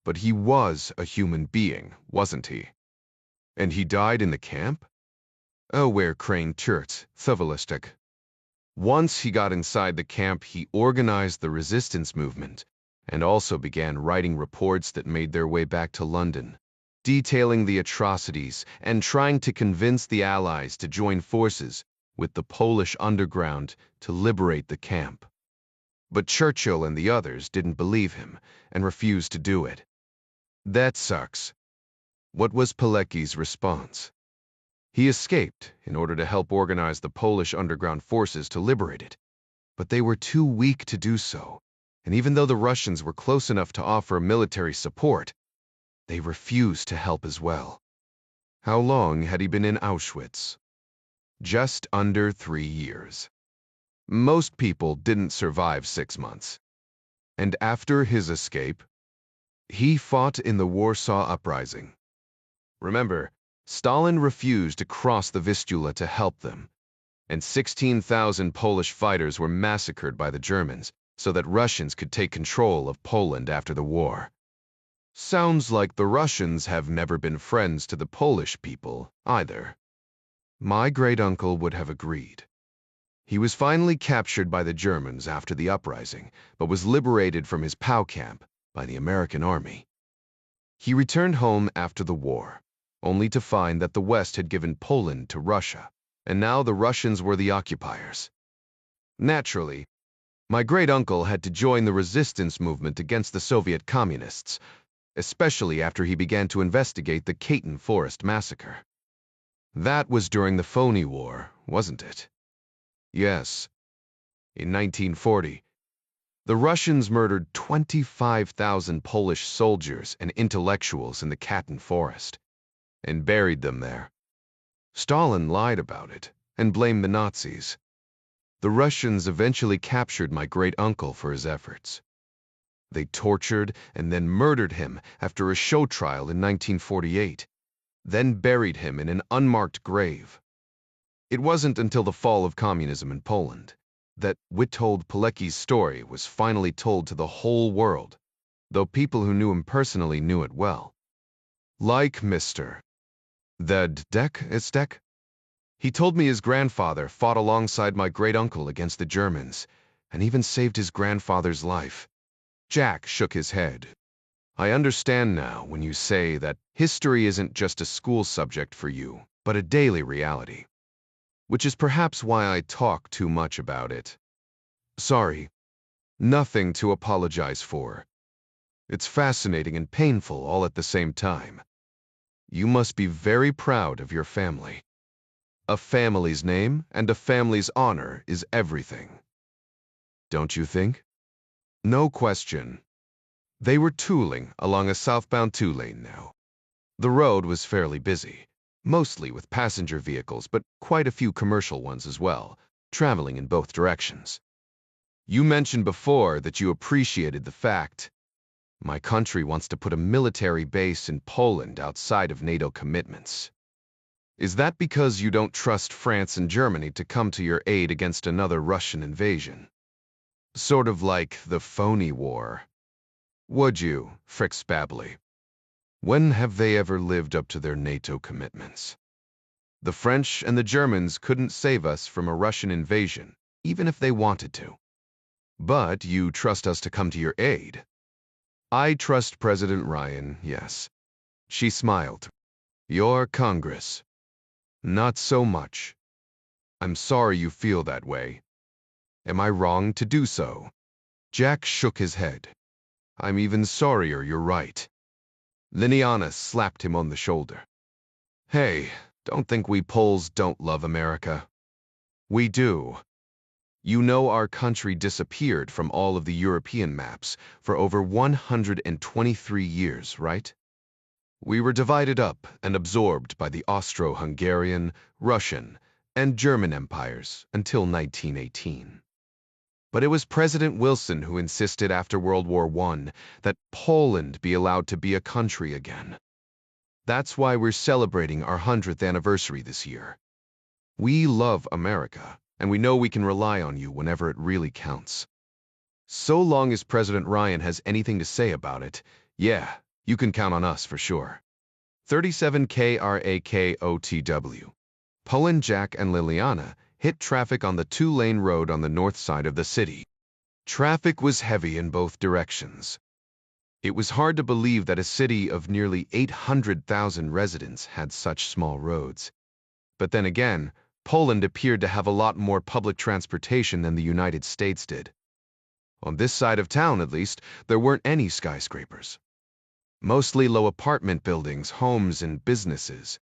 But he was a human being, wasn't he? And he died in the camp? Oh, where crane church, Thovelistic. Once he got inside the camp, he organized the resistance movement and also began writing reports that made their way back to London, detailing the atrocities and trying to convince the Allies to join forces with the Polish underground to liberate the camp. But Churchill and the others didn't believe him and refused to do it. That sucks. What was Pilecki's response? He escaped in order to help organize the Polish underground forces to liberate it. But they were too weak to do so, and even though the Russians were close enough to offer military support, they refused to help as well. How long had he been in Auschwitz? Just under 3 years. Most people didn't survive 6 months. And after his escape, he fought in the Warsaw Uprising. Remember, Stalin refused to cross the Vistula to help them, and 16,000 Polish fighters were massacred by the Germans so that Russians could take control of Poland after the war. Sounds like the Russians have never been friends to the Polish people, either. My great-uncle would have agreed. He was finally captured by the Germans after the uprising, but was liberated from his POW camp by the American army. He returned home after the war, only to find that the West had given Poland to Russia, and now the Russians were the occupiers. Naturally, my great-uncle had to join the resistance movement against the Soviet communists, especially after he began to investigate the Katyn Forest massacre. That was during the Phony War, wasn't it? Yes. In 1940, the Russians murdered 25,000 Polish soldiers and intellectuals in the Katyn Forest and buried them there. Stalin lied about it and blamed the Nazis. The Russians eventually captured my great-uncle for his efforts. They tortured and then murdered him after a show trial in 1948, then buried him in an unmarked grave. It wasn't until the fall of communism in Poland that Witold Pilecki's story was finally told to the whole world, though people who knew him personally knew it well. Like Mr. Istek. He told me his grandfather fought alongside my great-uncle against the Germans, and even saved his grandfather's life. Jack shook his head. I understand now when you say that history isn't just a school subject for you, but a daily reality. Which is perhaps why I talk too much about it. Sorry, nothing to apologize for. It's fascinating and painful all at the same time. You must be very proud of your family. A family's name and a family's honor is everything. Don't you think? No question. They were tooling along a southbound two-lane now. The road was fairly busy, mostly with passenger vehicles, but quite a few commercial ones as well, traveling in both directions. You mentioned before that you appreciated the fact my country wants to put a military base in Poland outside of NATO commitments. Is that because you don't trust France and Germany to come to your aid against another Russian invasion? Sort of like the Phony War. Would you, Frix Babley? When have they ever lived up to their NATO commitments? The French and the Germans couldn't save us from a Russian invasion, even if they wanted to. But you trust us to come to your aid. I trust President Ryan, yes. She smiled. Your Congress. Not so much. I'm sorry you feel that way. Am I wrong to do so? Jack shook his head. I'm even sorrier you're right. Liliana slapped him on the shoulder. Hey, don't think we Poles don't love America. We do. You know our country disappeared from all of the European maps for over 123 years, right? We were divided up and absorbed by the Austro-Hungarian, Russian, and German empires until 1918. But it was President Wilson who insisted after World War I that Poland be allowed to be a country again. That's why we're celebrating our 100th anniversary this year. We love America, and we know we can rely on you whenever it really counts. So long as President Ryan has anything to say about it, yeah, you can count on us for sure. 37 KRAKOTW. Poland Jack and Liliana hit traffic on the two-lane road on the north side of the city. Traffic was heavy in both directions. It was hard to believe that a city of nearly 800,000 residents had such small roads. But then again, Poland appeared to have a lot more public transportation than the United States did. On this side of town, at least, there weren't any skyscrapers. Mostly low apartment buildings, homes, and businesses.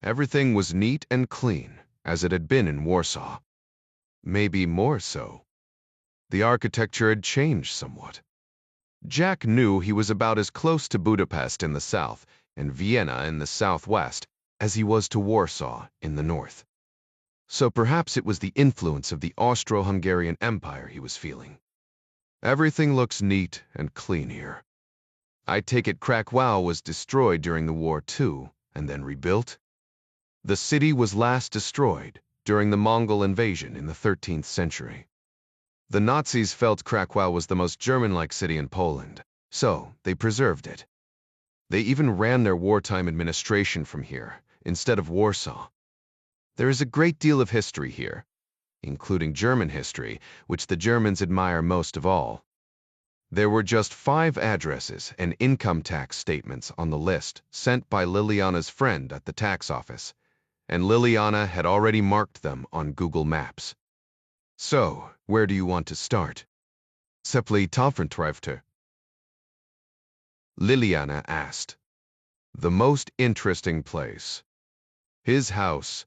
Everything was neat and clean, as it had been in Warsaw. Maybe more so. The architecture had changed somewhat. Jack knew he was about as close to Budapest in the south and Vienna in the southwest as he was to Warsaw in the north. So perhaps it was the influence of the Austro-Hungarian Empire he was feeling. Everything looks neat and clean here. I take it Krakow was destroyed during the war too, and then rebuilt? The city was last destroyed during the Mongol invasion in the 13th century. The Nazis felt Krakow was the most German-like city in Poland, so they preserved it. They even ran their wartime administration from here, instead of Warsaw. There is a great deal of history here, including German history, which the Germans admire most of all. There were just 5 addresses and income tax statements on the list sent by Liliana's friend at the tax office, and Liliana had already marked them on Google Maps. So, where do you want to start? Sepli Tafrentreifter? Liliana asked. The most interesting place. His house.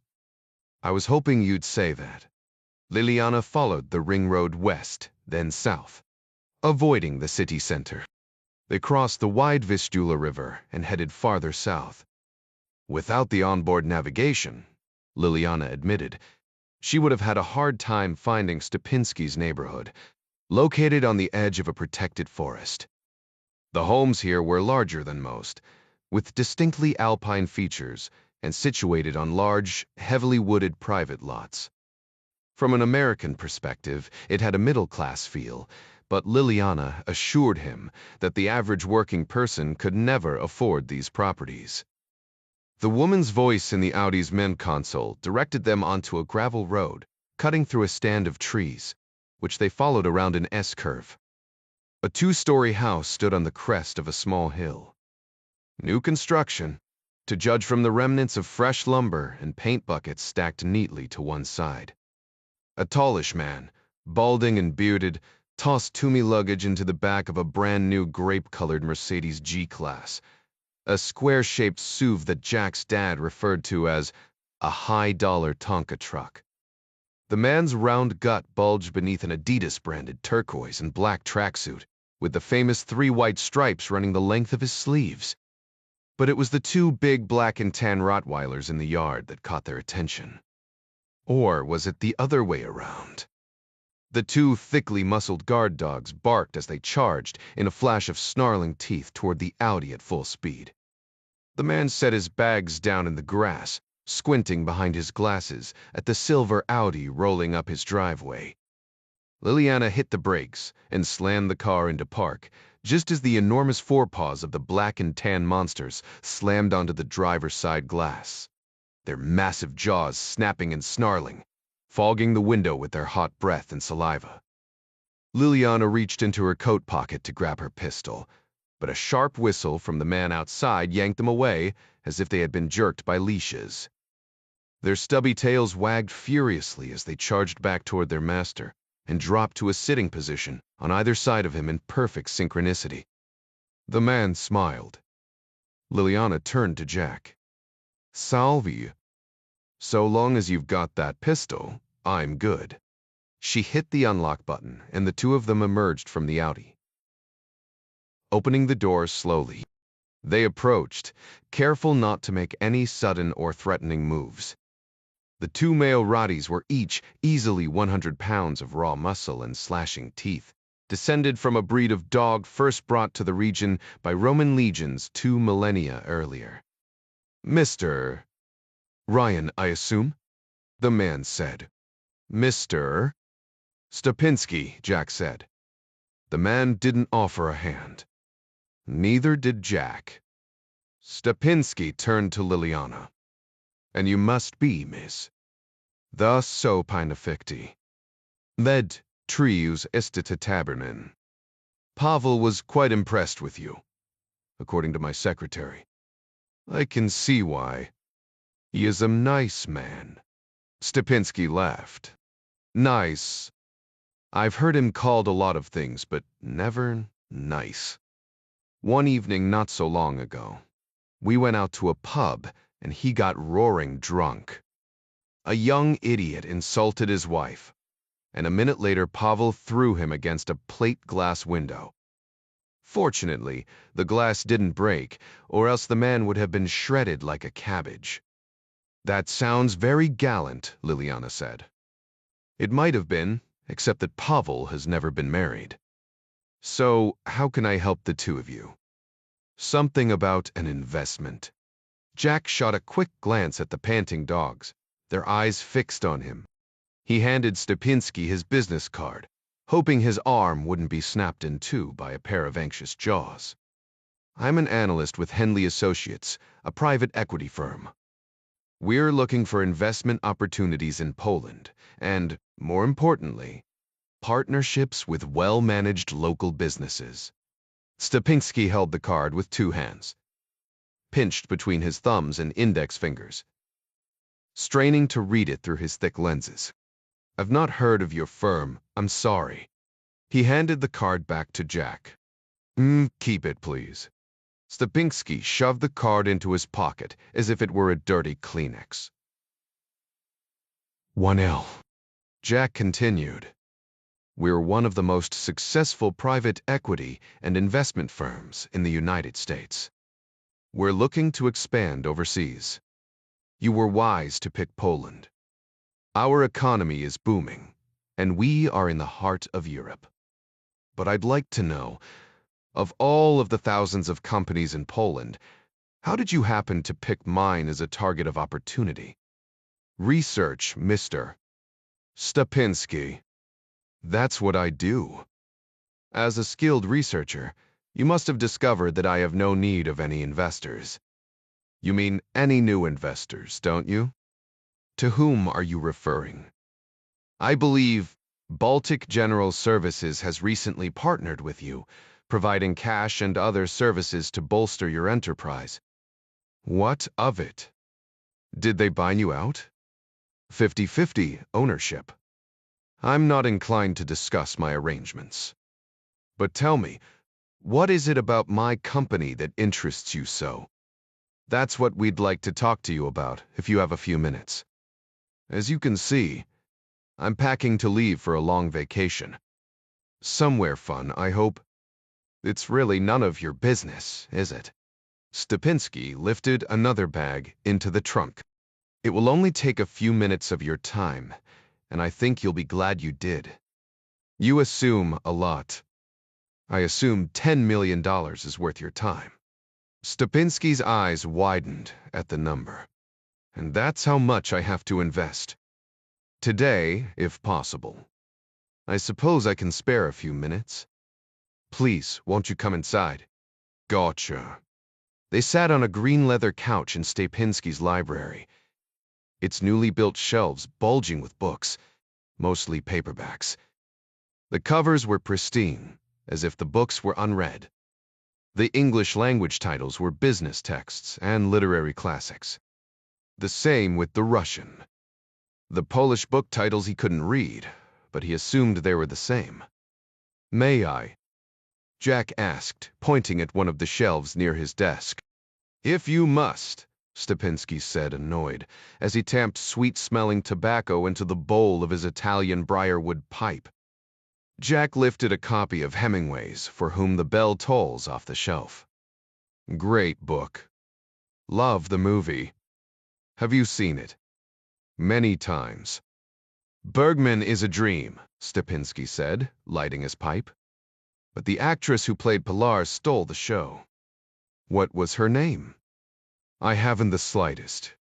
I was hoping you'd say that. Liliana followed the ring road west, then south, avoiding the city center. They crossed the wide Vistula River and headed farther south. Without the onboard navigation, Liliana admitted, she would have had a hard time finding Stepinski's neighborhood, located on the edge of a protected forest. The homes here were larger than most, with distinctly alpine features and situated on large, heavily wooded private lots. From an American perspective, it had a middle-class feel, but Liliana assured him that the average working person could never afford these properties. The woman's voice in the Audi's men console directed them onto a gravel road, cutting through a stand of trees, which they followed around an S-curve. A 2-story house stood on the crest of a small hill. New construction, to judge from the remnants of fresh lumber and paint buckets stacked neatly to one side. A tallish man, balding and bearded, tossed Toomey luggage into the back of a brand-new grape-colored Mercedes G-Class, a square-shaped SUV that Jack's dad referred to as a high-dollar Tonka truck. The man's round gut bulged beneath an Adidas-branded turquoise and black tracksuit, with the famous 3 white stripes running the length of his sleeves. But it was the 2 big black and tan Rottweilers in the yard that caught their attention. Or was it the other way around? The 2 thickly muscled guard dogs barked as they charged in a flash of snarling teeth toward the Audi at full speed. The man set his bags down in the grass, squinting behind his glasses at the silver Audi rolling up his driveway. Liliana hit the brakes and slammed the car into park, just as the enormous forepaws of the black and tan monsters slammed onto the driver's side glass, their massive jaws snapping and snarling, fogging the window with their hot breath and saliva. Liliana reached into her coat pocket to grab her pistol, but a sharp whistle from the man outside yanked them away as if they had been jerked by leashes. Their stubby tails wagged furiously as they charged back toward their master and dropped to a sitting position on either side of him in perfect synchronicity. The man smiled. Liliana turned to Jack. Salve. So long as you've got that pistol, I'm good. She hit the unlock button, and the 2 of them emerged from the Audi. Opening the door slowly, they approached, careful not to make any sudden or threatening moves. The 2 male Rotties were each easily 100 pounds of raw muscle and slashing teeth, descended from a breed of dog first brought to the region by Roman legions 2 millennia earlier. Mr. Ryan, I assume? The man said. Mr. Stepinski, Jack said. The man didn't offer a hand. Neither did Jack. Stepinski turned to Liliana. And you must be, miss. Thus so pinaficti. Led trius estita tabernin. Pavel was quite impressed with you, according to my secretary. I can see why. He is a nice man. Stepinski laughed. Nice. I've heard him called a lot of things, but never nice. One evening not so long ago, we went out to a pub and he got roaring drunk. A young idiot insulted his wife, and a minute later Pavel threw him against a plate glass window. Fortunately, the glass didn't break, or else the man would have been shredded like a cabbage. That sounds very gallant, Liliana said. It might have been, except that Pavel has never been married. So, how can I help the 2 of you? Something about an investment. Jack shot a quick glance at the panting dogs, their eyes fixed on him. He handed Stepinski his business card, hoping his arm wouldn't be snapped in two by a pair of anxious jaws. I'm an analyst with Henley Associates, a private equity firm. We're looking for investment opportunities in Poland and, more importantly, partnerships with well-managed local businesses. Stepinski held the card with two hands, pinched between his thumbs and index fingers, straining to read it through his thick lenses. I've not heard of your firm, I'm sorry. He handed the card back to Jack. Keep it, please. Stepinski shoved the card into his pocket as if it were a dirty Kleenex. 1L. Jack continued. We're one of the most successful private equity and investment firms in the United States. We're looking to expand overseas. You were wise to pick Poland. Our economy is booming, and we are in the heart of Europe. But I'd like to know, of all of the thousands of companies in Poland, how did you happen to pick mine as a target of opportunity? Research, Mr. Stepinski. That's what I do. As a skilled researcher, you must have discovered that I have no need of any investors. You mean any new investors, don't you? To whom are you referring? I believe Baltic General Services has recently partnered with you, providing cash and other services to bolster your enterprise. What of it? Did they buy you out? 50-50 ownership. I'm not inclined to discuss my arrangements. But tell me, what is it about my company that interests you so? That's what we'd like to talk to you about, if you have a few minutes. As you can see, I'm packing to leave for a long vacation. Somewhere fun, I hope. It's really none of your business, is it? Stepinski lifted another bag into the trunk. It will only take a few minutes of your time, and I think you'll be glad you did. You assume a lot. I assume $10 million is worth your time. Stepinski's eyes widened at the number. And that's how much I have to invest. Today, if possible. I suppose I can spare a few minutes. Please, won't you come inside? Gotcha. They sat on a green leather couch in Stepinski's library, its newly built shelves bulging with books, mostly paperbacks. The covers were pristine, as if the books were unread. The English language titles were business texts and literary classics. The same with the Russian. The Polish book titles he couldn't read, but he assumed they were the same. May I? Jack asked, pointing at one of the shelves near his desk. If you must, Stepinski said, annoyed, as he tamped sweet-smelling tobacco into the bowl of his Italian briarwood pipe. Jack lifted a copy of Hemingway's For Whom the Bell Tolls off the shelf. Great book. Love the movie. Have you seen it? Many times. Bergman is a dream, Stepinski said, lighting his pipe. But the actress who played Pilar stole the show. What was her name? I haven't the slightest.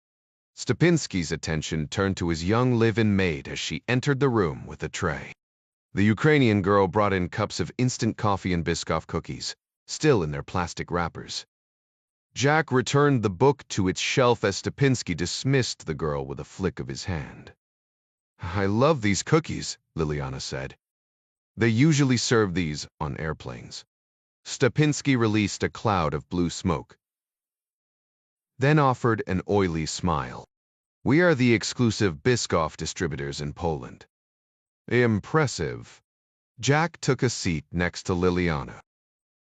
Stepinski's attention turned to his young live-in maid as she entered the room with a tray. The Ukrainian girl brought in cups of instant coffee and Biscoff cookies, still in their plastic wrappers. Jack returned the book to its shelf as Stepinski dismissed the girl with a flick of his hand. I love these cookies, Liliana said. They usually serve these on airplanes. Stepinski released a cloud of blue smoke, then offered an oily smile. We are the exclusive Biscoff distributors in Poland. Impressive. Jack took a seat next to Liliana.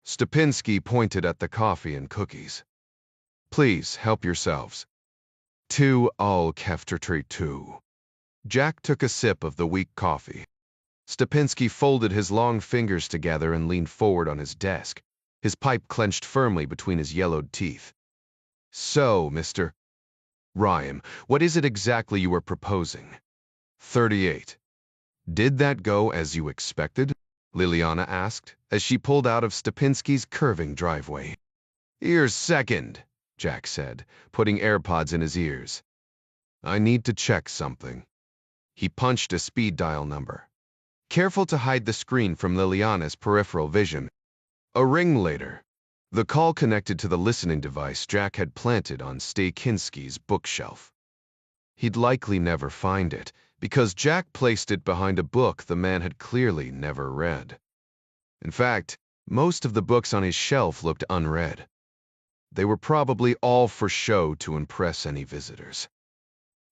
Stepinski pointed at the coffee and cookies. Please help yourselves. 2 all keftertree 2. Jack took a sip of the weak coffee. Stepinski folded his long fingers together and leaned forward on his desk, his pipe clenched firmly between his yellowed teeth. So, Mr. Ryan, what is it exactly you were proposing? 38. Did that go as you expected? Liliana asked, as she pulled out of Stepinski's curving driveway. Here's second, Jack said, putting AirPods in his ears. I need to check something. He punched a speed dial number, careful to hide the screen from Liliana's peripheral vision. A ring later. The call connected to the listening device Jack had planted on Stakinski's bookshelf. He'd likely never find it, because Jack placed it behind a book the man had clearly never read. In fact, most of the books on his shelf looked unread. They were probably all for show to impress any visitors.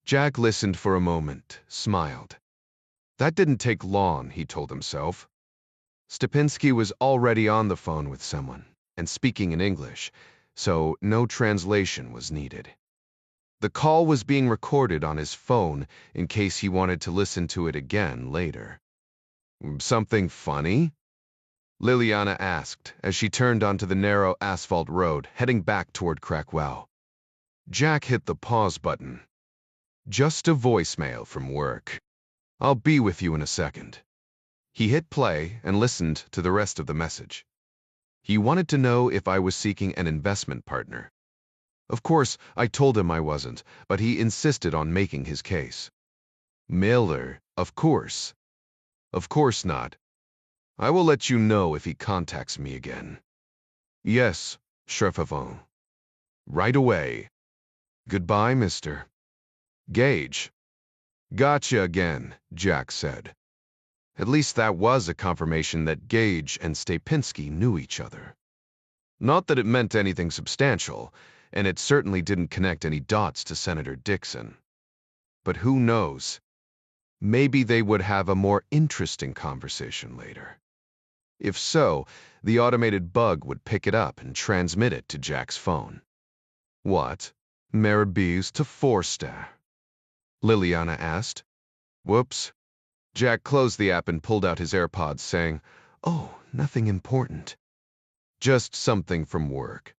Jack listened for a moment, smiled. That didn't take long, he told himself. Stepinski was already on the phone with someone, and speaking in English, so no translation was needed. The call was being recorded on his phone in case he wanted to listen to it again later. Something funny? Liliana asked as she turned onto the narrow asphalt road heading back toward Krakow. Jack hit the pause button. Just a voicemail from work. I'll be with you in a second. He hit play and listened to the rest of the message. He wanted to know if I was seeking an investment partner. Of course, I told him I wasn't, but he insisted on making his case. Miller, of course. Of course not. I will let you know if he contacts me again. Yes, Shrefavon. Right away. Goodbye, Mr. Gage. Gotcha again, Jack said. At least that was a confirmation that Gage and Stepinski knew each other. Not that it meant anything substantial, and it certainly didn't connect any dots to Senator Dixon. But who knows? Maybe they would have a more interesting conversation later. If so, the automated bug would pick it up and transmit it to Jack's phone. What? Marabise to Forster? Liliana asked. Whoops. Jack closed the app and pulled out his AirPods, saying, Oh, nothing important. Just something from work.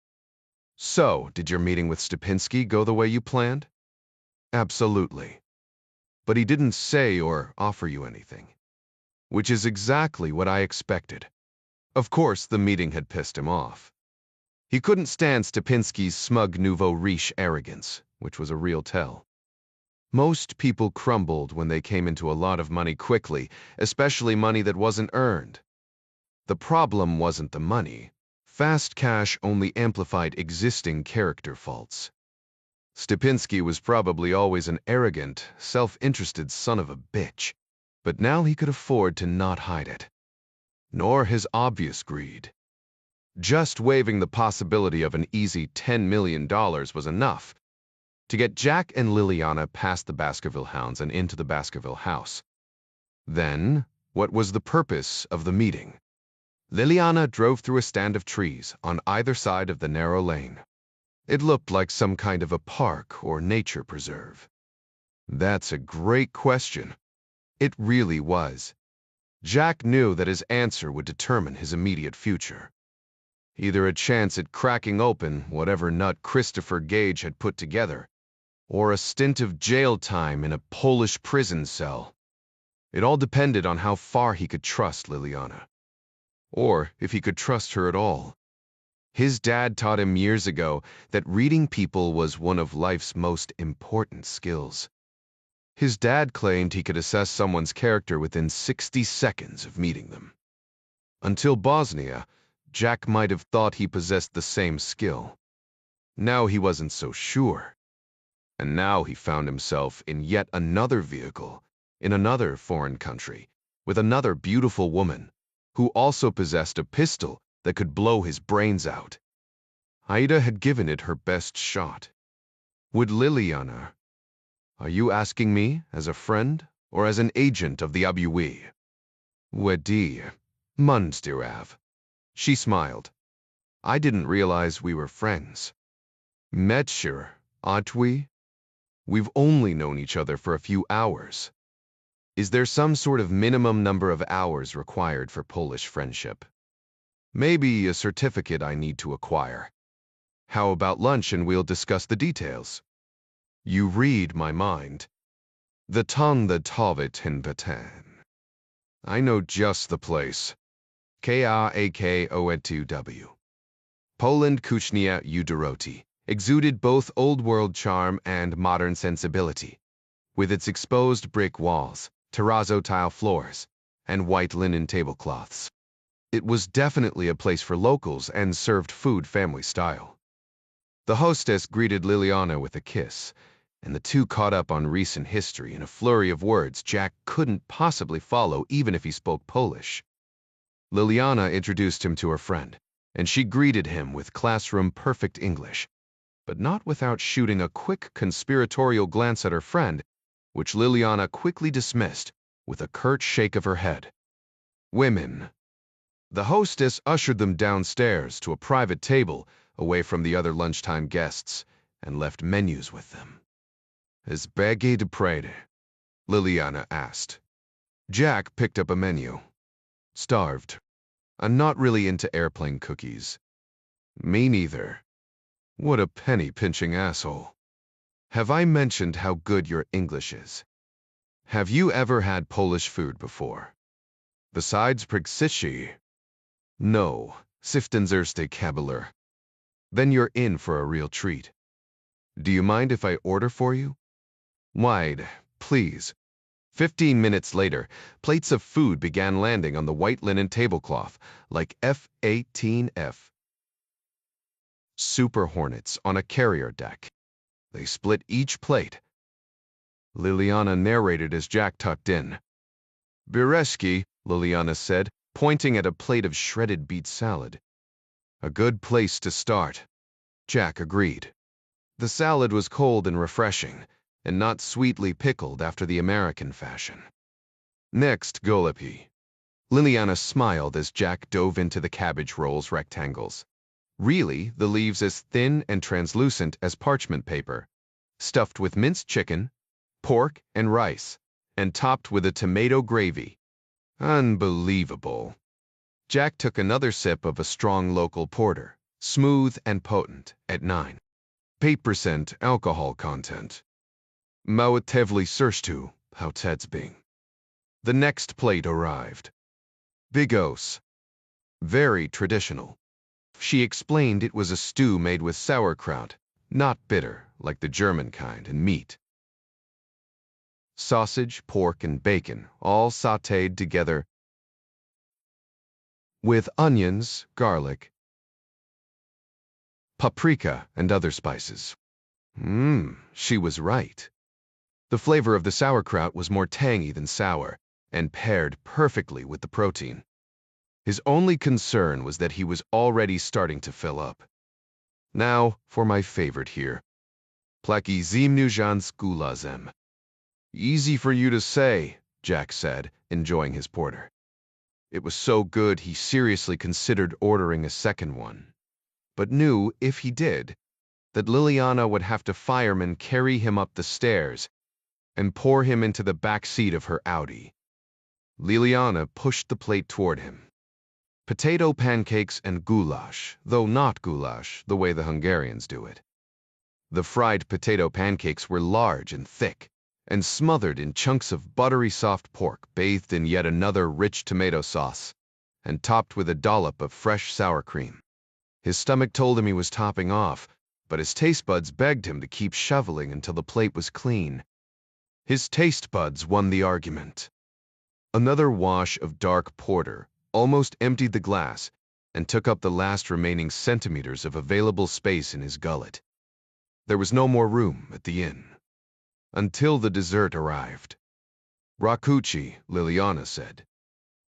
So, did your meeting with Stepinski go the way you planned? Absolutely. But he didn't say or offer you anything. Which is exactly what I expected. Of course, the meeting had pissed him off. He couldn't stand Stepinski's smug nouveau riche arrogance, which was a real tell. Most people crumbled when they came into a lot of money quickly, especially money that wasn't earned. The problem wasn't the money. Fast cash only amplified existing character faults. Stepinski was probably always an arrogant, self-interested son of a bitch, but now he could afford to not hide it. Nor his obvious greed. Just waiving the possibility of an easy $10 million was enough to get Jack and Liliana past the Baskerville hounds and into the Baskerville house. Then, what was the purpose of the meeting? Liliana drove through a stand of trees on either side of the narrow lane. It looked like some kind of a park or nature preserve. That's a great question. It really was. Jack knew that his answer would determine his immediate future. Either a chance at cracking open whatever nut Christopher Gage had put together, or a stint of jail time in a Polish prison cell. It all depended on how far he could trust Liliana. Or if he could trust her at all. His dad taught him years ago that reading people was one of life's most important skills. His dad claimed he could assess someone's character within 60 seconds of meeting them. Until Bosnia, Jack might have thought he possessed the same skill. Now he wasn't so sure. And now he found himself in yet another vehicle, in another foreign country, with another beautiful woman, who also possessed a pistol that could blow his brains out. Ida had given it her best shot. Would Liliana... Are you asking me as a friend or as an agent of the ABUI? Wedi, Munstirav. She smiled. I didn't realize we were friends. Metshir, aren't we? We've only known each other for a few hours. Is there some sort of minimum number of hours required for Polish friendship? Maybe a certificate I need to acquire. How about lunch and we'll discuss the details? You read my mind. The tongue that tavit in Batan. I know just the place. Krakow. Poland Kuchnia Udoroti, exuded both old-world charm and modern sensibility, with its exposed brick walls, terrazzo tile floors, and white linen tablecloths. It was definitely a place for locals and served food family style. The hostess greeted Liliana with a kiss, and the two caught up on recent history in a flurry of words Jack couldn't possibly follow even if he spoke Polish. Liliana introduced him to her friend, and she greeted him with classroom-perfect English, but not without shooting a quick conspiratorial glance at her friend, which Liliana quickly dismissed with a curt shake of her head. Women. The hostess ushered them downstairs to a private table away from the other lunchtime guests and left menus with them. "Is baggy de prade?" Liliana asked. Jack picked up a menu. "Starved. I'm not really into airplane cookies." "Me neither." "What a penny-pinching asshole. Have I mentioned how good your English is? Have you ever had Polish food before? Besides prigsici?" "No, Siftenserste Kabeler." "Then you're in for a real treat. Do you mind if I order for you?" "Wide, please." 15 minutes later, plates of food began landing on the white linen tablecloth like F-18F Super Hornets on a carrier deck. They split each plate. Liliana narrated as Jack tucked in. "Bireski," Liliana said, pointing at a plate of shredded beet salad. "A good place to start." Jack agreed. The salad was cold and refreshing, and not sweetly pickled after the American fashion. "Next, golapi." Liliana smiled as Jack dove into the cabbage rolls rectangles. Really, the leaves as thin and translucent as parchment paper, stuffed with minced chicken, pork, and rice, and topped with a tomato gravy. Unbelievable. Jack took another sip of a strong local porter, smooth and potent, at 9% alcohol content. Małatewli sersztu, Bing. The next plate arrived. Bigos. Very traditional. She explained it was a stew made with sauerkraut, not bitter, like the German kind, and meat. Sausage, pork, and bacon, all sautéed together with onions, garlic, paprika, and other spices. She was right. The flavor of the sauerkraut was more tangy than sour, and paired perfectly with the protein. His only concern was that he was already starting to fill up. Now, for my favorite here. Plaki zimnujans gulazem. Easy for you to say, Jack said, enjoying his porter. It was so good he seriously considered ordering a second one, but knew, if he did, that Liliana would have to fireman carry him up the stairs and pour him into the back seat of her Audi. Liliana pushed the plate toward him. Potato pancakes and goulash, though not goulash the way the Hungarians do it. The fried potato pancakes were large and thick, and smothered in chunks of buttery soft pork bathed in yet another rich tomato sauce, and topped with a dollop of fresh sour cream. His stomach told him he was topping off, but his taste buds begged him to keep shoveling until the plate was clean. His taste buds won the argument. Another wash of dark porter almost emptied the glass and took up the last remaining centimeters of available space in his gullet. There was no more room at the inn. Until the dessert arrived. Rakuchi, Liliana said.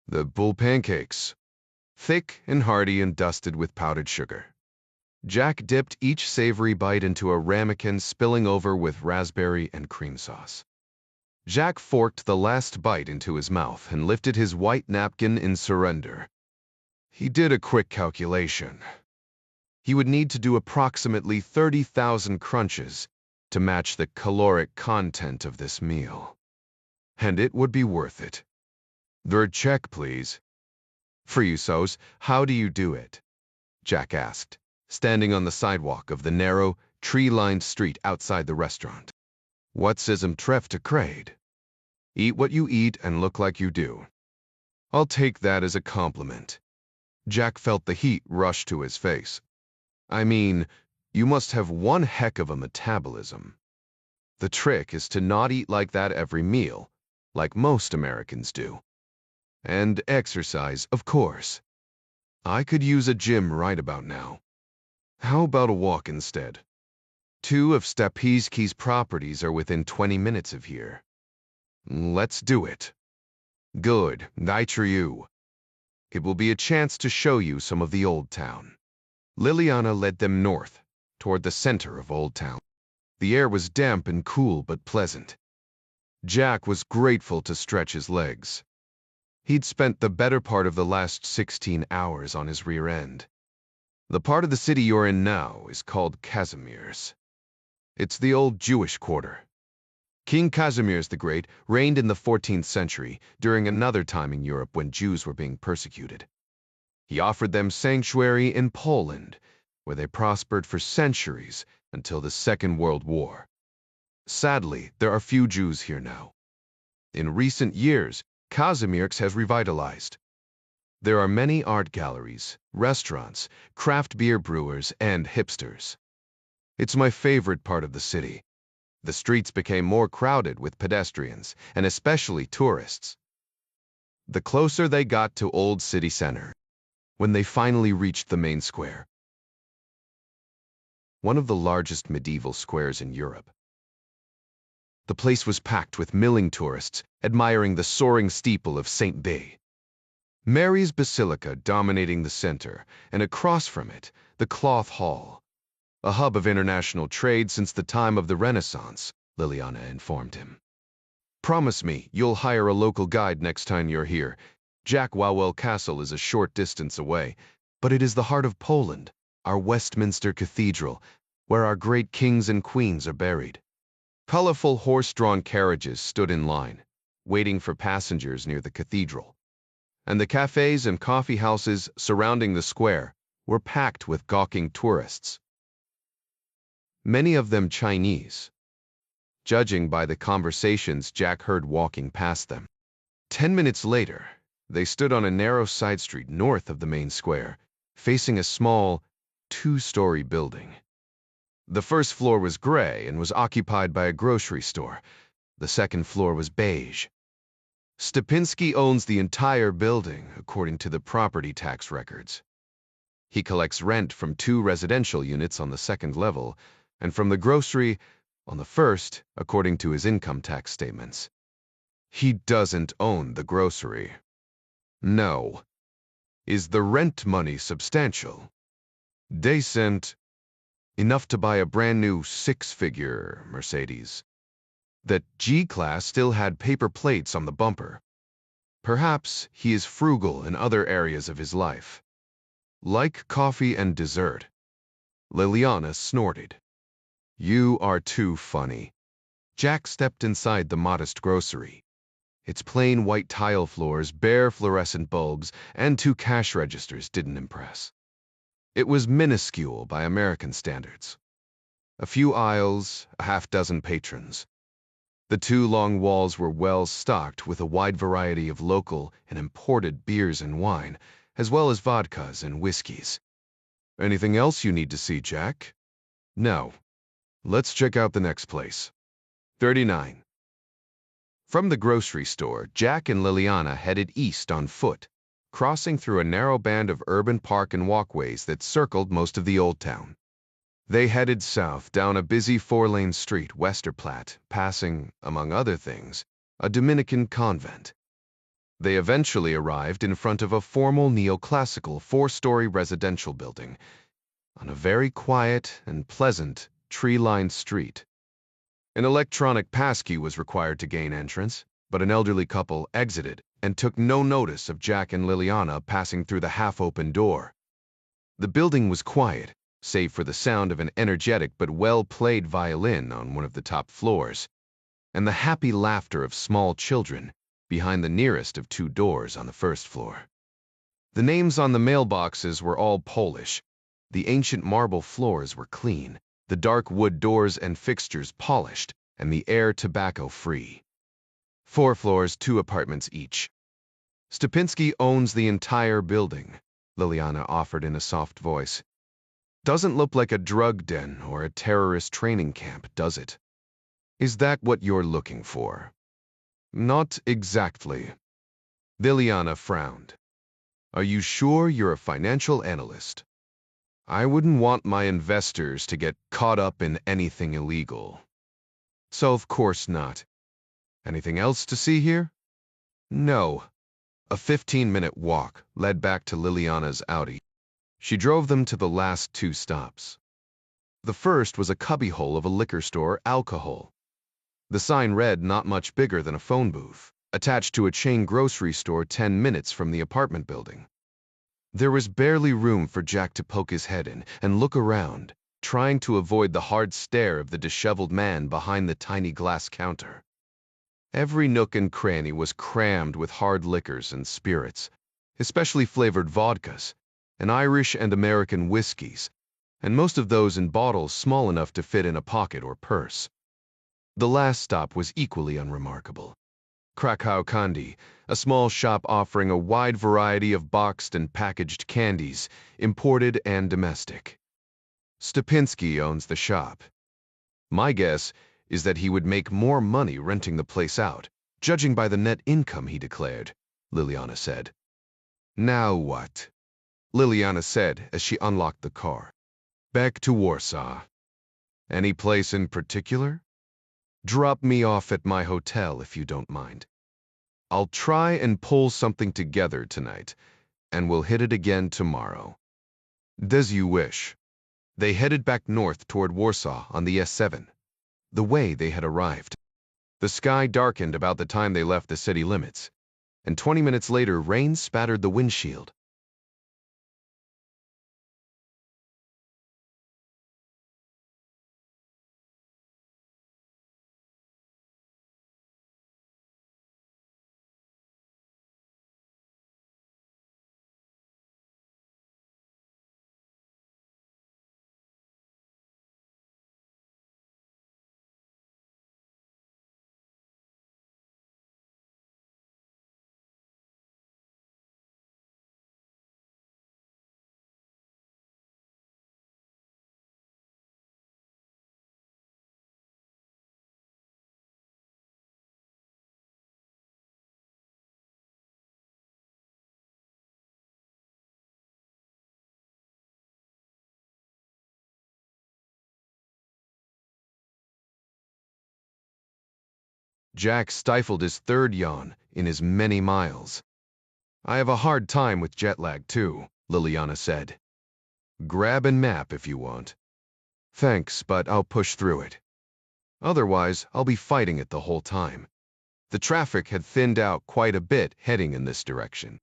The bull pancakes. Thick and hearty and dusted with powdered sugar. Jack dipped each savory bite into a ramekin spilling over with raspberry and cream sauce. Jack forked the last bite into his mouth and lifted his white napkin in surrender. He did a quick calculation. He would need to do approximately 30,000 crunches to match the caloric content of this meal. And it would be worth it. Third check, please. For you, Sos, how do you do it? Jack asked, standing on the sidewalk of the narrow, tree-lined street outside the restaurant. What's ism tref to crade? Eat what you eat and look like you do. I'll take that as a compliment. Jack felt the heat rush to his face. I mean, You must have one heck of a metabolism. The trick is to not eat like that every meal, like most Americans do. And exercise, of course. I could use a gym right about now. How about a walk instead? 2 of Stepinski's properties are within 20 minutes of here. Let's do it. Good, night you. It will be a chance to show you some of the Old Town. Liliana led them north, toward the center of Old Town. The air was damp and cool but pleasant. Jack was grateful to stretch his legs. He'd spent the better part of the last 16 hours on his rear end. The part of the city you're in now is called Casimir's. It's the old Jewish quarter. King Casimir the Great reigned in the 14th century, during another time in Europe when Jews were being persecuted. He offered them sanctuary in Poland, where they prospered for centuries until the Second World War. Sadly, there are few Jews here now. In recent years, Kazimierz has revitalized. There are many art galleries, restaurants, craft beer brewers, and hipsters. It's my favorite part of the city. The streets became more crowded with pedestrians, and especially tourists. The closer they got to Old City Center, when they finally reached the main square, one of the largest medieval squares in Europe. The place was packed with milling tourists admiring the soaring steeple of St. Bay. Mary's Basilica dominating the center, and across from it, the Cloth Hall, a hub of international trade since the time of the Renaissance, Liliana informed him. Promise me you'll hire a local guide next time you're here. Jack Wawel Castle is a short distance away, but it is the heart of Poland, our Westminster Cathedral, where our great kings and queens are buried. Colorful horse-drawn carriages stood in line, waiting for passengers near the cathedral, and the cafes and coffee houses surrounding the square were packed with gawking tourists. Many of them Chinese, judging by the conversations Jack heard walking past them. 10 minutes later, they stood on a narrow side street north of the main square, facing a small, 2-story building. The first floor was gray and was occupied by a grocery store. The second floor was beige. Stepinski owns the entire building, according to the property tax records. He collects rent from 2 residential units on the second level, and from the grocery on the first, according to his income tax statements. He doesn't own the grocery. No. Is the rent money substantial? Decent. Enough to buy a brand new 6-figure Mercedes. That G-Class still had paper plates on the bumper. Perhaps he is frugal in other areas of his life. Like coffee and dessert. Liliana snorted. You are too funny. Jack stepped inside the modest grocery. Its plain white tile floors, bare fluorescent bulbs, and 2 cash registers didn't impress. It was minuscule by American standards. A few aisles, a half-dozen patrons. The 2 long walls were well stocked with a wide variety of local and imported beers and wine, as well as vodkas and whiskeys. Anything else you need to see, Jack? No. Let's check out the next place. 39. From the grocery store, Jack and Liliana headed east on foot, crossing through a narrow band of urban park and walkways that circled most of the Old Town. They headed south down a busy 4-lane street, Westerplatte, passing, among other things, a Dominican convent. They eventually arrived in front of a formal neoclassical 4-story residential building on a very quiet and pleasant tree-lined street. An electronic passkey was required to gain entrance, but an elderly couple exited and took no notice of Jack and Liliana passing through the half-open door. The building was quiet, save for the sound of an energetic but well-played violin on one of the top floors, and the happy laughter of small children behind the nearest of 2 doors on the first floor. The names on the mailboxes were all Polish. The ancient marble floors were clean, the dark wood doors and fixtures polished, and the air tobacco-free. 4 floors, 2 apartments each. Stepinski owns the entire building, Liliana offered in a soft voice. Doesn't look like a drug den or a terrorist training camp, does it? Is that what you're looking for? Not exactly. Liliana frowned. Are you sure you're a financial analyst? I wouldn't want my investors to get caught up in anything illegal. So of course not. Anything else to see here? No. A 15-minute walk led back to Liliana's Audi. She drove them to the last 2 stops. The first was a cubbyhole of a liquor store, alcohol. The sign read not much bigger than a phone booth, attached to a chain grocery store 10 minutes from the apartment building. There was barely room for Jack to poke his head in and look around, trying to avoid the hard stare of the disheveled man behind the tiny glass counter. Every nook and cranny was crammed with hard liquors and spirits, especially flavored vodkas, and Irish and American whiskeys, and most of those in bottles small enough to fit in a pocket or purse. The last stop was equally unremarkable. Krakow Candy, a small shop offering a wide variety of boxed and packaged candies, imported and domestic. Stupinski owns the shop. My guess is that he would make more money renting the place out, judging by the net income he declared, Liliana said. Now what? Liliana said as she unlocked the car. Back to Warsaw. Any place in particular? Drop me off at my hotel if you don't mind. I'll try and pull something together tonight, and we'll hit it again tomorrow. As you wish. They headed back north toward Warsaw on the S7, the way they had arrived. The sky darkened about the time they left the city limits, and 20 minutes later rain spattered the windshield. Jack stifled his third yawn in his many miles. I have a hard time with jet lag too, Liliana said. Grab and map if you want. Thanks, but I'll push through it. Otherwise, I'll be fighting it the whole time. The traffic had thinned out quite a bit heading in this direction.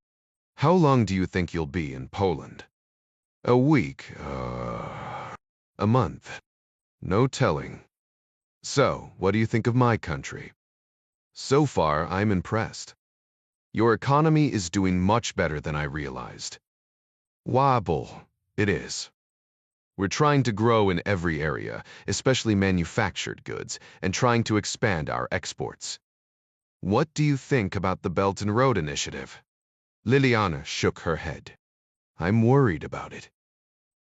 How long do you think you'll be in Poland? A week, a month. No telling. So, what do you think of my country? So far, I'm impressed. Your economy is doing much better than I realized. Wobble, it is. We're trying to grow in every area, especially manufactured goods, and trying to expand our exports. What do you think about the Belt and Road Initiative? Liliana shook her head. I'm worried about it.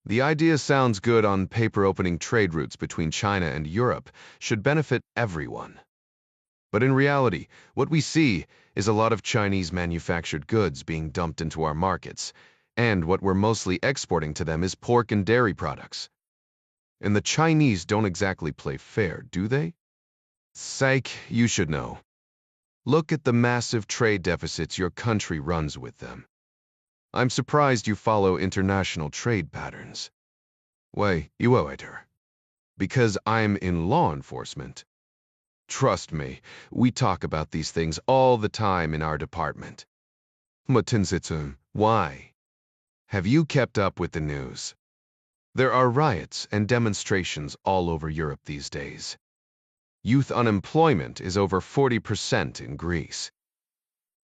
The idea sounds good on paper. Opening trade routes between China and Europe should benefit everyone. But in reality, what we see is a lot of Chinese manufactured goods being dumped into our markets, and what we're mostly exporting to them is pork and dairy products. And the Chinese don't exactly play fair, do they? Psych, you should know. Look at the massive trade deficits your country runs with them. I'm surprised you follow international trade patterns. Why, you owe it her. Because I'm in law enforcement. Trust me, we talk about these things all the time in our department. Why? Have you kept up with the news? There are riots and demonstrations all over Europe these days. Youth unemployment is over 40% in Greece,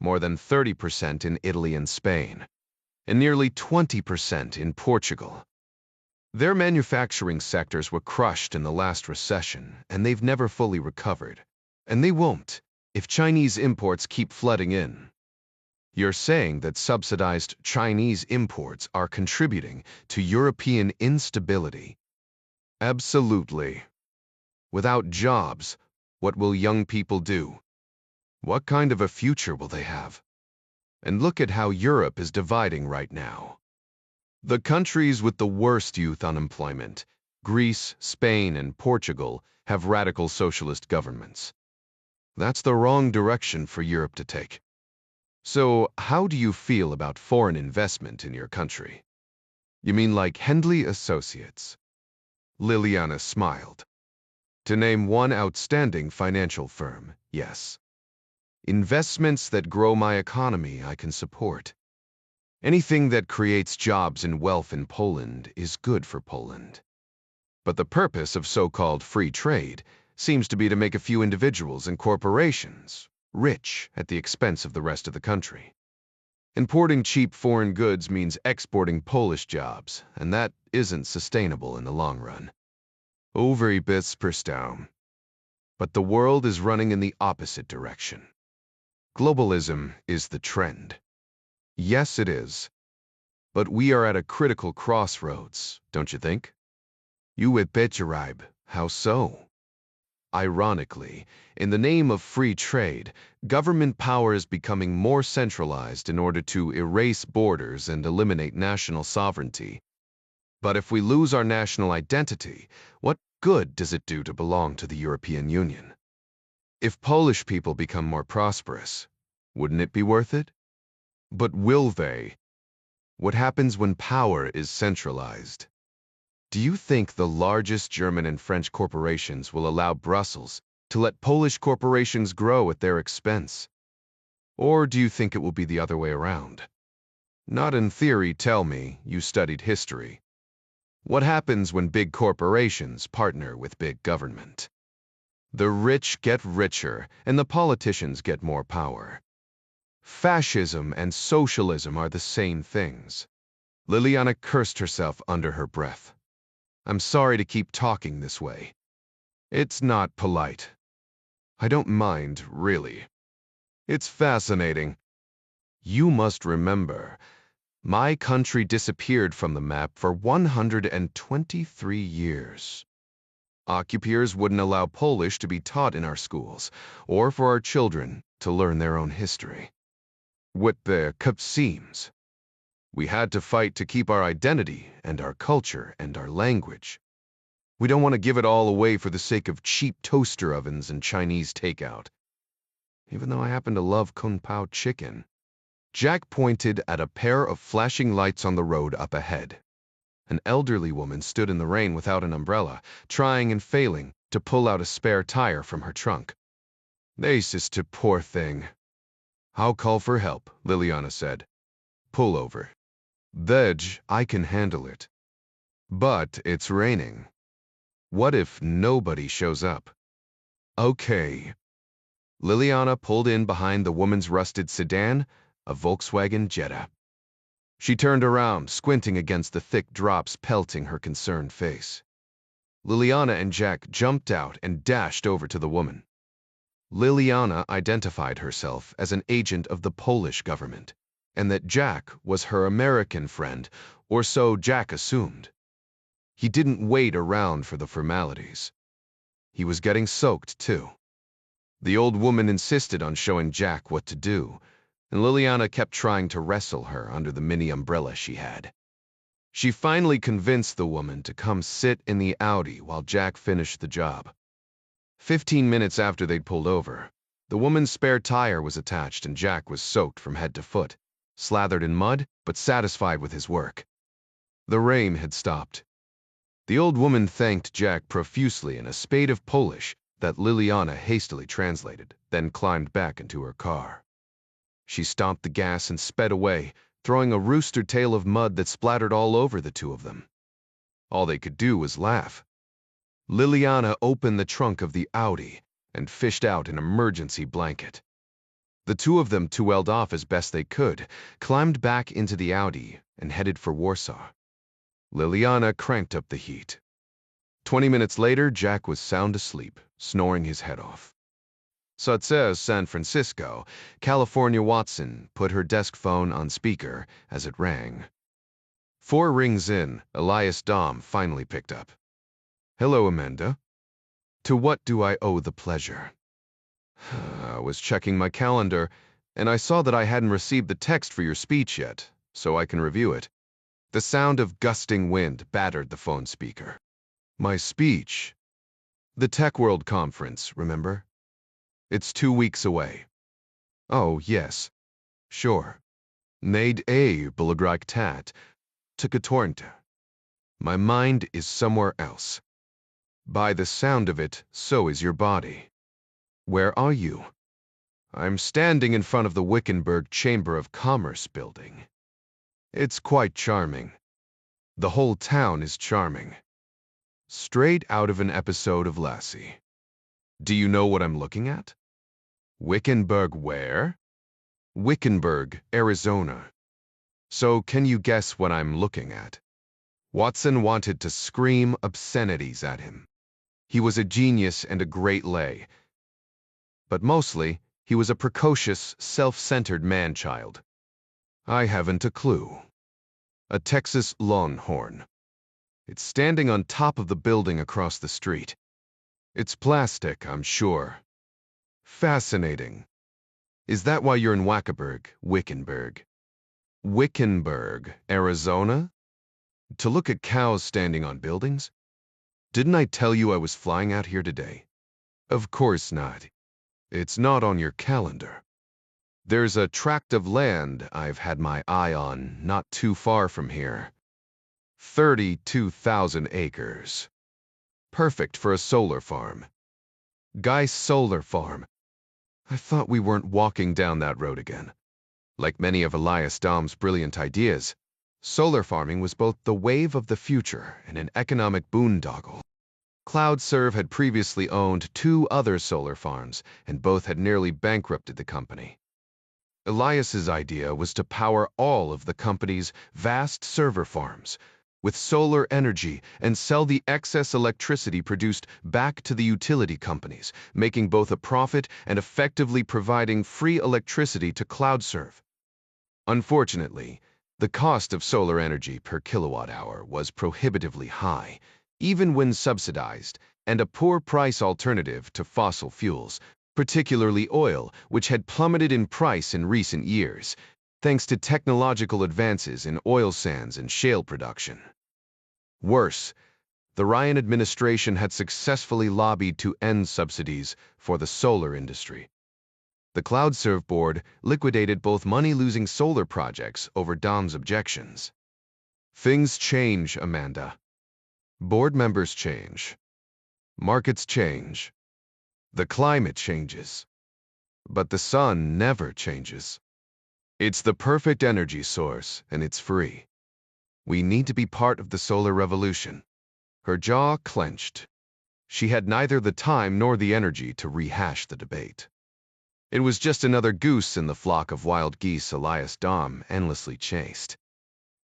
more than 30% in Italy and Spain, and nearly 20% in Portugal. Their manufacturing sectors were crushed in the last recession, and they've never fully recovered. And they won't, if Chinese imports keep flooding in. You're saying that subsidized Chinese imports are contributing to European instability? Absolutely. Without jobs, what will young people do? What kind of a future will they have? And look at how Europe is dividing right now. The countries with the worst youth unemployment, Greece, Spain, and Portugal, have radical socialist governments. That's the wrong direction for Europe to take. So, how do you feel about foreign investment in your country? You mean like Hendley Associates? Liliana smiled. To name one outstanding financial firm, yes. Investments that grow my economy I can support. Anything that creates jobs and wealth in Poland is good for Poland. But the purpose of so-called free trade seems to be to make a few individuals and corporations rich at the expense of the rest of the country. Importing cheap foreign goods means exporting Polish jobs, and that isn't sustainable in the long run. Overbits. But the world is running in the opposite direction. Globalism is the trend. Yes, it is. But we are at a critical crossroads, don't you think? You with Betrayal, how so? Ironically, in the name of free trade, government power is becoming more centralized in order to erase borders and eliminate national sovereignty. But if we lose our national identity, what good does it do to belong to the European Union? If Polish people become more prosperous, wouldn't it be worth it? But will they? What happens when power is centralized? Do you think the largest German and French corporations will allow Brussels to let Polish corporations grow at their expense? Or do you think it will be the other way around? Not in theory, tell me, you studied history. What happens when big corporations partner with big government? The rich get richer, and the politicians get more power. Fascism and socialism are the same things. Liliana cursed herself under her breath. I'm sorry to keep talking this way. It's not polite. I don't mind, really. It's fascinating. You must remember, my country disappeared from the map for 123 years. Occupiers wouldn't allow Polish to be taught in our schools, or for our children to learn their own history. What the cup seems. We had to fight to keep our identity and our culture and our language. We don't want to give it all away for the sake of cheap toaster ovens and Chinese takeout. Even though I happen to love Kung Pao chicken. Jack pointed at a pair of flashing lights on the road up ahead. An elderly woman stood in the rain without an umbrella, trying and failing to pull out a spare tire from her trunk. This is too poor thing. I'll call for help, Liliana said. Pull over. Veg, I can handle it. But it's raining. What if nobody shows up? Okay. Liliana pulled in behind the woman's rusted sedan, a Volkswagen Jetta. She turned around, squinting against the thick drops pelting her concerned face. Liliana and Jack jumped out and dashed over to the woman. Liliana identified herself as an agent of the Polish government, and that Jack was her American friend, or so Jack assumed. He didn't wait around for the formalities. He was getting soaked, too. The old woman insisted on showing Jack what to do, and Liliana kept trying to wrestle her under the mini umbrella she had. She finally convinced the woman to come sit in the Audi while Jack finished the job. 15 minutes after they'd pulled over, the woman's spare tire was attached and Jack was soaked from head to foot, slathered in mud, but satisfied with his work. The rain had stopped. The old woman thanked Jack profusely in a spate of Polish that Liliana hastily translated, then climbed back into her car. She stomped the gas and sped away, throwing a rooster tail of mud that splattered all over the two of them. All they could do was laugh. Liliana opened the trunk of the Audi and fished out an emergency blanket. The two of them tooled off as best they could, climbed back into the Audi, and headed for Warsaw. Liliana cranked up the heat. 20 minutes later, Jack was sound asleep, snoring his head off. Such as San Francisco, California. Watson put her desk phone on speaker as it rang. 4 rings in, Elias Dom finally picked up. Hello, Amanda. To what do I owe the pleasure? I was checking my calendar, and I saw that I hadn't received the text for your speech yet, so I can review it. The sound of gusting wind battered the phone speaker. My speech? The Tech World Conference, remember? It's 2 weeks away. Oh, yes. Sure. Need belangrijk to Katornte. My mind is somewhere else. By the sound of it, so is your body. Where are you? I'm standing in front of the Wickenburg Chamber of Commerce building. It's quite charming. The whole town is charming. Straight out of an episode of Lassie. Do you know what I'm looking at? Wickenburg where? Wickenburg, Arizona. So can you guess what I'm looking at? Watson wanted to scream obscenities at him. He was a genius and a great lay. But mostly, he was a precocious, self-centered man-child. I haven't a clue. A Texas Longhorn. It's standing on top of the building across the street. It's plastic, I'm sure. Fascinating. Is that why you're in Wickenburg? Wickenburg, Arizona? To look at cows standing on buildings? Didn't I tell you I was flying out here today? Of course not. It's not on your calendar. There's a tract of land I've had my eye on not too far from here. 32,000 acres. Perfect for a solar farm. Guy's solar farm. I thought we weren't walking down that road again. Like many of Elias Dom's brilliant ideas, solar farming was both the wave of the future and an economic boondoggle. CloudServe had previously owned 2 other solar farms, and both had nearly bankrupted the company. Elias's idea was to power all of the company's vast server farms with solar energy and sell the excess electricity produced back to the utility companies, making both a profit and effectively providing free electricity to CloudServe. Unfortunately, the cost of solar energy per kilowatt-hour was prohibitively high, even when subsidized, and a poor price alternative to fossil fuels, particularly oil, which had plummeted in price in recent years, thanks to technological advances in oil sands and shale production. Worse, the Ryan administration had successfully lobbied to end subsidies for the solar industry. The CloudServe board liquidated both money-losing solar projects over Dom's objections. Things change, Amanda. Board members change. Markets change. The climate changes. But the sun never changes. It's the perfect energy source, and it's free. We need to be part of the solar revolution. Her jaw clenched. She had neither the time nor the energy to rehash the debate. It was just another goose in the flock of wild geese Elias Dom endlessly chased.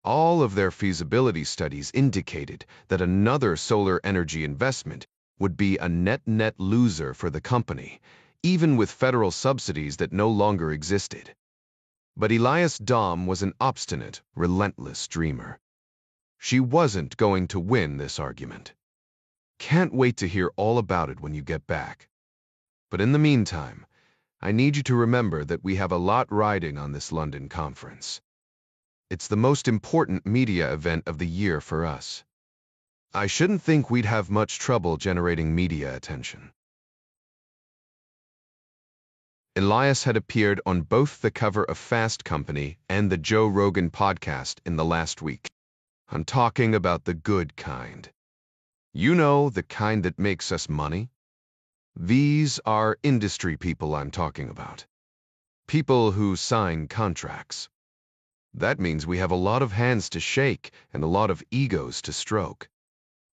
All of their feasibility studies indicated that another solar energy investment would be a net-net loser for the company, even with federal subsidies that no longer existed. But Elias Dom was an obstinate, relentless dreamer. She wasn't going to win this argument. Can't wait to hear all about it when you get back. But in the meantime, I need you to remember that we have a lot riding on this London conference. It's the most important media event of the year for us. I shouldn't think we'd have much trouble generating media attention. Elias had appeared on both the cover of Fast Company and the Joe Rogan podcast in the last week. I'm talking about the good kind. You know, the kind that makes us money? These are industry people I'm talking about. People who sign contracts. That means we have a lot of hands to shake and a lot of egos to stroke.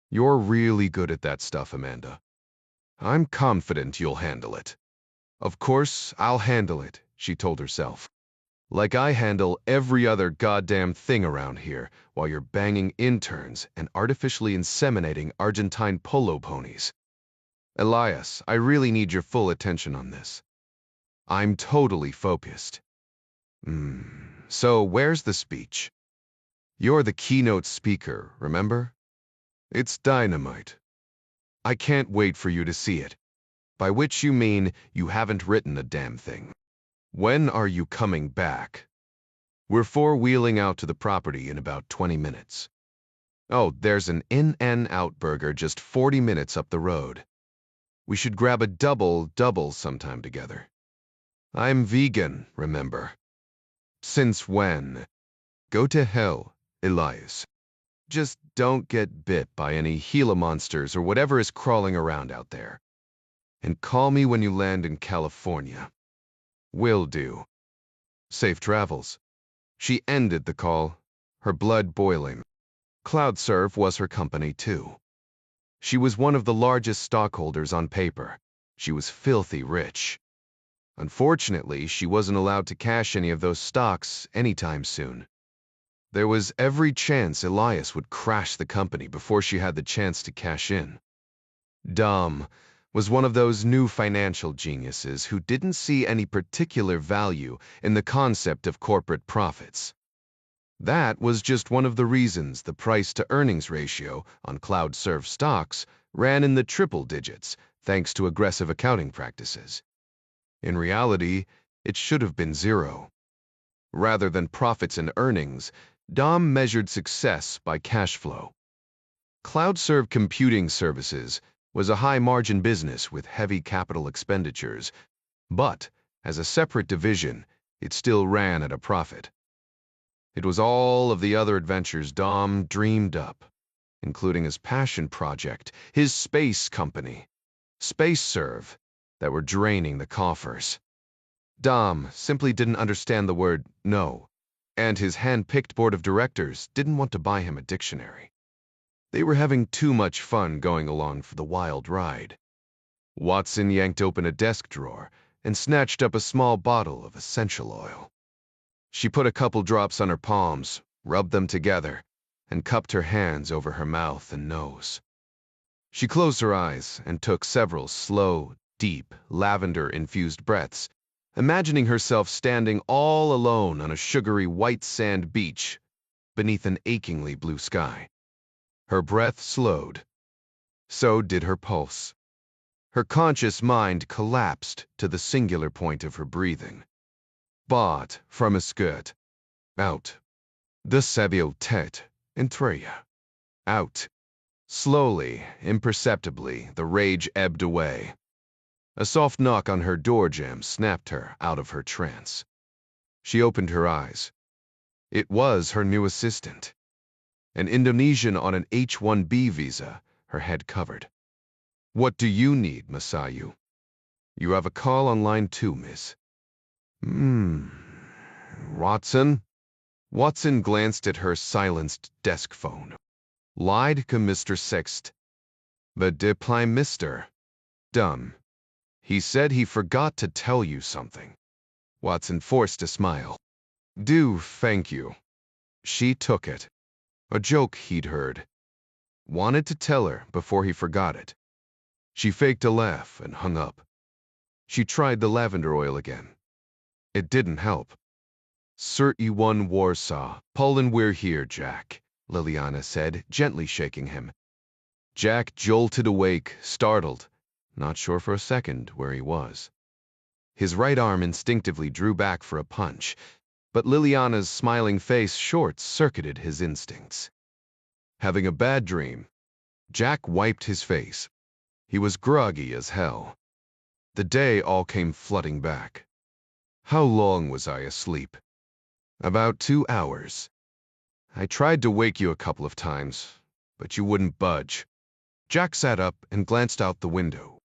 You're really good at that stuff, Amanda. I'm confident you'll handle it. Of course, I'll handle it, she told herself. Like I handle every other goddamn thing around here while you're banging interns and artificially inseminating Argentine polo ponies. Elias, I really need your full attention on this. I'm totally focused. So where's the speech? You're the keynote speaker, remember? It's dynamite. I can't wait for you to see it. By which you mean you haven't written a damn thing. When are you coming back? We're four-wheeling out to the property in about 20 minutes. Oh, there's an In-N-Out burger just 40 minutes up the road. We should grab a double sometime together. I'm vegan, remember? Since when? Go to hell, Elias. Just don't get bit by any Gila monsters or whatever is crawling around out there. And call me when you land in California. Will do. Safe travels. She ended the call, her blood boiling. CloudSurf was her company too. She was one of the largest stockholders on paper. She was filthy rich. Unfortunately, she wasn't allowed to cash any of those stocks anytime soon. There was every chance Elias would crash the company before she had the chance to cash in. Dom was one of those new financial geniuses who didn't see any particular value in the concept of corporate profits. That was just one of the reasons the price-to-earnings ratio on CloudSurf stocks ran in the triple digits thanks to aggressive accounting practices. In reality, it should have been zero. Rather than profits and earnings, Dom measured success by cash flow. CloudSurf Computing Services was a high-margin business with heavy capital expenditures, but as a separate division, it still ran at a profit. It was all of the other adventures Dom dreamed up, including his passion project, his space company, SpaceServe, that were draining the coffers. Dom simply didn't understand the word no, and his hand-picked board of directors didn't want to buy him a dictionary. They were having too much fun going along for the wild ride. Watson yanked open a desk drawer and snatched up a small bottle of essential oil. She put a couple drops on her palms, rubbed them together, and cupped her hands over her mouth and nose. She closed her eyes and took several slow, deep, lavender-infused breaths, imagining herself standing all alone on a sugary white sand beach beneath an achingly blue sky. Her breath slowed. So did her pulse. Her conscious mind collapsed to the singular point of her breathing. But from a skirt. Out. De savio tête, entria. Out. Slowly, imperceptibly, the rage ebbed away. A soft knock on her door jamb snapped her out of her trance. She opened her eyes. It was her new assistant. An Indonesian on an H-1B visa, her head covered. What do you need, Masayu? You have a call on line 2, miss. Watson? Watson glanced at her silenced desk phone. Lied to Mr. Sext. But de Prime Mister. Dumb. He said he forgot to tell you something. Watson forced a smile. Do, thank you. She took it. A joke he'd heard. Wanted to tell her before he forgot it. She faked a laugh and hung up. She tried the lavender oil again. It didn't help. 31 Warsaw, Poland, we're here, Jack, Liliana said, gently shaking him. Jack jolted awake, startled, not sure for a second where he was. His right arm instinctively drew back for a punch, but Liliana's smiling face short-circuited his instincts. Having a bad dream, Jack wiped his face. He was groggy as hell. The day all came flooding back. How long was I asleep? About 2 hours. I tried to wake you a couple of times, but you wouldn't budge. Jack sat up and glanced out the window.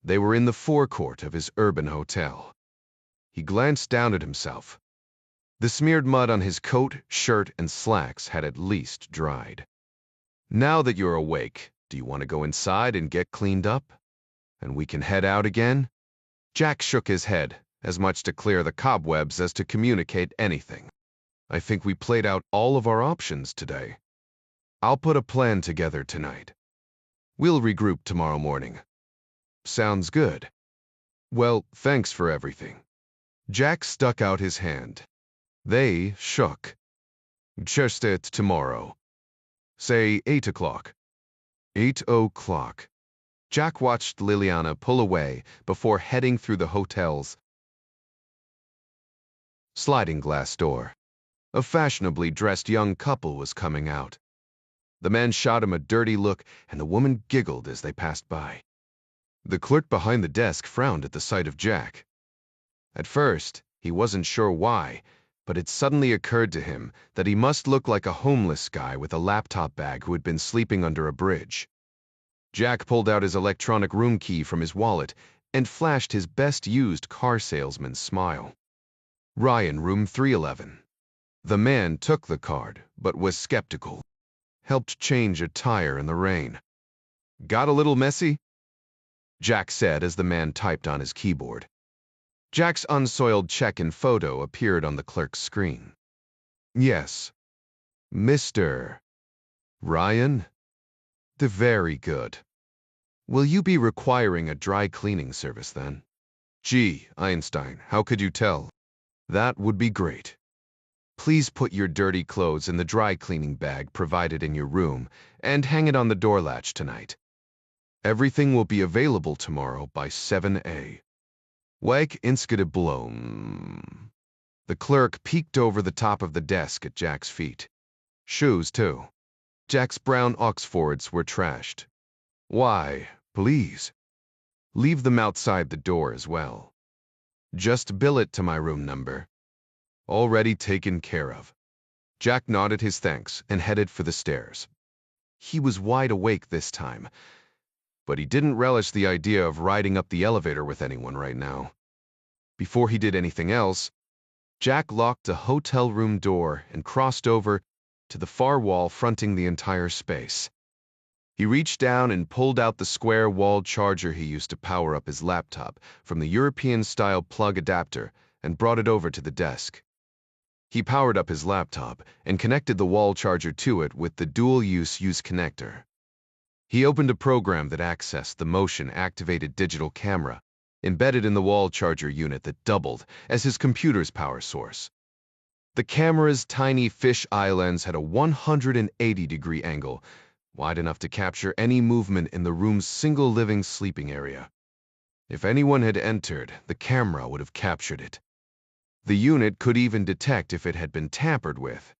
They were in the forecourt of his urban hotel. He glanced down at himself. The smeared mud on his coat, shirt, and slacks had at least dried. Now that you're awake, do you want to go inside and get cleaned up? And we can head out again? Jack shook his head, as much to clear the cobwebs as to communicate anything. I think we played out all of our options today. I'll put a plan together tonight. We'll regroup tomorrow morning. Sounds good. Well, thanks for everything. Jack stuck out his hand. They shook. Just it tomorrow. Say 8 o'clock. 8 o'clock. Jack watched Liliana pull away before heading through the hotel's sliding glass door. A fashionably dressed young couple was coming out. The man shot him a dirty look, and the woman giggled as they passed by. The clerk behind the desk frowned at the sight of Jack. At first, he wasn't sure why, but it suddenly occurred to him that he must look like a homeless guy with a laptop bag who had been sleeping under a bridge. Jack pulled out his electronic room key from his wallet and flashed his best-used car salesman's smile. Ryan, room 311. The man took the card, but was skeptical. Helped change a tire in the rain. Got a little messy? Jack said as the man typed on his keyboard. Jack's unsoiled check and photo appeared on the clerk's screen. Yes. Mr. Ryan? Very good. Will you be requiring a dry cleaning service then? Gee, Einstein, how could you tell? That would be great. Please put your dirty clothes in the dry cleaning bag provided in your room and hang it on the door latch tonight. Everything will be available tomorrow by 7 a. Weg inskede blown. The clerk peeked over the top of the desk at Jack's feet. Shoes, too. Jack's brown Oxfords were trashed. Why, please. Leave them outside the door as well. Just bill it to my room number. Already taken care of. Jack nodded his thanks and headed for the stairs. He was wide awake this time, but he didn't relish the idea of riding up the elevator with anyone right now. Before he did anything else, Jack locked the hotel room door and crossed over to the far wall fronting the entire space. He reached down and pulled out the square wall charger he used to power up his laptop from the European-style plug adapter and brought it over to the desk. He powered up his laptop and connected the wall charger to it with the dual-use connector. He opened a program that accessed the motion-activated digital camera embedded in the wall charger unit that doubled as his computer's power source. The camera's tiny fish-eye lens had a 180-degree angle, wide enough to capture any movement in the room's single living sleeping area. If anyone had entered, the camera would have captured it. The unit could even detect if it had been tampered with.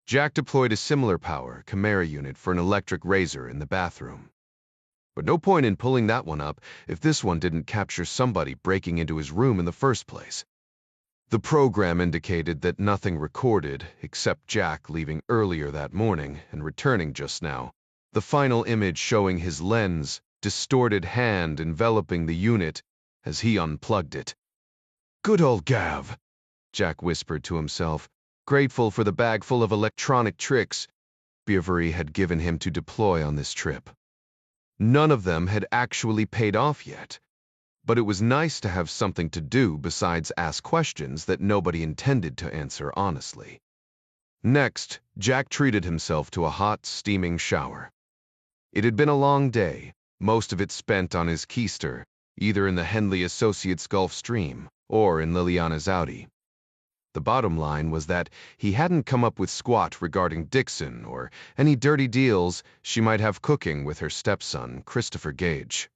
Jack deployed a similar power camera unit for an electric razor in the bathroom. But no point in pulling that one up if this one didn't capture somebody breaking into his room in the first place. The program indicated that nothing recorded except Jack leaving earlier that morning and returning just now, the final image showing his lens, distorted hand enveloping the unit as he unplugged it. Good old Gav, Jack whispered to himself, grateful for the bag full of electronic tricks Beverly had given him to deploy on this trip. None of them had actually paid off yet, but it was nice to have something to do besides ask questions that nobody intended to answer honestly. Next, Jack treated himself to a hot, steaming shower. It had been a long day, most of it spent on his keister, either in the Henley Associates Gulf Stream or in Liliana's Audi. The bottom line was that he hadn't come up with squat regarding Dixon or any dirty deals she might have cooking with her stepson, Christopher Gage.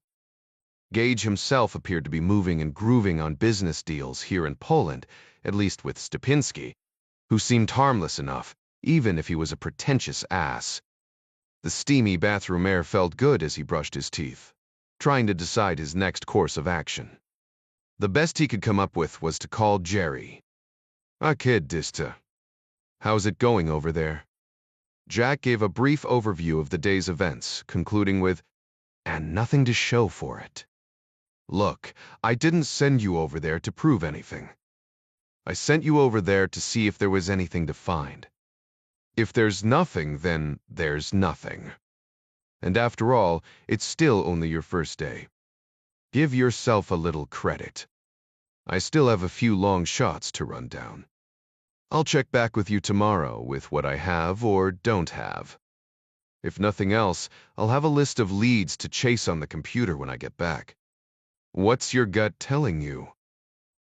Gage himself appeared to be moving and grooving on business deals here in Poland, at least with Stupinski, who seemed harmless enough, even if he was a pretentious ass. The steamy bathroom air felt good as he brushed his teeth, trying to decide his next course of action. The best he could come up with was to call Jerry. "A kid, Dista. How's it going over there?" Jack gave a brief overview of the day's events, concluding with, "And nothing to show for it. Look, I didn't send you over there to prove anything. I sent you over there to see if there was anything to find. If there's nothing, then there's nothing. And after all, it's still only your first day. Give yourself a little credit. I still have a few long shots to run down. I'll check back with you tomorrow with what I have or don't have. If nothing else, I'll have a list of leads to chase on the computer when I get back. What's your gut telling you?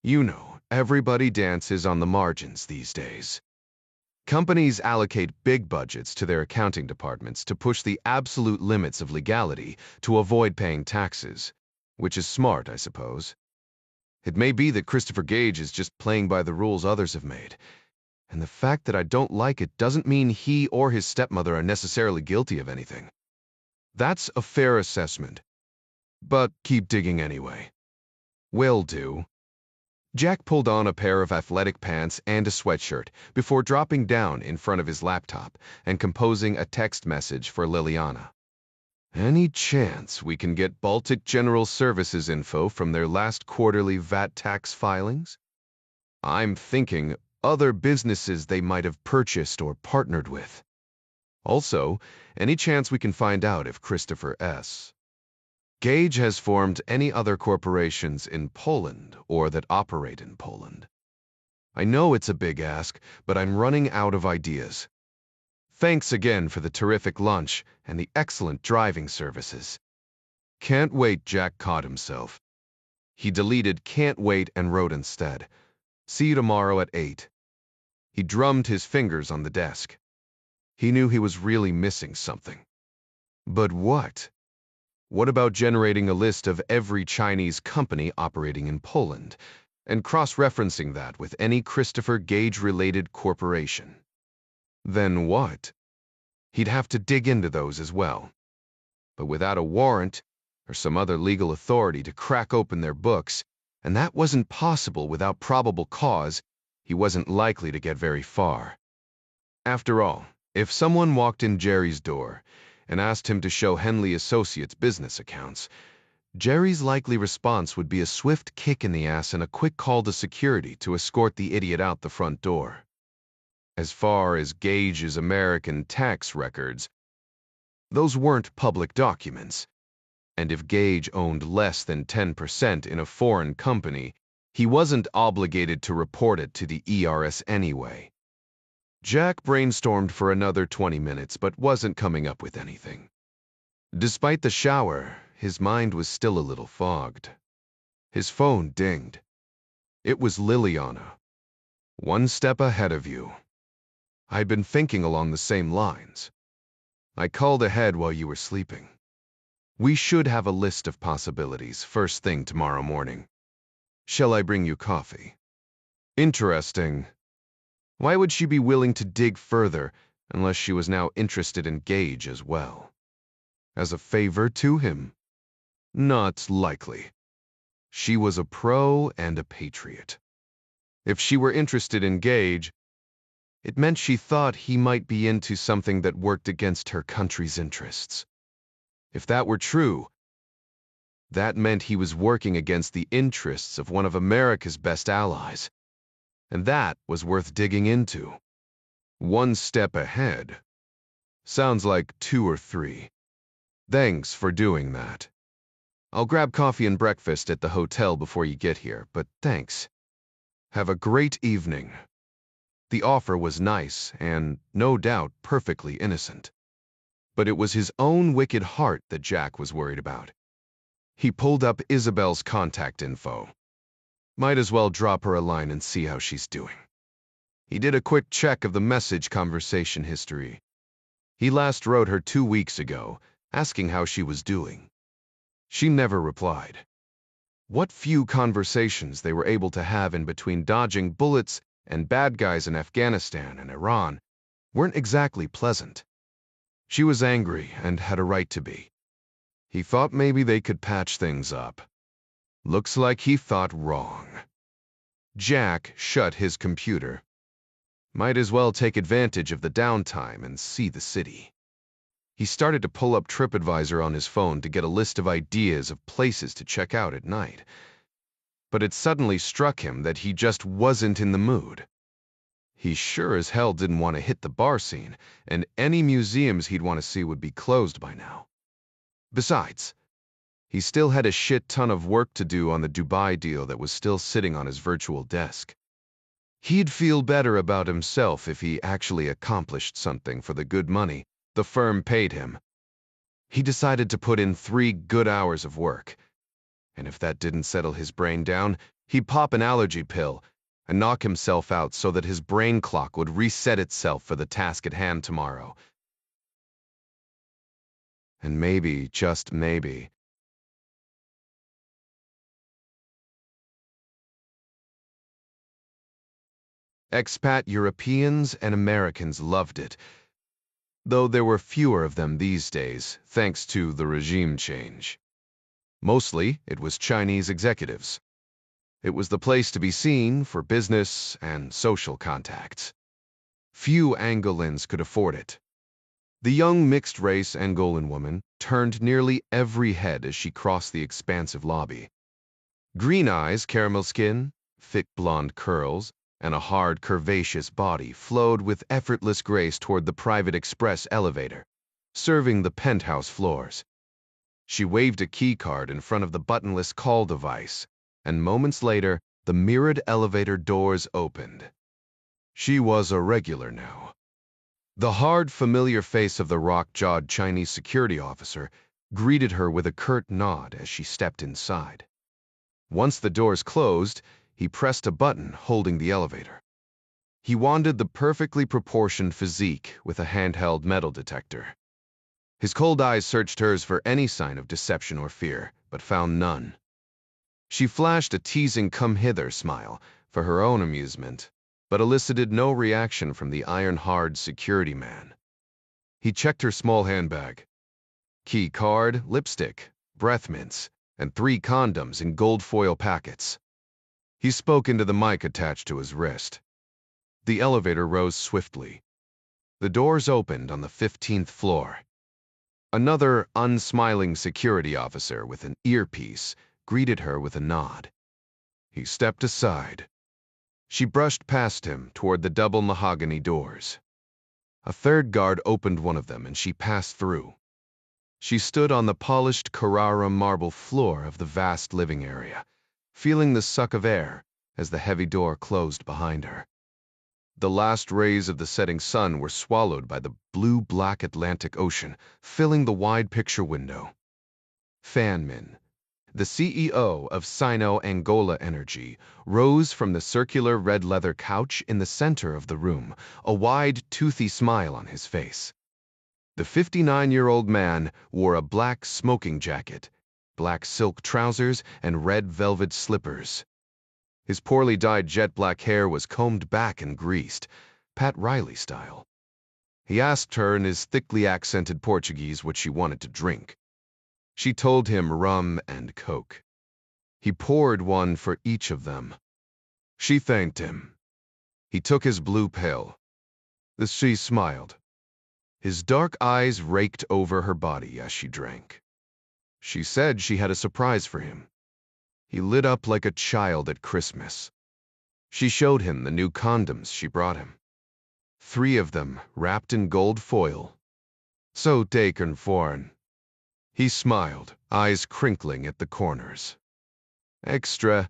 You know, everybody dances on the margins these days. Companies allocate big budgets to their accounting departments to push the absolute limits of legality to avoid paying taxes, which is smart, I suppose. It may be that Christopher Gage is just playing by the rules others have made, and the fact that I don't like it doesn't mean he or his stepmother are necessarily guilty of anything. That's a fair assessment, but keep digging anyway. Will do. Jack pulled on a pair of athletic pants and a sweatshirt before dropping down in front of his laptop and composing a text message for Liliana. Any chance we can get Baltic General Services info from their last quarterly VAT tax filings? I'm thinking other businesses they might have purchased or partnered with. Also, any chance we can find out if Christopher S. Gage has formed any other corporations in Poland or that operate in Poland. I know it's a big ask, but I'm running out of ideas. Thanks again for the terrific lunch and the excellent driving services. Can't wait, Jack caught himself. He deleted can't wait and wrote instead, see you tomorrow at 8. He drummed his fingers on the desk. He knew he was really missing something. But what? What about generating a list of every Chinese company operating in Poland and cross-referencing that with any Christopher Gage-related corporation? Then what? He'd have to dig into those as well. But without a warrant or some other legal authority to crack open their books, and that wasn't possible without probable cause, he wasn't likely to get very far. After all, if someone walked in Jerry's door and asked him to show Henley Associates' business accounts, Jerry's likely response would be a swift kick in the ass and a quick call to security to escort the idiot out the front door. As far as Gage's American tax records, those weren't public documents, and if Gage owned less than 10% in a foreign company, he wasn't obligated to report it to the ERS anyway. Jack brainstormed for another 20 minutes but wasn't coming up with anything. Despite the shower, his mind was still a little fogged. His phone dinged. It was Liliana. One step ahead of you. I'd been thinking along the same lines. I called ahead while you were sleeping. We should have a list of possibilities first thing tomorrow morning. Shall I bring you coffee? Interesting. Why would she be willing to dig further unless she was now interested in Gage as well? As a favor to him? Not likely. She was a pro and a patriot. If she were interested in Gage, it meant she thought he might be into something that worked against her country's interests. If that were true, that meant he was working against the interests of one of America's best allies. And that was worth digging into. One step ahead. Sounds like 2 or 3. Thanks for doing that. I'll grab coffee and breakfast at the hotel before you get here, but thanks. Have a great evening. The offer was nice and, no doubt, perfectly innocent. But it was his own wicked heart that Jack was worried about. He pulled up Isabel's contact info. Might as well drop her a line and see how she's doing. He did a quick check of the message conversation history. He last wrote her 2 weeks ago, asking how she was doing. She never replied. What few conversations they were able to have in between dodging bullets and bad guys in Afghanistan and Iran weren't exactly pleasant. She was angry and had a right to be. He thought maybe they could patch things up. Looks like he thought wrong. Jack shut his computer. Might as well take advantage of the downtime and see the city. He started to pull up TripAdvisor on his phone to get a list of ideas of places to check out at night. But it suddenly struck him that he just wasn't in the mood. He sure as hell didn't want to hit the bar scene, and any museums he'd want to see would be closed by now. Besides, he still had a shit ton of work to do on the Dubai deal that was still sitting on his virtual desk. He'd feel better about himself if he actually accomplished something for the good money the firm paid him. He decided to put in 3 good hours of work, And if that didn't settle his brain down, he'd pop an allergy pill and knock himself out so that his brain clock would reset itself for the task at hand tomorrow. And maybe, just maybe, expat Europeans and Americans loved it, though there were fewer of them these days, thanks to the regime change. Mostly, it was Chinese executives. It was the place to be seen for business and social contacts. Few Angolans could afford it. The young mixed-race Angolan woman turned nearly every head as she crossed the expansive lobby. Green eyes, caramel skin, thick blonde curls, and a hard, curvaceous body flowed with effortless grace toward the private express elevator, serving the penthouse floors. She waved a key card in front of the buttonless call device, and moments later, the mirrored elevator doors opened. She was a regular now. The hard, familiar face of the rock-jawed Chinese security officer greeted her with a curt nod as she stepped inside. Once the doors closed, he pressed a button holding the elevator. He wanded the perfectly proportioned physique with a handheld metal detector. His cold eyes searched hers for any sign of deception or fear, but found none. She flashed a teasing come-hither smile for her own amusement, but elicited no reaction from the iron-hard security man. He checked her small handbag. Key card, lipstick, breath mints, and 3 condoms in gold foil packets. He spoke into the mic attached to his wrist. The elevator rose swiftly. The doors opened on the 15th floor. Another unsmiling security officer with an earpiece greeted her with a nod. He stepped aside. She brushed past him toward the double mahogany doors. A third guard opened one of them and she passed through. She stood on the polished Carrara marble floor of the vast living area, feeling the suck of air as the heavy door closed behind her. The last rays of the setting sun were swallowed by the blue-black Atlantic Ocean, filling the wide picture window. Fanmin, the CEO of Sino-Angola Energy, rose from the circular red leather couch in the center of the room, a wide, toothy smile on his face. The 59-year-old man wore a black smoking jacket, black silk trousers, and red velvet slippers. His poorly dyed jet-black hair was combed back and greased, Pat Riley style. He asked her in his thickly accented Portuguese what she wanted to drink. She told him rum and coke. He poured one for each of them. She thanked him. He took his blue pill. She smiled. His dark eyes raked over her body as she drank. She said she had a surprise for him. He lit up like a child at Christmas. She showed him the new condoms she brought him. 3 of them wrapped in gold foil. So taken foreign. He smiled, eyes crinkling at the corners. Extra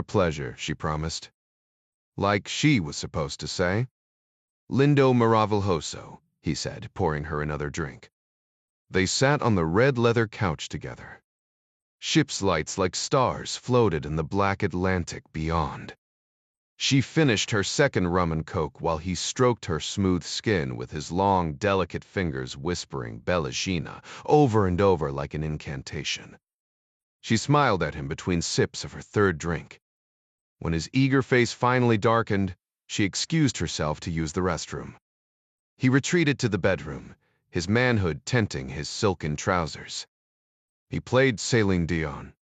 pleasure, she promised. Like she was supposed to say. Lindo maravilhoso, he said, pouring her another drink. They sat on the red leather couch together. Ship's lights like stars floated in the black Atlantic beyond. She finished her second rum and coke while he stroked her smooth skin with his long, delicate fingers whispering Bellagina over and over like an incantation. She smiled at him between sips of her third drink. When his eager face finally darkened, she excused herself to use the restroom. He retreated to the bedroom, his manhood tenting his silken trousers. He played Celine Dion,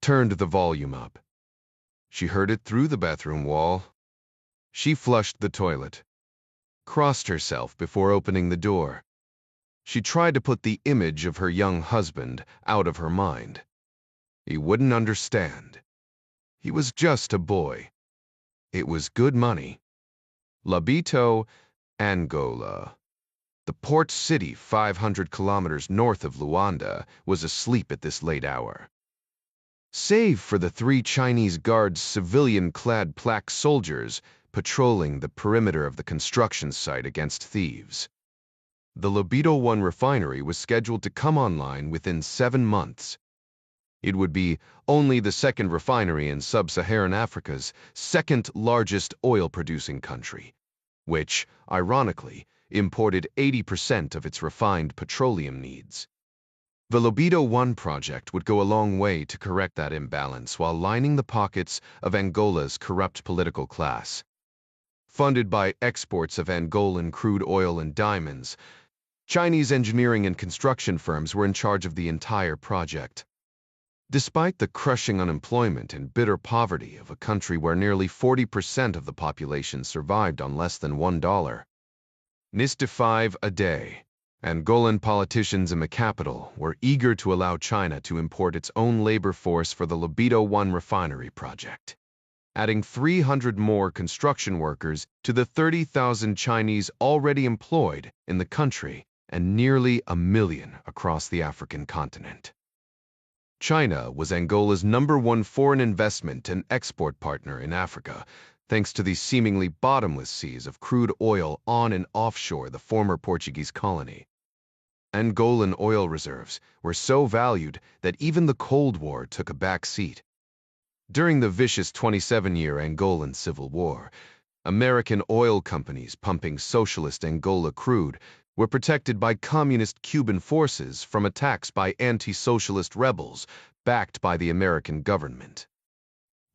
turned the volume up. She heard it through the bathroom wall. She flushed the toilet, crossed herself before opening the door. She tried to put the image of her young husband out of her mind. He wouldn't understand. He was just a boy. It was good money. Lobito, Angola. The port city 500 kilometers north of Luanda was asleep at this late hour. Save for the 3 Chinese guards civilian-clad black soldiers patrolling the perimeter of the construction site against thieves. The Lobito 1 refinery was scheduled to come online within 7 months. It would be only the second refinery in sub-Saharan Africa's second largest oil-producing country, which, ironically, imported 80% of its refined petroleum needs. The Libido 1 project would go a long way to correct that imbalance while lining the pockets of Angola's corrupt political class. Funded by exports of Angolan crude oil and diamonds, Chinese engineering and construction firms were in charge of the entire project. Despite the crushing unemployment and bitter poverty of a country where nearly 40% of the population survived on less than $1, NIST 5 a day, Angolan politicians in the capital were eager to allow China to import its own labor force for the Libido 1 refinery project, adding 300 more construction workers to the 30,000 Chinese already employed in the country and nearly 1 million across the African continent. China was Angola's #1 foreign investment and export partner in Africa, thanks to the seemingly bottomless seas of crude oil on and offshore the former Portuguese colony. Angolan oil reserves were so valued that even the Cold War took a back seat. During the vicious 27-year Angolan Civil War, American oil companies pumping socialist Angola crude were protected by communist Cuban forces from attacks by anti-socialist rebels backed by the American government.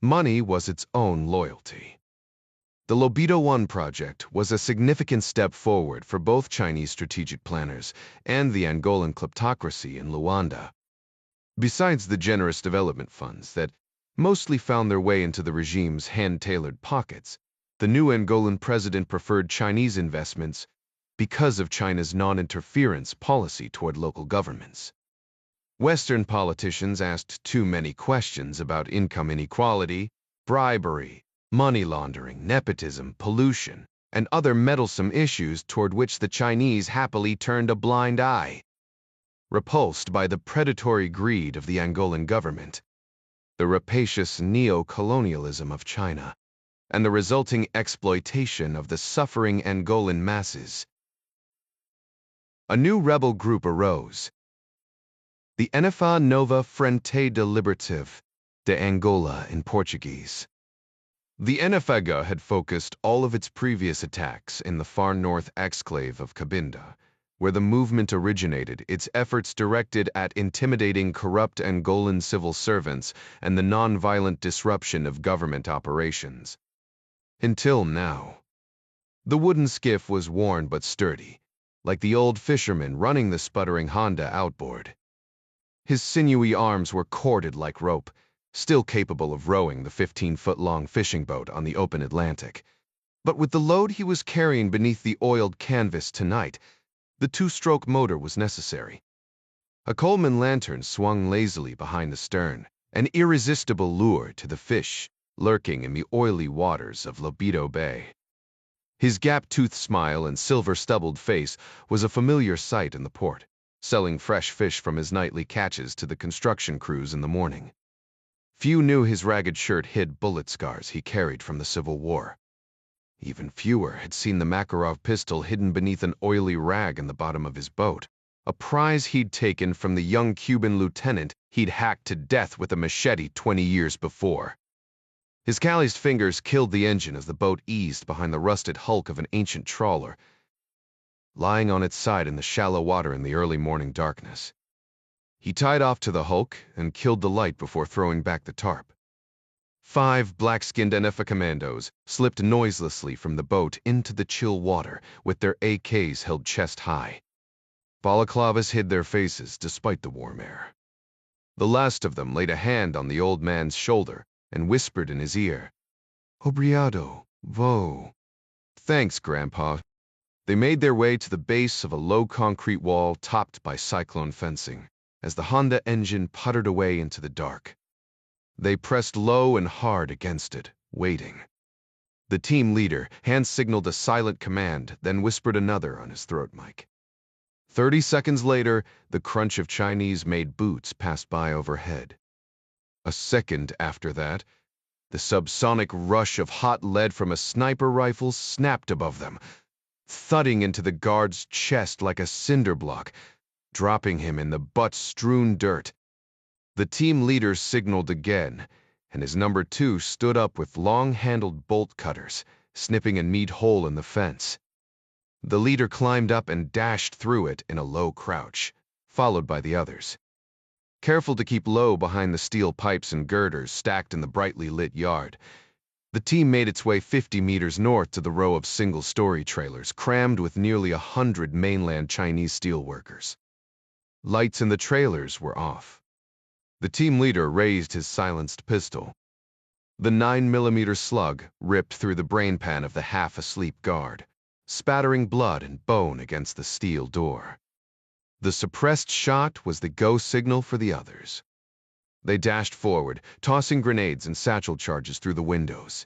Money was its own loyalty. The Libido 1 project was a significant step forward for both Chinese strategic planners and the Angolan kleptocracy in Luanda. Besides the generous development funds that mostly found their way into the regime's hand-tailored pockets, the new Angolan president preferred Chinese investments because of China's non-interference policy toward local governments. Western politicians asked too many questions about income inequality, bribery, money laundering, nepotism, pollution, and other meddlesome issues toward which the Chinese happily turned a blind eye. Repulsed by the predatory greed of the Angolan government, the rapacious neo-colonialism of China, and the resulting exploitation of the suffering Angolan masses, a new rebel group arose, the Nfa Nova Frente de Liberative de Angola in Portuguese. The NFAGA had focused all of its previous attacks in the far north exclave of Cabinda, where the movement originated, its efforts directed at intimidating corrupt Angolan civil servants and the non-violent disruption of government operations. Until now. The wooden skiff was worn but sturdy, like the old fisherman running the sputtering Honda outboard. His sinewy arms were corded like rope, still capable of rowing the 15-foot-long fishing boat on the open Atlantic. But with the load he was carrying beneath the oiled canvas tonight, the two-stroke motor was necessary. A Coleman lantern swung lazily behind the stern, an irresistible lure to the fish lurking in the oily waters of Libido Bay. His gap-toothed smile and silver-stubbled face was a familiar sight in the port, selling fresh fish from his nightly catches to the construction crews in the morning. Few knew his ragged shirt hid bullet scars he carried from the Civil War. Even fewer had seen the Makarov pistol hidden beneath an oily rag in the bottom of his boat, a prize he'd taken from the young Cuban lieutenant he'd hacked to death with a machete 20 years before. His calloused fingers killed the engine as the boat eased behind the rusted hulk of an ancient trawler, lying on its side in the shallow water in the early morning darkness. He tied off to the hulk and killed the light before throwing back the tarp. 5 black-skinned NFA commandos slipped noiselessly from the boat into the chill water with their AKs held chest high. Balaclavas hid their faces despite the warm air. The last of them laid a hand on the old man's shoulder and whispered in his ear, "Obrigado, vô." "Thanks, Grandpa." They made their way to the base of a low concrete wall topped by cyclone fencing as the Honda engine puttered away into the dark. They pressed low and hard against it, waiting. The team leader hand-signaled a silent command, then whispered another on his throat mic. 30 seconds later, the crunch of Chinese-made boots passed by overhead. A second after that, the subsonic rush of hot lead from a sniper rifle snapped above them, thudding into the guard's chest like a cinder block, dropping him in the butt-strewn dirt. The team leader signaled again, and his number 2 stood up with long-handled bolt cutters, snipping a neat hole in the fence. The leader climbed up and dashed through it in a low crouch, followed by the others. Careful to keep low behind the steel pipes and girders stacked in the brightly lit yard, the team made its way 50 meters north to the row of single-story trailers crammed with nearly 100 mainland Chinese steelworkers. Lights in the trailers were off. The team leader raised his silenced pistol. The 9mm slug ripped through the brain pan of the half-asleep guard, spattering blood and bone against the steel door. The suppressed shot was the go signal for the others. They dashed forward, tossing grenades and satchel charges through the windows.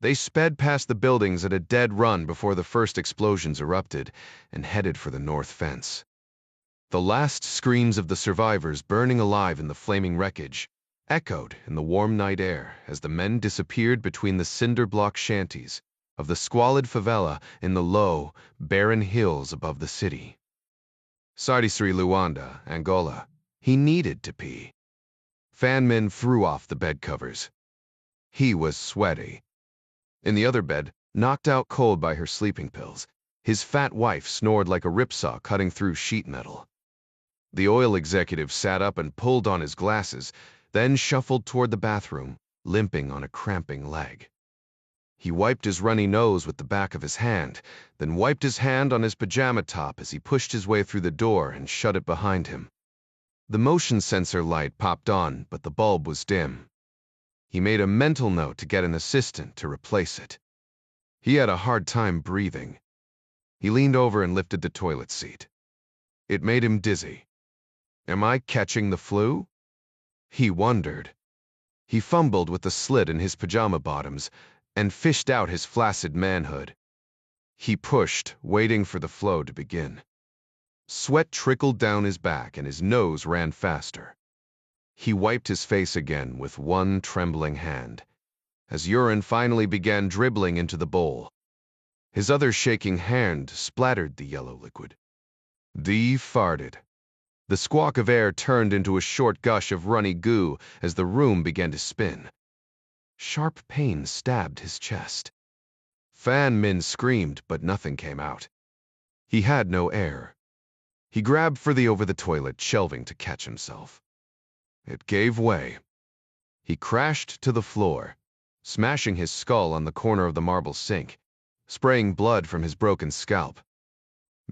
They sped past the buildings at a dead run before the first explosions erupted and headed for the north fence. The last screams of the survivors burning alive in the flaming wreckage echoed in the warm night air as the men disappeared between the cinder-block shanties of the squalid favela in the low, barren hills above the city. Sardisri Luanda, Angola. He needed to pee. Fan Min threw off the bed covers. He was sweaty. In the other bed, knocked out cold by her sleeping pills, his fat wife snored like a ripsaw cutting through sheet metal. The oil executive sat up and pulled on his glasses, then shuffled toward the bathroom, limping on a cramping leg. He wiped his runny nose with the back of his hand, then wiped his hand on his pajama top as he pushed his way through the door and shut it behind him. The motion sensor light popped on, but the bulb was dim. He made a mental note to get an assistant to replace it. He had a hard time breathing. He leaned over and lifted the toilet seat. It made him dizzy. Am I catching the flu? He wondered. He fumbled with the slit in his pajama bottoms and fished out his flaccid manhood. He pushed, waiting for the flow to begin. Sweat trickled down his back and his nose ran faster. He wiped his face again with one trembling hand, as urine finally began dribbling into the bowl. His other shaking hand splattered the yellow liquid. Dee farted. The squawk of air turned into a short gush of runny goo as the room began to spin. Sharp pain stabbed his chest. Fan Min screamed, but nothing came out. He had no air. He grabbed for the over-the-toilet shelving to catch himself. It gave way. He crashed to the floor, smashing his skull on the corner of the marble sink, spraying blood from his broken scalp.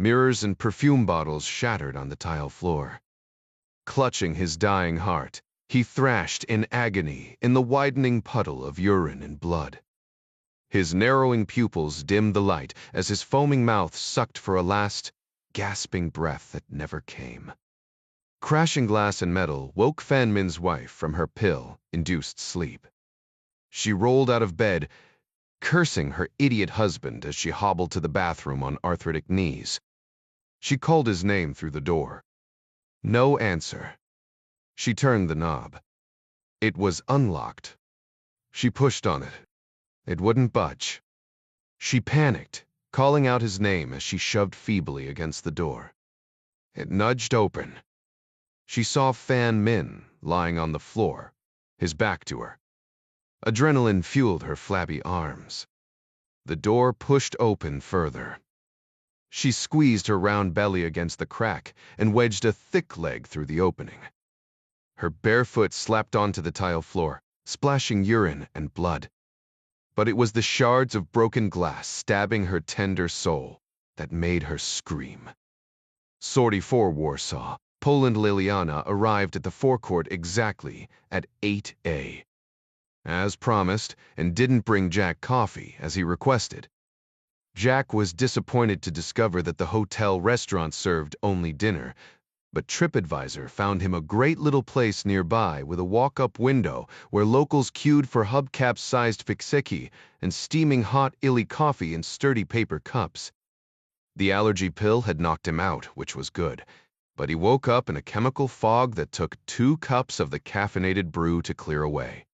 Mirrors and perfume bottles shattered on the tile floor. Clutching his dying heart, he thrashed in agony in the widening puddle of urine and blood. His narrowing pupils dimmed the light as his foaming mouth sucked for a last, gasping breath that never came. Crashing glass and metal woke Fan Min's wife from her pill-induced sleep. She rolled out of bed, cursing her idiot husband as she hobbled to the bathroom on arthritic knees. She called his name through the door. No answer. She turned the knob. It was unlocked. She pushed on it. It wouldn't budge. She panicked, calling out his name as she shoved feebly against the door. It nudged open. She saw Fan Min lying on the floor, his back to her. Adrenaline fueled her flabby arms. The door pushed open further. She squeezed her round belly against the crack and wedged a thick leg through the opening. Her bare foot slapped onto the tile floor, splashing urine and blood. But it was the shards of broken glass stabbing her tender soul that made her scream. Sortie for Warsaw, Poland Liliana arrived at the forecourt exactly at 8 a. As promised, and didn't bring Jack coffee as he requested. Jack was disappointed to discover that the hotel restaurant served only dinner, but TripAdvisor found him a great little place nearby with a walk-up window where locals queued for hubcap-sized fixeki and steaming hot illy coffee in sturdy paper cups. The allergy pill had knocked him out, which was good, but he woke up in a chemical fog that took 2 cups of the caffeinated brew to clear away.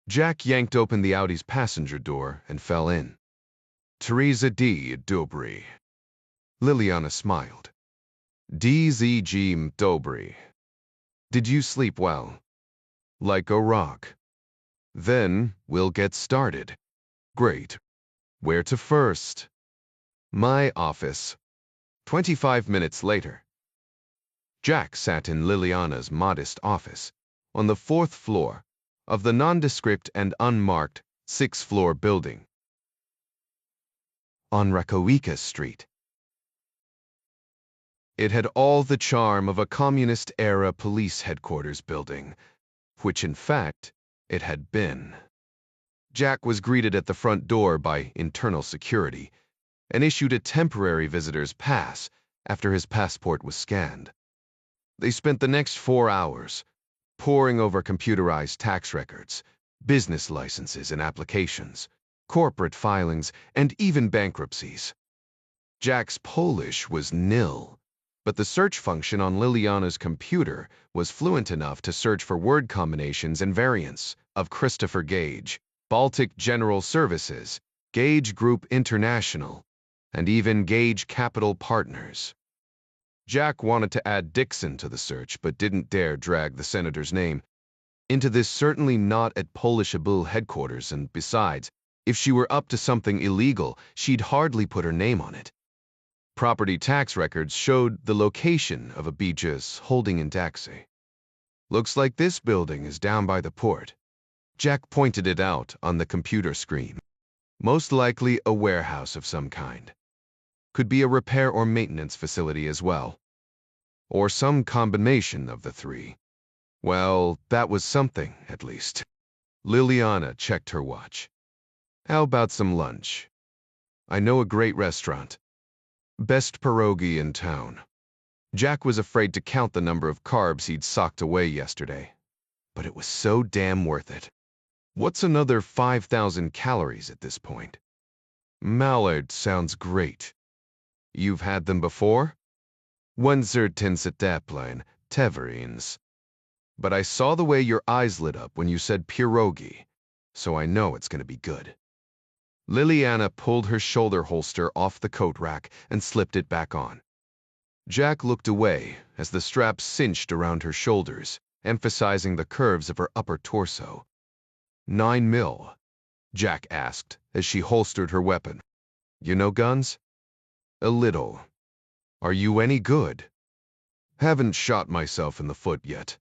Jack yanked open the Audi's passenger door and fell in. Teresa D. Dobry. Liliana smiled. DZG Dobry. Did you sleep well? Like a rock. Then we'll get started. Great. Where to first? My office. 25 minutes later. Jack sat in Liliana's modest office on the 4th floor of the nondescript and unmarked 6th-floor building on Rakowika Street. It had all the charm of a communist-era police headquarters building, which in fact it had been. Jack was greeted at the front door by internal security and issued a temporary visitor's pass after his passport was scanned. They spent the next 4 hours poring over computerized tax records, business licenses and applications, corporate filings, and even bankruptcies. Jack's Polish was nil, but the search function on Liliana's computer was fluent enough to search for word combinations and variants of Christopher Gage, Baltic General Services, Gage Group International, and even Gage Capital Partners. Jack wanted to add Dixon to the search, but didn't dare drag the senator's name into this certainly not at Polishable headquarters, and besides, if she were up to something illegal, she'd hardly put her name on it. Property tax records showed the location of Abijah's holding in Daxi. Looks like this building is down by the port. Jack pointed it out on the computer screen. Most likely a warehouse of some kind. Could be a repair or maintenance facility as well. Or some combination of the three. Well, that was something, at least. Liliana checked her watch. How about some lunch? I know a great restaurant. Best pierogi in town. Jack was afraid to count the number of carbs he'd socked away yesterday. But it was so damn worth it. What's another 5,000 calories at this point? Mallard sounds great. You've had them before? Wunzertinsetapline, Teverins. But I saw the way your eyes lit up when you said pierogi, so I know it's going to be good. Liliana pulled her shoulder holster off the coat rack and slipped it back on. Jack looked away as the strap cinched around her shoulders, emphasizing the curves of her upper torso. 9 mil? Jack asked as she holstered her weapon. You know guns? A little. Are you any good? Haven't shot myself in the foot yet.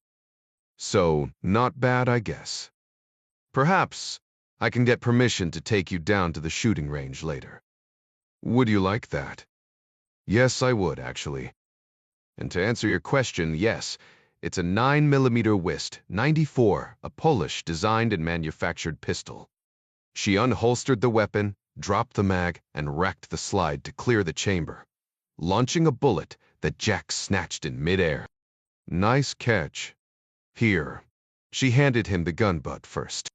So, not bad, I guess. Perhaps I can get permission to take you down to the shooting range later. Would you like that? Yes, I would, actually. And to answer your question, yes, it's a 9mm Whist 94, a Polish-designed and manufactured pistol. She unholstered the weapon, dropped the mag, and racked the slide to clear the chamber, launching a bullet that Jack snatched in midair. Nice catch. Here. She handed him the gun butt first.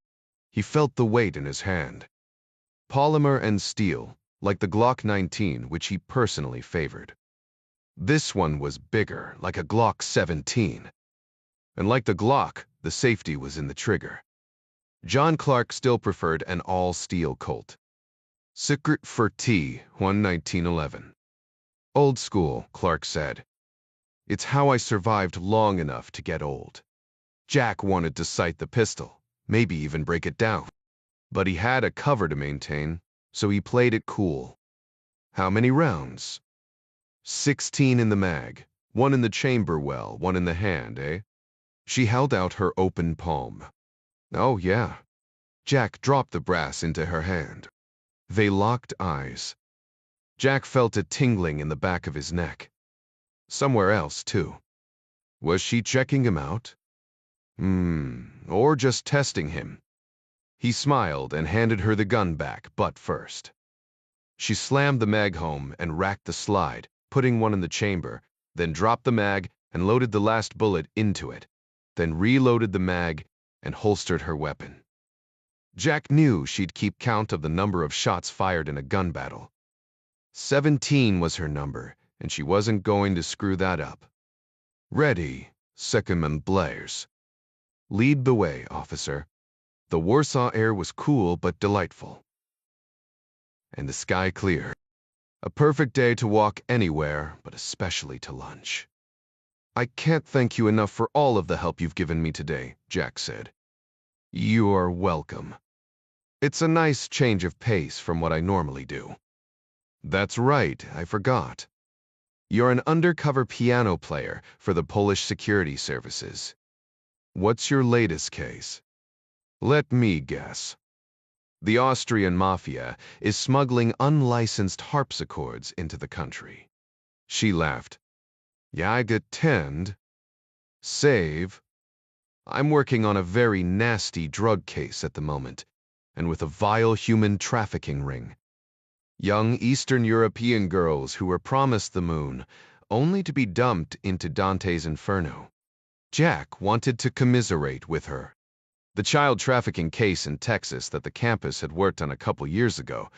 He felt the weight in his hand. Polymer and steel, like the Glock 19, which he personally favored. This one was bigger, like a Glock 17. And like the Glock, the safety was in the trigger. John Clark still preferred an all-steel Colt. Secret for T, 1911. Old school, Clark said. It's how I survived long enough to get old. Jack wanted to sight the pistol, maybe even break it down. But he had a cover to maintain, so he played it cool. How many rounds? 16 in the mag, 1 in the chamber well, 1 in the hand, eh? She held out her open palm. Oh, yeah. Jack dropped the brass into her hand. They locked eyes. Jack felt a tingling in the back of his neck. Somewhere else, too. Was she checking him out? Or just testing him. He smiled and handed her the gun back, butt first. She slammed the mag home and racked the slide, putting one in the chamber, then dropped the mag and loaded the last bullet into it, then reloaded the mag and holstered her weapon. Jack knew she'd keep count of the number of shots fired in a gun battle. 17 was her number, and she wasn't going to screw that up. Ready, Second Blares. Lead the way, officer. The Warsaw air was cool but delightful. And the sky clear. A perfect day to walk anywhere, but especially to lunch. I can't thank you enough for all of the help you've given me today, Jack said. You are welcome. It's a nice change of pace from what I normally do. That's right, I forgot. You're an undercover piano player for the Polish security services. What's your latest case? Let me guess. The Austrian mafia is smuggling unlicensed harpsichords into the country. She laughed. Ja, getend. Save. I'm working on a very nasty drug case at the moment, and with a vile human trafficking ring. Young Eastern European girls who were promised the moon, only to be dumped into Dante's Inferno. Jack wanted to commiserate with her. The child trafficking case in Texas that the campus had worked on a couple years ago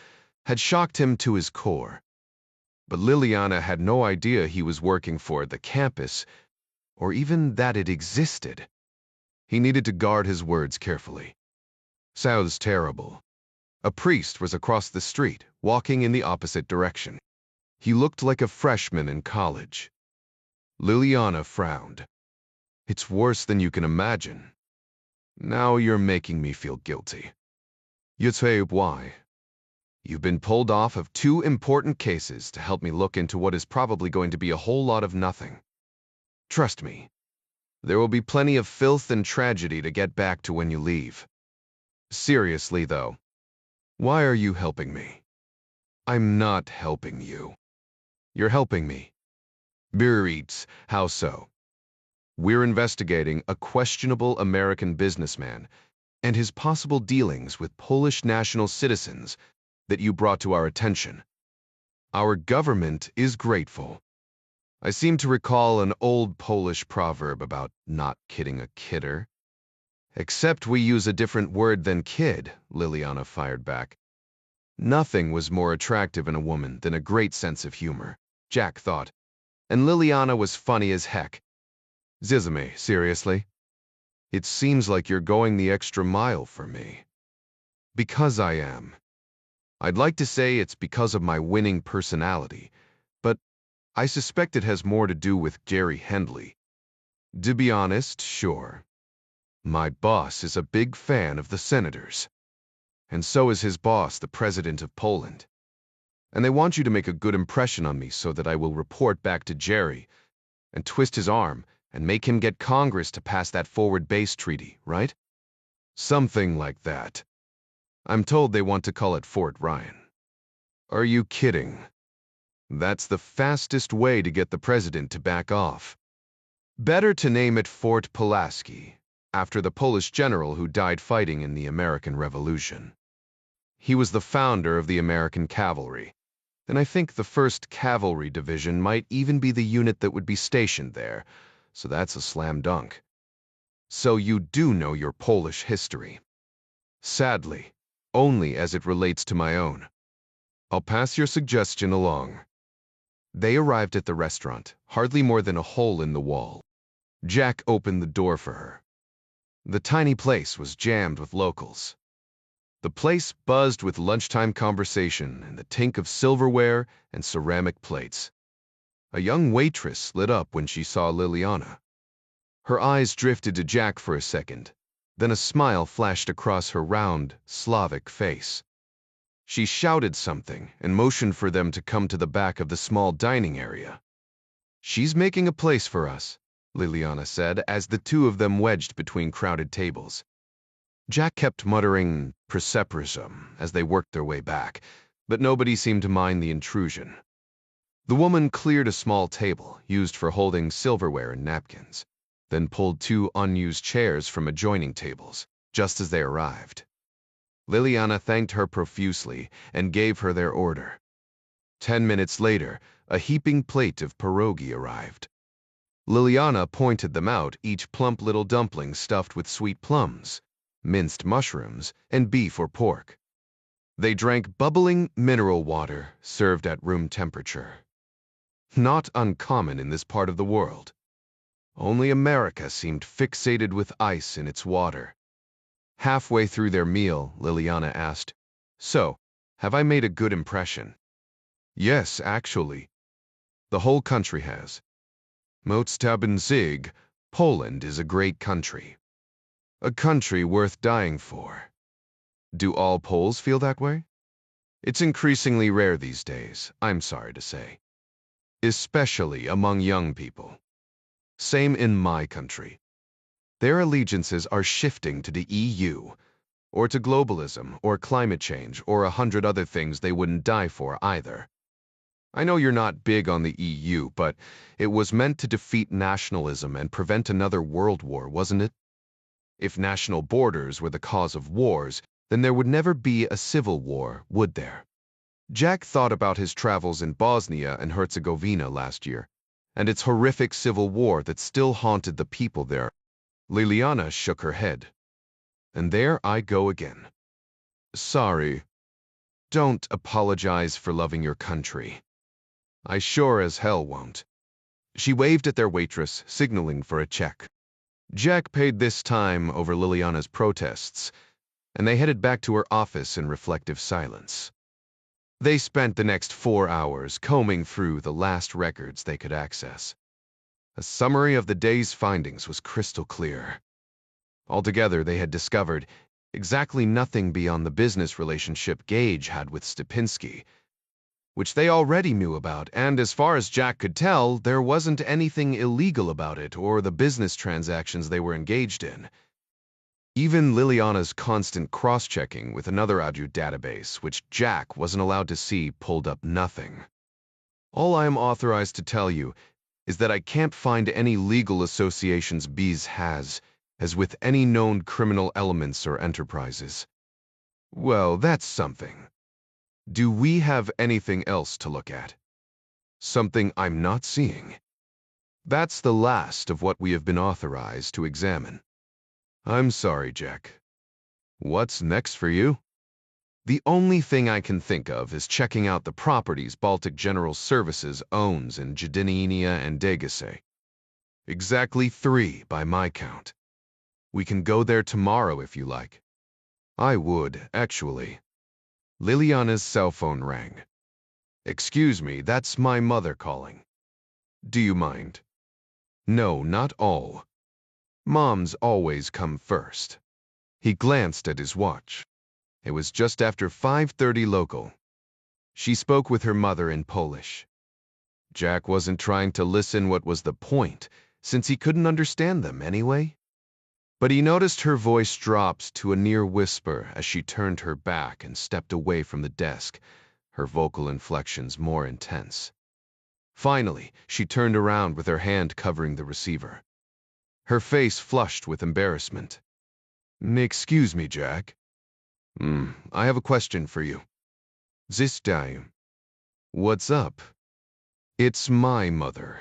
had shocked him to his core. But Liliana had no idea he was working for the campus, or even that it existed. He needed to guard his words carefully. Sounds terrible. A priest was across the street, walking in the opposite direction. He looked like a freshman in college. Liliana frowned. It's worse than you can imagine. Now you're making me feel guilty. You say why? You've been pulled off of 2 important cases to help me look into what is probably going to be a whole lot of nothing. Trust me, there will be plenty of filth and tragedy to get back to when you leave. Seriously, though, why are you helping me? I'm not helping you. You're helping me. Beretz, how so? We're investigating a questionable American businessman and his possible dealings with Polish national citizens that you brought to our attention. Our government is grateful. I seem to recall an old Polish proverb about not kidding a kidder. Except we use a different word than kid, Liliana fired back. Nothing was more attractive in a woman than a great sense of humor, Jack thought, and Liliana was funny as heck. Zizame, seriously? It seems like you're going the extra mile for me. Because I am. I'd like to say it's because of my winning personality, but I suspect it has more to do with Jerry Hendley. To be honest, sure. My boss is a big fan of the senators, and so is his boss, the president of Poland. And they want you to make a good impression on me so that I will report back to Jerry and twist his arm and make him get Congress to pass that forward base treaty, right? Something like that. I'm told they want to call it Fort Ryan. Are you kidding? That's the fastest way to get the president to back off. Better to name it Fort Pulaski, after the Polish general who died fighting in the American Revolution. He was the founder of the American cavalry, and I think the 1st Cavalry Division might even be the unit that would be stationed there, so that's a slam dunk. So you do know your Polish history. Sadly, only as it relates to my own. I'll pass your suggestion along. They arrived at the restaurant, hardly more than a hole in the wall. Jack opened the door for her. The tiny place was jammed with locals. The place buzzed with lunchtime conversation and the tink of silverware and ceramic plates. A young waitress lit up when she saw Liliana. Her eyes drifted to Jack for a second, then a smile flashed across her round, Slavic face. She shouted something and motioned for them to come to the back of the small dining area. She's making a place for us, Liliana said as the 2 of them wedged between crowded tables. Jack kept muttering "Preceprism" as they worked their way back, but nobody seemed to mind the intrusion. The woman cleared a small table used for holding silverware and napkins, then pulled 2 unused chairs from adjoining tables, just as they arrived. Liliana thanked her profusely and gave her their order. 10 minutes later, a heaping plate of pierogi arrived. Liliana pointed them out, each plump little dumpling stuffed with sweet plums, minced mushrooms, and beef or pork. They drank bubbling mineral water served at room temperature. Not uncommon in this part of the world. Only America seemed fixated with ice in its water. Halfway through their meal, Liliana asked, "So, have I made a good impression?" "Yes, actually. The whole country has. Mostabenzig, Poland is a great country. A country worth dying for. Do all Poles feel that way? It's increasingly rare these days, I'm sorry to say. Especially among young people. Same in my country. Their allegiances are shifting to the EU, or to globalism, or climate change, or 100 other things they wouldn't die for either. I know you're not big on the EU, but it was meant to defeat nationalism and prevent another world war, wasn't it? If national borders were the cause of wars, then there would never be a civil war, would there? Jack thought about his travels in Bosnia and Herzegovina last year, and its horrific civil war that still haunted the people there. Liliana shook her head. And there I go again. Sorry. Don't apologize for loving your country. I sure as hell won't. She waved at their waitress, signaling for a check. Jack paid this time over Liliana's protests, and they headed back to her office in reflective silence. They spent the next 4 hours combing through the last records they could access. A summary of the day's findings was crystal clear. Altogether, they had discovered exactly nothing beyond the business relationship Gage had with Stepinski, which they already knew about, and as far as Jack could tell, there wasn't anything illegal about it or the business transactions they were engaged in. Even Liliana's constant cross-checking with another audio database, which Jack wasn't allowed to see, pulled up nothing. All I am authorized to tell you is that I can't find any legal associations Bees has, as with any known criminal elements or enterprises. Well, that's something. Do we have anything else to look at? Something I'm not seeing. That's the last of what we have been authorized to examine. I'm sorry, Jack. What's next for you? The only thing I can think of is checking out the properties Baltic General Services owns in Jedinia and Degase. Exactly 3 by my count. We can go there tomorrow if you like. I would, actually. Liliana's cell phone rang. Excuse me, that's my mother calling. Do you mind? No, not all. Moms always come first. He glanced at his watch. It was just after 5:30 local. She spoke with her mother in Polish. Jack wasn't trying to listen what was the point, since he couldn't understand them anyway. But he noticed her voice dropped to a near whisper as she turned her back and stepped away from the desk, her vocal inflections more intense. Finally, she turned around with her hand covering the receiver. Her face flushed with embarrassment. Excuse me, Jack. I have a question for you. This time. What's up? It's my mother.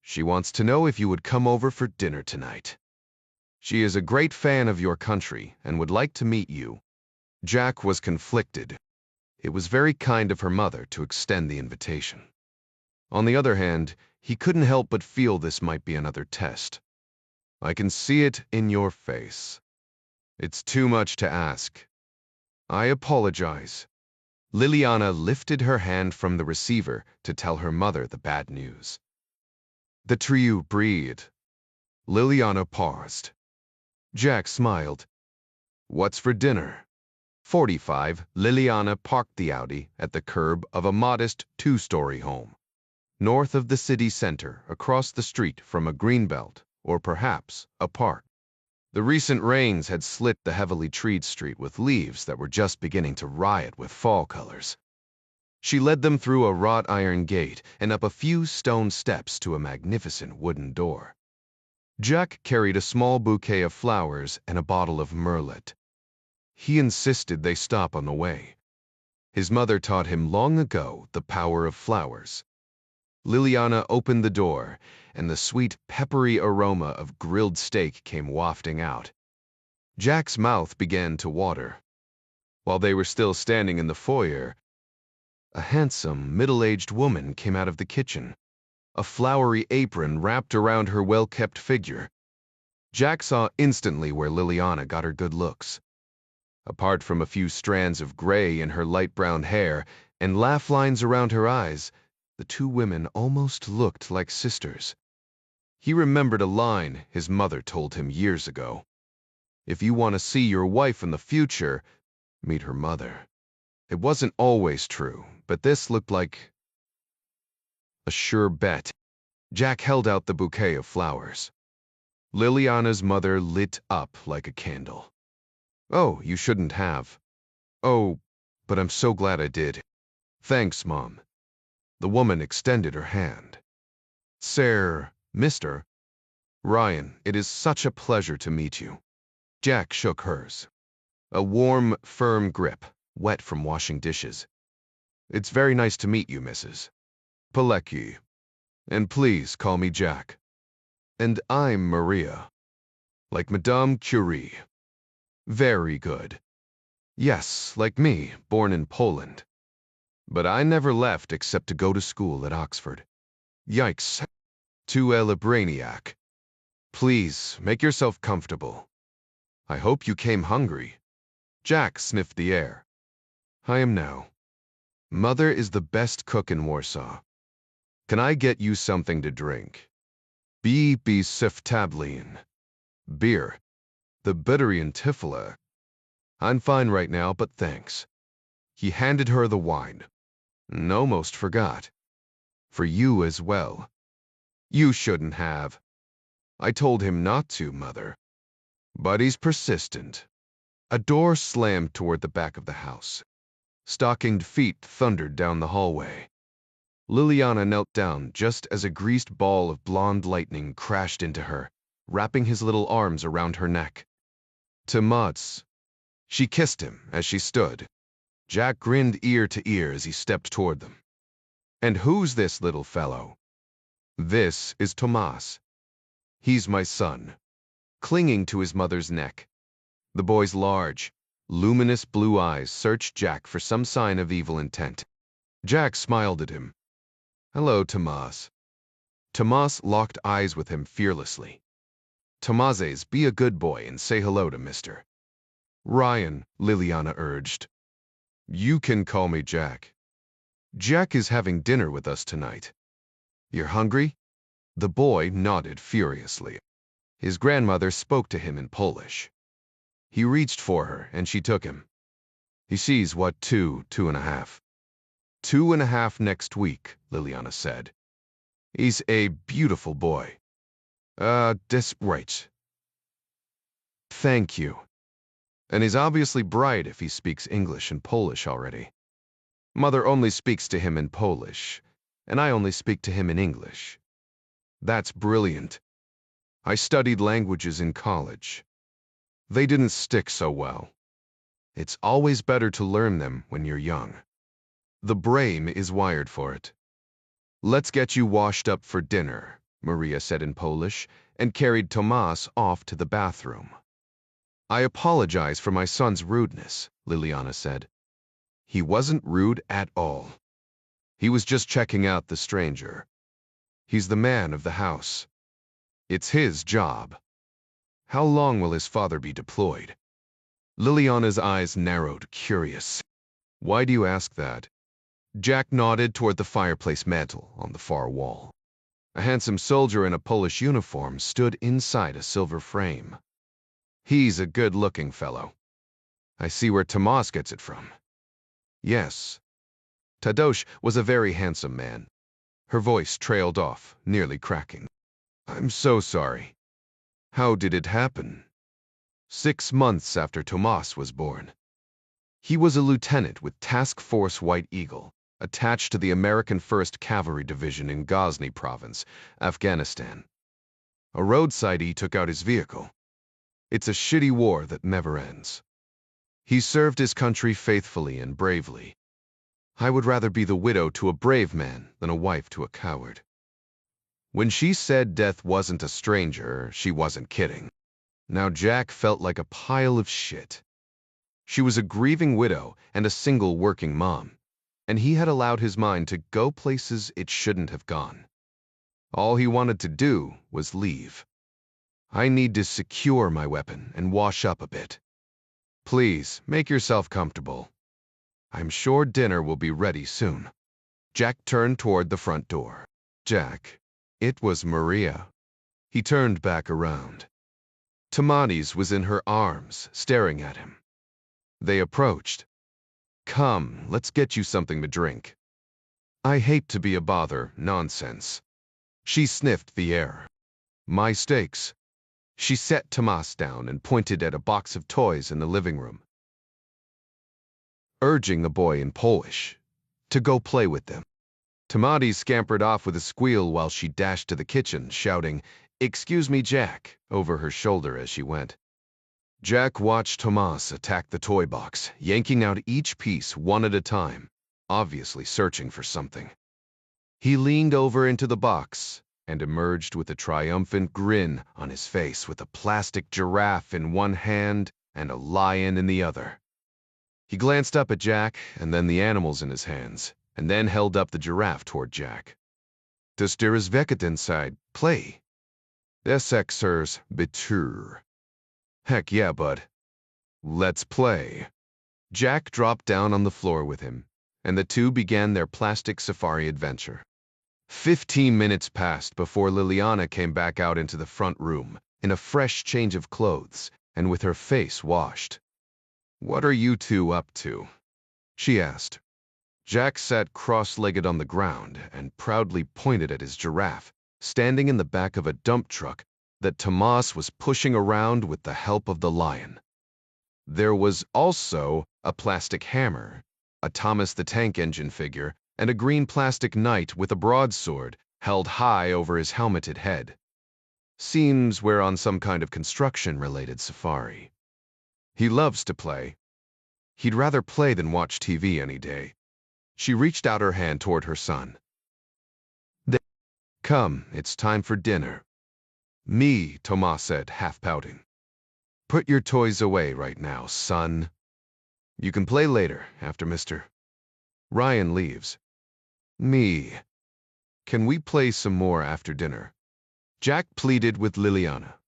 She wants to know if you would come over for dinner tonight. She is a great fan of your country and would like to meet you. Jack was conflicted. It was very kind of her mother to extend the invitation. On the other hand, he couldn't help but feel this might be another test. I can see it in your face. It's too much to ask. I apologize. Liliana lifted her hand from the receiver to tell her mother the bad news. The trio breathed. Liliana paused. Jack smiled. What's for dinner? 45, Liliana parked the Audi at the curb of a modest 2-story home, north of the city center, across the street from a greenbelt, or perhaps a park. The recent rains had slit the heavily treed street with leaves that were just beginning to riot with fall colors. She led them through a wrought iron gate and up a few stone steps to a magnificent wooden door. Jack carried a small bouquet of flowers and a bottle of merlot. He insisted they stop on the way. His mother taught him long ago the power of flowers. Liliana opened the door, and the sweet, peppery aroma of grilled steak came wafting out. Jack's mouth began to water. While they were still standing in the foyer, a handsome, middle-aged woman came out of the kitchen, a flowery apron wrapped around her well-kept figure. Jack saw instantly where Liliana got her good looks. Apart from a few strands of gray in her light brown hair and laugh lines around her eyes, the two women almost looked like sisters. He remembered a line his mother told him years ago. If you want to see your wife in the future, meet her mother. It wasn't always true, but this looked like a sure bet. Jack held out the bouquet of flowers. Liliana's mother lit up like a candle. Oh, you shouldn't have. Oh, but I'm so glad I did. Thanks, Mom. The woman extended her hand. Sir, Mr. Ryan, it is such a pleasure to meet you. Jack shook hers. A warm, firm grip, wet from washing dishes. It's very nice to meet you, Mrs. Pilecki. And please call me Jack. And I'm Maria. Like Madame Curie. Very good. Yes, like me, born in Poland. But I never left except to go to school at Oxford. Yikes. To a brainiac. Please, make yourself comfortable. I hope you came hungry. Jack sniffed the air. I am now. Mother is the best cook in Warsaw. Can I get you something to drink? Be siftablin. Beer. The Betrayal Tifla. I'm fine right now, but thanks. He handed her the wine. Almost forgot. For you as well. You shouldn't have. I told him not to, Mother. But he's persistent. A door slammed toward the back of the house. Stockinged feet thundered down the hallway. Liliana knelt down just as a greased ball of blonde lightning crashed into her, wrapping his little arms around her neck. Tomas. She kissed him as she stood. Jack grinned ear to ear as he stepped toward them. And who's this little fellow? This is Tomas. He's my son. Clinging to his mother's neck. The boy's large, luminous blue eyes searched Jack for some sign of evil intent. Jack smiled at him. Hello, Tomas. Tomas locked eyes with him fearlessly. Tomases, be a good boy and say hello to Mr. Ryan, Liliana urged. You can call me Jack. Jack is having dinner with us tonight. You're hungry? The boy nodded furiously. His grandmother spoke to him in Polish. He reached for her, and she took him. He sees what, 2.5. 2.5 next week, Liliana said. He's a beautiful boy. That's right. Thank you. And he's obviously bright if he speaks English and Polish already. Mother only speaks to him in Polish, and I only speak to him in English. That's brilliant. I studied languages in college. They didn't stick so well. It's always better to learn them when you're young. The brain is wired for it. Let's get you washed up for dinner, Maria said in Polish, and carried Tomas off to the bathroom. I apologize for my son's rudeness, Liliana said. He wasn't rude at all. He was just checking out the stranger. He's the man of the house. It's his job. How long will his father be deployed? Liliana's eyes narrowed, curious. Why do you ask that? Jack nodded toward the fireplace mantel on the far wall. A handsome soldier in a Polish uniform stood inside a silver frame. He's a good-looking fellow. I see where Tomas gets it from. Yes. Tadeusz was a very handsome man. Her voice trailed off, nearly cracking. I'm so sorry. How did it happen? 6 months after Tomas was born. He was a lieutenant with Task Force White Eagle, attached to the American 1st Cavalry Division in Ghazni Province, Afghanistan. A roadside he took out his vehicle. It's a shitty war that never ends. He served his country faithfully and bravely. I would rather be the widow to a brave man than a wife to a coward. When she said death wasn't a stranger, she wasn't kidding. Now Jack felt like a pile of shit. She was a grieving widow and a single working mom, and he had allowed his mind to go places it shouldn't have gone. All he wanted to do was leave. I need to secure my weapon and wash up a bit. Please, make yourself comfortable. I'm sure dinner will be ready soon. Jack turned toward the front door. Jack, it was Maria. He turned back around. Tamades was in her arms, staring at him. They approached. "Come, let's get you something to drink." "I hate to be a bother, nonsense." She sniffed the air. "My steaks." She set Tomas down and pointed at a box of toys in the living room, urging the boy in Polish to go play with them. Tamades scampered off with a squeal while she dashed to the kitchen, shouting, "Excuse me, Jack," over her shoulder as she went. Jack watched Tomas attack the toy box, yanking out each piece one at a time, obviously searching for something. He leaned over into the box and emerged with a triumphant grin on his face, with a plastic giraffe in one hand and a lion in the other. He glanced up at Jack and then the animals in his hands, and then held up the giraffe toward Jack. "Das der is veket inside. Play." "Des exers bitur." "Heck yeah, bud. Let's play." Jack dropped down on the floor with him, and the two began their plastic safari adventure. 15 minutes passed before Liliana came back out into the front room in a fresh change of clothes and with her face washed. "What are you two up to?" she asked. Jack sat cross-legged on the ground and proudly pointed at his giraffe, standing in the back of a dump truck that Tomas was pushing around with the help of the lion. There was also a plastic hammer, a Thomas the Tank Engine figure, and a green plastic knight with a broadsword held high over his helmeted head. Seems we're on some kind of construction-related safari. He loves to play. He'd rather play than watch TV any day. She reached out her hand toward her son. "Come, it's time for dinner." "Me," Tomas said, half pouting. "Put your toys away right now, son. You can play later, after Mr. Ryan leaves." "Me. Can we play some more after dinner?" Jack pleaded with Liliana,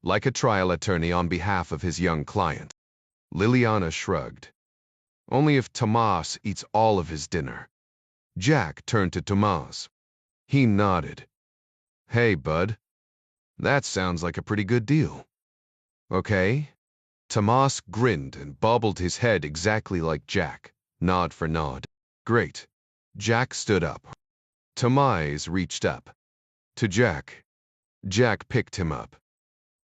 like a trial attorney on behalf of his young client. Liliana shrugged. "Only if Tomas eats all of his dinner." Jack turned to Tomas. He nodded. "Hey, bud. That sounds like a pretty good deal." "Okay." Tomas grinned and bobbled his head exactly like Jack, nod for nod. "Great." Jack stood up. Tomas reached up to Jack. Jack picked him up.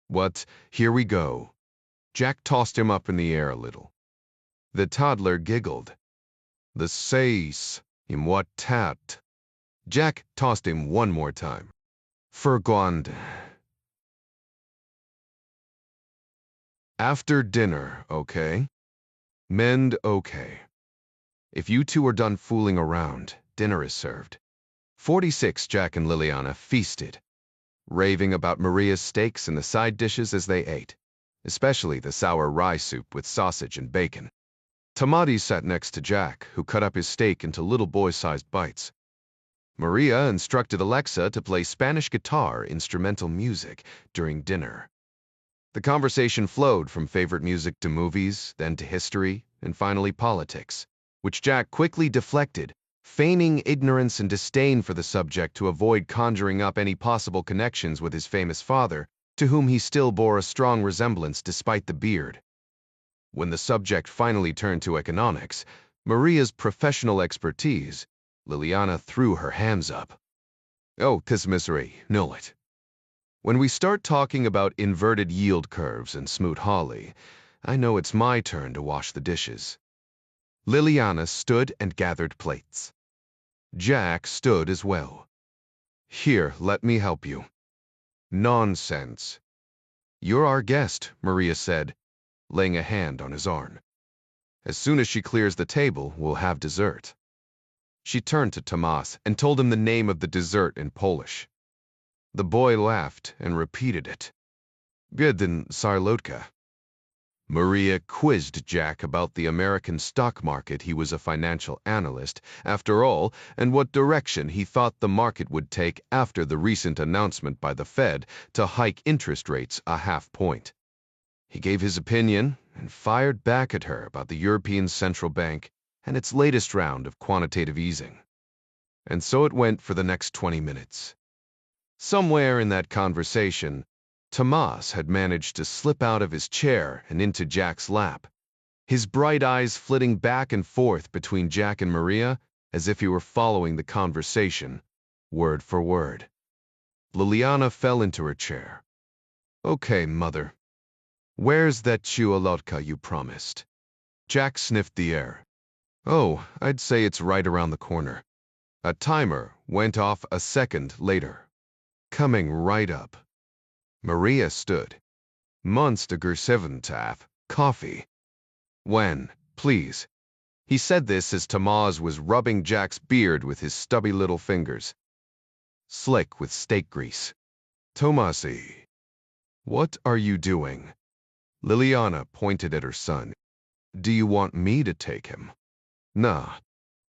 "What? Here we go." Jack tossed him up in the air a little. The toddler giggled. "The seis, im what tat." Jack tossed him one more time. "Vergond." "After dinner, okay?" "Mend okay. If you two are done fooling around, dinner is served." 46 Jack and Liliana feasted, raving about Maria's steaks and the side dishes as they ate, especially the sour rye soup with sausage and bacon. Tamades sat next to Jack, who cut up his steak into little boy-sized bites. Maria instructed Alexa to play Spanish guitar instrumental music during dinner. The conversation flowed from favorite music to movies, then to history, and finally politics, which Jack quickly deflected, feigning ignorance and disdain for the subject to avoid conjuring up any possible connections with his famous father, to whom he still bore a strong resemblance despite the beard. When the subject finally turned to economics, Maria's professional expertise, Liliana threw her hands up. "Oh, 'tis misery, know it. When we start talking about inverted yield curves and Smoot Hawley, I know it's my turn to wash the dishes." Liliana stood and gathered plates. Jack stood as well. "Here, let me help you." "Nonsense." "You're our guest," Maria said, laying a hand on his arm. "As soon as she clears the table, we'll have dessert." She turned to Tomas and told him the name of the dessert in Polish. The boy laughed and repeated it. "Jeden sarlotka." Maria quizzed Jack about the American stock market. He was a financial analyst, after all, and what direction he thought the market would take after the recent announcement by the Fed to hike interest rates a half point. He gave his opinion and fired back at her about the European Central Bank and its latest round of quantitative easing. And so it went for the next 20 minutes. Somewhere in that conversation, Tomas had managed to slip out of his chair and into Jack's lap, his bright eyes flitting back and forth between Jack and Maria as if he were following the conversation, word for word. Liliana fell into her chair. "Okay, Mother. Where's that geopolitical you promised?" Jack sniffed the air. "Oh, I'd say it's right around the corner." A timer went off a second later. "Coming right up." Maria stood. "Monster 7 taf, coffee." "When, please." He said this as Tomas was rubbing Jack's beard with his stubby little fingers, slick with steak grease. "Tomasi, what are you doing?" Liliana pointed at her son. "Do you want me to take him?" "Nah.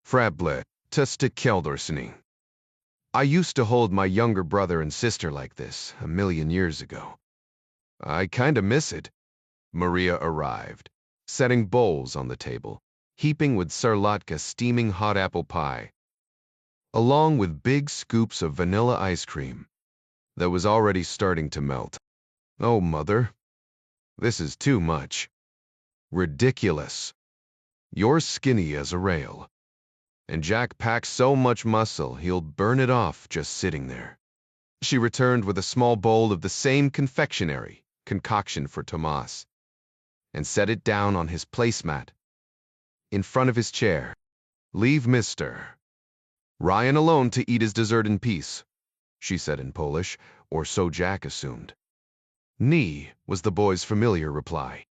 Frable, testa keldorsning. I used to hold my younger brother and sister like this 1,000,000 years ago. I kinda miss it." Maria arrived, setting bowls on the table, heaping with sarlatka steaming hot apple pie, along with big scoops of vanilla ice cream that was already starting to melt. "Oh, Mother, this is too much. Ridiculous. You're skinny as a rail, and Jack packs so much muscle he'll burn it off just sitting there." She returned with a small bowl of the same confectionery concoction for Tomas, and set it down on his placemat in front of his chair. "Leave Mr. Ryan alone to eat his dessert in peace," she said in Polish, or so Jack assumed. "Nie," was the boy's familiar reply.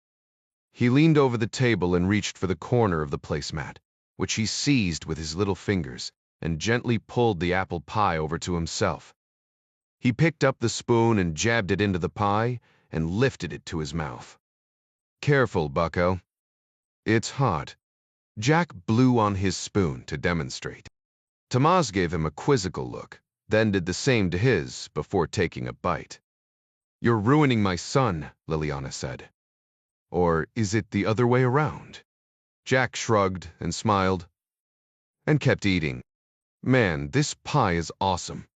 He leaned over the table and reached for the corner of the placemat, which he seized with his little fingers and gently pulled the apple pie over to himself. He picked up the spoon and jabbed it into the pie and lifted it to his mouth. "Careful, bucko. It's hot." Jack blew on his spoon to demonstrate. Tomas gave him a quizzical look, then did the same to his before taking a bite. "You're ruining my son," Liliana said. "Or is it the other way around?" Jack shrugged and smiled and kept eating. "Man, this pie is awesome."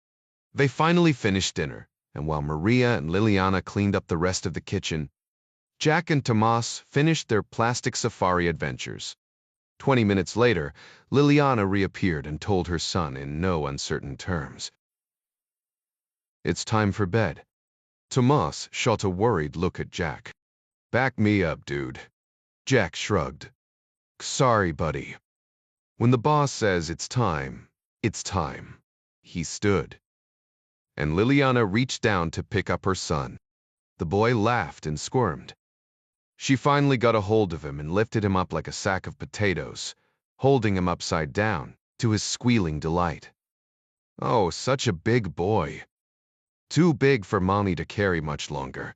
They finally finished dinner, and while Maria and Liliana cleaned up the rest of the kitchen, Jack and Tomas finished their plastic safari adventures. 20 minutes later, Liliana reappeared and told her son in no uncertain terms, "It's time for bed." Tomas shot a worried look at Jack. "Back me up, dude." Jack shrugged. "Sorry, buddy. When the boss says it's time, it's time." He stood, and Liliana reached down to pick up her son. The boy laughed and squirmed. She finally got a hold of him and lifted him up like a sack of potatoes, holding him upside down, to his squealing delight. "Oh, such a big boy. Too big for Mommy to carry much longer."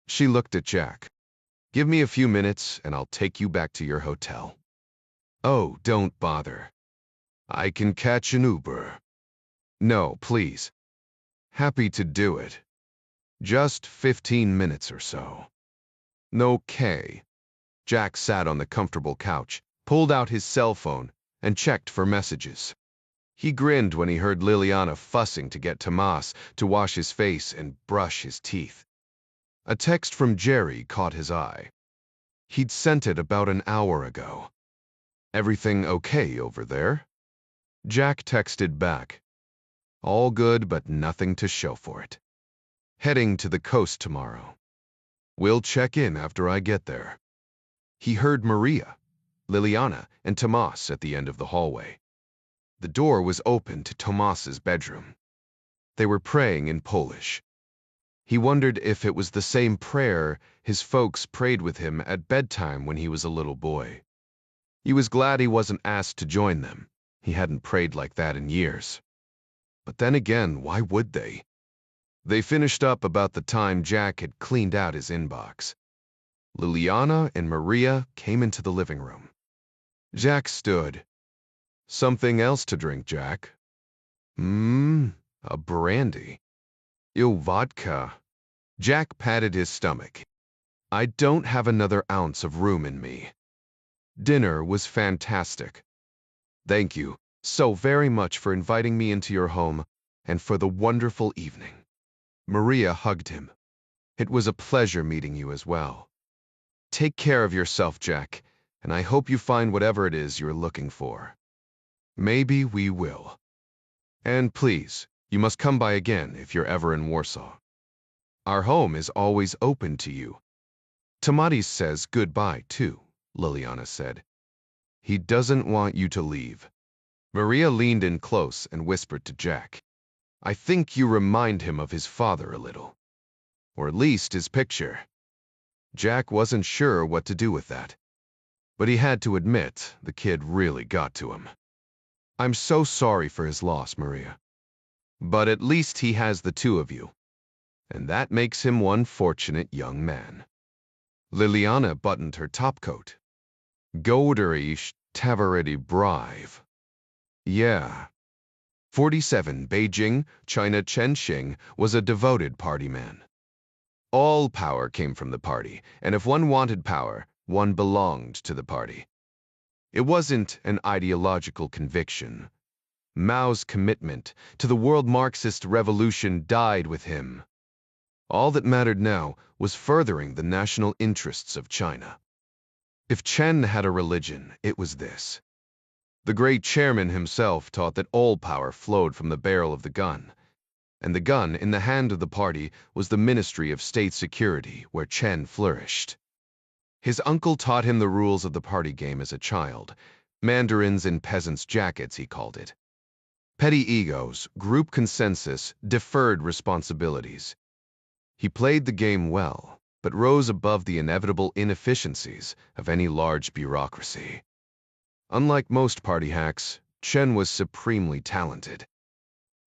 She looked at Jack. "Give me a few minutes and I'll take you back to your hotel." "Oh, don't bother. I can catch an Uber." "No, please." "Happy to do it. Just 15 minutes or so." "Okay." Jack sat on the comfortable couch, pulled out his cell phone, and checked for messages. He grinned when he heard Liliana fussing to get Tomas to wash his face and brush his teeth. A text from Jerry caught his eye. He'd sent it about an hour ago. "Everything okay over there?" Jack texted back, "All good, but nothing to show for it. Heading to the coast tomorrow. We'll check in after I get there." He heard Maria, Liliana, and Tomas at the end of the hallway. The door was open to Tomas's bedroom. They were praying in Polish. He wondered if it was the same prayer his folks prayed with him at bedtime when he was a little boy. He was glad he wasn't asked to join them. He hadn't prayed like that in years. But then again, why would they? They finished up about the time Jack had cleaned out his inbox. Liliana and Maria came into the living room. Jack stood. "Something else to drink, Jack?" A brandy." "Ew, vodka." Jack patted his stomach. "I don't have another ounce of room in me." Dinner was fantastic. "Thank you so very much for inviting me into your home and for the wonderful evening. Maria hugged him. It was a pleasure meeting you as well. Take care of yourself, Jack, and I hope you find whatever it is you're looking for. Maybe we will. And please, you must come by again if you're ever in Warsaw. Our home is always open to you. Tomatis says goodbye, too, Liliana said. He doesn't want you to leave. Maria leaned in close and whispered to Jack. I think you remind him of his father a little. Or at least his picture. Jack wasn't sure what to do with that. But he had to admit the kid really got to him. I'm so sorry for his loss, Maria. But at least he has the two of you. And that makes him one fortunate young man. Liliana buttoned her topcoat. Goderish Tavareti Brive. Yeah. 47, Beijing, China. Chen Xing was a devoted party man. All power came from the party, and if one wanted power, one belonged to the party. It wasn't an ideological conviction. Mao's commitment to the world Marxist revolution died with him. All that mattered now was furthering the national interests of China. If Chen had a religion, it was this. The great chairman himself taught that all power flowed from the barrel of the gun, and the gun in the hand of the party was the Ministry of State Security, where Chen flourished. His uncle taught him the rules of the party game as a child, mandarins in peasants' jackets, he called it. Petty egos, group consensus, deferred responsibilities. He played the game well, but rose above the inevitable inefficiencies of any large bureaucracy. Unlike most party hacks, Chen was supremely talented.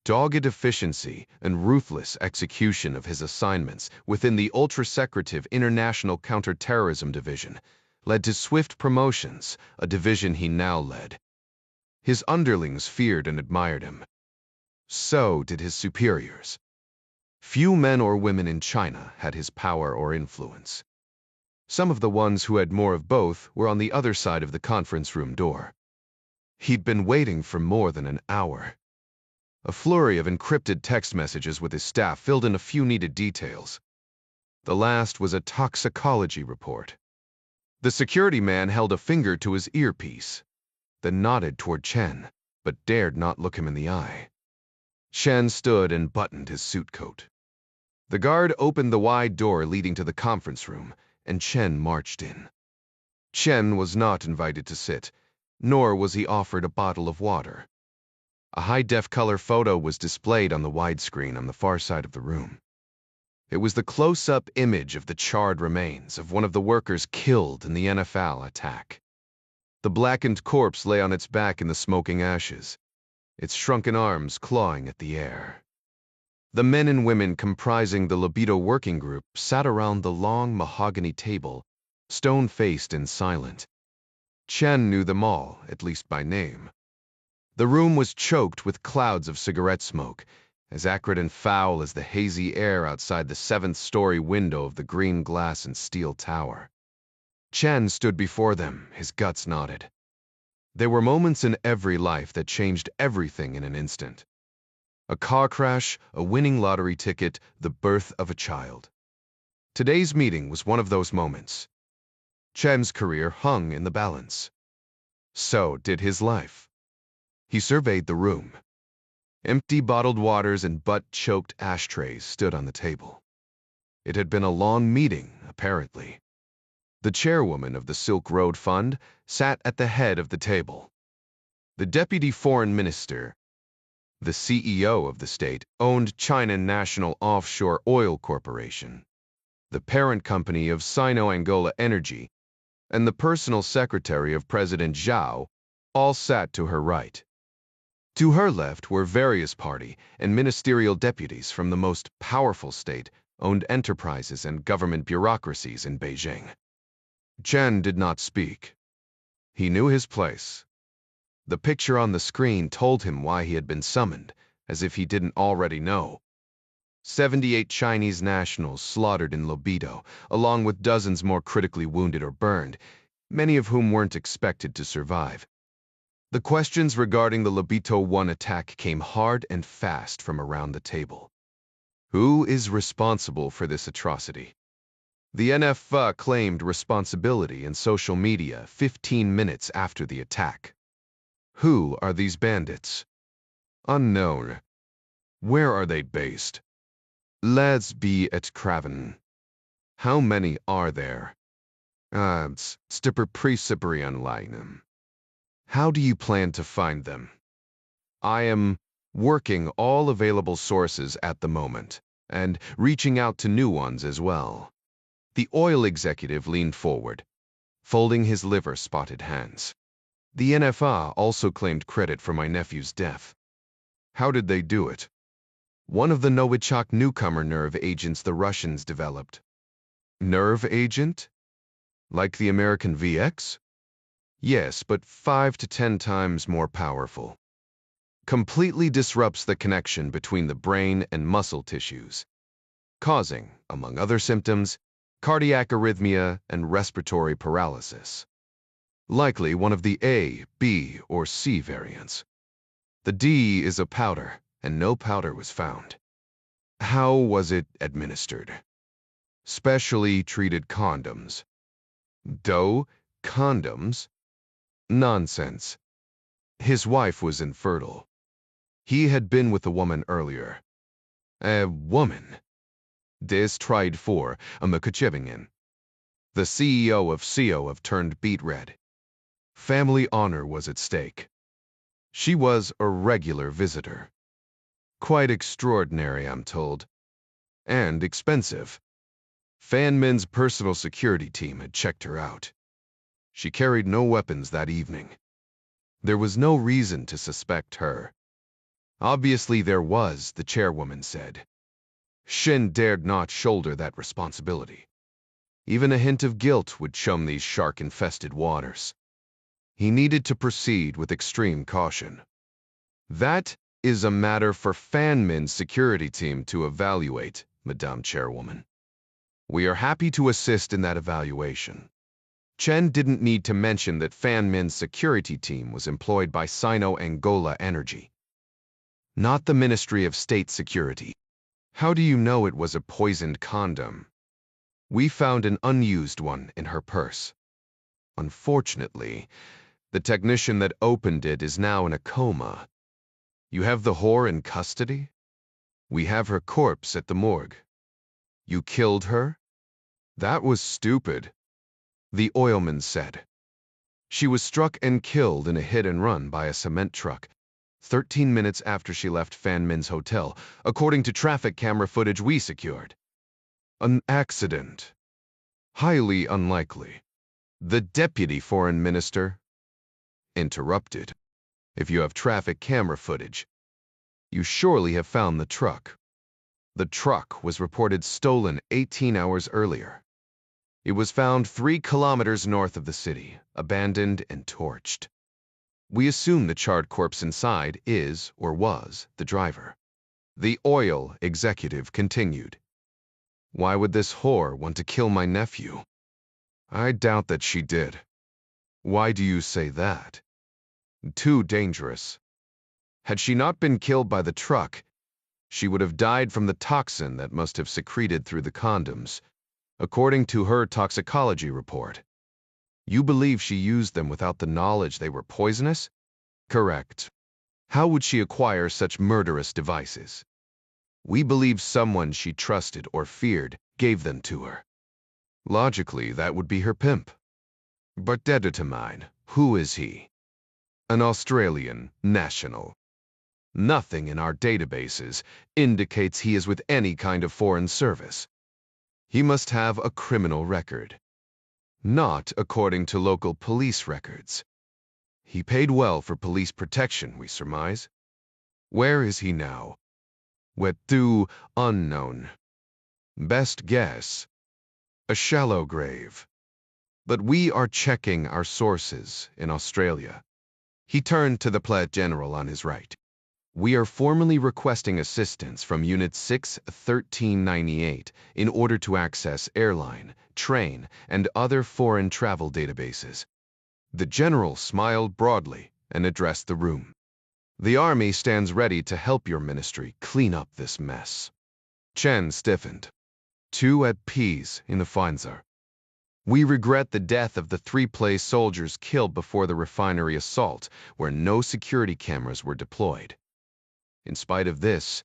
Dogged efficiency and ruthless execution of his assignments within the ultra-secretive International Counterterrorism Division led to swift promotions, a division he now led. His underlings feared and admired him. So did his superiors. Few men or women in China had his power or influence. Some of the ones who had more of both were on the other side of the conference room door. He'd been waiting for more than an hour. A flurry of encrypted text messages with his staff filled in a few needed details. The last was a toxicology report. The security man held a finger to his earpiece, then nodded toward Chen, but dared not look him in the eye. Chen stood and buttoned his suit coat. The guard opened the wide door leading to the conference room, and Chen marched in. Chen was not invited to sit, nor was he offered a bottle of water. A high-def color photo was displayed on the widescreen on the far side of the room. It was the close-up image of the charred remains of one of the workers killed in the NFL attack. The blackened corpse lay on its back in the smoking ashes, its shrunken arms clawing at the air. The men and women comprising the libido working group sat around the long mahogany table, stone-faced and silent. Chen knew them all, at least by name. The room was choked with clouds of cigarette smoke, as acrid and foul as the hazy air outside the seventh-story window of the green glass and steel tower. Chen stood before them, his guts knotted. There were moments in every life that changed everything in an instant. A car crash, a winning lottery ticket, the birth of a child. Today's meeting was one of those moments. Chen's career hung in the balance. So did his life. He surveyed the room. Empty bottled waters and butt-choked ashtrays stood on the table. It had been a long meeting, apparently. The chairwoman of the Silk Road Fund sat at the head of the table. The deputy foreign minister, the CEO of the state-owned China National Offshore Oil Corporation, the parent company of Sino-Angola Energy, and the personal secretary of President Zhao all sat to her right. To her left were various party and ministerial deputies from the most powerful state-owned enterprises and government bureaucracies in Beijing. Chen did not speak. He knew his place. The picture on the screen told him why he had been summoned, as if he didn't already know. 78 Chinese nationals slaughtered in Libido, along with dozens more critically wounded or burned, many of whom weren't expected to survive. The questions regarding the Lobito 1 attack came hard and fast from around the table. Who is responsible for this atrocity? The NFA claimed responsibility in social media 15 minutes after the attack. Who are these bandits? Unknown. Where are they based? Let's be at Craven. How many are there? Stipper pre-Cyprian. How do you plan to find them? I am working all available sources at the moment, and reaching out to new ones as well. The oil executive leaned forward, folding his liver-spotted hands. The NFA also claimed credit for my nephew's death. How did they do it? One of the Novichok newcomer nerve agents the Russians developed. Nerve agent? Like the American VX? Yes, but 5 to 10 times more powerful. Completely disrupts the connection between the brain and muscle tissues, causing, among other symptoms, cardiac arrhythmia and respiratory paralysis. Likely one of the A, B, or C variants. The D is a powder, and no powder was found. How was it administered? Specially treated condoms. Doe? Condoms? Nonsense. His wife was infertile. He had been with a woman earlier. A woman? This tried for a Mukachevingen. The CEO of CO have turned beet red. Family honor was at stake. She was a regular visitor. Quite extraordinary, I'm told. And expensive. Fan Min's personal security team had checked her out. She carried no weapons that evening. There was no reason to suspect her. Obviously there was, the chairwoman said. Shin dared not shoulder that responsibility. Even a hint of guilt would chum these shark-infested waters. He needed to proceed with extreme caution. That is a matter for Fan Min's security team to evaluate, Madame Chairwoman. We are happy to assist in that evaluation. Chen didn't need to mention that Fan Min's security team was employed by Sino-Angola Energy, not the Ministry of State Security. How do you know it was a poisoned condom? We found an unused one in her purse. Unfortunately, the technician that opened it is now in a coma. You have the whore in custody? We have her corpse at the morgue. You killed her? That was stupid, the oilman said. She was struck and killed in a hit-and-run by a cement truck 13 minutes after she left Fan Min's hotel, according to traffic camera footage we secured. An accident. Highly unlikely. The deputy foreign minister interrupted. If you have traffic camera footage, you surely have found the truck. The truck was reported stolen 18 hours earlier. It was found 3 kilometers north of the city, abandoned and torched. We assume the charred corpse inside is, or was, the driver. The oil executive continued. Why would this whore want to kill my nephew? I doubt that she did. Why do you say that? Too dangerous. Had she not been killed by the truck, she would have died from the toxin that must have secreted through the condoms, according to her toxicology report. You believe she used them without the knowledge they were poisonous? Correct. How would she acquire such murderous devices? We believe someone she trusted or feared gave them to her. Logically, that would be her pimp. But determine, who is he? An Australian national. Nothing in our databases indicates he is with any kind of foreign service. He must have a criminal record. Not according to local police records. He paid well for police protection, we surmise. Where is he now? Wetu unknown. Best guess, a shallow grave. But we are checking our sources in Australia. He turned to the Plat General on his right. We are formally requesting assistance from Unit 6-1398 in order to access airline, train, and other foreign travel databases. The general smiled broadly and addressed the room. "The army stands ready to help your ministry clean up this mess." Chen stiffened. "Two at peace in the Feinzer. We regret the death of the 3 place soldiers killed before the refinery assault, where no security cameras were deployed. In spite of this,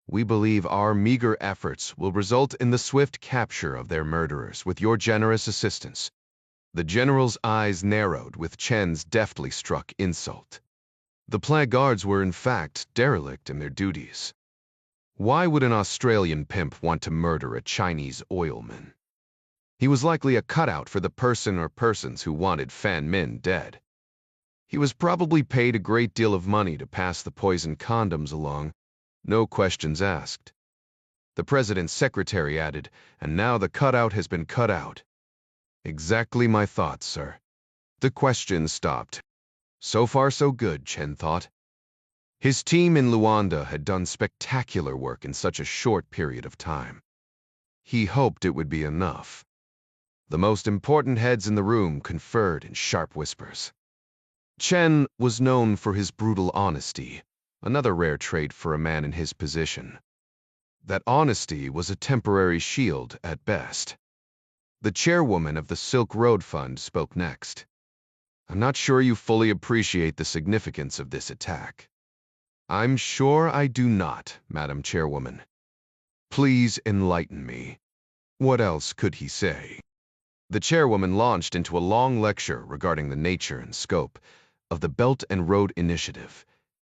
we believe our meager efforts will result in the swift capture of their murderers with your generous assistance." The general's eyes narrowed with Chen's deftly struck insult. The Plague Guards were in fact derelict in their duties. Why would an Australian pimp want to murder a Chinese oilman? He was likely a cutout for the person or persons who wanted Fan Min dead. He was probably paid a great deal of money to pass the poisoned condoms along, no questions asked. The president's secretary added, "And now the cutout has been cut out." "Exactly my thoughts, sir." The questions stopped. So far so good, Chen thought. His team in Luanda had done spectacular work in such a short period of time. He hoped it would be enough. The most important heads in the room conferred in sharp whispers. Chen was known for his brutal honesty, another rare trait for a man in his position. That honesty was a temporary shield at best. The chairwoman of the Silk Road Fund spoke next. "I'm not sure you fully appreciate the significance of this attack." "I'm sure I do not, Madam Chairwoman." "Please enlighten me." What else could he say? The chairwoman launched into a long lecture regarding the nature and scope of the Belt and Road Initiative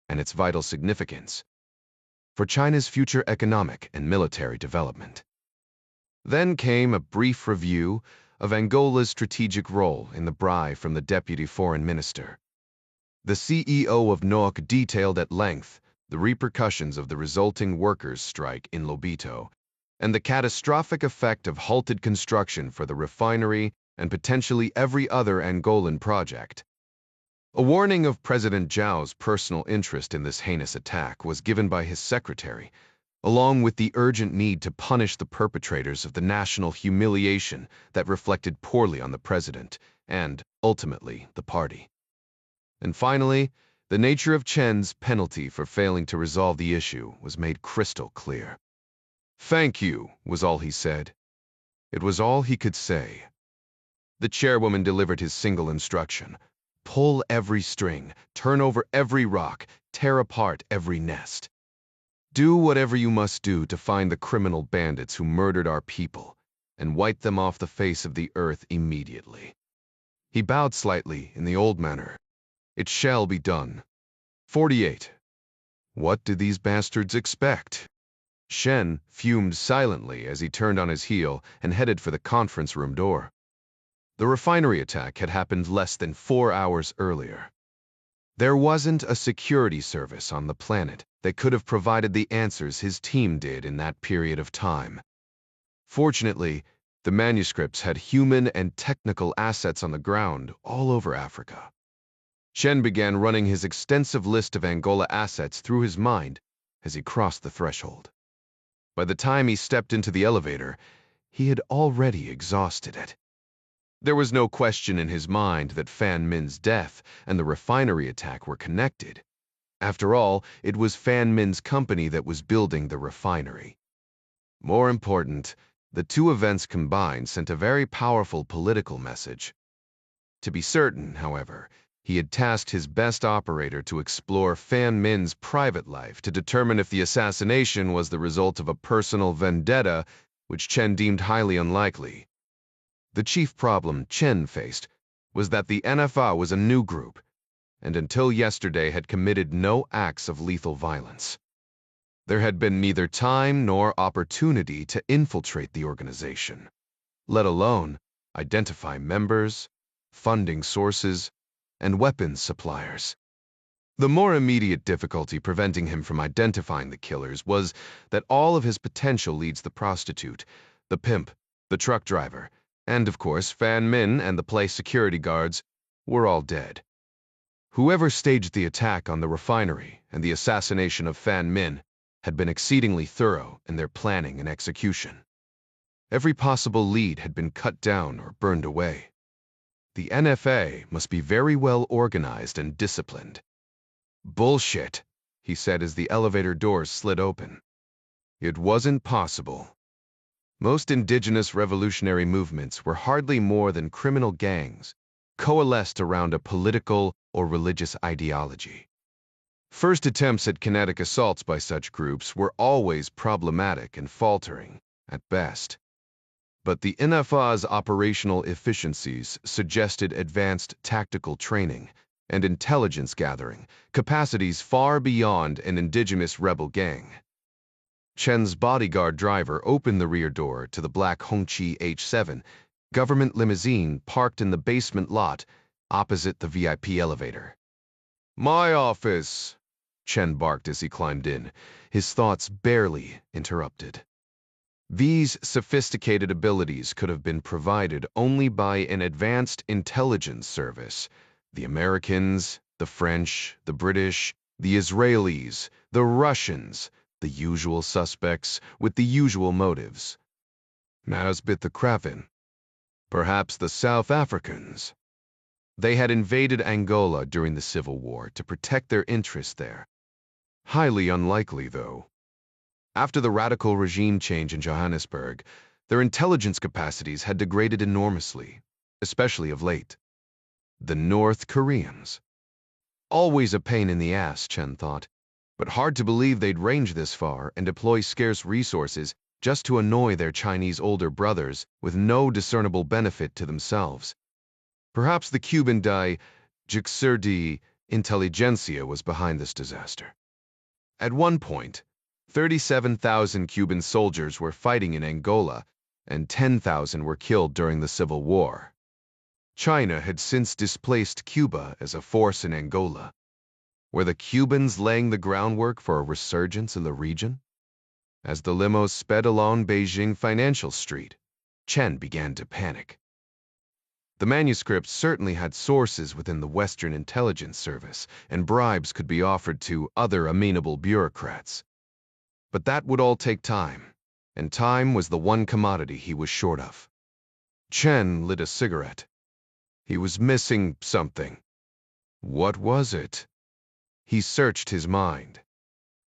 and its vital significance for China's future economic and military development. Then came a brief review of Angola's strategic role in the bribe from the deputy foreign minister. The CEO of NOC detailed at length the repercussions of the resulting workers' strike in Lobito and the catastrophic effect of halted construction for the refinery and potentially every other Angolan project. A warning of President Zhao's personal interest in this heinous attack was given by his secretary, along with the urgent need to punish the perpetrators of the national humiliation that reflected poorly on the president and, ultimately, the party. And finally, the nature of Chen's penalty for failing to resolve the issue was made crystal clear. "Thank you," was all he said. It was all he could say. The chairwoman delivered his single instruction: pull every string, turn over every rock, tear apart every nest. Do whatever you must do to find the criminal bandits who murdered our people and wipe them off the face of the earth immediately. He bowed slightly in the old manner. "It shall be done." 48. What did these bastards expect? Shen fumed silently as he turned on his heel and headed for the conference room door. The refinery attack had happened less than 4 hours earlier. There wasn't a security service on the planet that could have provided the answers his team did in that period of time. Fortunately, the manuscripts had human and technical assets on the ground all over Africa. Chen began running his extensive list of Angola assets through his mind as he crossed the threshold. By the time he stepped into the elevator, he had already exhausted it. There was no question in his mind that Fan Min's death and the refinery attack were connected. After all, it was Fan Min's company that was building the refinery. More important, the two events combined sent a very powerful political message. To be certain, however, he had tasked his best operator to explore Fan Min's private life to determine if the assassination was the result of a personal vendetta, which Chen deemed highly unlikely. The chief problem Chen faced was that the NFA was a new group, and until yesterday had committed no acts of lethal violence. There had been neither time nor opportunity to infiltrate the organization, let alone identify members, funding sources, and weapons suppliers. The more immediate difficulty preventing him from identifying the killers was that all of his potential leads, the prostitute, the pimp, the truck driver, and of course Fan Min and the place security guards were all dead. Whoever staged the attack on the refinery and the assassination of Fan Min had been exceedingly thorough in their planning and execution. Every possible lead had been cut down or burned away. The NFA must be very well organized and disciplined. Bullshit, he said as the elevator doors slid open. It wasn't possible. Most indigenous revolutionary movements were hardly more than criminal gangs, coalesced around a political or religious ideology. First attempts at kinetic assaults by such groups were always problematic and faltering, at best. But the NFA's operational efficiencies suggested advanced tactical training and intelligence gathering, capacities far beyond an indigenous rebel gang. Chen's bodyguard driver opened the rear door to the black Hongqi H7 government limousine parked in the basement lot opposite the VIP elevator. "My office," Chen barked as he climbed in, his thoughts barely interrupted. These sophisticated abilities could have been provided only by an advanced intelligence service. The Americans, the French, the British, the Israelis, the Russians, the usual suspects with the usual motives. Nasbit the Kraven. Perhaps the South Africans. They had invaded Angola during the Civil War to protect their interests there. Highly unlikely, though. After the radical regime change in Johannesburg, their intelligence capacities had degraded enormously, especially of late. The North Koreans. Always a pain in the ass, Chen thought, but hard to believe they'd range this far and deploy scarce resources just to annoy their Chinese older brothers with no discernible benefit to themselves. Perhaps the Cuban Jixir de Intelligentsia was behind this disaster. At one point, 37,000 Cuban soldiers were fighting in Angola, and 10,000 were killed during the Civil War. China had since displaced Cuba as a force in Angola. Were the Cubans laying the groundwork for a resurgence in the region? As the limo sped along Beijing Financial Street, Chen began to panic. The manuscript certainly had sources within the Western Intelligence Service, and bribes could be offered to other amenable bureaucrats. But that would all take time, and time was the one commodity he was short of. Chen lit a cigarette. He was missing something. What was it? He searched his mind.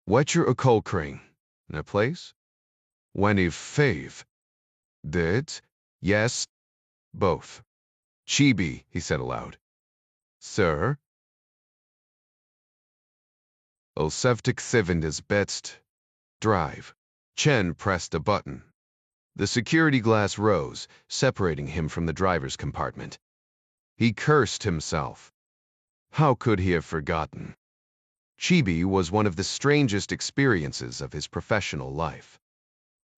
Wetcher Okolkring, a place? Wenny Fave. Did? Yes, both. Chibi, he said aloud. Sir? Olsevtik Sivindas Betst. Drive. Chen pressed a button. The security glass rose, separating him from the driver's compartment. He cursed himself. How could he have forgotten? Chibi was one of the strangest experiences of his professional life.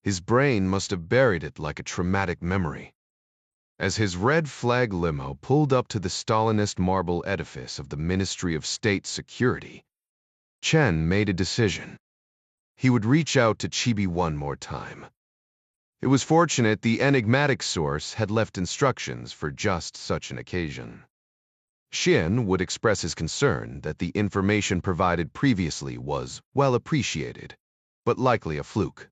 His brain must have buried it like a traumatic memory. As his red flag limo pulled up to the Stalinist marble edifice of the Ministry of State Security, Chen made a decision. He would reach out to Chibi one more time. It was fortunate the enigmatic source had left instructions for just such an occasion. Xin would express his concern that the information provided previously was well appreciated, but likely a fluke.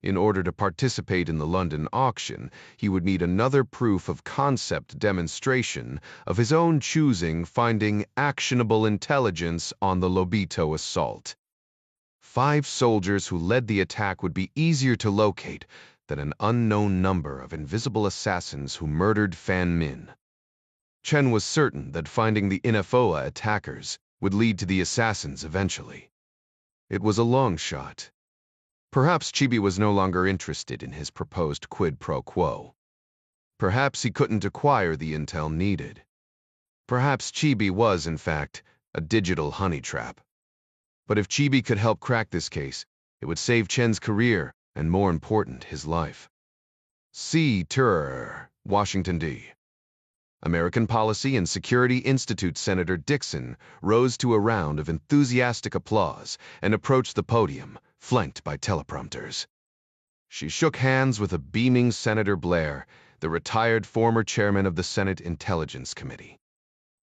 In order to participate in the London auction, he would need another proof of concept demonstration of his own choosing finding actionable intelligence on the Lobito assault. 5 soldiers who led the attack would be easier to locate than an unknown number of invisible assassins who murdered Fan Min. Chen was certain that finding the Inafoa attackers would lead to the assassins eventually. It was a long shot. Perhaps Chibi was no longer interested in his proposed quid pro quo. Perhaps he couldn't acquire the intel needed. Perhaps Chibi was, in fact, a digital honey trap. But if Chibi could help crack this case, it would save Chen's career and, more important, his life. C. Turr, Washington, D. American Policy and Security Institute Senator Dixon rose to a round of enthusiastic applause and approached the podium, flanked by teleprompters. She shook hands with a beaming Senator Blair, the retired former chairman of the Senate Intelligence Committee.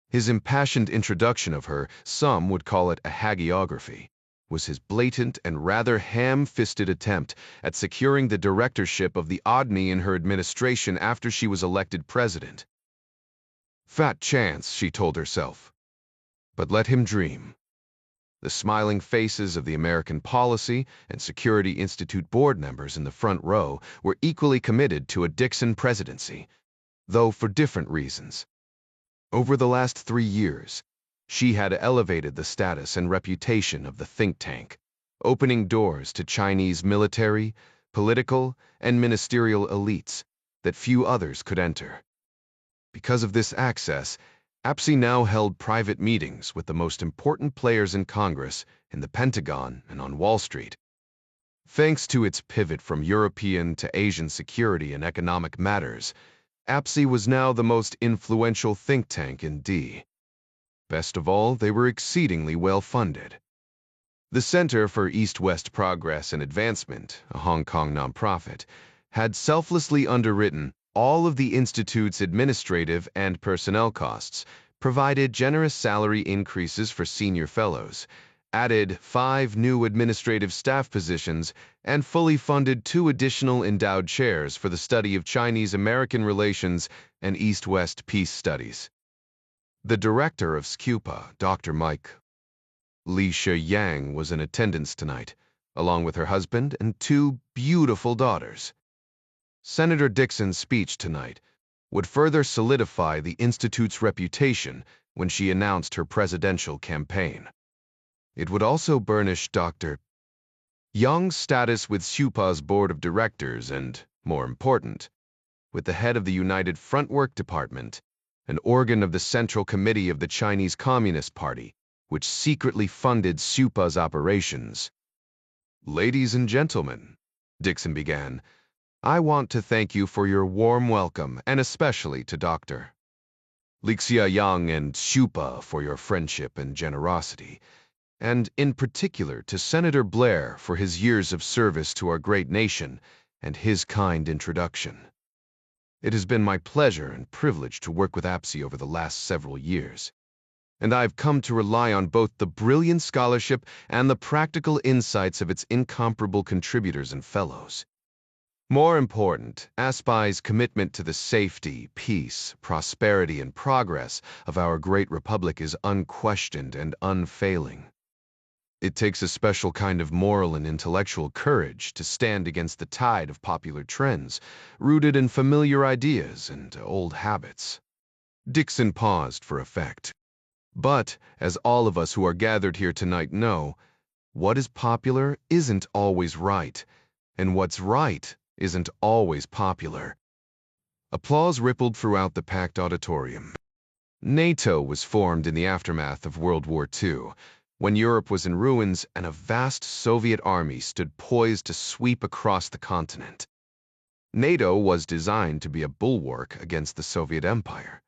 His impassioned introduction of her, some would call it a hagiography, was his blatant and rather ham-fisted attempt at securing the directorship of the ODNI in her administration after she was elected president. Fat chance, she told herself. But let him dream. The smiling faces of the American Policy and Security Institute board members in the front row were equally committed to a Dixon presidency, though for different reasons. Over the last 3 years, she had elevated the status and reputation of the think tank, opening doors to Chinese military, political, and ministerial elites that few others could enter. Because of this access, APSI now held private meetings with the most important players in Congress, in the Pentagon, and on Wall Street. Thanks to its pivot from European to Asian security and economic matters, APSI was now the most influential think tank in D. Best of all, they were exceedingly well-funded. The Center for East-West Progress and Advancement, a Hong Kong nonprofit, had selflessly underwritten all of the Institute's administrative and personnel costs, provided generous salary increases for senior fellows, added 5 new administrative staff positions, and fully funded 2 additional endowed chairs for the study of Chinese-American relations and East-West peace studies. The director of SCUPA, Dr. Mike Maden, was in attendance tonight, along with her husband and 2 beautiful daughters. Senator Dixon's speech tonight would further solidify the Institute's reputation when she announced her presidential campaign. It would also burnish Dr. Young's status with SCUPA's board of directors and, more important, with the head of the United Front Work Department, an organ of the Central Committee of the Chinese Communist Party, which secretly funded SCUPA's operations. "Ladies and gentlemen," Dixon began, "I want to thank you for your warm welcome, and especially to Dr. Lixia Yang and SCUPA for your friendship and generosity, and in particular to Senator Blair for his years of service to our great nation and his kind introduction. It has been my pleasure and privilege to work with APSI over the last several years, and I've come to rely on both the brilliant scholarship and the practical insights of its incomparable contributors and fellows. More important, ASPI's commitment to the safety, peace, prosperity, and progress of our great republic is unquestioned and unfailing. It takes a special kind of moral and intellectual courage to stand against the tide of popular trends, rooted in familiar ideas and old habits." Dixon paused for effect. But, as all of us who are gathered here tonight know, what is popular isn't always right, and what's right isn't always popular. Applause rippled throughout the packed auditorium. NATO was formed in the aftermath of World War II, when Europe was in ruins and a vast Soviet army stood poised to sweep across the continent. NATO was designed to be a bulwark against the Soviet Empire,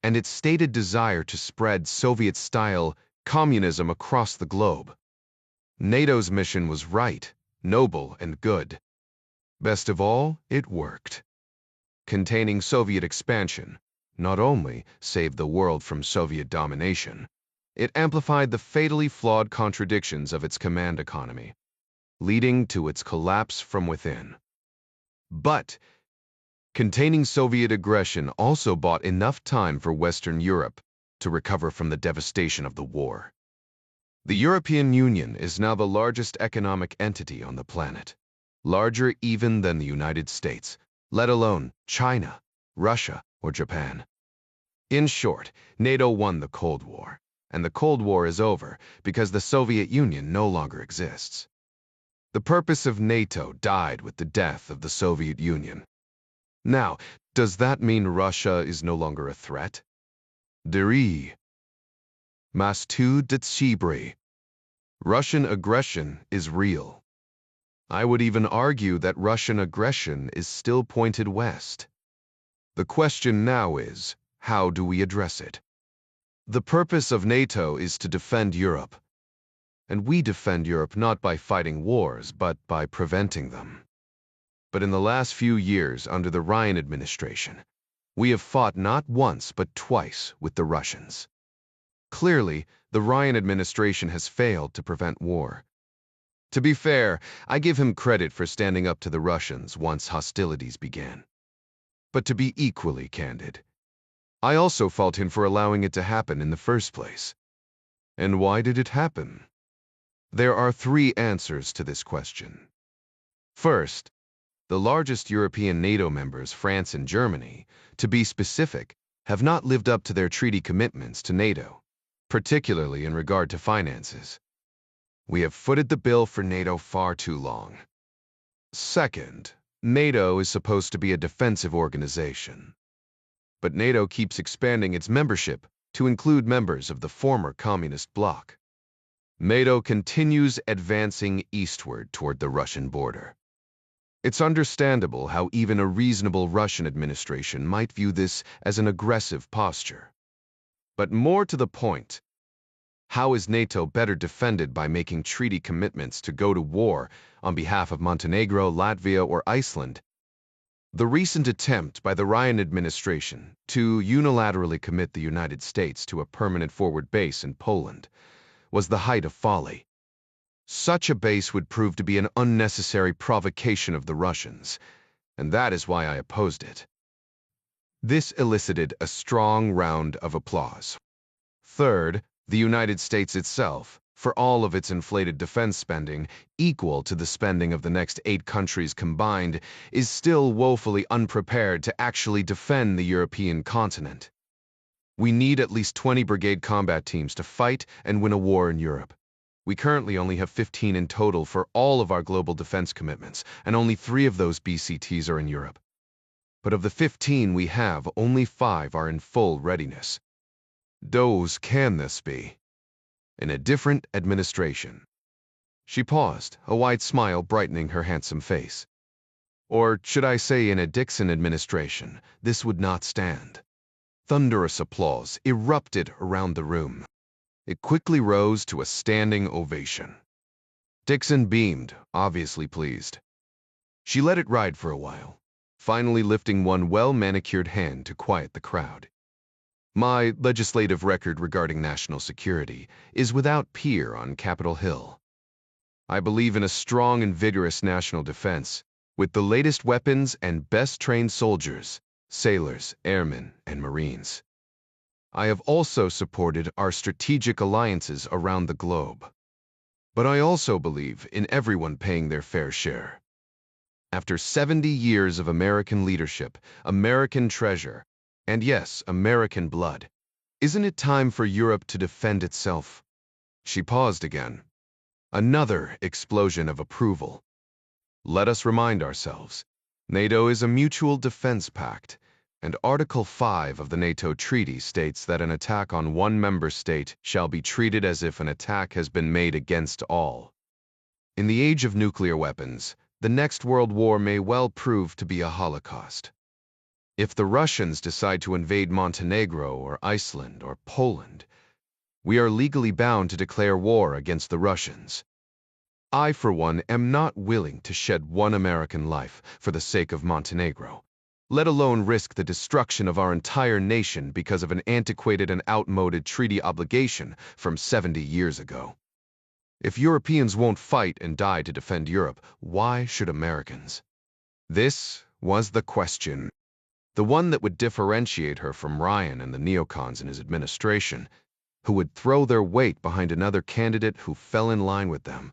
and its stated desire to spread Soviet-style communism across the globe. NATO's mission was right, noble, and good. Best of all, it worked. Containing Soviet expansion not only saved the world from Soviet domination, it amplified the fatally flawed contradictions of its command economy, leading to its collapse from within. But containing Soviet aggression also bought enough time for Western Europe to recover from the devastation of the war. The European Union is now the largest economic entity on the planet, larger even than the United States, let alone China, Russia, or Japan. In short, NATO won the Cold War, and the Cold War is over because the Soviet Union no longer exists. The purpose of NATO died with the death of the Soviet Union. Now, does that mean Russia is no longer a threat? Deri. Mastu Detsibri. Russian aggression is real. I would even argue that Russian aggression is still pointed west. The question now is, how do we address it? The purpose of NATO is to defend Europe. And we defend Europe not by fighting wars, but by preventing them. But in the last few years under the Ryan administration, we have fought not once but twice with the Russians. Clearly, the Ryan administration has failed to prevent war. To be fair, I give him credit for standing up to the Russians once hostilities began. But to be equally candid, I also fault him for allowing it to happen in the first place. And why did it happen? There are three answers to this question. First, the largest European NATO members, France and Germany, to be specific, have not lived up to their treaty commitments to NATO, particularly in regard to finances. We have footed the bill for NATO far too long. Second, NATO is supposed to be a defensive organization. But NATO keeps expanding its membership to include members of the former communist bloc. NATO continues advancing eastward toward the Russian border. It's understandable how even a reasonable Russian administration might view this as an aggressive posture. But more to the point, how is NATO better defended by making treaty commitments to go to war on behalf of Montenegro, Latvia, or Iceland? The recent attempt by the Ryan administration to unilaterally commit the United States to a permanent forward base in Poland was the height of folly. Such a base would prove to be an unnecessary provocation of the Russians, and that is why I opposed it. This elicited a strong round of applause. Third, the United States itself, for all of its inflated defense spending, equal to the spending of the next 8 countries combined, is still woefully unprepared to actually defend the European continent. We need at least 20 brigade combat teams to fight and win a war in Europe. We currently only have 15 in total for all of our global defense commitments, and only 3 of those BCTs are in Europe. But of the 15 we have, only 5 are in full readiness. Those can this be? In a different administration. She paused, a wide smile brightening her handsome face. Or should I say in a Dixon administration, this would not stand. Thunderous applause erupted around the room. It quickly rose to a standing ovation. Dixon beamed, obviously pleased. She let it ride for a while, finally lifting one well-manicured hand to quiet the crowd. My legislative record regarding national security is without peer on Capitol Hill. I believe in a strong and vigorous national defense, with the latest weapons and best-trained soldiers, sailors, airmen, and Marines. I have also supported our strategic alliances around the globe. But I also believe in everyone paying their fair share. After 70 years of American leadership, American treasure, and yes, American blood, isn't it time for Europe to defend itself? She paused again. Another explosion of approval. Let us remind ourselves, NATO is a mutual defense pact, and Article 5 of the NATO Treaty states that an attack on one member state shall be treated as if an attack has been made against all. In the age of nuclear weapons, the next world war may well prove to be a holocaust. If the Russians decide to invade Montenegro or Iceland or Poland, we are legally bound to declare war against the Russians. I, for one, am not willing to shed one American life for the sake of Montenegro, let alone risk the destruction of our entire nation because of an antiquated and outmoded treaty obligation from 70 years ago. If Europeans won't fight and die to defend Europe, why should Americans? This was the question. The one that would differentiate her from Ryan and the neocons in his administration, who would throw their weight behind another candidate who fell in line with them,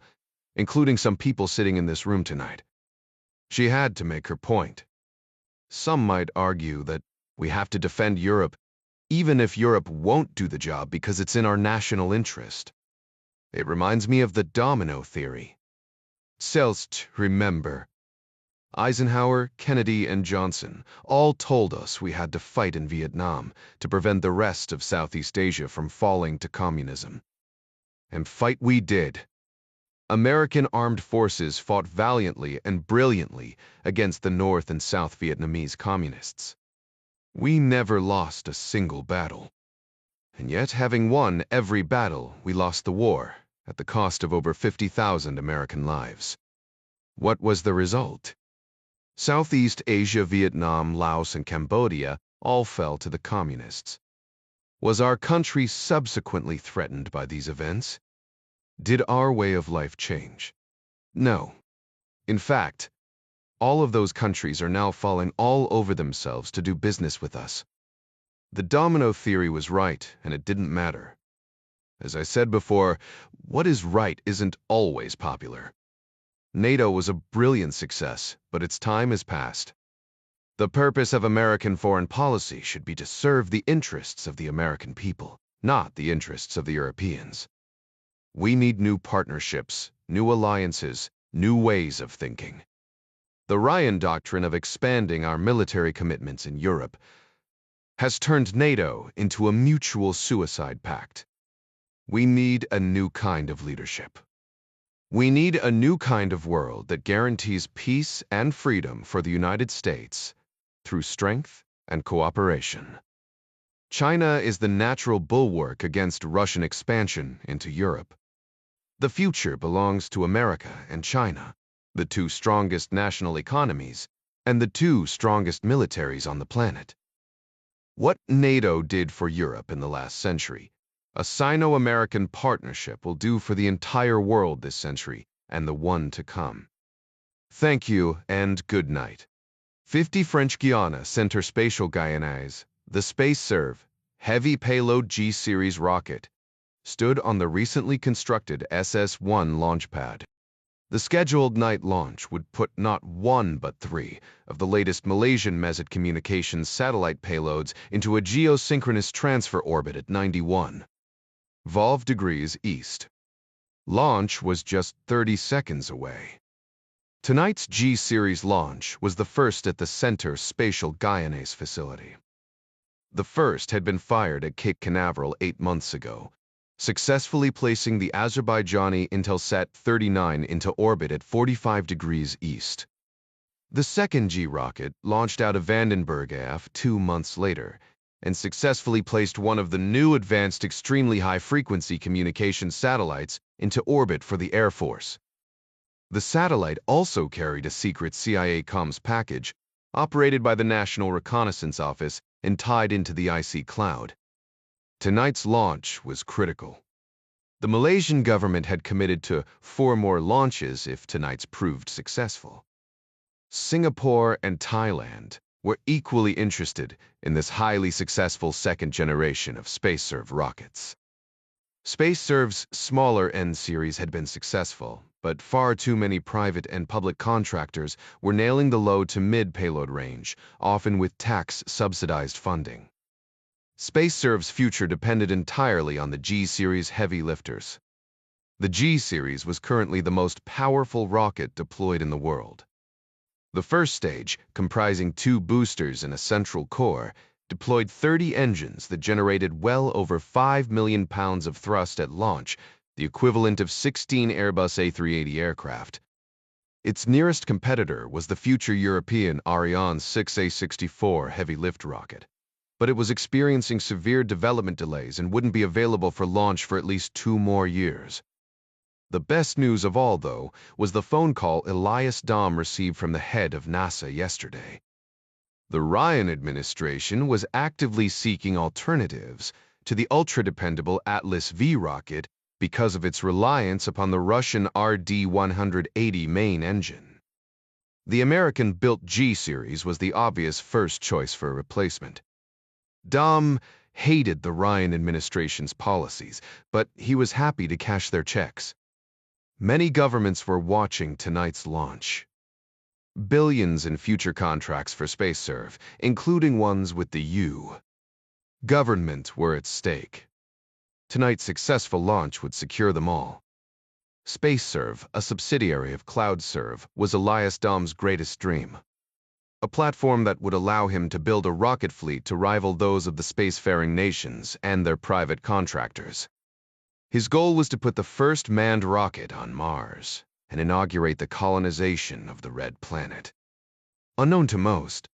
including some people sitting in this room tonight. She had to make her point. Some might argue that we have to defend Europe, even if Europe won't do the job because it's in our national interest. It reminds me of the domino theory. Selbst remember. Eisenhower, Kennedy, and Johnson all told us we had to fight in Vietnam to prevent the rest of Southeast Asia from falling to communism. And fight we did. American armed forces fought valiantly and brilliantly against the North and South Vietnamese communists. We never lost a single battle. And yet, having won every battle, we lost the war at the cost of over 50,000 American lives. What was the result? Southeast Asia, Vietnam, Laos, and Cambodia all fell to the communists. Was our country subsequently threatened by these events? Did our way of life change? No. In fact, all of those countries are now falling all over themselves to do business with us. The domino theory was right, and it didn't matter. As I said before, what is right isn't always popular. NATO was a brilliant success, but its time is past. The purpose of American foreign policy should be to serve the interests of the American people, not the interests of the Europeans. We need new partnerships, new alliances, new ways of thinking. The Ryan Doctrine of expanding our military commitments in Europe has turned NATO into a mutual suicide pact. We need a new kind of leadership. We need a new kind of world that guarantees peace and freedom for the United States through strength and cooperation. China is the natural bulwark against Russian expansion into Europe. The future belongs to America and China, the two strongest national economies and the two strongest militaries on the planet. What NATO did for Europe in the last century, a Sino-American partnership will do for the entire world this century and the one to come. Thank you and good night. 50 French Guiana Center Spatial Guyanaise, the Space Serve, heavy payload G-series rocket, stood on the recently constructed SS-1 launch pad. The scheduled night launch would put not one but three of the latest Malaysian Mesid Communications satellite payloads into a geosynchronous transfer orbit at 91 Volve degrees east. Launch was just 30 seconds away. Tonight's G-series launch was the first at the Center Spatial Guyanaise facility. The first had been fired at Cape Canaveral 8 months ago, successfully placing the Azerbaijani Intelsat 39 into orbit at 45 degrees east. The second G-rocket launched out of Vandenberg AF 2 months later and successfully placed one of the new advanced extremely high-frequency communication satellites into orbit for the Air Force. The satellite also carried a secret CIA comms package operated by the National Reconnaissance Office and tied into the IC cloud. Tonight's launch was critical. The Malaysian government had committed to 4 more launches if tonight's proved successful. Singapore and Thailand were equally interested in this highly successful second generation of SpaceServe rockets. SpaceServe's smaller N-series had been successful, but far too many private and public contractors were nailing the low to mid-payload range, often with tax-subsidized funding. SpaceServe's future depended entirely on the G-series heavy lifters. The G-series was currently the most powerful rocket deployed in the world. The first stage, comprising 2 boosters and a central core, deployed 30 engines that generated well over 5 million pounds of thrust at launch, the equivalent of 16 Airbus A380 aircraft. Its nearest competitor was the future European Ariane 6A64 heavy lift rocket, but it was experiencing severe development delays and wouldn't be available for launch for at least 2 more years. The best news of all, though, was the phone call Elias Dom received from the head of NASA yesterday. The Ryan administration was actively seeking alternatives to the ultra-dependable Atlas V rocket because of its reliance upon the Russian RD-180 main engine. The American-built G-series was the obvious first choice for a replacement. Dom hated the Ryan administration's policies, but he was happy to cash their checks. Many governments were watching tonight's launch. Billions in future contracts for SpaceServe, including ones with the U. Government were at stake. Tonight's successful launch would secure them all. SpaceServe, a subsidiary of CloudServe, was Elias Dom's greatest dream. A platform that would allow him to build a rocket fleet to rival those of the spacefaring nations and their private contractors. His goal was to put the first manned rocket on Mars and inaugurate the colonization of the Red Planet. Unknown to most,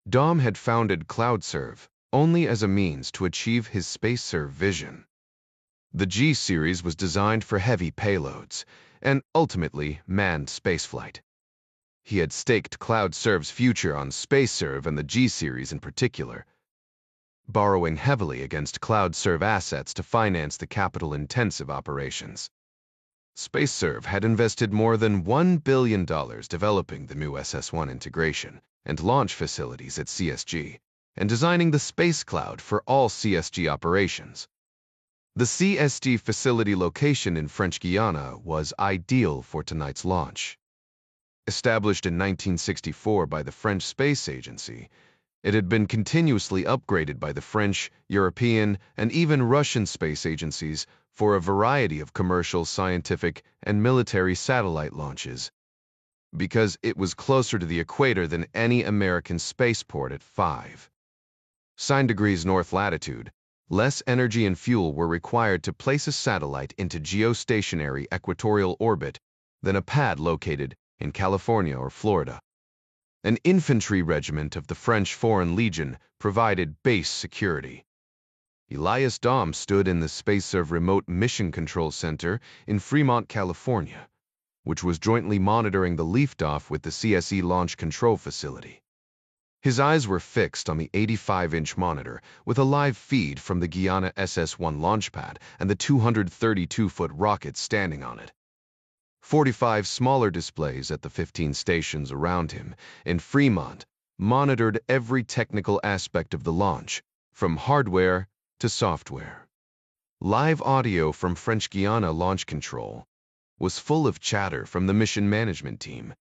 Dom had founded CloudServe only as a means to achieve his SpaceServe vision. The G-series was designed for heavy payloads and ultimately manned spaceflight. He had staked CloudServe's future on SpaceServe and the G-series in particular, borrowing heavily against CloudServe assets to finance the capital-intensive operations. SpaceServe had invested more than $1 billion developing the new SS-1 integration and launch facilities at CSG, and designing the space cloud for all CSG operations. The CSG facility location in French Guiana was ideal for tonight's launch. Established in 1964 by the French Space Agency, it had been continuously upgraded by the French, European, and even Russian space agencies for a variety of commercial, scientific, and military satellite launches, because it was closer to the equator than any American spaceport at 5° north latitude. Less energy and fuel were required to place a satellite into geostationary equatorial orbit than a pad located in California or Florida. An infantry regiment of the French Foreign Legion provided base security. Elias Dom stood in the SpaceServe Remote Mission Control Center in Fremont, California, which was jointly monitoring the liftoff with the CSE Launch Control Facility. His eyes were fixed on the 85-inch monitor with a live feed from the Guyana SS-1 launch pad and the 232-foot rocket standing on it. 45 smaller displays at the 15 stations around him in Fremont monitored every technical aspect of the launch, from hardware to software. Live audio from French Guiana Launch Control was full of chatter from the mission management team,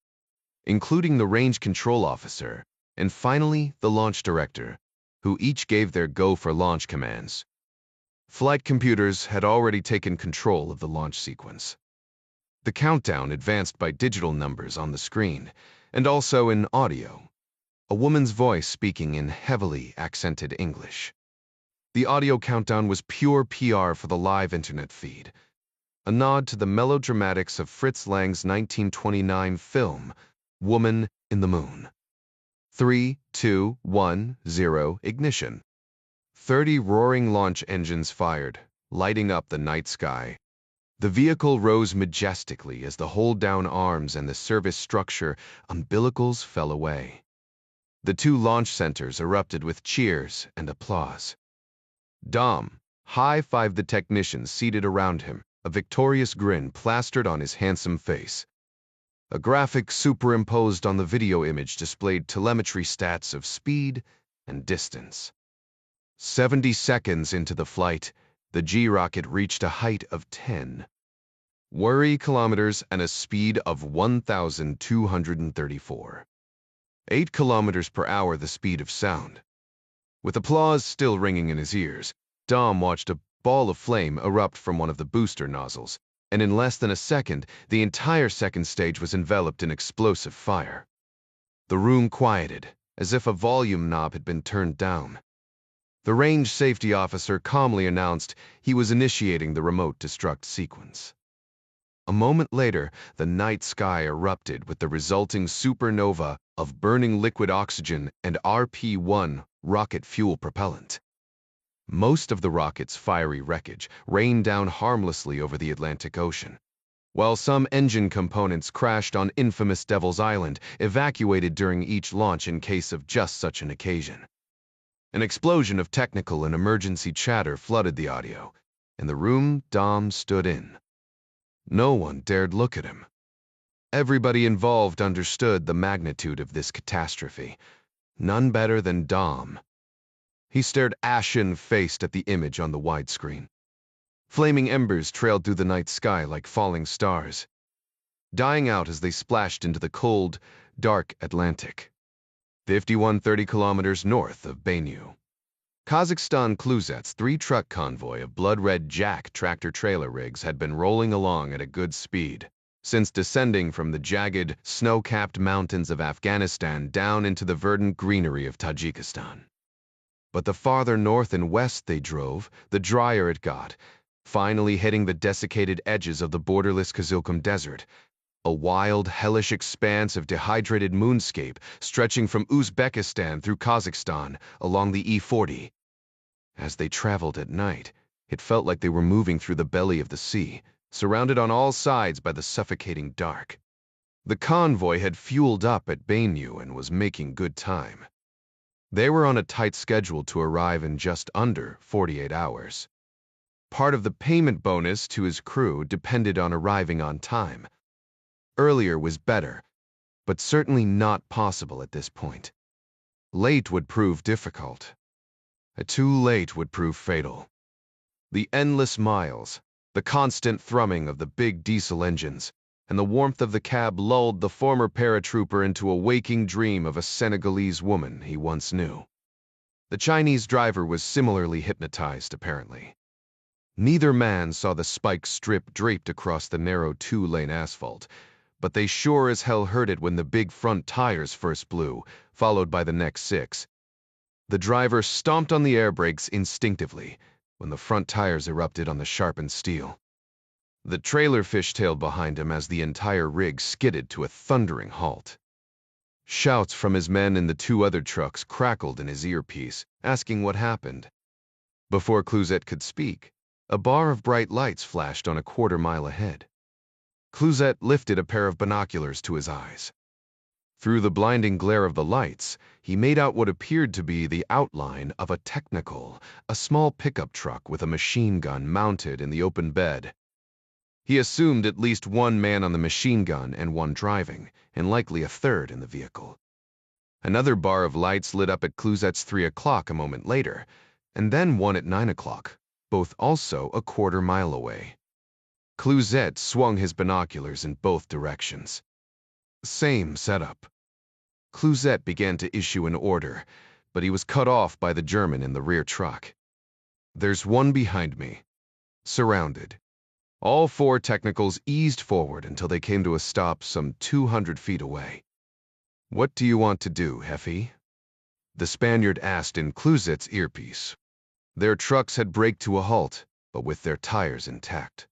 including the range control officer and finally the launch director, who each gave their go for launch commands. Flight computers had already taken control of the launch sequence. The countdown advanced by digital numbers on the screen, and also in audio, a woman's voice speaking in heavily accented English. The audio countdown was pure PR for the live internet feed, a nod to the melodramatics of Fritz Lang's 1929 film, Woman in the Moon. 3, 2, 1, 0, ignition. 30 roaring launch engines fired, lighting up the night sky. The vehicle rose majestically as the hold-down arms and the service structure umbilicals fell away. The two launch centers erupted with cheers and applause. Dom high-fived the technicians seated around him, a victorious grin plastered on his handsome face. A graphic superimposed on the video image displayed telemetry stats of speed and distance. 70 seconds into the flight, the G-rocket reached a height of 10 kilometers and a speed of 1,234. 8 kilometers per hour, the speed of sound. With applause still ringing in his ears, Dom watched a ball of flame erupt from one of the booster nozzles, and in less than a second, the entire second stage was enveloped in explosive fire. The room quieted, as if a volume knob had been turned down. The range safety officer calmly announced he was initiating the remote destruct sequence. A moment later, the night sky erupted with the resulting supernova of burning liquid oxygen and RP-1 rocket fuel propellant. Most of the rocket's fiery wreckage rained down harmlessly over the Atlantic Ocean, while some engine components crashed on infamous Devil's Island, evacuated during each launch in case of just such an occasion. An explosion of technical and emergency chatter flooded the audio, and the room Dom stood in. No one dared look at him. Everybody involved understood the magnitude of this catastrophe. None better than Dom. He stared ashen-faced at the image on the widescreen. Flaming embers trailed through the night sky like falling stars, dying out as they splashed into the cold, dark Atlantic. 30 kilometers north of Bainu, Kazakhstan Kluzet's 3-truck convoy of blood-red jack tractor-trailer rigs had been rolling along at a good speed, since descending from the jagged, snow-capped mountains of Afghanistan down into the verdant greenery of Tajikistan. But the farther north and west they drove, the drier it got, finally hitting the desiccated edges of the borderless Kazilkum Desert, a wild, hellish expanse of dehydrated moonscape stretching from Uzbekistan through Kazakhstan along the E40. As they traveled at night, it felt like they were moving through the belly of the sea, surrounded on all sides by the suffocating dark. The convoy had fueled up at Bainu and was making good time. They were on a tight schedule to arrive in just under 48 hours. Part of the payment bonus to his crew depended on arriving on time. Earlier was better, but certainly not possible at this point. Late would prove difficult. Too late would prove fatal. The endless miles, the constant thrumming of the big diesel engines, and the warmth of the cab lulled the former paratrooper into a waking dream of a Senegalese woman he once knew. The Chinese driver was similarly hypnotized, apparently. Neither man saw the spike strip draped across the narrow two-lane asphalt, but they sure as hell heard it when the big front tires first blew, followed by the next 6. The driver stomped on the air brakes instinctively when the front tires erupted on the sharpened steel. The trailer fishtailed behind him as the entire rig skidded to a thundering halt. Shouts from his men in the 2 other trucks crackled in his earpiece, asking what happened. Before Clouzet could speak, a bar of bright lights flashed on a quarter-mile ahead. Clouzet lifted a pair of binoculars to his eyes. Through the blinding glare of the lights, he made out what appeared to be the outline of a small pickup truck with a machine gun mounted in the open bed. He assumed at least 1 man on the machine gun and 1 driving, and likely a 3rd in the vehicle. Another bar of lights lit up at Clouzet's 3 o'clock a moment later, and then 1 at 9 o'clock, both also a quarter-mile away. Clouzet swung his binoculars in both directions. Same setup. Clouzet began to issue an order, but he was cut off by the German in the rear truck. "There's one behind me. Surrounded." All 4 technicals eased forward until they came to a stop some 200 feet away. "What do you want to do, Hefe?" the Spaniard asked in Clouzet's earpiece. Their trucks had braked to a halt, but with their tires intact.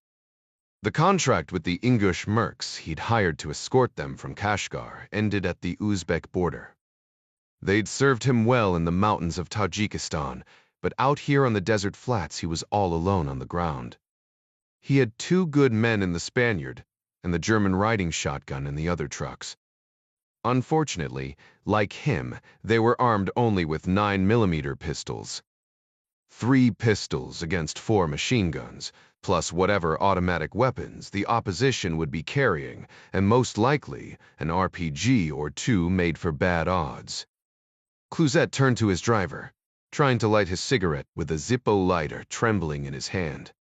The contract with the English mercs he'd hired to escort them from Kashgar ended at the Uzbek border. They'd served him well in the mountains of Tajikistan, but out here on the desert flats he was all alone on the ground. He had 2 good men in the Spaniard, and the German riding shotgun in the other trucks. Unfortunately, like him, they were armed only with 9mm pistols. 3 pistols against 4 machine guns, plus whatever automatic weapons the opposition would be carrying, and most likely an RPG or 2 made for bad odds. Clouzet turned to his driver, trying to light his cigarette with a Zippo lighter trembling in his hand.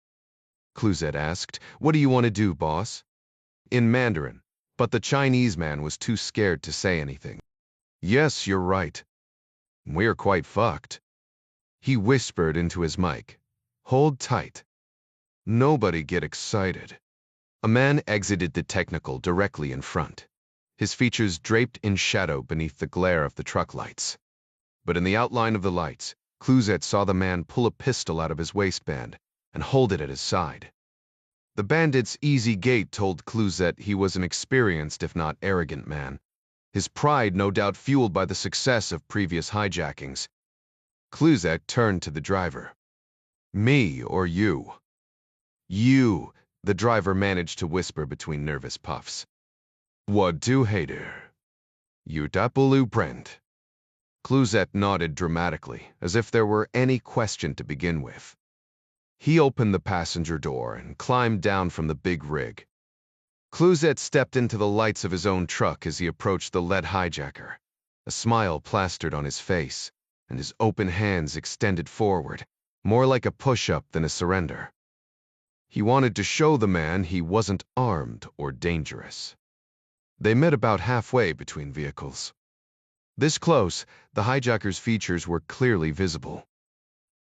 Clouzet asked, "What do you want to do, boss?" in Mandarin, but the Chinese man was too scared to say anything. "Yes, you're right. We're quite fucked." He whispered into his mic, "Hold tight. Nobody get excited." A man exited the technical directly in front, his features draped in shadow beneath the glare of the truck lights. But in the outline of the lights, Clouzet saw the man pull a pistol out of his waistband and hold it at his side. The bandit's easy gait told Clouzet he was an experienced if not arrogant man, his pride no doubt fueled by the success of previous hijackings. Clouzet turned to the driver. "Me or you?" "You," the driver managed to whisper between nervous puffs. "What do, hater? You tapulu prend." Clouzet nodded dramatically, as if there were any question to begin with. He opened the passenger door and climbed down from the big rig. Clouzet stepped into the lights of his own truck as he approached the lead hijacker, a smile plastered on his face, and his open hands extended forward, more like a push-up than a surrender. He wanted to show the man he wasn't armed or dangerous. They met about halfway between vehicles. This close, the hijacker's features were clearly visible.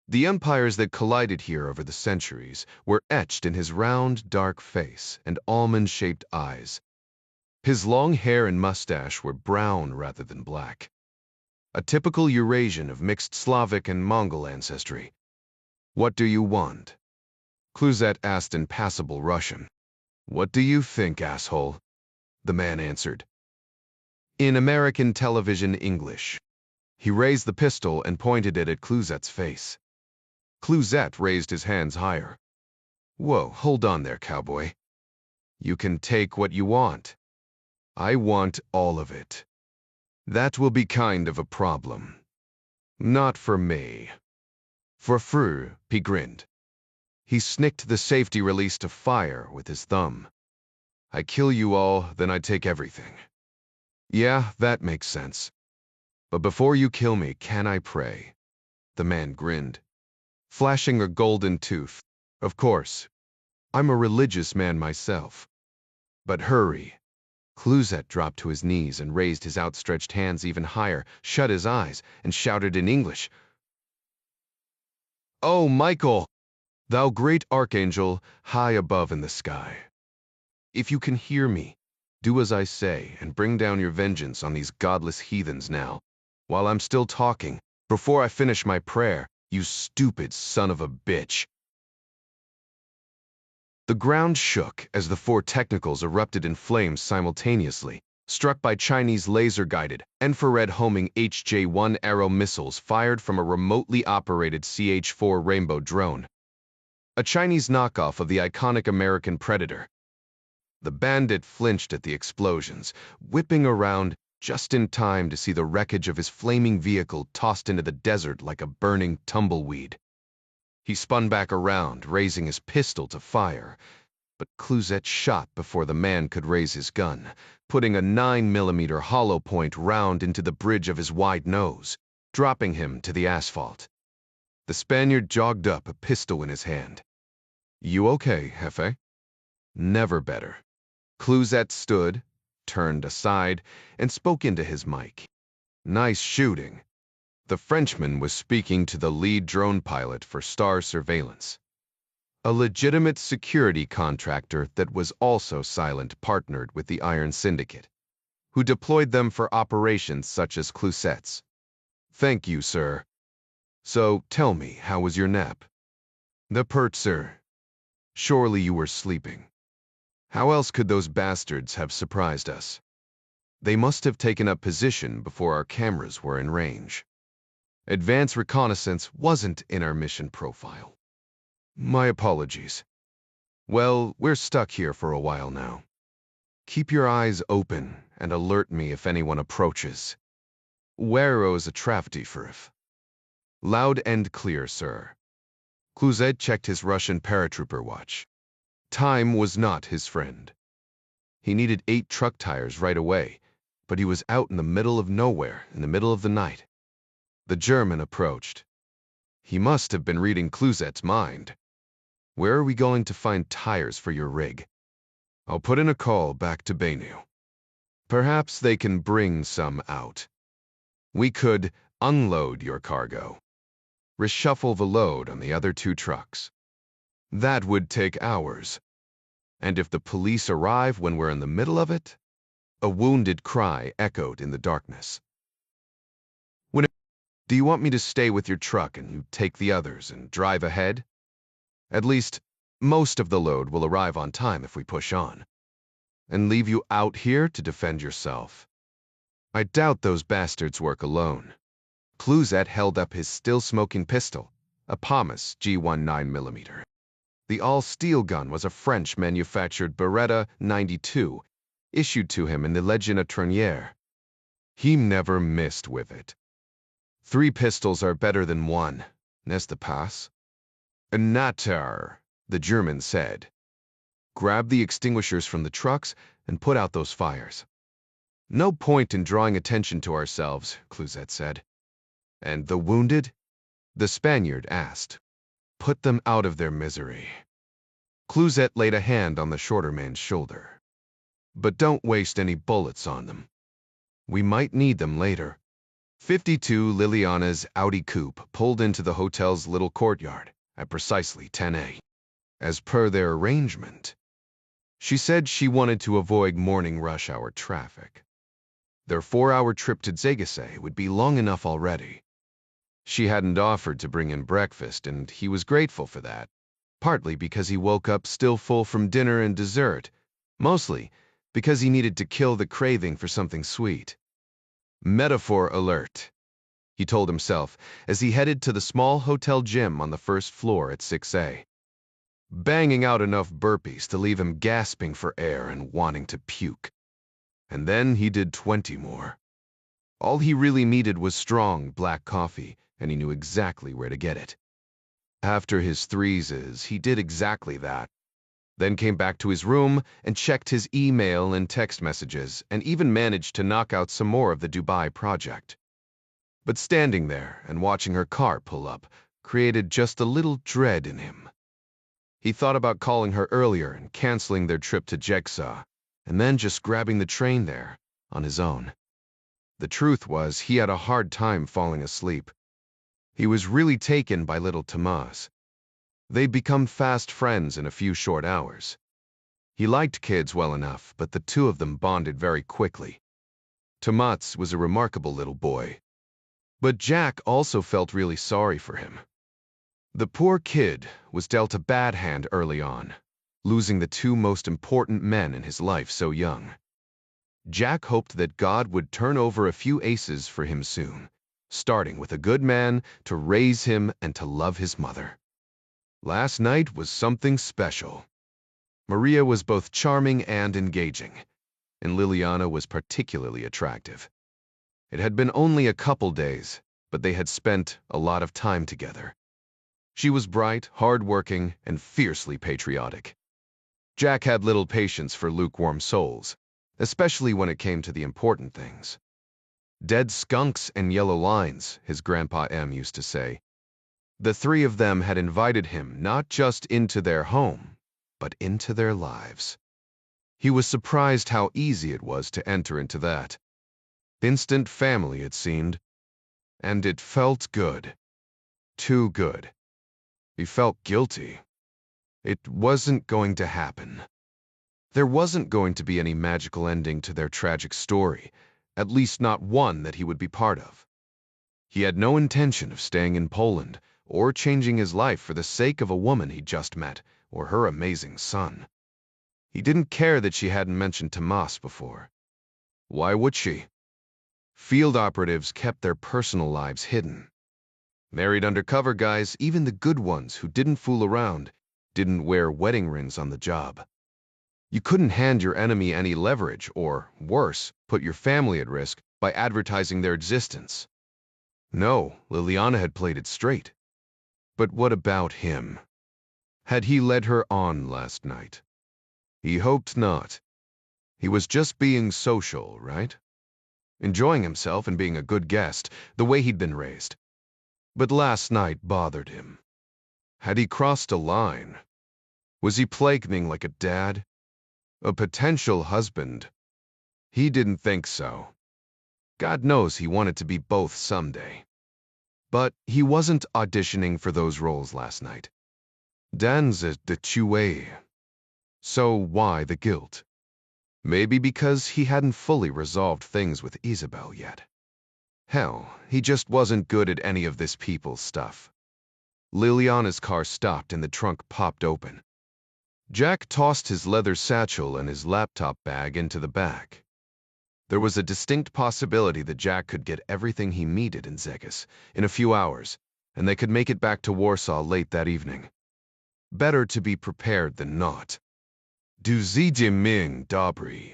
The empires that collided here over the centuries were etched in his round, dark face and almond-shaped eyes. His long hair and mustache were brown rather than black. A typical Eurasian of mixed Slavic and Mongol ancestry. "What do you want?" Clouzet asked in passable Russian. "What do you think, asshole?" the man answered. In American television English. He raised the pistol and pointed it at Clouzet's face. Clouzet raised his hands higher. "Whoa, hold on there, cowboy. You can take what you want. I want all of it. That will be kind of a problem. Not for me." "For Fru," he grinned. He snicked the safety release to fire with his thumb. "I kill you all, then I take everything." "Yeah, that makes sense. But before you kill me, can I pray? The man grinned, flashing a golden tooth. Of course, I'm a religious man myself. But hurry. Clouzet dropped to his knees and raised his outstretched hands even higher, shut his eyes, and shouted in English, "Oh, Michael, thou great archangel, high above in the sky. If you can hear me, do as I say and bring down your vengeance on these godless heathens now, while I'm still talking, before I finish my prayer, you stupid son of a bitch." The ground shook as the four technicals erupted in flames simultaneously, struck by Chinese laser-guided, infrared-homing HJ-1 Arrow missiles fired from a remotely operated CH-4 Rainbow drone, a Chinese knockoff of the iconic American Predator. The bandit flinched at the explosions, whipping around just in time to see the wreckage of his flaming vehicle tossed into the desert like a burning tumbleweed. He spun back around, raising his pistol to fire, but Clouzet shot before the man could raise his gun, putting a 9mm hollow point round into the bridge of his wide nose, dropping him to the asphalt. The Spaniard jogged up, a pistol in his hand. "You okay, Jefe?" "Never better." Clouzet stood, turned aside, and spoke into his mic. "Nice shooting." The Frenchman was speaking to the lead drone pilot for Star Surveillance, a legitimate security contractor that was also silent partnered with the Iron Syndicate, who deployed them for operations such as Clouzet's. "Thank you, sir. So, tell me, how was your nap?" "The pert, sir. Surely you were sleeping. How else could those bastards have surprised us? They must have taken up position before our cameras were in range. Advanced reconnaissance wasn't in our mission profile. My apologies. Well, we're stuck here for a while now. Keep your eyes open and alert me if anyone approaches. Where's a travty for if?" "Loud and clear, sir." Clouzet checked his Russian paratrooper watch. Time was not his friend. He needed 8 truck tires right away, but he was out in the middle of nowhere in the middle of the night. The German approached. He must have been reading Clouzet's mind. "Where are we going to find tires for your rig?" "I'll put in a call back to Benu. Perhaps they can bring some out. We could unload your cargo. Reshuffle the load on the other 2 trucks. That would take hours. And if the police arrive when we're in the middle of it?" A wounded cry echoed in the darkness. "Do you want me to stay with your truck and you take the others and drive ahead? At least, most of the load will arrive on time if we push on. And leave you out here to defend yourself. I doubt those bastards work alone." Clouzet held up his still-smoking pistol, a Pomus G1 9mm. The all-steel gun was a French-manufactured Beretta 92, issued to him in the Legion Étrangère. He never missed with it. 3 pistols are better than 1, n'est-ce pas? "Natter," the German said. "Grab the extinguishers from the trucks and put out those fires." "No point in drawing attention to ourselves," Clouzet said. "And the wounded?" the Spaniard asked. "Put them out of their misery." Clouzet laid a hand on the shorter man's shoulder. "But don't waste any bullets on them. We might need them later." 52 Liliana's Audi coupe pulled into the hotel's little courtyard at precisely 10 a.m. as per their arrangement. She said she wanted to avoid morning rush hour traffic. Their 4-hour trip to Zagase would be long enough already. She hadn't offered to bring in breakfast, and he was grateful for that, partly because he woke up still full from dinner and dessert, mostly because he needed to kill the craving for something sweet. Metaphor alert, he told himself as he headed to the small hotel gym on the first floor at 6A, banging out enough burpees to leave him gasping for air and wanting to puke. And then he did 20 more. All he really needed was strong black coffee, and he knew exactly where to get it. After his threeses, he did exactly that. Then came back to his room and checked his email and text messages, and even managed to knock out some more of the Dubai project. But standing there and watching her car pull up created just a little dread in him. He thought about calling her earlier and canceling their trip to Jigsaw, and then just grabbing the train there on his own. The truth was, he had a hard time falling asleep. He was really taken by little Tomas. They'd become fast friends in a few short hours. He liked kids well enough, but the two of them bonded very quickly. Tomas was a remarkable little boy. But Jack also felt really sorry for him. The poor kid was dealt a bad hand early on, losing the two most important men in his life so young. Jack hoped that God would turn over a few aces for him soon, starting with a good man to raise him and to love his mother. Last night was something special. Maria was both charming and engaging, and Liliana was particularly attractive. It had been only a couple days, but they had spent a lot of time together. She was bright, hard-working, and fiercely patriotic. Jack had little patience for lukewarm souls, especially when it came to the important things. Dead skunks and yellow lines, his Grandpa M used to say. The three of them had invited him not just into their home, but into their lives. He was surprised how easy it was to enter into that. Instant family, it seemed. And it felt good. Too good. He felt guilty. It wasn't going to happen. There wasn't going to be any magical ending to their tragic story, at least not one that he would be part of. He had no intention of staying in Poland or changing his life for the sake of a woman he'd just met or her amazing son. He didn't care that she hadn't mentioned Tomas before. Why would she? Field operatives kept their personal lives hidden. Married undercover guys, even the good ones who didn't fool around, didn't wear wedding rings on the job. You couldn't hand your enemy any leverage or, worse, put your family at risk by advertising their existence. No, Liliana had played it straight. But what about him? Had he led her on last night? He hoped not. He was just being social, right? Enjoying himself and being a good guest, the way he'd been raised. But last night bothered him. Had he crossed a line? Was he plaguing like a dad? A potential husband? He didn't think so. God knows he wanted to be both someday. But he wasn't auditioning for those roles last night. Dans de tuer. So why the guilt? Maybe because he hadn't fully resolved things with Isabel yet. Hell, he just wasn't good at any of this people's stuff. Liliana's car stopped and the trunk popped open. Jack tossed his leather satchel and his laptop bag into the back. There was a distinct possibility that Jack could get everything he needed in Zegas in a few hours, and they could make it back to Warsaw late that evening. Better to be prepared than not. Du Zidiming Dobry,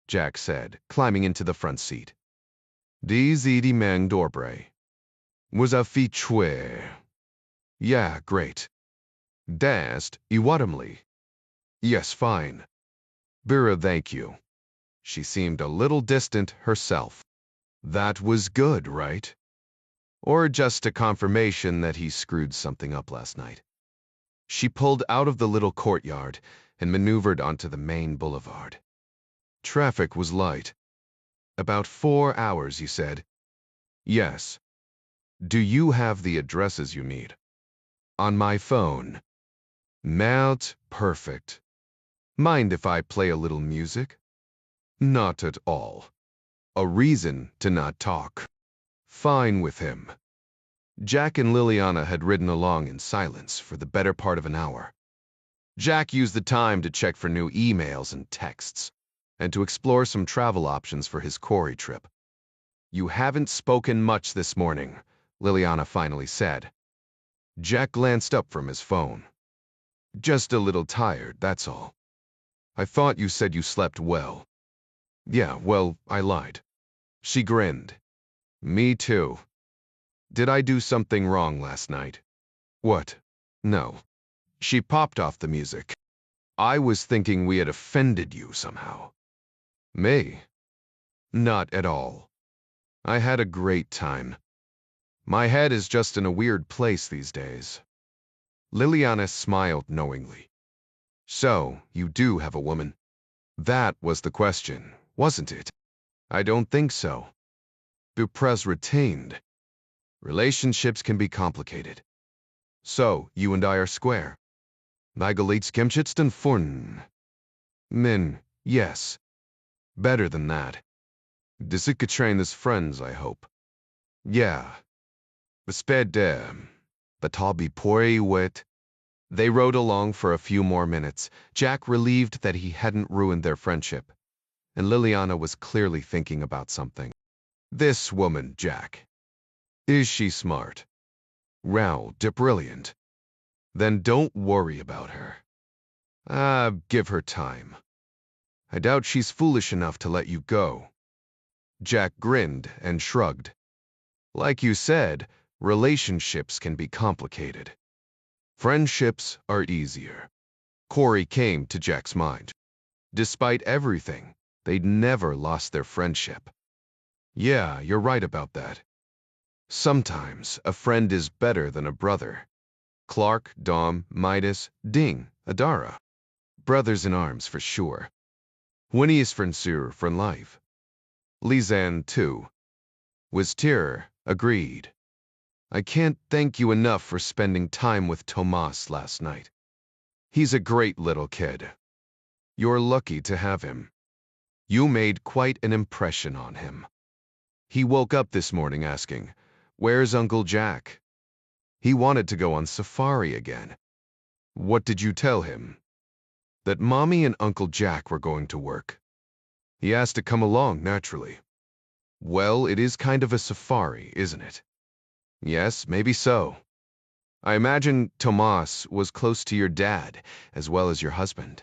Jack said, climbing into the front seat. Die Zidiming Dobre. Was a fichwe. Yeah, great. Dast, Iwadamli. Yes, fine. Bira, thank you. She seemed a little distant herself. That was good, right? Or just a confirmation that he screwed something up last night. She pulled out of the little courtyard and maneuvered onto the main boulevard. Traffic was light. About 4 hours, you said? Yes. Do you have the addresses you need? On my phone. Melt, perfect. Mind if I play a little music? Not at all. A reason to not talk. Fine with him. Jack and Liliana had ridden along in silence for the better part of an hour. Jack used the time to check for new emails and texts, and to explore some travel options for his quarry trip. You haven't spoken much this morning, Liliana finally said. Jack glanced up from his phone. Just a little tired, that's all. I thought you said you slept well. Yeah, well, I lied. She grinned. Me too. Did I do something wrong last night? What? No. She popped off the music. I was thinking we had offended you somehow. Me? Not at all. I had a great time. My head is just in a weird place these days. Liliana smiled knowingly. So, you do have a woman? That was the question, wasn't it? I don't think so. Duprez retained. Relationships can be complicated. So, you and I are square. Nigelites Gemschitsten fun. Min, yes. Better than that. Disika train as friends, I hope. Yeah. Besped Batabi pori wit. They rode along for a few more minutes, Jack relieved that he hadn't ruined their friendship. And Liliana was clearly thinking about something. This woman, Jack. Is she smart? Wow, brilliant. Then don't worry about her. Give her time. I doubt she's foolish enough to let you go. Jack grinned and shrugged. Like you said, relationships can be complicated. Friendships are easier. Corey came to Jack's mind. Despite everything, they'd never lost their friendship. Yeah, you're right about that. Sometimes a friend is better than a brother. Clark, Dom, Midas, Ding, Adara. Brothers in arms for sure. Winnie is friendsur from life. Lizanne, too. Was Tyr, agreed. I can't thank you enough for spending time with Tomas last night. He's a great little kid. You're lucky to have him. You made quite an impression on him. He woke up this morning asking, "Where's Uncle Jack?" He wanted to go on safari again. What did you tell him? That Mommy and Uncle Jack were going to work. He asked to come along, naturally. Well, it is kind of a safari, isn't it? Yes, maybe so. I imagine Tomas was close to your dad, as well as your husband.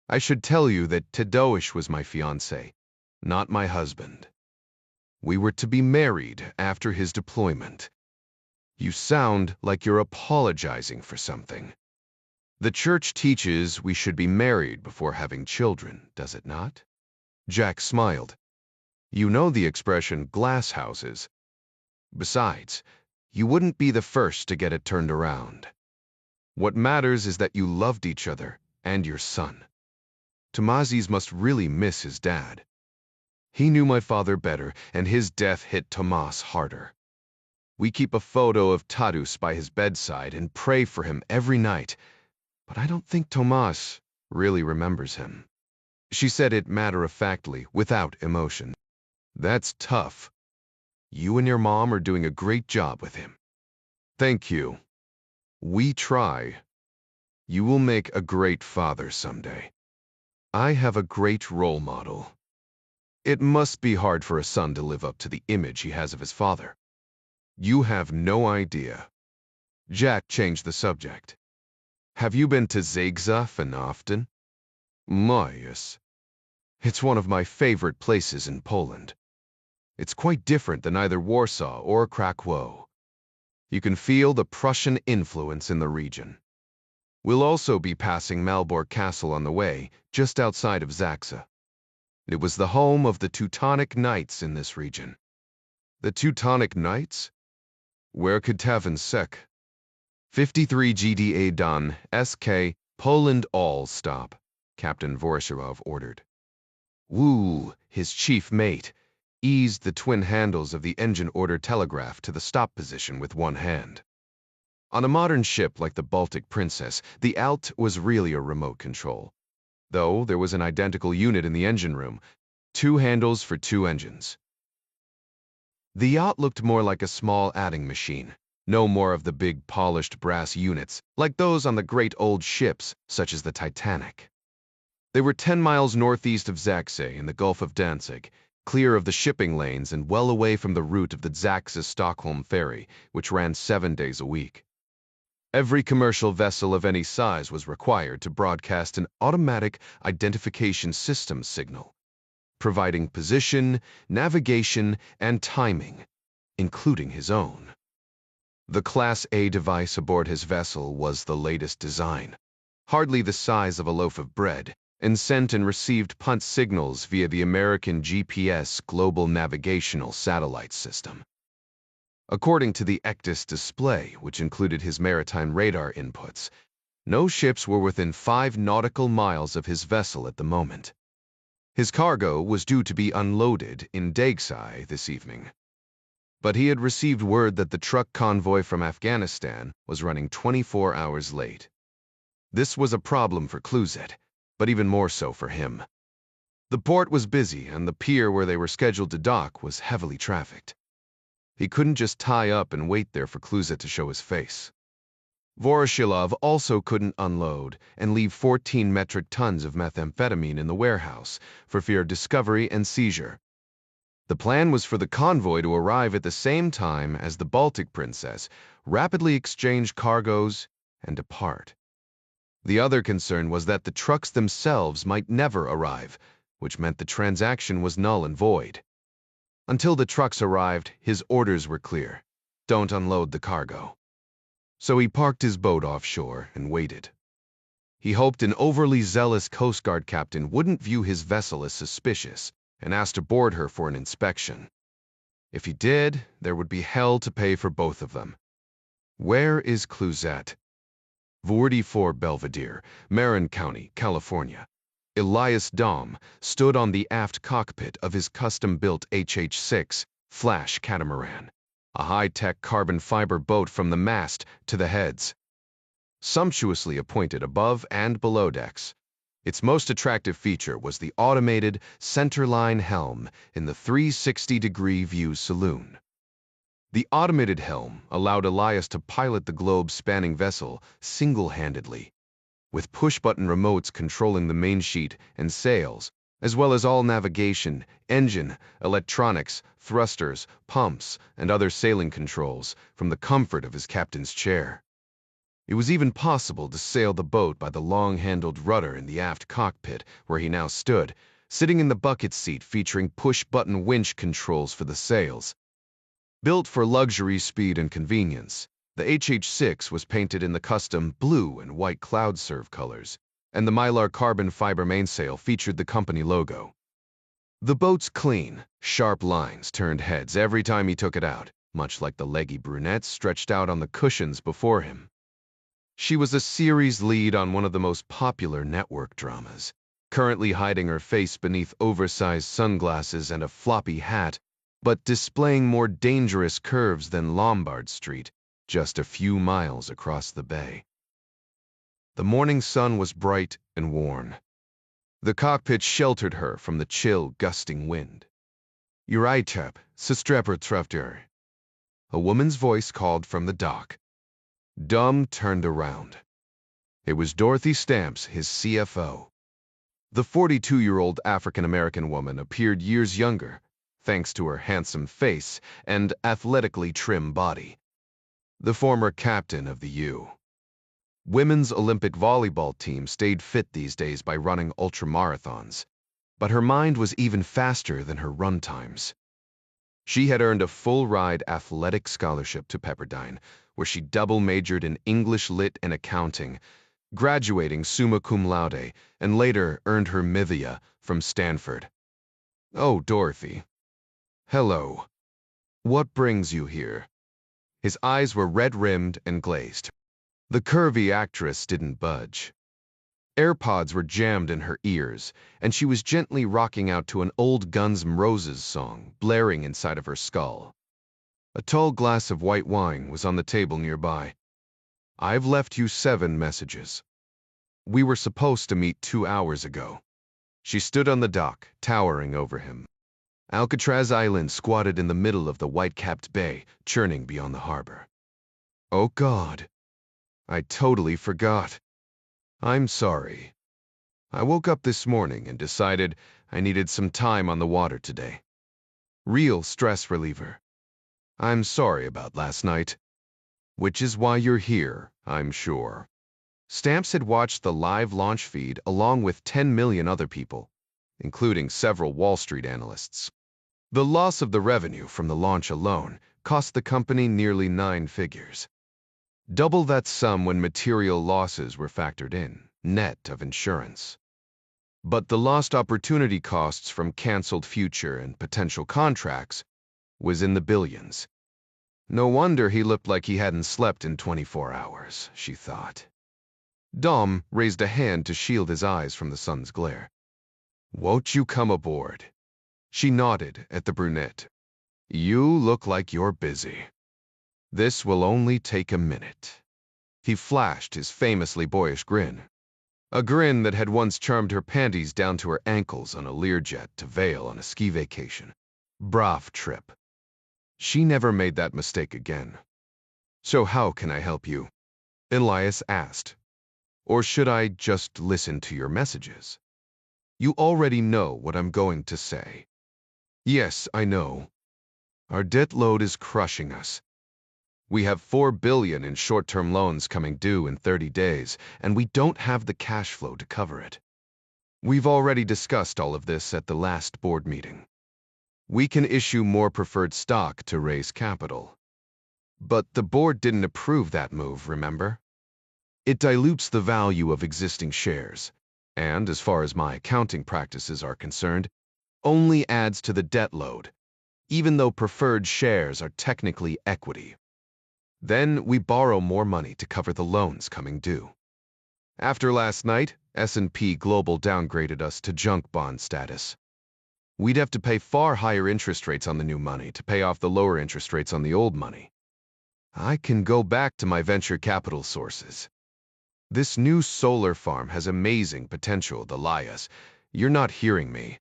I should tell you that Tadeusz was my fiancé, not my husband. We were to be married after his deployment. You sound like you're apologizing for something. The church teaches we should be married before having children, does it not? Jack smiled. You know the expression glass houses. Besides, you wouldn't be the first to get it turned around. What matters is that you loved each other and your son. Tomazis must really miss his dad. He knew my father better, and his death hit Tomas harder. We keep a photo of Tadeusz by his bedside and pray for him every night, but I don't think Tomas really remembers him. She said it matter-of-factly, without emotion. That's tough. You and your mom are doing a great job with him. Thank you. We try. You will make a great father someday. I have a great role model. It must be hard for a son to live up to the image he has of his father. You have no idea. Jack changed the subject. Have you been to Zagzaf often? Yes. It's one of my favorite places in Poland. It's quite different than either Warsaw or Krakow. You can feel the Prussian influence in the region. We'll also be passing Malbork Castle on the way, just outside of Zaxa. It was the home of the Teutonic Knights in this region. The Teutonic Knights? Where could Tavan Sek? 53 GDA Don, SK, Poland all stop, Captain Vorosharov ordered. Woo, his chief mate, eased the twin handles of the engine order telegraph to the stop position with one hand. On a modern ship like the Baltic Princess, the Alt was really a remote control. Though there was an identical unit in the engine room, 2 handles for 2 engines. The yacht looked more like a small adding machine, no more of the big polished brass units, like those on the great old ships, such as the Titanic. They were 10 miles northeast of Zaxay in the Gulf of Danzig, clear of the shipping lanes and well away from the route of the Zaxas-Stockholm ferry, which ran 7 days a week. Every commercial vessel of any size was required to broadcast an automatic identification system signal, providing position, navigation, and timing, including his own. The Class A device aboard his vessel was the latest design, hardly the size of a loaf of bread, and sent and received punt signals via the American GPS Global Navigational Satellite System. According to the ECDIS display, which included his maritime radar inputs, no ships were within 5 nautical miles of his vessel at the moment. His cargo was due to be unloaded in Dagsai this evening. But he had received word that the truck convoy from Afghanistan was running 24 hours late. This was a problem for Clouzet, but even more so for him. The port was busy, and the pier where they were scheduled to dock was heavily trafficked. He couldn't just tie up and wait there for Clouzet to show his face. Voroshilov also couldn't unload and leave 14 metric tons of methamphetamine in the warehouse for fear of discovery and seizure. The plan was for the convoy to arrive at the same time as the Baltic Princess, rapidly exchange cargoes, and depart. The other concern was that the trucks themselves might never arrive, which meant the transaction was null and void. Until the trucks arrived, his orders were clear: don't unload the cargo. So he parked his boat offshore and waited. He hoped an overly zealous Coast Guard captain wouldn't view his vessel as suspicious and ask to board her for an inspection. If he did, there would be hell to pay for both of them. Where is Clouzet? 44 Belvedere, Marin County, California. Elias Dom stood on the aft cockpit of his custom-built HH-6 Flash catamaran, a high-tech carbon fiber boat from the mast to the heads. Sumptuously appointed above and below decks, its most attractive feature was the automated centerline helm in the 360-degree view saloon. The automated helm allowed Elias to pilot the globe-spanning vessel single-handedly, with push-button remotes controlling the main sheet and sails, as well as all navigation, engine, electronics, thrusters, pumps, and other sailing controls from the comfort of his captain's chair. It was even possible to sail the boat by the long-handled rudder in the aft cockpit where he now stood, sitting in the bucket seat featuring push-button winch controls for the sails. Built for luxury, speed, and convenience, the HH-6 was painted in the custom blue and white cloud serve colors, and the Mylar carbon fiber mainsail featured the company logo. The boat's clean, sharp lines turned heads every time he took it out, much like the leggy brunette stretched out on the cushions before him. She was a series lead on one of the most popular network dramas, currently hiding her face beneath oversized sunglasses and a floppy hat, but displaying more dangerous curves than Lombard Street, just a few miles across the bay. The morning sun was bright and warm. The cockpit sheltered her from the chill, gusting wind. "Uraitep, Sestreper Trefter." A woman's voice called from the dock. Dom turned around. It was Dorothy Stamps, his CFO. The 42-year-old African-American woman appeared years younger, thanks to her handsome face and athletically trim body. The former captain of the Women's Olympic volleyball team stayed fit these days by running ultramarathons, but her mind was even faster than her run times. She had earned a full-ride athletic scholarship to Pepperdine, where she double-majored in English Lit and accounting, graduating summa cum laude, and later earned her MBA from Stanford. "Oh, Dorothy. Hello. What brings you here?" His eyes were red-rimmed and glazed. The curvy actress didn't budge. AirPods were jammed in her ears, and she was gently rocking out to an old Guns N' Roses song blaring inside of her skull. A tall glass of white wine was on the table nearby. "I've left you 7 messages. We were supposed to meet 2 hours ago." She stood on the dock, towering over him. Alcatraz Island squatted in the middle of the white-capped bay, churning beyond the harbor. "Oh God, I totally forgot. I'm sorry. I woke up this morning and decided I needed some time on the water today. Real stress reliever. I'm sorry about last night. Which is why you're here, I'm sure." Stamps had watched the live launch feed along with 10 million other people, including several Wall Street analysts. The loss of the revenue from the launch alone cost the company nearly 9 figures. Double that sum when material losses were factored in, net of insurance. But the lost opportunity costs from canceled future and potential contracts was in the billions. No wonder he looked like he hadn't slept in 24 hours, she thought. Dom raised a hand to shield his eyes from the sun's glare. Won't you come aboard? She nodded at the brunette. You look like you're busy. This will only take a minute. He flashed his famously boyish grin. A grin that had once charmed her panties down to her ankles on a Learjet to Vail on a ski vacation. Brave trip. She never made that mistake again. So how can I help you? Elias asked. Or should I just listen to your messages? You already know what I'm going to say. Yes, I know. Our debt load is crushing us. We have $4 billion in short-term loans coming due in 30 days, and we don't have the cash flow to cover it. We've already discussed all of this at the last board meeting. We can issue more preferred stock to raise capital. But the board didn't approve that move, remember? It dilutes the value of existing shares, and as far as my accounting practices are concerned, only adds to the debt load, even though preferred shares are technically equity. Then we borrow more money to cover the loans coming due. After last night, S&P Global downgraded us to junk bond status. We'd have to pay far higher interest rates on the new money to pay off the lower interest rates on the old money. I can go back to my venture capital sources. This new solar farm has amazing potential, Elias. You're not hearing me.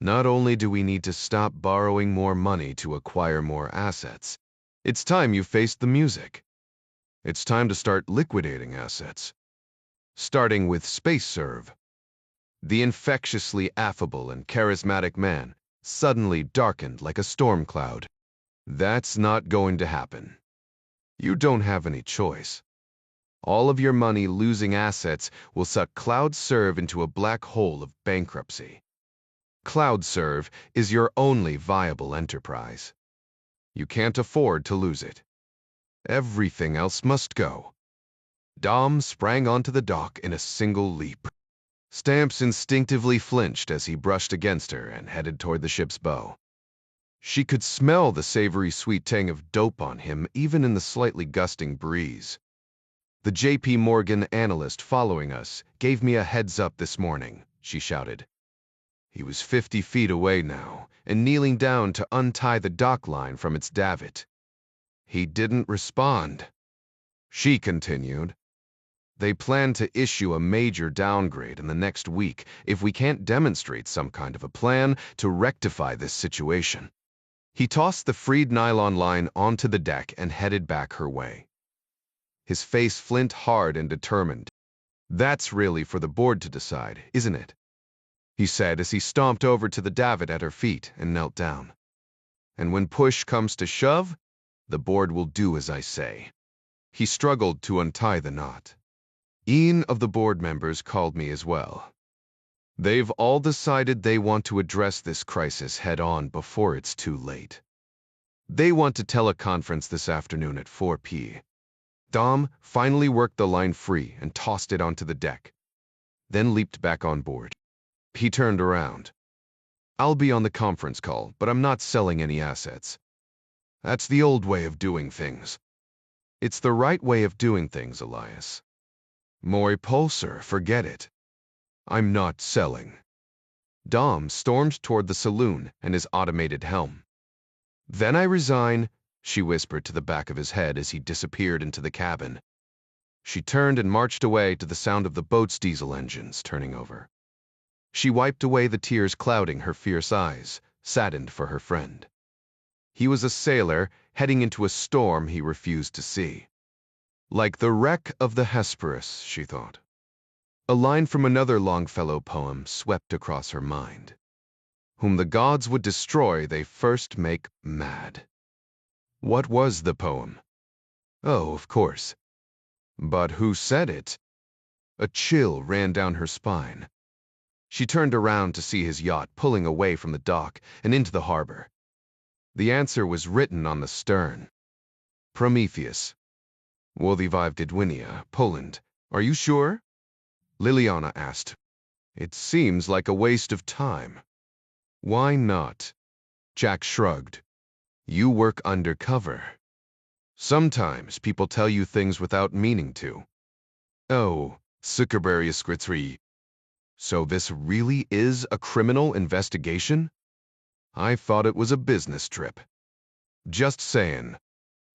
Not only do we need to stop borrowing more money to acquire more assets, it's time you faced the music. It's time to start liquidating assets. Starting with SpaceServe. The infectiously affable and charismatic man suddenly darkened like a storm cloud. That's not going to happen. You don't have any choice. All of your money losing assets will suck CloudServe into a black hole of bankruptcy. CloudServe is your only viable enterprise. You can't afford to lose it. Everything else must go. Dom sprang onto the dock in a single leap. Stamps instinctively flinched as he brushed against her and headed toward the ship's bow. She could smell the savory sweet tang of dope on him even in the slightly gusting breeze. The J.P. Morgan analyst following us gave me a heads up this morning, she shouted. He was 50 feet away now and kneeling down to untie the dock line from its davit. He didn't respond. She continued. They plan to issue a major downgrade in the next week if we can't demonstrate some kind of a plan to rectify this situation. He tossed the freed nylon line onto the deck and headed back her way. His face flint hard and determined. That's really for the board to decide, isn't it? He said as he stomped over to the davit at her feet and knelt down. And when push comes to shove, the board will do as I say. He struggled to untie the knot. Each of the board members called me as well. They've all decided they want to address this crisis head-on before it's too late. They want to teleconference this afternoon at 4 p.m. Dom finally worked the line free and tossed it onto the deck, then leaped back on board. He turned around. I'll be on the conference call, but I'm not selling any assets. That's the old way of doing things. It's the right way of doing things, Elias. Moi Pulsar, forget it. I'm not selling. Dom stormed toward the saloon and his automated helm. Then I resign, she whispered to the back of his head as he disappeared into the cabin. She turned and marched away to the sound of the boat's diesel engines turning over. She wiped away the tears clouding her fierce eyes, saddened for her friend. He was a sailor heading into a storm he refused to see. Like the wreck of the Hesperus, she thought. A line from another Longfellow poem swept across her mind. Whom the gods would destroy, they first make mad. What was the poem? Oh, of course. But who said it? A chill ran down her spine. She turned around to see his yacht pulling away from the dock and into the harbor. The answer was written on the stern. Prometheus. Włodarz Gdynia, Poland. Are you sure? Liliana asked. It seems like a waste of time. Why not? Jack shrugged. You work undercover. Sometimes people tell you things without meaning to. Oh, Zuckerberg. So this really is a criminal investigation? I thought it was a business trip. Just saying.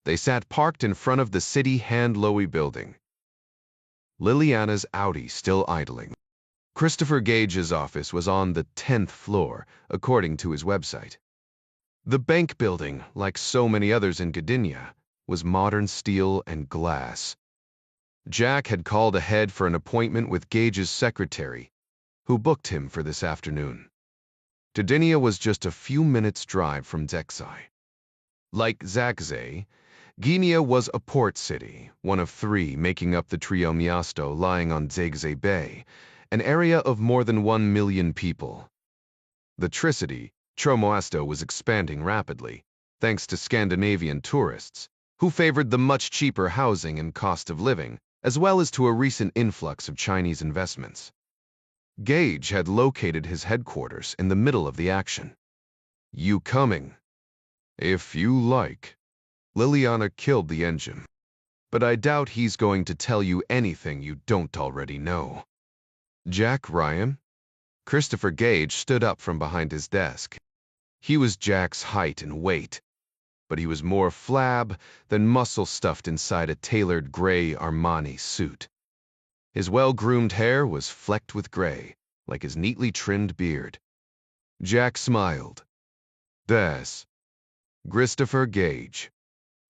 They sat parked in front of the city Handlowy building. Liliana's Audi still idling. Christopher Gage's office was on the 10th floor, according to his website. The bank building, like so many others in Gdynia, was modern steel and glass. Jack had called ahead for an appointment with Gage's secretary, who booked him for this afternoon. Gdynia was just a few minutes' drive from Zexai. Like Zagzay, Gdynia was a port city, one of three making up the trio Miasto lying on Zagzay Bay, an area of more than 1 million people. The Tricity, Tromoasto, was expanding rapidly, thanks to Scandinavian tourists, who favored the much cheaper housing and cost of living, as well as to a recent influx of Chinese investments. Gage had located his headquarters in the middle of the action. You coming? If you like. Liliana killed the engine. But I doubt he's going to tell you anything you don't already know. Jack Ryan? Christopher Gage stood up from behind his desk. He was Jack's height and weight, but he was more flab than muscle stuffed inside a tailored gray Armani suit. His well-groomed hair was flecked with gray, like his neatly trimmed beard. Jack smiled. Des. Christopher Gage.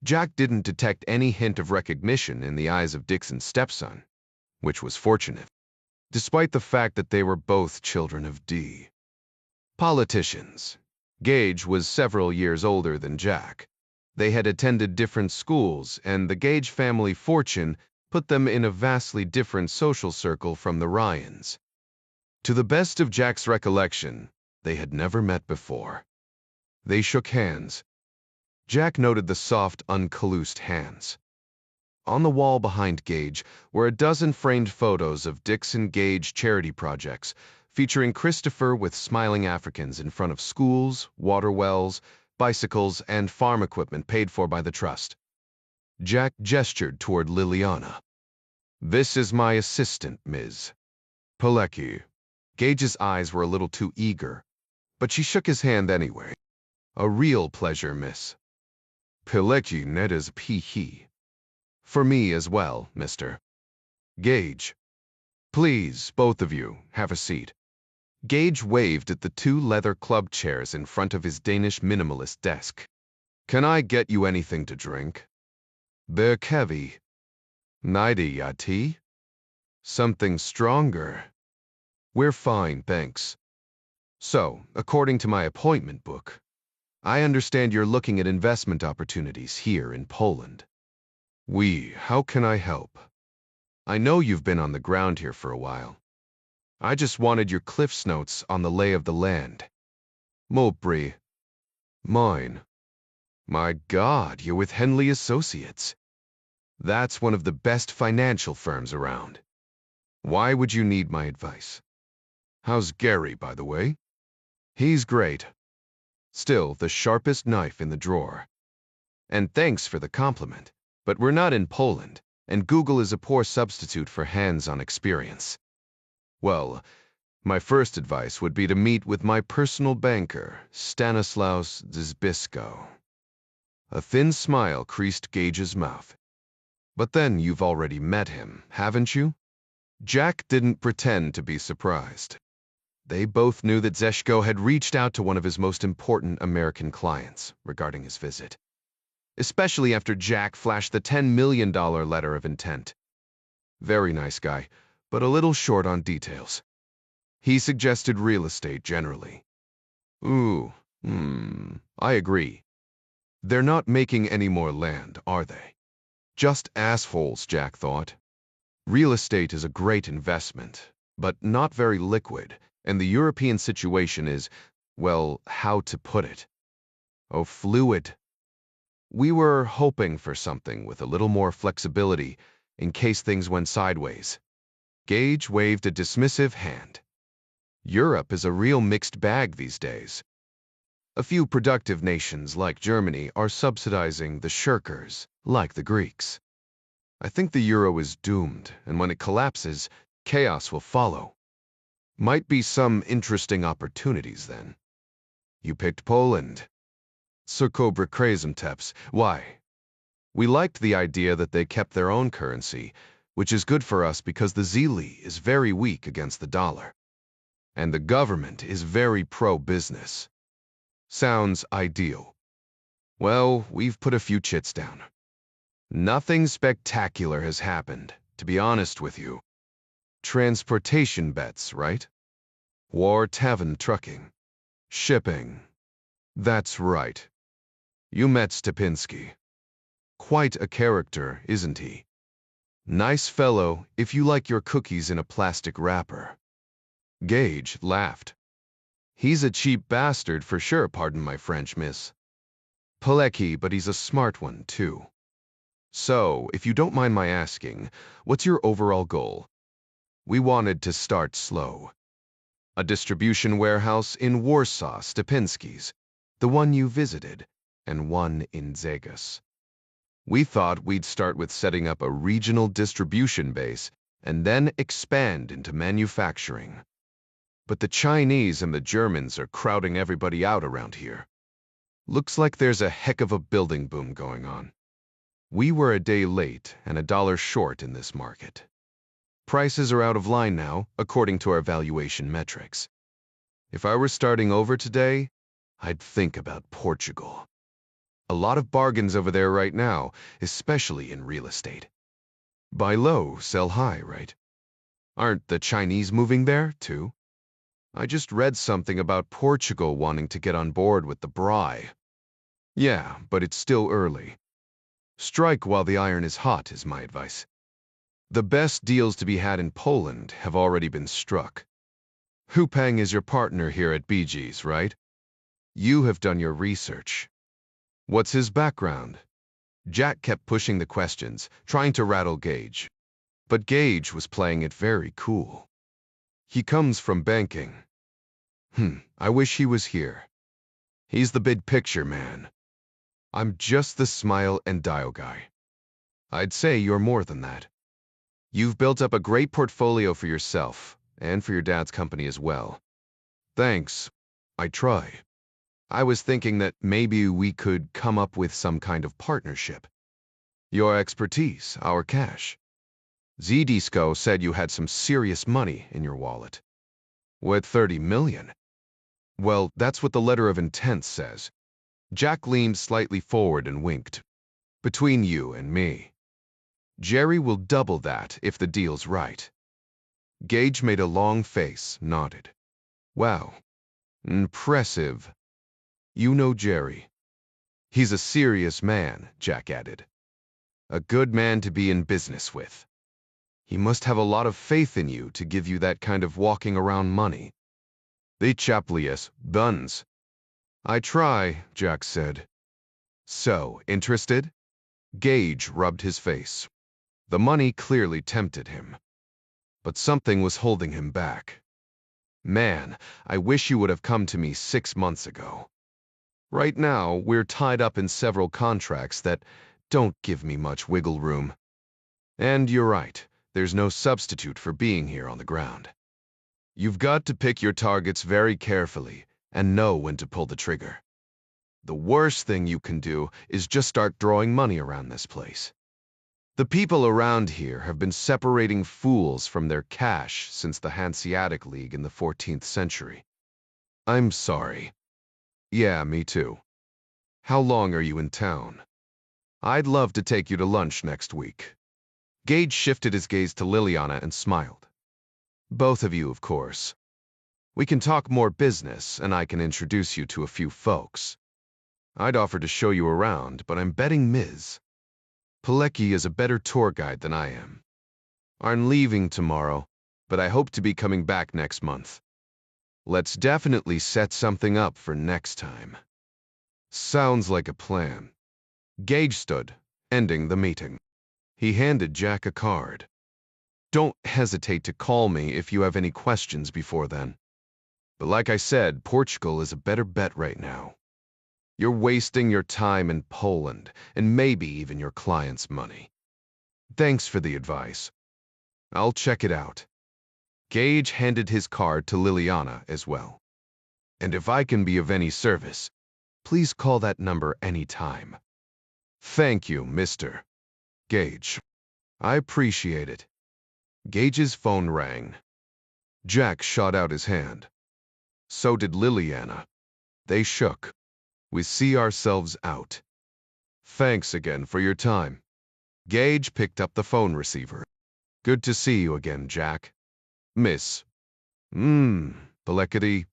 Jack didn't detect any hint of recognition in the eyes of Dixon's stepson, which was fortunate, despite the fact that they were both children of D. Politicians. Gage was several years older than Jack. They had attended different schools, and the Gage family fortune put them in a vastly different social circle from the Ryans. To the best of Jack's recollection, they had never met before. They shook hands. Jack noted the soft, uncalloused hands. On the wall behind Gage were a dozen framed photos of Dixon Gage charity projects, featuring Christopher with smiling Africans in front of schools, water wells, bicycles, and farm equipment paid for by the trust. Jack gestured toward Liliana. This is my assistant, Ms. Pilecki. Gage's eyes were a little too eager, but she shook his hand anyway. A real pleasure, Miss. Pilecki net is he. For me as well, Mr. Gage. Please, both of you, have a seat. Gage waved at the two leather club chairs in front of his Danish minimalist desk. Can I get you anything to drink? Berkevi. Nida yati? Something stronger. We're fine, thanks. So, according to my appointment book, I understand you're looking at investment opportunities here in Poland. How can I help? I know you've been on the ground here for a while. I just wanted your Cliff's notes on the lay of the land. Mowbray. Mine. My God, you're with Henley Associates. That's one of the best financial firms around. Why would you need my advice? How's Gary, by the way? He's great. Still the sharpest knife in the drawer. And thanks for the compliment, but we're not in Poland, and Google is a poor substitute for hands-on experience. Well, my first advice would be to meet with my personal banker, Stanislaus Zbysko. A thin smile creased Gage's mouth. But then you've already met him, haven't you? Jack didn't pretend to be surprised. They both knew that Zeshko had reached out to one of his most important American clients regarding his visit, especially after Jack flashed the $10 million letter of intent. Very nice guy, but a little short on details. He suggested real estate generally. I agree. They're not making any more land, are they? Just assholes, Jack thought. Real estate is a great investment, but not very liquid, and the European situation is, well, how to put it? Oh, fluid. We were hoping for something with a little more flexibility in case things went sideways. Gage waved a dismissive hand. Europe is a real mixed bag these days. A few productive nations like Germany are subsidizing the shirkers, like the Greeks. I think the euro is doomed, and when it collapses, chaos will follow. Might be some interesting opportunities then. You picked Poland. Teps. Why? We liked the idea that they kept their own currency, which is good for us because the zloty is very weak against the dollar. And the government is very pro-business. Sounds ideal. Well, we've put a few chits down. Nothing spectacular has happened, to be honest with you. Transportation bets, right? War tavern trucking. Shipping. That's right. You met Stepinski. Quite a character, isn't he? Nice fellow if you like your cookies in a plastic wrapper. Gage laughed. He's a cheap bastard for sure, pardon my French, miss. Pilecki, but he's a smart one, too. So, if you don't mind my asking, what's your overall goal? We wanted to start slow. A distribution warehouse in Warsaw, Stepinski's, the one you visited, and one in Zegas. We thought we'd start with setting up a regional distribution base and then expand into manufacturing. But the Chinese and the Germans are crowding everybody out around here. Looks like there's a heck of a building boom going on. We were a day late and $1 short in this market. Prices are out of line now, according to our valuation metrics. If I were starting over today, I'd think about Portugal. A lot of bargains over there right now, especially in real estate. Buy low, sell high, right? Aren't the Chinese moving there, too? I just read something about Portugal wanting to get on board with the BRI. Yeah, but it's still early. Strike while the iron is hot, is my advice. The best deals to be had in Poland have already been struck. Hupang is your partner here at BG's, right? You have done your research. What's his background? Jack kept pushing the questions, trying to rattle Gage. But Gage was playing it very cool. He comes from banking. I wish he was here. He's the big picture man. I'm just the smile and dial guy. I'd say you're more than that. You've built up a great portfolio for yourself, and for your dad's company as well. Thanks. I try. I was thinking that maybe we could come up with some kind of partnership. Your expertise, our cash. Zdisco said you had some serious money in your wallet. What, 30 million? Well, that's what the letter of intent says. Jack leaned slightly forward and winked. Between you and me. Jerry will double that if the deal's right. Gage made a long face, nodded. Wow. Impressive. You know Jerry. He's a serious man, Jack added. A good man to be in business with. He must have a lot of faith in you to give you that kind of walking around money. They chaplius, buns. I try, Jack said. So, interested? Gage rubbed his face. The money clearly tempted him. But something was holding him back. Man, I wish you would have come to me 6 months ago. Right now, we're tied up in several contracts that don't give me much wiggle room. And you're right, there's no substitute for being here on the ground. You've got to pick your targets very carefully and know when to pull the trigger. The worst thing you can do is just start throwing money around this place. The people around here have been separating fools from their cash since the Hanseatic League in the 14th century. I'm sorry. Yeah, me too. How long are you in town? I'd love to take you to lunch next week. Gage shifted his gaze to Liliana and smiled. Both of you, of course. We can talk more business, and I can introduce you to a few folks. I'd offer to show you around, but I'm betting Ms. Pilecki is a better tour guide than I am. I'm leaving tomorrow, but I hope to be coming back next month. Let's definitely set something up for next time. Sounds like a plan. Gage stood, ending the meeting. He handed Jack a card. Don't hesitate to call me if you have any questions before then. But like I said, Portugal is a better bet right now. You're wasting your time in Poland, and maybe even your client's money. Thanks for the advice. I'll check it out. Gage handed his card to Liliana as well. And if I can be of any service, please call that number anytime. Thank you, Mr. Gage. I appreciate it. Gage's phone rang. Jack shot out his hand. So did Liliana. They shook. We see ourselves out. Thanks again for your time. Gage picked up the phone receiver. Good to see you again, Jack. Miss. Peleckety.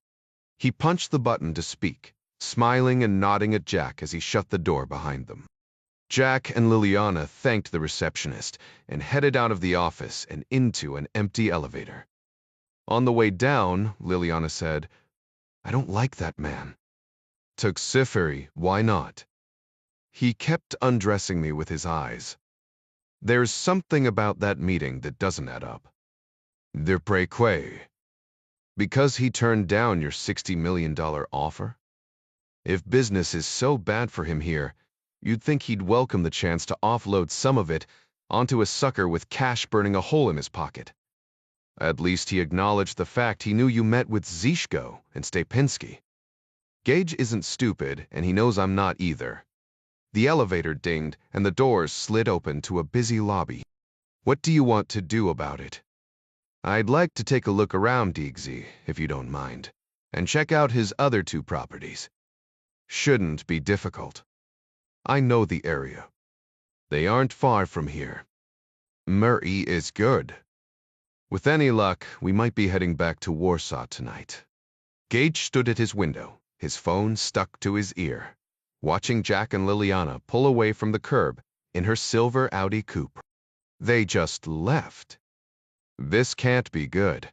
He punched the button to speak, smiling and nodding at Jack as he shut the door behind them. Jack and Liliana thanked the receptionist and headed out of the office and into an empty elevator. On the way down, Liliana said, I don't like that man. Tuxiferi, why not? He kept undressing me with his eyes. There's something about that meeting that doesn't add up. D'après quoi? Because he turned down your $60 million offer? If business is so bad for him here, you'd think he'd welcome the chance to offload some of it onto a sucker with cash burning a hole in his pocket. At least he acknowledged the fact he knew you met with Zizko and Stepinski. Gage isn't stupid, and he knows I'm not either. The elevator dinged, and the doors slid open to a busy lobby. What do you want to do about it? I'd like to take a look around Diegzi, if you don't mind, and check out his other 2 properties. Shouldn't be difficult. I know the area. They aren't far from here. Murray is good. With any luck, we might be heading back to Warsaw tonight. Gage stood at his window, his phone stuck to his ear, watching Jack and Liliana pull away from the curb in her silver Audi coupe. They just left. This can't be good.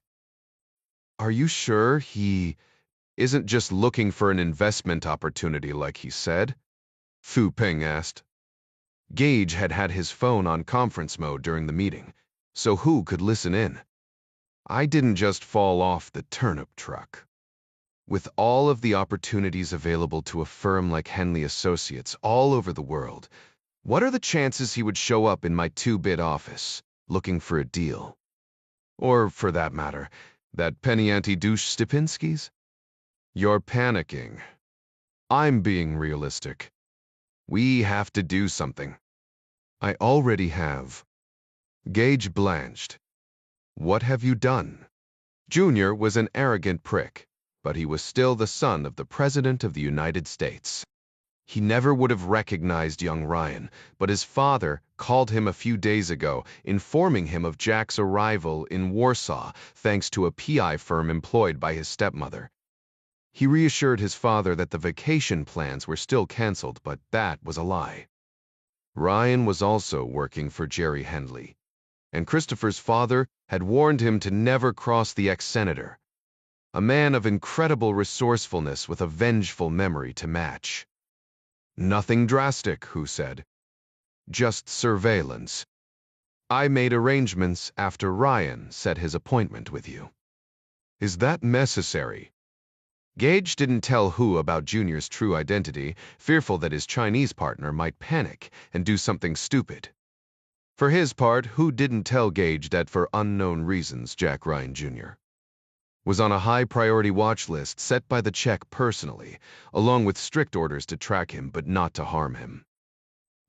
Are you sure he isn't just looking for an investment opportunity like he said? Fu Peng asked. Gage had had his phone on conference mode during the meeting, so who could listen in? I didn't just fall off the turnip truck. With all of the opportunities available to a firm like Henley Associates all over the world, what are the chances he would show up in my 2-bit office, looking for a deal? Or, for that matter, that penny anti-douche Stepinski's? You're panicking. I'm being realistic. We have to do something. I already have. Gage blanched. What have you done? Junior was an arrogant prick, but he was still the son of the President of the United States. He never would have recognized young Ryan, but his father called him a few days ago, informing him of Jack's arrival in Warsaw thanks to a PI firm employed by his stepmother. He reassured his father that the vacation plans were still canceled, but that was a lie. Ryan was also working for Jerry Henley, and Christopher's father had warned him to never cross the ex-senator, a man of incredible resourcefulness with a vengeful memory to match. Nothing drastic, Hu said. Just surveillance. I made arrangements after Ryan set his appointment with you. Is that necessary? Gage didn't tell Hu about Junior's true identity, fearful that his Chinese partner might panic and do something stupid. For his part, Hu didn't tell Gage that for unknown reasons Jack Ryan Jr. was on a high-priority watch list set by the Czech personally, along with strict orders to track him but not to harm him.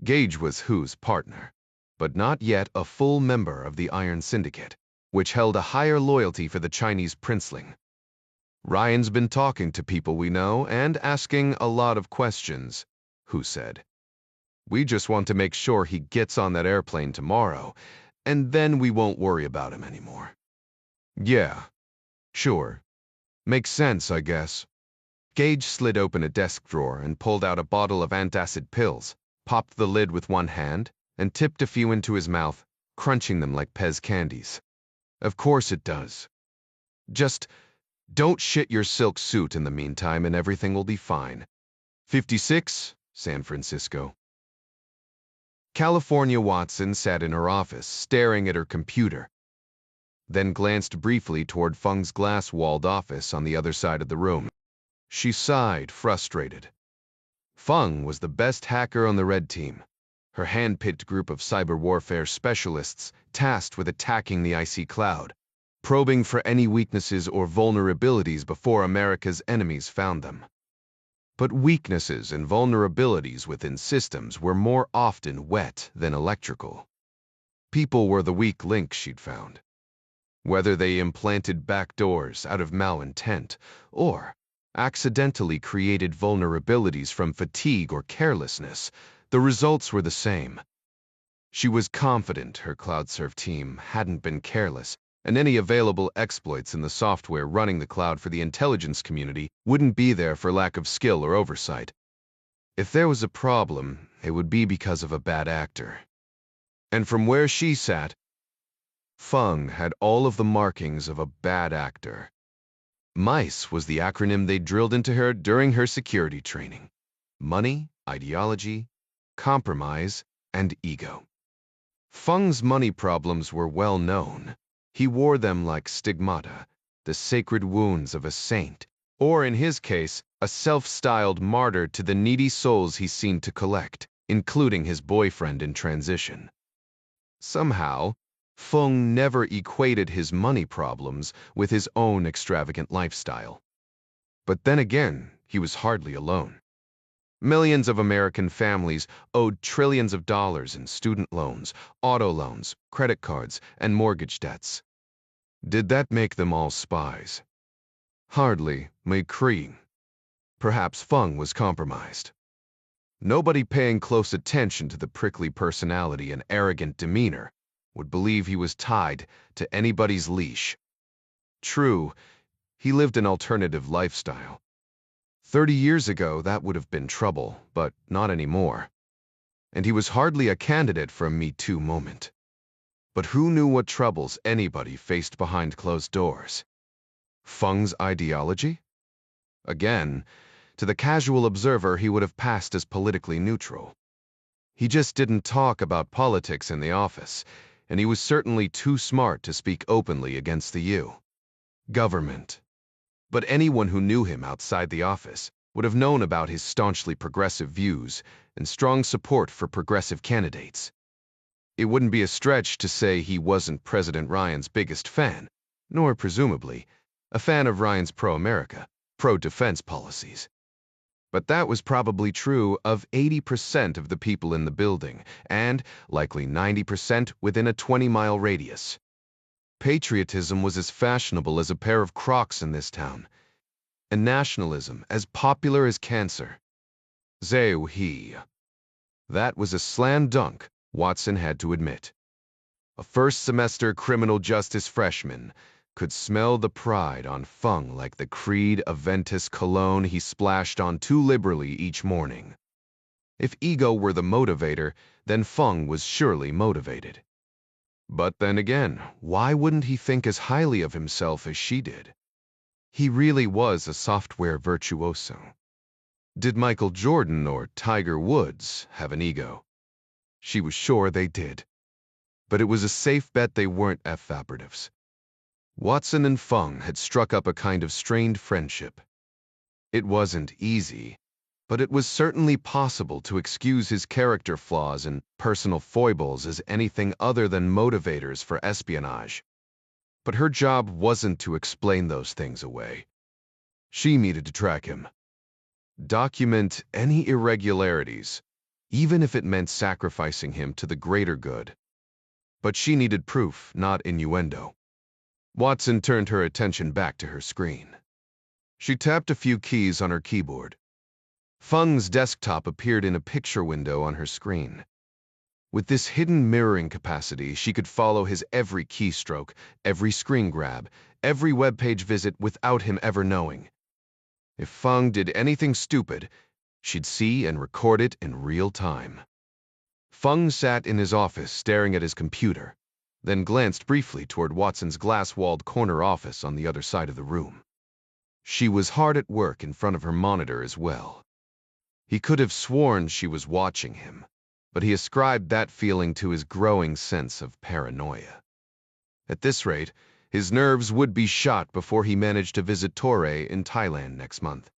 Gage was Hu's partner, but not yet a full member of the Iron Syndicate, which held a higher loyalty for the Chinese princeling. Ryan's been talking to people we know and asking a lot of questions, Hu said. We just want to make sure he gets on that airplane tomorrow, and then we won't worry about him anymore. Yeah. Sure. Makes sense, I guess. Gage slid open a desk drawer and pulled out a bottle of antacid pills, popped the lid with one hand, and tipped a few into his mouth, crunching them like Pez candies. Of course it does. Just don't shit your silk suit in the meantime and everything will be fine. 56, San Francisco. California Watson sat in her office, staring at her computer, then glanced briefly toward Feng's glass-walled office on the other side of the room. She sighed, frustrated. Feng was the best hacker on the red team, her hand-picked group of cyber warfare specialists tasked with attacking the icy cloud, probing for any weaknesses or vulnerabilities before America's enemies found them. But weaknesses and vulnerabilities within systems were more often wet than electrical. People were the weak links she'd found. Whether they implanted backdoors out of malintent or accidentally created vulnerabilities from fatigue or carelessness, the results were the same. She was confident her CloudSurf team hadn't been careless, and any available exploits in the software running the cloud for the intelligence community wouldn't be there for lack of skill or oversight. If there was a problem, it would be because of a bad actor. And from where she sat, Feng had all of the markings of a bad actor. MICE was the acronym they drilled into her during her security training. Money, ideology, compromise, and ego. Feng's money problems were well known. He wore them like stigmata, the sacred wounds of a saint, or in his case, a self-styled martyr to the needy souls he seemed to collect, including his boyfriend in transition. Somehow, Feng never equated his money problems with his own extravagant lifestyle. But then again, he was hardly alone. Millions of American families owed trillions of dollars in student loans, auto loans, credit cards, and mortgage debts. Did that make them all spies? Hardly, McCree. Perhaps Feng was compromised. Nobody paying close attention to the prickly personality and arrogant demeanor would believe he was tied to anybody's leash. True, he lived an alternative lifestyle. 30 years ago, that would have been trouble, but not anymore. And he was hardly a candidate for a Me Too moment. But who knew what troubles anybody faced behind closed doors? Feng's ideology? Again, to the casual observer, he would have passed as politically neutral. He just didn't talk about politics in the office, and he was certainly too smart to speak openly against the government. But anyone who knew him outside the office would have known about his staunchly progressive views and strong support for progressive candidates. It wouldn't be a stretch to say he wasn't President Ryan's biggest fan, nor, presumably, a fan of Ryan's pro-America, pro-defense policies. But that was probably true of 80% of the people in the building, and likely 90% within a 20-mile radius. Patriotism was as fashionable as a pair of Crocs in this town, and nationalism as popular as cancer. Zeu-he. That was a slam dunk, Watson had to admit. A first-semester criminal justice freshman could smell the pride on Feng like the Creed Aventus cologne he splashed on too liberally each morning. If ego were the motivator, then Feng was surely motivated. But then again, why wouldn't he think as highly of himself as she did? He really was a software virtuoso. Did Michael Jordan or Tiger Woods have an ego? She was sure they did. But it was a safe bet they weren't F-operatives. Watson and Feng had struck up a kind of strained friendship. It wasn't easy, but it was certainly possible to excuse his character flaws and personal foibles as anything other than motivators for espionage. But her job wasn't to explain those things away. She needed to track him. Document any irregularities, even if it meant sacrificing him to the greater good. But she needed proof, not innuendo. Watson turned her attention back to her screen. She tapped a few keys on her keyboard. Feng's desktop appeared in a picture window on her screen. With this hidden mirroring capacity, she could follow his every keystroke, every screen grab, every web page visit without him ever knowing. If Feng did anything stupid, she'd see and record it in real time. Feng sat in his office staring at his computer, then glanced briefly toward Watson's glass-walled corner office on the other side of the room. She was hard at work in front of her monitor as well. He could have sworn she was watching him, but he ascribed that feeling to his growing sense of paranoia. At this rate, his nerves would be shot before he managed to visit Torre in Thailand next month.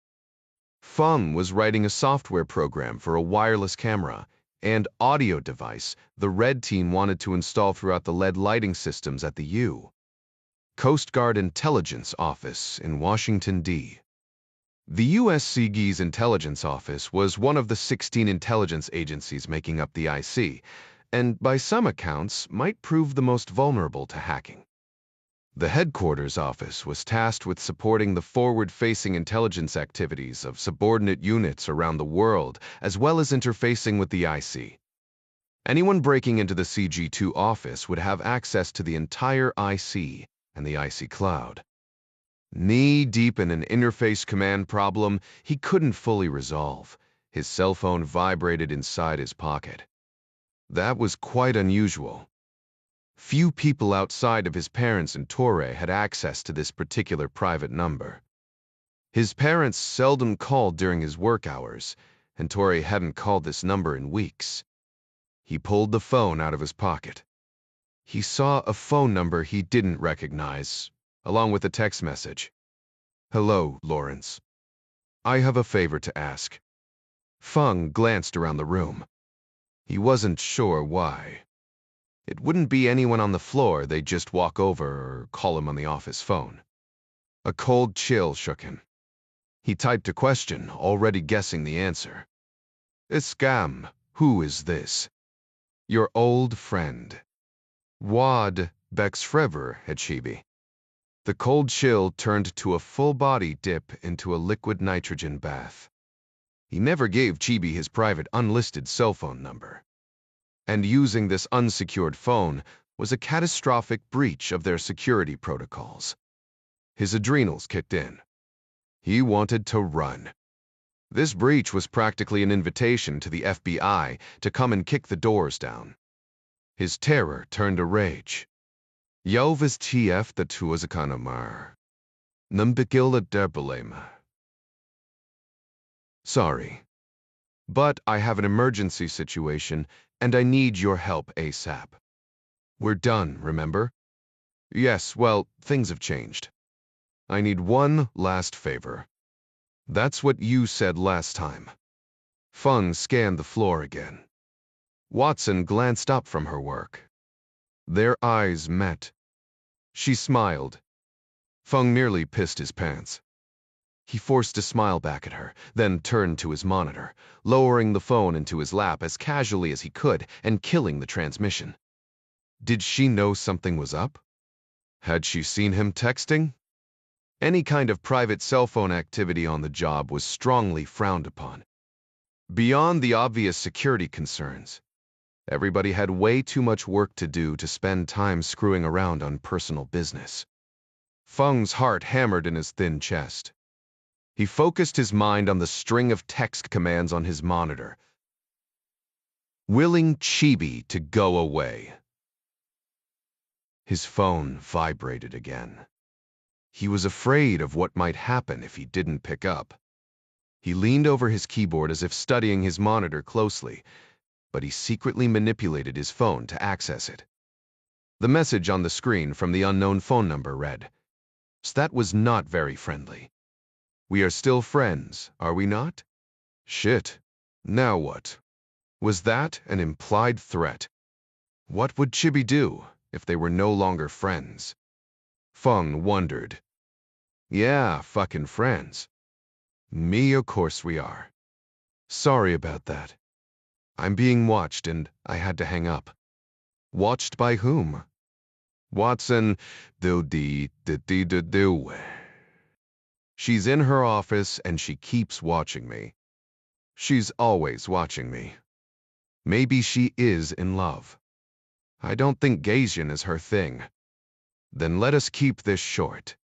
Feng was writing a software program for a wireless camera and audio device the Red Team wanted to install throughout the LED lighting systems at the Coast Guard Intelligence Office in Washington, D.C. The U.S. CG's Intelligence Office was one of the 16 intelligence agencies making up the IC, and by some accounts might prove the most vulnerable to hacking. The headquarters office was tasked with supporting the forward-facing intelligence activities of subordinate units around the world, as well as interfacing with the IC. Anyone breaking into the CG2 office would have access to the entire IC and the IC cloud. Knee-deep in an interface command problem he couldn't fully resolve, his cell phone vibrated inside his pocket. That was quite unusual. Few people outside of his parents and Torre had access to this particular private number. His parents seldom called during his work hours, and Torre hadn't called this number in weeks. He pulled the phone out of his pocket. He saw a phone number he didn't recognize, along with a text message. "Hello, Lawrence. I have a favor to ask." Feng glanced around the room. He wasn't sure why. It wouldn't be anyone on the floor, they'd just walk over or call him on the office phone. A cold chill shook him. He typed a question, already guessing the answer. "Scam, who is this?" "Your old friend. Wad Bexfrever, Hachibi." The cold chill turned to a full-body dip into a liquid nitrogen bath. He never gave Chibi his private unlisted cell phone number. And using this unsecured phone was a catastrophic breach of their security protocols. His adrenals kicked in. He wanted to run. This breach was practically an invitation to the FBI to come and kick the doors down. His terror turned to rage. "Jag visst TF the tuazakanamar. Numbigilla derbelema." "Sorry, but I have an emergency situation and I need your help ASAP. We're done, remember?" "Yes, well, things have changed. I need one last favor." "That's what you said last time." Feng scanned the floor again. Watson glanced up from her work. Their eyes met. She smiled. Feng nearly pissed his pants. He forced a smile back at her, then turned to his monitor, lowering the phone into his lap as casually as he could and killing the transmission. Did she know something was up? Had she seen him texting? Any kind of private cell phone activity on the job was strongly frowned upon. Beyond the obvious security concerns, everybody had way too much work to do to spend time screwing around on personal business. Feng's heart hammered in his thin chest. He focused his mind on the string of text commands on his monitor. Willing Chibi to go away. His phone vibrated again. He was afraid of what might happen if he didn't pick up. He leaned over his keyboard as if studying his monitor closely, but he secretly manipulated his phone to access it. The message on the screen from the unknown phone number read, "That was not very friendly. We are still friends, are we not?" Shit. Now what? Was that an implied threat? What would Chibi do if they were no longer friends? Feng wondered. Yeah, fucking friends. Me, of course we are. Sorry about that. I'm being watched and I had to hang up. Watched by whom? Watson, do. She's in her office and she keeps watching me. She's always watching me. Maybe she is in love. I don't think Gasian is her thing. Then let us keep this short.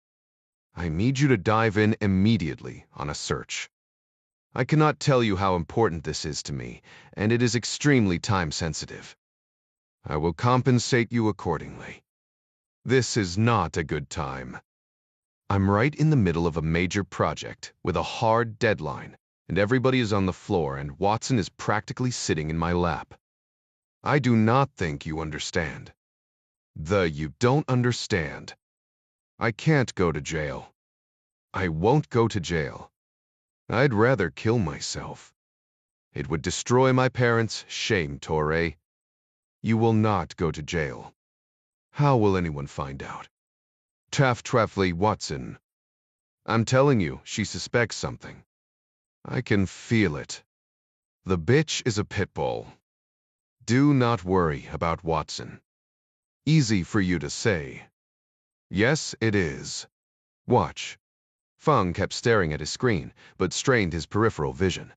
I need you to dive in immediately on a search. I cannot tell you how important this is to me, and it is extremely time-sensitive. I will compensate you accordingly. This is not a good time. I'm right in the middle of a major project with a hard deadline, and everybody is on the floor and Watson is practically sitting in my lap. I do not think you understand. You don't understand. I can't go to jail. I won't go to jail. I'd rather kill myself. It would destroy my parents' shame, Torre. You will not go to jail. How will anyone find out? Treffley Watson. I'm telling you, she suspects something. I can feel it. The bitch is a pit bull. Do not worry about Watson. Easy for you to say. Yes, it is. Watch. Feng kept staring at his screen, but strained his peripheral vision.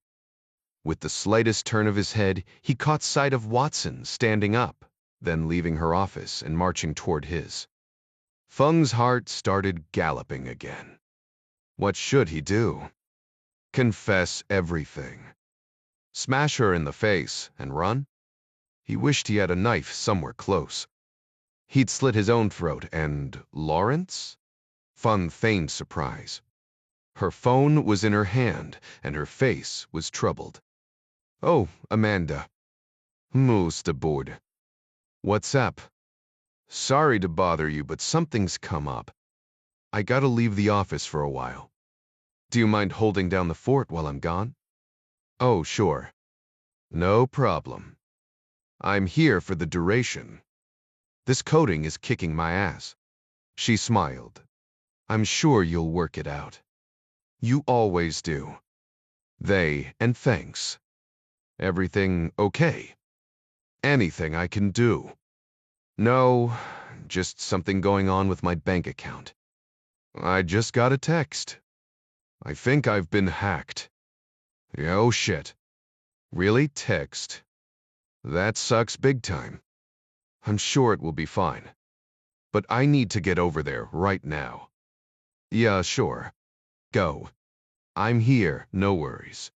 With the slightest turn of his head, he caught sight of Watson standing up, then leaving her office and marching toward his. Feng's heart started galloping again. What should he do? Confess everything. Smash her in the face and run? He wished he had a knife somewhere close. He'd slit his own throat and Lawrence? Feng feigned surprise. Her phone was in her hand and her face was troubled. Oh, Amanda. Most aboard. What's up? Sorry to bother you, but something's come up. I gotta leave the office for a while. Do you mind holding down the fort while I'm gone? Oh, sure. No problem. I'm here for the duration. This coding is kicking my ass. She smiled. I'm sure you'll work it out. You always do. And thanks. Everything okay? Anything I can do? No, just something going on with my bank account. I just got a text. I think I've been hacked. Oh shit. Really? Text? That sucks big time. I'm sure it will be fine. But I need to get over there right now. Yeah, sure. Go. I'm here, no worries.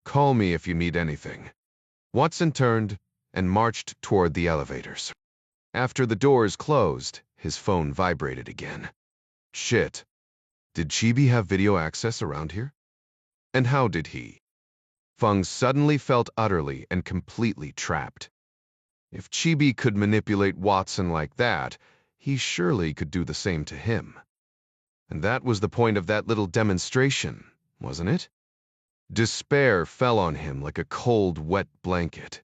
Call me if you need anything. Watson turned and marched toward the elevators. After the doors closed, his phone vibrated again. Shit. Did Chibi have video access around here? And how did he? Feng suddenly felt utterly and completely trapped. If Chibi could manipulate Watson like that, he surely could do the same to him. And that was the point of that little demonstration, wasn't it? Despair fell on him like a cold, wet blanket.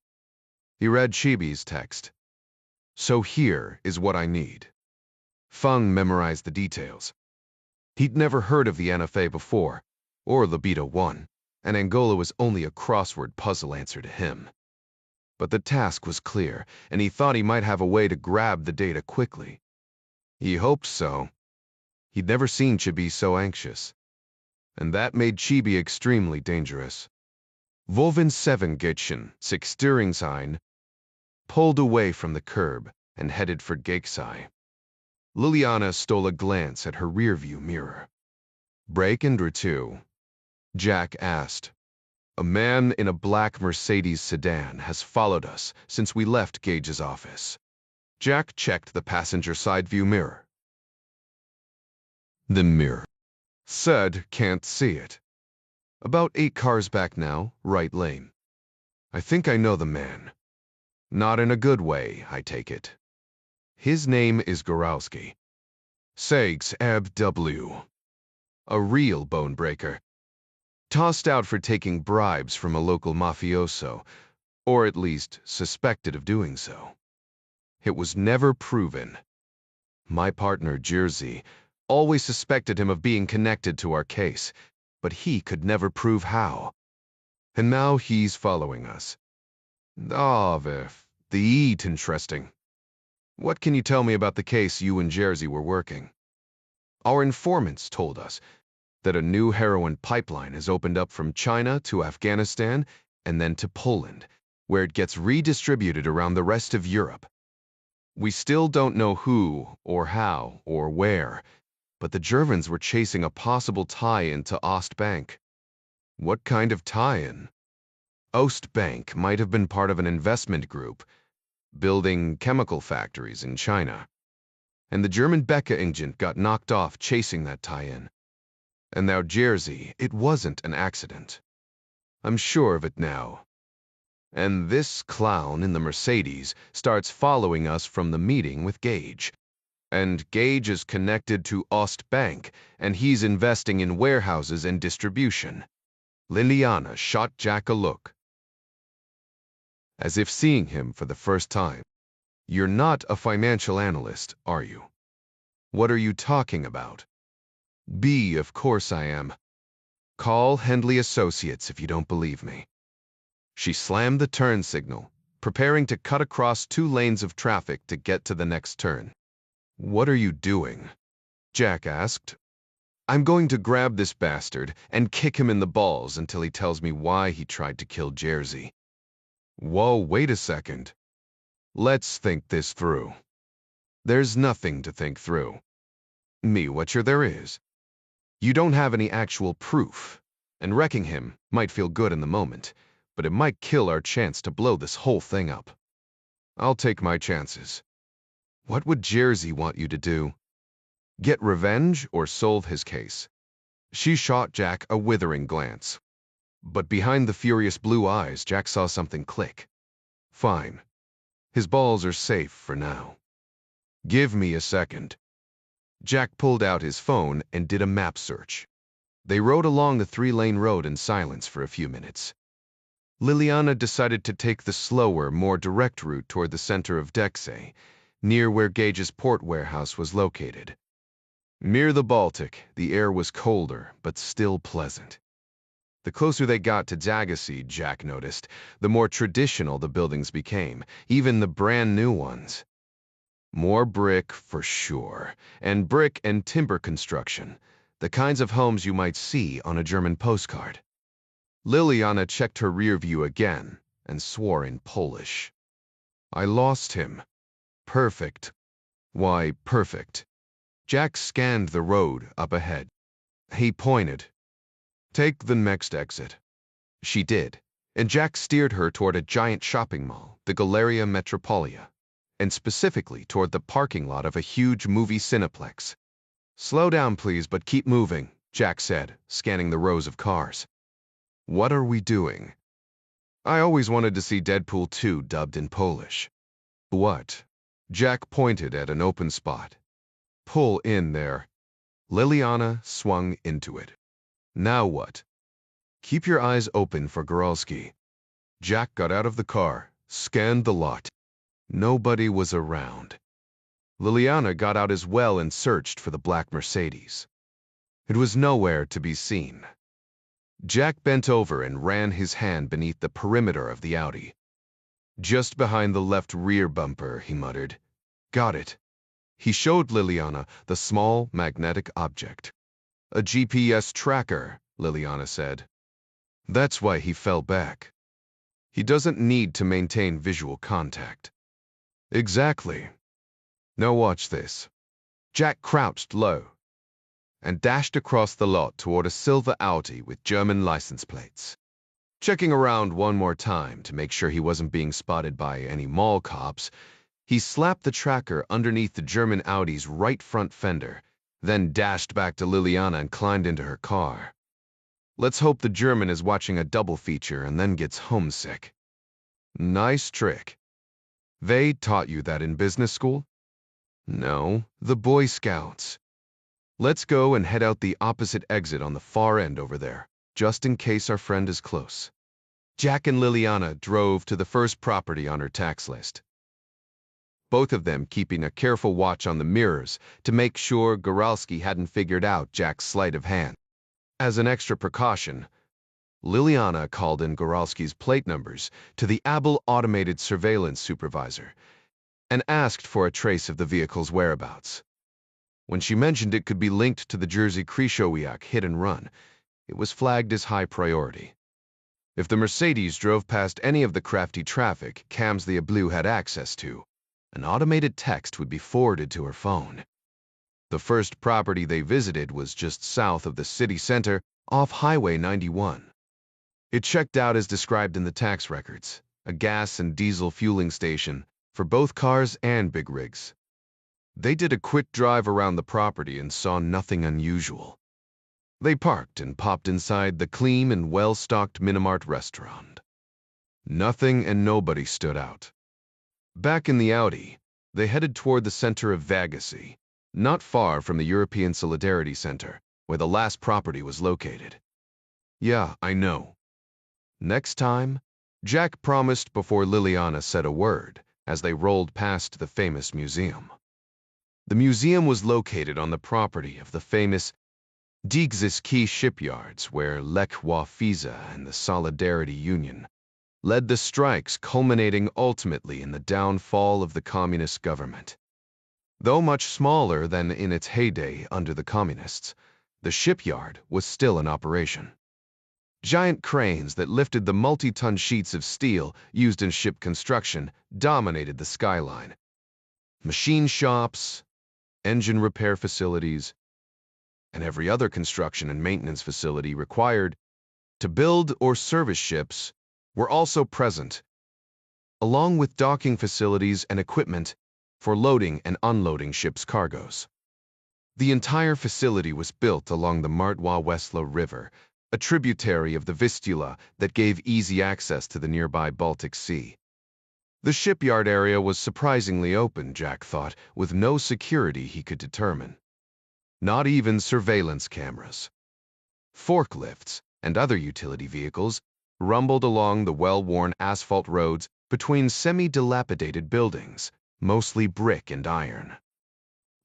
He read Chibi's text. So here is what I need. Feng memorized the details. He'd never heard of the NFA before, or Libido 1, and Angola was only a crossword puzzle answer to him. But the task was clear, and he thought he might have a way to grab the data quickly. He hoped so. He'd never seen Chibi so anxious. And that made Chibi extremely dangerous. Wolven 7 Gitchen, 6 steering sign, pulled away from the curb and headed for Gakesai. Liliana stole a glance at her rearview mirror. Break into 2? Jack asked. A man in a black Mercedes sedan has followed us since we left Gage's office. Jack checked the passenger side view mirror. The mirror said can't see it. About 8 cars back now, right lane. I think I know the man. Not in a good way, I take it. His name is Gorowski. Sags Ab W. A real bone breaker. Tossed out for taking bribes from a local mafioso, or at least suspected of doing so. It was never proven. My partner, Jersey, always suspected him of being connected to our case, but he could never prove how. And now he's following us. The interesting. What can you tell me about the case you and Jersey were working? Our informants told us that a new heroin pipeline has opened up from China to Afghanistan and then to Poland, where it gets redistributed around the rest of Europe. We still don't know who or how or where, but the Germans were chasing a possible tie-in to Ostbank. What kind of tie-in? Ostbank might have been part of an investment group, building chemical factories in China. And the German Beca agent got knocked off chasing that tie-in. And now Jersey, it wasn't an accident. I'm sure of it now. And this clown in the Mercedes starts following us from the meeting with Gage. And Gage is connected to Ostbank, and he's investing in warehouses and distribution. Liliana shot Jack a look, as if seeing him for the first time. You're not a financial analyst, are you? What are you talking about? B, of course I am. Call Hendley Associates if you don't believe me. She slammed the turn signal, preparing to cut across 2 lanes of traffic to get to the next turn. What are you doing? Jack asked. I'm going to grab this bastard and kick him in the balls until he tells me why he tried to kill Jersey. Whoa, wait a second. Let's think this through. There's nothing to think through. Me, what sure there is. You don't have any actual proof, and wrecking him might feel good in the moment, but it might kill our chance to blow this whole thing up. I'll take my chances. What would Jersey want you to do? Get revenge or solve his case? She shot Jack a withering glance. But behind the furious blue eyes, Jack saw something click. Fine. His balls are safe for now. Give me a second. Jack pulled out his phone and did a map search. They rode along the 3-lane road in silence for a few minutes. Liliana decided to take the slower, more direct route toward the center of Dexay, near where Gage's port warehouse was located. Near the Baltic, the air was colder, but still pleasant. The closer they got to Dagacy, Jack noticed, the more traditional the buildings became, even the brand new ones. More brick, for sure, and brick and timber construction, the kinds of homes you might see on a German postcard. Liliana checked her rear view again and swore in Polish. I lost him. Perfect. Why, perfect. Jack scanned the road up ahead. He pointed. Take the next exit. She did, and Jack steered her toward a giant shopping mall, the Galeria Metropolia, and specifically toward the parking lot of a huge movie cineplex. Slow down, please, but keep moving, Jack said, scanning the rows of cars. What are we doing? I always wanted to see Deadpool 2 dubbed in Polish. What? Jack pointed at an open spot. Pull in there. Liliana swung into it. Now what? Keep your eyes open for Goralski. Jack got out of the car, scanned the lot. Nobody was around. Liliana got out as well and searched for the black Mercedes. It was nowhere to be seen. Jack bent over and ran his hand beneath the perimeter of the Audi. Just behind the left rear bumper, he muttered. Got it. He showed Liliana the small magnetic object. A GPS tracker, Liliana said. That's why he fell back. He doesn't need to maintain visual contact. Exactly. Now watch this. Jack crouched low and dashed across the lot toward a silver Audi with German license plates. Checking around one more time to make sure he wasn't being spotted by any mall cops, he slapped the tracker underneath the German Audi's right front fender, then dashed back to Liliana and climbed into her car. Let's hope the German is watching a double feature and then gets homesick. Nice trick. They taught you that in business school? No, the Boy Scouts. Let's go and head out the opposite exit on the far end over there, just in case our friend is close. Jack and Liliana drove to the first property on her tax list, both of them keeping a careful watch on the mirrors to make sure Goralski hadn't figured out Jack's sleight of hand. As an extra precaution, Liliana called in Goralski's plate numbers to the Abel automated surveillance supervisor and asked for a trace of the vehicle's whereabouts. When she mentioned it could be linked to the Jersey Krishowiak hit and run, it was flagged as high priority. If the Mercedes drove past any of the crafty traffic cams the Ablu had access to, an automated text would be forwarded to her phone. The first property they visited was just south of the city center, off Highway 91. It checked out as described in the tax records, a gas and diesel fueling station for both cars and big rigs. They did a quick drive around the property and saw nothing unusual. They parked and popped inside the clean and well-stocked Minimart restaurant. Nothing and nobody stood out. Back in the Audi, they headed toward the center of Vagacy, not far from the European Solidarity Center, where the last property was located. Yeah, I know. Next time, Jack promised before Liliana said a word as they rolled past the famous museum. The museum was located on the property of the famous Dixis Key shipyards where Lech Wałęsa and the Solidarity Union led the strikes culminating ultimately in the downfall of the communist government. Though much smaller than in its heyday under the communists, the shipyard was still in operation. Giant cranes that lifted the multi-ton sheets of steel used in ship construction dominated the skyline. Machine shops, engine repair facilities, and every other construction and maintenance facility required to build or service ships were also present, along with docking facilities and equipment for loading and unloading ships' cargoes. The entire facility was built along the Martwa-Wesla River, a tributary of the Vistula that gave easy access to the nearby Baltic Sea. The shipyard area was surprisingly open, Jack thought, with no security he could determine. Not even surveillance cameras. Forklifts and other utility vehicles rumbled along the well-worn asphalt roads between semi-dilapidated buildings, mostly brick and iron.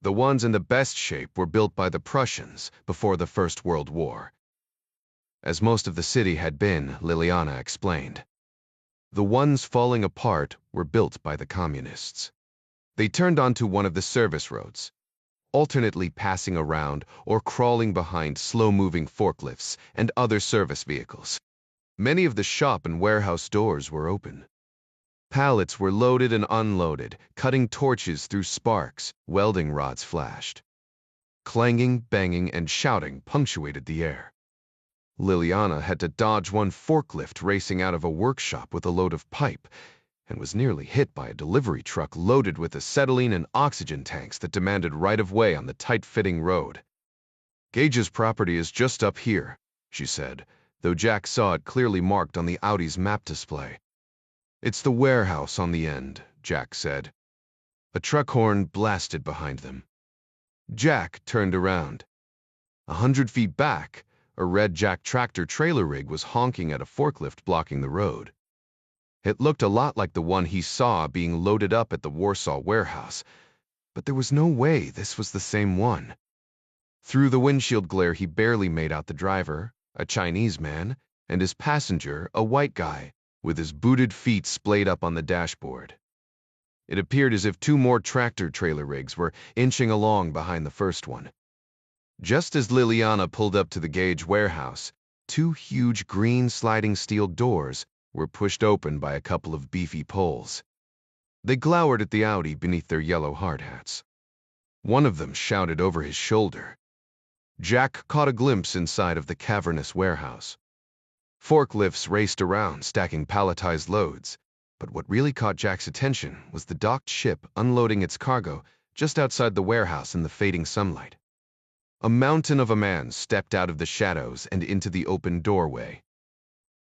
The ones in the best shape were built by the Prussians before the First World War, as most of the city had been, Liliana explained. The ones falling apart were built by the communists. They turned onto one of the service roads, alternately passing around or crawling behind slow-moving forklifts and other service vehicles. Many of the shop and warehouse doors were open. Pallets were loaded and unloaded, cutting torches through sparks, welding rods flashed. Clanging, banging, and shouting punctuated the air. Liliana had to dodge one forklift racing out of a workshop with a load of pipe and was nearly hit by a delivery truck loaded with acetylene and oxygen tanks that demanded right-of-way on the tight-fitting road. Gage's property is just up here, she said, though Jack saw it clearly marked on the Audi's map display. It's the warehouse on the end, Jack said. A truck horn blasted behind them. Jack turned around. 100 feet back, a red Jack tractor trailer rig was honking at a forklift blocking the road. It looked a lot like the one he saw being loaded up at the Warsaw warehouse, but there was no way this was the same one. Through the windshield glare, he barely made out the driver, a Chinese man, and his passenger, a white guy, with his booted feet splayed up on the dashboard. It appeared as if two more tractor trailer rigs were inching along behind the first one. Just as Liliana pulled up to the Gage warehouse, two huge green sliding steel doors were pushed open by a couple of beefy poles. They glowered at the Audi beneath their yellow hard hats. One of them shouted over his shoulder. Jack caught a glimpse inside of the cavernous warehouse. Forklifts raced around, stacking palletized loads, but what really caught Jack's attention was the docked ship unloading its cargo just outside the warehouse in the fading sunlight. A mountain of a man stepped out of the shadows and into the open doorway.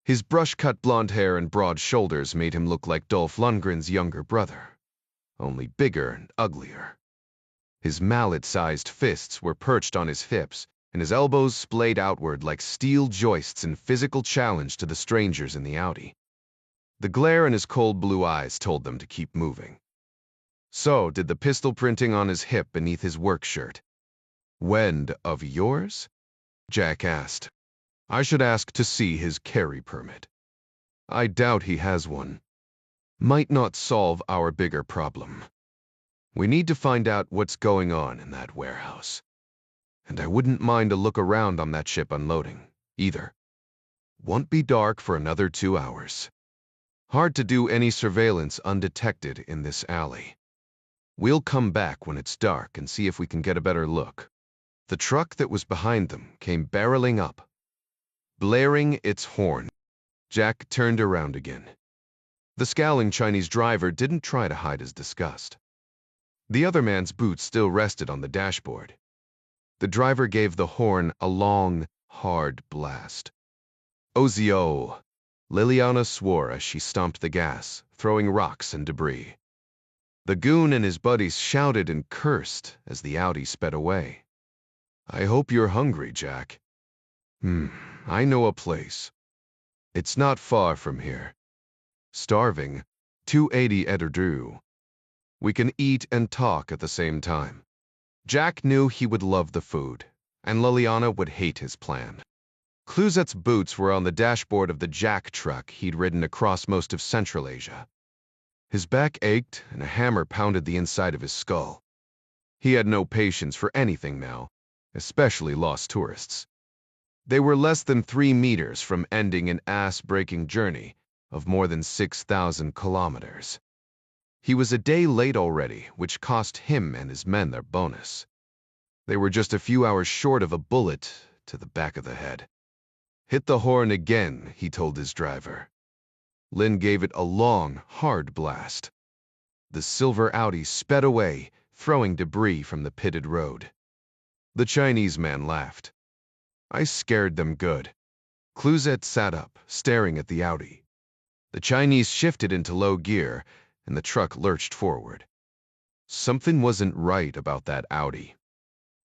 His brush-cut blonde hair and broad shoulders made him look like Dolph Lundgren's younger brother, only bigger and uglier. His mallet-sized fists were perched on his hips, and his elbows splayed outward like steel joists in physical challenge to the strangers in the Audi. The glare in his cold blue eyes told them to keep moving. So did the pistol printing on his hip beneath his work shirt. "Wend of yours?" Jack asked. "I should ask to see his carry permit." "I doubt he has one. Might not solve our bigger problem. We need to find out what's going on in that warehouse. And I wouldn't mind a look around on that ship unloading, either. Won't be dark for another 2 hours. Hard to do any surveillance undetected in this alley. We'll come back when it's dark and see if we can get a better look." The truck that was behind them came barreling up, blaring its horn. Jack turned around again. The scowling Chinese driver didn't try to hide his disgust. The other man's boots still rested on the dashboard. The driver gave the horn a long, hard blast. "Ozio!" Liliana swore as she stomped the gas, throwing rocks and debris. The goon and his buddies shouted and cursed as the Audi sped away. "I hope you're hungry, Jack." I know a place. It's not far from here. Starving, 280 Ederdru. We can eat and talk at the same time. Jack knew he would love the food, and Liliana would hate his plan. Cluzet's boots were on the dashboard of the Jack truck he'd ridden across most of Central Asia. His back ached, and a hammer pounded the inside of his skull. He had no patience for anything now, especially lost tourists. They were less than 3 meters from ending an ass-breaking journey of more than 6,000 kilometers. He was a day late already, which cost him and his men their bonus. They were just a few hours short of a bullet to the back of the head. Hit the horn again, he told his driver. Lin gave it a long, hard blast. The silver Audi sped away, throwing debris from the pitted road. The Chinese man laughed. I scared them good. Cluzet sat up, staring at the Audi. The Chinese shifted into low gear, and the truck lurched forward. Something wasn't right about that Audi.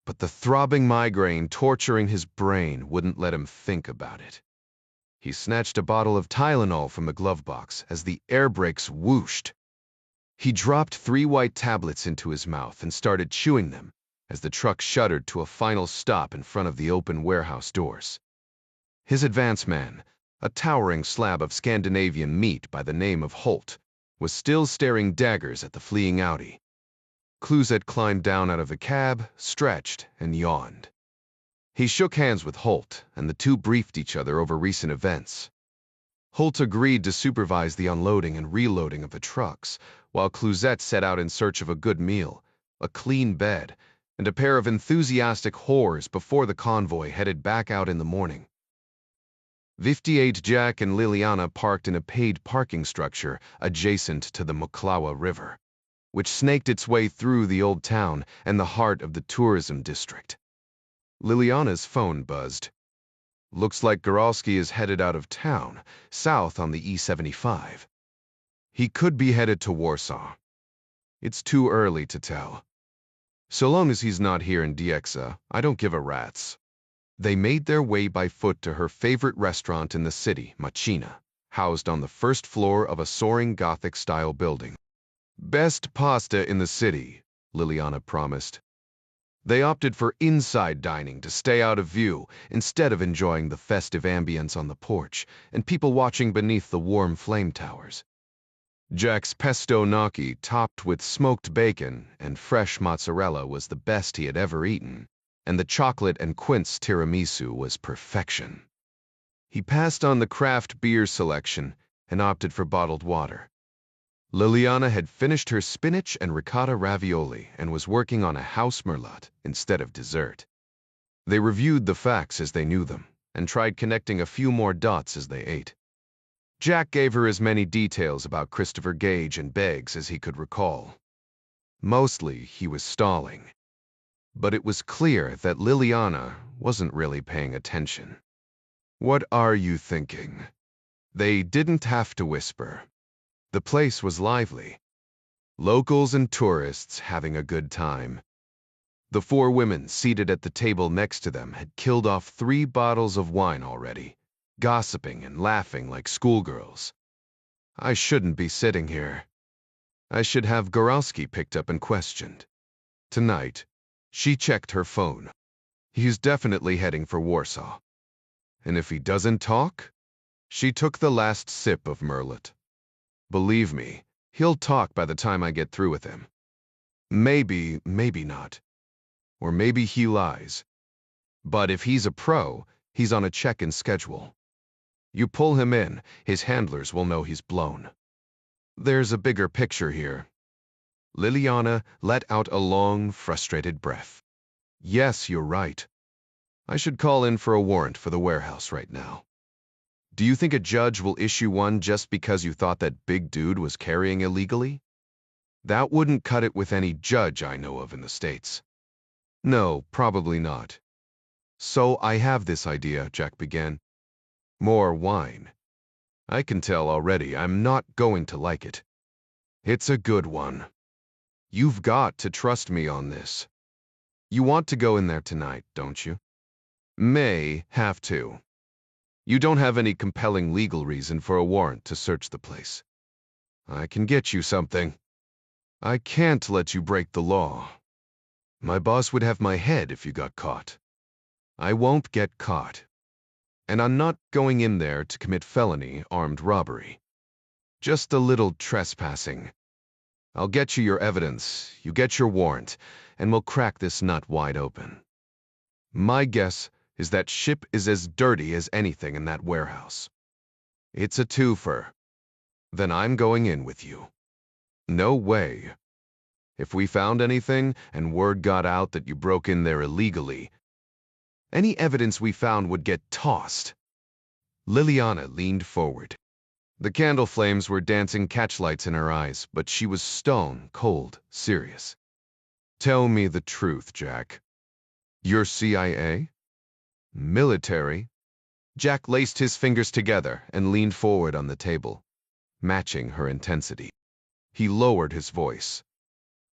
But the throbbing migraine torturing his brain wouldn't let him think about it. He snatched a bottle of Tylenol from the glove box as the air brakes whooshed. He dropped 3 white tablets into his mouth and started chewing them as the truck shuddered to a final stop in front of the open warehouse doors. His advance man, a towering slab of Scandinavian meat by the name of Holt, was still staring daggers at the fleeing Audi. Cluzet climbed down out of the cab, stretched, and yawned. He shook hands with Holt, and the two briefed each other over recent events. Holt agreed to supervise the unloading and reloading of the trucks, while Cluzet set out in search of a good meal, a clean bed, and a pair of enthusiastic whores before the convoy headed back out in the morning. 58 Jack and Liliana parked in a paid parking structure adjacent to the Moklawa River, which snaked its way through the old town and the heart of the tourism district. Liliana's phone buzzed. Looks like Goralski is headed out of town, south on the E75. He could be headed to Warsaw. It's too early to tell. So long as he's not here in Dieksa, I don't give a rat's. They made their way by foot to her favorite restaurant in the city, Machina, housed on the first floor of a soaring Gothic-style building. Best pasta in the city, Liliana promised. They opted for inside dining to stay out of view instead of enjoying the festive ambience on the porch and people watching beneath the warm flame towers. Jack's pesto gnocchi topped with smoked bacon and fresh mozzarella was the best he had ever eaten, and the chocolate and quince tiramisu was perfection. He passed on the craft beer selection and opted for bottled water. Liliana had finished her spinach and ricotta ravioli and was working on a house merlot instead of dessert. They reviewed the facts as they knew them and tried connecting a few more dots as they ate. Jack gave her as many details about Christopher Gage and Beggs as he could recall. Mostly, he was stalling. But it was clear that Liliana wasn't really paying attention. What are you thinking? They didn't have to whisper. The place was lively. Locals and tourists having a good time. The 4 women seated at the table next to them had killed off 3 bottles of wine already, gossiping and laughing like schoolgirls. I shouldn't be sitting here. I should have Goralski picked up and questioned. Tonight, she checked her phone. He's definitely heading for Warsaw. And if he doesn't talk? She took the last sip of merlot. Believe me, he'll talk by the time I get through with him. Maybe, maybe not. Or maybe he lies. But if he's a pro, he's on a check-in schedule. You pull him in, his handlers will know he's blown. There's a bigger picture here. Liliana let out a long, frustrated breath. Yes, you're right. I should call in for a warrant for the warehouse right now. Do you think a judge will issue one just because you thought that big dude was carrying illegally? That wouldn't cut it with any judge I know of in the States. No, probably not. So I have this idea, Jack began. More wine. I can tell already I'm not going to like it. It's a good one. You've got to trust me on this. You want to go in there tonight, don't you? May have to. You don't have any compelling legal reason for a warrant to search the place. I can get you something. I can't let you break the law. My boss would have my head if you got caught. I won't get caught. And I'm not going in there to commit felony armed robbery. Just a little trespassing. I'll get you your evidence, you get your warrant, and we'll crack this nut wide open. My guess is that ship is as dirty as anything in that warehouse. It's a twofer. Then I'm going in with you. No way. If we found anything and word got out that you broke in there illegally, any evidence we found would get tossed. Liliana leaned forward. The candle flames were dancing catchlights in her eyes, but she was stone cold, serious. Tell me the truth, Jack. You're CIA? Military? Jack laced his fingers together and leaned forward on the table, matching her intensity. He lowered his voice.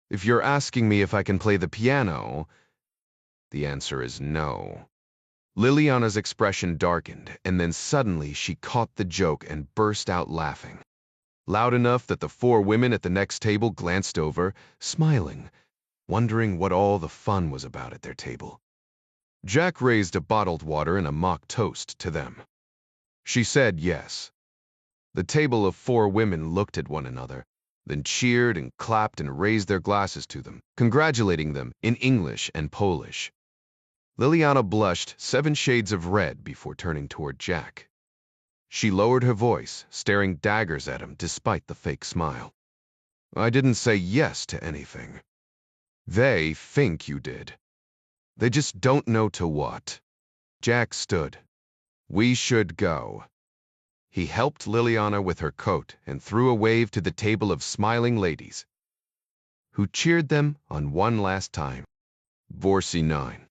If you're asking me if I can play the piano, the answer is no. Liliana's expression darkened, and then suddenly she caught the joke and burst out laughing. Loud enough that the 4 women at the next table glanced over, smiling, wondering what all the fun was about at their table. Jack raised a bottled water and a mock toast to them. She said yes. The table of 4 women looked at one another, then cheered and clapped and raised their glasses to them, congratulating them in English and Polish. Liliana blushed 7 shades of red before turning toward Jack. She lowered her voice, staring daggers at him despite the fake smile. I didn't say yes to anything. They think you did. They just don't know to what. Jack stood. We should go. He helped Liliana with her coat and threw a wave to the table of smiling ladies, who cheered them on one last time. Vorsi 9.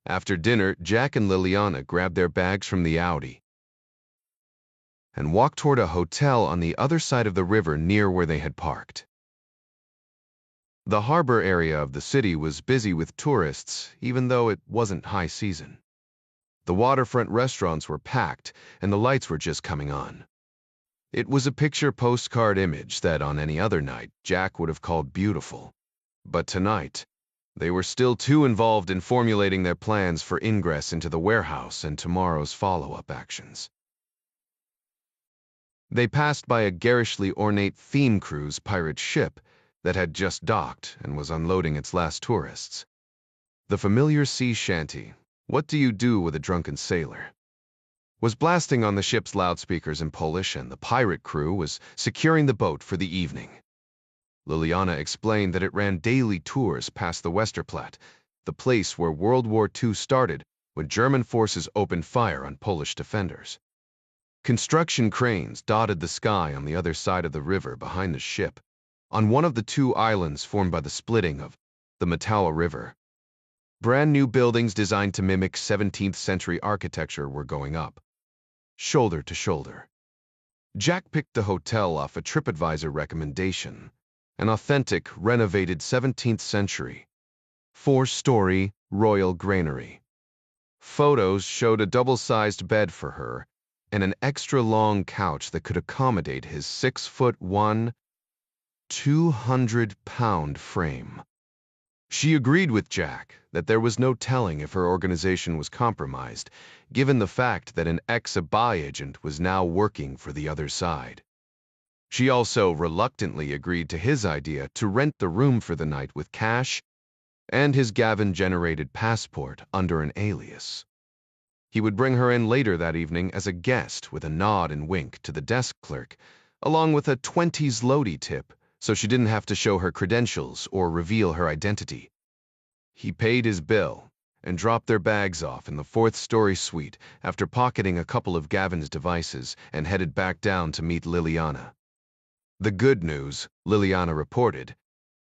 After dinner, Jack and Liliana grabbed their bags from the Audi and walked toward a hotel on the other side of the river near where they had parked. The harbor area of the city was busy with tourists, even though it wasn't high season. The waterfront restaurants were packed, and the lights were just coming on. It was a picture postcard image that on any other night Jack would have called beautiful. But tonight, they were still too involved in formulating their plans for ingress into the warehouse and tomorrow's follow-up actions. They passed by a garishly ornate theme cruise pirate ship that had just docked and was unloading its last tourists. The familiar sea shanty, "What do you do with a drunken sailor?" was blasting on the ship's loudspeakers in Polish, and the pirate crew was securing the boat for the evening. Liliana explained that it ran daily tours past the Westerplatte, the place where World War II started when German forces opened fire on Polish defenders. Construction cranes dotted the sky on the other side of the river behind the ship, on one of the 2 islands formed by the splitting of the Matawa River. Brand new buildings designed to mimic 17th century architecture were going up, shoulder to shoulder. Jack picked the hotel off a TripAdvisor recommendation, an authentic, renovated 17th century, 4-story royal granary. Photos showed a double-sized bed for her and an extra-long couch that could accommodate his 6'1", 200-pound frame. She agreed with Jack that there was no telling if her organization was compromised, given the fact that an ex-Abai agent was now working for the other side. She also reluctantly agreed to his idea to rent the room for the night with cash and his Gavin-generated passport under an alias. He would bring her in later that evening as a guest with a nod and wink to the desk clerk, along with a 20s Lodi tip, so she didn't have to show her credentials or reveal her identity. He paid his bill and dropped their bags off in the 4th-story suite after pocketing a couple of Gavin's devices and headed back down to meet Liliana. The good news, Liliana reported,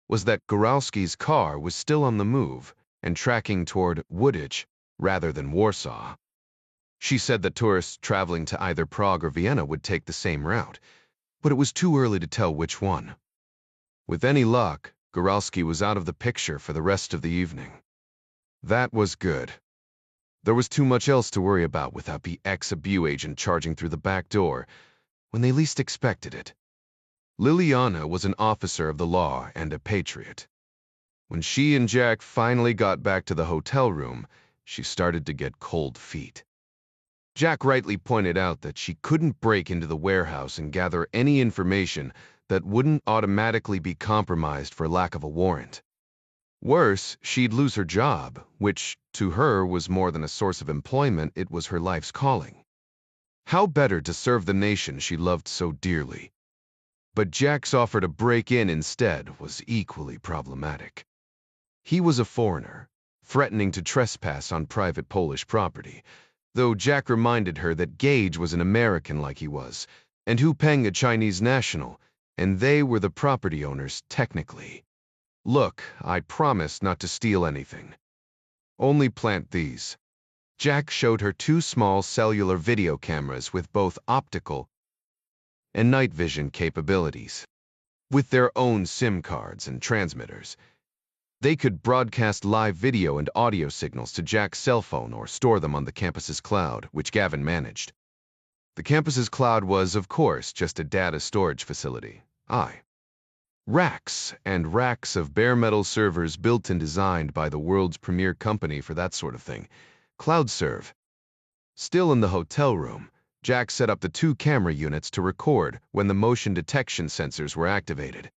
was that Goralski's car was still on the move and tracking toward Woodich rather than Warsaw. She said that tourists traveling to either Prague or Vienna would take the same route, but it was too early to tell which one. With any luck, Goralski was out of the picture for the rest of the evening. That was good. There was too much else to worry about without the ex-ABU agent charging through the back door when they least expected it. Liliana was an officer of the law and a patriot. When she and Jack finally got back to the hotel room, she started to get cold feet. Jack rightly pointed out that she couldn't break into the warehouse and gather any information that wouldn't automatically be compromised for lack of a warrant. Worse, she'd lose her job, which, to her, was more than a source of employment, it was her life's calling. How better to serve the nation she loved so dearly? But Jack's offer to break in instead was equally problematic. He was a foreigner, threatening to trespass on private Polish property, though Jack reminded her that Gage was an American like he was, and Hu Peng a Chinese national, and they were the property owners technically. Look, I promise not to steal anything. Only plant these. Jack showed her 2 small cellular video cameras with both optical and night vision capabilities. With their own SIM cards and transmitters, they could broadcast live video and audio signals to Jack's cell phone or store them on the campus's cloud, which Gavin managed. The campus's cloud was, of course, just a data storage facility. Racks and racks of bare metal servers built and designed by the world's premier company for that sort of thing, CloudServe. Still in the hotel room, Jack set up the 2 camera units to record when the motion detection sensors were activated.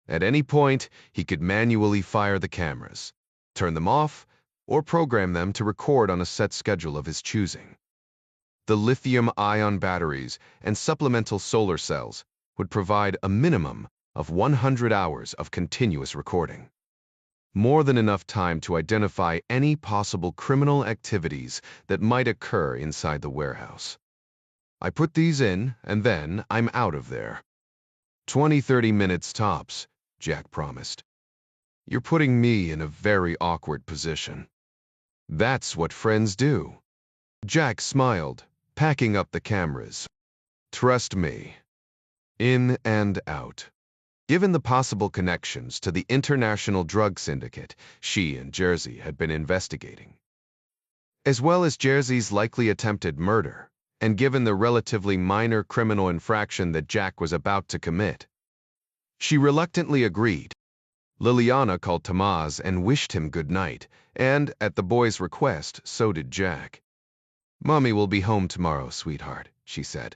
At any point, he could manually fire the cameras, turn them off, or program them to record on a set schedule of his choosing. The lithium-ion batteries and supplemental solar cells would provide a minimum of 100 hours of continuous recording. More than enough time to identify any possible criminal activities that might occur inside the warehouse. I put these in, and then I'm out of there. 20-30 minutes tops, Jack promised. You're putting me in a very awkward position. That's what friends do. Jack smiled, packing up the cameras. Trust me. In and out. Given the possible connections to the international drug syndicate she and Jersey had been investigating, as well as Jersey's likely attempted murder, and given the relatively minor criminal infraction that Jack was about to commit, she reluctantly agreed. Liliana called Tomas and wished him good night, and, at the boy's request, so did Jack. "Mommy will be home tomorrow, sweetheart," she said.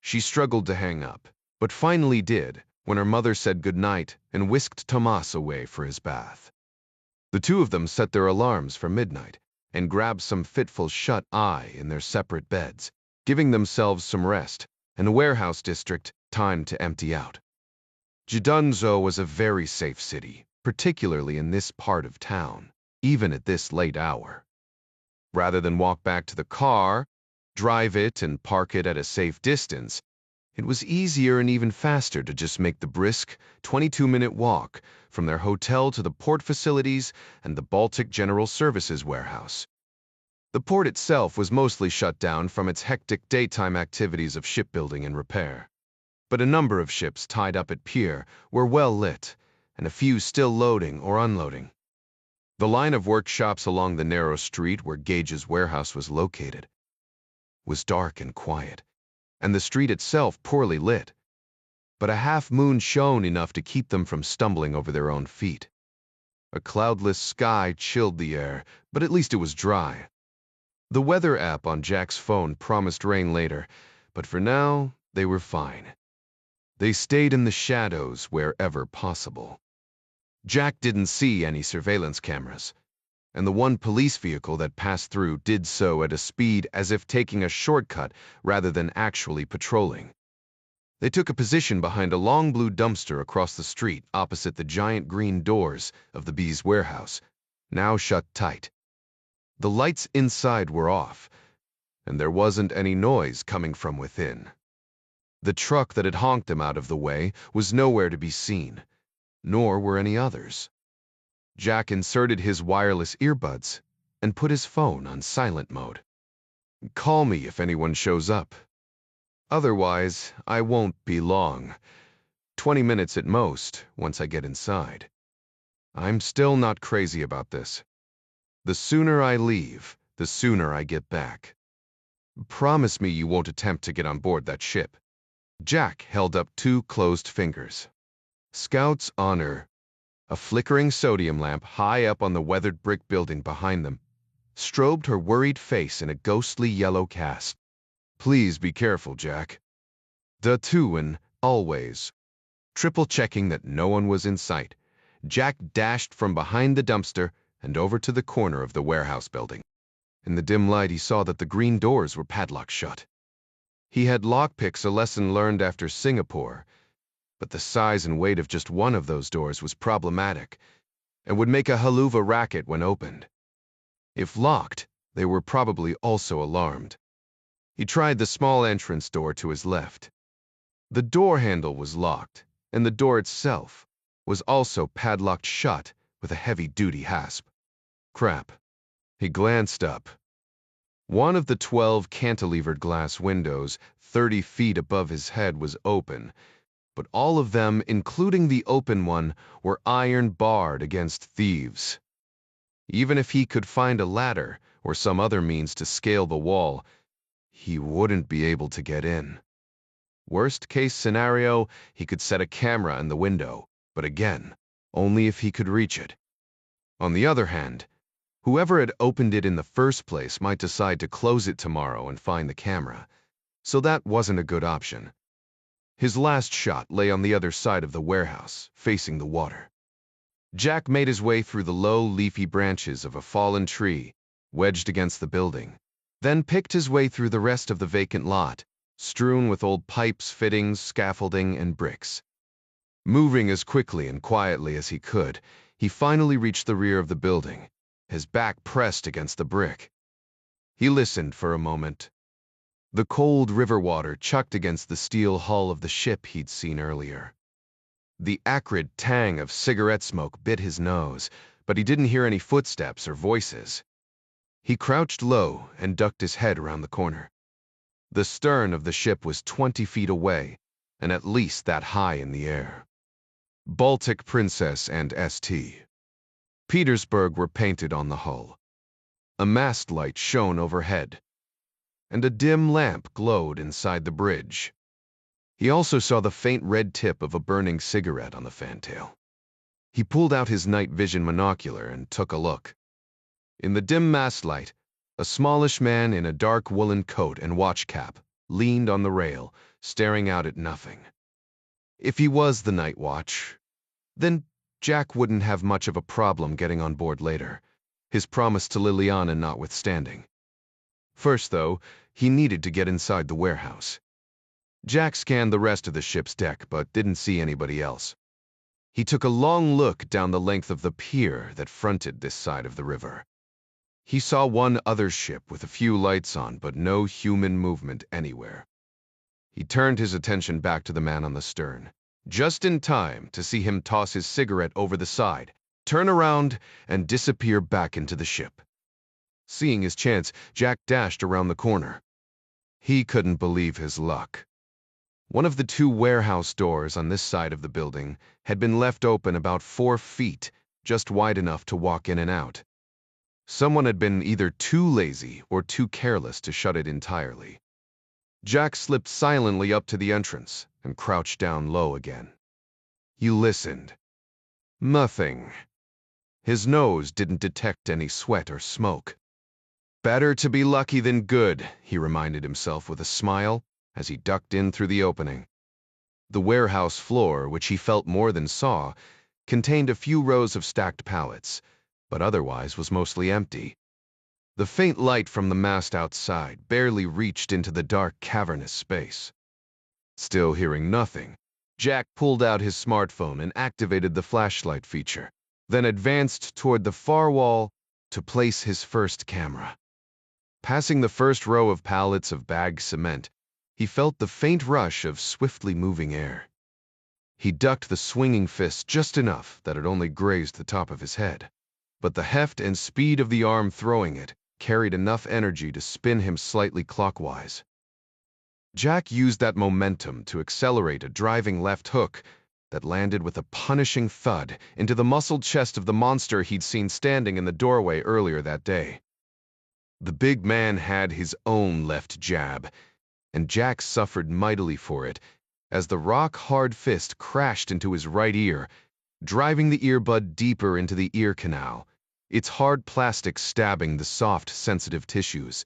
She struggled to hang up, but finally did, when her mother said goodnight and whisked Tomas away for his bath. The 2 of them set their alarms for midnight and grabbed some fitful shut-eye in their separate beds, giving themselves some rest and the warehouse district time to empty out. Jidunzo was a very safe city, particularly in this part of town, even at this late hour. Rather than walk back to the car, drive it and park it at a safe distance, it was easier and even faster to just make the brisk 22-minute walk from their hotel to the port facilities and the Baltic General Services warehouse. The port itself was mostly shut down from its hectic daytime activities of shipbuilding and repair, but a number of ships tied up at pier were well lit, and a few still loading or unloading. The line of workshops along the narrow street where Gage's warehouse was located was dark and quiet, and the street itself poorly lit, but a half-moon shone enough to keep them from stumbling over their own feet. A cloudless sky chilled the air, but at least it was dry. The weather app on Jack's phone promised rain later, but for now, they were fine. They stayed in the shadows wherever possible. Jack didn't see any surveillance cameras, and the one police vehicle that passed through did so at a speed as if taking a shortcut rather than actually patrolling. They took a position behind a long blue dumpster across the street opposite the giant green doors of the Bee's warehouse, now shut tight. The lights inside were off, and there wasn't any noise coming from within. The truck that had honked them out of the way was nowhere to be seen, nor were any others. Jack inserted his wireless earbuds and put his phone on silent mode. "Call me if anyone shows up. Otherwise, I won't be long. 20 minutes at most, once I get inside. I'm still not crazy about this. The sooner I leave, the sooner I get back. Promise me you won't attempt to get on board that ship." Jack held up 2 closed fingers. Scout's honor. A flickering sodium lamp high up on the weathered brick building behind them strobed her worried face in a ghostly yellow cast. "Please be careful, Jack." "Da two and always." Triple-checking that no one was in sight, Jack dashed from behind the dumpster and over to the corner of the warehouse building. In the dim light, he saw that the green doors were padlocked shut. He had lockpicks, a lesson learned after Singapore, but the size and weight of just one of those doors was problematic and would make a haluva racket when opened. If locked, they were probably also alarmed. He tried the small entrance door to his left. The door handle was locked, and the door itself was also padlocked shut with a heavy-duty hasp. Crap. He glanced up. One of the 12 cantilevered glass windows 30 feet above his head was open, but all of them, including the open one, were iron-barred against thieves. Even if he could find a ladder or some other means to scale the wall, he wouldn't be able to get in. Worst-case scenario, he could set a camera in the window, but again, only if he could reach it. On the other hand, whoever had opened it in the first place might decide to close it tomorrow and find the camera, so that wasn't a good option. His last shot lay on the other side of the warehouse, facing the water. Jack made his way through the low, leafy branches of a fallen tree, wedged against the building, then picked his way through the rest of the vacant lot, strewn with old pipes, fittings, scaffolding, and bricks. Moving as quickly and quietly as he could, he finally reached the rear of the building, his back pressed against the brick. He listened for a moment. The cold river water chucked against the steel hull of the ship he'd seen earlier. The acrid tang of cigarette smoke bit his nose, but he didn't hear any footsteps or voices. He crouched low and ducked his head around the corner. The stern of the ship was 20 feet away, and at least that high in the air. Baltic Princess and St. Petersburg were painted on the hull. A mast light shone overhead, and a dim lamp glowed inside the bridge. He also saw the faint red tip of a burning cigarette on the fantail. He pulled out his night vision monocular and took a look. In the dim mast light, a smallish man in a dark woolen coat and watch cap leaned on the rail, staring out at nothing. If he was the night watch, then Jack wouldn't have much of a problem getting on board later, his promise to Liliana notwithstanding. First, though, he needed to get inside the warehouse. Jack scanned the rest of the ship's deck, but didn't see anybody else. He took a long look down the length of the pier that fronted this side of the river. He saw one other ship with a few lights on, but no human movement anywhere. He turned his attention back to the man on the stern, just in time to see him toss his cigarette over the side, turn around, and disappear back into the ship. Seeing his chance, Jack dashed around the corner. He couldn't believe his luck. One of the 2 warehouse doors on this side of the building had been left open about 4 feet, just wide enough to walk in and out. Someone had been either too lazy or too careless to shut it entirely. Jack slipped silently up to the entrance and crouched down low again. He listened. Nothing. His nose didn't detect any sweat or smoke. Better to be lucky than good, he reminded himself with a smile as he ducked in through the opening. The warehouse floor, which he felt more than saw, contained a few rows of stacked pallets, but otherwise was mostly empty. The faint light from the mast outside barely reached into the dark, cavernous space. Still hearing nothing, Jack pulled out his smartphone and activated the flashlight feature, then advanced toward the far wall to place his first camera. Passing the first row of pallets of bagged cement, he felt the faint rush of swiftly moving air. He ducked the swinging fist just enough that it only grazed the top of his head, but the heft and speed of the arm throwing it carried enough energy to spin him slightly clockwise. Jack used that momentum to accelerate a driving left hook that landed with a punishing thud into the muscled chest of the monster he'd seen standing in the doorway earlier that day. The big man had his own left jab, and Jack suffered mightily for it as the rock-hard fist crashed into his right ear, driving the earbud deeper into the ear canal, its hard plastic stabbing the soft, sensitive tissues.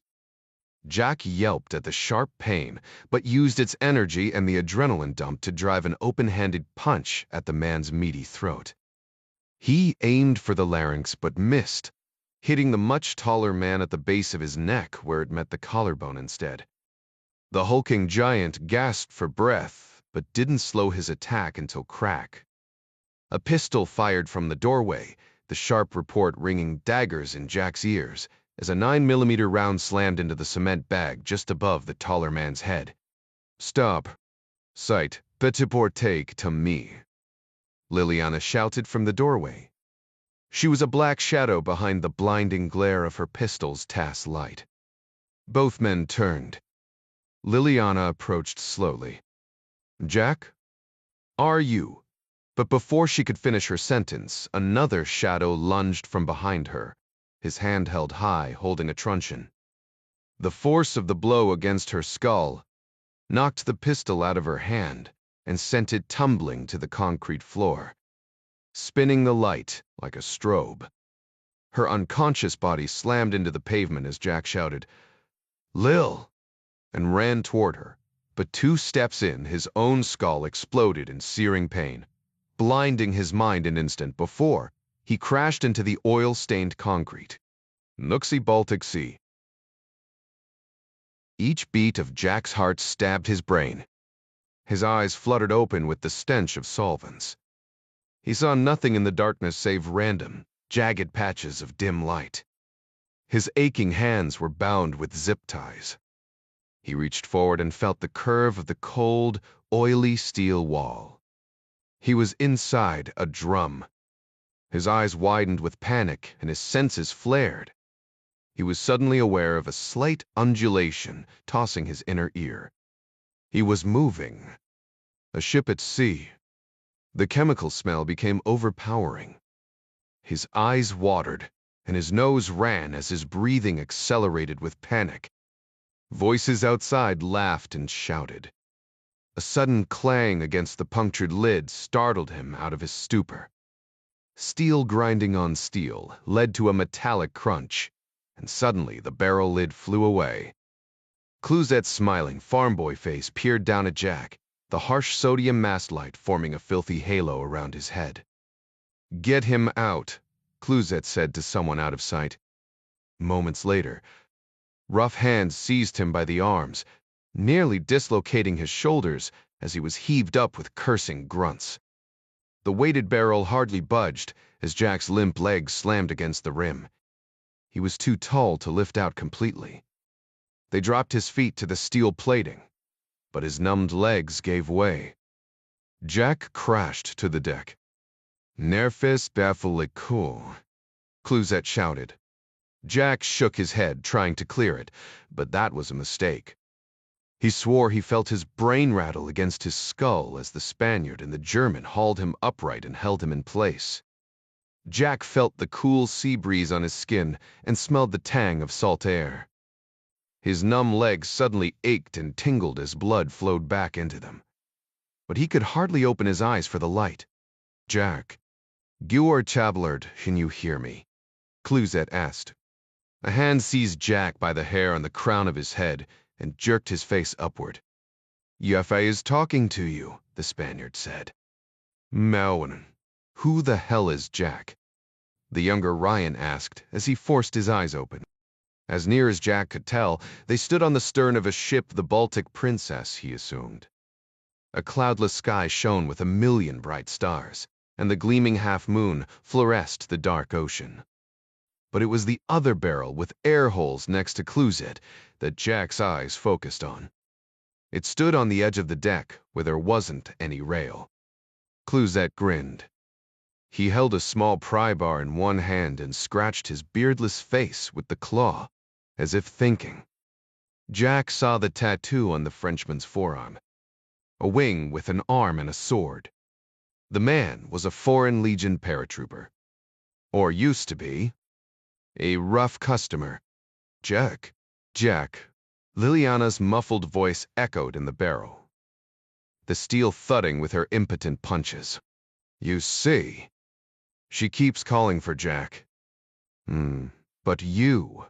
Jack yelped at the sharp pain, but used its energy and the adrenaline dump to drive an open-handed punch at the man's meaty throat. He aimed for the larynx but missed, hitting the much taller man at the base of his neck where it met the collarbone instead. The hulking giant gasped for breath, but didn't slow his attack until crack. A pistol fired from the doorway, the sharp report ringing daggers in Jack's ears as a 9mm round slammed into the cement bag just above the taller man's head. "Stop. Sight. Petit take to me," Liliana shouted from the doorway. She was a black shadow behind the blinding glare of her pistol's TAS light. Both men turned. Liliana approached slowly. "Jack? Are you?" But before she could finish her sentence, another shadow lunged from behind her, his hand held high, holding a truncheon. The force of the blow against her skull knocked the pistol out of her hand and sent it tumbling to the concrete floor, spinning the light like a strobe. Her unconscious body slammed into the pavement as Jack shouted, "Lil!" and ran toward her, but 2 steps in, his own skull exploded in searing pain, blinding his mind an instant before he crashed into the oil-stained concrete. Nooksy Baltic Sea. Each beat of Jack's heart stabbed his brain. His eyes fluttered open with the stench of solvents. He saw nothing in the darkness save random, jagged patches of dim light. His aching hands were bound with zip ties. He reached forward and felt the curve of the cold, oily steel wall. He was inside a drum. His eyes widened with panic and his senses flared. He was suddenly aware of a slight undulation tossing his inner ear. He was moving. A ship at sea. The chemical smell became overpowering. His eyes watered, and his nose ran as his breathing accelerated with panic. Voices outside laughed and shouted. A sudden clang against the punctured lid startled him out of his stupor. Steel grinding on steel led to a metallic crunch, and suddenly the barrel lid flew away. Cluzette's smiling farm boy face peered down at Jack, the harsh sodium mast light forming a filthy halo around his head. "Get him out," Cluzette said to someone out of sight. Moments later, rough hands seized him by the arms, nearly dislocating his shoulders as he was heaved up with cursing grunts. The weighted barrel hardly budged as Jack's limp legs slammed against the rim. He was too tall to lift out completely. They dropped his feet to the steel plating, but his numbed legs gave way. Jack crashed to the deck. "Nerfis baffalicool," Cluzette shouted. Jack shook his head, trying to clear it, but that was a mistake. He swore he felt his brain rattle against his skull as the Spaniard and the German hauled him upright and held him in place. Jack felt the cool sea breeze on his skin and smelled the tang of salt air. His numb legs suddenly ached and tingled as blood flowed back into them. But he could hardly open his eyes for the light. "Jack, Guor Tablard, can you hear me?" Cluzette asked. A hand seized Jack by the hair on the crown of his head and jerked his face upward. "Yaffe is talking to you," the Spaniard said. "Mauen, who the hell is Jack?" the younger Ryan asked as he forced his eyes open. As near as Jack could tell, they stood on the stern of a ship, the Baltic Princess, he assumed. A cloudless sky shone with 1,000,000 bright stars, and the gleaming half-moon fluoresced the dark ocean. But it was the other barrel with air holes next to Cluzette that Jack's eyes focused on. It stood on the edge of the deck where there wasn't any rail. Cluzette grinned. He held a small pry bar in one hand and scratched his beardless face with the claw, as if thinking. Jack saw the tattoo on the Frenchman's forearm, a wing with an arm and a sword. The man was a Foreign Legion paratrooper. Or used to be. A rough customer, Jack. Jack. Liliana's muffled voice echoed in the barrel, the steel thudding with her impotent punches. You see, she keeps calling for Jack. But you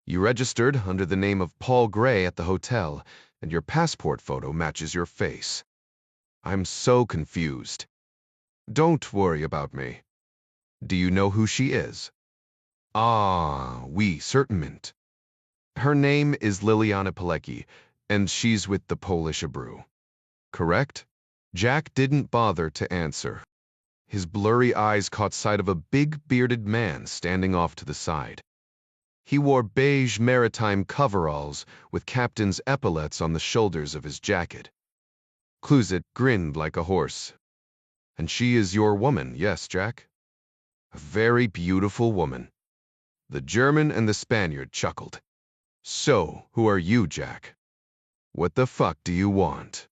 registered under the name of Paul Gray at the hotel, and your passport photo matches your face. I'm so confused. Don't worry about me. Do you know who she is? Ah, oui, certainement. Her name is Liliana Pilecki, and she's with the Polish Abreu. Correct? Jack didn't bother to answer. His blurry eyes caught sight of a big bearded man standing off to the side. He wore beige maritime coveralls with captain's epaulets on the shoulders of his jacket. Clouzet grinned like a horse. And she is your woman, yes, Jack? A very beautiful woman. The German and the Spaniard chuckled. So, who are you, Jack? What the fuck do you want?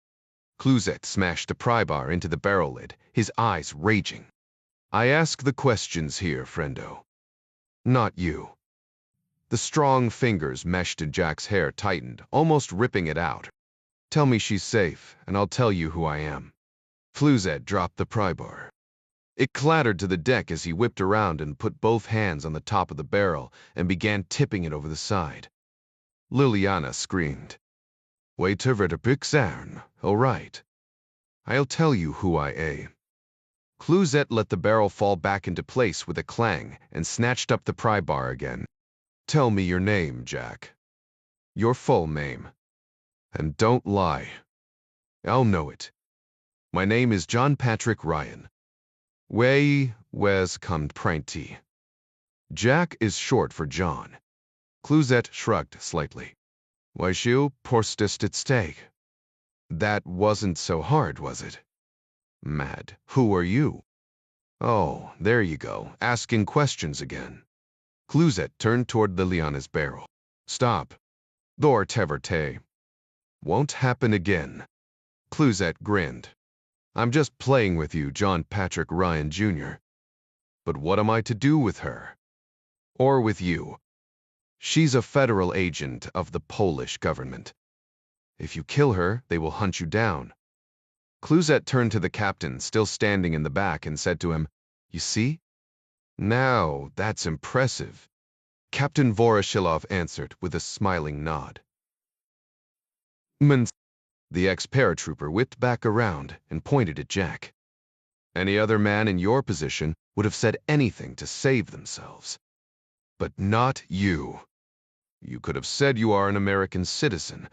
Clouzet smashed the pry bar into the barrel lid, his eyes raging. I ask the questions here, friendo. Not you. The strong fingers meshed in Jack's hair tightened, almost ripping it out. Tell me she's safe, and I'll tell you who I am. Clouzet dropped the pry bar. It clattered to the deck as he whipped around and put both hands on the top of the barrel and began tipping it over the side. Liliana screamed. Waiter verder all right. I'll tell you who I am. Clouzet let the barrel fall back into place with a clang and snatched up the pry bar again. Tell me your name, Jack. Your full name. And don't lie. I'll know it. My name is John Patrick Ryan. Wes kommt Preinty. Jack is short for John. Clouzet shrugged slightly. Why you porstest at stake? That wasn't so hard, was it? Mad. Who are you? Oh, there you go, asking questions again. Clouzet turned toward Liliana's barrel. Stop. Dor teverte. Won't happen again. Clouzet grinned. I'm just playing with you, John Patrick Ryan, Jr. But what am I to do with her? Or with you? She's a federal agent of the Polish government. If you kill her, they will hunt you down. Clouzet turned to the captain, still standing in the back, and said to him, You see? Now, that's impressive. Captain Voroshilov answered with a smiling nod. The ex-paratrooper whipped back around and pointed at Jack. Any other man in your position would have said anything to save themselves. But not you. You could have said you are an American citizen,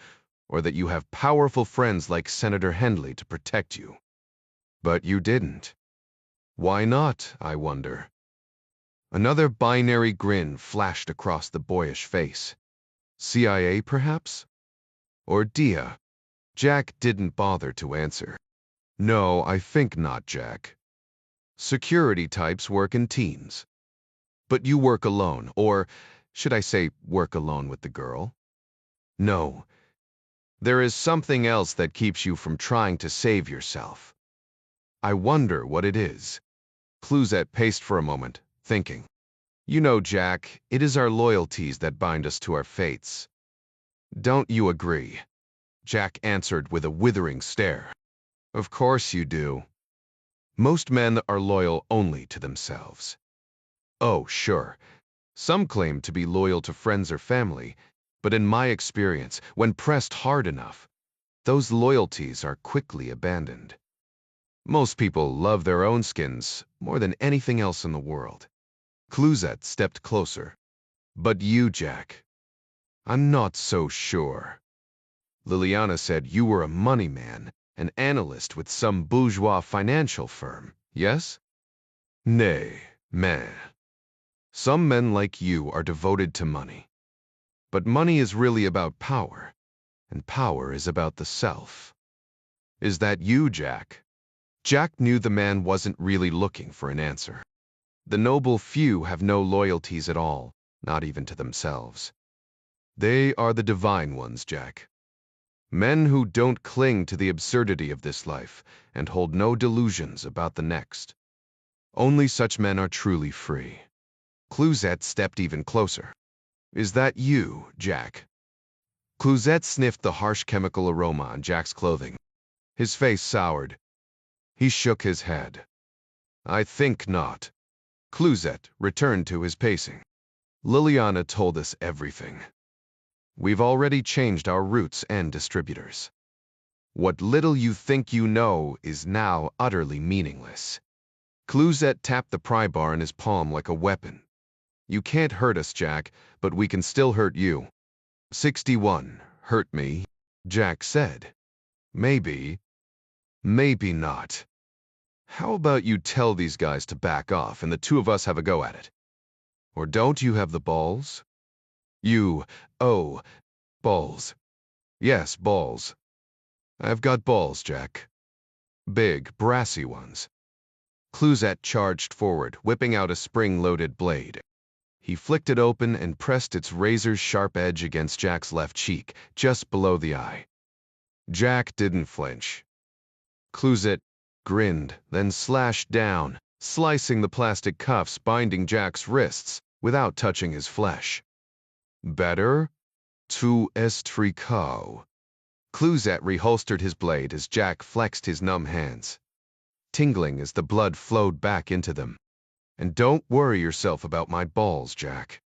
or that you have powerful friends like Senator Hendley to protect you. But you didn't. Why not, I wonder? Another binary grin flashed across the boyish face. CIA, perhaps? Or DIA? Jack didn't bother to answer. No, I think not, Jack. Security types work in teams. But you work alone, or should I say work alone with the girl? No. There is something else that keeps you from trying to save yourself. I wonder what it is. Clouzet paced for a moment, thinking. You know, Jack, it is our loyalties that bind us to our fates. Don't you agree? Jack answered with a withering stare. Of course you do. Most men are loyal only to themselves. Oh, sure. Some claim to be loyal to friends or family, but in my experience, when pressed hard enough, those loyalties are quickly abandoned. Most people love their own skins more than anything else in the world. Clouzet stepped closer. But you, Jack, I'm not so sure. Liliana said you were a money man, an analyst with some bourgeois financial firm, yes? Nay, man. Some men like you are devoted to money. But money is really about power, and power is about the self. Is that you, Jack? Jack knew the man wasn't really looking for an answer. The noble few have no loyalties at all, not even to themselves. They are the divine ones, Jack. Men who don't cling to the absurdity of this life and hold no delusions about the next. Only such men are truly free. Clouzet stepped even closer. Is that you, Jack? Cluzet sniffed the harsh chemical aroma on Jack's clothing. His face soured. He shook his head. I think not. Cluzet returned to his pacing. Liliana told us everything. We've already changed our routes and distributors. What little you think you know is now utterly meaningless. Cluzet tapped the pry bar in his palm like a weapon. You can't hurt us, Jack, but we can still hurt you. 61. Hurt me, Jack said. Maybe. Maybe not. How about you tell these guys to back off and the two of us have a go at it? Or don't you have the balls? Balls. Yes, balls. I've got balls, Jack. Big, brassy ones. Cluzet charged forward, whipping out a spring-loaded blade. He flicked it open and pressed its razor-sharp edge against Jack's left cheek, just below the eye. Jack didn't flinch. Cluzet grinned, then slashed down, slicing the plastic cuffs binding Jack's wrists without touching his flesh. Better? Tu es tricot. Cluzet reholstered his blade as Jack flexed his numb hands, tingling as the blood flowed back into them. And don't worry yourself about my balls, Jack.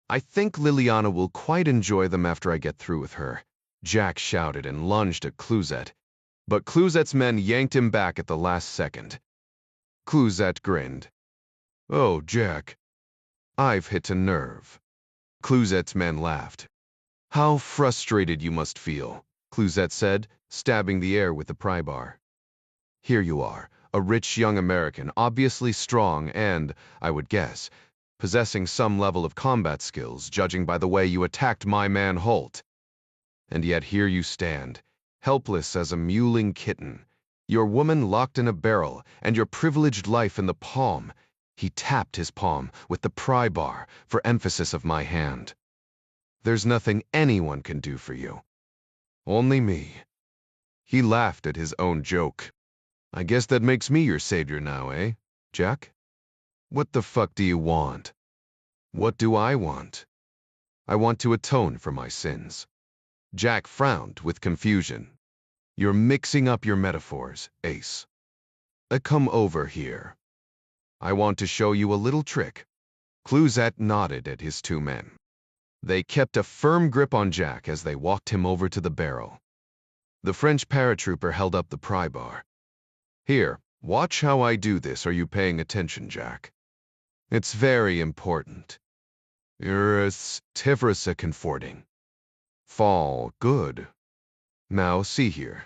I think Liliana will quite enjoy them after I get through with her, Jack shouted and lunged at Cluzet. But Cluzet's men yanked him back at the last second. Cluzet grinned. Oh, Jack. I've hit a nerve. Cluzet's men laughed. How frustrated you must feel, Cluzet said, stabbing the air with the pry bar. Here you are, a rich young American, obviously strong and, I would guess, possessing some level of combat skills, judging by the way you attacked my man Holt. And yet here you stand, helpless as a mewling kitten, your woman locked in a barrel, and your privileged life in the palm. He tapped his palm with the pry bar for emphasis of my hand. There's nothing anyone can do for you. Only me. He laughed at his own joke. I guess that makes me your savior now, eh, Jack? What the fuck do you want? What do I want? I want to atone for my sins. Jack frowned with confusion. You're mixing up your metaphors, Ace. Come over here. I want to show you a little trick. Cluzet nodded at his two men. They kept a firm grip on Jack as they walked him over to the barrel. The French paratrooper held up the pry bar. Here, watch how I do this. Are you paying attention, Jack? It's very important. Tifrisa comforting. Fall, good. Now see here.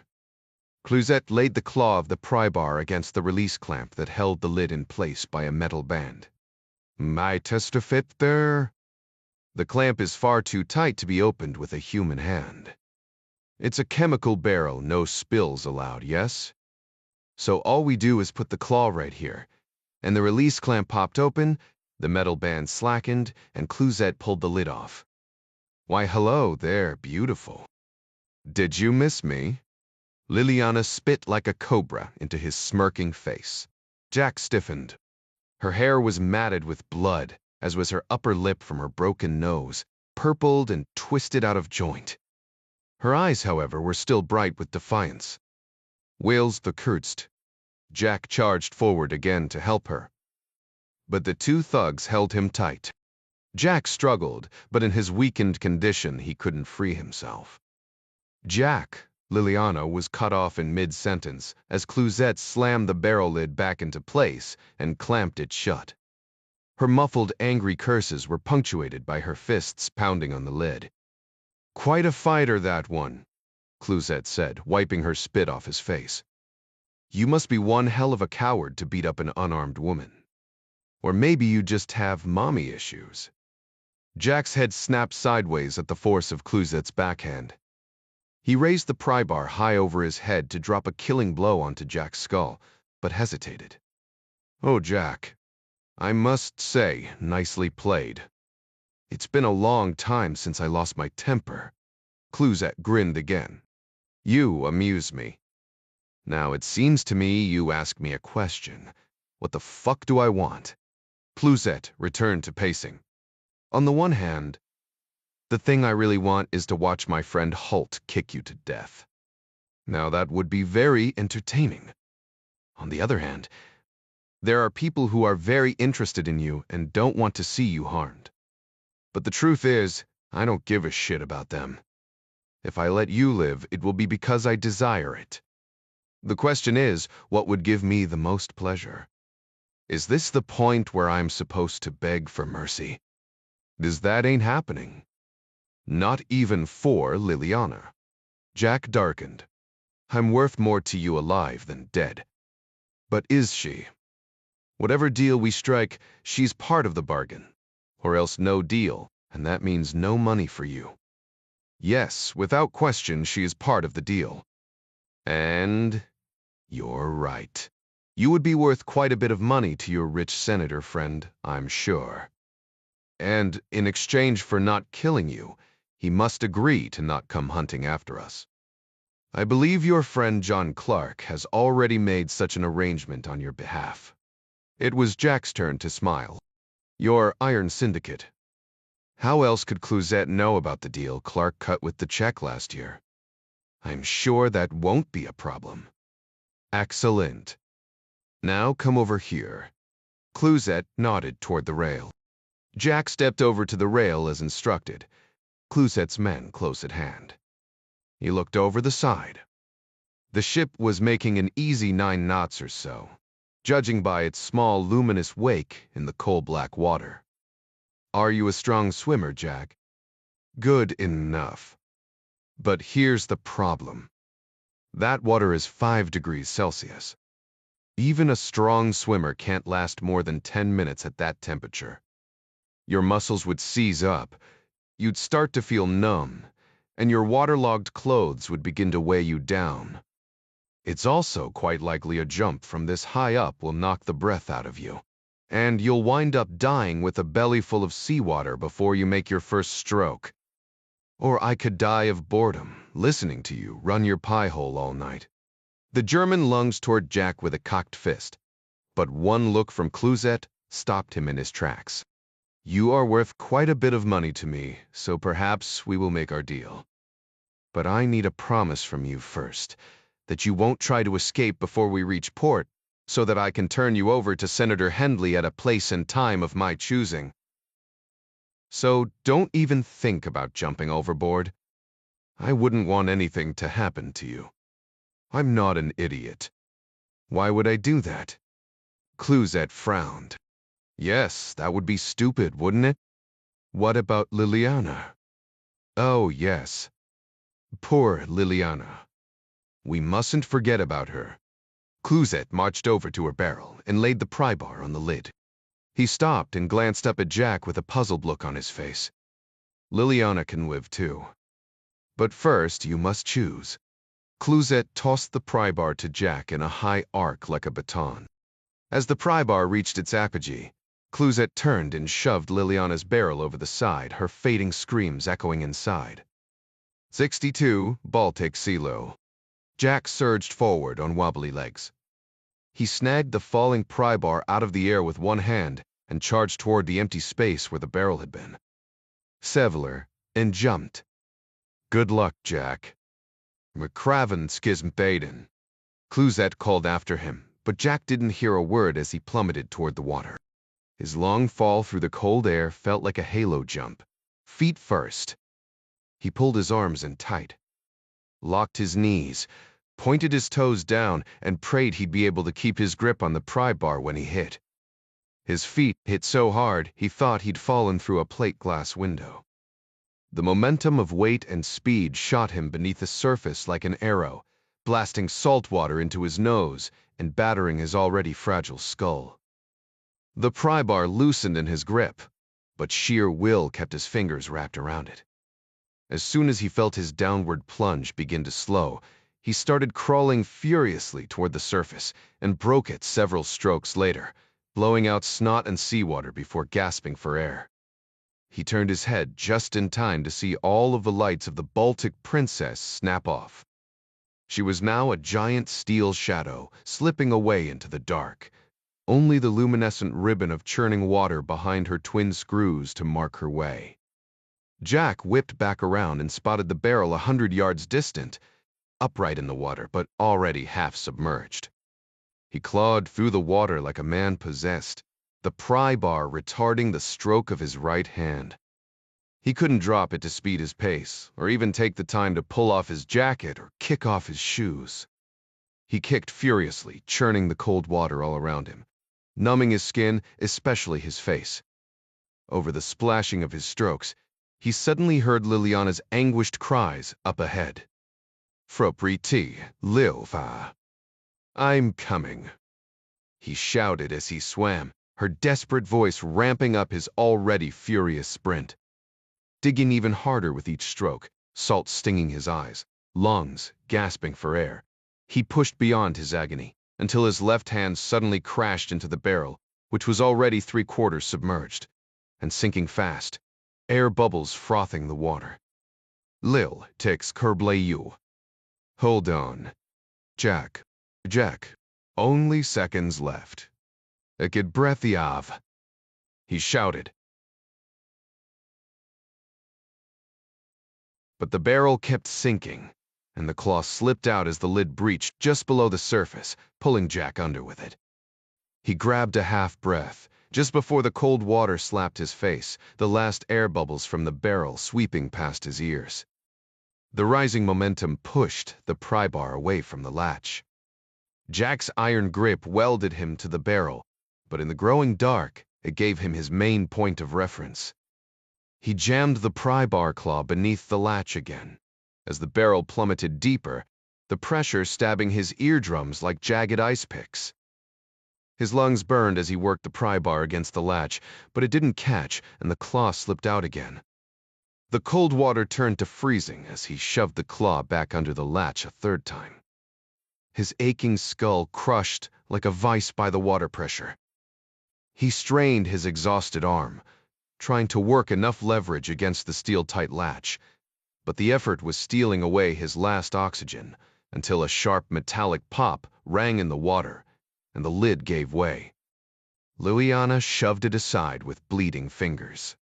Cluzet laid the claw of the pry bar against the release clamp that held the lid in place by a metal band. My test fit there? The clamp is far too tight to be opened with a human hand. It's a chemical barrel, no spills allowed, yes? So all we do is put the claw right here, and the release clamp popped open, the metal band slackened, and Cluzet pulled the lid off. Why, hello there, beautiful. Did you miss me? Liliana spit like a cobra into his smirking face. Jack stiffened. Her hair was matted with blood, as was her upper lip from her broken nose, purpled and twisted out of joint. Her eyes, however, were still bright with defiance. Wales the Kurtzt. Jack charged forward again to help her. But the two thugs held him tight. Jack struggled, but in his weakened condition he couldn't free himself. Jack, Liliana was cut off in mid-sentence as Cluzet slammed the barrel lid back into place and clamped it shut. Her muffled, angry curses were punctuated by her fists pounding on the lid. Quite a fighter, that one, Cluzet said, wiping her spit off his face. You must be one hell of a coward to beat up an unarmed woman. Or maybe you just have mommy issues. Jack's head snapped sideways at the force of Cluzet's backhand. He raised the pry bar high over his head to drop a killing blow onto Jack's skull, but hesitated. Oh, Jack, I must say, nicely played. It's been a long time since I lost my temper. Cluzet grinned again. You amuse me. Now it seems to me you ask me a question. What the fuck do I want? Cluzet returned to pacing. On the one hand, The thing I really want is to watch my friend Holt kick you to death. Now that would be very entertaining. On the other hand, there are people who are very interested in you and don't want to see you harmed. But the truth is, I don't give a shit about them. If I let you live, it will be because I desire it. The question is, what would give me the most pleasure? Is this the point where I'm supposed to beg for mercy? 'Cause that ain't happening. Not even for Liliana. Jack darkened. I'm worth more to you alive than dead. But is she? Whatever deal we strike, she's part of the bargain. Or else no deal, and that means no money for you. Yes, without question, she is part of the deal. And you're right. You would be worth quite a bit of money to your rich senator friend, I'm sure. And in exchange for not killing you, he must agree to not come hunting after us. I believe your friend John Clark has already made such an arrangement on your behalf. It was Jack's turn to smile. Your Iron Syndicate. How else could Clouzet know about the deal Clark cut with the check last year? I'm sure that won't be a problem. Excellent. Now come over here. Clouzet nodded toward the rail. Jack stepped over to the rail as instructed, Clouzet's men close at hand. He looked over the side. The ship was making an easy 9 knots or so, judging by its small luminous wake in the coal-black water. Are you a strong swimmer, Jack? Good enough. But here's the problem. That water is 5 degrees Celsius. Even a strong swimmer can't last more than 10 minutes at that temperature. Your muscles would seize up, you'd start to feel numb, and your waterlogged clothes would begin to weigh you down. It's also quite likely a jump from this high up will knock the breath out of you, and you'll wind up dying with a belly full of seawater before you make your first stroke. Or I could die of boredom, listening to you run your pie hole all night. The German lunged toward Jack with a cocked fist, but one look from Clouzet stopped him in his tracks. You are worth quite a bit of money to me, so perhaps we will make our deal. But I need a promise from you first, that you won't try to escape before we reach port, so that I can turn you over to Senator Hendley at a place and time of my choosing. So don't even think about jumping overboard. I wouldn't want anything to happen to you. I'm not an idiot. Why would I do that? Clouzet frowned. Yes, that would be stupid, wouldn't it? What about Liliana? Oh, yes. Poor Liliana. We mustn't forget about her. Clouzet marched over to her barrel and laid the pry bar on the lid. He stopped and glanced up at Jack with a puzzled look on his face. Liliana can live too. But first, you must choose. Clouzet tossed the pry bar to Jack in a high arc like a baton. As the pry bar reached its apogee, Clouzet turned and shoved Liliana's barrel over the side, her fading screams echoing inside. 62, Baltic Silo. Jack surged forward on wobbly legs. He snagged the falling pry bar out of the air with one hand and charged toward the empty space where the barrel had been. Seveler, and jumped. Good luck, Jack. McCraven Skism-Baden. Clouzet called after him, but Jack didn't hear a word as he plummeted toward the water. His long fall through the cold air felt like a halo jump, feet first. He pulled his arms in tight, locked his knees, pointed his toes down, and prayed he'd be able to keep his grip on the pry bar when he hit. His feet hit so hard he thought he'd fallen through a plate glass window. The momentum of weight and speed shot him beneath the surface like an arrow, blasting salt water into his nose and battering his already fragile skull. The pry bar loosened in his grip, but sheer will kept his fingers wrapped around it. As soon as he felt his downward plunge begin to slow, he started crawling furiously toward the surface and broke it several strokes later, blowing out snot and seawater before gasping for air. He turned his head just in time to see all of the lights of the Baltic Princess snap off. She was now a giant steel shadow, slipping away into the dark, only the luminescent ribbon of churning water behind her twin screws to mark her way. Jack whipped back around and spotted the barrel 100 yards distant, upright in the water but already half submerged. He clawed through the water like a man possessed, the pry bar retarding the stroke of his right hand. He couldn't drop it to speed his pace, or even take the time to pull off his jacket or kick off his shoes. He kicked furiously, churning the cold water all around him, numbing his skin, especially his face. Over the splashing of his strokes, he suddenly heard Liliana's anguished cries up ahead. "Propriété, Lilva. I'm coming," he shouted as he swam, her desperate voice ramping up his already furious sprint. Digging even harder with each stroke, salt stinging his eyes, lungs gasping for air, he pushed beyond his agony until his left hand suddenly crashed into the barrel, which was already 3/4 submerged, and sinking fast, air bubbles frothing the water. "Lil, tex kerblayu. Hold on. Jack. Only seconds left. A good breathy of," he shouted. But the barrel kept sinking, and the claw slipped out as the lid breached just below the surface, pulling Jack under with it. He grabbed a half breath, just before the cold water slapped his face, the last air bubbles from the barrel sweeping past his ears. The rising momentum pushed the pry bar away from the latch. Jack's iron grip welded him to the barrel, but in the growing dark, it gave him his main point of reference. He jammed the pry bar claw beneath the latch again. As the barrel plummeted deeper, the pressure stabbing his eardrums like jagged ice picks. His lungs burned as he worked the pry bar against the latch, but it didn't catch, and the claw slipped out again. The cold water turned to freezing as he shoved the claw back under the latch a third time. His aching skull crushed like a vice by the water pressure. He strained his exhausted arm, trying to work enough leverage against the steel-tight latch, but the effort was stealing away his last oxygen until a sharp metallic pop rang in the water, and the lid gave way. Liliana shoved it aside with bleeding fingers.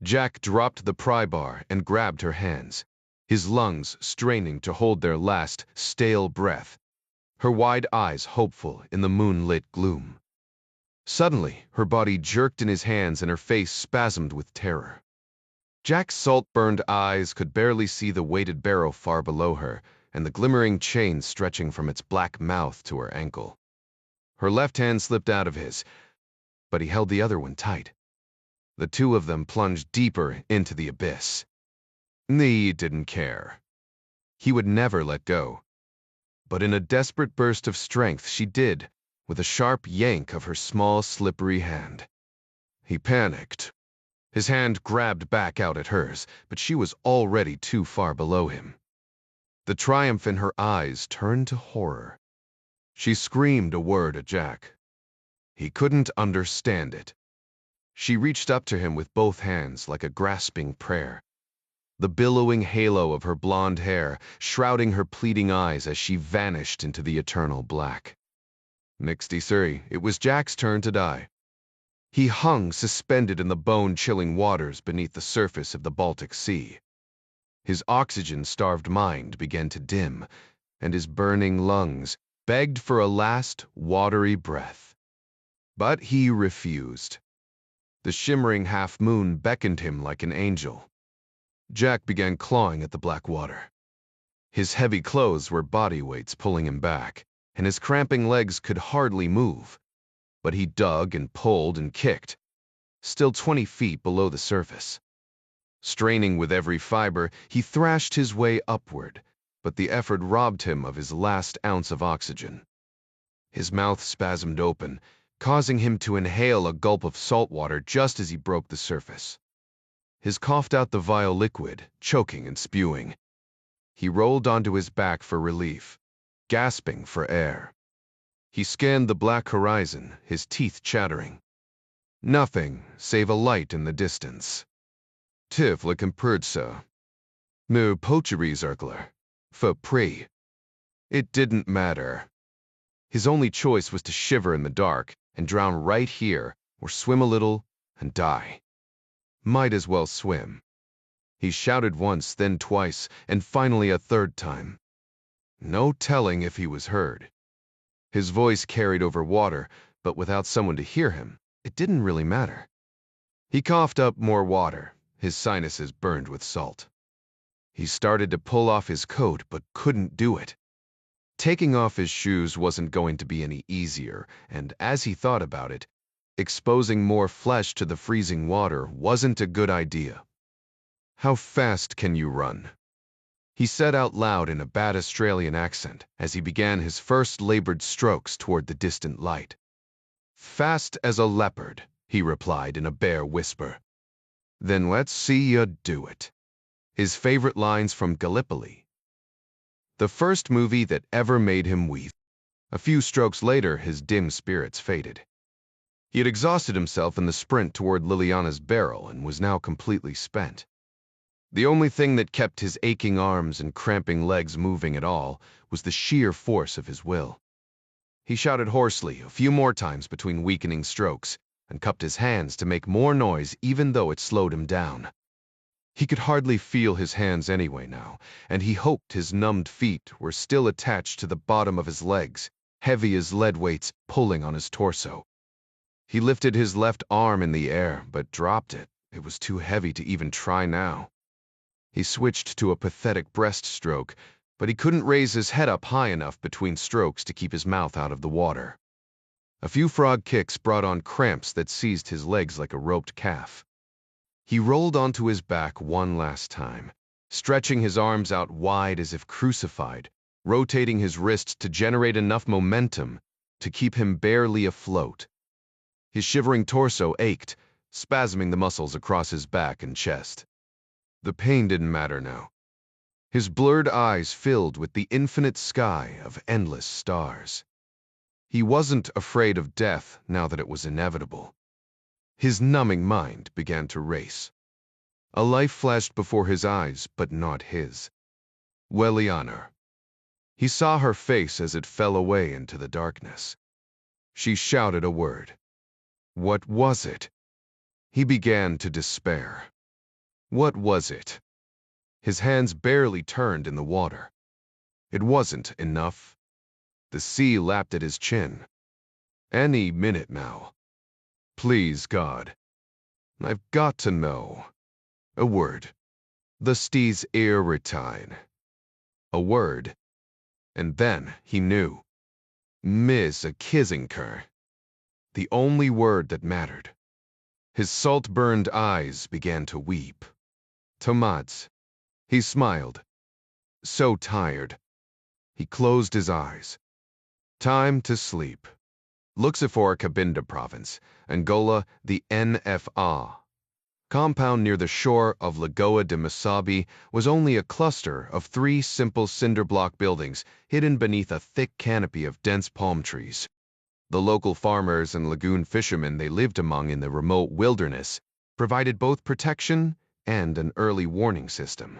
Jack dropped the pry bar and grabbed her hands, his lungs straining to hold their last stale breath, her wide eyes hopeful in the moonlit gloom. Suddenly, her body jerked in his hands and her face spasmed with terror. Jack's salt-burned eyes could barely see the weighted barrel far below her and the glimmering chain stretching from its black mouth to her ankle. Her left hand slipped out of his, but he held the other one tight. The two of them plunged deeper into the abyss. He didn't care. He would never let go. But in a desperate burst of strength, she did, with a sharp yank of her small, slippery hand. He panicked. His hand grabbed back out at hers, but she was already too far below him. The triumph in her eyes turned to horror. She screamed a word at Jack. He couldn't understand it. She reached up to him with both hands like a grasping prayer, the billowing halo of her blonde hair shrouding her pleading eyes as she vanished into the eternal black. Nixty-suri, it was Jack's turn to die. He hung suspended in the bone-chilling waters beneath the surface of the Baltic Sea. His oxygen-starved mind began to dim, and his burning lungs begged for a last, watery breath. But he refused. The shimmering half-moon beckoned him like an angel. Jack began clawing at the black water. His heavy clothes were body weights pulling him back, and his cramping legs could hardly move. But he dug and pulled and kicked, still 20 feet below the surface. Straining with every fiber, he thrashed his way upward, but the effort robbed him of his last ounce of oxygen. His mouth spasmed open, causing him to inhale a gulp of salt water just as he broke the surface. His coughed out the vile liquid, choking and spewing. He rolled onto his back for relief, gasping for air. He scanned the black horizon, his teeth chattering. Nothing save a light in the distance. Tivlik and Purdsa. Mu Pocherizerkler. For pre. It didn't matter. His only choice was to shiver in the dark and drown right here, or swim a little and die. Might as well swim. He shouted once, then twice, and finally a third time. No telling if he was heard. His voice carried over water, but without someone to hear him, it didn't really matter. He coughed up more water, his sinuses burned with salt. He started to pull off his coat, but couldn't do it. Taking off his shoes wasn't going to be any easier, and as he thought about it, exposing more flesh to the freezing water wasn't a good idea. "How fast can you run?" he said out loud in a bad Australian accent as he began his first labored strokes toward the distant light. "Fast as a leopard," he replied in a bare whisper. "Then let's see you do it." His favorite lines from Gallipoli, the first movie that ever made him weep. A few strokes later, his dim spirits faded. He had exhausted himself in the sprint toward Liliana's barrel and was now completely spent. The only thing that kept his aching arms and cramping legs moving at all was the sheer force of his will. He shouted hoarsely a few more times between weakening strokes and cupped his hands to make more noise even though it slowed him down. He could hardly feel his hands anyway now, and he hoped his numbed feet were still attached to the bottom of his legs, heavy as lead weights pulling on his torso. He lifted his left arm in the air, but dropped it. It was too heavy to even try now. He switched to a pathetic breaststroke, but he couldn't raise his head up high enough between strokes to keep his mouth out of the water. A few frog kicks brought on cramps that seized his legs like a roped calf. He rolled onto his back one last time, stretching his arms out wide as if crucified, rotating his wrists to generate enough momentum to keep him barely afloat. His shivering torso ached, spasming the muscles across his back and chest. The pain didn't matter now. His blurred eyes filled with the infinite sky of endless stars. He wasn't afraid of death now that it was inevitable. His numbing mind began to race. A life flashed before his eyes, but not his. Liliana. He saw her face as it fell away into the darkness. She shouted a word. What was it? He began to despair. What was it? His hands barely turned in the water. It wasn't enough. The sea lapped at his chin. Any minute now. Please, God. I've got to know. A word. The steez irritine. A word. And then he knew. Miss a Kissinger. The only word that mattered. His salt-burned eyes began to weep. Tomads. He smiled. So tired. He closed his eyes. Time to sleep. Luxifor Cabinda Province, Angola, the NFA. Compound near the shore of Lagoa de Masabi was only a cluster of 3 simple cinder block buildings hidden beneath a thick canopy of dense palm trees. The local farmers and lagoon fishermen they lived among in the remote wilderness provided both protection and an early warning system.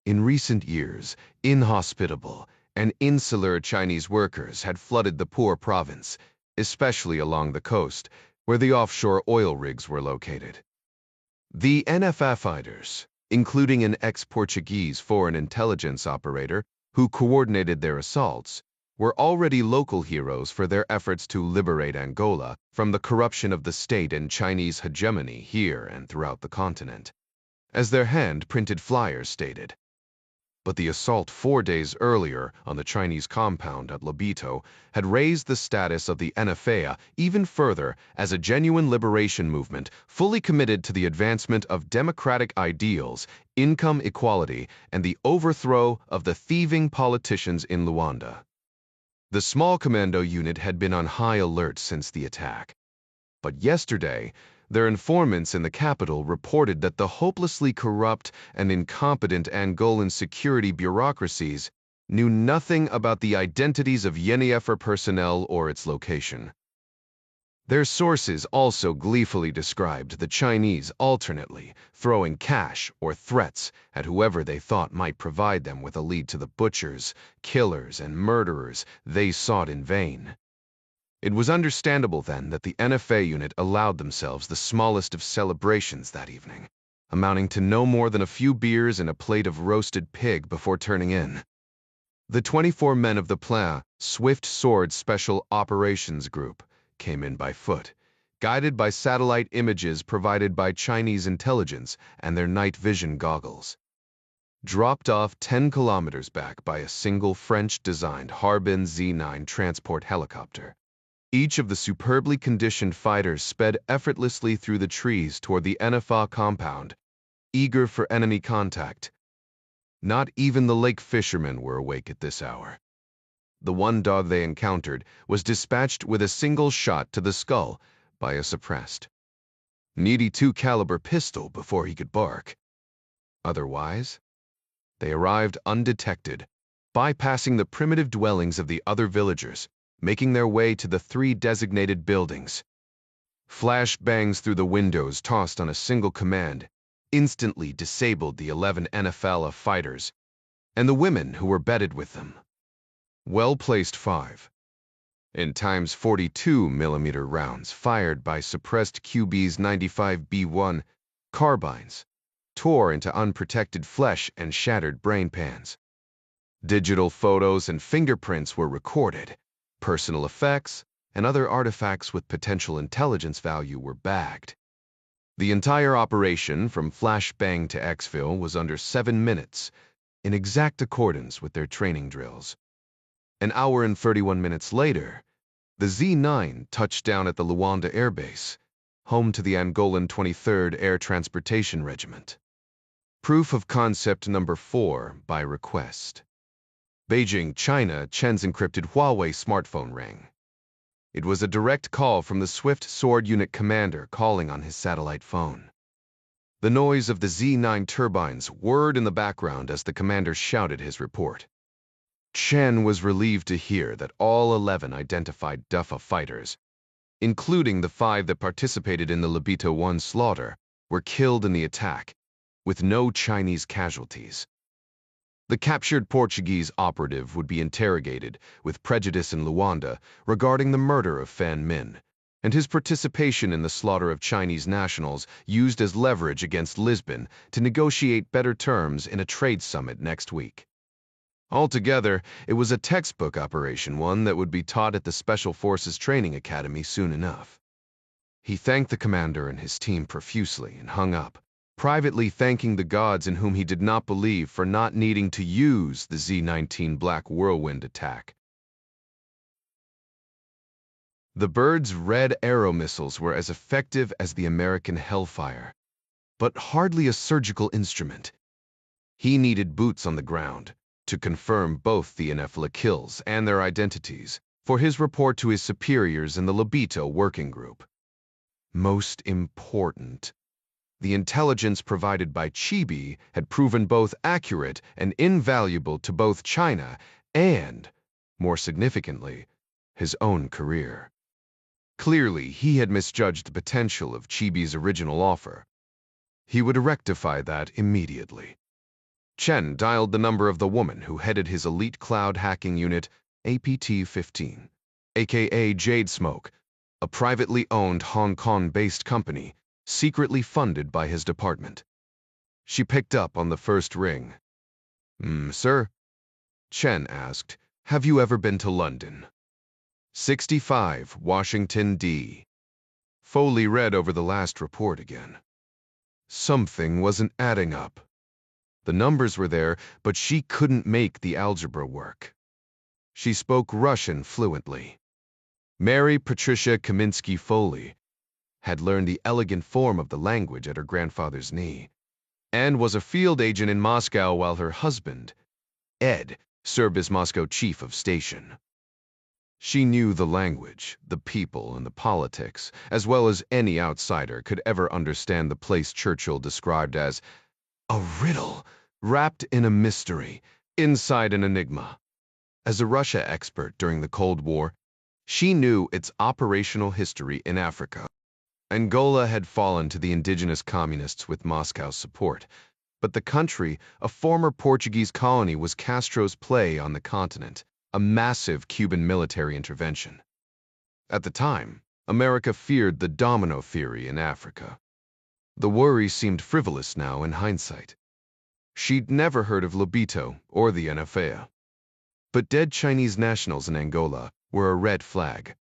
In recent years, inhospitable and insular Chinese workers had flooded the poor province, especially along the coast, where the offshore oil rigs were located. The NFA fighters, including an ex-Portuguese foreign intelligence operator who coordinated their assaults, were already local heroes for their efforts to liberate Angola from the corruption of the state and Chinese hegemony here and throughout the continent, as their hand-printed flyers stated. But the assault 4 days earlier on the Chinese compound at Lobito had raised the status of the NFA even further as a genuine liberation movement fully committed to the advancement of democratic ideals, income equality, and the overthrow of the thieving politicians in Luanda. The small commando unit had been on high alert since the attack. But yesterday, their informants in the capital reported that the hopelessly corrupt and incompetent Angolan security bureaucracies knew nothing about the identities of Yennefer personnel or its location. Their sources also gleefully described the Chinese alternately throwing cash or threats at whoever they thought might provide them with a lead to the butchers, killers, and murderers they sought in vain. It was understandable then that the NFA unit allowed themselves the smallest of celebrations that evening. amounting to no more than a few beers and a plate of roasted pig before turning in. The 24 men of the Plan Swift Sword Special Operations Group came in by foot, guided by satellite images provided by Chinese intelligence and their night vision goggles. Dropped off 10 kilometers back by a single French-designed Harbin Z-9 transport helicopter. Each of the superbly conditioned fighters sped effortlessly through the trees toward the NFA compound, eager for enemy contact. Not even the lake fishermen were awake at this hour. The one dog they encountered was dispatched with a single shot to the skull by a suppressed .92 caliber pistol before he could bark. Otherwise, they arrived undetected, bypassing the primitive dwellings of the other villagers, making their way to the 3 designated buildings. Flash bangs through the windows tossed on a single command instantly disabled the 11 NFL fighters and the women who were bedded with them. Well-placed 5 in times 42mm rounds fired by suppressed QB's 95B1 carbines tore into unprotected flesh and shattered brain pans. Digital photos and fingerprints were recorded. Personal effects and other artifacts with potential intelligence value were bagged. The entire operation from flashbang to exfil was under 7 minutes, in exact accordance with their training drills. An hour and 31 minutes later, the Z-9 touched down at the Luanda Air Base, home to the Angolan 23rd Air Transportation Regiment. Proof of concept number 4 by request. Beijing, China. Chen's encrypted Huawei smartphone rang. It was a direct call from the Swift Sword Unit commander calling on his satellite phone. The noise of the Z-9 turbines whirred in the background as the commander shouted his report. Chen was relieved to hear that all 11 identified Duffa fighters, including the 5 that participated in the Lobito 1 slaughter, were killed in the attack, with no Chinese casualties. The captured Portuguese operative would be interrogated with prejudice in Luanda regarding the murder of Fan Min and his participation in the slaughter of Chinese nationals used as leverage against Lisbon to negotiate better terms in a trade summit next week. Altogether, it was a textbook operation, one that would be taught at the Special Forces Training Academy soon enough. He thanked the commander and his team profusely and hung up, privately thanking the gods in whom he did not believe for not needing to use the Z-19 Black Whirlwind attack. The Bird's red arrow missiles were as effective as the American Hellfire, but hardly a surgical instrument. He needed boots on the ground to confirm both the Anefla kills and their identities for his report to his superiors in the Lobito working group. Most important, the intelligence provided by Chibi had proven both accurate and invaluable to both China and, more significantly, his own career. Clearly, he had misjudged the potential of Chibi's original offer. He would rectify that immediately. Chen dialed the number of the woman who headed his elite cloud hacking unit, APT-15, aka Jade Smoke, a privately owned Hong Kong-based company secretly funded by his department. She picked up on the first ring. Sir? Chen asked, have you ever been to London? 65, Washington, D. Foley read over the last report again. Something wasn't adding up. The numbers were there, but she couldn't make the algebra work. She spoke Russian fluently. Mary Patricia Kaminsky Foley had learned the elegant form of the language at her grandfather's knee, and was a field agent in Moscow while her husband, Ed, served as Moscow chief of station. She knew the language, the people, and the politics, as well as any outsider could ever understand the place Churchill described as a riddle wrapped in a mystery, inside an enigma. As a Russia expert during the Cold War, she knew its operational history in Africa. Angola had fallen to the indigenous communists with Moscow's support, but the country, a former Portuguese colony, was Castro's play on the continent, a massive Cuban military intervention. At the time, America feared the domino theory in Africa. The worry seemed frivolous now in hindsight. She'd never heard of Lobito or the NFA. But dead Chinese nationals in Angola were a red flag.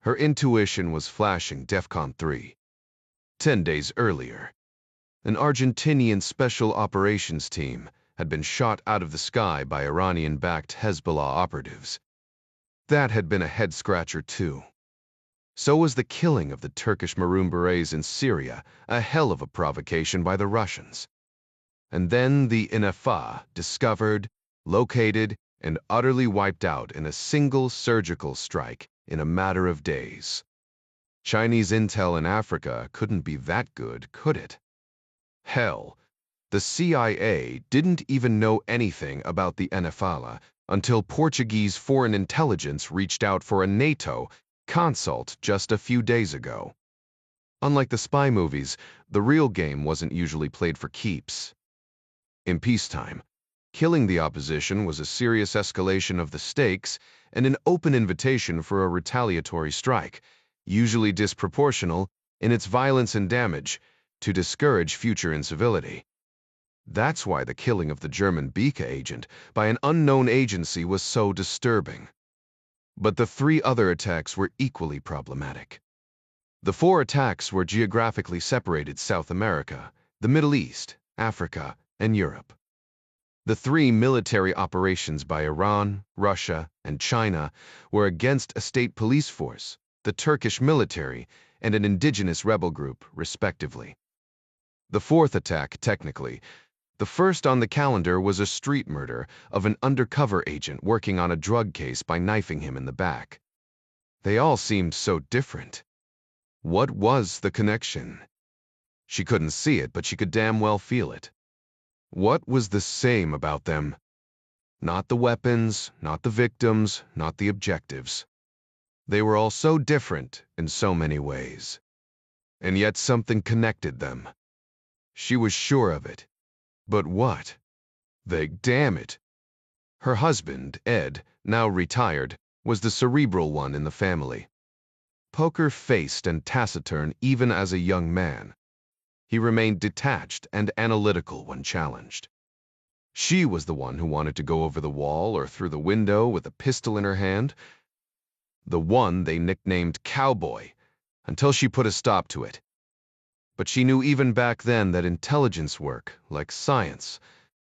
Her intuition was flashing DEFCON 3. 10 days earlier, an Argentinian special operations team had been shot out of the sky by Iranian-backed Hezbollah operatives. That had been a head-scratcher too. So was the killing of the Turkish Maroon Berets in Syria a hell of a provocation by the Russians. And then the NFA discovered, located, and utterly wiped out in a single surgical strike in a matter of days. Chinese intel in Africa couldn't be that good, could it? Hell, the CIA didn't even know anything about the NFA until Portuguese foreign intelligence reached out for a NATO consult just a few days ago. Unlike the spy movies, the real game wasn't usually played for keeps. In peacetime, killing the opposition was a serious escalation of the stakes and an open invitation for a retaliatory strike, usually disproportional in its violence and damage, to discourage future incivility. That's why the killing of the German Bika agent by an unknown agency was so disturbing. But the 3 other attacks were equally problematic. The 4 attacks were geographically separated: South America, the Middle East, Africa, and Europe. The 3 military operations by Iran, Russia, and China were against a state police force, the Turkish military, and an indigenous rebel group, respectively. The 4th attack, technically, the first on the calendar, was a street murder of an undercover agent working on a drug case by knifing him in the back. They all seemed so different. What was the connection? She couldn't see it, but she could damn well feel it. What was the same about them? Not the weapons, not the victims, not the objectives. They were all so different in so many ways. And yet something connected them. She was sure of it. But what? Damn it. Her husband, Ed, now retired, was the cerebral one in the family. Poker-faced and taciturn even as a young man, he remained detached and analytical when challenged. She was the one who wanted to go over the wall or through the window with a pistol in her hand, the one they nicknamed Cowboy, until she put a stop to it. But she knew even back then that intelligence work, like science,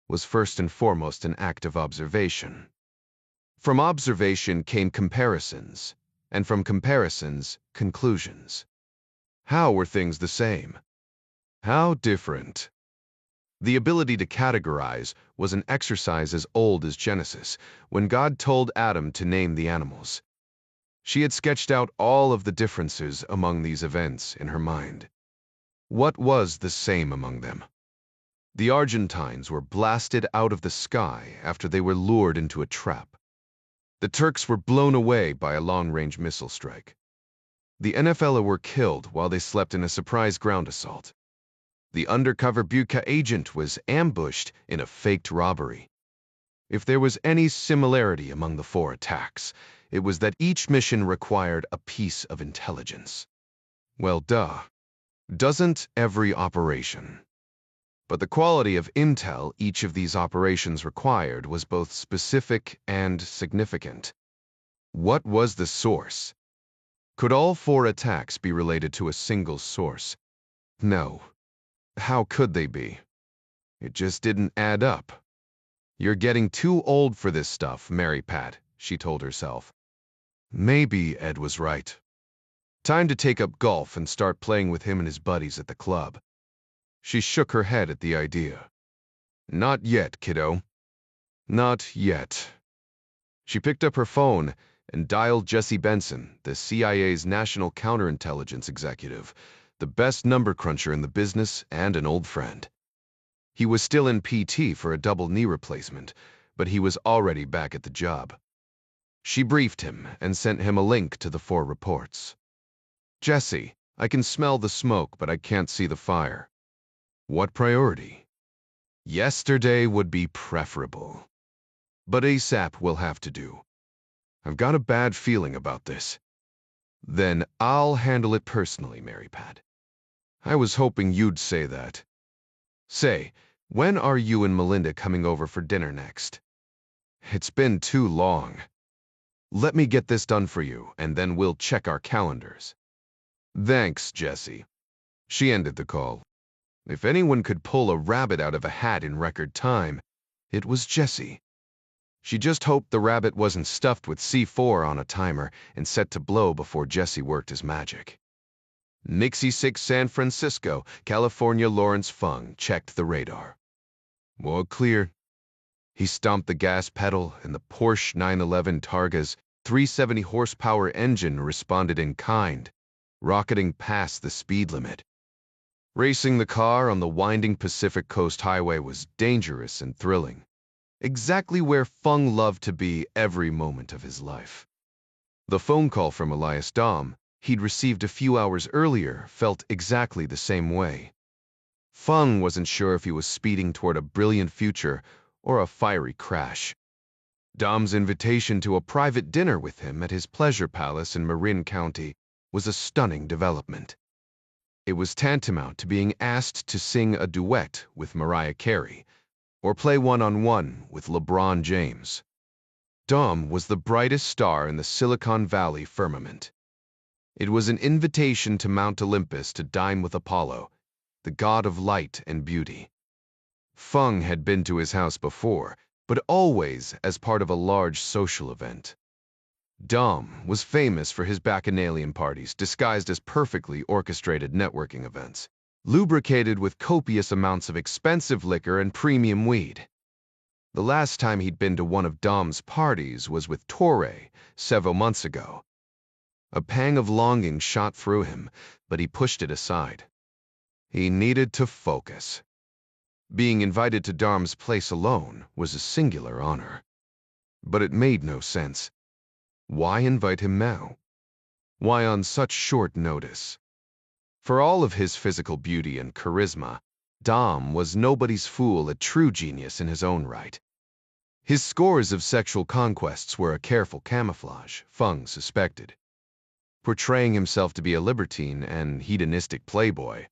was first and foremost an act of observation. From observation came comparisons, and from comparisons, conclusions. How were things the same? How different? The ability to categorize was an exercise as old as Genesis, when God told Adam to name the animals. She had sketched out all of the differences among these events in her mind. What was the same among them? The Argentines were blasted out of the sky after they were lured into a trap. The Turks were blown away by a long-range missile strike. The NFL were killed while they slept in a surprise ground assault. The undercover Buka agent was ambushed in a faked robbery. If there was any similarity among the 4 attacks, it was that each mission required a piece of intelligence. Well, duh. Doesn't every operation? But the quality of intel each of these operations required was both specific and significant. What was the source? Could all 4 attacks be related to a single source? No. How could they be? It just didn't add up. You're getting too old for this stuff, Mary Pat, she told herself. Maybe Ed was right. Time to take up golf and start playing with him and his buddies at the club. She shook her head at the idea. Not yet, kiddo. Not yet. She picked up her phone and dialed Jesse Benson, the CIA's national counterintelligence executive, the best number cruncher in the business and an old friend. He was still in PT for a double knee replacement, but he was already back at the job. She briefed him and sent him a link to the 4 reports. Jesse, I can smell the smoke, but I can't see the fire. What priority? Yesterday would be preferable. But ASAP will have to do. I've got a bad feeling about this. Then I'll handle it personally, Mary Pat. I was hoping you'd say that. Say, when are you and Melinda coming over for dinner next? It's been too long. Let me get this done for you, and then we'll check our calendars. Thanks, Jessie. She ended the call. If anyone could pull a rabbit out of a hat in record time, it was Jessie. She just hoped the rabbit wasn't stuffed with C4 on a timer and set to blow before Jessie worked his magic. Nixie 6 San Francisco, California Lawrence Fung checked the radar. All clear. He stomped the gas pedal, and the Porsche 911 Targa's 370 horsepower engine responded in kind, rocketing past the speed limit. Racing the car on the winding Pacific Coast Highway was dangerous and thrilling. Exactly where Fung loved to be every moment of his life. The phone call from Elias Dom he'd received a few hours earlier felt exactly the same way. Fung wasn't sure if he was speeding toward a brilliant future or a fiery crash. Dom's invitation to a private dinner with him at his pleasure palace in Marin County was a stunning development. It was tantamount to being asked to sing a duet with Mariah Carey, or play one-on-one with LeBron James. Dom was the brightest star in the Silicon Valley firmament. It was an invitation to Mount Olympus to dine with Apollo, the god of light and beauty. Fung had been to his house before, but always as part of a large social event. Dom was famous for his bacchanalian parties disguised as perfectly orchestrated networking events, lubricated with copious amounts of expensive liquor and premium weed. The last time he'd been to one of Dom's parties was with Torre several months ago. A pang of longing shot through him, but he pushed it aside. He needed to focus. Being invited to Dom's place alone was a singular honor. But it made no sense. Why invite him now? Why on such short notice? For all of his physical beauty and charisma, Dom was nobody's fool, a true genius in his own right. His scores of sexual conquests were a careful camouflage, Fung suspected. Portraying himself to be a libertine and hedonistic playboy,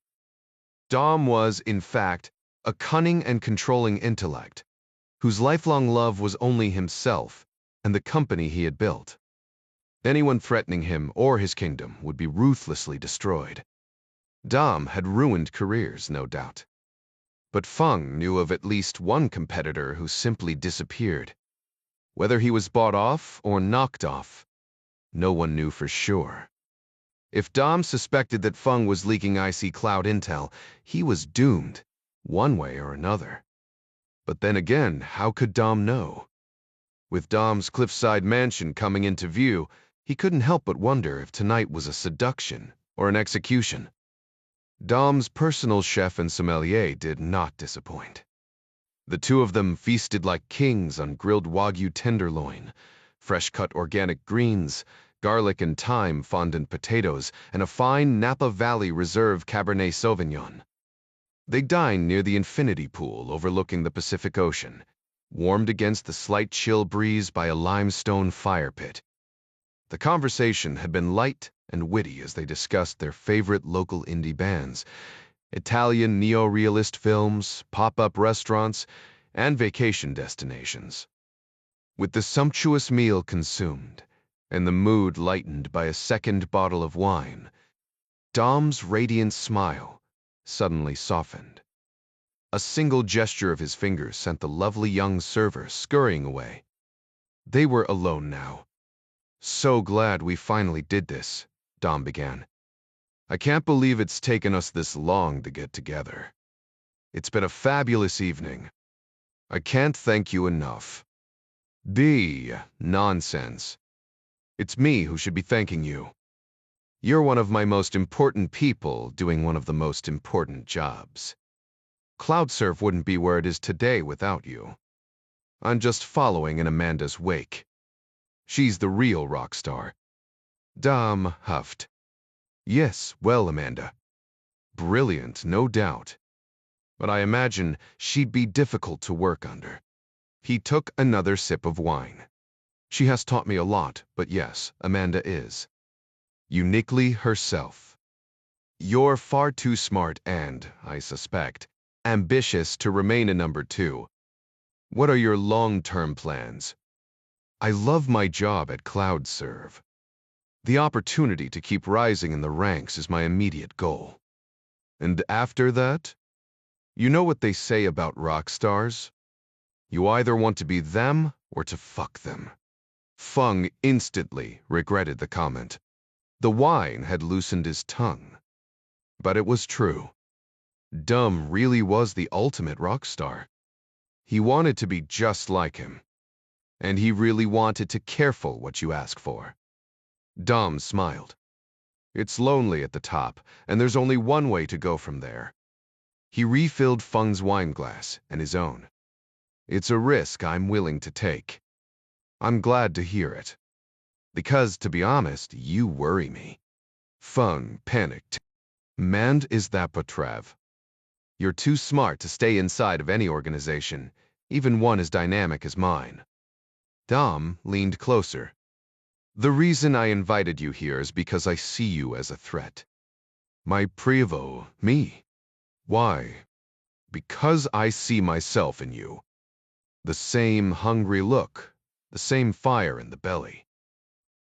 Dom was, in fact, a cunning and controlling intellect, whose lifelong love was only himself and the company he had built. Anyone threatening him or his kingdom would be ruthlessly destroyed. Dom had ruined careers, no doubt. But Fung knew of at least one competitor who simply disappeared. Whether he was bought off or knocked off, no one knew for sure. If Dom suspected that Fung was leaking IC Cloud intel, he was doomed, one way or another. But then again, how could Dom know? With Dom's cliffside mansion coming into view, he couldn't help but wonder if tonight was a seduction or an execution. Dom's personal chef and sommelier did not disappoint. The two of them feasted like kings on grilled Wagyu tenderloin, fresh-cut organic greens, garlic and thyme fondant potatoes, and a fine Napa Valley Reserve Cabernet Sauvignon. They dined near the infinity pool overlooking the Pacific Ocean, warmed against the slight chill breeze by a limestone fire pit. The conversation had been light and witty as they discussed their favorite local indie bands, Italian neo-realist films, pop-up restaurants, and vacation destinations. With the sumptuous meal consumed, and the mood lightened by a second bottle of wine, Dom's radiant smile suddenly softened. A single gesture of his fingers sent the lovely young server scurrying away. They were alone now. "So glad we finally did this," Dom began. "I can't believe it's taken us this long to get together. It's been a fabulous evening. I can't thank you enough." Nonsense. It's me who should be thanking you. You're one of my most important people doing one of the most important jobs. CloudSurf wouldn't be where it is today without you. I'm just following in Amanda's wake. She's the real rock star." Dom huffed. "Yes, well, Amanda. Brilliant, no doubt. But I imagine she'd be difficult to work under." He took another sip of wine. "She has taught me a lot, but yes, Amanda is. Uniquely herself." You're far too smart and, I suspect, ambitious to remain a number two. What are your long-term plans? I love my job at CloudServe. The opportunity to keep rising in the ranks is my immediate goal. And after that? You know what they say about rock stars? You either want to be them or to fuck them. Feng instantly regretted the comment. The wine had loosened his tongue. But it was true. Dom really was the ultimate rock star. He wanted to be just like him. And he really wanted to careful what you ask for. Dom smiled. It's lonely at the top, and there's only one way to go from there. He refilled Feng's wine glass and his own. It's a risk I'm willing to take. I'm glad to hear it. Because, to be honest, you worry me. Feng panicked. Man, is that Petrav? You're too smart to stay inside of any organization, even one as dynamic as mine. Dom leaned closer. The reason I invited you here is because I see you as a threat. My Prevo, me. Why? Because I see myself in you. The same hungry look, the same fire in the belly.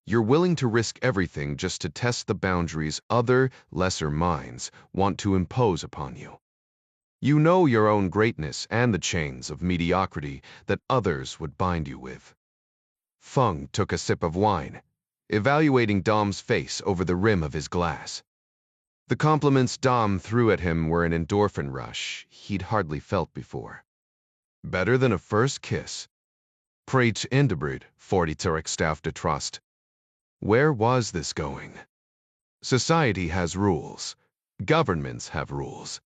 You're willing to risk everything just to test the boundaries other, lesser minds want to impose upon you. You know your own greatness and the chains of mediocrity that others would bind you with. Feng took a sip of wine, evaluating Dom's face over the rim of his glass. The compliments Dom threw at him were an endorphin rush he'd hardly felt before. Better than a first kiss. Preach Indebrid, 40 Turek de Trust. Where was this going? Society has rules. Governments have rules.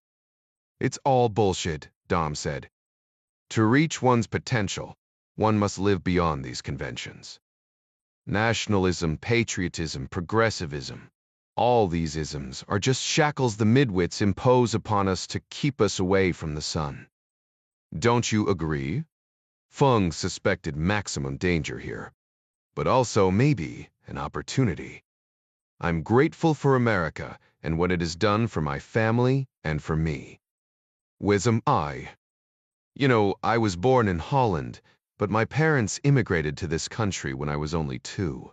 It's all bullshit, Dom said. To reach one's potential, one must live beyond these conventions. Nationalism, patriotism, progressivism, all these isms are just shackles the midwits impose upon us to keep us away from the sun. Don't you agree? Feng suspected maximum danger here, but also maybe an opportunity. I'm grateful for America and what it has done for my family and for me. Wisdom I. You know, I was born in Holland, but my parents immigrated to this country when I was only 2.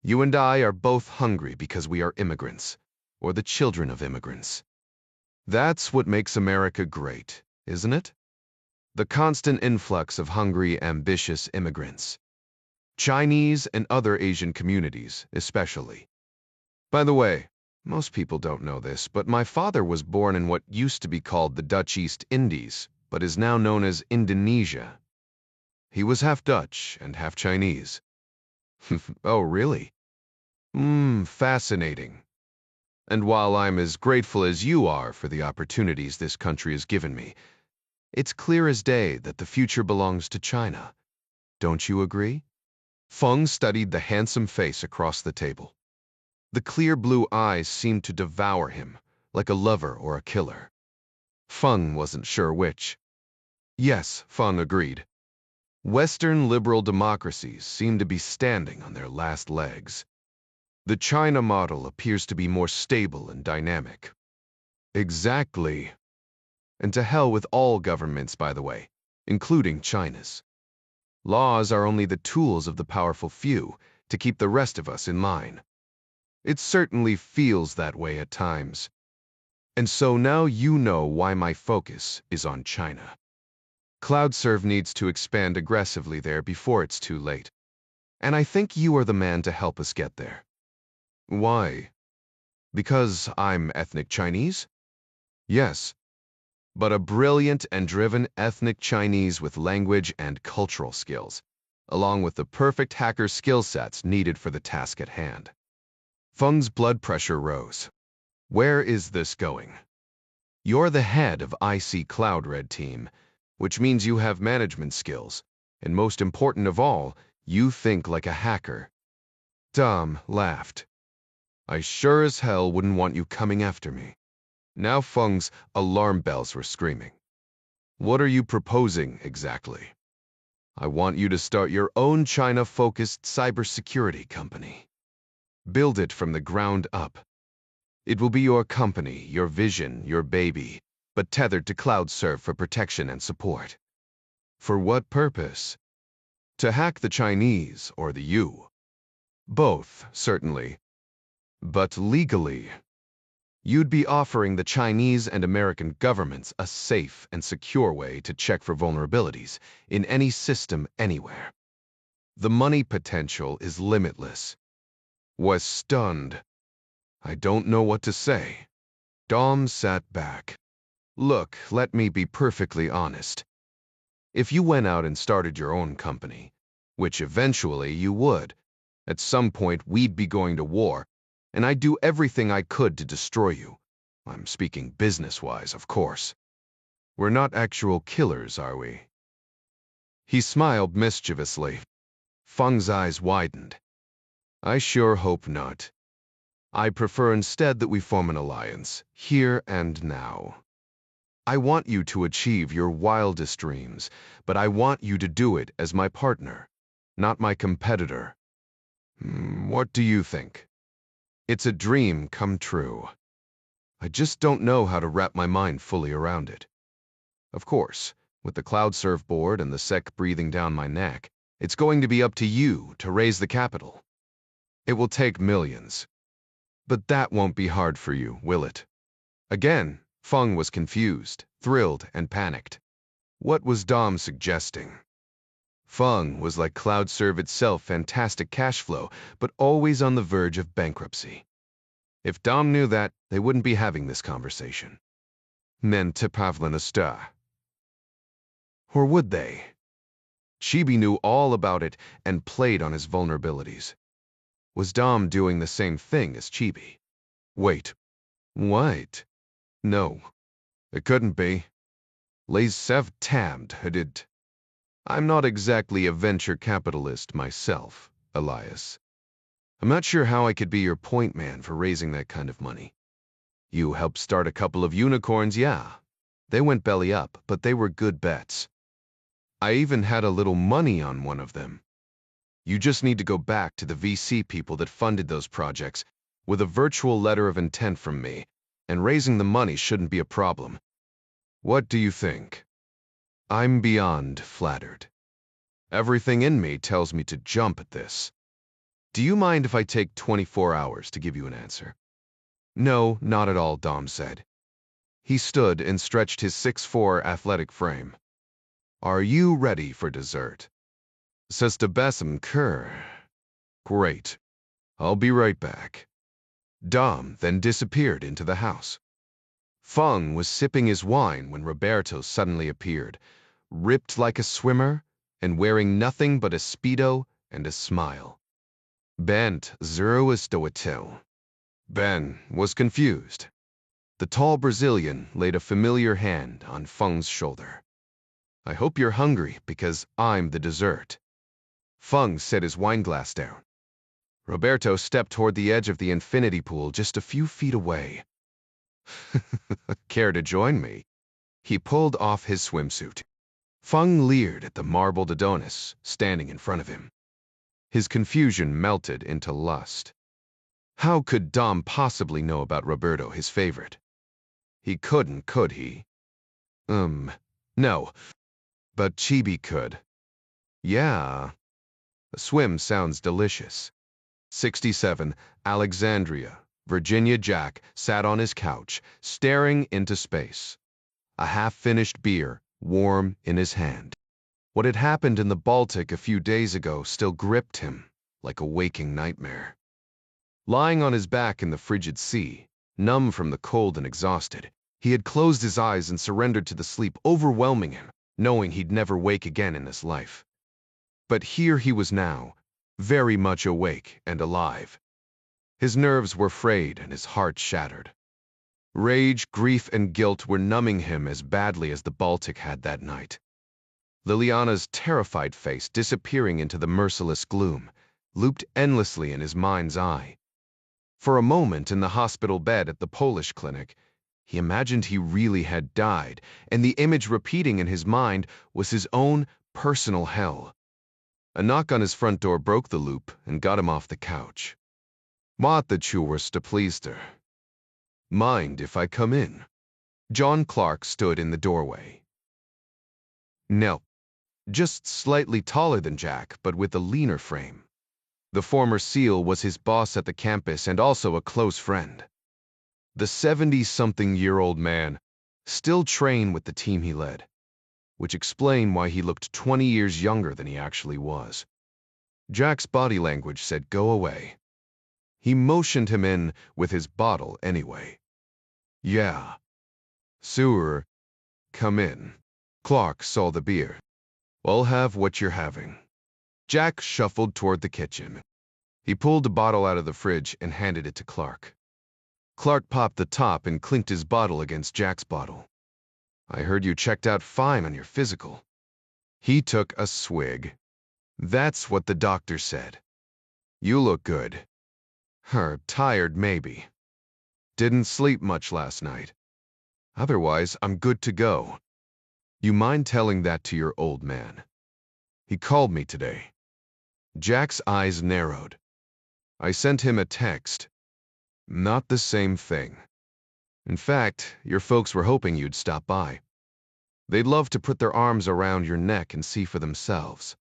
You and I are both hungry because we are immigrants, or the children of immigrants. That's what makes America great, isn't it? The constant influx of hungry, ambitious immigrants. Chinese and other Asian communities, especially. By the way, most people don't know this, but my father was born in what used to be called the Dutch East Indies, but is now known as Indonesia. He was half Dutch and half Chinese. Oh, really? Fascinating. And while I'm as grateful as you are for the opportunities this country has given me, it's clear as day that the future belongs to China. Don't you agree? Feng studied the handsome face across the table. The clear blue eyes seemed to devour him, like a lover or a killer. Feng wasn't sure which. Yes, Feng agreed. Western liberal democracies seem to be standing on their last legs. The China model appears to be more stable and dynamic. Exactly. And to hell with all governments, by the way, including China's. Laws are only the tools of the powerful few to keep the rest of us in line. It certainly feels that way at times. And so now you know why my focus is on China. CloudServe needs to expand aggressively there before it's too late. And I think you are the man to help us get there. Why? Because I'm ethnic Chinese? Yes. But a brilliant and driven ethnic Chinese with language and cultural skills, along with the perfect hacker skill sets needed for the task at hand. Feng's blood pressure rose. Where is this going? You're the head of IC Cloud Red Team, which means you have management skills, and most important of all, you think like a hacker. Dom laughed. I sure as hell wouldn't want you coming after me. Now Feng's alarm bells were screaming. What are you proposing exactly? I want you to start your own China-focused cybersecurity company. Build it from the ground up. It will be your company, your vision, your baby, but tethered to CloudServe for protection and support. For what purpose? To hack the Chinese or the U? Both, certainly. But legally, you'd be offering the Chinese and American governments a safe and secure way to check for vulnerabilities in any system anywhere. The money potential is limitless. Was stunned. I don't know what to say. Dom sat back. Look, let me be perfectly honest. If you went out and started your own company, which eventually you would, at some point we'd be going to war, and I'd do everything I could to destroy you. I'm speaking business-wise, of course. We're not actual killers, are we? He smiled mischievously. Feng's eyes widened. I sure hope not. I prefer instead that we form an alliance, here and now. I want you to achieve your wildest dreams, but I want you to do it as my partner, not my competitor. What do you think? It's a dream come true. I just don't know how to wrap my mind fully around it. Of course, with the CloudServe board and the SEC breathing down my neck, it's going to be up to you to raise the capital. It will take millions. But that won't be hard for you, will it? Again, Feng was confused, thrilled, and panicked. What was Dom suggesting? Feng was like CloudServe itself, fantastic cash flow, but always on the verge of bankruptcy. If Dom knew that, they wouldn't be having this conversation. Mente pavlanista. Or would they? Chibi knew all about it and played on his vulnerabilities. Was Dom doing the same thing as Chibi? Wait. What? No. It couldn't be. Les Sev tabbed hadid. I'm not exactly a venture capitalist myself, Elias. I'm not sure how I could be your point man for raising that kind of money. You helped start a couple of unicorns, yeah. They went belly up, but they were good bets. I even had a little money on one of them. You just need to go back to the VC people that funded those projects with a virtual letter of intent from me, and raising the money shouldn't be a problem. What do you think? I'm beyond flattered. Everything in me tells me to jump at this. Do you mind if I take 24 hours to give you an answer? No, not at all, Dom said. He stood and stretched his 6'4" athletic frame. Are you ready for dessert? Sestabesum cur. Great. I'll be right back. Dom then disappeared into the house. Feng was sipping his wine when Roberto suddenly appeared, ripped like a swimmer and wearing nothing but a Speedo and a smile. Bent Zeroistoatil. Ben was confused. The tall Brazilian laid a familiar hand on Feng's shoulder. I hope you're hungry because I'm the dessert. Feng set his wineglass down. Roberto stepped toward the edge of the infinity pool just a few feet away. Care to join me? He pulled off his swimsuit. Feng leered at the marbled Adonis standing in front of him. His confusion melted into lust. How could Dom possibly know about Roberto, his favorite? He couldn't, could he? No. But Chibi could. Yeah. A swim sounds delicious. 67, Alexandria, Virginia Jack sat on his couch, staring into space. A half-finished beer, warm in his hand. What had happened in the Baltic a few days ago still gripped him like a waking nightmare. Lying on his back in the frigid sea, numb from the cold and exhausted, he had closed his eyes and surrendered to the sleep overwhelming him, knowing he'd never wake again in this life. But here he was now, very much awake and alive. His nerves were frayed and his heart shattered. Rage, grief, and guilt were numbing him as badly as the Baltic had that night. Liliana's terrified face disappearing into the merciless gloom, looped endlessly in his mind's eye. For a moment in the hospital bed at the Polish clinic, he imagined he really had died, and the image repeating in his mind was his own personal hell. A knock on his front door broke the loop and got him off the couch. What the chu were pleased her. Mind if I come in? John Clark stood in the doorway. No, just slightly taller than Jack, but with a leaner frame. The former SEAL was his boss at the campus and also a close friend. The 70-something-year-old man still trained with the team he led, which explained why he looked 20 years younger than he actually was. Jack's body language said go away. He motioned him in with his bottle anyway. Yeah. Sewer, come in. Clark saw the beer. I'll have what you're having. Jack shuffled toward the kitchen. He pulled a bottle out of the fridge and handed it to Clark. Clark popped the top and clinked his bottle against Jack's bottle. I heard you checked out fine on your physical. He took a swig. That's what the doctor said. You look good. Tired maybe. Didn't sleep much last night. Otherwise, I'm good to go. You mind telling that to your old man? He called me today. Jack's eyes narrowed. I sent him a text. Not the same thing. In fact, your folks were hoping you'd stop by. They'd love to put their arms around your neck and see for themselves.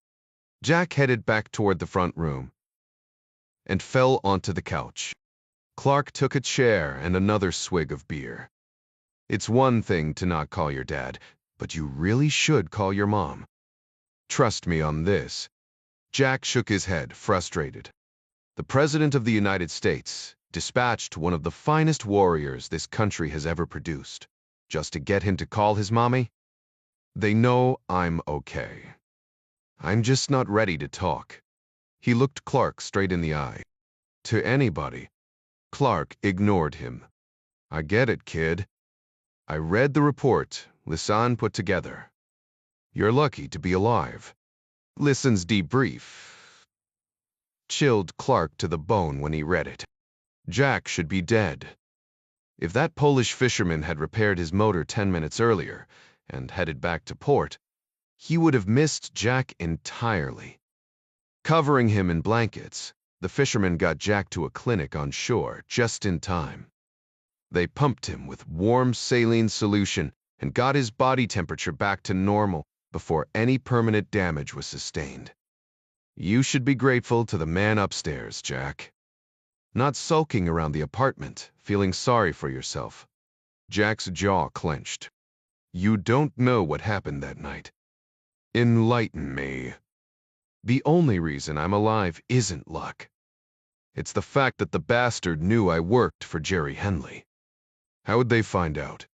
Jack headed back toward the front room and fell onto the couch. Clark took a chair and another swig of beer. It's one thing to not call your dad, but you really should call your mom. Trust me on this. Jack shook his head, frustrated. The President of the United States dispatched one of the finest warriors this country has ever produced, just to get him to call his mommy? They know I'm okay. I'm just not ready to talk. He looked Clark straight in the eye. To anybody. Clark ignored him. I get it, kid. I read the report Lisan put together. You're lucky to be alive. Lisan's debrief chilled Clark to the bone when he read it. Jack should be dead. If that Polish fisherman had repaired his motor 10 minutes earlier and headed back to port, he would have missed Jack entirely. Covering him in blankets, the fisherman got Jack to a clinic on shore just in time. They pumped him with warm saline solution and got his body temperature back to normal before any permanent damage was sustained. You should be grateful to the man upstairs, Jack. Not sulking around the apartment, feeling sorry for yourself. Jack's jaw clenched. You don't know what happened that night. Enlighten me. The only reason I'm alive isn't luck. It's the fact that the bastard knew I worked for Jerry Henley. How would they find out?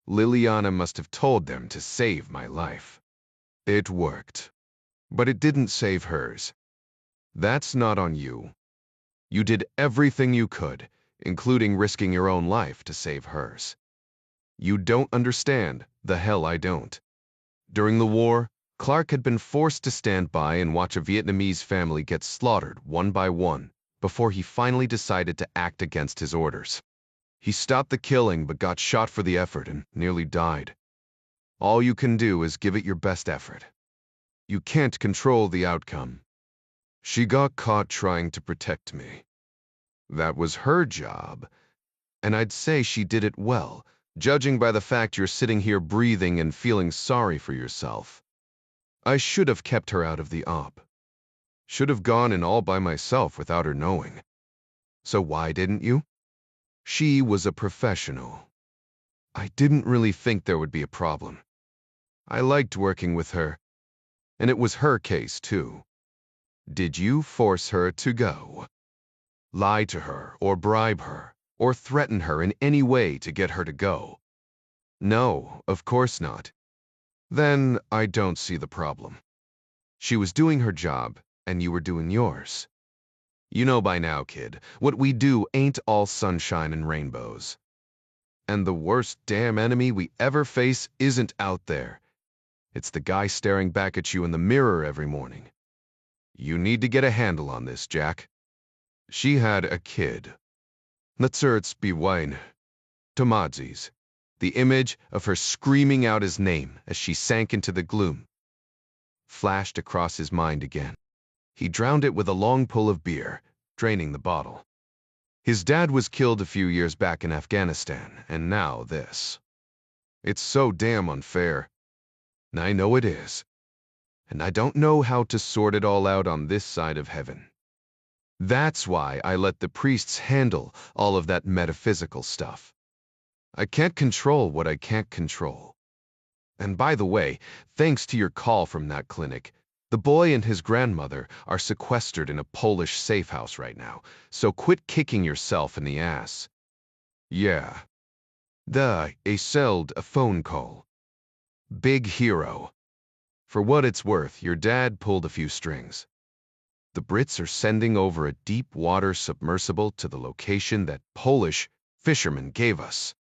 Liliana must have told them to save my life. It worked. But it didn't save hers. That's not on you. You did everything you could, including risking your own life to save hers. You don't understand. The hell I don't. During the war, Clark had been forced to stand by and watch a Vietnamese family get slaughtered one by one before he finally decided to act against his orders. He stopped the killing but got shot for the effort and nearly died. All you can do is give it your best effort. You can't control the outcome. She got caught trying to protect me. That was her job, and I'd say she did it well, judging by the fact you're sitting here breathing and feeling sorry for yourself. I should have kept her out of the op. Should have gone in all by myself without her knowing. So why didn't you? She was a professional. I didn't really think there would be a problem. I liked working with her, and it was her case too. Did you force her to go? Lie to her, or bribe her, or threaten her in any way to get her to go? No, of course not. Then I don't see the problem. She was doing her job, and you were doing yours. You know by now, kid, what we do ain't all sunshine and rainbows. And the worst damn enemy we ever face isn't out there. It's the guy staring back at you in the mirror every morning. You need to get a handle on this, Jack. She had a kid. Let's be wine. Tomadzis. The image of her screaming out his name as she sank into the gloom flashed across his mind again. He drowned it with a long pull of beer, draining the bottle. His dad was killed a few years back in Afghanistan, and now this. It's so damn unfair. And I know it is. And I don't know how to sort it all out on this side of heaven. That's why I let the priests handle all of that metaphysical stuff. I can't control what I can't control. And by the way, thanks to your call from that clinic, the boy and his grandmother are sequestered in a Polish safe house right now, so quit kicking yourself in the ass. Yeah. I sold a phone call. Big hero. For what it's worth, your dad pulled a few strings. The Brits are sending over a deep water submersible to the location that Polish fisherman gave us.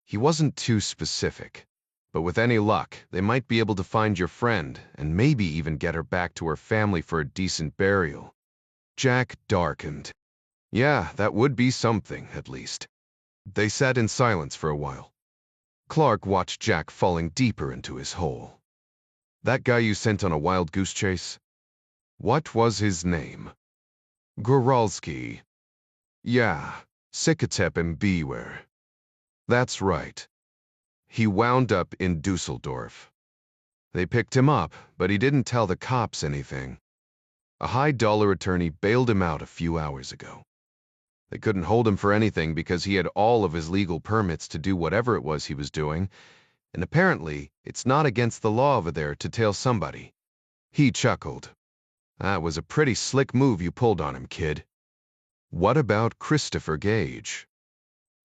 He wasn't too specific, but with any luck, they might be able to find your friend and maybe even get her back to her family for a decent burial. Jack darkened. Yeah, that would be something, at least. They sat in silence for a while. Clark watched Jack falling deeper into his hole. That guy you sent on a wild goose chase? What was his name? Goralski. Yeah, Sikatep and beware. That's right. He wound up in Dusseldorf. They picked him up, but he didn't tell the cops anything. A high-dollar attorney bailed him out a few hours ago. They couldn't hold him for anything because he had all of his legal permits to do whatever it was he was doing, and apparently it's not against the law over there to tail somebody. He chuckled. That was a pretty slick move you pulled on him, kid. What about Christopher Gage?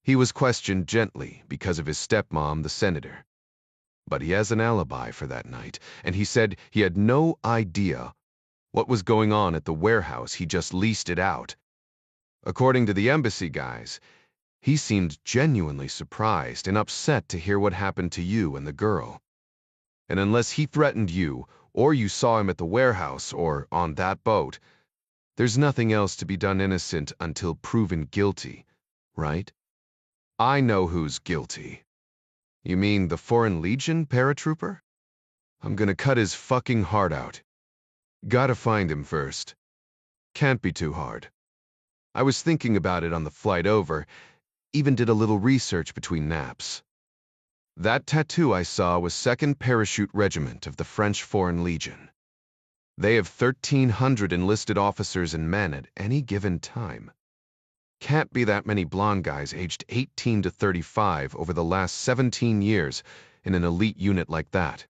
He was questioned gently because of his stepmom, the senator. But he has an alibi for that night, and he said he had no idea what was going on at the warehouse. He just leased it out. According to the embassy guys, he seemed genuinely surprised and upset to hear what happened to you and the girl. And unless he threatened you, or you saw him at the warehouse or on that boat, there's nothing else to be done innocent until proven guilty, right? I know who's guilty. You mean the Foreign Legion paratrooper? I'm gonna cut his fucking heart out. Gotta find him first. Can't be too hard. I was thinking about it on the flight over, even did a little research between naps. That tattoo I saw was 2nd Parachute Regiment of the French Foreign Legion. They have 1,300 enlisted officers and men at any given time. Can't be that many blonde guys aged 18 to 35 over the last 17 years in an elite unit like that.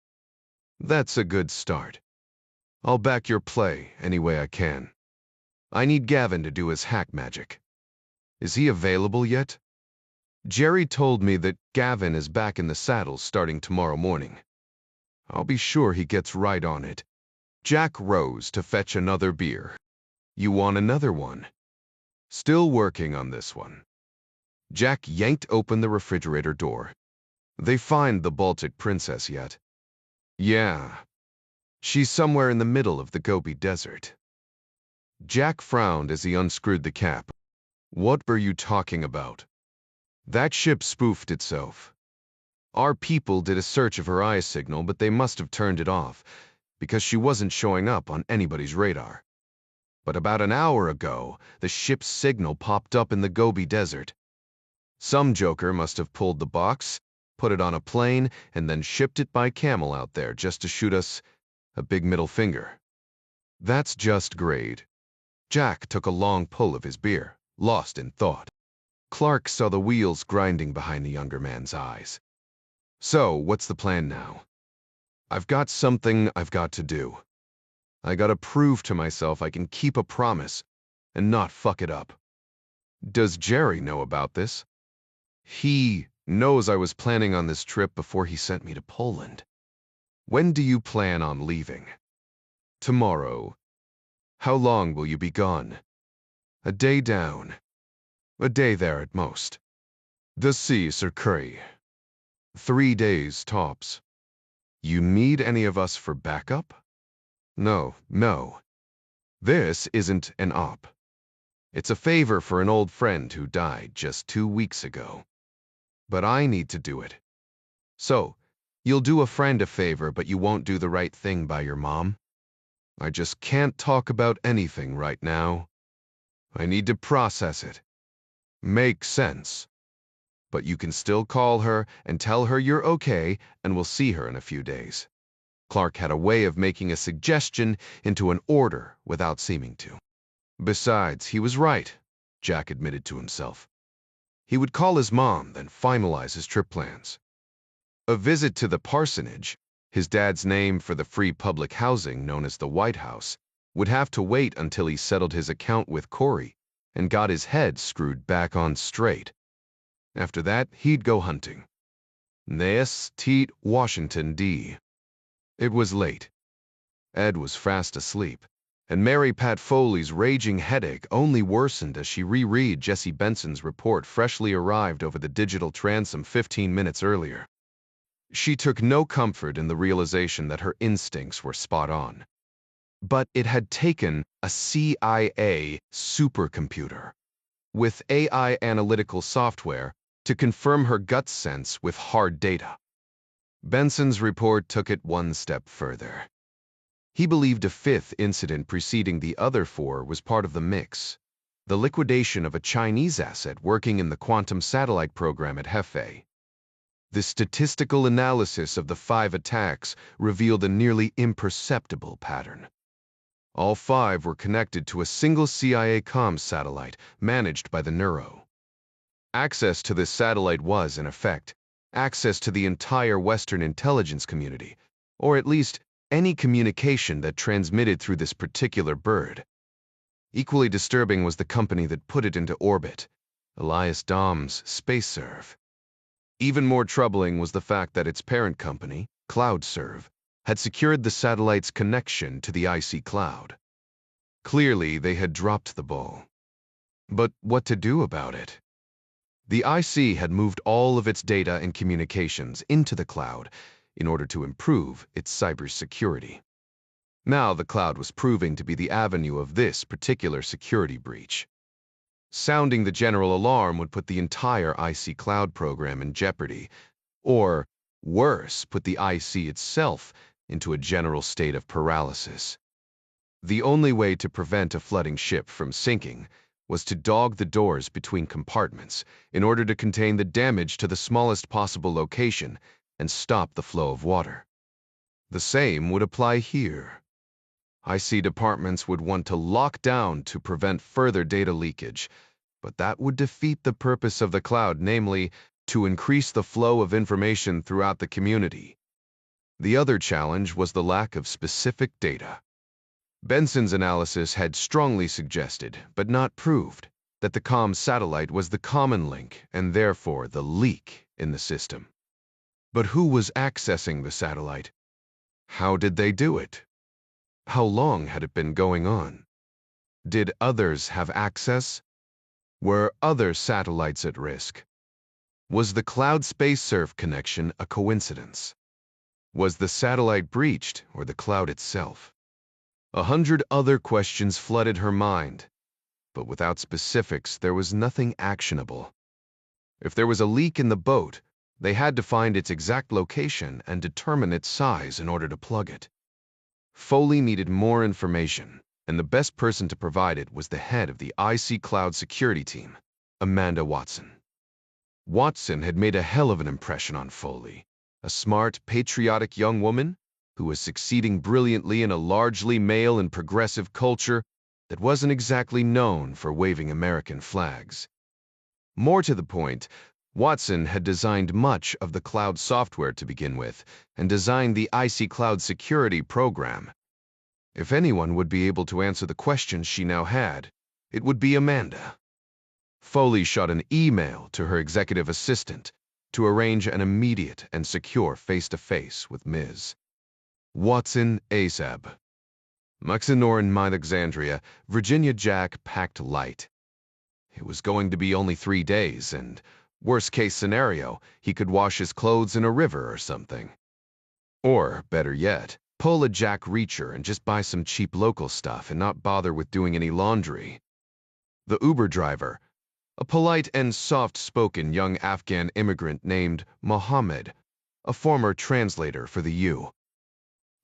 That's a good start. I'll back your play any way I can. I need Gavin to do his hack magic. Is he available yet? Jerry told me that Gavin is back in the saddle starting tomorrow morning. I'll be sure he gets right on it. Jack rose to fetch another beer. You want another one? Still working on this one. Jack yanked open the refrigerator door. They find the Baltic Princess yet? Yeah. She's somewhere in the middle of the Gobi Desert. Jack frowned as he unscrewed the cap. What were you talking about? That ship spoofed itself. Our people did a search of her eye signal, but they must have turned it off, because she wasn't showing up on anybody's radar. But about an hour ago, the ship's signal popped up in the Gobi Desert. Some joker must have pulled the box, put it on a plane, and then shipped it by camel out there just to shoot us a big middle finger. That's just great. Jack took a long pull of his beer, lost in thought. Clark saw the wheels grinding behind the younger man's eyes. So, what's the plan now? I've got something I've got to do. I gotta prove to myself I can keep a promise and not fuck it up. Does Jerry know about this? He knows I was planning on this trip before he sent me to Poland. When do you plan on leaving? Tomorrow. How long will you be gone? A day down. A day there at most. The seas are curry. 3 days tops. You need any of us for backup? No. This isn't an op. It's a favor for an old friend who died just 2 weeks ago. But I need to do it. So, you'll do a friend a favor, but you won't do the right thing by your mom? I just can't talk about anything right now. I need to process it. Makes sense. But you can still call her and tell her you're okay and we'll see her in a few days. Clark had a way of making a suggestion into an order without seeming to. Besides, he was right, Jack admitted to himself. He would call his mom, then finalize his trip plans. A visit to the parsonage, his dad's name for the free public housing known as the White House, would have to wait until he settled his account with Corey and got his head screwed back on straight. After that, he'd go hunting. Nes Teet, Washington, D. It was late. Ed was fast asleep, and Mary Pat Foley's raging headache only worsened as she reread Jesse Benson's report freshly arrived over the digital transom 15 minutes earlier. She took no comfort in the realization that her instincts were spot on. But it had taken a CIA supercomputer with AI analytical software to confirm her gut sense with hard data. Benson's report took it one step further. He believed a fifth incident preceding the other four was part of the mix, the liquidation of a Chinese asset working in the quantum satellite program at Hefei. The statistical analysis of the 5 attacks revealed a nearly imperceptible pattern. All 5 were connected to a single CIA comms satellite managed by the Neuro. Access to this satellite was, in effect, access to the entire Western intelligence community, or at least any communication that transmitted through this particular bird. Equally disturbing was the company that put it into orbit, Elias Dom's SpaceServe. Even more troubling was the fact that its parent company, CloudServe, had secured the satellite's connection to the icy cloud. Clearly, they had dropped the ball. But what to do about it? The IC had moved all of its data and communications into the cloud in order to improve its cybersecurity. Now the cloud was proving to be the avenue of this particular security breach. Sounding the general alarm would put the entire IC cloud program in jeopardy, or, worse, put the IC itself into a general state of paralysis. The only way to prevent a flooding ship from sinking was to dog the doors between compartments in order to contain the damage to the smallest possible location and stop the flow of water. The same would apply here. IC departments would want to lock down to prevent further data leakage, but that would defeat the purpose of the cloud, namely, to increase the flow of information throughout the community. The other challenge was the lack of specific data. Benson's analysis had strongly suggested, but not proved, that the comm satellite was the common link and therefore the leak in the system. But who was accessing the satellite? How did they do it? How long had it been going on? Did others have access? Were other satellites at risk? Was the cloud SpaceServe connection a coincidence? Was the satellite breached or the cloud itself? 100 other questions flooded her mind, but without specifics, there was nothing actionable. If there was a leak in the boat, they had to find its exact location and determine its size in order to plug it. Foley needed more information, and the best person to provide it was the head of the IC Cloud security team, Amanda Watson. Watson had made a hell of an impression on Foley, a smart, patriotic young woman who was succeeding brilliantly in a largely male and progressive culture that wasn't exactly known for waving American flags. More to the point, Watson had designed much of the cloud software to begin with and designed the IC Cloud security program. If anyone would be able to answer the questions she now had, it would be Amanda. Foley shot an email to her executive assistant to arrange an immediate and secure face-to-face with Ms. Watson ASAP. Muxinorin, Alexandria, Virginia. Jack packed light. It was going to be only 3 days, and worst-case scenario, he could wash his clothes in a river or something. Or, better yet, pull a Jack Reacher and just buy some cheap local stuff and not bother with doing any laundry. The Uber driver, a polite and soft-spoken young Afghan immigrant named Mohammed, a former translator for the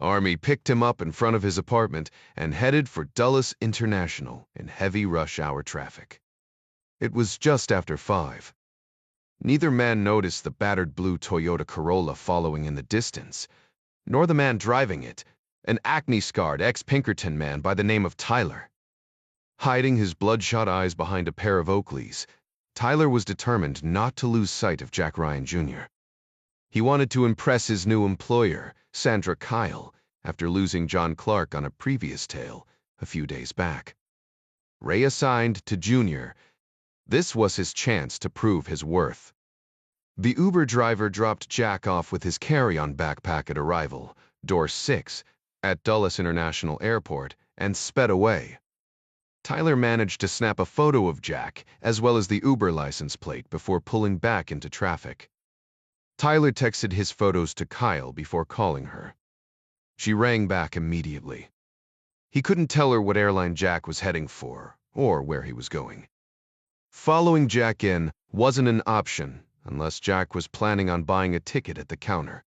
Army, picked him up in front of his apartment and headed for Dulles International in heavy rush-hour traffic. It was just after 5. Neither man noticed the battered blue Toyota Corolla following in the distance, nor the man driving it, an acne-scarred ex-Pinkerton man by the name of Tyler. Hiding his bloodshot eyes behind a pair of Oakleys, Tyler was determined not to lose sight of Jack Ryan Jr. He wanted to impress his new employer, Sandra Kyle, after losing John Clark on a previous tale a few days back. Reassigned to Junior, this was his chance to prove his worth. The Uber driver dropped Jack off with his carry-on backpack at arrival, door 6, at Dulles International Airport, and sped away. Tyler managed to snap a photo of Jack, as well as the Uber license plate, before pulling back into traffic. Tyler texted his photos to Kyle before calling her. She rang back immediately. He couldn't tell her what airline Jack was heading for, or where he was going. Following Jack in wasn't an option unless Jack was planning on buying a ticket at the counter,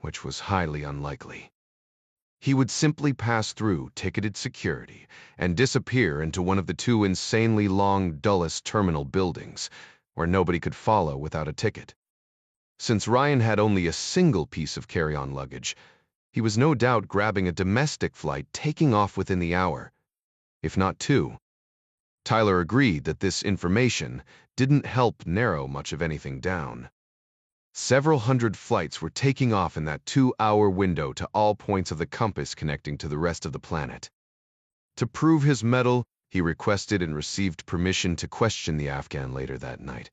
which was highly unlikely. He would simply pass through ticketed security and disappear into one of the 2 insanely long Dulles terminal buildings, where nobody could follow without a ticket. Since Ryan had only a single piece of carry-on luggage, he was no doubt grabbing a domestic flight taking off within the hour, if not 2. Tyler agreed that this information didn't help narrow much of anything down. Several hundred flights were taking off in that 2-hour window to all points of the compass connecting to the rest of the planet. To prove his mettle, he requested and received permission to question the Afghan later that night,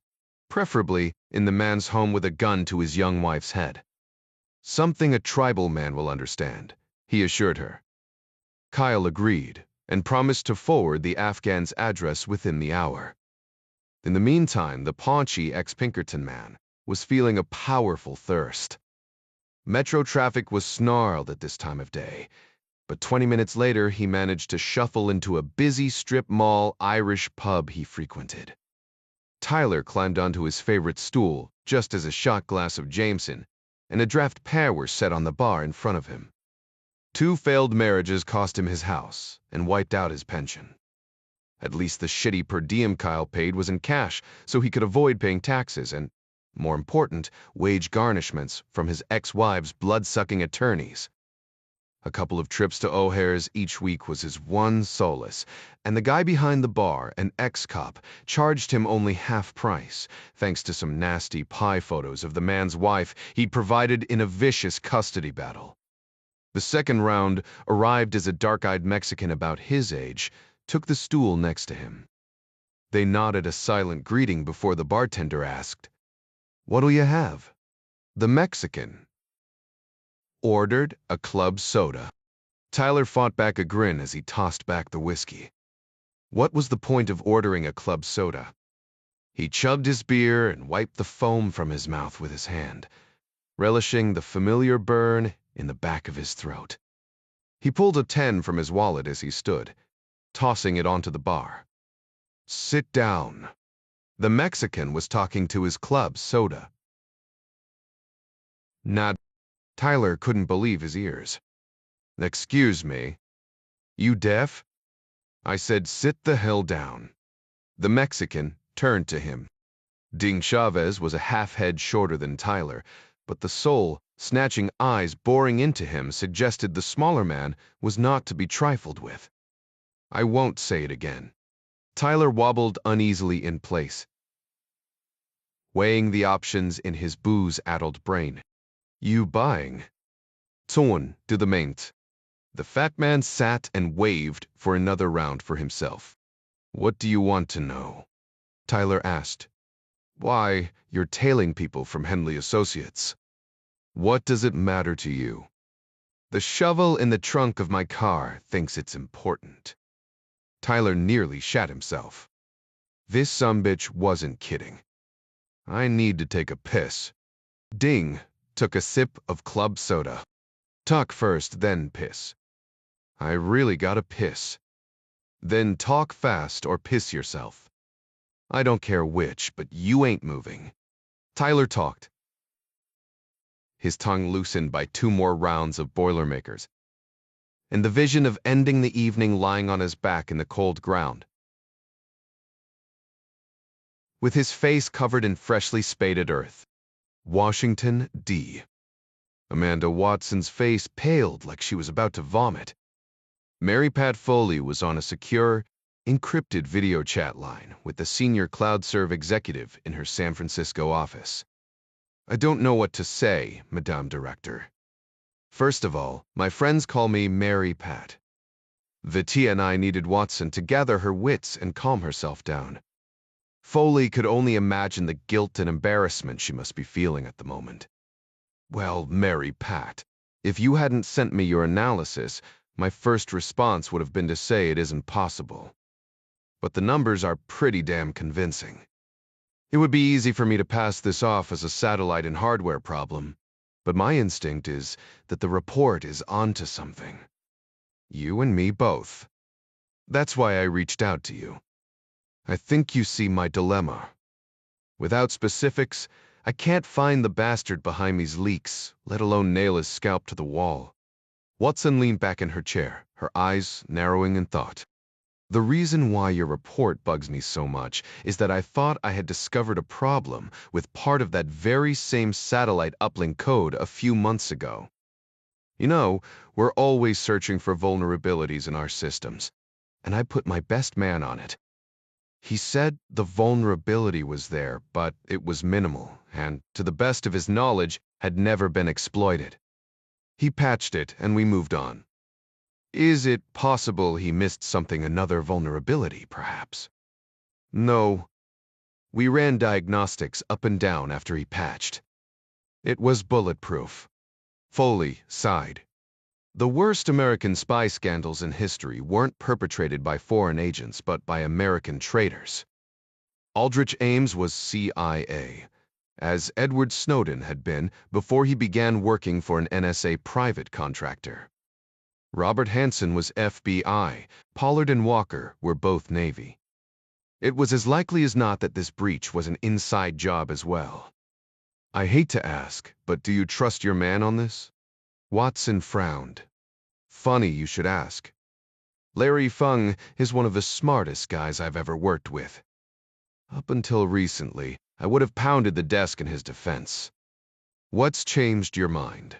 preferably in the man's home with a gun to his young wife's head. Something a tribal man will understand, he assured her. Kyle agreed and promised to forward the Afghan's address within the hour. In the meantime, the paunchy ex-Pinkerton man was feeling a powerful thirst. Metro traffic was snarled at this time of day, but 20 minutes later he managed to shuffle into a busy strip mall Irish pub he frequented. Tyler climbed onto his favorite stool just as a shot glass of Jameson and a draft pear were set on the bar in front of him. 2 failed marriages cost him his house and wiped out his pension. At least the shitty per diem Kyle paid was in cash, so he could avoid paying taxes and, more important, wage garnishments from his ex-wife's blood-sucking attorneys. A couple of trips to O'Hare's each week was his one solace, and the guy behind the bar, an ex-cop, charged him only half price, thanks to some nasty pie photos of the man's wife he'd provided in a vicious custody battle. The second round arrived as a dark-eyed Mexican about his age took the stool next to him. They nodded a silent greeting before the bartender asked, "What'll you have?" The Mexican ordered a club soda. Tyler fought back a grin as he tossed back the whiskey. What was the point of ordering a club soda? He chugged his beer and wiped the foam from his mouth with his hand, relishing the familiar burn in the back of his throat. He pulled a 10 from his wallet as he stood, tossing it onto the bar. "Sit down." The Mexican was talking to his club soda. Not. Tyler couldn't believe his ears. "Excuse me. You deaf?" I said, "Sit the hell down." The Mexican turned to him. Ding Chavez was a half-head shorter than Tyler, but the soul-snatching eyes boring into him suggested the smaller man was not to be trifled with. "I won't say it again." Tyler wobbled uneasily in place, weighing the options in his booze-addled brain. "You buying?" "Ton to the maint." The fat man sat and waved for another round for himself. "What do you want to know?" Tyler asked. "Why, you're tailing people from Henley Associates." "What does it matter to you?" "The shovel in the trunk of my car thinks it's important." Tyler nearly shat himself. This sumbitch wasn't kidding. "I need to take a piss." Ding took a sip of club soda. "Talk first, then piss." "I really gotta piss." "Then talk fast or piss yourself." "I don't care which, but you ain't moving." Tyler talked, his tongue loosened by 2 more rounds of Boilermakers, and the vision of ending the evening lying on his back in the cold ground with his face covered in freshly spaded earth. Washington, D. Amanda Watson's face paled like she was about to vomit. Mary Pat Foley was on a secure, encrypted video chat line with the senior CloudServe executive in her San Francisco office. I don't know what to say, Madame Director. First of all, my friends call me Mary Pat. Vitia and I needed Watson to gather her wits and calm herself down. Foley could only imagine the guilt and embarrassment she must be feeling at the moment. Well, Mary Pat, if you hadn't sent me your analysis, my first response would have been to say it isn't possible. But the numbers are pretty damn convincing. It would be easy for me to pass this off as a satellite and hardware problem, but my instinct is that the report is onto something. You and me both. That's why I reached out to you. I think you see my dilemma. Without specifics, I can't find the bastard behind these leaks, let alone nail his scalp to the wall. Watson leaned back in her chair, her eyes narrowing in thought. The reason why your report bugs me so much is that I thought I had discovered a problem with part of that very same satellite uplink code a few months ago. You know, we're always searching for vulnerabilities in our systems, and I put my best man on it. He said the vulnerability was there, but it was minimal, and, to the best of his knowledge, had never been exploited. He patched it, and we moved on. Is it possible he missed another vulnerability, perhaps? No. We ran diagnostics up and down after he patched. It was bulletproof. Foley sighed. The worst American spy scandals in history weren't perpetrated by foreign agents, but by American traitors. Aldrich Ames was CIA, as Edward Snowden had been before he began working for an NSA private contractor. Robert Hansen was FBI, Pollard and Walker were both Navy. It was as likely as not that this breach was an inside job as well. I hate to ask, but do you trust your man on this? Watson frowned. Funny you should ask. Larry Fung is one of the smartest guys I've ever worked with. Up until recently, I would have pounded the desk in his defense. What's changed your mind?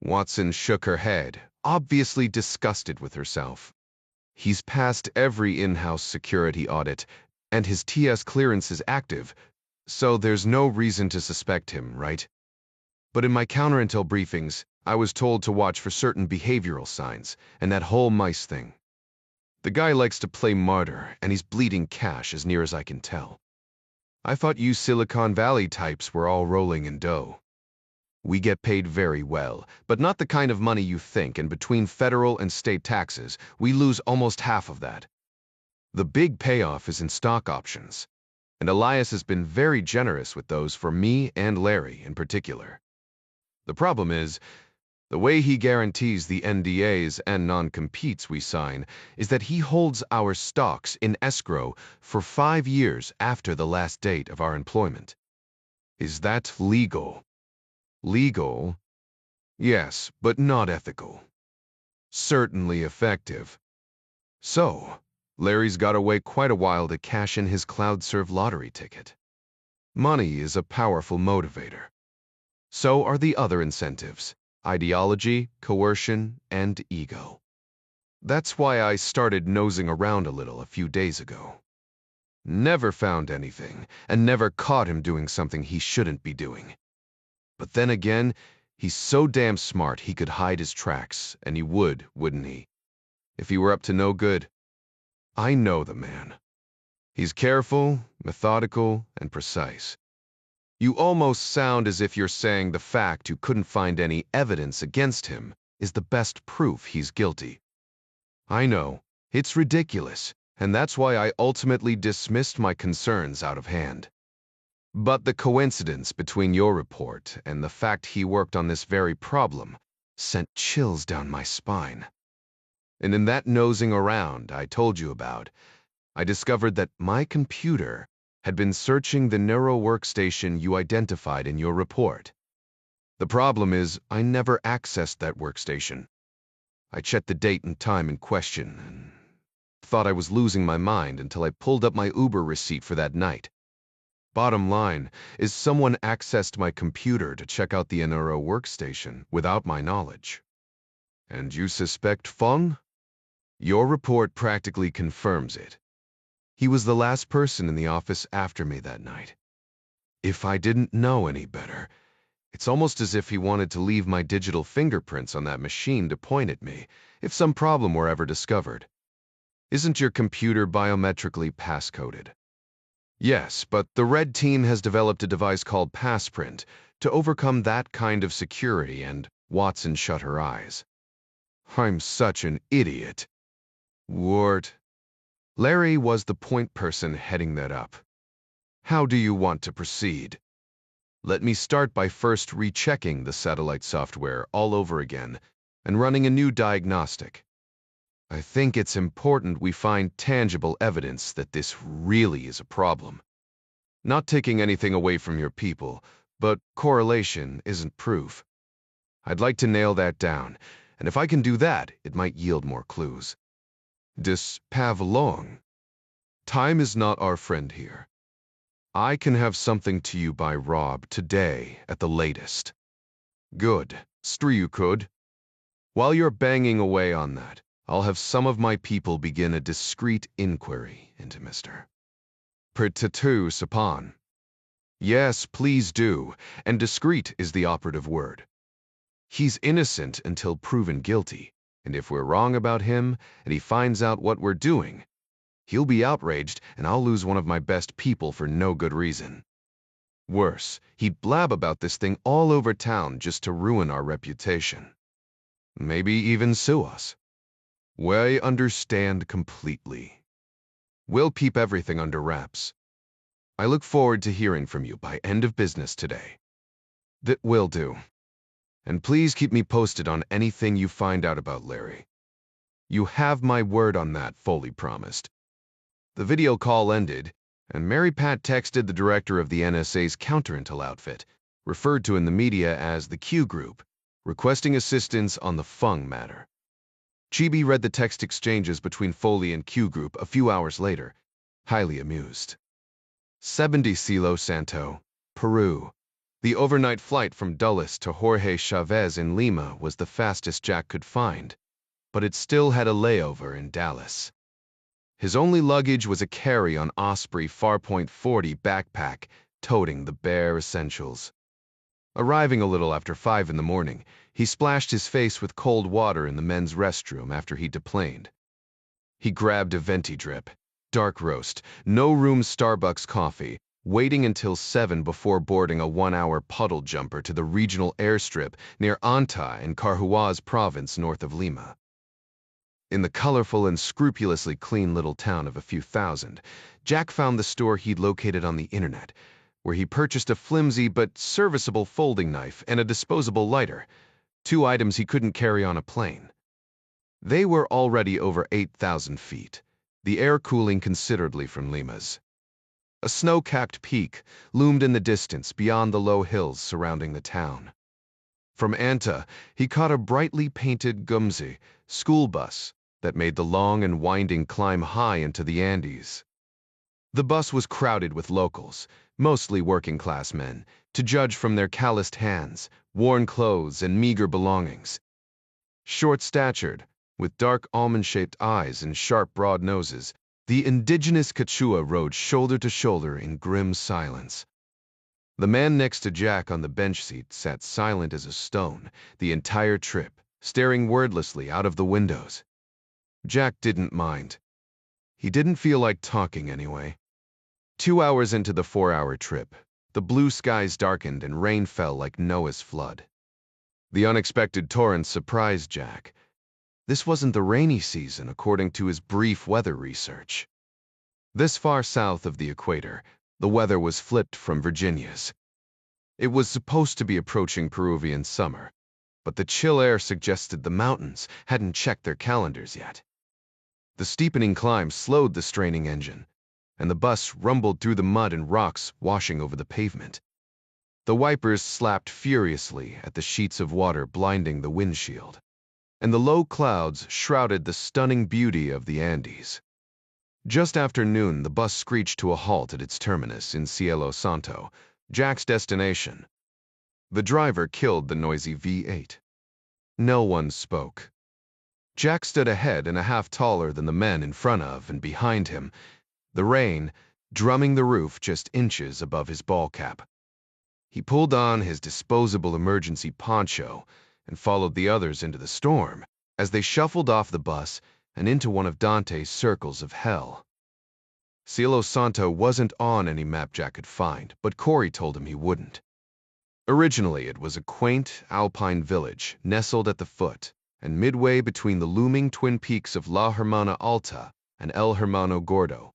Watson shook her head, obviously disgusted with herself. He's passed every in-house security audit, and his TS clearance is active, so there's no reason to suspect him, right? But in my counterintel briefings, I was told to watch for certain behavioral signs, and that whole mice thing. The guy likes to play martyr, and he's bleeding cash as near as I can tell. I thought you Silicon Valley types were all rolling in dough. We get paid very well, but not the kind of money you think, and between federal and state taxes, we lose almost half of that. The big payoff is in stock options, and Elias has been very generous with those for me and Larry in particular. The problem is, the way he guarantees the NDAs and non-competes we sign is that he holds our stocks in escrow for 5 years after the last date of our employment. Is that legal? Legal? Yes, but not ethical. Certainly effective. So, Larry's got to wait quite a while to cash in his CloudServe lottery ticket. Money is a powerful motivator. So are the other incentives: ideology, coercion, and ego. That's why I started nosing around a little a few days ago. Never found anything, and never caught him doing something he shouldn't be doing. But then again, he's so damn smart he could hide his tracks, and he would, wouldn't he? If he were up to no good. I know the man. He's careful, methodical, and precise. You almost sound as if you're saying the fact you couldn't find any evidence against him is the best proof he's guilty. I know, it's ridiculous, and that's why I ultimately dismissed my concerns out of hand. But the coincidence between your report and the fact he worked on this very problem sent chills down my spine. And in that nosing around I told you about, I discovered that my computer had been searching the narrow workstation you identified in your report. The problem is, I never accessed that workstation. I checked the date and time in question, and thought I was losing my mind until I pulled up my Uber receipt for that night. Bottom line is someone accessed my computer to check out the NRO workstation without my knowledge. And you suspect Feng? Your report practically confirms it. He was the last person in the office after me that night. If I didn't know any better, it's almost as if he wanted to leave my digital fingerprints on that machine to point at me if some problem were ever discovered. Isn't your computer biometrically passcoded? Yes, but the Red Team has developed a device called Passprint to overcome that kind of security, and Watson shut her eyes. I'm such an idiot. Wart. Larry was the point person heading that up. How do you want to proceed? Let me start by first rechecking the satellite software all over again and running a new diagnostic. I think it's important we find tangible evidence that this really is a problem. Not taking anything away from your people, but correlation isn't proof. I'd like to nail that down, and if I can do that, it might yield more clues. Dis Pavlong. Time is not our friend here. I can have something to you by Rob today at the latest. Good. You could. While you're banging away on that, I'll have some of my people begin a discreet inquiry into Mr. Pritatu Sapan. Yes, please do, and discreet is the operative word. He's innocent until proven guilty, and if we're wrong about him and he finds out what we're doing, he'll be outraged and I'll lose one of my best people for no good reason. Worse, he'd blab about this thing all over town just to ruin our reputation. Maybe even sue us. We understand completely. We'll keep everything under wraps. I look forward to hearing from you by end of business today. That will do. And please keep me posted on anything you find out about Larry. You have my word on that, Foley promised. The video call ended, and Mary Pat texted the director of the NSA's counterintel outfit, referred to in the media as the Q Group, requesting assistance on the Feng matter. Chibi read the text exchanges between Foley and Q Group a few hours later, highly amused. 70 Silo Santo, Peru. The overnight flight from Dulles to Jorge Chavez in Lima was the fastest Jack could find, but it still had a layover in Dallas. His only luggage was a carry-on Osprey Farpoint 40 backpack, toting the bare essentials. Arriving a little after 5 in the morning, he splashed his face with cold water in the men's restroom after he deplaned. He grabbed a venti drip, dark roast, no-room Starbucks coffee, waiting until 7 before boarding a 1-hour puddle jumper to the regional airstrip near Anta in Carhuaz province north of Lima. In the colorful and scrupulously clean little town of a few thousand, Jack found the store he'd located on the internet, where he purchased a flimsy but serviceable folding knife and a disposable lighter, 2 items he couldn't carry on a plane. They were already over 8,000 feet, the air cooling considerably from Lima's. A snow-capped peak loomed in the distance beyond the low hills surrounding the town. From Anta, he caught a brightly painted Gumzi school bus that made the long and winding climb high into the Andes. The bus was crowded with locals, mostly working-class men, to judge from their calloused hands, worn clothes, and meager belongings. Short-statured, with dark almond-shaped eyes and sharp, broad noses, the indigenous Quechua rode shoulder to shoulder in grim silence. The man next to Jack on the bench seat sat silent as a stone the entire trip, staring wordlessly out of the windows. Jack didn't mind. He didn't feel like talking anyway. 2 hours into the 4-hour trip, the blue skies darkened and rain fell like Noah's flood. The unexpected torrents surprised Jack. This wasn't the rainy season, according to his brief weather research. This far south of the equator, the weather was flipped from Virginia's. It was supposed to be approaching Peruvian summer, but the chill air suggested the mountains hadn't checked their calendars yet. The steepening climb slowed the straining engine, and the bus rumbled through the mud and rocks washing over the pavement. The wipers slapped furiously at the sheets of water blinding the windshield, and the low clouds shrouded the stunning beauty of the Andes. Just after noon, the bus screeched to a halt at its terminus in Cielo Santo, Jack's destination. The driver killed the noisy V8. No one spoke. Jack stood ahead and a half taller than the men in front of and behind him, the rain drumming the roof just inches above his ball cap. He pulled on his disposable emergency poncho and followed the others into the storm as they shuffled off the bus and into one of Dante's circles of hell. Cielo Santo wasn't on any map Jack could find, but Corey told him he wouldn't. Originally, it was a quaint, alpine village nestled at the foot and midway between the looming twin peaks of La Hermana Alta and El Hermano Gordo.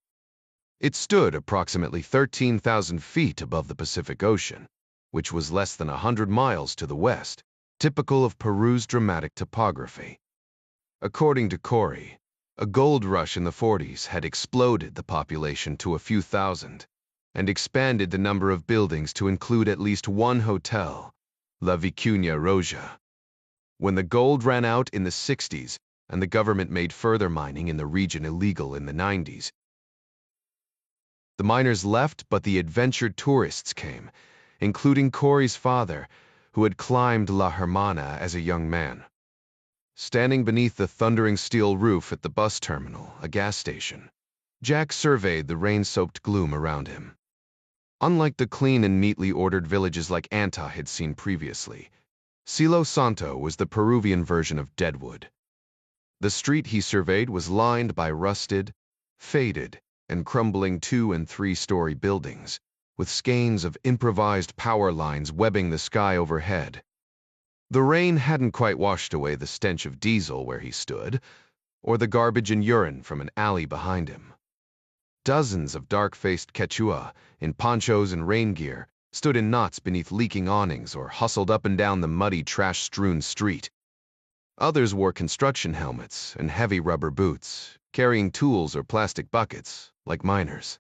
It stood approximately 13,000 feet above the Pacific Ocean, which was less than 100 miles to the west, typical of Peru's dramatic topography. According to Corey, a gold rush in the 40s had exploded the population to a few thousand and expanded the number of buildings to include at least one hotel, La Vicuña Roja. When the gold ran out in the 60s and the government made further mining in the region illegal in the 90s, the miners left, but the adventure tourists came, including Corey's father, who had climbed La Hermana as a young man. Standing beneath the thundering steel roof at the bus terminal, a gas station, Jack surveyed the rain-soaked gloom around him. Unlike the clean and neatly ordered villages like Anta had seen previously, Cielo Santo was the Peruvian version of Deadwood. The street he surveyed was lined by rusted, faded, and crumbling 2- and 3-story buildings, with skeins of improvised power lines webbing the sky overhead. The rain hadn't quite washed away the stench of diesel where he stood, or the garbage and urine from an alley behind him. Dozens of dark-faced Quechua, in ponchos and rain gear, stood in knots beneath leaking awnings or hustled up and down the muddy, trash-strewn street. Others wore construction helmets and heavy rubber boots, carrying tools or plastic buckets, like miners.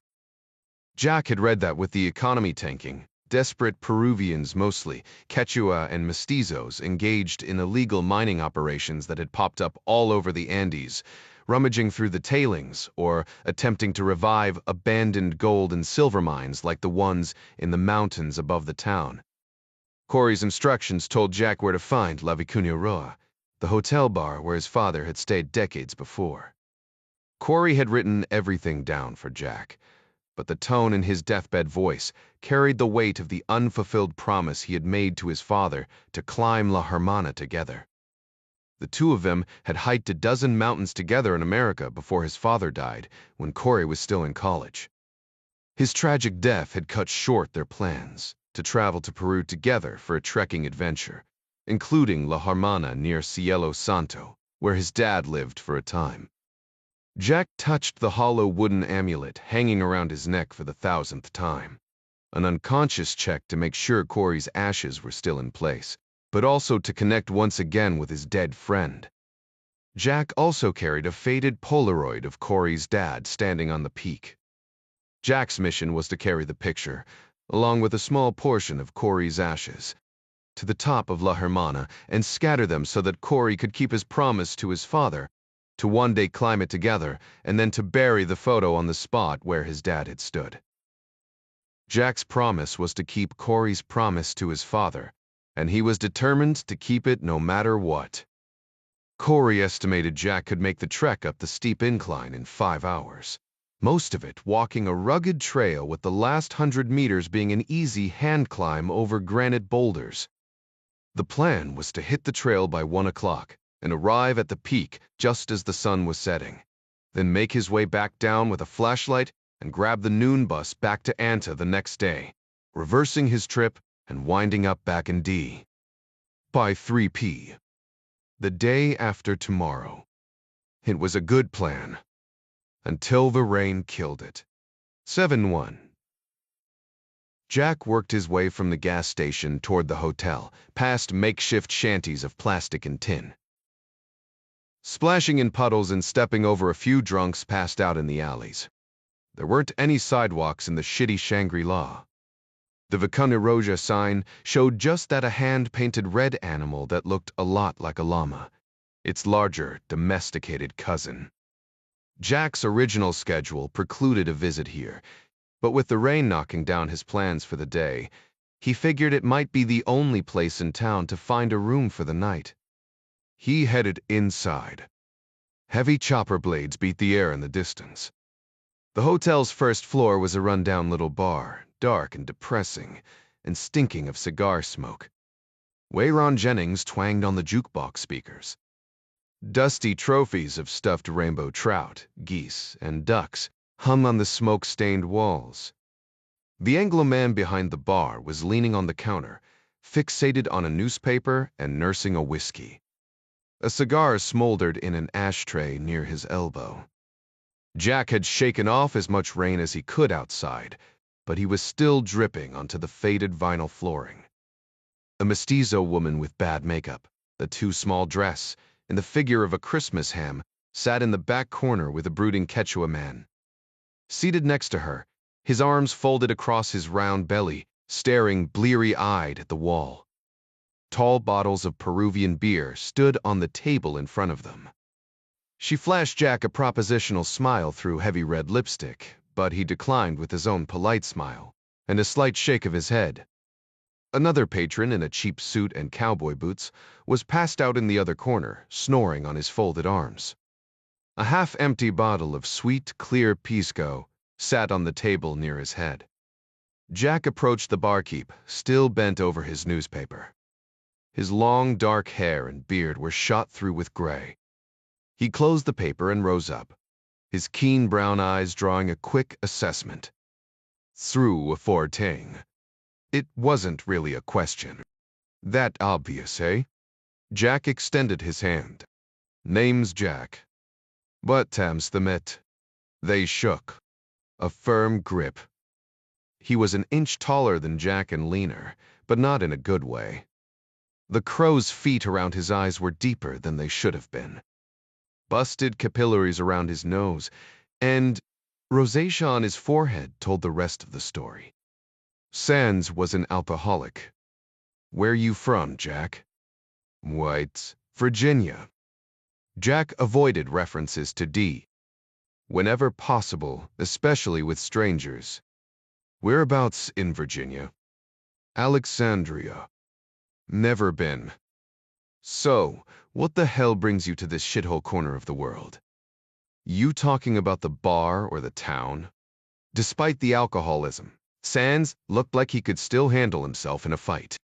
Jack had read that with the economy tanking, desperate Peruvians, mostly Quechua and mestizos, engaged in illegal mining operations that had popped up all over the Andes, rummaging through the tailings or attempting to revive abandoned gold and silver mines like the ones in the mountains above the town. Corey's instructions told Jack where to find La Vicuña Roja, the hotel bar where his father had stayed decades before. Corey had written everything down for Jack, but the tone in his deathbed voice carried the weight of the unfulfilled promise he had made to his father to climb La Hermana together. The two of them had hiked a dozen mountains together in America before his father died, when Corey was still in college. His tragic death had cut short their plans to travel to Peru together for a trekking adventure, including La Hermana near Cielo Santo, where his dad lived for a time. Jack touched the hollow wooden amulet hanging around his neck for the 1,000th time, an unconscious check to make sure Corey's ashes were still in place, but also to connect once again with his dead friend. Jack also carried a faded Polaroid of Corey's dad standing on the peak. Jack's mission was to carry the picture, along with a small portion of Corey's ashes, to the top of La Hermana and scatter them so that Corey could keep his promise to his father to one day climb it together and then to bury the photo on the spot where his dad had stood. Jack's promise was to keep Corey's promise to his father, and he was determined to keep it no matter what. Corey estimated Jack could make the trek up the steep incline in 5 hours, most of it walking a rugged trail with the last 100 meters being an easy hand climb over granite boulders. The plan was to hit the trail by 1 o'clock and arrive at the peak just as the sun was setting, then make his way back down with a flashlight and grab the noon bus back to Anta the next day, reversing his trip and winding up back in D by 3 p. the day after tomorrow. It was a good plan, until the rain killed it. 7-1. Jack worked his way from the gas station toward the hotel, past makeshift shanties of plastic and tin. Splashing in puddles and stepping over a few drunks passed out in the alleys. There weren't any sidewalks in the shitty Shangri-La. The Vicuña Roja sign showed just that a hand-painted red animal that looked a lot like a llama, its larger, domesticated cousin. Jack's original schedule precluded a visit here, but with the rain knocking down his plans for the day, he figured it might be the only place in town to find a room for the night. He headed inside. Heavy chopper blades beat the air in the distance. The hotel's first floor was a rundown little bar, dark and depressing, and stinking of cigar smoke. Wayron Jennings twanged on the jukebox speakers. Dusty trophies of stuffed rainbow trout, geese, and ducks hung on the smoke-stained walls. The Anglo-man behind the bar was leaning on the counter, fixated on a newspaper and nursing a whiskey. A cigar smoldered in an ashtray near his elbow. Jack had shaken off as much rain as he could outside, but he was still dripping onto the faded vinyl flooring. A mestizo woman with bad makeup, a too small dress, and the figure of a Christmas ham sat in the back corner with a brooding Quechua man. Seated next to her, his arms folded across his round belly, staring bleary-eyed at the wall. Tall bottles of Peruvian beer stood on the table in front of them. She flashed Jack a propositional smile through heavy red lipstick, but he declined with his own polite smile and a slight shake of his head. Another patron in a cheap suit and cowboy boots was passed out in the other corner, snoring on his folded arms. A half-empty bottle of sweet, clear pisco sat on the table near his head. Jack approached the barkeep, still bent over his newspaper. His long, dark hair and beard were shot through with gray. He closed the paper and rose up, his keen brown eyes drawing a quick assessment. Through a foretang. It wasn't really a question. That obvious, eh? Jack extended his hand. Name's Jack. But Tam's the Met. They shook. A firm grip. He was an inch taller than Jack and leaner, but not in a good way. The crow's feet around his eyes were deeper than they should have been. Busted capillaries around his nose, and rosacea on his forehead told the rest of the story. Sands was an alcoholic. Where you from, Jack? White, Virginia. Jack avoided references to D. Whenever possible, especially with strangers. Whereabouts in Virginia? Alexandria. Never been. So, what the hell brings you to this shithole corner of the world? You talking about the bar or the town? Despite the alcoholism, Sands looked like he could still handle himself in a fight.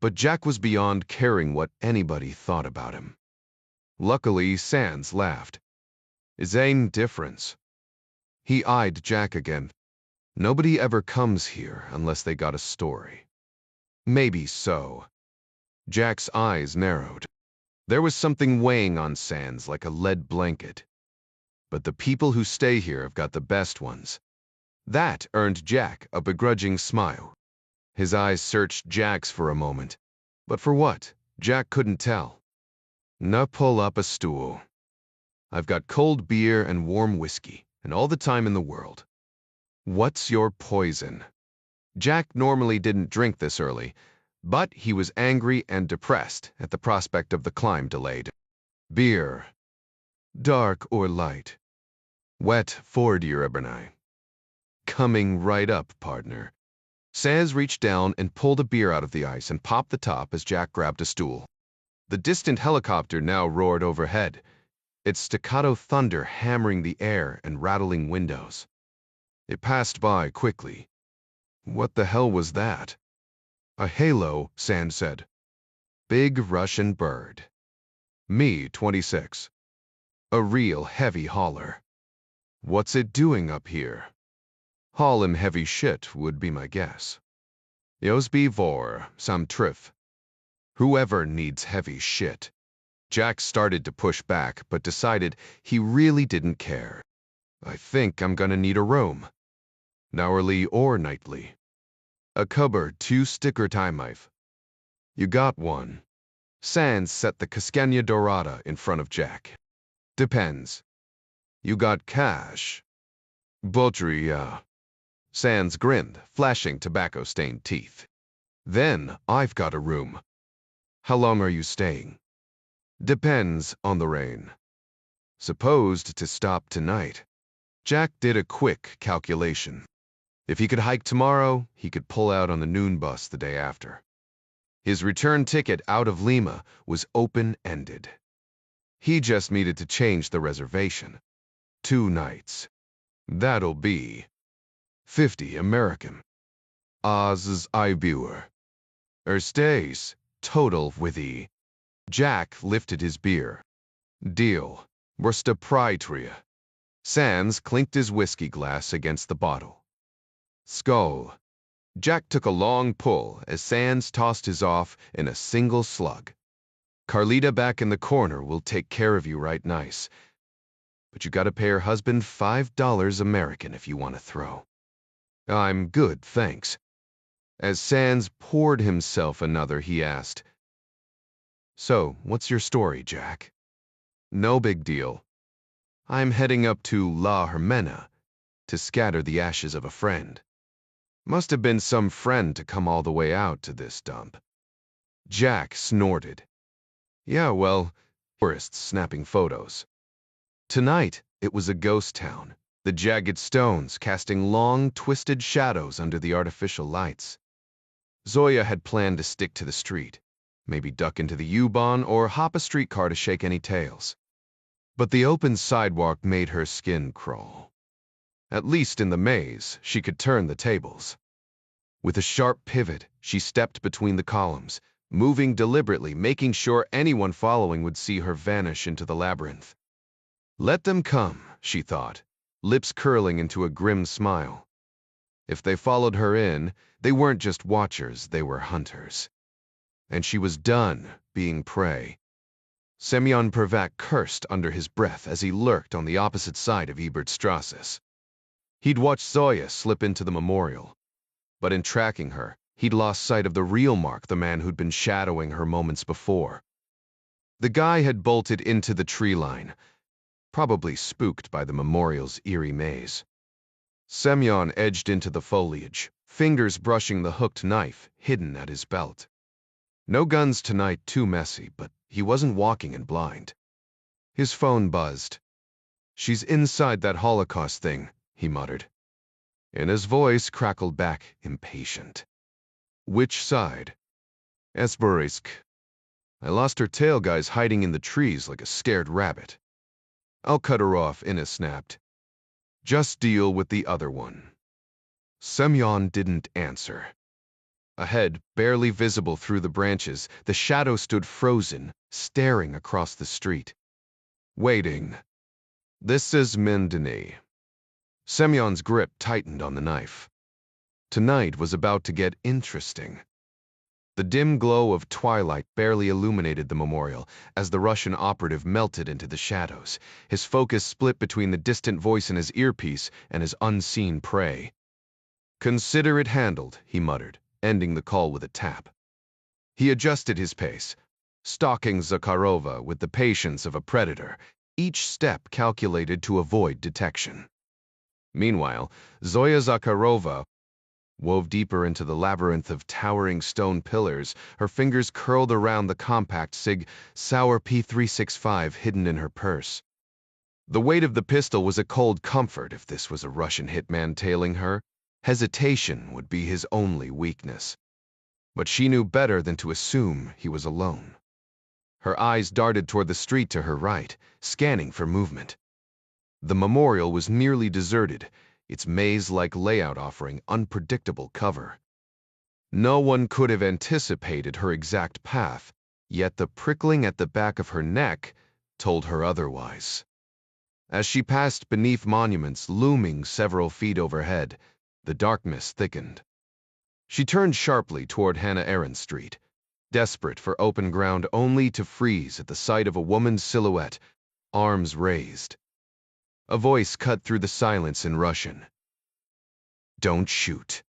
But Jack was beyond caring what anybody thought about him. Luckily, Sands laughed. Is ain't difference. He eyed Jack again. Nobody ever comes here unless they got a story. Maybe so. Jack's eyes narrowed. There was something weighing on Sands like a lead blanket. But the people who stay here have got the best ones. That earned Jack a begrudging smile. His eyes searched Jack's for a moment. But for what? Jack couldn't tell. Na pull up a stool. I've got cold beer and warm whiskey, and all the time in the world. What's your poison? Jack normally didn't drink this early, but he was angry and depressed at the prospect of the climb delayed. Beer. Dark or light? Wet for your ebony. Coming right up, partner. Sands reached down and pulled a beer out of the ice and popped the top as Jack grabbed a stool. The distant helicopter now roared overhead, its staccato thunder hammering the air and rattling windows. It passed by quickly. What the hell was that? A halo, Sands said. Big Russian bird. Me, 26. A real heavy hauler. What's it doing up here? Haul him heavy shit would be my guess. Josby vor, sam triff. Whoever needs heavy shit. Jack started to push back, but decided he really didn't care. I think I'm gonna need a room. Hourly or nightly. A cupboard 2-sticker time knife. You got one. Sands set the Cascania Dorada in front of Jack. Depends. You got cash. Butchery, yeah. Sands grinned, flashing tobacco-stained teeth. Then I've got a room. How long are you staying? Depends on the rain. supposed to stop tonight. Jack did a quick calculation. If he could hike tomorrow, he could pull out on the noon bus the day after. His return ticket out of Lima was open-ended. He just needed to change the reservation. 2 nights. That'll be 50 American. Oz Ibuer. Stays, total with E. Jack lifted his beer. Deal. Worsta Prytria. Sands clinked his whiskey glass against the bottle. Skull. Jack took a long pull as Sands tossed his off in a single slug. Carlita back in the corner will take care of you right nice. But you gotta pay her husband $5 American if you want to throw. I'm good, thanks. As Sands poured himself another, he asked, So, what's your story, Jack? No big deal. I'm heading up to La Hermena to scatter the ashes of a friend. Must have been some friend to come all the way out to this dump. Jack snorted. Yeah, well, tourists snapping photos. Tonight, it was a ghost town, the jagged stones casting long, twisted shadows under the artificial lights. Zoya had planned to stick to the street, maybe duck into the U-Bahn or hop a streetcar to shake any tails. But the open sidewalk made her skin crawl. At least in the maze, she could turn the tables. With a sharp pivot, she stepped between the columns, moving deliberately, making sure anyone following would see her vanish into the labyrinth. Let them come, she thought, lips curling into a grim smile. If they followed her in, they weren't just watchers, they were hunters. And she was done being prey. Semyon Prvak cursed under his breath as he lurked on the opposite side of Ebertstrasse. He'd watched Zoya slip into the memorial, but in tracking her, he'd lost sight of the real Mark, the man who'd been shadowing her moments before. The guy had bolted into the tree line, probably spooked by the memorial's eerie maze. Semyon edged into the foliage, fingers brushing the hooked knife hidden at his belt. No guns tonight, too messy, but he wasn't walking in blind. His phone buzzed. She's inside that Holocaust thing, he muttered. And his voice crackled back, impatient. Which side? Esborisk. I lost her tail guys hiding in the trees like a scared rabbit. I'll cut her off, Inna snapped. Just deal with the other one. Semyon didn't answer. Ahead, barely visible through the branches, the shadow stood frozen, staring across the street. Waiting. This is Mindeny. Semyon's grip tightened on the knife. Tonight was about to get interesting. The dim glow of twilight barely illuminated the memorial as the Russian operative melted into the shadows, his focus split between the distant voice in his earpiece and his unseen prey. Consider it handled, he muttered, ending the call with a tap. He adjusted his pace, stalking Zakharova with the patience of a predator, each step calculated to avoid detection. Meanwhile, Zoya Zakharova wove deeper into the labyrinth of towering stone pillars, her fingers curled around the compact Sig Sauer P365 hidden in her purse. The weight of the pistol was a cold comfort if this was a Russian hitman tailing her. Hesitation would be his only weakness. But she knew better than to assume he was alone. Her eyes darted toward the street to her right, scanning for movement. The memorial was nearly deserted, its maze-like layout offering unpredictable cover. No one could have anticipated her exact path, yet the prickling at the back of her neck told her otherwise. As she passed beneath monuments looming several feet overhead, the darkness thickened. She turned sharply toward Hannah Arendt Street, desperate for open ground only to freeze at the sight of a woman's silhouette, arms raised. A voice cut through the silence in Russian. Don't shoot.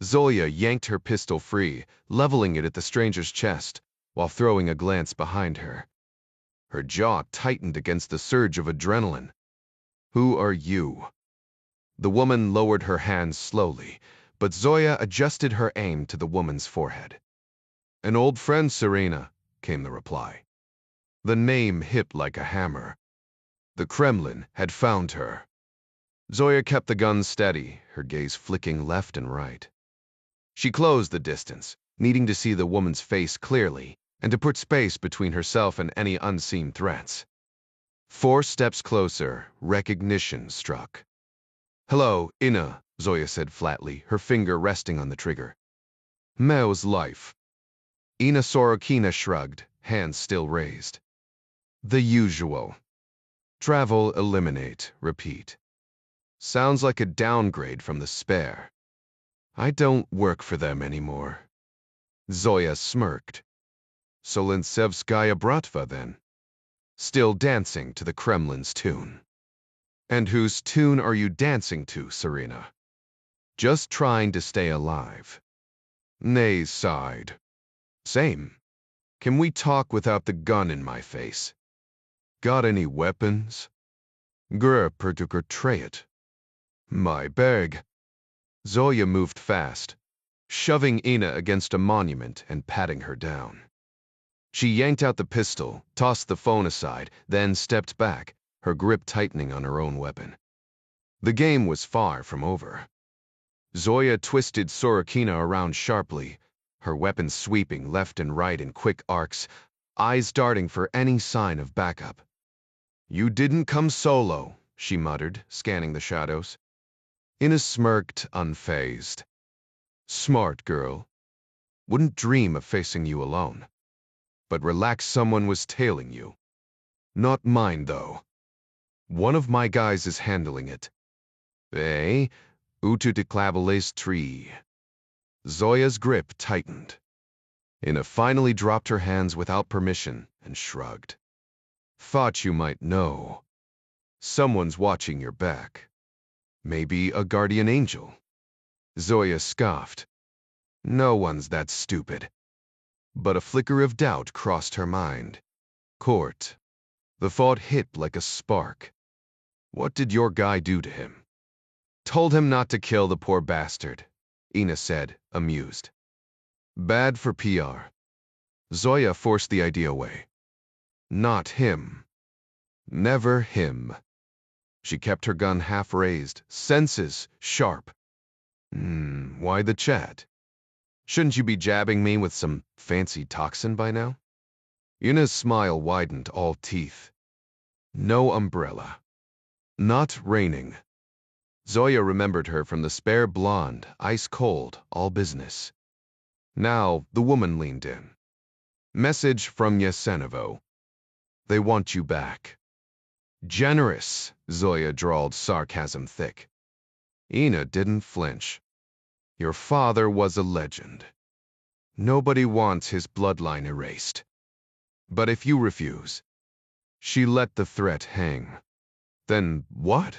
Zoya yanked her pistol free, leveling it at the stranger's chest, while throwing a glance behind her. Her jaw tightened against the surge of adrenaline. Who are you? The woman lowered her hands slowly, but Zoya adjusted her aim to the woman's forehead. An old friend, Serena, came the reply. The name hit like a hammer. The Kremlin had found her. Zoya kept the gun steady, her gaze flicking left and right. She closed the distance, needing to see the woman's face clearly and to put space between herself and any unseen threats. 4 steps closer, recognition struck. "Hello, Ina," Zoya said flatly, her finger resting on the trigger. "Meo's life." Ina Sorokina shrugged, hands still raised. "The usual. Travel, eliminate, repeat. Sounds like a downgrade from the spare. I don't work for them anymore." Zoya smirked. "Solentsevskaya Bratva, then. Still dancing to the Kremlin's tune." "And whose tune are you dancing to, Serena?" "Just trying to stay alive." Nays sighed. "Same. Can we talk without the gun in my face? Got any weapons?" "Grr pertukertrayet." "My bag." Zoya moved fast, shoving Ina against a monument and patting her down. She yanked out the pistol, tossed the phone aside, then stepped back, her grip tightening on her own weapon. The game was far from over. Zoya twisted Sorokina around sharply, her weapon sweeping left and right in quick arcs, eyes darting for any sign of backup. "You didn't come solo," she muttered, scanning the shadows. Ina smirked, unfazed. "Smart girl. Wouldn't dream of facing you alone. But relax, someone was tailing you. Not mine, though. One of my guys is handling it. Eh? Utu de clavales tree." Zoya's grip tightened. Ina finally dropped her hands without permission and shrugged. "Thought you might know. Someone's watching your back. Maybe a guardian angel." Zoya scoffed. "No one's that stupid." But a flicker of doubt crossed her mind. Court. The thought hit like a spark. "What did your guy do to him?" "Told him not to kill the poor bastard," Ina said, amused. "Bad for PR." Zoya forced the idea away. "Not him. Never him." She kept her gun half raised, senses sharp. Why the chat? Shouldn't you be jabbing me with some fancy toxin by now?" Ina's smile widened, all teeth. "No umbrella. Not raining." Zoya remembered her from the spare blonde, ice cold, all business. Now the woman leaned in. "Message from Yasenovo. They want you back." "Generous," Zoya drawled, sarcasm thick. Ina didn't flinch. "Your father was a legend. Nobody wants his bloodline erased. But if you refuse..." She let the threat hang. "Then what?"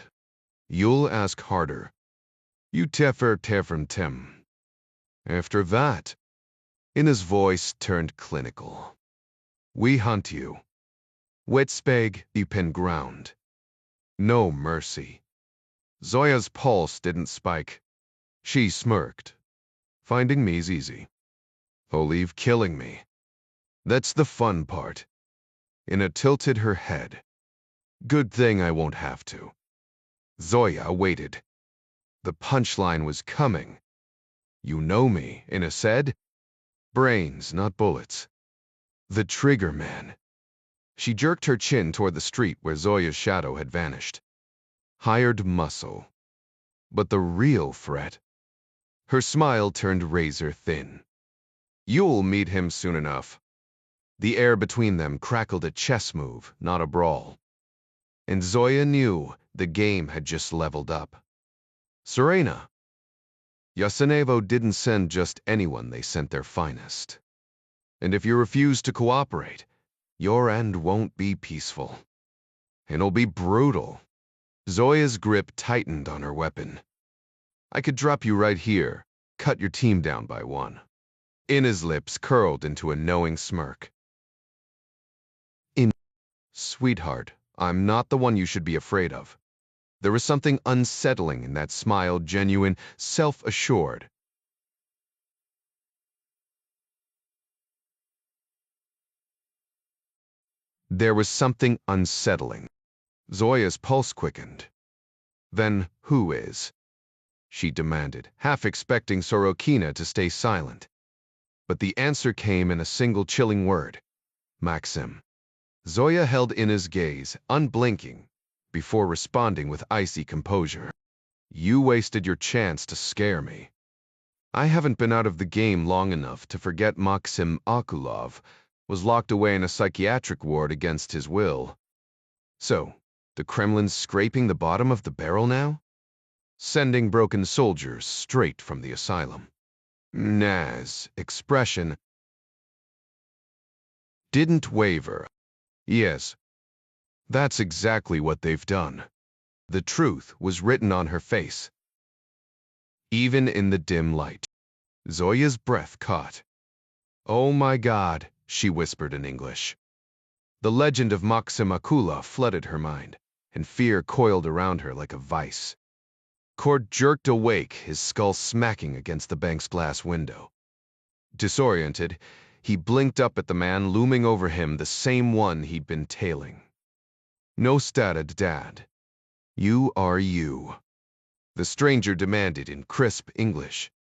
"You'll ask harder. You tefer tefern tem." "After that..." Ina's voice turned clinical. "We hunt you. Wetspeg, deep ground. No mercy." Zoya's pulse didn't spike. She smirked. "Finding me's easy. He'll leave killing me. That's the fun part." Ina tilted her head. "Good thing I won't have to." Zoya waited. The punchline was coming. "You know me," Ina said. "Brains, not bullets. The trigger man." She jerked her chin toward the street where Zoya's shadow had vanished. "Hired muscle. But the real threat..." Her smile turned razor thin. "You'll meet him soon enough." The air between them crackled a chess move, not a brawl. And Zoya knew the game had just leveled up. "Serena." Yasenevo didn't send just anyone, they sent their finest. And if you refuse to cooperate, your end won't be peaceful. It'll be brutal. Zoya's grip tightened on her weapon. "I could drop you right here, cut your team down by one." Ina's lips curled into a knowing smirk. "Sweetheart, I'm not the one you should be afraid of." There was something unsettling in that smile, genuine, self-assured. There was something unsettling. Zoya's pulse quickened. Then who is? She demanded, half expecting Sorokina to stay silent. But the answer came in a single chilling word. Maxim. Zoya held Ina's gaze, unblinking, before responding with icy composure. You wasted your chance to scare me. I haven't been out of the game long enough to forget Maxim Akulov was locked away in a psychiatric ward against his will. So, the Kremlin's scraping the bottom of the barrel now? Sending broken soldiers straight from the asylum. Ina's expression didn't waver. Yes, that's exactly what they've done. The truth was written on her face. Even in the dim light, Zoya's breath caught. Oh my God, she whispered in English. The legend of Maxim Akulov flooded her mind, and fear coiled around her like a vice. Cord jerked awake, his skull smacking against the bank's glass window. Disoriented, he blinked up at the man looming over him, the same one he'd been tailing. No stated, Dad. You are you. The stranger demanded in crisp English.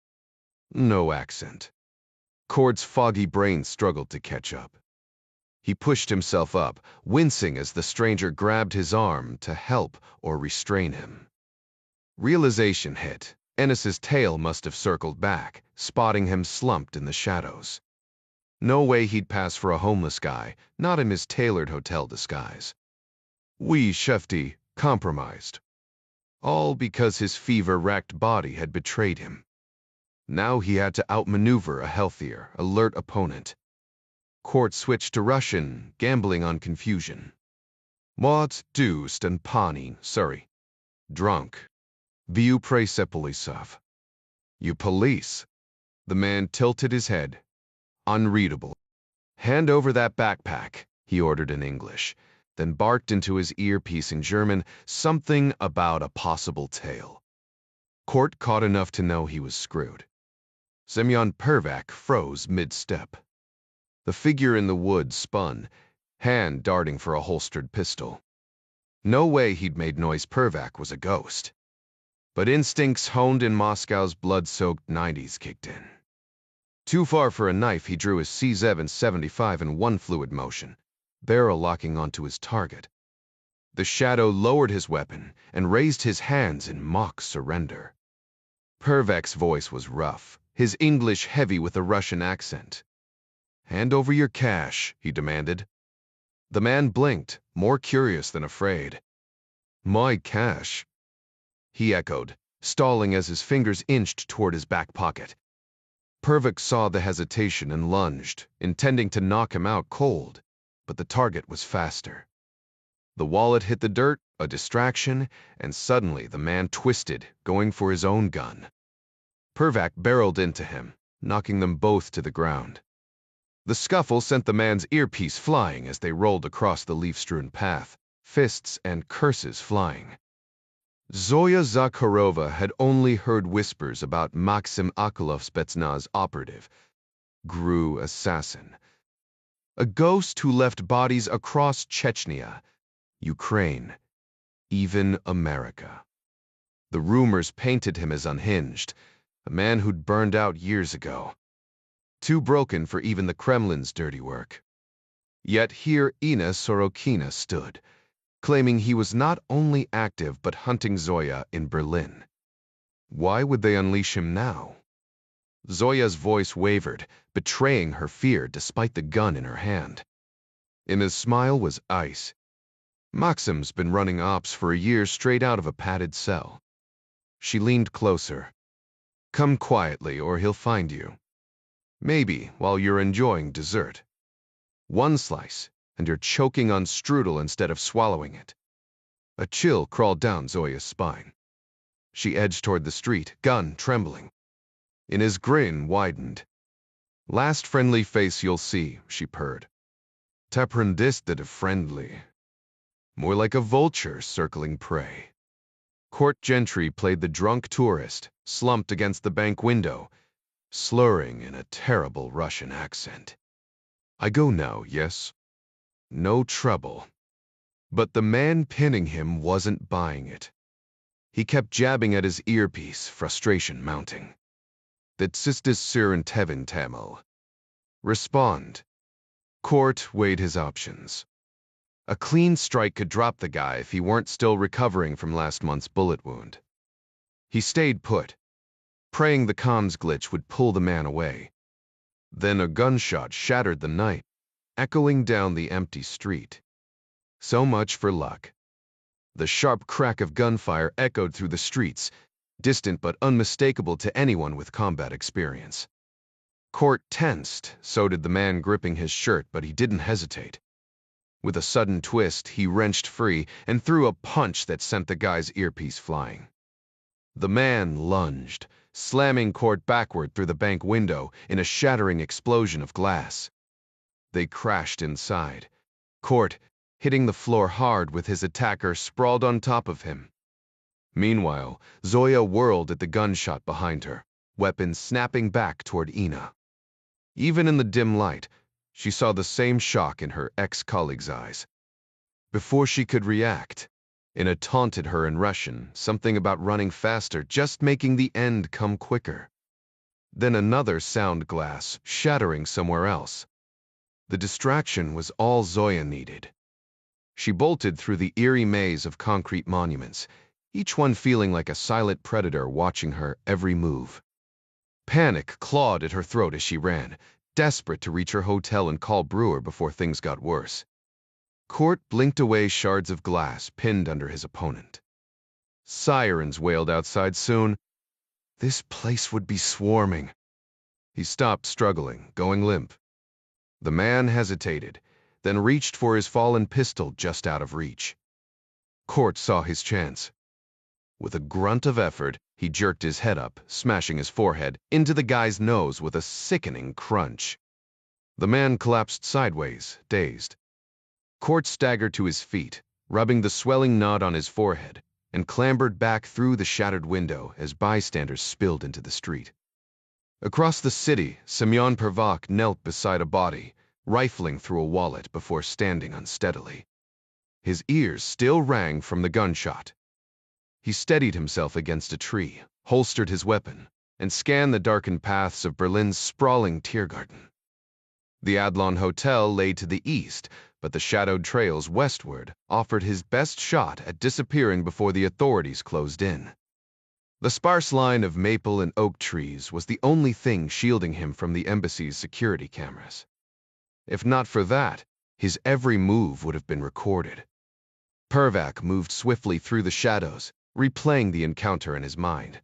No accent. Cord's foggy brain struggled to catch up. He pushed himself up, wincing as the stranger grabbed his arm to help or restrain him. Realization hit. Ennis's tail must have circled back, spotting him slumped in the shadows. No way he'd pass for a homeless guy, not in his tailored hotel disguise. Oui, Shefty, compromised. All because his fever-racked body had betrayed him. Now he had to outmaneuver a healthier, alert opponent. Court switched to Russian, gambling on confusion. What deuced and pani, sorry. Drunk. Viu Presepolisov. You police. The man tilted his head. Unreadable. Hand over that backpack, he ordered in English, then barked into his earpiece in German something about a possible tale. Court caught enough to know he was screwed. Semyon Pervak froze mid-step. The figure in the wood spun, hand darting for a holstered pistol. No way he'd made noise Pervak was a ghost. But instincts honed in Moscow's blood-soaked 90s kicked in. Too far for a knife, he drew his C-775 in one fluid motion, barrel locking onto his target. The shadow lowered his weapon and raised his hands in mock surrender. Pervak's voice was rough, his English heavy with a Russian accent. Hand over your cash, he demanded. The man blinked, more curious than afraid. My cash? He echoed, stalling as his fingers inched toward his back pocket. Pervak saw the hesitation and lunged, intending to knock him out cold, but the target was faster. The wallet hit the dirt, a distraction, and suddenly the man twisted, going for his own gun. Pervak barreled into him, knocking them both to the ground. The scuffle sent the man's earpiece flying as they rolled across the leaf-strewn path, fists and curses flying. Zoya Zakharova had only heard whispers about Maxim Akulov Spetsnaz operative, GRU assassin. A ghost who left bodies across Chechnya, Ukraine, even America. The rumors painted him as unhinged, a man who'd burned out years ago. Too broken for even the Kremlin's dirty work. Yet here Ina Sorokina stood, claiming he was not only active but hunting Zoya in Berlin. Why would they unleash him now? Zoya's voice wavered, betraying her fear despite the gun in her hand. Ina's smile was ice. Maxim's been running ops for a year straight out of a padded cell. She leaned closer. Come quietly or he'll find you. Maybe while you're enjoying dessert. One slice, and you're choking on strudel instead of swallowing it. A chill crawled down Zoya's spine. She edged toward the street, gun trembling. Ina's grin widened. Last friendly face you'll see, she purred. Taprandisted friendly. More like a vulture circling prey. Court Gentry played the drunk tourist, slumped against the bank window, slurring in a terrible Russian accent. I go now, yes? No trouble. But the man pinning him wasn't buying it. He kept jabbing at his earpiece, frustration mounting. That's Sir and Tevin Tamil. Respond. Court weighed his options. A clean strike could drop the guy if he weren't still recovering from last month's bullet wound. He stayed put, praying the comms glitch would pull the man away. Then a gunshot shattered the night, echoing down the empty street. So much for luck. The sharp crack of gunfire echoed through the streets, distant but unmistakable to anyone with combat experience. Court tensed, so did the man gripping his shirt, but he didn't hesitate. With a sudden twist, he wrenched free and threw a punch that sent the guy's earpiece flying. The man lunged, slamming Court backward through the bank window in a shattering explosion of glass. They crashed inside. Court, hitting the floor hard with his attacker sprawled on top of him. Meanwhile, Zoya whirled at the gunshot behind her, weapon snapping back toward Ina. Even in the dim light, she saw the same shock in her ex-colleague's eyes. Before she could react, Ina taunted her in Russian, something about running faster, just making the end come quicker. Then another sound glass, shattering somewhere else. The distraction was all Zoya needed. She bolted through the eerie maze of concrete monuments, each one feeling like a silent predator watching her every move. Panic clawed at her throat as she ran, desperate to reach her hotel and call Brewer before things got worse. Court blinked away shards of glass pinned under his opponent. Sirens wailed outside soon. This place would be swarming. He stopped struggling, going limp. The man hesitated, then reached for his fallen pistol just out of reach. Court saw his chance. With a grunt of effort, he jerked his head up, smashing his forehead into the guy's nose with a sickening crunch. The man collapsed sideways, dazed. Court staggered to his feet, rubbing the swelling knot on his forehead, and clambered back through the shattered window as bystanders spilled into the street. Across the city, Semyon Pervak knelt beside a body, rifling through a wallet before standing unsteadily. His ears still rang from the gunshot. He steadied himself against a tree, holstered his weapon, and scanned the darkened paths of Berlin's sprawling Tiergarten. The Adlon Hotel lay to the east, but the shadowed trails westward offered his best shot at disappearing before the authorities closed in. The sparse line of maple and oak trees was the only thing shielding him from the embassy's security cameras. If not for that, his every move would have been recorded. Pervak moved swiftly through the shadows, replaying the encounter in his mind.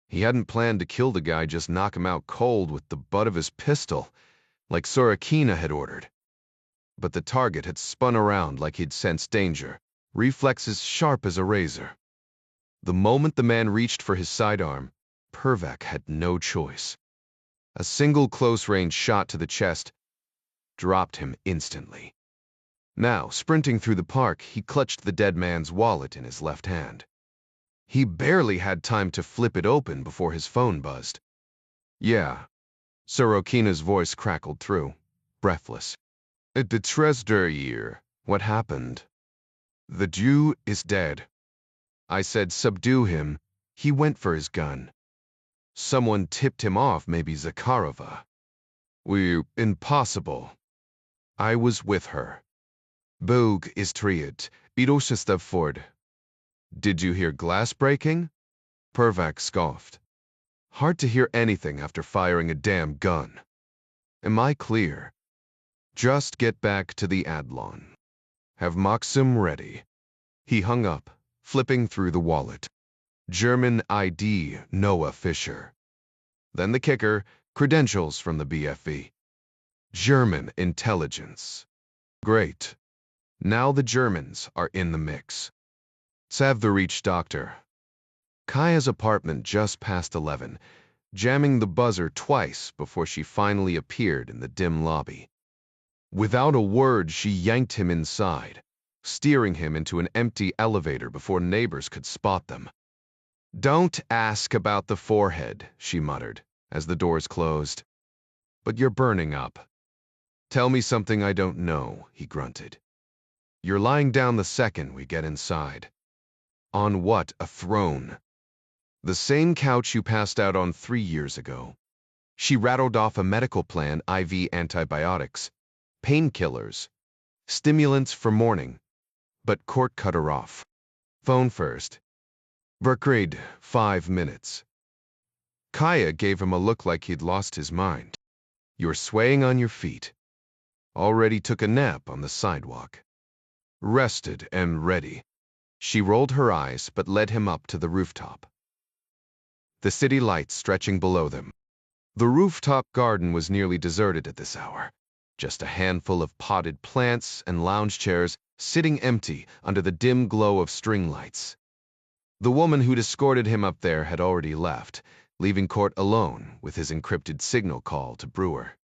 He hadn't planned to kill the guy, just knock him out cold with the butt of his pistol, like Sorokina had ordered. But the target had spun around like he'd sensed danger, reflexes sharp as a razor. The moment the man reached for his sidearm, Pervak had no choice. A single close-range shot to the chest dropped him instantly. Now, sprinting through the park, he clutched the dead man's wallet in his left hand. He barely had time to flip it open before his phone buzzed. Yeah. Sorokina's voice crackled through, breathless. At the Tresder. What happened? The Jew is dead. I said subdue him. He went for his gun. Someone tipped him off, maybe Zakharova. Impossible. I was with her. Bog is triad. Bidoshestav Ford. Did you hear glass breaking? Pervak scoffed. Hard to hear anything after firing a damn gun. Am I clear? Just get back to the Adlon. Have Maxim ready. He hung up, flipping through the wallet. German ID, Noah Fisher. Then the kicker, credentials from the BFV. German intelligence. Great. Now the Germans are in the mix. Savvarich doctor. Kaya's apartment just past 11, jamming the buzzer twice before she finally appeared in the dim lobby. Without a word, she yanked him inside, steering him into an empty elevator before neighbors could spot them. Don't ask about the forehead, she muttered, as the doors closed. But you're burning up. Tell me something I don't know, he grunted. You're lying down the second we get inside. On what a throne. The same couch you passed out on 3 years ago. She rattled off a medical plan, IV antibiotics, painkillers, stimulants for morning, but Court cut her off. Phone first. Verkrade, 5 minutes. Kaya gave him a look like he'd lost his mind. You're swaying on your feet. Already took a nap on the sidewalk. Rested and ready. She rolled her eyes but led him up to the rooftop. The city lights stretching below them. The rooftop garden was nearly deserted at this hour. Just a handful of potted plants and lounge chairs sitting empty under the dim glow of string lights. The woman who'd escorted him up there had already left, leaving Court alone with his encrypted signal call to Brewer.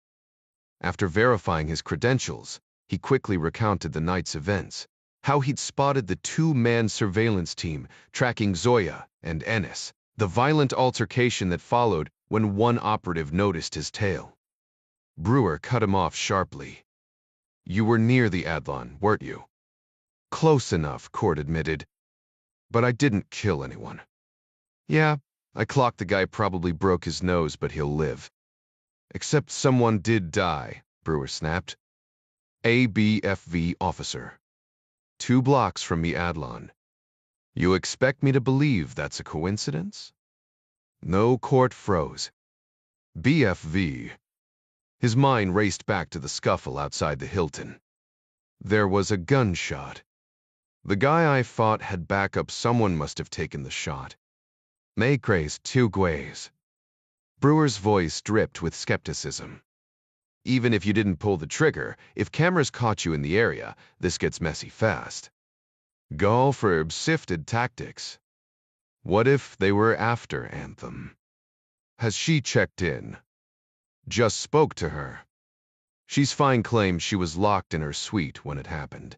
After verifying his credentials, he quickly recounted the night's events, how he'd spotted the 2-man surveillance team tracking Zoya and Ennis, the violent altercation that followed when one operative noticed his tail. Brewer cut him off sharply. You were near the Adlon, weren't you? Close enough, Court admitted. But I didn't kill anyone. Yeah, I clocked the guy probably broke his nose, but he'll live. Except someone did die, Brewer snapped. ABFV officer. 2 blocks from the Adlon. You expect me to believe that's a coincidence? No. Court froze. BFV. His mind raced back to the scuffle outside the Hilton. There was a gunshot. The guy I fought had backup. Someone must have taken the shot. Maycraze 2 guays. Brewer's voice dripped with skepticism. Even if you didn't pull the trigger, if cameras caught you in the area, this gets messy fast. Golferb sifted tactics. What if they were after Anthem? Has she checked in? Just spoke to her. She's fine. Claims she was locked in her suite when it happened.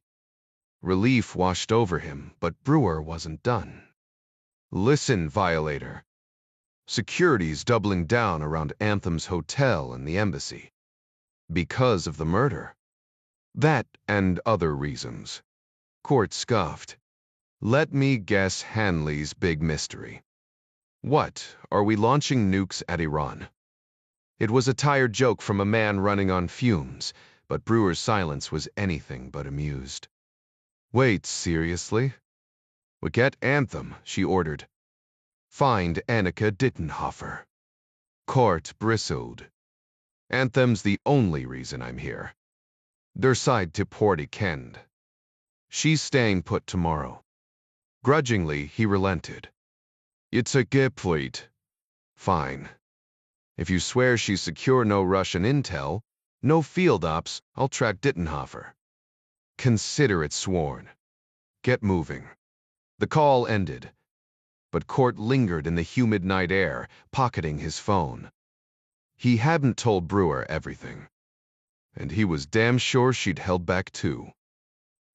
Relief washed over him, but Brewer wasn't done. Listen, violator. Security's doubling down around Anthem's hotel and the embassy. Because of the murder. That and other reasons. Court scoffed. Let me guess Hanley's big mystery. What, are we launching nukes at Iran? It was a tired joke from a man running on fumes, but Brewer's silence was anything but amused. Wait, seriously? We get Anthem, she ordered. Find Annika Dittenhofer. Court bristled. Anthem's the only reason I'm here. Der side to Porty Kend. She's staying put tomorrow. Grudgingly, he relented. It's a Gepfleet. Fine. If you swear she's secure, no Russian intel, no field ops, I'll track Dittenhofer. Consider it sworn. Get moving. The call ended, but Court lingered in the humid night air, pocketing his phone. He hadn't told Brewer everything, and he was damn sure she'd held back too.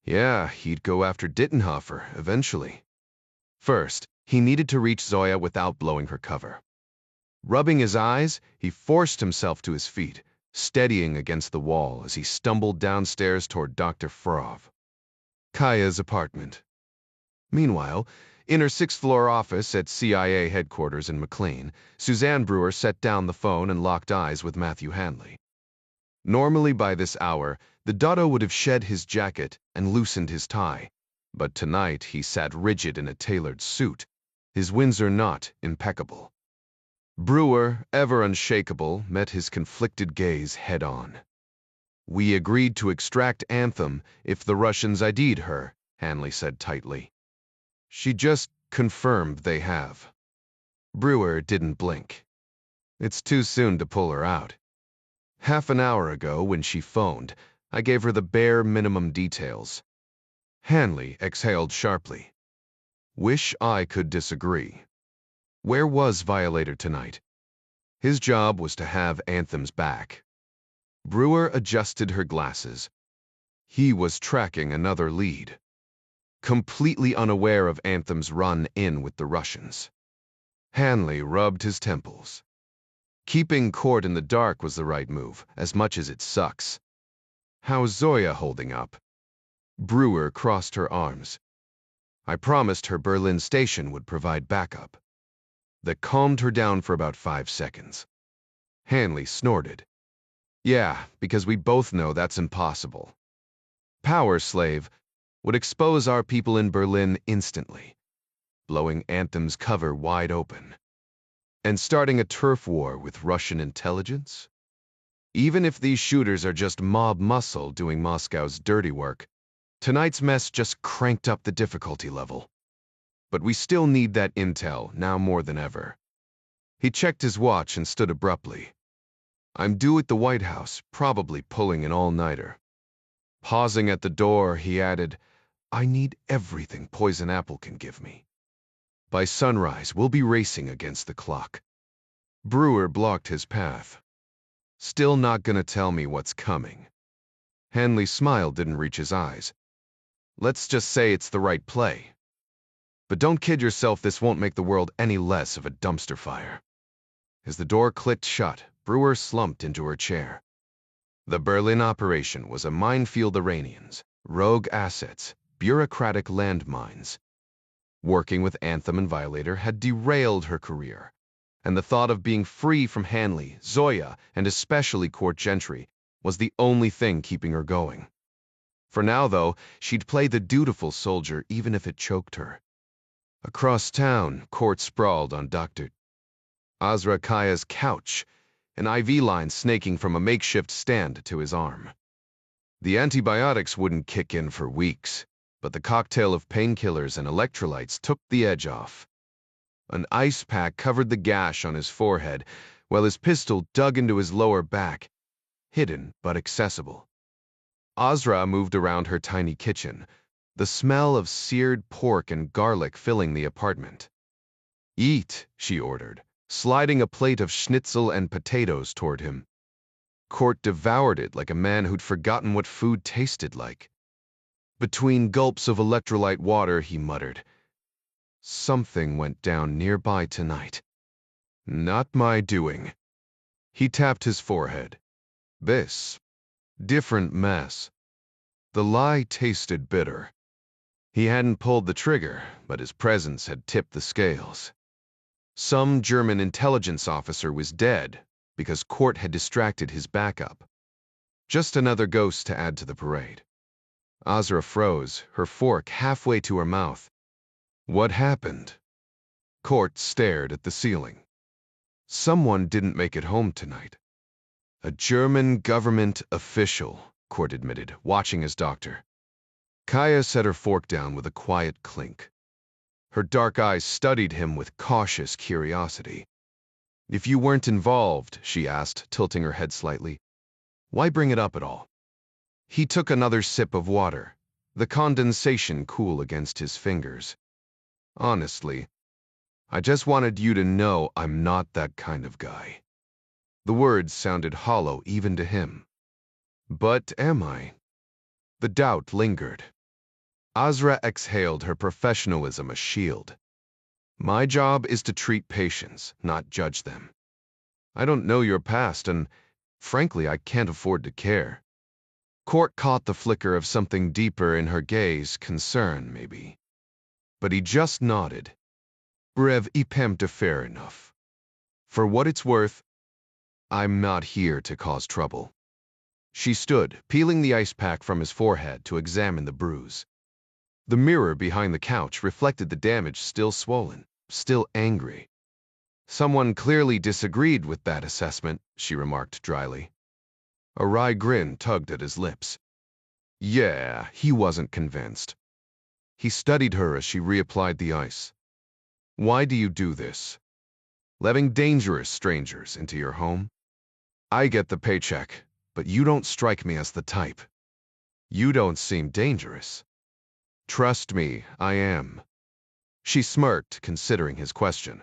Yeah, he'd go after Dittenhofer eventually. First, he needed to reach Zoya without blowing her cover. Rubbing his eyes, he forced himself to his feet, steadying against the wall as he stumbled downstairs toward Dr. Frov. Kaya's apartment. Meanwhile, in her 6th-floor office at CIA headquarters in McLean, Suzanne Brewer set down the phone and locked eyes with Matthew Hanley. Normally by this hour, the Dotto would have shed his jacket and loosened his tie, but tonight he sat rigid in a tailored suit, his Windsor knot impeccable. Brewer, ever unshakable, met his conflicted gaze head-on. We agreed to extract Anthem if the Russians ID'd her, Hanley said tightly. She just confirmed they have. Brewer didn't blink. It's too soon to pull her out. Half an hour ago, when she phoned, I gave her the bare minimum details. Hanley exhaled sharply. Wish I could disagree. Where was Violator tonight? His job was to have Anthem's back. Brewer adjusted her glasses. He was tracking another lead. Completely unaware of Anthem's run-in with the Russians. Hanley rubbed his temples. Keeping Court in the dark was the right move, as much as it sucks. How's Zoya holding up? Brewer crossed her arms. I promised her Berlin station would provide backup. That calmed her down for about 5 seconds. Hanley snorted. Yeah, because we both know that's impossible. Power Slave would expose our people in Berlin instantly, blowing Anthem's cover wide open. And starting a turf war with Russian intelligence? Even if these shooters are just mob muscle doing Moscow's dirty work, tonight's mess just cranked up the difficulty level. But we still need that intel, now more than ever. He checked his watch and stood abruptly. I'm due at the White House, probably pulling an all-nighter. Pausing at the door, he added, I need everything Poison Apple can give me. By sunrise, we'll be racing against the clock. Brewer blocked his path. Still not gonna tell me what's coming. Hanley's smile didn't reach his eyes. Let's just say it's the right play. But don't kid yourself, this won't make the world any less of a dumpster fire. As the door clicked shut, Brewer slumped into her chair. The Berlin operation was a minefield of Iranians, rogue assets, bureaucratic landmines. Working with Anthem and Violator had derailed her career, and the thought of being free from Hanley, Zoya, and especially court gentry was the only thing keeping her going. For now, though, she'd play the dutiful soldier even if it choked her. Across town, Court sprawled on Dr. Azra Kaya's couch, an IV line snaking from a makeshift stand to his arm. The antibiotics wouldn't kick in for weeks, but the cocktail of painkillers and electrolytes took the edge off. An ice pack covered the gash on his forehead, while his pistol dug into his lower back, hidden but accessible. Azra moved around her tiny kitchen, the smell of seared pork and garlic filling the apartment. Eat, she ordered, sliding a plate of schnitzel and potatoes toward him. Court devoured it like a man who'd forgotten what food tasted like. Between gulps of electrolyte water, he muttered, Something went down nearby tonight. Not my doing. He tapped his forehead. This. Different mess. The lie tasted bitter. He hadn't pulled the trigger, but his presence had tipped the scales. Some German intelligence officer was dead because Court had distracted his backup. Just another ghost to add to the parade. Azra froze, her fork halfway to her mouth. What happened? Court stared at the ceiling. Someone didn't make it home tonight. A German government official, Court admitted, watching his doctor. Kaya set her fork down with a quiet clink. Her dark eyes studied him with cautious curiosity. If you weren't involved, she asked, tilting her head slightly, why bring it up at all? He took another sip of water, the condensation cool against his fingers. Honestly, I just wanted you to know I'm not that kind of guy. The words sounded hollow even to him. But am I? The doubt lingered. Azra exhaled, her professionalism a shield. My job is to treat patients, not judge them. I don't know your past, and frankly, I can't afford to care. Court caught the flicker of something deeper in her gaze, concern, maybe. But he just nodded. Brev ipem fair enough. For what it's worth, I'm not here to cause trouble. She stood, peeling the ice pack from his forehead to examine the bruise. The mirror behind the couch reflected the damage, still swollen, still angry. Someone clearly disagreed with that assessment, she remarked dryly. A wry grin tugged at his lips. Yeah, he wasn't convinced. He studied her as she reapplied the ice. Why do you do this? Letting dangerous strangers into your home? I get the paycheck, but you don't strike me as the type. You don't seem dangerous. Trust me, I am. She smirked, considering his question.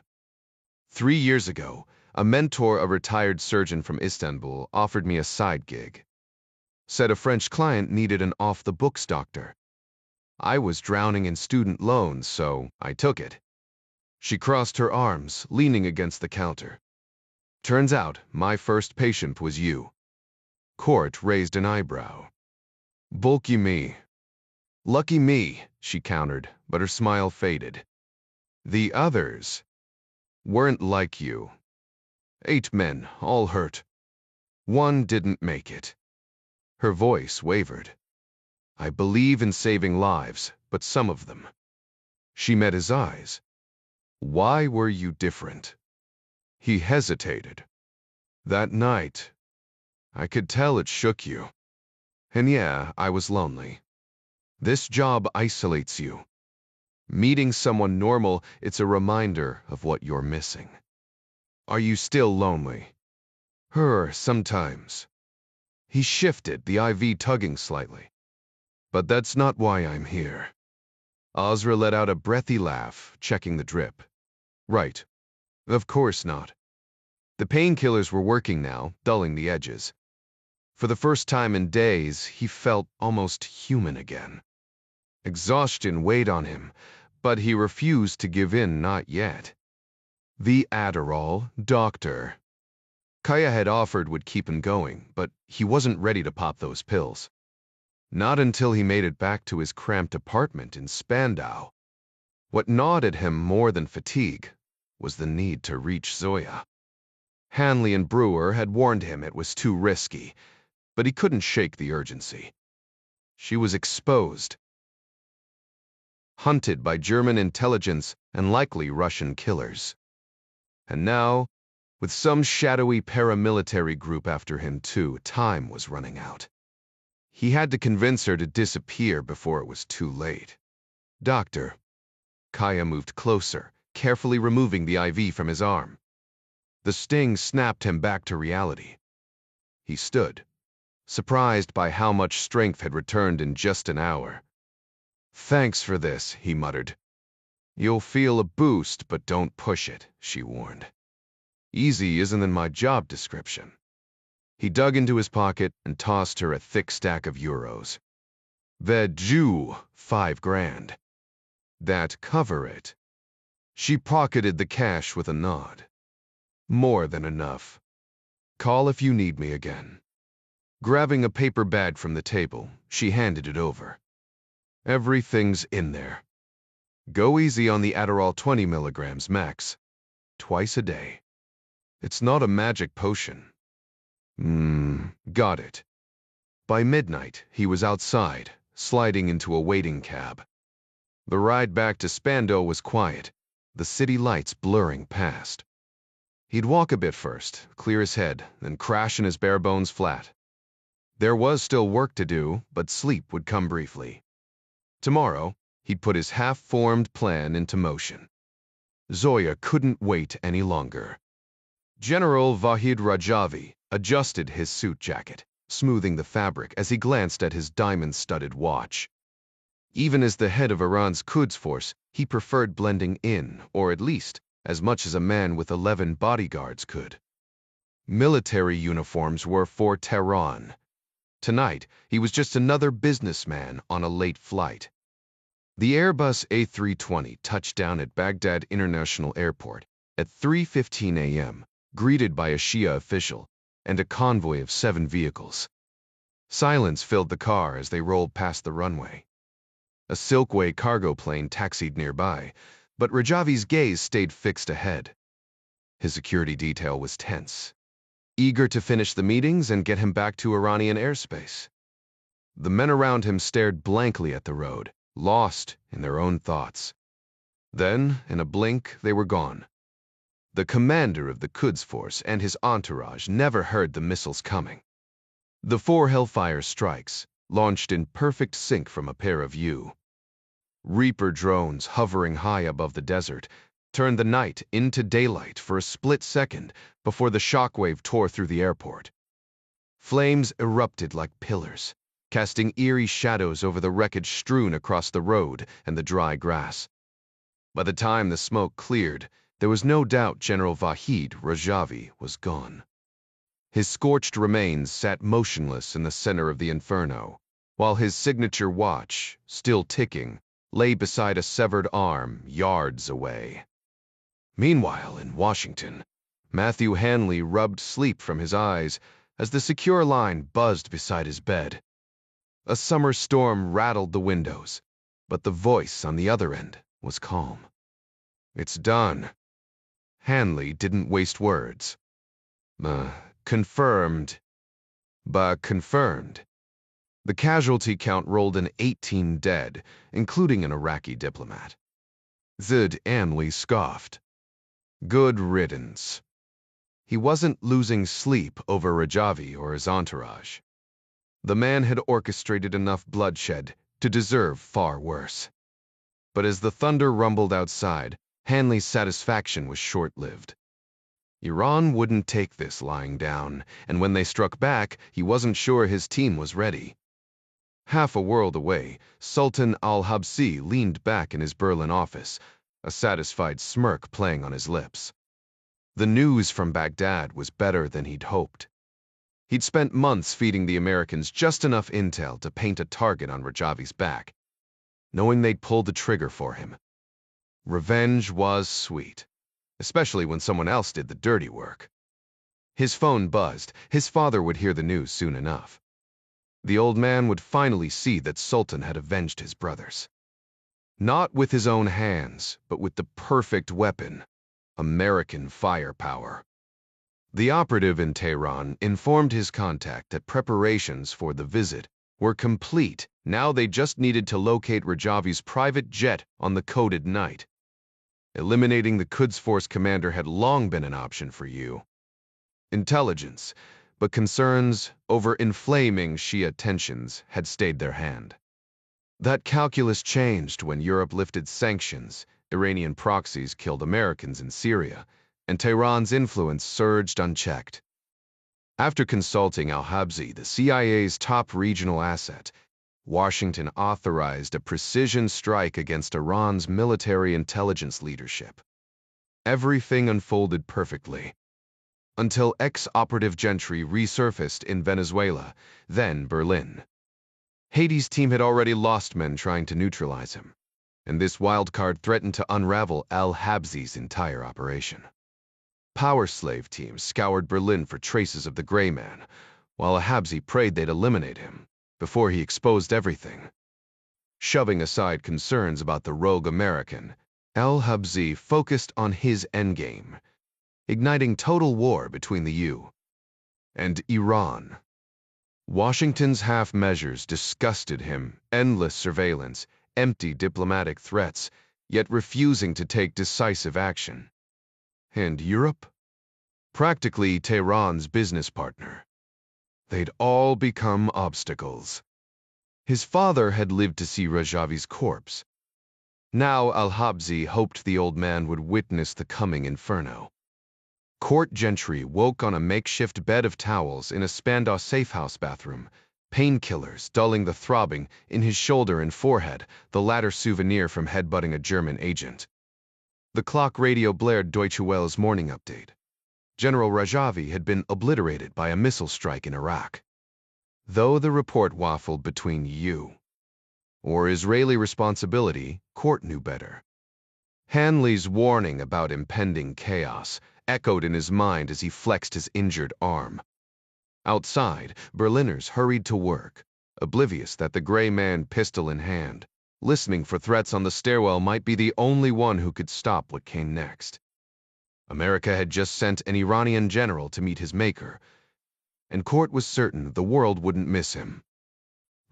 3 years ago, a mentor, a retired surgeon from Istanbul, offered me a side gig. Said a French client needed an off-the-books doctor. I was drowning in student loans, so I took it. She crossed her arms, leaning against the counter. Turns out, my first patient was you. Court raised an eyebrow. Bulky me. Lucky me, she countered, but her smile faded. The others weren't like you. 8 men, all hurt. 1 didn't make it. Her voice wavered. I believe in saving lives, but some of them. She met his eyes. Why were you different? He hesitated. That night, I could tell it shook you. And yeah, I was lonely. This job isolates you. Meeting someone normal, it's a reminder of what you're missing. Are you still lonely? Her, sometimes. He shifted, the IV tugging slightly. But that's not why I'm here. Azra let out a breathy laugh, checking the drip. Right. Of course not. The painkillers were working now, dulling the edges. For the first time in days, he felt almost human again. Exhaustion weighed on him, but he refused to give in, not yet. The Adderall, doctor. Kaya had offered would keep him going, but he wasn't ready to pop those pills. Not until he made it back to his cramped apartment in Spandau. What gnawed at him more than fatigue was the need to reach Zoya. Hanley and Brewer had warned him it was too risky, but he couldn't shake the urgency. She was exposed, hunted by German intelligence and likely Russian killers. And now, with some shadowy paramilitary group after him too, time was running out. He had to convince her to disappear before it was too late. Doctor. Kaya moved closer, carefully removing the IV from his arm. The sting snapped him back to reality. He stood, surprised by how much strength had returned in just an hour. Thanks for this, he muttered. You'll feel a boost, but don't push it, she warned. Easy isn't in my job description. He dug into his pocket and tossed her a thick stack of euros. The Jew, 5 grand. That cover it. She pocketed the cash with a nod. More than enough. Call if you need me again. Grabbing a paper bag from the table, she handed it over. Everything's in there. Go easy on the Adderall 20 milligrams max. Twice a day. It's not a magic potion. Got it. By midnight, he was outside, sliding into a waiting cab. The ride back to Spandau was quiet, the city lights blurring past. He'd walk a bit first, clear his head, then crash in his bare bones flat. There was still work to do, but sleep would come briefly. Tomorrow, he'd put his half-formed plan into motion. Zoya couldn't wait any longer. General Vahid Rajavi adjusted his suit jacket, smoothing the fabric as he glanced at his diamond-studded watch. Even as the head of Iran's Quds force, he preferred blending in, or at least as much as a man with 11 bodyguards could. Military uniforms were for Tehran. Tonight, he was just another businessman on a late flight. The Airbus A320 touched down at Baghdad International Airport at 3:15 a.m., greeted by a Shia official and a convoy of 7 vehicles. Silence filled the car as they rolled past the runway. A Silkway cargo plane taxied nearby, but Rajavi's gaze stayed fixed ahead. His security detail was tense, eager to finish the meetings and get him back to Iranian airspace. The men around him stared blankly at the road, lost in their own thoughts. Then, in a blink, they were gone. The commander of the Quds force and his entourage never heard the missiles coming. The 4 Hellfire strikes, launched in perfect sync from a pair of U. Reaper drones hovering high above the desert turned the night into daylight for a split second before the shockwave tore through the airport. Flames erupted like pillars, casting eerie shadows over the wreckage strewn across the road and the dry grass. By the time the smoke cleared, there was no doubt General Vahid Rajavi was gone. His scorched remains sat motionless in the center of the inferno, while his signature watch, still ticking, lay beside a severed arm yards away. Meanwhile, in Washington, Matthew Hanley rubbed sleep from his eyes as the secure line buzzed beside his bed. A summer storm rattled the windows, but the voice on the other end was calm. "It's done." Hanley didn't waste words. Confirmed. Confirmed. The casualty count rolled in 18 dead, including an Iraqi diplomat. Zid Hanley scoffed. Good riddance. He wasn't losing sleep over Rajavi or his entourage. The man had orchestrated enough bloodshed to deserve far worse. But as the thunder rumbled outside, Hanley's satisfaction was short-lived. Iran wouldn't take this lying down, and when they struck back, he wasn't sure his team was ready. Half a world away, Sultan al-Habsi leaned back in his Berlin office, a satisfied smirk playing on his lips. The news from Baghdad was better than he'd hoped. He'd spent months feeding the Americans just enough intel to paint a target on Rajavi's back, knowing they'd pull the trigger for him. Revenge was sweet, especially when someone else did the dirty work. His phone buzzed. His father would hear the news soon enough. The old man would finally see that Sultan had avenged his brothers. Not with his own hands, but with the perfect weapon, American firepower. The operative in Tehran informed his contact that preparations for the visit were complete. Now they just needed to locate Rajavi's private jet on the coded night. Eliminating the Quds Force commander had long been an option for you. Intelligence, but concerns over inflaming Shia tensions had stayed their hand. That calculus changed when Europe lifted sanctions, Iranian proxies killed Americans in Syria, and Tehran's influence surged unchecked. After consulting al-Habsi, the CIA's top regional asset, Washington authorized a precision strike against Iran's military intelligence leadership. Everything unfolded perfectly, until ex-operative Gentry resurfaced in Venezuela, then Berlin. Haiti's team had already lost men trying to neutralize him, and this wildcard threatened to unravel al-Habsi's entire operation. Power slave teams scoured Berlin for traces of the Gray Man, while al-Habsi prayed they'd eliminate him before he exposed everything. Shoving aside concerns about the rogue American, al-Habsi focused on his endgame, igniting total war between the U.S. and Iran. Washington's half measures disgusted him, endless surveillance, empty diplomatic threats, yet refusing to take decisive action. And Europe? Practically Tehran's business partner. They'd all become obstacles. His father had lived to see Rajavi's corpse. Now al-Habsi hoped the old man would witness the coming inferno. Court Gentry woke on a makeshift bed of towels in a Spandau safehouse bathroom, painkillers dulling the throbbing in his shoulder and forehead, the latter souvenir from headbutting a German agent. The clock radio blared Deutsche Welle's morning update. General Rajavi had been obliterated by a missile strike in Iraq. Though the report waffled between U.S. or Israeli responsibility, Court knew better. Hanley's warning about impending chaos echoed in his mind as he flexed his injured arm. Outside, Berliners hurried to work, oblivious that the Gray Man, pistol in hand, listening for threats on the stairwell, might be the only one who could stop what came next. America had just sent an Iranian general to meet his maker, and Court was certain the world wouldn't miss him.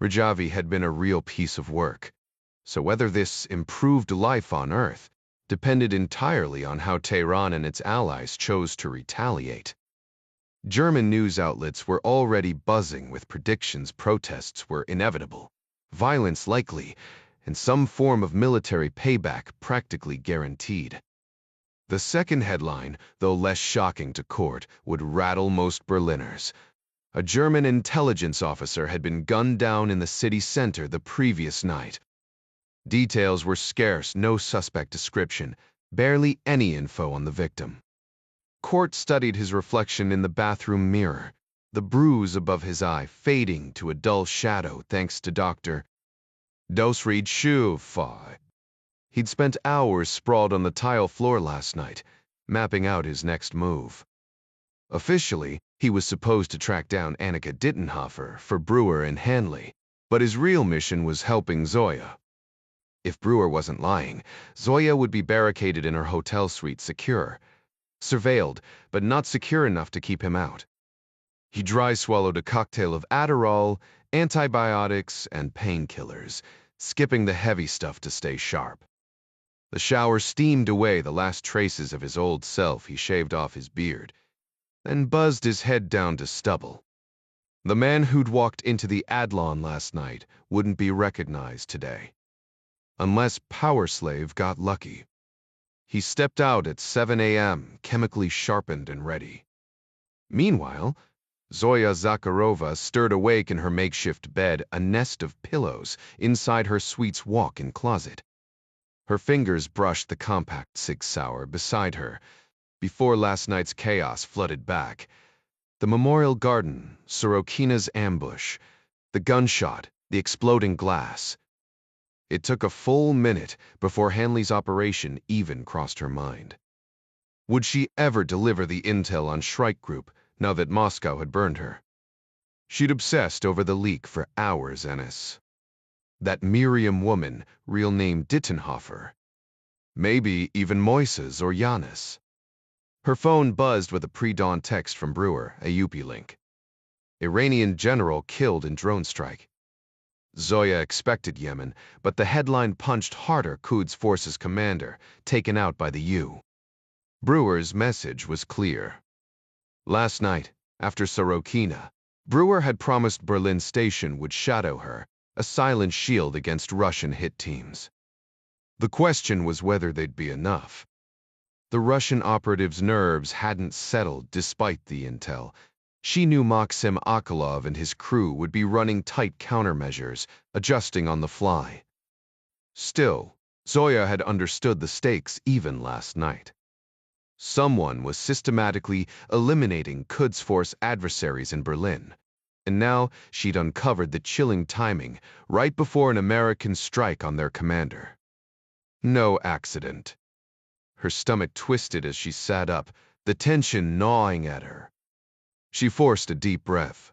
Rajavi had been a real piece of work, so whether this improved life on Earth depended entirely on how Tehran and its allies chose to retaliate. German news outlets were already buzzing with predictions protests were inevitable, violence likely, and some form of military payback practically guaranteed. The second headline, though less shocking to Court, would rattle most Berliners. A German intelligence officer had been gunned down in the city center the previous night. Details were scarce, no suspect description, barely any info on the victim. Court studied his reflection in the bathroom mirror, the bruise above his eye fading to a dull shadow thanks to Dr. Dosreed Shufai. He'd spent hours sprawled on the tile floor last night, mapping out his next move. Officially, he was supposed to track down Annika Dittenhofer for Brewer and Hanley, But his real mission was helping Zoya. If Brewer wasn't lying, Zoya would be barricaded in her hotel suite secure, surveilled, but not secure enough to keep him out. He dry-swallowed a cocktail of Adderall, antibiotics, and painkillers, skipping the heavy stuff to stay sharp. The shower steamed away the last traces of his old self. He shaved off his beard, then buzzed his head down to stubble. The man who'd walked into the Adlon last night wouldn't be recognized today. Unless Power Slave got lucky. He stepped out at 7 a.m., chemically sharpened and ready. Meanwhile, Zoya Zakharova stirred awake in her makeshift bed, a nest of pillows inside her suite's walk-in closet. Her fingers brushed the compact Sig Sauer beside her before last night's chaos flooded back. The memorial garden, Sorokina's ambush, the gunshot, the exploding glass. It took a full minute before Hanley's operation even crossed her mind. Would she ever deliver the intel on Shrike Group now that Moscow had burned her? She'd obsessed over the leak for hours, Ennis. That Miriam woman, real name Dittenhofer. Maybe even Moises or Yanis. Her phone buzzed with a pre-dawn text from Brewer, a UP link. Iranian general killed in drone strike. Zoya expected Yemen, but the headline punched harder. Quds Forces commander, taken out by the U. Brewer's message was clear. Last night, after Sorokina, Brewer had promised Berlin Station would shadow her, a silent shield against Russian hit teams. The question was whether they'd be enough. The Russian operative's nerves hadn't settled despite the intel. She knew Maxim Akolov and his crew would be running tight countermeasures, adjusting on the fly. Still, Zoya had understood the stakes even last night. Someone was systematically eliminating Quds Force adversaries in Berlin, and now she'd uncovered the chilling timing right before an American strike on their commander. No accident. Her stomach twisted as she sat up, the tension gnawing at her. She forced a deep breath.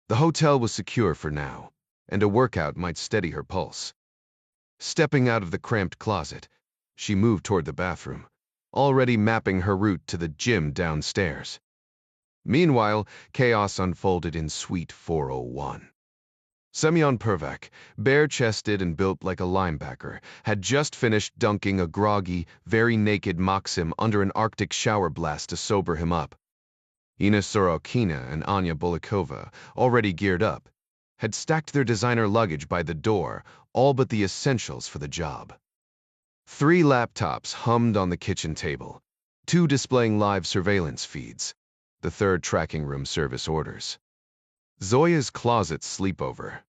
The hotel was secure for now, and a workout might steady her pulse. Stepping out of the cramped closet, she moved toward the bathroom, already mapping her route to the gym downstairs. Meanwhile, chaos unfolded in Suite 401. Semyon Pervak, bare-chested and built like a linebacker, had just finished dunking a groggy, very naked Maxim under an Arctic shower blast to sober him up. Ina Sorokina and Anya Bolikova, already geared up, had stacked their designer luggage by the door, all but the essentials for the job. 3 laptops hummed on the kitchen table, 2 displaying live surveillance feeds, the 3rd tracking room service orders. Zoya's closet sleepover.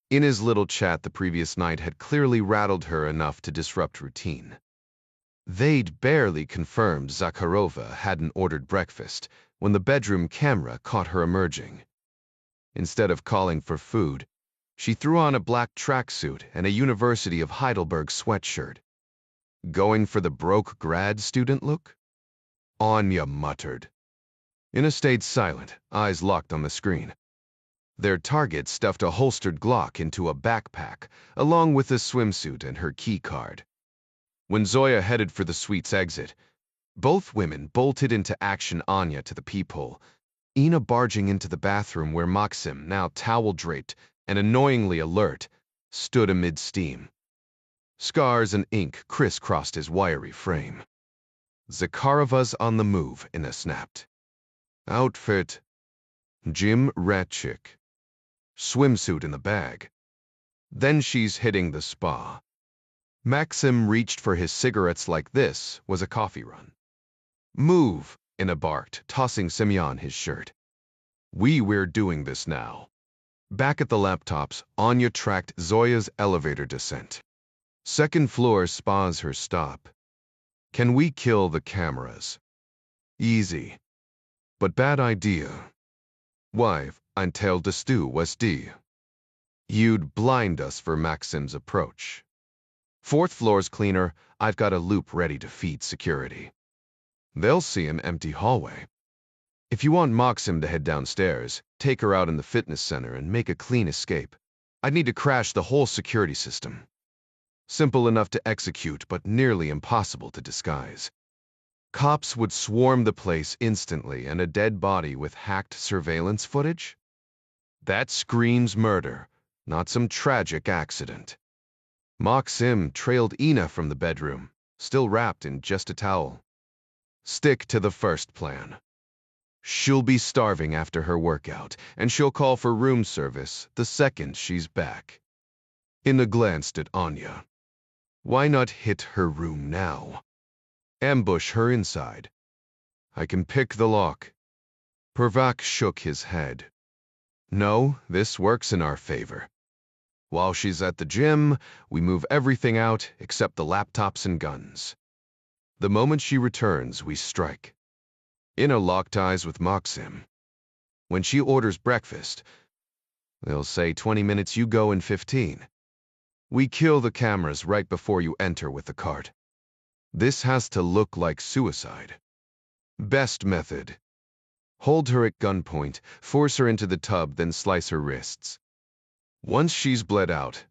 Ina's little chat the previous night had clearly rattled her enough to disrupt routine. They'd barely confirmed Zakharova hadn't ordered breakfast when the bedroom camera caught her emerging. Instead of calling for food, she threw on a black tracksuit and a University of Heidelberg sweatshirt. Going for the broke grad student look? Anya muttered. Ina stayed silent, eyes locked on the screen. Their target stuffed a holstered Glock into a backpack, along with a swimsuit and her key card. When Zoya headed for the suite's exit, both women bolted into action. Anya to the peephole, Ina barging into the bathroom where Maxim, now towel-draped and annoyingly alert, stood amid steam. Scars and ink crisscrossed his wiry frame. Zakharova's on the move, Ina snapped. Outfit: gym rat chick. Swimsuit in the bag. Then she's hitting the spa. Maxim reached for his cigarettes like this was a coffee run. Move, Ina barked, tossing Semyon his shirt. We're doing this now. Back at the laptops, Anya tracked Zoya's elevator descent. 2nd floor spa's her stop. Can we kill the cameras? Easy. But bad idea. Why, ein Teil des Du, was die. You'd blind us for Maxim's approach. 4th floor's cleaner, I've got a loop ready to feed security. They'll see an empty hallway. If you want Maxim to head downstairs, take her out in the fitness center and make a clean escape. I'd need to crash the whole security system. Simple enough to execute, but nearly impossible to disguise. Cops would swarm the place instantly, and a dead body with hacked surveillance footage? That screams murder, not some tragic accident. Maxim trailed Ina from the bedroom, still wrapped in just a towel. Stick to the first plan. She'll be starving after her workout, and she'll call for room service the second she's back. Ina glanced at Anya. Why not hit her room now? Ambush her inside. I can pick the lock. Pervak shook his head. No, this works in our favor. While she's at the gym, we move everything out except the laptops and guns. The moment she returns, we strike. Ina locked eyes with Maxim. When she orders breakfast, they'll say 20 minutes you go and 15. We kill the cameras right before you enter with the cart. This has to look like suicide. Best method. Hold her at gunpoint, force her into the tub, then slice her wrists. Once she's bled out,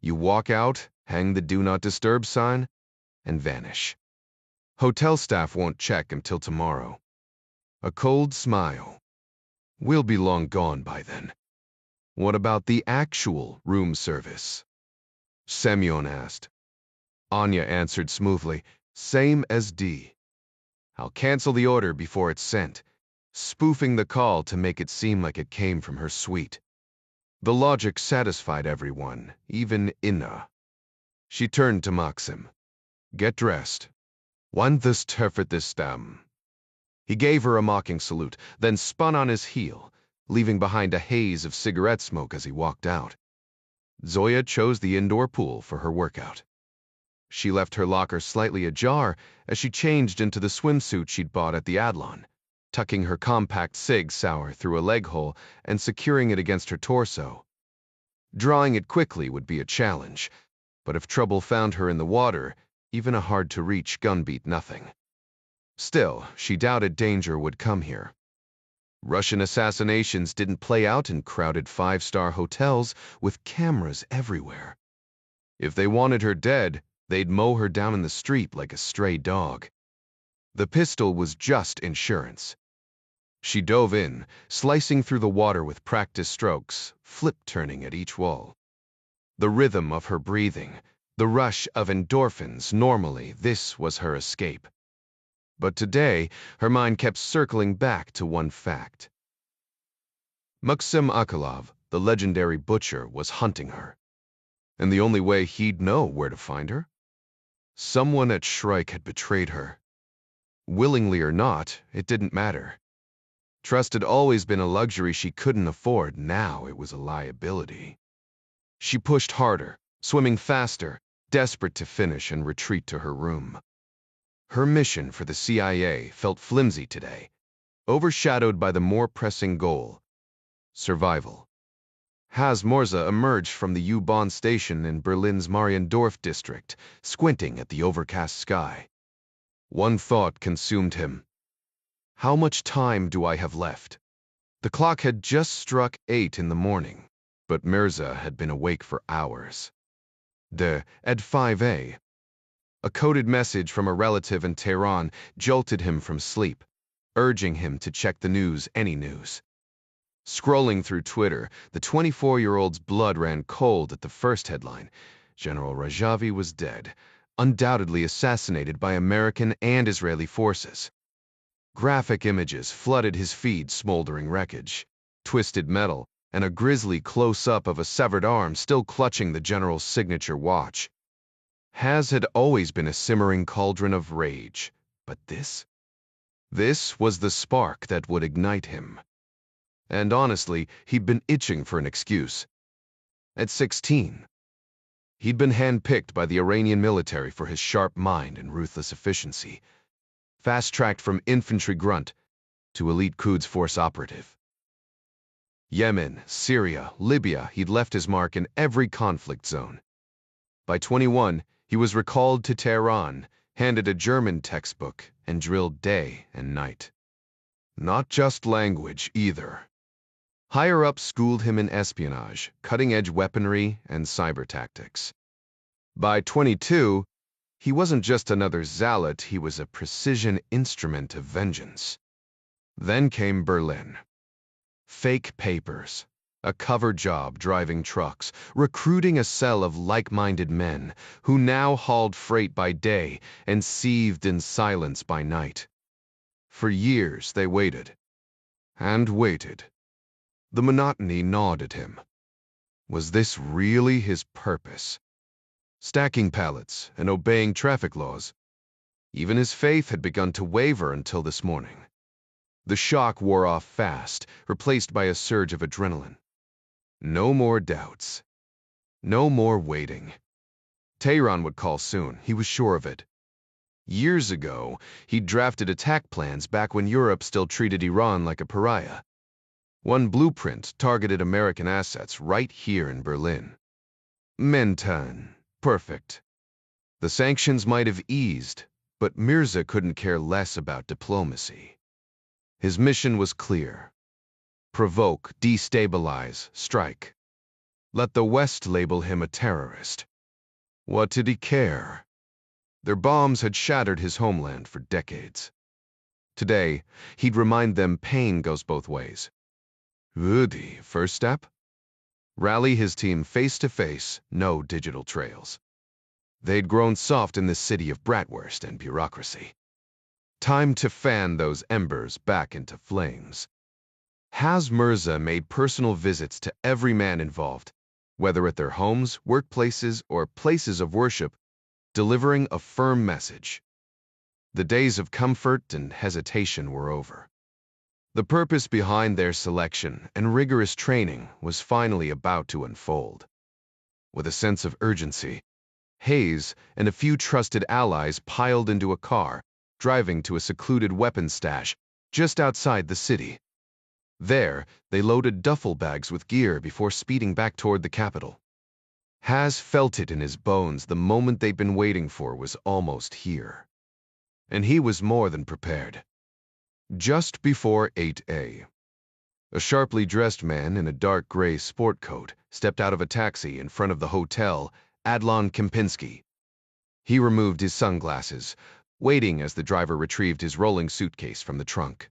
you walk out, hang the do not disturb sign, and vanish. Hotel staff won't check until tomorrow. A cold smile. We'll be long gone by then. What about the actual room service? Semyon asked. Anya answered smoothly, same as D. I'll cancel the order before it's sent, spoofing the call to make it seem like it came from her suite. The logic satisfied everyone, even Ina. She turned to Maxim. Get dressed. Want this turfet this stem. He gave her a mocking salute, then spun on his heel, leaving behind a haze of cigarette smoke as he walked out. Zoya chose the indoor pool for her workout. She left her locker slightly ajar as she changed into the swimsuit she'd bought at the Adlon, tucking her compact Sig Sauer through a leg hole and securing it against her torso. Drawing it quickly would be a challenge, but if trouble found her in the water, even a hard-to-reach gun beat nothing. Still, she doubted danger would come here. Russian assassinations didn't play out in crowded five-star hotels with cameras everywhere. If they wanted her dead, they'd mow her down in the street like a stray dog. The pistol was just insurance. She dove in, slicing through the water with practice strokes, flip-turning at each wall. The rhythm of her breathing, the rush of endorphins, normally this was her escape. But today, her mind kept circling back to one fact. Maxim Akalov, the legendary butcher, was hunting her. And the only way he'd know where to find her? Someone at Shrike had betrayed her. Willingly or not, it didn't matter. Trust had always been a luxury she couldn't afford. Now it was a liability. She pushed harder, swimming faster, desperate to finish and retreat to her room. Her mission for the CIA felt flimsy today, overshadowed by the more pressing goal: survival. Has Morza emerged from the U-Bahn station in Berlin's Mariendorf district, squinting at the overcast sky. One thought consumed him. How much time do I have left? The clock had just struck 8 in the morning, but Mirza had been awake for hours. At 5 A coded message from a relative in Tehran jolted him from sleep, urging him to check the news, any news. Scrolling through Twitter, the 24-year-old's blood ran cold at the first headline. General Rajavi was dead, undoubtedly assassinated by American and Israeli forces. Graphic images flooded his feed, smoldering wreckage, twisted metal, and a grisly close-up of a severed arm still clutching the general's signature watch. Haz had always been a simmering cauldron of rage, but this was the spark that would ignite him. And honestly, he'd been itching for an excuse. At 16, he'd been handpicked by the Iranian military for his sharp mind and ruthless efficiency, fast-tracked from infantry grunt to elite Quds Force operative. Yemen, Syria, Libya, he'd left his mark in every conflict zone. By 21, he was recalled to Tehran, handed a German textbook, and drilled day and night. Not just language, either. Higher-ups schooled him in espionage, cutting-edge weaponry, and cyber tactics. By 22, he wasn't just another zealot, he was a precision instrument of vengeance. Then came Berlin. Fake papers, a cover job driving trucks, recruiting a cell of like-minded men who now hauled freight by day and seethed in silence by night. For years they waited. And waited. The monotony gnawed at him. Was this really his purpose? Stacking pallets and obeying traffic laws. Even his faith had begun to waver until this morning. The shock wore off fast, replaced by a surge of adrenaline. No more doubts. No more waiting. Tehran would call soon, he was sure of it. Years ago, he'd drafted attack plans back when Europe still treated Iran like a pariah. One blueprint targeted American assets right here in Berlin. Mentan. Perfect. The sanctions might have eased, but Mirza couldn't care less about diplomacy. His mission was clear. Provoke, destabilize, strike. Let the West label him a terrorist. What did he care? Their bombs had shattered his homeland for decades. Today, he'd remind them pain goes both ways. Woody, first step? Rally his team face to face, no digital trails. They'd grown soft in this city of bratwurst and bureaucracy. Time to fan those embers back into flames. Has Mirza made personal visits to every man involved, whether at their homes, workplaces, or places of worship, delivering a firm message. The days of comfort and hesitation were over. The purpose behind their selection and rigorous training was finally about to unfold. With a sense of urgency, Hayes and a few trusted allies piled into a car, driving to a secluded weapons stash just outside the city. There, they loaded duffel bags with gear before speeding back toward the capital. Has felt it in his bones the moment they'd been waiting for was almost here. And he was more than prepared. Just before 8 a sharply dressed man in a dark gray sport coat stepped out of a taxi in front of the hotel Adlon Kempinski. He removed his sunglasses, waiting as the driver retrieved his rolling suitcase from the trunk.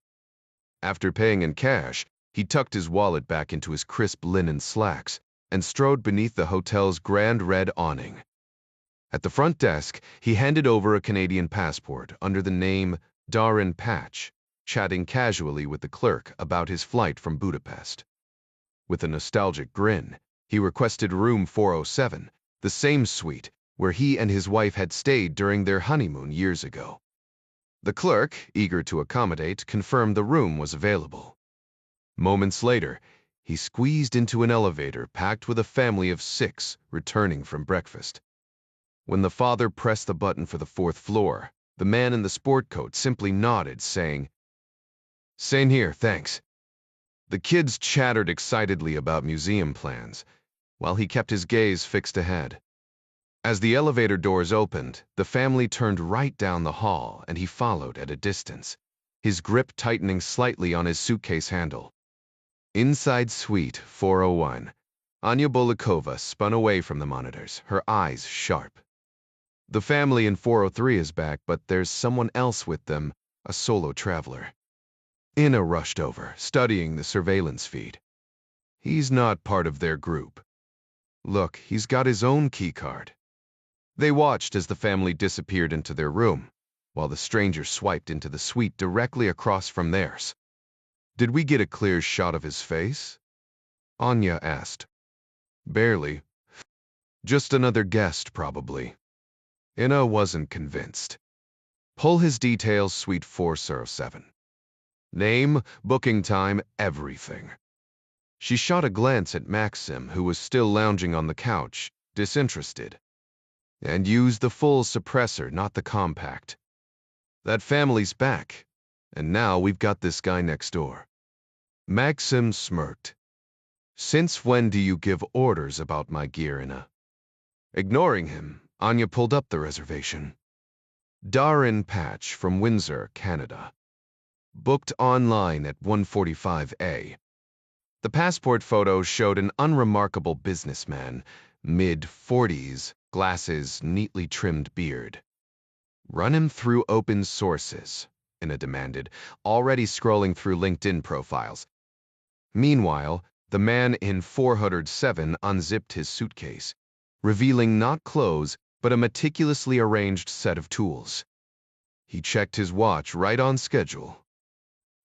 After paying in cash, he tucked his wallet back into his crisp linen slacks and strode beneath the hotel's grand red awning. At the front desk, he handed over a Canadian passport under the name Darren Patch, chatting casually with the clerk about his flight from Budapest. With a nostalgic grin, he requested room 407, the same suite where he and his wife had stayed during their honeymoon years ago. The clerk, eager to accommodate, confirmed the room was available. Moments later, he squeezed into an elevator packed with a family of 6 returning from breakfast. When the father pressed the button for the 4th floor, the man in the sport coat simply nodded, saying, "Same here, thanks." The kids chattered excitedly about museum plans, while he kept his gaze fixed ahead. As the elevator doors opened, the family turned right down the hall, and he followed at a distance, his grip tightening slightly on his suitcase handle. Inside Suite 401, Anya Bolikova spun away from the monitors, her eyes sharp. The family in 403 is back, but there's someone else with them, a solo traveler. Inna rushed over, studying the surveillance feed. He's not part of their group. Look, he's got his own keycard. They watched as the family disappeared into their room, while the stranger swiped into the suite directly across from theirs. Did we get a clear shot of his face? Anya asked. Barely. Just another guest, probably. Inna wasn't convinced. Pull his details, suite 407. Name, booking time, everything. She shot a glance at Maxim, who was still lounging on the couch, disinterested. And used the full suppressor, not the compact. That family's back, and now we've got this guy next door. Maxim smirked. Since when do you give orders about my gear, Inna? Ignoring him, Anya pulled up the reservation. Darren Patch from Windsor, Canada. Booked online at 1:45 A. The passport photo showed an unremarkable businessman, mid-40s, glasses, neatly trimmed beard. "Run him through open sources," Ina demanded, already scrolling through LinkedIn profiles. Meanwhile, the man in 407 unzipped his suitcase, revealing not clothes, but a meticulously arranged set of tools. He checked his watch right on schedule.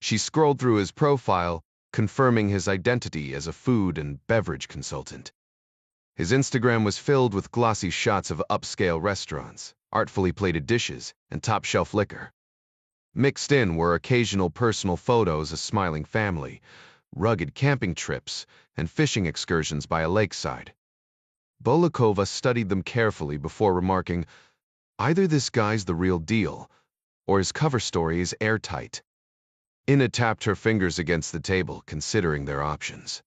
She scrolled through his profile, confirming his identity as a food and beverage consultant. His Instagram was filled with glossy shots of upscale restaurants, artfully plated dishes, and top-shelf liquor. Mixed in were occasional personal photos of smiling family, rugged camping trips, and fishing excursions by a lakeside. Bolakova studied them carefully before remarking, "Either this guy's the real deal, or his cover story is airtight." Ina tapped her fingers against the table, considering their options.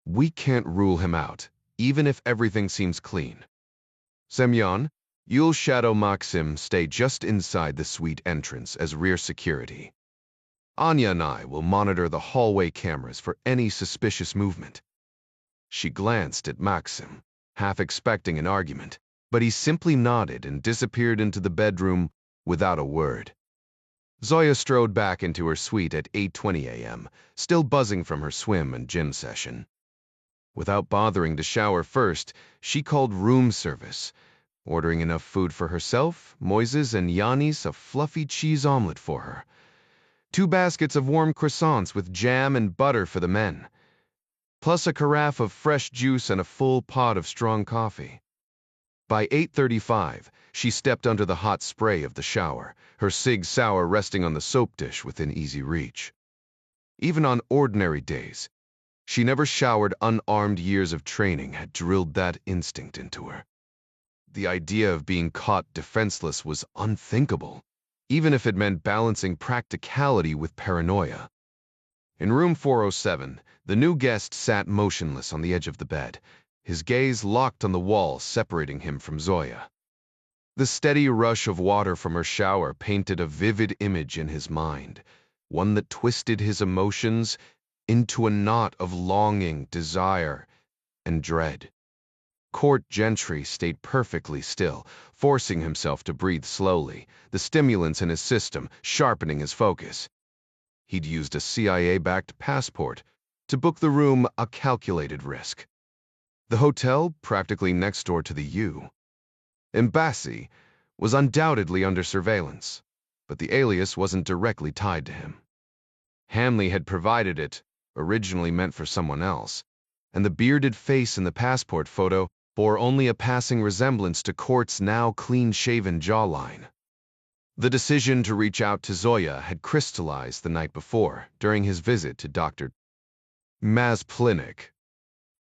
"We can't rule him out, even if everything seems clean. Semyon, you'll shadow Maxim, stay just inside the suite entrance as rear security. Anya and I will monitor the hallway cameras for any suspicious movement." She glanced at Maxim, half expecting an argument, but he simply nodded and disappeared into the bedroom without a word. Zoya strode back into her suite at 8:20 a.m., still buzzing from her swim and gym session. Without bothering to shower first, she called room service, ordering enough food for herself, Moises, and Yanis a fluffy cheese omelet for her. 2 baskets of warm croissants with jam and butter for the men, plus a carafe of fresh juice and a full pot of strong coffee. By 8:35, she stepped under the hot spray of the shower, her Sig Sauer resting on the soap dish within easy reach. Even on ordinary days, she never showered unarmed. Years of training had drilled that instinct into her. The idea of being caught defenseless was unthinkable, even if it meant balancing practicality with paranoia. In room 407, the new guest sat motionless on the edge of the bed, his gaze locked on the wall separating him from Zoya. The steady rush of water from her shower painted a vivid image in his mind, one that twisted his emotions into a knot of longing, desire, and dread. Court Gentry stayed perfectly still, forcing himself to breathe slowly, the stimulants in his system sharpening his focus. He'd used a CIA-backed passport to book the room, a calculated risk. The hotel, practically next door to the U. Embassy, was undoubtedly under surveillance, but the alias wasn't directly tied to him. Hanley had provided it, originally meant for someone else, and the bearded face in the passport photo bore only a passing resemblance to Court's now clean-shaven jawline. The decision to reach out to Zoya had crystallized the night before, during his visit to Dr. Mazplinik.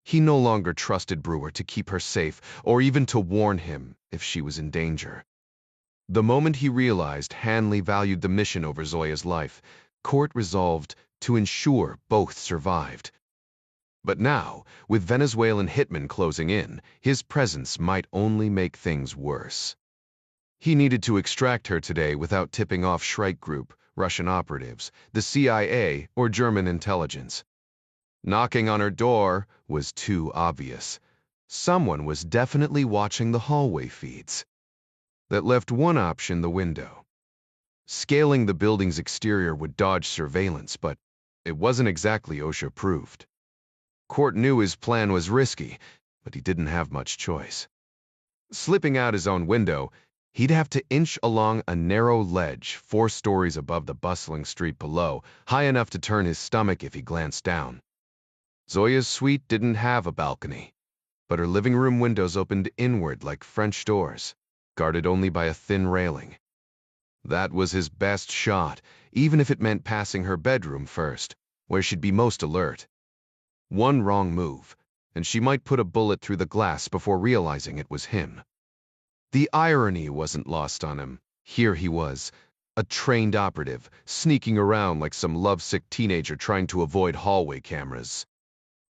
He no longer trusted Brewer to keep her safe, or even to warn him if she was in danger. The moment he realized Hanley valued the mission over Zoya's life, Court resolved to ensure both survived. But now, with Venezuelan hitmen closing in, his presence might only make things worse. He needed to extract her today without tipping off Shrike Group, Russian operatives, the CIA, or German intelligence. Knocking on her door was too obvious. Someone was definitely watching the hallway feeds. That left one option: the window. Scaling the building's exterior would dodge surveillance, but it wasn't exactly OSHA-proofed. Court knew his plan was risky, but he didn't have much choice. Slipping out his own window, he'd have to inch along a narrow ledge 4 stories above the bustling street below, high enough to turn his stomach if he glanced down. Zoya's suite didn't have a balcony, but her living room windows opened inward like French doors, guarded only by a thin railing. That was his best shot, even if it meant passing her bedroom first, where she'd be most alert. One wrong move, and she might put a bullet through the glass before realizing it was him. The irony wasn't lost on him. Here he was, a trained operative, sneaking around like some lovesick teenager trying to avoid hallway cameras.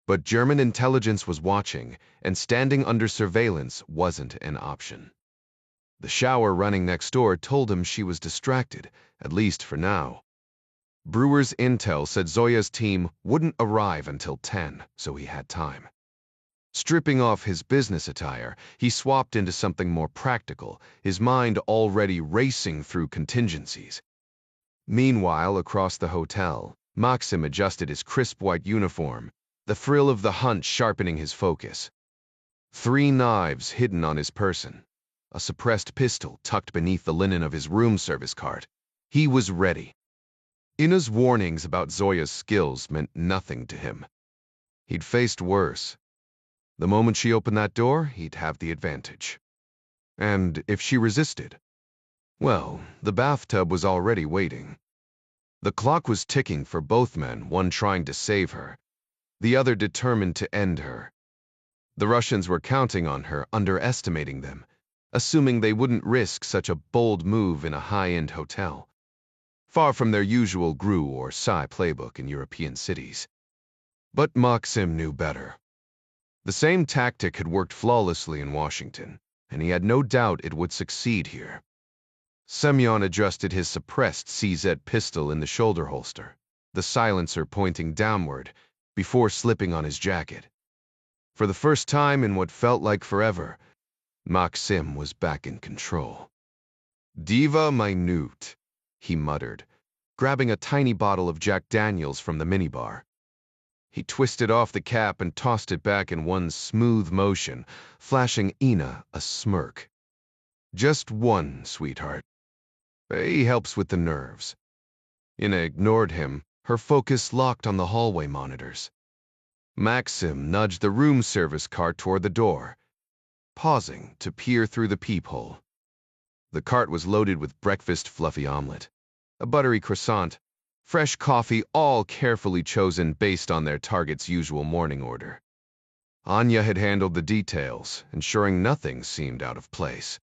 But German intelligence was watching, and standing under surveillance wasn't an option. The shower running next door told him she was distracted, at least for now. Brewer's intel said Zoya's team wouldn't arrive until 10, so he had time. Stripping off his business attire, he swapped into something more practical, his mind already racing through contingencies. Meanwhile, across the hotel, Maxim adjusted his crisp white uniform, the thrill of the hunt sharpening his focus. 3 knives hidden on his person, a suppressed pistol tucked beneath the linen of his room service cart. He was ready. Ina's warnings about Zoya's skills meant nothing to him. He'd faced worse. The moment she opened that door, he'd have the advantage. And if she resisted, well, the bathtub was already waiting. The clock was ticking for both men, one trying to save her, the other determined to end her. The Russians were counting on her, underestimating them, assuming they wouldn't risk such a bold move in a high-end hotel, far from their usual GRU or PSI playbook in European cities. But Maxim knew better. The same tactic had worked flawlessly in Washington, and he had no doubt it would succeed here. Semyon adjusted his suppressed CZ pistol in the shoulder holster, the silencer pointing downward, before slipping on his jacket. For the first time in what felt like forever, Maxim was back in control. Diva minute, he muttered, grabbing a tiny bottle of Jack Daniels from the minibar. He twisted off the cap and tossed it back in one smooth motion, flashing Ina a smirk. Just one, sweetheart. He helps with the nerves. Ina ignored him, her focus locked on the hallway monitors. Maxim nudged the room service cart toward the door, pausing to peer through the peephole. The cart was loaded with breakfast fluffy omelet, a buttery croissant, fresh coffee, all carefully chosen based on their target's usual morning order. Anya had handled the details, ensuring nothing seemed out of place.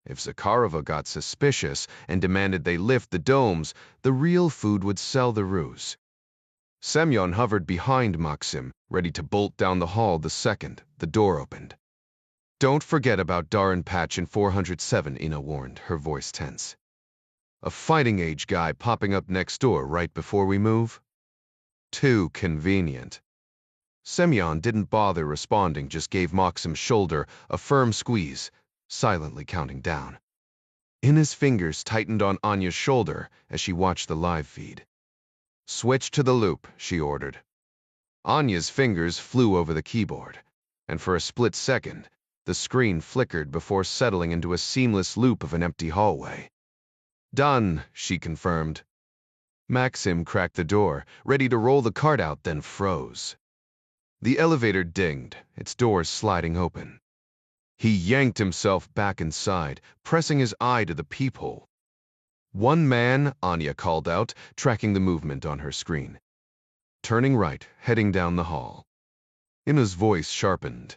If Zakharova got suspicious and demanded they lift the domes, the real food would sell the ruse. Semyon hovered behind Maxim, ready to bolt down the hall the second the door opened. Don't forget about Darren Patch in 407, Ina warned, her voice tense. A fighting-age guy popping up next door right before we move? Too convenient. Semyon didn't bother responding, just gave Maxim's shoulder a firm squeeze, silently counting down. Ina's fingers tightened on Anya's shoulder as she watched the live feed. Switch to the loop, she ordered. Anya's fingers flew over the keyboard, and for a split second, the screen flickered before settling into a seamless loop of an empty hallway. Done, she confirmed. Maxim cracked the door, ready to roll the cart out, then froze. The elevator dinged, its doors sliding open. He yanked himself back inside, pressing his eye to the peephole. One man, Anya called out, tracking the movement on her screen. Turning right, heading down the hall. Ina's voice sharpened.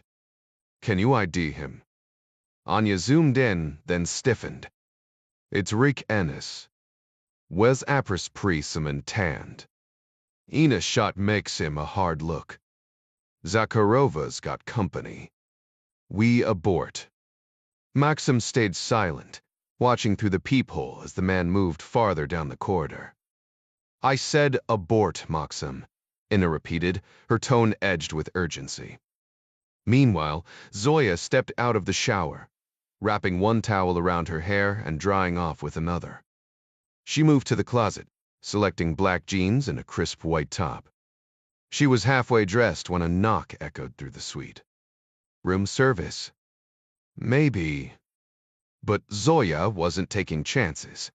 Can you ID him? Anya zoomed in, then stiffened. It's Rick Ennis. Wes Apris Prism and tanned. Ina shot Maxim a hard look. Zakharova's got company. We abort. Maxim stayed silent, watching through the peephole as the man moved farther down the corridor. I said abort, Maxim, Ina repeated, her tone edged with urgency. Meanwhile, Zoya stepped out of the shower, wrapping one towel around her hair and drying off with another. She moved to the closet, selecting black jeans and a crisp white top. She was halfway dressed when a knock echoed through the suite. Room service. Maybe. But Zoya wasn't taking chances.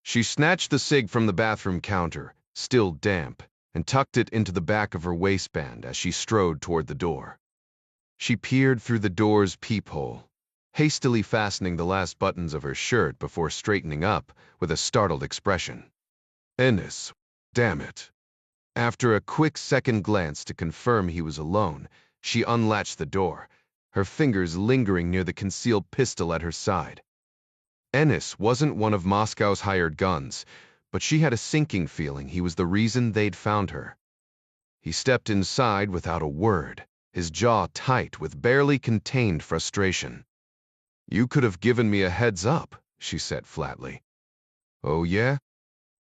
She snatched the cig from the bathroom counter, still damp, and tucked it into the back of her waistband as she strode toward the door. She peered through the door's peephole, hastily fastening the last buttons of her shirt before straightening up with a startled expression. Ennis, damn it. After a quick second glance to confirm he was alone, she unlatched the door, her fingers lingering near the concealed pistol at her side. Ennis wasn't one of Moscow's hired guns, but she had a sinking feeling he was the reason they'd found her. He stepped inside without a word, his jaw tight with barely contained frustration. You could have given me a heads up, she said flatly. Oh yeah?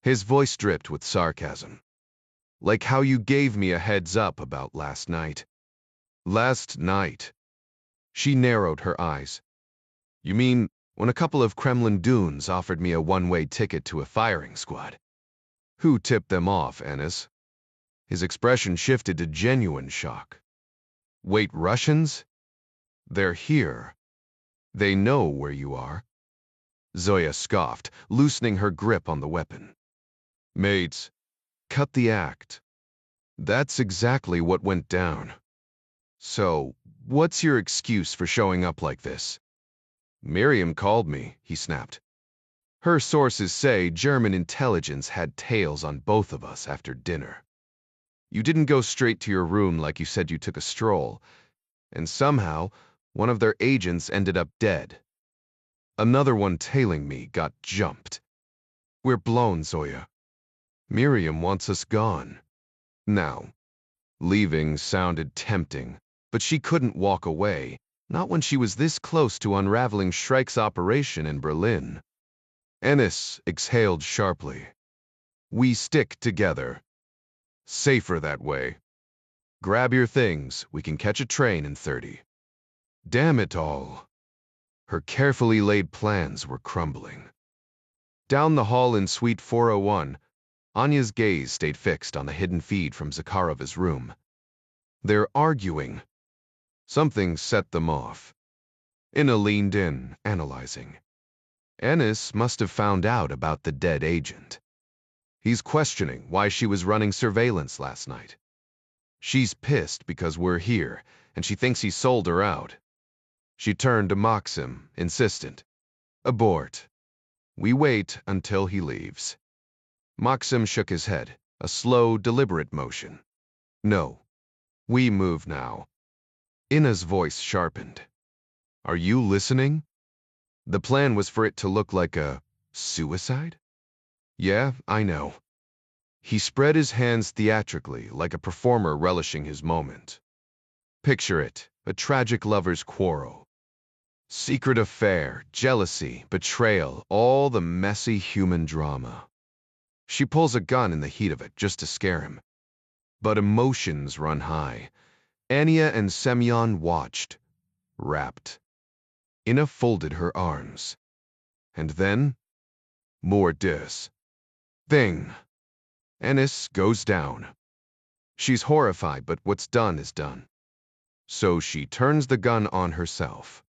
His voice dripped with sarcasm. Like how you gave me a heads up about last night. Last night? She narrowed her eyes. You mean when a couple of Kremlin goons offered me a one-way ticket to a firing squad? Who tipped them off, Ennis? His expression shifted to genuine shock. Wait, Russians? They're here. They know where you are. Zoya scoffed, loosening her grip on the weapon. Mates, cut the act. That's exactly what went down. So, what's your excuse for showing up like this? Miriam called me, he snapped. Her sources say German intelligence had tails on both of us after dinner. You didn't go straight to your room like you said you took a stroll, and somehow one of their agents ended up dead. Another one tailing me got jumped. We're blown, Zoya. Miriam wants us gone. Now, leaving sounded tempting, but she couldn't walk away, not when she was this close to unraveling Shrike's operation in Berlin. Ennis exhaled sharply. We stick together. Safer that way. Grab your things, we can catch a train in 30. Damn it all. Her carefully laid plans were crumbling. Down the hall in Suite 401, Anya's gaze stayed fixed on the hidden feed from Zakharova's room. They're arguing. Something set them off. Inna leaned in, analyzing. Ennis must have found out about the dead agent. He's questioning why she was running surveillance last night. She's pissed because we're here, and she thinks he sold her out. She turned to Maxim, insistent. Abort. We wait until he leaves. Maxim shook his head, a slow, deliberate motion. No. We move now. Inna's voice sharpened. Are you listening? The plan was for it to look like a suicide? Yeah, I know. He spread his hands theatrically, like a performer relishing his moment. Picture it, a tragic lover's quarrel. Secret affair, jealousy, betrayal, all the messy human drama. She pulls a gun in the heat of it just to scare him. But emotions run high. Anya and Semyon watched, rapt. Inna folded her arms. And then, more dis. Thing. Ennis goes down. She's horrified, but what's done is done. So she turns the gun on herself.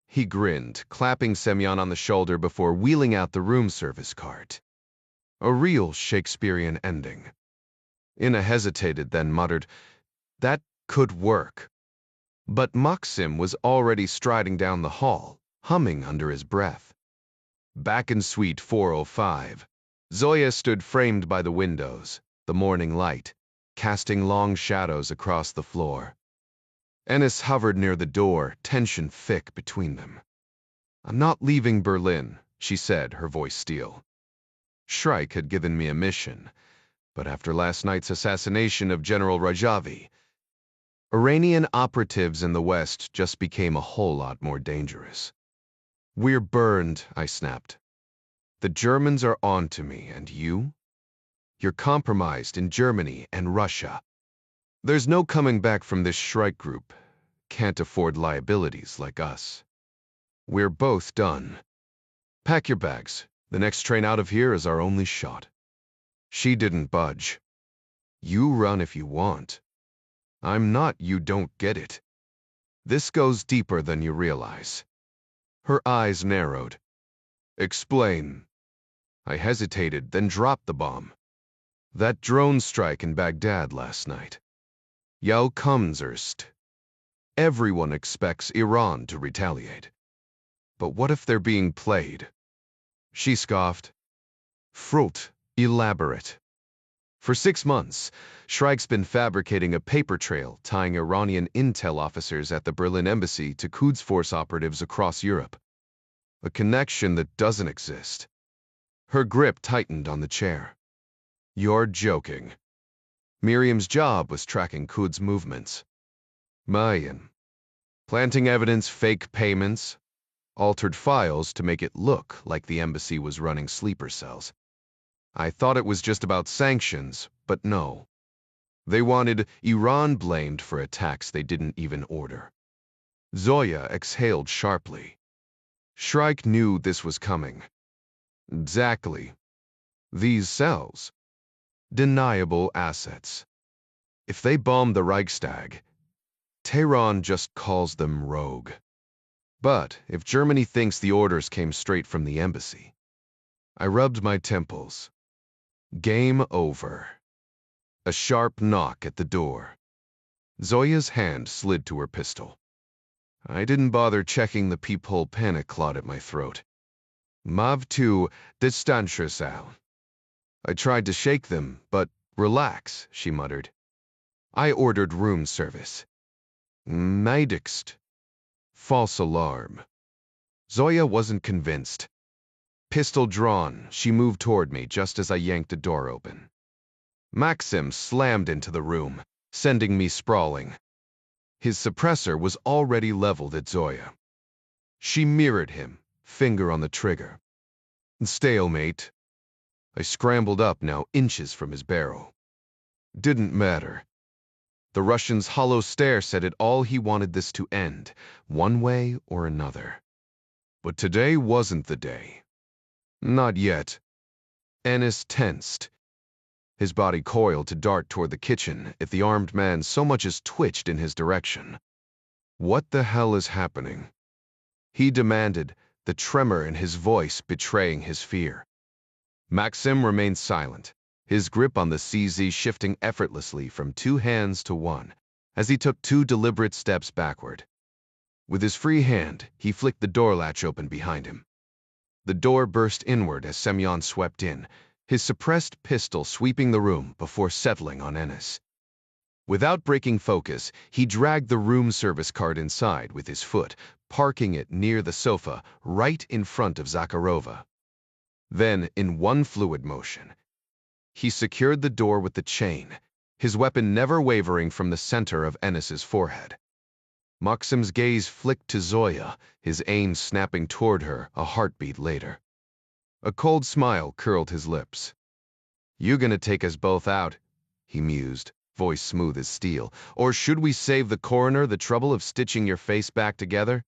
He grinned, clapping Semyon on the shoulder before wheeling out the room service cart. A real Shakespearean ending. Inna hesitated, then muttered, That could work. But Maxim was already striding down the hall, humming under his breath. Back in Suite 405, Zoya stood framed by the windows, the morning light, casting long shadows across the floor. Ennis hovered near the door, tension thick between them. I'm not leaving Berlin, she said, her voice steel. Shrike had given me a mission, but after last night's assassination of General Rajavi, Iranian operatives in the West just became a whole lot more dangerous. We're burned, I snapped. The Germans are on to me, and you? You're compromised in Germany and Russia. There's no coming back from this Shrike group. Can't afford liabilities like us. We're both done. Pack your bags. The next train out of here is our only shot. She didn't budge. You run if you want. I'm not, you don't get it. This goes deeper than you realize. Her eyes narrowed. Explain. I hesitated, then dropped the bomb. That drone strike in Baghdad last night. Yau Kumzerst. Everyone expects Iran to retaliate. But what if they're being played? She scoffed. Frult, elaborate. For 6 months, Shrike's been fabricating a paper trail tying Iranian intel officers at the Berlin embassy to Quds Force operatives across Europe. A connection that doesn't exist. Her grip tightened on the chair. You're joking. Miriam's job was tracking Quds' movements. Mine. Planting evidence, fake payments, altered files to make it look like the embassy was running sleeper cells. I thought it was just about sanctions, but no. They wanted Iran blamed for attacks they didn't even order. Zoya exhaled sharply. Shrike knew this was coming. Exactly. These cells. Deniable assets. If they bomb the Reichstag, Tehran just calls them rogue. But if Germany thinks the orders came straight from the embassy, I rubbed my temples. Game over. A sharp knock at the door. Zoya's hand slid to her pistol. I didn't bother checking the peephole panic clawed at my throat. Mav tu distantiasal. I tried to shake them, but relax, she muttered. I ordered room service. Neidigst. False alarm. Zoya wasn't convinced. Pistol drawn, she moved toward me just as I yanked a door open. Maxim slammed into the room, sending me sprawling. His suppressor was already leveled at Zoya. She mirrored him, finger on the trigger. Stalemate. I scrambled up, now inches from his barrel. Didn't matter. The Russian's hollow stare said it all. He wanted this to end, one way or another. But today wasn't the day. Not yet. Ennis tensed. His body coiled to dart toward the kitchen if the armed man so much as twitched in his direction. What the hell is happening? He demanded, the tremor in his voice betraying his fear. Maxim remained silent, his grip on the CZ shifting effortlessly from 2 hands to 1, as he took 2 deliberate steps backward. With his free hand, he flicked the door latch open behind him. The door burst inward as Semyon swept in, his suppressed pistol sweeping the room before settling on Ennis. Without breaking focus, he dragged the room service cart inside with his foot, parking it near the sofa right in front of Zakharova. Then, in one fluid motion, he secured the door with the chain, his weapon never wavering from the center of Ennis's forehead. Maxim's gaze flicked to Zoya, his aim snapping toward her a heartbeat later. A cold smile curled his lips. You gonna take us both out? He mused, voice smooth as steel. Or should we save the coroner the trouble of stitching your face back together?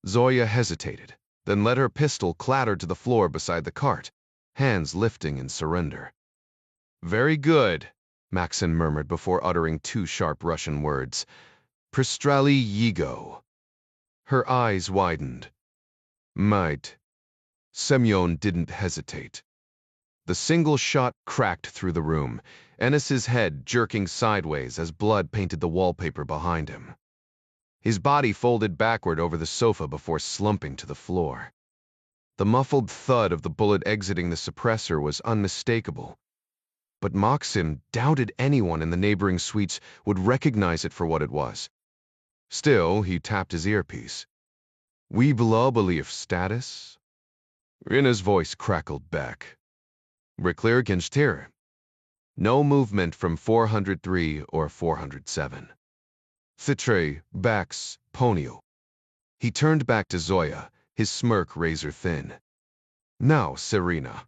Zoya hesitated, then let her pistol clatter to the floor beside the cart, hands lifting in surrender. Very good, Maxim murmured before uttering 2 sharp Russian words. Pristrali Yigo. Her eyes widened. Might. Semyon didn't hesitate. The single shot cracked through the room, Ennis's head jerking sideways as blood painted the wallpaper behind him. His body folded backward over the sofa before slumping to the floor. The muffled thud of the bullet exiting the suppressor was unmistakable, but Maxim doubted anyone in the neighboring suites would recognize it for what it was. Still, he tapped his earpiece. We believe status? Rina's voice crackled back. Reclear Ginstire. No movement from 403 or 407. Thitre, Bax, Ponio. He turned back to Zoya, his smirk razor thin. Now, Serena.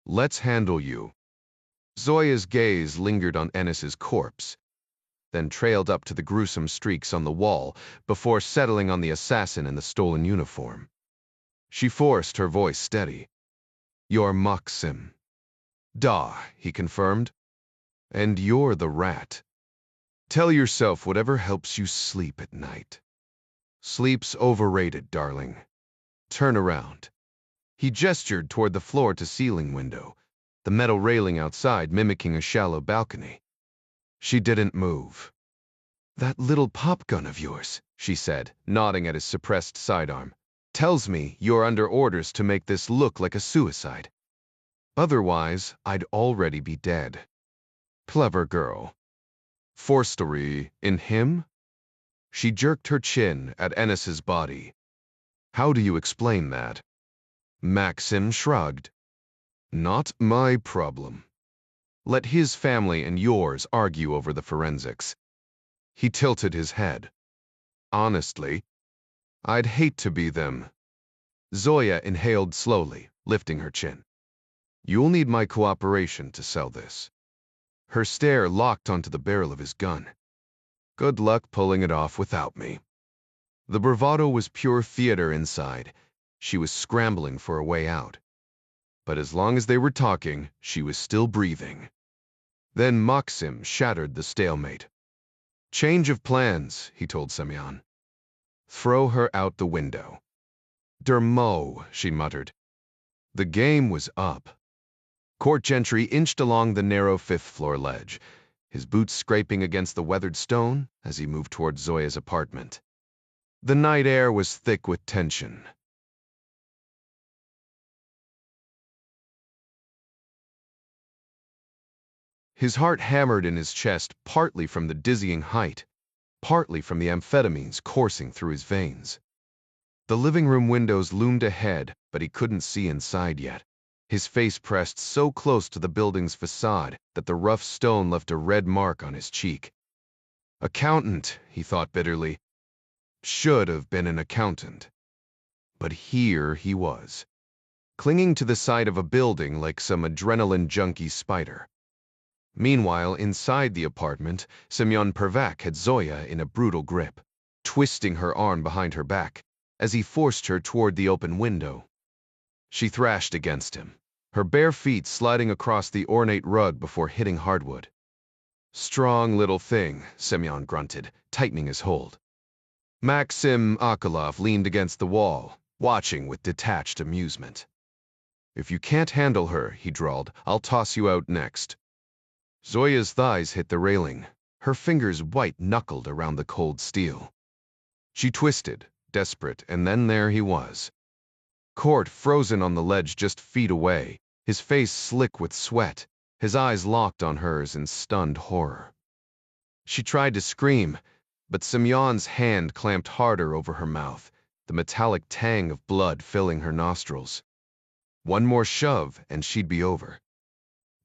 Let's handle you. Zoya's gaze lingered on Ennis's corpse, then trailed up to the gruesome streaks on the wall before settling on the assassin in the stolen uniform. She forced her voice steady. You're Maxim. Da, he confirmed. And you're the rat. Tell yourself whatever helps you sleep at night. Sleep's overrated, darling. Turn around. He gestured toward the floor-to-ceiling window, the metal railing outside mimicking a shallow balcony. She didn't move. That little pop gun of yours, she said, nodding at his suppressed sidearm, tells me you're under orders to make this look like a suicide. Otherwise, I'd already be dead. Clever girl. Forstery in him? She jerked her chin at Ennis's body. How do you explain that? Maxim shrugged. Not my problem. Let his family and yours argue over the forensics. He tilted his head. Honestly, I'd hate to be them. Zoya inhaled slowly, lifting her chin. You'll need my cooperation to sell this. Her stare locked onto the barrel of his gun. Good luck pulling it off without me. The bravado was pure theater inside. She was scrambling for a way out. But as long as they were talking, she was still breathing. Then Maxim shattered the stalemate. Change of plans, he told Semyon. Throw her out the window. Dermo, she muttered. The game was up. Court Gentry inched along the narrow fifth-floor ledge, his boots scraping against the weathered stone as he moved toward Zoya's apartment. The night air was thick with tension. His heart hammered in his chest, partly from the dizzying height, partly from the amphetamines coursing through his veins. The living room windows loomed ahead, but he couldn't see inside yet. His face pressed so close to the building's facade that the rough stone left a red mark on his cheek. Accountant, he thought bitterly. Should have been an accountant. But here he was, clinging to the side of a building like some adrenaline junkie spider. Meanwhile, inside the apartment, Semyon Pervak had Zoya in a brutal grip, twisting her arm behind her back as he forced her toward the open window. She thrashed against him, her bare feet sliding across the ornate rug before hitting hardwood. Strong little thing, Semyon grunted, tightening his hold. Maxim Akolov leaned against the wall, watching with detached amusement. If you can't handle her, he drawled, I'll toss you out next. Zoya's thighs hit the railing, her fingers white-knuckled around the cold steel. She twisted, desperate, and then there he was. Court frozen on the ledge just feet away, his face slick with sweat, his eyes locked on hers in stunned horror. She tried to scream, but Semyon's hand clamped harder over her mouth, the metallic tang of blood filling her nostrils. One more shove, and she'd be over.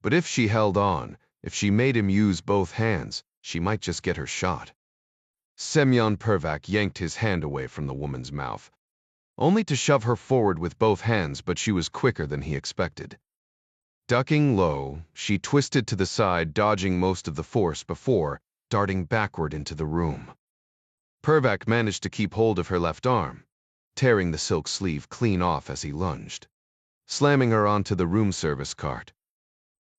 But if she held on, if she made him use both hands, she might just get her shot. Semyon Pervak yanked his hand away from the woman's mouth, only to shove her forward with both hands, but she was quicker than he expected. Ducking low, she twisted to the side, dodging most of the force before darting backward into the room. Pervak managed to keep hold of her left arm, tearing the silk sleeve clean off as he lunged, slamming her onto the room service cart.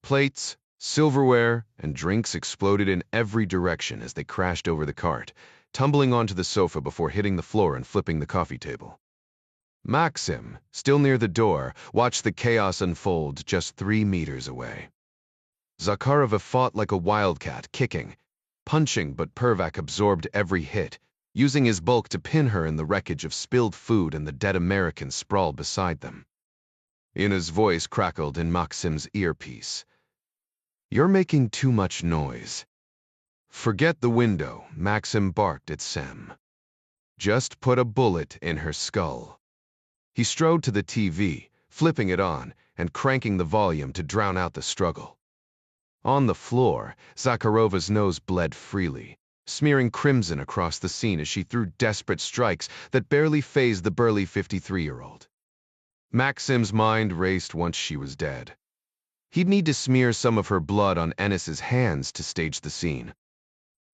Plates, silverware, and drinks exploded in every direction as they crashed over the cart, tumbling onto the sofa before hitting the floor and flipping the coffee table. Maxim, still near the door, watched the chaos unfold just 3 meters away. Zakharova fought like a wildcat, kicking, punching, but Pervak absorbed every hit, using his bulk to pin her in the wreckage of spilled food and the dead American sprawled beside them. Ina's voice crackled in Maxim's earpiece. You're making too much noise. Forget the window, Maxim barked at Sem. Just put a bullet in her skull. He strode to the TV, flipping it on and cranking the volume to drown out the struggle. On the floor, Zakharova's nose bled freely, smearing crimson across the scene as she threw desperate strikes that barely fazed the burly 53-year-old. Maxim's mind raced once she was dead. He'd need to smear some of her blood on Ennis's hands to stage the scene.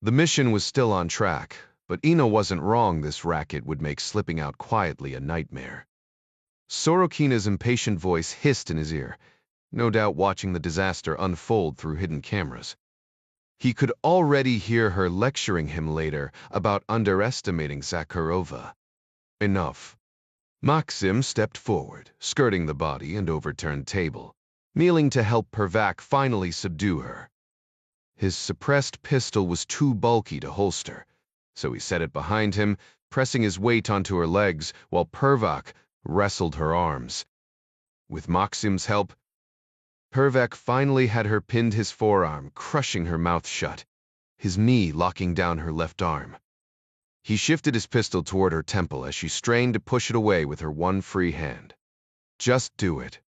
The mission was still on track, but Ina wasn't wrong. This racket would make slipping out quietly a nightmare. Sorokina's impatient voice hissed in his ear, no doubt watching the disaster unfold through hidden cameras. He could already hear her lecturing him later about underestimating Zakharova. Enough. Maxim stepped forward, skirting the body and overturned table, kneeling to help Pervak finally subdue her. His suppressed pistol was too bulky to holster, so he set it behind him, pressing his weight onto her legs while Pervak wrestled her arms. With Maxim's help, Pervak finally had her pinned his forearm, crushing her mouth shut, his knee locking down her left arm. He shifted his pistol toward her temple as she strained to push it away with her one free hand. Just do it.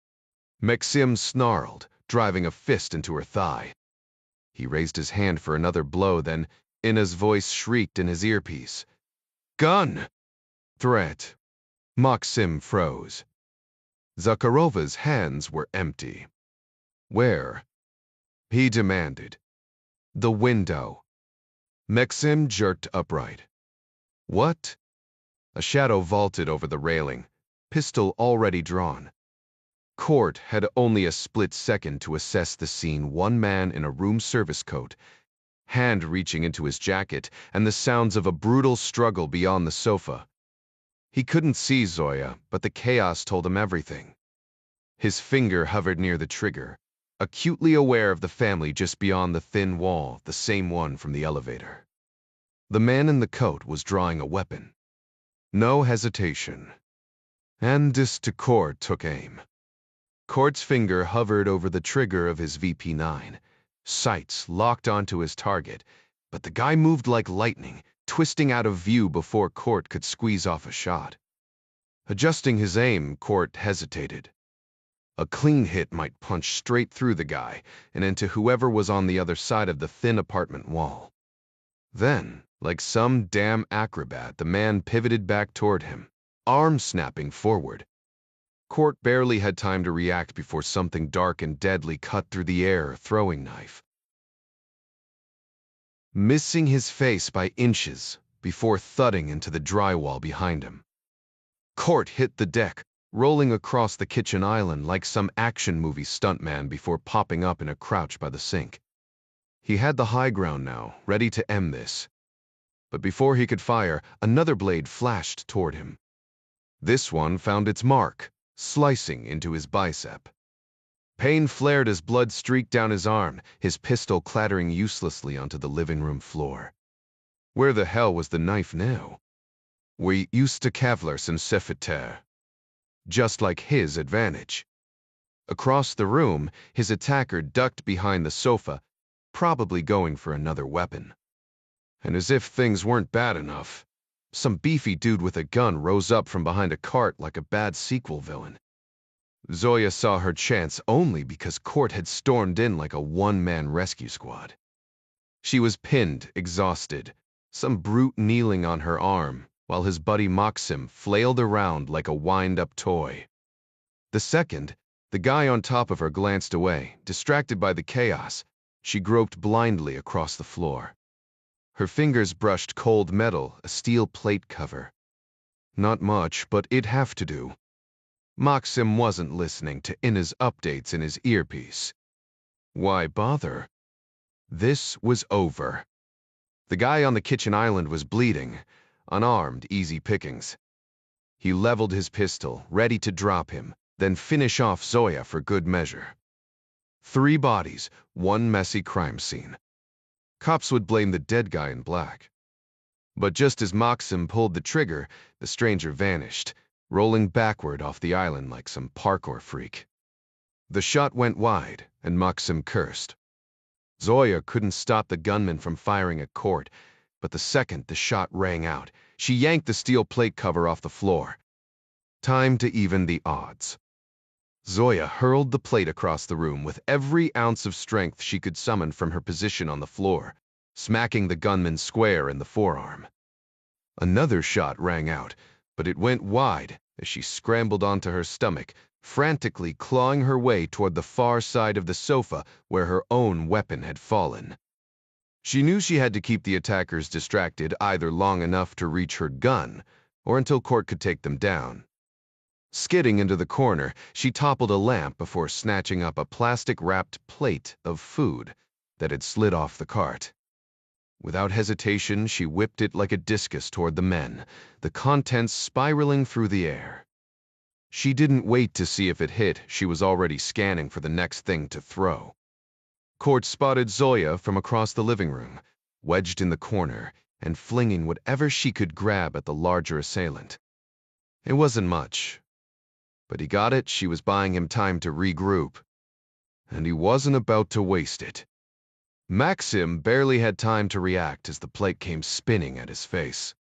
Maxim snarled, driving a fist into her thigh. He raised his hand for another blow, then Ina's voice shrieked in his earpiece. Gun! Threat. Maxim froze. Zakharova's hands were empty. Where? He demanded. The window. Maxim jerked upright. What? A shadow vaulted over the railing, pistol already drawn. Court had only a split second to assess the scene. One man in a room service coat, hand reaching into his jacket, and the sounds of a brutal struggle beyond the sofa. He couldn't see Zoya, but the chaos told him everything. His finger hovered near the trigger, acutely aware of the family just beyond the thin wall, the same one from the elevator. The man in the coat was drawing a weapon. No hesitation. And this to Court took aim. Court's finger hovered over the trigger of his VP9, sights locked onto his target, but the guy moved like lightning, twisting out of view before Court could squeeze off a shot. Adjusting his aim, Court hesitated. A clean hit might punch straight through the guy and into whoever was on the other side of the thin apartment wall. Then, like some damn acrobat, the man pivoted back toward him, arm snapping forward. Court barely had time to react before something dark and deadly cut through the air, throwing knife. Missing his face by inches before thudding into the drywall behind him. Court hit the deck, rolling across the kitchen island like some action movie stuntman before popping up in a crouch by the sink. He had the high ground now, ready to end this. But before he could fire, another blade flashed toward him. This one found its mark, slicing into his bicep. Pain flared as blood streaked down his arm, his pistol clattering uselessly onto the living room floor. Where the hell was the knife now? We used to Kevlars and Sefeter. Just like his advantage. Across the room, his attacker ducked behind the sofa, probably going for another weapon. And as if things weren't bad enough, some beefy dude with a gun rose up from behind a cart like a bad sequel villain. Zoya saw her chance only because Court had stormed in like a one-man rescue squad. She was pinned, exhausted, some brute kneeling on her arm, while his buddy Maxim flailed around like a wind-up toy. The second, the guy on top of her glanced away, distracted by the chaos. She groped blindly across the floor. Her fingers brushed cold metal, a steel plate cover. Not much, but it'd have to do. Maxim wasn't listening to Ina's updates in his earpiece. Why bother? This was over. The guy on the kitchen island was bleeding, unarmed, easy pickings. He leveled his pistol, ready to drop him, then finish off Zoya for good measure. 3 bodies, one messy crime scene. Cops would blame the dead guy in black. But just as Maxim pulled the trigger, the stranger vanished, rolling backward off the island like some parkour freak. The shot went wide, and Maxim cursed. Zoya couldn't stop the gunman from firing at Court, but the second the shot rang out, she yanked the steel plate cover off the floor. Time to even the odds. Zoya hurled the plate across the room with every ounce of strength she could summon from her position on the floor, smacking the gunman square in the forearm. Another shot rang out, but it went wide as she scrambled onto her stomach, frantically clawing her way toward the far side of the sofa where her own weapon had fallen. She knew she had to keep the attackers distracted either long enough to reach her gun or until Court could take them down. Skidding into the corner, she toppled a lamp before snatching up a plastic-wrapped plate of food that had slid off the cart. Without hesitation, she whipped it like a discus toward the men, the contents spiraling through the air. She didn't wait to see if it hit, she was already scanning for the next thing to throw. Court spotted Zoya from across the living room, wedged in the corner, and flinging whatever she could grab at the larger assailant. It wasn't much. But he got it, she was buying him time to regroup. And he wasn't about to waste it. Maxim barely had time to react as the plate came spinning at his face.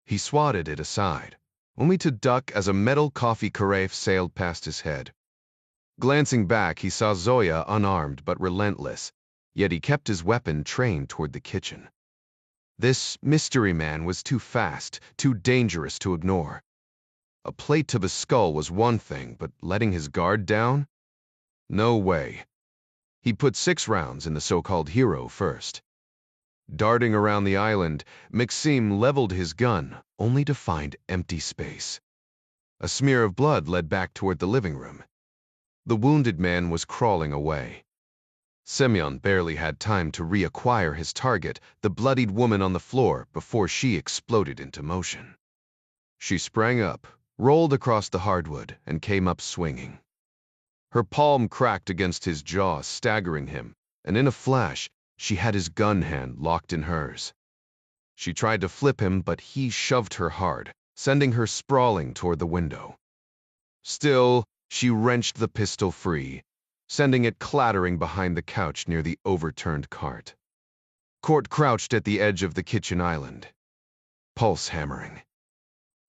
He swatted it aside, only to duck as a metal coffee carafe sailed past his head. Glancing back, he saw Zoya unarmed but relentless, yet he kept his weapon trained toward the kitchen. This mystery man was too fast, too dangerous to ignore. A plate to the skull was one thing, but letting his guard down? No way. He put 6 rounds in the so-called hero first. Darting around the island, Maxime leveled his gun, only to find empty space. A smear of blood led back toward the living room. The wounded man was crawling away. Semyon barely had time to reacquire his target, the bloodied woman on the floor, before she exploded into motion. She sprang up, rolled across the hardwood, and came up swinging. Her palm cracked against his jaw, staggering him, and in a flash, she had his gun hand locked in hers. She tried to flip him, but he shoved her hard, sending her sprawling toward the window. Still, she wrenched the pistol free, sending it clattering behind the couch near the overturned cart. Court crouched at the edge of the kitchen island, pulse hammering.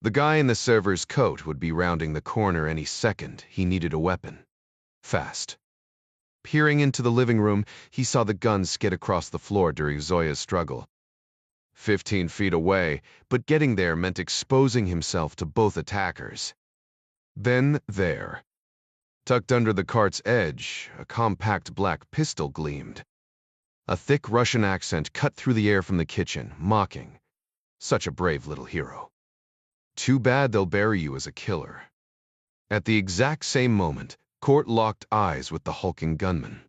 The guy in the server's coat would be rounding the corner any second. He needed a weapon. Fast. Peering into the living room, he saw the gun skid across the floor during Zoya's struggle. 15 feet away, but getting there meant exposing himself to both attackers. Then there, tucked under the cart's edge, a compact black pistol gleamed. A thick Russian accent cut through the air from the kitchen, mocking. Such a brave little hero. Too bad they'll bury you as a killer. At the exact same moment, Court locked eyes with the hulking gunman.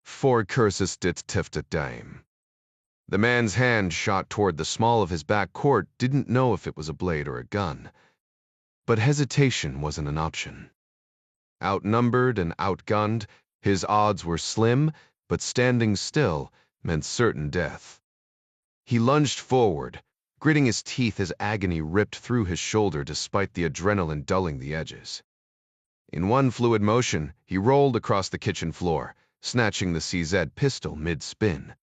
For curses dit tiftet dime. The man's hand shot toward the small of his back. Court didn't know if it was a blade or a gun. But hesitation wasn't an option. Outnumbered and outgunned, his odds were slim, but standing still meant certain death. He lunged forward, gritting his teeth as agony ripped through his shoulder despite the adrenaline dulling the edges. In one fluid motion, he rolled across the kitchen floor, snatching the CZ pistol mid-spin.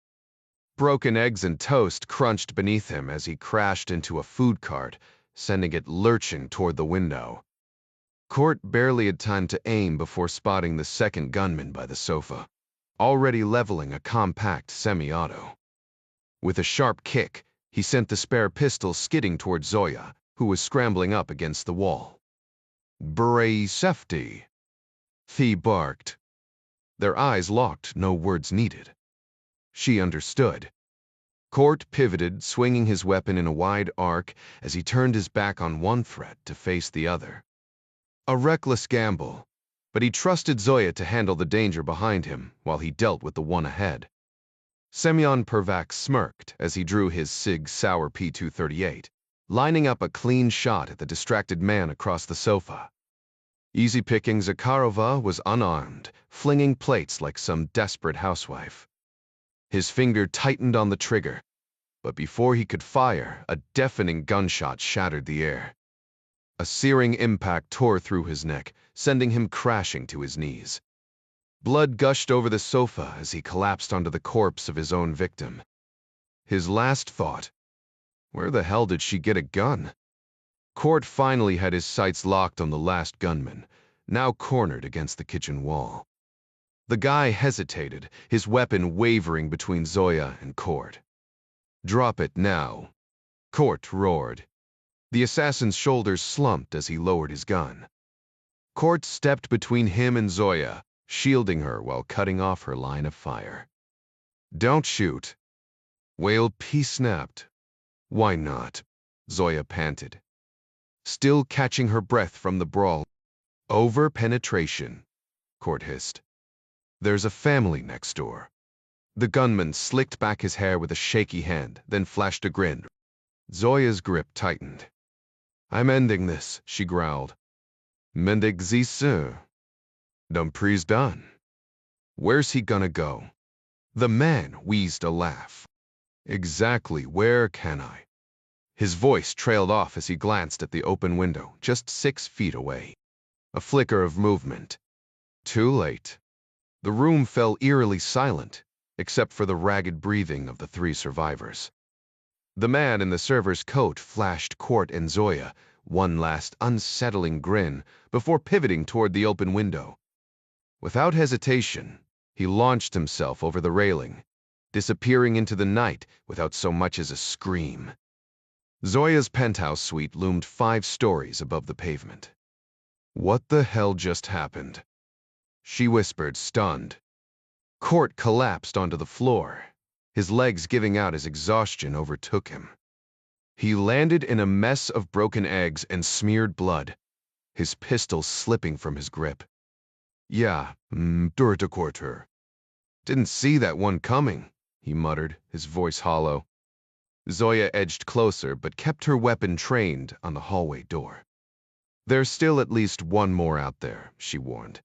Broken eggs and toast crunched beneath him as he crashed into a food cart, sending it lurching toward the window. Court barely had time to aim before spotting the second gunman by the sofa, already leveling a compact semi-auto. With a sharp kick, he sent the spare pistol skidding toward Zoya, who was scrambling up against the wall. "Bray safety," Thea barked. Their eyes locked, no words needed. She understood. Court pivoted, swinging his weapon in a wide arc as he turned his back on one threat to face the other. A reckless gamble, but he trusted Zoya to handle the danger behind him while he dealt with the one ahead. Semyon Pervak smirked as he drew his Sig Sauer P238, lining up a clean shot at the distracted man across the sofa. Easy-picking Zakharova was unarmed, flinging plates like some desperate housewife. His finger tightened on the trigger, but before he could fire, a deafening gunshot shattered the air. A searing impact tore through his neck, sending him crashing to his knees. Blood gushed over the sofa as he collapsed onto the corpse of his own victim. His last thought, where the hell did she get a gun? Court finally had his sights locked on the last gunman, now cornered against the kitchen wall. The guy hesitated, his weapon wavering between Zoya and Court. "Drop it now," Court roared. The assassin's shoulders slumped as he lowered his gun. Court stepped between him and Zoya, shielding her while cutting off her line of fire. "Don't shoot." Whale P snapped. "Why not?" Zoya panted, still catching her breath from the brawl. "Over-penetration," Court hissed. "There's a family next door." The gunman slicked back his hair with a shaky hand, then flashed a grin. Zoya's grip tightened. "I'm ending this," she growled. "Mendig Sie sir. Dumpree's done." "Where's he gonna go?" The man wheezed a laugh. "Exactly where can I?" His voice trailed off as he glanced at the open window, just 6 feet away. A flicker of movement. Too late. The room fell eerily silent, except for the ragged breathing of the 3 survivors. The man in the server's coat flashed Court and Zoya one last unsettling grin before pivoting toward the open window. Without hesitation, he launched himself over the railing, disappearing into the night without so much as a scream. Zoya's penthouse suite loomed 5 stories above the pavement. "What the hell just happened?" she whispered, stunned. Court collapsed onto the floor, his legs giving out as exhaustion overtook him. He landed in a mess of broken eggs and smeared blood, his pistol slipping from his grip. Yeah, durch the quarter. Didn't see that one coming, he muttered, his voice hollow. Zoya edged closer but kept her weapon trained on the hallway door. There's still at least one more out there, she warned.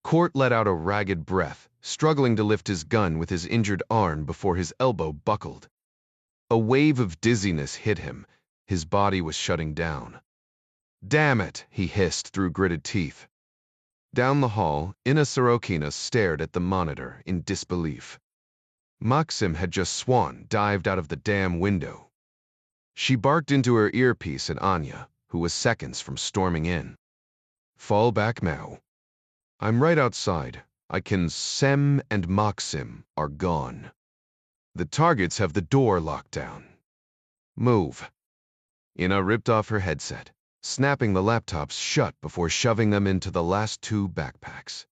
Court let out a ragged breath, struggling to lift his gun with his injured arm before his elbow buckled. A wave of dizziness hit him. His body was shutting down. Damn it, he hissed through gritted teeth. Down the hall, Ina Sorokina stared at the monitor in disbelief. Maxim had just dived out of the damn window. She barked into her earpiece at Anya, who was seconds from storming in. Fall back now. I'm right outside. I can Sem and Maxim are gone. The targets have the door locked down. Move. Ina ripped off her headset, snapping the laptops shut before shoving them into the last two backpacks.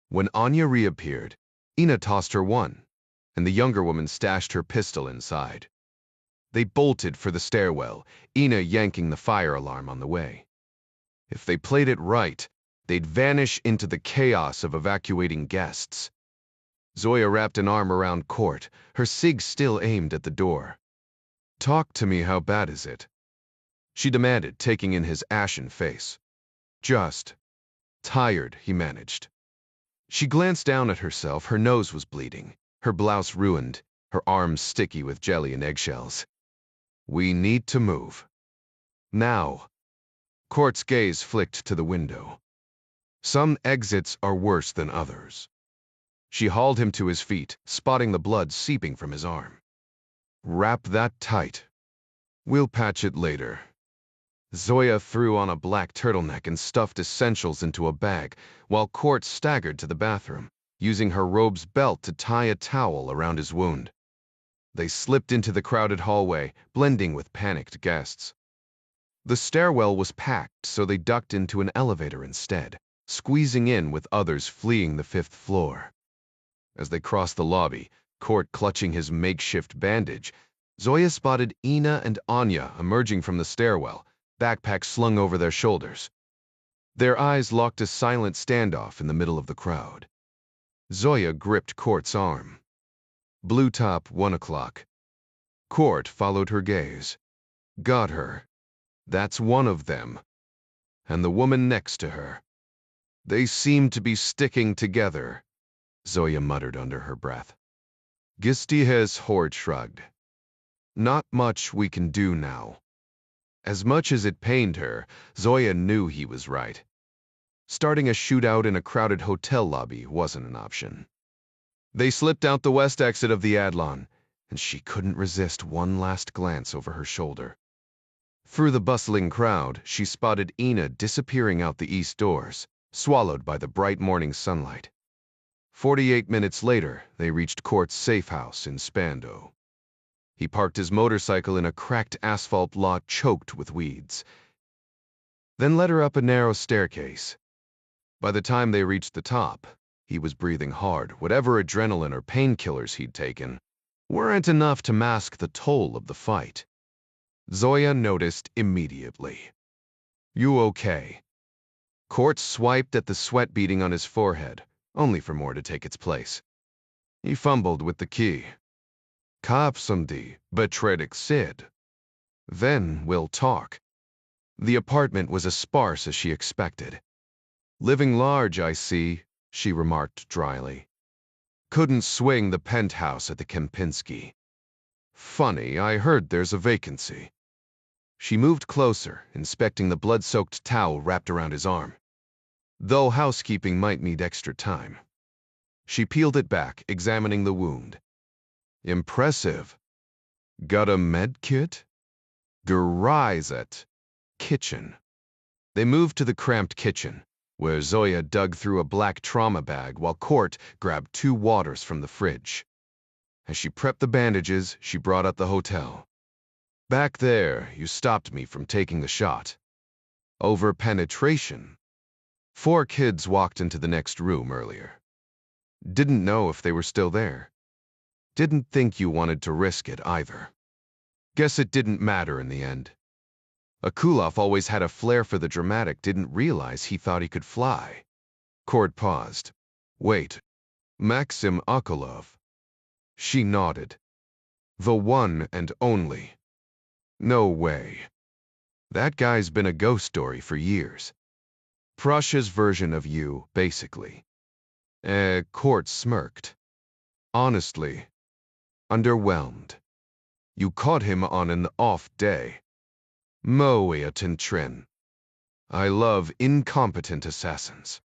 When Anya reappeared, Ina tossed her one, and the younger woman stashed her pistol inside. They bolted for the stairwell, Ina yanking the fire alarm on the way. If they played it right, they'd vanish into the chaos of evacuating guests. Zoya wrapped an arm around Court, her SIG still aimed at the door. Talk to me, how bad is it? She demanded, taking in his ashen face. Just tired, he managed. She glanced down at herself, her nose was bleeding, her blouse ruined, her arms sticky with jelly and eggshells. We need to move. Now. Court's gaze flicked to the window. Some exits are worse than others. She hauled him to his feet, spotting the blood seeping from his arm. Wrap that tight. We'll patch it later. Zoya threw on a black turtleneck and stuffed essentials into a bag, while Court staggered to the bathroom, using her robe's belt to tie a towel around his wound. They slipped into the crowded hallway, blending with panicked guests. The stairwell was packed, so they ducked into an elevator instead, squeezing in with others fleeing the 5th floor. As they crossed the lobby, Court clutching his makeshift bandage, Zoya spotted Ina and Anya emerging from the stairwell, backpacks slung over their shoulders. Their eyes locked a silent standoff in the middle of the crowd. Zoya gripped Court's arm. Blue top, 1 o'clock. Court followed her gaze. Got her. That's one of them. And the woman next to her. They seem to be sticking together, Zoya muttered under her breath. Gistihes Horde shrugged. Not much we can do now. As much as it pained her, Zoya knew he was right. Starting a shootout in a crowded hotel lobby wasn't an option. They slipped out the west exit of the Adlon, and she couldn't resist one last glance over her shoulder. Through the bustling crowd, she spotted Ina disappearing out the east doors, swallowed by the bright morning sunlight. 48 minutes later, they reached Court's safe house in Spandau. He parked his motorcycle in a cracked asphalt lot choked with weeds, then led her up a narrow staircase. By the time they reached the top, he was breathing hard. Whatever adrenaline or painkillers he'd taken weren't enough to mask the toll of the fight. Zoya noticed immediately. You okay? Court swiped at the sweat beading on his forehead, only for more to take its place. He fumbled with the key. Kapsumdi, Betrayal Sid. Then we'll talk. The apartment was as sparse as she expected. Living large, I see, she remarked dryly. Couldn't swing the penthouse at the Kempinski. Funny, I heard there's a vacancy. She moved closer, inspecting the blood-soaked towel wrapped around his arm. Though housekeeping might need extra time. She peeled it back, examining the wound. Impressive. Got a med kit? Gerizet. Kitchen. They moved to the cramped kitchen, where Zoya dug through a black trauma bag while Court grabbed 2 waters from the fridge. As she prepped the bandages, she brought up the hotel. Back there, you stopped me from taking the shot. Over penetration. 4 kids walked into the next room earlier. Didn't know if they were still there. Didn't think you wanted to risk it either. Guess it didn't matter in the end. Akulov always had a flair for the dramatic, didn't realize he thought he could fly. Cord paused. Wait, Maxim Akulov. She nodded. The one and only. No way. That guy's been a ghost story for years. Prussia's version of you, basically. Cord smirked. Honestly, underwhelmed. You caught him on an off day. Moeatin Trin. I love incompetent assassins.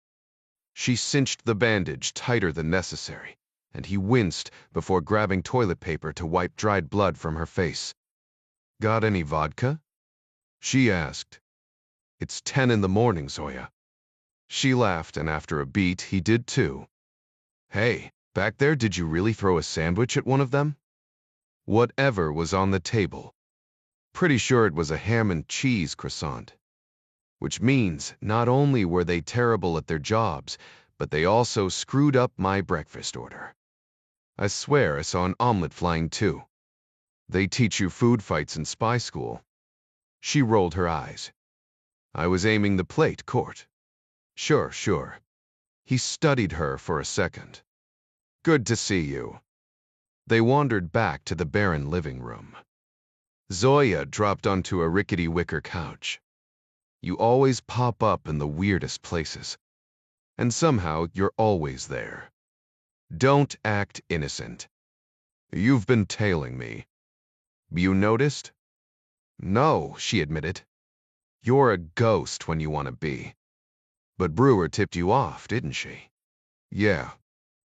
She cinched the bandage tighter than necessary, and he winced before grabbing toilet paper to wipe dried blood from her face. Got any vodka? She asked. It's 10 in the morning, Zoya. She laughed, and after a beat, he did too. Hey, back there, did you really throw a sandwich at one of them? Whatever was on the table. Pretty sure it was a ham and cheese croissant. Which means not only were they terrible at their jobs, but they also screwed up my breakfast order. I swear I saw an omelet flying too. They teach you food fights in spy school. She rolled her eyes. I was aiming the plate, Court. Sure. He studied her for a second. Good to see you. They wandered back to the barren living room. Zoya dropped onto a rickety wicker couch. You always pop up in the weirdest places. And somehow you're always there. Don't act innocent. You've been tailing me. You noticed? No, she admitted. You're a ghost when you want to be. But Brewer tipped you off, didn't she? Yeah.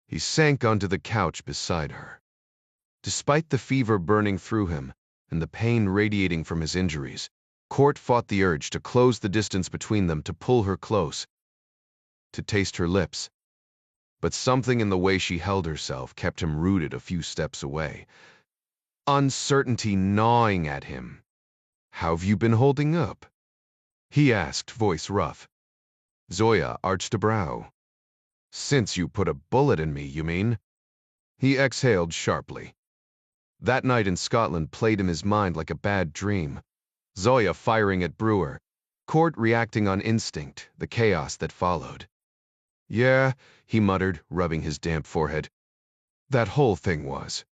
He sank onto the couch beside her. Despite the fever burning through him and the pain radiating from his injuries, Court fought the urge to close the distance between them, to pull her close, to taste her lips. But something in the way she held herself kept him rooted a few steps away. Uncertainty gnawing at him. How've you been holding up? He asked, voice rough. Zoya arched a brow. Since you put a bullet in me, you mean? He exhaled sharply. That night in Scotland played in his mind like a bad dream. Zoya firing at Brewer, Court reacting on instinct, the chaos that followed. Yeah, he muttered, rubbing his damp forehead. That whole thing was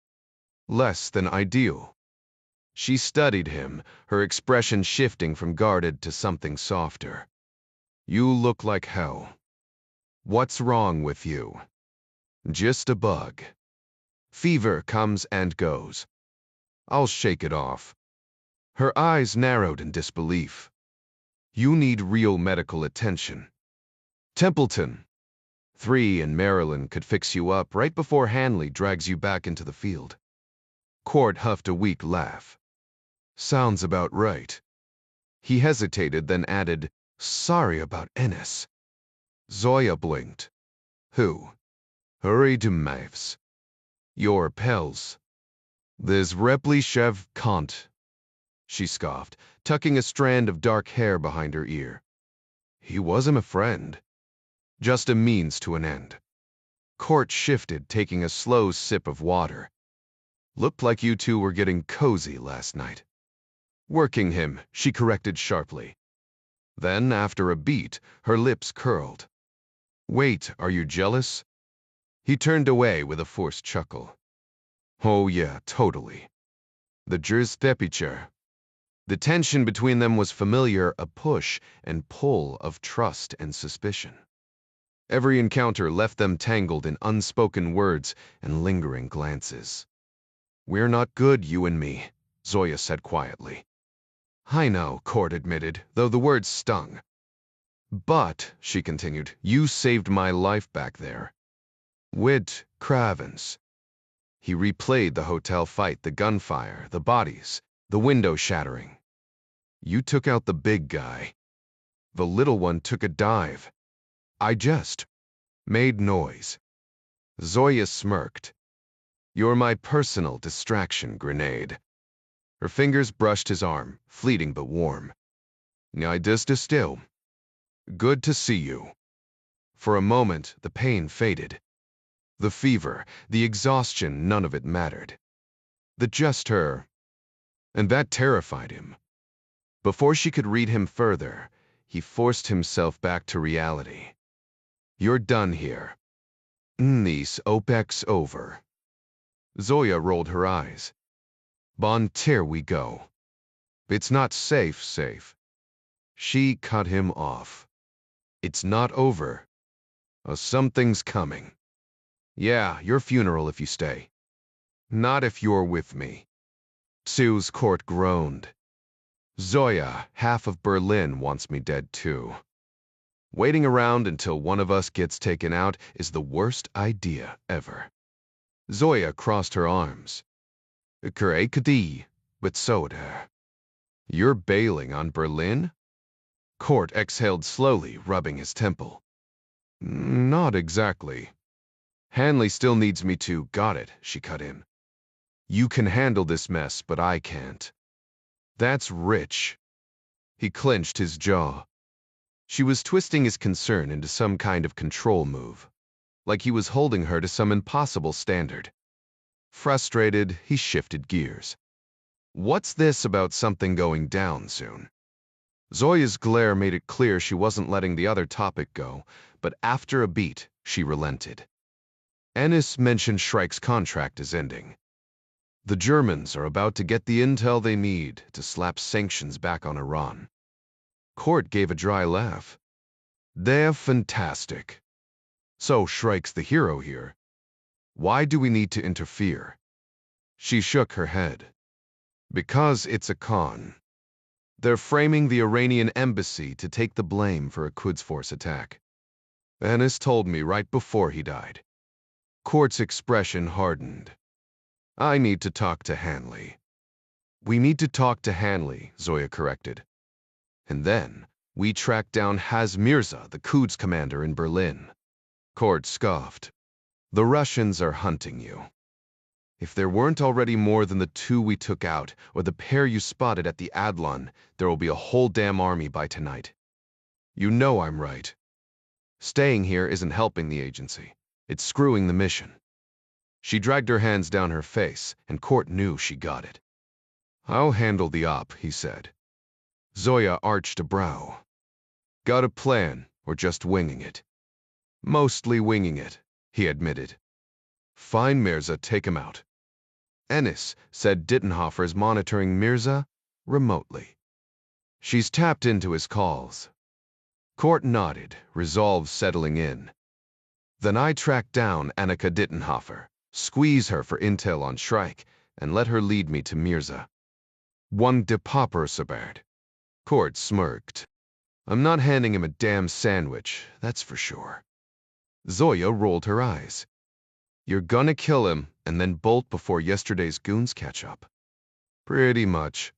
less than ideal. She studied him, her expression shifting from guarded to something softer. You look like hell. What's wrong with you? Just a bug. Fever comes and goes. I'll shake it off. Her eyes narrowed in disbelief. You need real medical attention. Templeton. 3 in Maryland could fix you up right before Hanley drags you back into the field. Court huffed a weak laugh. Sounds about right. He hesitated, then added, Sorry about Ennis. Zoya blinked. Who? Hurry to Maves. Your pals. There's Replishev Kant. She scoffed, tucking a strand of dark hair behind her ear. He wasn't a friend. Just a means to an end. Court shifted, taking a slow sip of water. Looked like you two were getting cozy last night. Working him, she corrected sharply. Then, after a beat, her lips curled. Wait, are you jealous? He turned away with a forced chuckle. Oh yeah, totally. The Jerstepicher. The tension between them was familiar, a push and pull of trust and suspicion. Every encounter left them tangled in unspoken words and lingering glances. We're not good, you and me, Zoya said quietly. I know, Court admitted, though the words stung. But, she continued, you saved my life back there. With Kravens. He replayed the hotel fight, the gunfire, the bodies, the window shattering. You took out the big guy. The little one took a dive. I just made noise. Zoya smirked. You're my personal distraction grenade. Her fingers brushed his arm, fleeting but warm. Nidista still. Good to see you. For a moment, the pain faded. The fever, the exhaustion, none of it mattered. Just her. And that terrified him. Before she could read him further, he forced himself back to reality. You're done here. These OPEX over. Zoya rolled her eyes. Bon here we go. It's not safe. She cut him off. It's not over. Something's coming. Yeah, your funeral if you stay. Not if you're with me. Sue's court groaned. Zoya, half of Berlin wants me dead too. Waiting around until one of us gets taken out is the worst idea ever. Zoya crossed her arms. Kadi, but soda. You're bailing on Berlin? Court exhaled slowly, rubbing his temple. Not exactly. Hanley still needs me to. Got it, she cut in. You can handle this mess, but I can't. That's rich. He clenched his jaw. She was twisting his concern into some kind of control move, like he was holding her to some impossible standard. Frustrated, he shifted gears. What's this about something going down soon? Zoya's glare made it clear she wasn't letting the other topic go, but after a beat, she relented. Ennis mentioned Shrike's contract is ending. The Germans are about to get the intel they need to slap sanctions back on Iran. Court gave a dry laugh. They're fantastic. So Shrike's the hero here. Why do we need to interfere? She shook her head. Because it's a con. They're framing the Iranian embassy to take the blame for a Quds Force attack. Ennis told me right before he died. Court's expression hardened. I need to talk to Hanley. We need to talk to Hanley, Zoya corrected. And then, we track down Haz Mirza, the Quds commander in Berlin. Court scoffed. The Russians are hunting you. If there weren't already more than the two we took out, or the pair you spotted at the Adlon, there will be a whole damn army by tonight. You know I'm right. Staying here isn't helping the agency. It's screwing the mission. She dragged her hands down her face, and Court knew she got it. I'll handle the op, he said. Zoya arched a brow. Got a plan, or just winging it? Mostly winging it, he admitted. Fine, Mirza, take him out. Ennis said Dittenhofer's monitoring Mirza remotely. She's tapped into his calls. Court nodded, resolve settling in. Then I track down Annika Dittenhofer, squeeze her for intel on Shrike, and let her lead me to Mirza. One de popper sabard. Court smirked. I'm not handing him a damn sandwich, that's for sure. Zoya rolled her eyes. You're gonna kill him and then bolt before yesterday's goons catch up. Pretty much.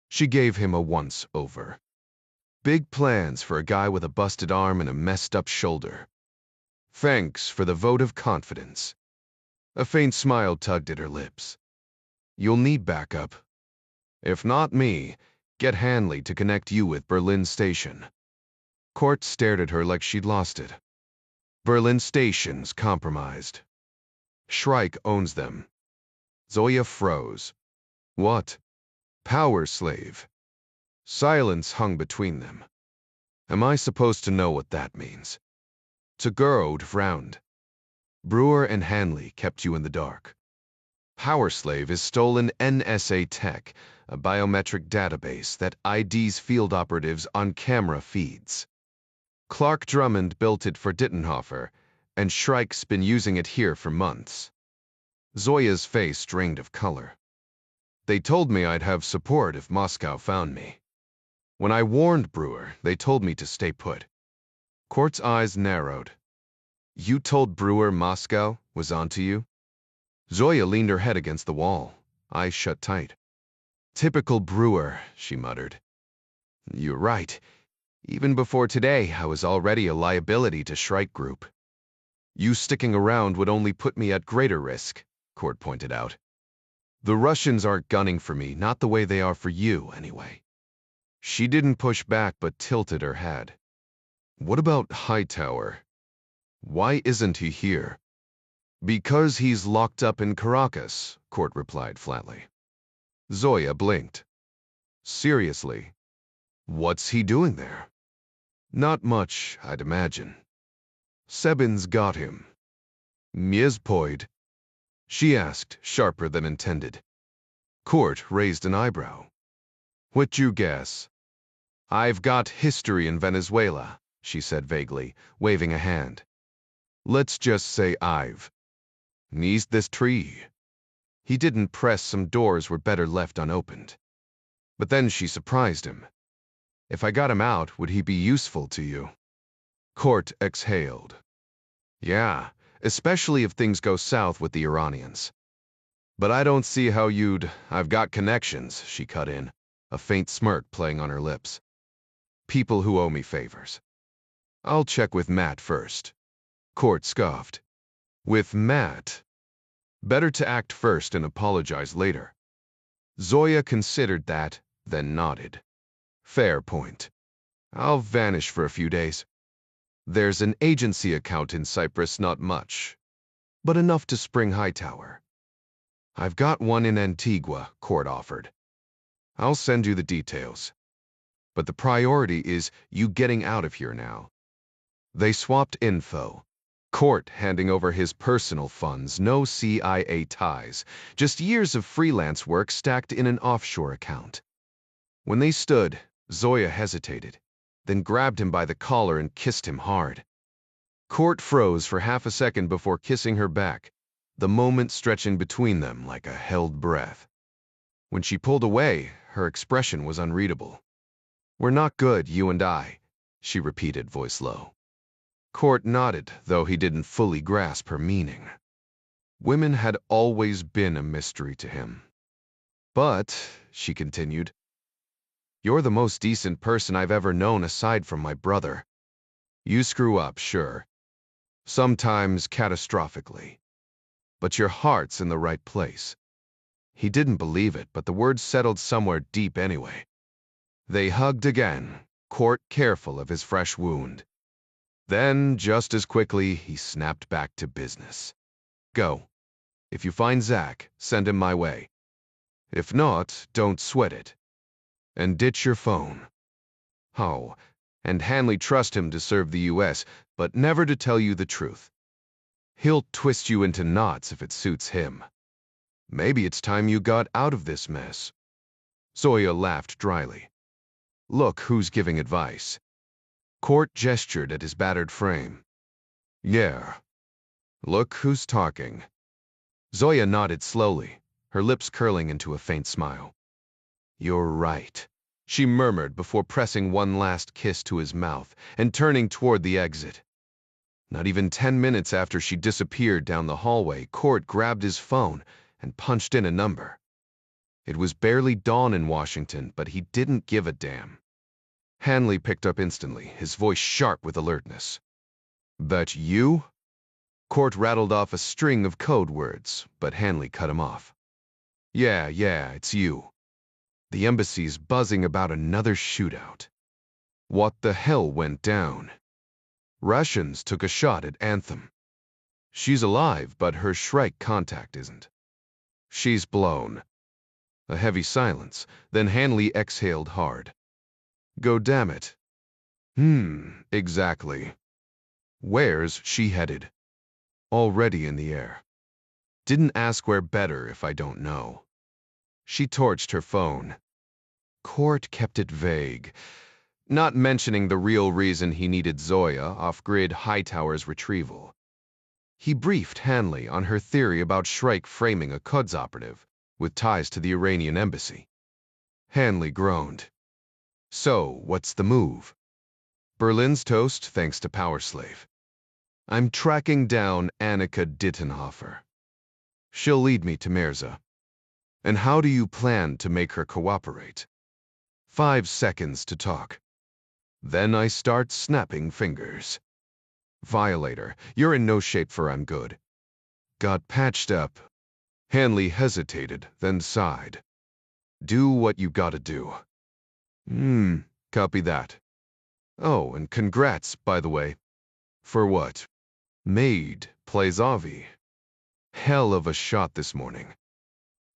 She gave him a once-over. Big plans for a guy with a busted arm and a messed-up shoulder. Thanks for the vote of confidence. A faint smile tugged at her lips. You'll need backup. If not me, get Hanley to connect you with Berlin Station. Court stared at her like she'd lost it. Berlin Station's compromised. Shrike owns them. Zoya froze. What? Power slave. Silence hung between them. Am I supposed to know what that means? Tagurod frowned. Brewer and Hanley kept you in the dark. Power slave is stolen NSA tech, a biometric database that IDs field operatives on camera feeds. Clark Drummond built it for Dittenhofer, and Shrike's been using it here for months. Zoya's face drained of color. They told me I'd have support if Moscow found me. When I warned Brewer, they told me to stay put. Court's eyes narrowed. You told Brewer Moscow was onto you? Zoya leaned her head against the wall, eyes shut tight. Typical Brewer, she muttered. You're right. Even before today, I was already a liability to Shrike Group. You sticking around would only put me at greater risk, Court pointed out. The Russians aren't gunning for me, not the way they are for you, anyway. She didn't push back but tilted her head. What about Hightower? Why isn't he here? Because he's locked up in Caracas, Court replied flatly. Zoya blinked. Seriously? What's he doing there? Not much, I'd imagine. Sebin's got him. Miezpoid? She asked, sharper than intended. Court raised an eyebrow. What you guess? I've got history in Venezuela, she said vaguely, waving a hand. Let's just say I've niezed this tree. He didn't press some doors were better left unopened. But then she surprised him. If I got him out, would he be useful to you? Court exhaled. Yeah, especially if things go south with the Iranians. But I don't see how I've got connections, she cut in, a faint smirk playing on her lips. People who owe me favors. I'll check with Matt first. Court scoffed. With Matt? Better to act first and apologize later. Zoya considered that, then nodded. Fair point. I'll vanish for a few days. There's an agency account in Cyprus, not much, but enough to spring Hightower. I've got one in Antigua, Court offered. I'll send you the details. But the priority is you getting out of here now. They swapped info. Court handing over his personal funds, no CIA ties, just years of freelance work stacked in an offshore account. When they stood, Zoya hesitated, then grabbed him by the collar and kissed him hard. Court froze for half a second before kissing her back, the moment stretching between them like a held breath. When she pulled away, her expression was unreadable. We're not good, you and I, she repeated, voice low. Court nodded, though he didn't fully grasp her meaning. Women had always been a mystery to him. But, she continued, you're the most decent person I've ever known aside from my brother. You screw up, sure. Sometimes catastrophically. But your heart's in the right place. He didn't believe it, but the words settled somewhere deep anyway. They hugged again, Court careful of his fresh wound. Then, just as quickly, he snapped back to business. Go. If you find Zach, send him my way. If not, don't sweat it. And ditch your phone. Oh, and Hanley trust him to serve the U.S., but never to tell you the truth. He'll twist you into knots if it suits him. Maybe it's time you got out of this mess. Zoya laughed dryly. Look who's giving advice. Court gestured at his battered frame. Yeah. Look who's talking. Zoya nodded slowly, her lips curling into a faint smile. You're right, she murmured before pressing one last kiss to his mouth and turning toward the exit. Not even 10 minutes after she disappeared down the hallway, Court grabbed his phone and punched in a number. It was barely dawn in Washington, but he didn't give a damn. Hanley picked up instantly, his voice sharp with alertness. That you? Court rattled off a string of code words, but Hanley cut him off. Yeah, it's you. The embassy's buzzing about another shootout. What the hell went down? Russians took a shot at Anthem. She's alive, but her Shrike contact isn't. She's blown. A heavy silence, then Hanley exhaled hard. Go damn it. Exactly. Where's she headed? Already in the air. Didn't ask where better if I don't know. She torched her phone. Court kept it vague, not mentioning the real reason he needed Zoya off-grid Hightower's retrieval. He briefed Hanley on her theory about Shrike framing a Quds operative with ties to the Iranian embassy. Hanley groaned. So, what's the move? Berlin's toast thanks to Powerslave. I'm tracking down Annika Dittenhofer. She'll lead me to Mirza. And how do you plan to make her cooperate? 5 seconds to talk. Then I start snapping fingers. Violator, you're in no shape for I'm good. Got patched up. Hanley hesitated, then sighed. Do what you gotta do. Copy that. Oh, and congrats, by the way. For what? Maid plays Avi. Hell of a shot this morning.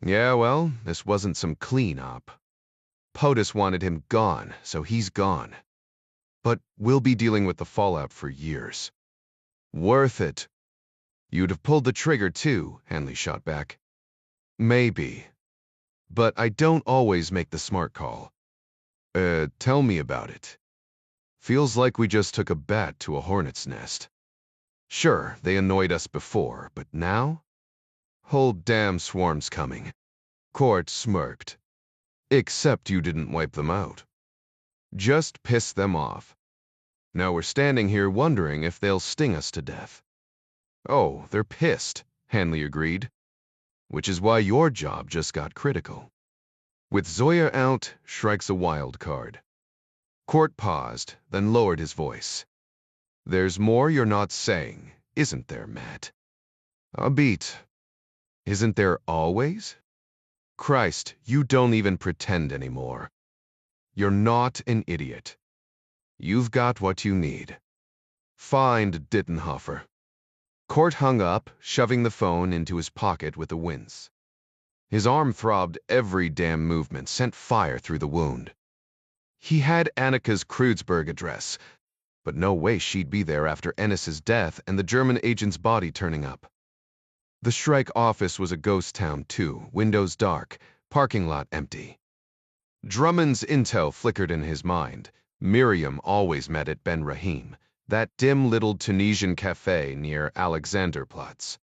Yeah, well, this wasn't some clean-up. POTUS wanted him gone, so he's gone. But we'll be dealing with the fallout for years. Worth it. You'd have pulled the trigger too, Hanley shot back. Maybe. But I don't always make the smart call. Tell me about it. Feels like we just took a bat to a hornet's nest. Sure, they annoyed us before, but now? Whole damn swarm's coming. Court smirked. Except you didn't wipe them out. Just pissed them off. Now we're standing here wondering if they'll sting us to death. Oh, they're pissed, Hanley agreed. Which is why your job just got critical. With Zoya out, strikes a wild card. Court paused, then lowered his voice. There's more you're not saying, isn't there, Matt? A beat. Isn't there always? Christ, you don't even pretend anymore. You're not an idiot. You've got what you need. Find Dittenhofer. Court hung up, shoving the phone into his pocket with a wince. His arm throbbed every damn movement, sent fire through the wound. He had Annika's Kreuzberg address, but no way she'd be there after Ennis's death and the German agent's body turning up. The Shrike office was a ghost town too, windows dark, parking lot empty. Drummond's intel flickered in his mind. Miriam always met at Ben Rahim, that dim little Tunisian cafe near Alexanderplatz.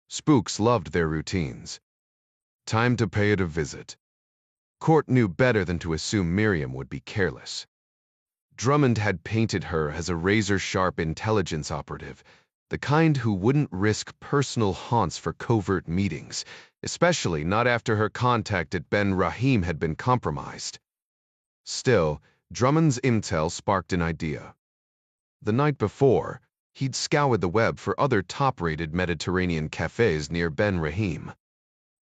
Spooks loved their routines. Time to pay it a visit. Court knew better than to assume Miriam would be careless. Drummond had painted her as a razor-sharp intelligence operative, the kind who wouldn't risk personal haunts for covert meetings, especially not after her contact at Ben Rahim had been compromised. Still, Drummond's intel sparked an idea. The night before, he'd scoured the web for other top-rated Mediterranean cafes near Ben Rahim.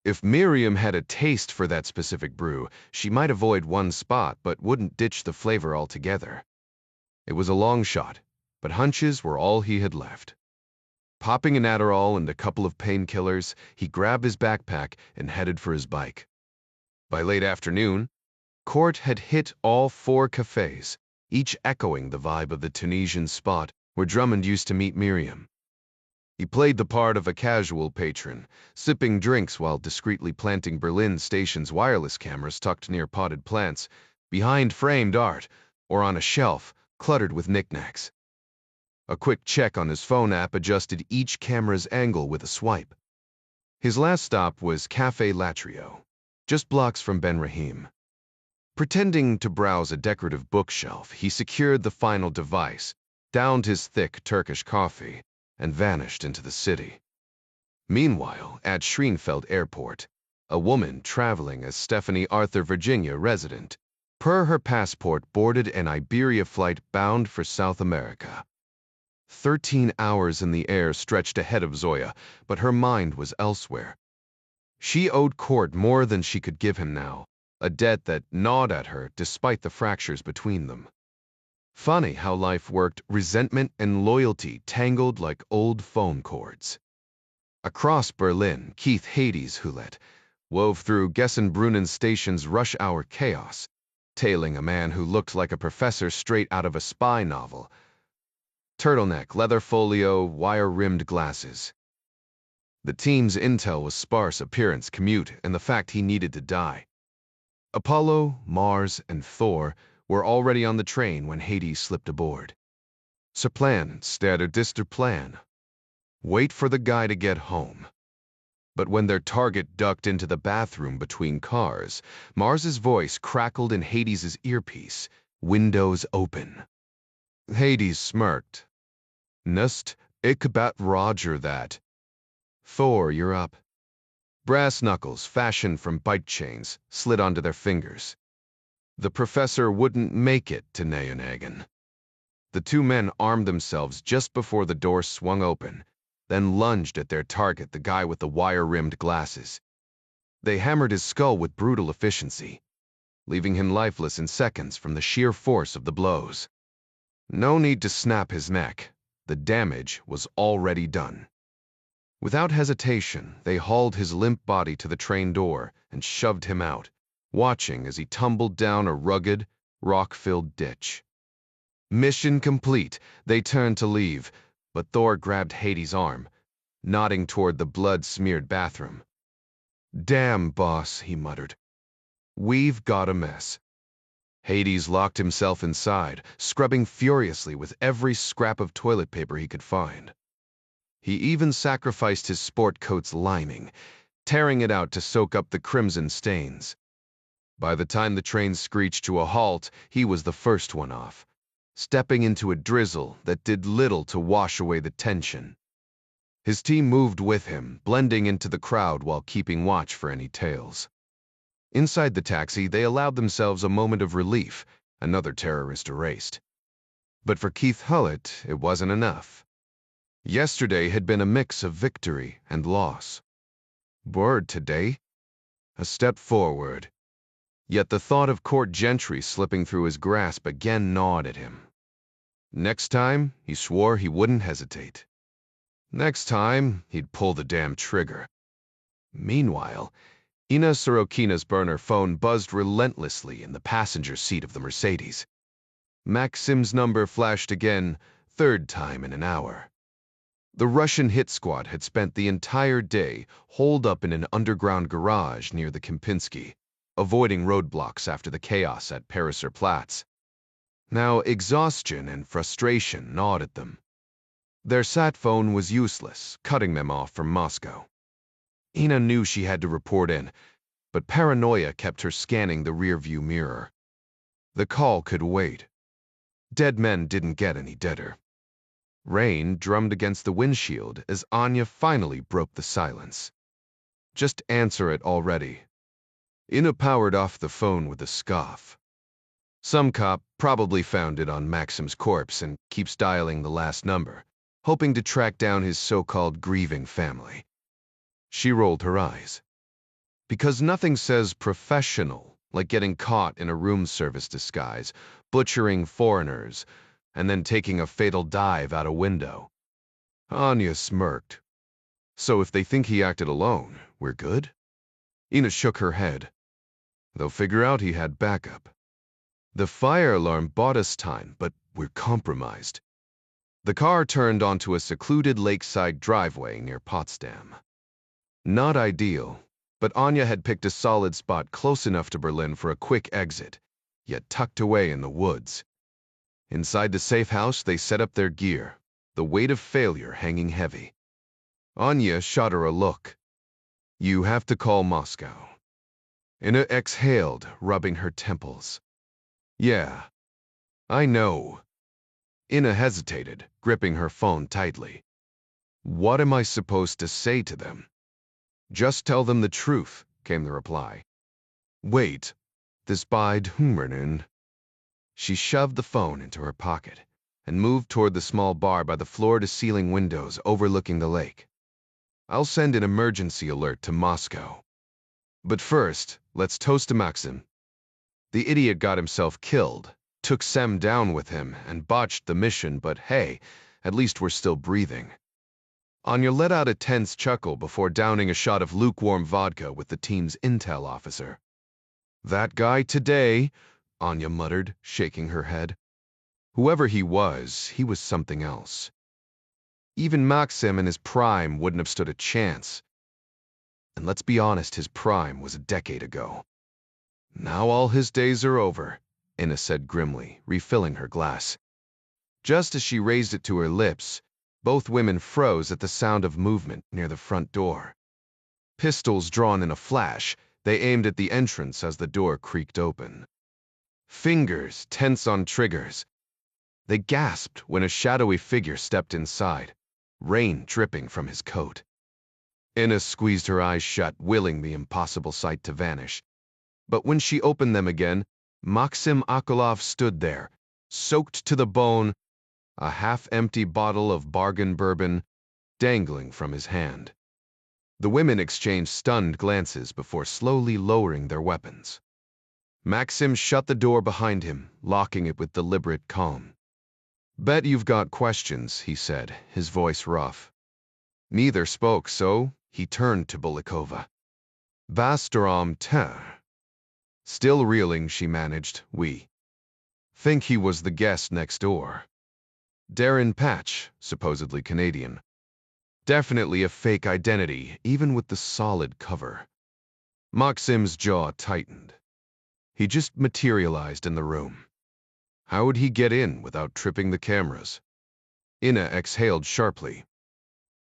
If Miriam had a taste for that specific brew, she might avoid one spot but wouldn't ditch the flavor altogether. It was a long shot, but hunches were all he had left. Popping an Adderall and a couple of painkillers, he grabbed his backpack and headed for his bike. By late afternoon, Court had hit all 4 cafes, each echoing the vibe of the Tunisian spot where Drummond used to meet Miriam. He played the part of a casual patron, sipping drinks while discreetly planting Berlin station's wireless cameras tucked near potted plants, behind framed art, or on a shelf cluttered with knickknacks. A quick check on his phone app adjusted each camera's angle with a swipe. His last stop was Café Latrio, just blocks from Ben Rahim. Pretending to browse a decorative bookshelf, he secured the final device, downed his thick Turkish coffee, and vanished into the city. Meanwhile, at Schreinfeld Airport, a woman traveling as Stephanie Arthur Virginia resident, per her passport boarded an Iberia flight bound for South America. 13 hours in the air stretched ahead of Zoya, but her mind was elsewhere. She owed Court more than she could give him now, a debt that gnawed at her despite the fractures between them. Funny how life worked, resentment and loyalty tangled like old phone cords. Across Berlin, Keith Hades Hulett wove through Gessenbrunnen station's rush-hour chaos, tailing a man who looked like a professor straight out of a spy novel. Turtleneck, leather folio, wire-rimmed glasses. The team's intel was sparse: appearance, commute, and the fact he needed to die. Apollo, Mars, and Thor were already on the train when Hades slipped aboard. "Så plan, stared dister plan. Wait for the guy to get home." But when their target ducked into the bathroom between cars, Mars's voice crackled in Hades' earpiece, windows open. Hades smirked. "Nust, ik bat Roger that." "Thor, you're up." Brass knuckles, fashioned from bike chains, slid onto their fingers. The professor wouldn't make it to Nijmegen. The 2 men armed themselves just before the door swung open, then lunged at their target, the guy with the wire-rimmed glasses. They hammered his skull with brutal efficiency, leaving him lifeless in seconds from the sheer force of the blows. No need to snap his neck. The damage was already done. Without hesitation, they hauled his limp body to the train door and shoved him out, watching as he tumbled down a rugged, rock-filled ditch. Mission complete. They turned to leave, but Thor grabbed Hades' arm, nodding toward the blood-smeared bathroom. "Damn, boss," he muttered. "We've got a mess." Hades locked himself inside, scrubbing furiously with every scrap of toilet paper he could find. He even sacrificed his sport coat's lining, tearing it out to soak up the crimson stains. By the time the train screeched to a halt, he was the first one off, stepping into a drizzle that did little to wash away the tension. His team moved with him, blending into the crowd while keeping watch for any tails. Inside the taxi, they allowed themselves a moment of relief, another terrorist erased. But for Keith Hullett, it wasn't enough. Yesterday had been a mix of victory and loss. Word today? A step forward. Yet the thought of court gentry slipping through his grasp again gnawed at him. Next time, he swore he wouldn't hesitate. Next time, he'd pull the damn trigger. Meanwhile, Ina Sorokina's burner phone buzzed relentlessly in the passenger seat of the Mercedes. Maxim's number flashed again, third time in an hour. The Russian hit squad had spent the entire day holed up in an underground garage near the Kempinski, avoiding roadblocks after the chaos at Pariser Platz. Now exhaustion and frustration gnawed at them. Their sat phone was useless, cutting them off from Moscow. Ina knew she had to report in, but paranoia kept her scanning the rearview mirror. The call could wait. Dead men didn't get any deader. Rain drummed against the windshield as Anya finally broke the silence. "Just answer it already." Ina powered off the phone with a scoff. Some cop probably found it on Maxim's corpse and keeps dialing the last number, hoping to track down his so-called grieving family. She rolled her eyes. Because nothing says professional like getting caught in a room service disguise, butchering foreigners, and then taking a fatal dive out a window. Anya smirked. "So if they think he acted alone, we're good?" Ina shook her head. "They'll figure out he had backup. The fire alarm bought us time, but we're compromised." The car turned onto a secluded lakeside driveway near Potsdam. Not ideal, but Anya had picked a solid spot close enough to Berlin for a quick exit, yet tucked away in the woods. Inside the safe house, they set up their gear, the weight of failure hanging heavy. Anya shot her a look. "You have to call Moscow." Ina exhaled, rubbing her temples. "Yeah, I know." Ina hesitated, gripping her phone tightly. "What am I supposed to say to them?" "Just tell them the truth," came the reply. "Wait, this bide hummernen." She shoved the phone into her pocket and moved toward the small bar by the floor-to-ceiling windows overlooking the lake. "I'll send an emergency alert to Moscow. But first, let's toast to Maxim. The idiot got himself killed, took Sem down with him, and botched the mission, but hey, at least we're still breathing." Anya let out a tense chuckle before downing a shot of lukewarm vodka with the team's intel officer. "That guy today," Anya muttered, shaking her head. Whoever he was something else. Even Maxim in his prime wouldn't have stood a chance. And let's be honest, his prime was a decade ago. "Now all his days are over," Ina said grimly, refilling her glass. Just as she raised it to her lips, both women froze at the sound of movement near the front door. Pistols drawn in a flash, they aimed at the entrance as the door creaked open. Fingers tense on triggers. They gasped when a shadowy figure stepped inside, rain dripping from his coat. Ina squeezed her eyes shut, willing the impossible sight to vanish. But when she opened them again, Maxim Akolov stood there, soaked to the bone, a half-empty bottle of bargain bourbon dangling from his hand. The women exchanged stunned glances before slowly lowering their weapons. Maxim shut the door behind him, locking it with deliberate calm. "Bet you've got questions," he said, his voice rough. Neither spoke, so he turned to Bulikova. Bastarom te. Still reeling, she managed, we think he was the guest next door. Darren Patch, supposedly Canadian. Definitely a fake identity, even with the solid cover. Maxim's jaw tightened. He just materialized in the room. How would he get in without tripping the cameras? Ina exhaled sharply.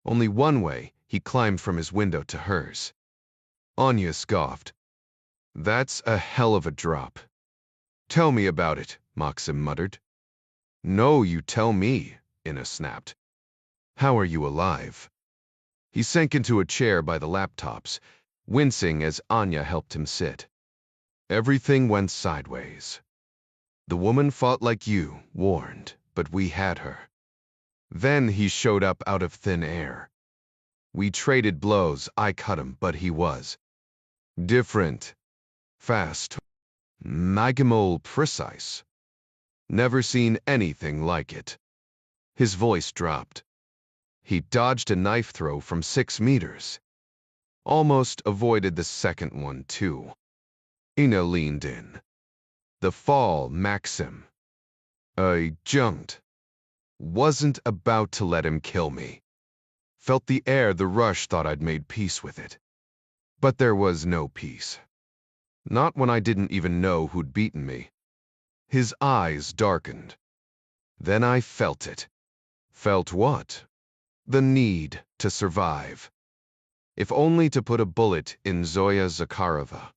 Only one way, he climbed from his window to hers. Anya scoffed. That's a hell of a drop. Tell me about it, Maxim muttered. No, you tell me, Ina snapped. How are you alive? He sank into a chair by the laptops, wincing as Anya helped him sit. Everything went sideways. The woman fought like you, warned, but we had her. Then he showed up out of thin air. We traded blows, I cut him, but he was different. Fast. Magimol precise. Never seen anything like it. His voice dropped. He dodged a knife throw from 6 meters. Almost avoided the second one, too. Ina leaned in. The fall, Maxim. I jumped. Wasn't about to let him kill me. Felt the air, the rush, thought I'd made peace with it. But there was no peace. Not when I didn't even know who'd beaten me. His eyes darkened. Then I felt it. Felt what? The need to survive. If only to put a bullet in Zoya Zakharova.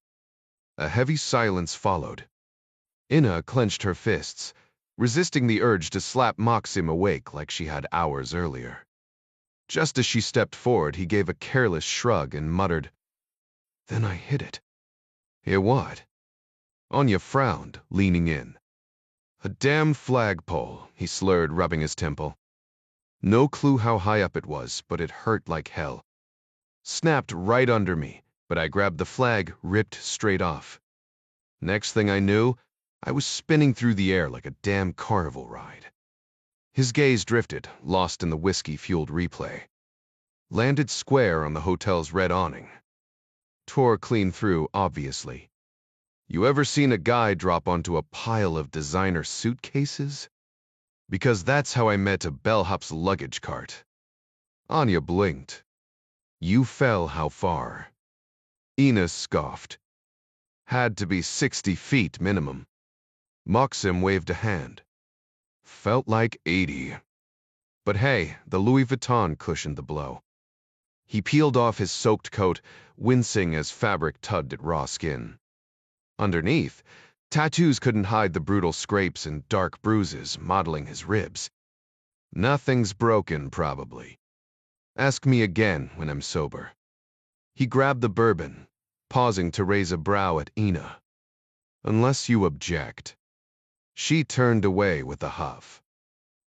A heavy silence followed. Ina clenched her fists, resisting the urge to slap Maxim awake like she had hours earlier. Just as she stepped forward, he gave a careless shrug and muttered, Then I hit it. Hit what? Anya frowned, leaning in. A damn flagpole, he slurred, rubbing his temple. No clue how high up it was, but it hurt like hell. Snapped right under me, but I grabbed the flag, ripped straight off. Next thing I knew, I was spinning through the air like a damn carnival ride. His gaze drifted, lost in the whiskey-fueled replay. Landed square on the hotel's red awning. Tore clean through, obviously. You ever seen a guy drop onto a pile of designer suitcases? Because that's how I met a bellhop's luggage cart. Anya blinked. You fell how far? Ina scoffed. Had to be 60 feet minimum. Maxim waved a hand. Felt like 80. But hey, the Louis Vuitton cushioned the blow. He peeled off his soaked coat, wincing as fabric tugged at raw skin. Underneath, tattoos couldn't hide the brutal scrapes and dark bruises modeling his ribs. Nothing's broken, probably. Ask me again when I'm sober. He grabbed the bourbon, pausing to raise a brow at Ina. Unless you object. She turned away with a huff.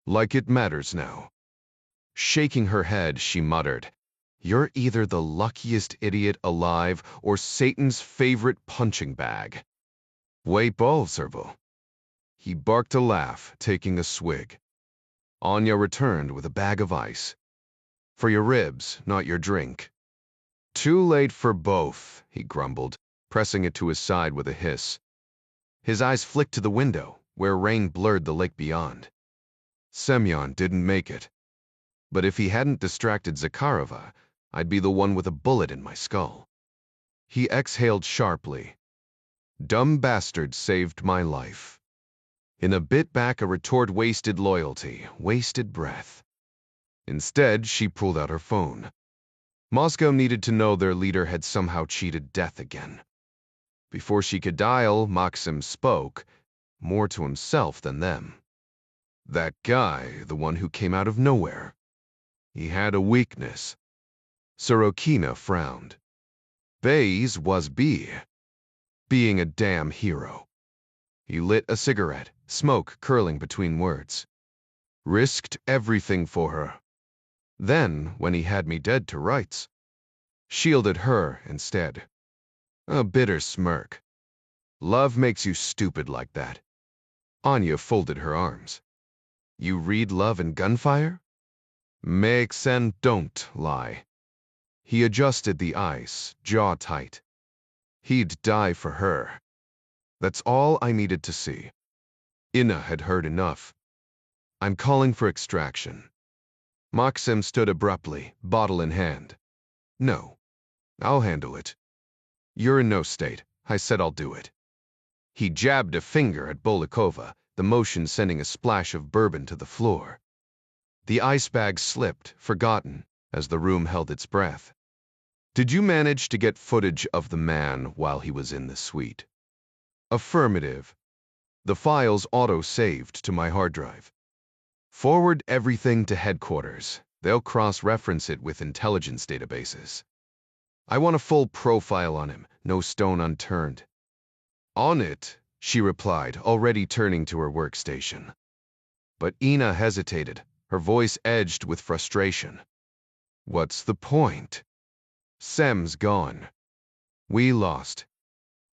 Like it matters now. Shaking her head, she muttered, You're either the luckiest idiot alive or Satan's favorite punching bag. Way both, Servo. He barked a laugh, taking a swig. Anya returned with a bag of ice. For your ribs, not your drink. Too late for both, he grumbled, pressing it to his side with a hiss. His eyes flicked to the window, where rain blurred the lake beyond. Semyon didn't make it. But if he hadn't distracted Zakharova, I'd be the one with a bullet in my skull. He exhaled sharply. Dumb bastard saved my life. In a bit back, a retort wasted loyalty, wasted breath. Instead, she pulled out her phone. Moscow needed to know their leader had somehow cheated death again. Before she could dial, Maxim spoke, more to himself than them. That guy, the one who came out of nowhere. He had a weakness. Sorokina frowned. Bayes was being a damn hero. He lit a cigarette, smoke curling between words. Risked everything for her. Then, when he had me dead to rights, shielded her instead. A bitter smirk. Love makes you stupid like that. Anya folded her arms. You read Love and Gunfire? Makes and don't lie. He adjusted the ice, jaw tight. He'd die for her. That's all I needed to see. Ina had heard enough. I'm calling for extraction. Maxim stood abruptly, bottle in hand. No, I'll handle it. You're in no state. I said I'll do it. He jabbed a finger at Bolikova, the motion sending a splash of bourbon to the floor. The ice bag slipped, forgotten, as the room held its breath. Did you manage to get footage of the man while he was in the suite? Affirmative. The file's auto-saved to my hard drive. Forward everything to headquarters. They'll cross-reference it with intelligence databases. I want a full profile on him, no stone unturned. On it, she replied, already turning to her workstation. But Ina hesitated, her voice edged with frustration. What's the point? Sem's gone. We lost.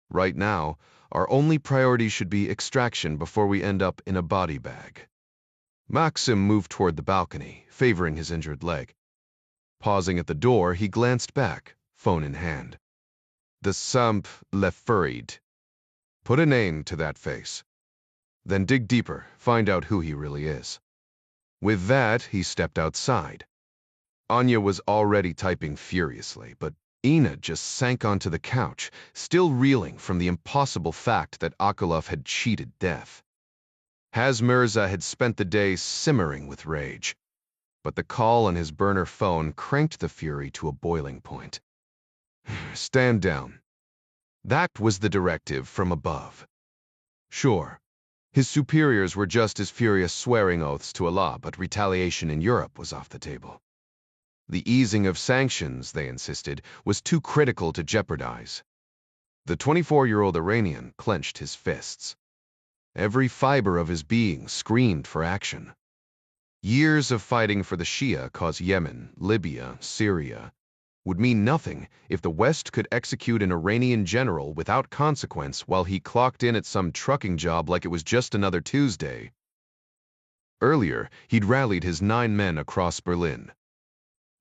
Right now, our only priority should be extraction before we end up in a body bag. Maxim moved toward the balcony, favoring his injured leg. Pausing at the door, he glanced back, phone in hand. The Samp Lefurid. Put a name to that face. Then dig deeper, find out who he really is. With that, he stepped outside. Anya was already typing furiously, but Ina just sank onto the couch, still reeling from the impossible fact that Akolov had cheated death. Haz Mirza had spent the day simmering with rage, but the call on his burner phone cranked the fury to a boiling point. Stand down. That was the directive from above. Sure, his superiors were just as furious swearing oaths to Allah, but retaliation in Europe was off the table. The easing of sanctions, they insisted, was too critical to jeopardize. The 24-year-old Iranian clenched his fists. Every fiber of his being screamed for action. Years of fighting for the Shia cause Yemen, Libya, Syria would mean nothing if the West could execute an Iranian general without consequence while he clocked in at some trucking job like it was just another Tuesday. Earlier, he'd rallied his 9 men across Berlin.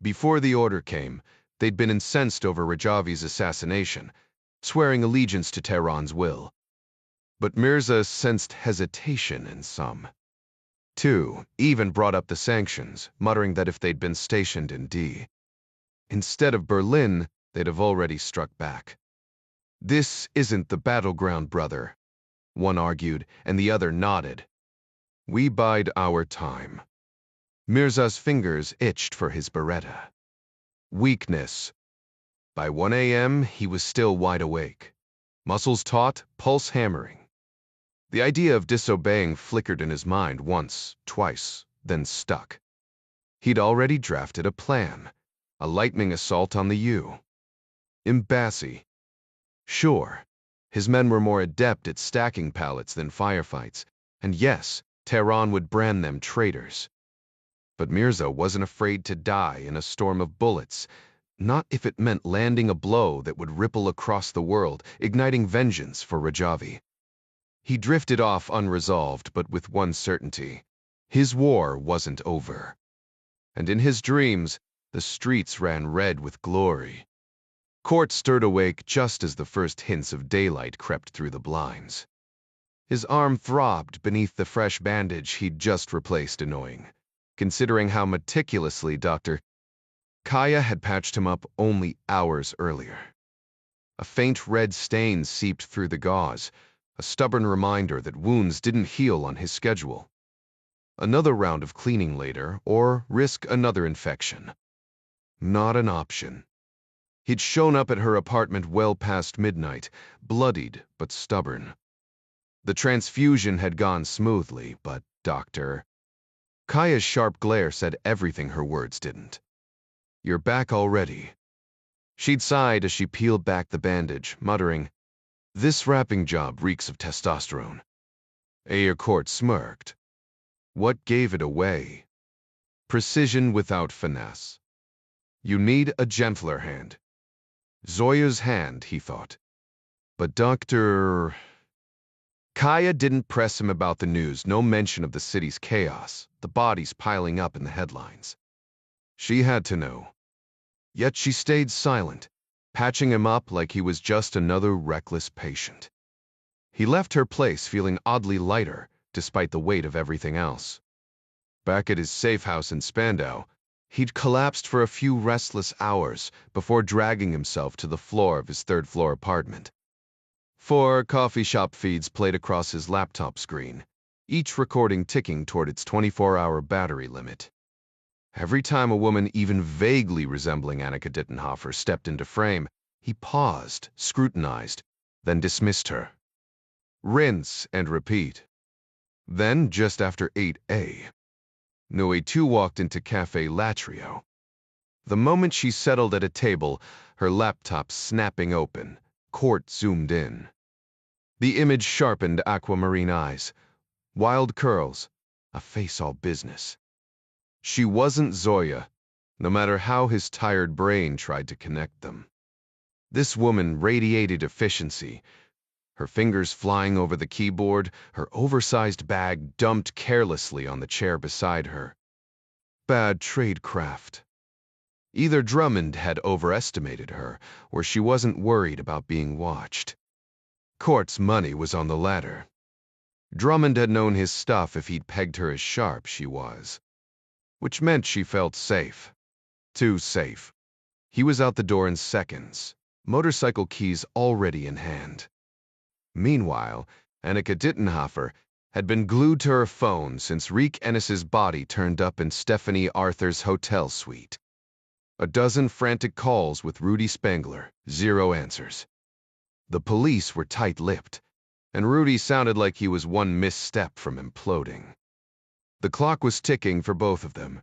Before the order came, they'd been incensed over Rajavi's assassination, swearing allegiance to Tehran's will. But Mirza sensed hesitation in some. 2 even brought up the sanctions, muttering that if they'd been stationed in D. instead of Berlin, they'd have already struck back. This isn't the battleground, brother, one argued, and the other nodded. We bide our time. Mirza's fingers itched for his beretta. Weakness. By 1 a.m., he was still wide awake. Muscles taut, pulse hammering. The idea of disobeying flickered in his mind once, twice, then stuck. He'd already drafted a plan. A lightning assault on the U. Embassy. Sure, his men were more adept at stacking pallets than firefights, and yes, Tehran would brand them traitors. But Mirza wasn't afraid to die in a storm of bullets, not if it meant landing a blow that would ripple across the world, igniting vengeance for Rajavi. He drifted off unresolved, but with one certainty. His war wasn't over. And in his dreams, the streets ran red with glory. Court stirred awake just as the first hints of daylight crept through the blinds. His arm throbbed beneath the fresh bandage he'd just replaced, annoying, considering how meticulously Dr. Kaya had patched him up only hours earlier. A faint red stain seeped through the gauze, a stubborn reminder that wounds didn't heal on his schedule. Another round of cleaning later, or risk another infection. Not an option. He'd shown up at her apartment well past midnight, bloodied but stubborn. The transfusion had gone smoothly, but Dr. Kaya's sharp glare said everything her words didn't. You're back already. She'd sighed as she peeled back the bandage, muttering, This wrapping job reeks of testosterone. Ayercourt smirked. What gave it away? Precision without finesse. You need a gentler hand. Zoya's hand, he thought. But Dr. Kaya didn't press him about the news, no mention of the city's chaos, the bodies piling up in the headlines. She had to know. Yet she stayed silent, patching him up like he was just another reckless patient. He left her place feeling oddly lighter, despite the weight of everything else. Back at his safe house in Spandau, he'd collapsed for a few restless hours before dragging himself to the floor of his third-floor apartment. 4 coffee shop feeds played across his laptop screen, each recording ticking toward its 24-hour battery limit. Every time a woman even vaguely resembling Annika Dittenhofer stepped into frame, he paused, scrutinized, then dismissed her. Rinse and repeat. Then, just after 8 Nui too walked into Café Latrio. The moment she settled at a table, her laptop snapping open, Court zoomed in. The image sharpened aquamarine eyes, wild curls, a face all business. She wasn't Zoya, no matter how his tired brain tried to connect them. This woman radiated efficiency, her fingers flying over the keyboard, her oversized bag dumped carelessly on the chair beside her. Bad tradecraft. Either Drummond had overestimated her, or she wasn't worried about being watched. Court's money was on the latter. Drummond had known his stuff if he'd pegged her as sharp she was. Which meant she felt safe. Too safe. He was out the door in seconds, motorcycle keys already in hand. Meanwhile, Annika Dittenhofer had been glued to her phone since Reek Ennis's body turned up in Stephanie Arthur's hotel suite. A dozen frantic calls with Rudy Spangler, 0 answers. The police were tight-lipped, and Rudy sounded like he was one misstep from imploding. The clock was ticking for both of them.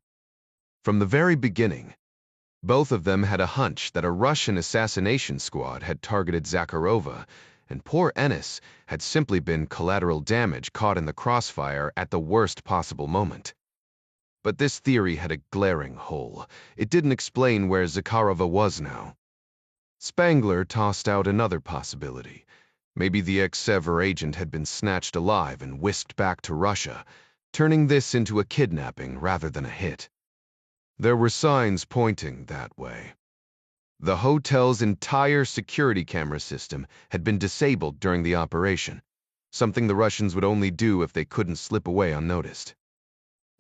From the very beginning, both of them had a hunch that a Russian assassination squad had targeted Zakharova, and poor Ennis had simply been collateral damage caught in the crossfire at the worst possible moment. But this theory had a glaring hole. It didn't explain where Zakharova was now. Spangler tossed out another possibility. Maybe the ex-Sever agent had been snatched alive and whisked back to Russia, turning this into a kidnapping rather than a hit. There were signs pointing that way. The hotel's entire security camera system had been disabled during the operation, something the Russians would only do if they couldn't slip away unnoticed.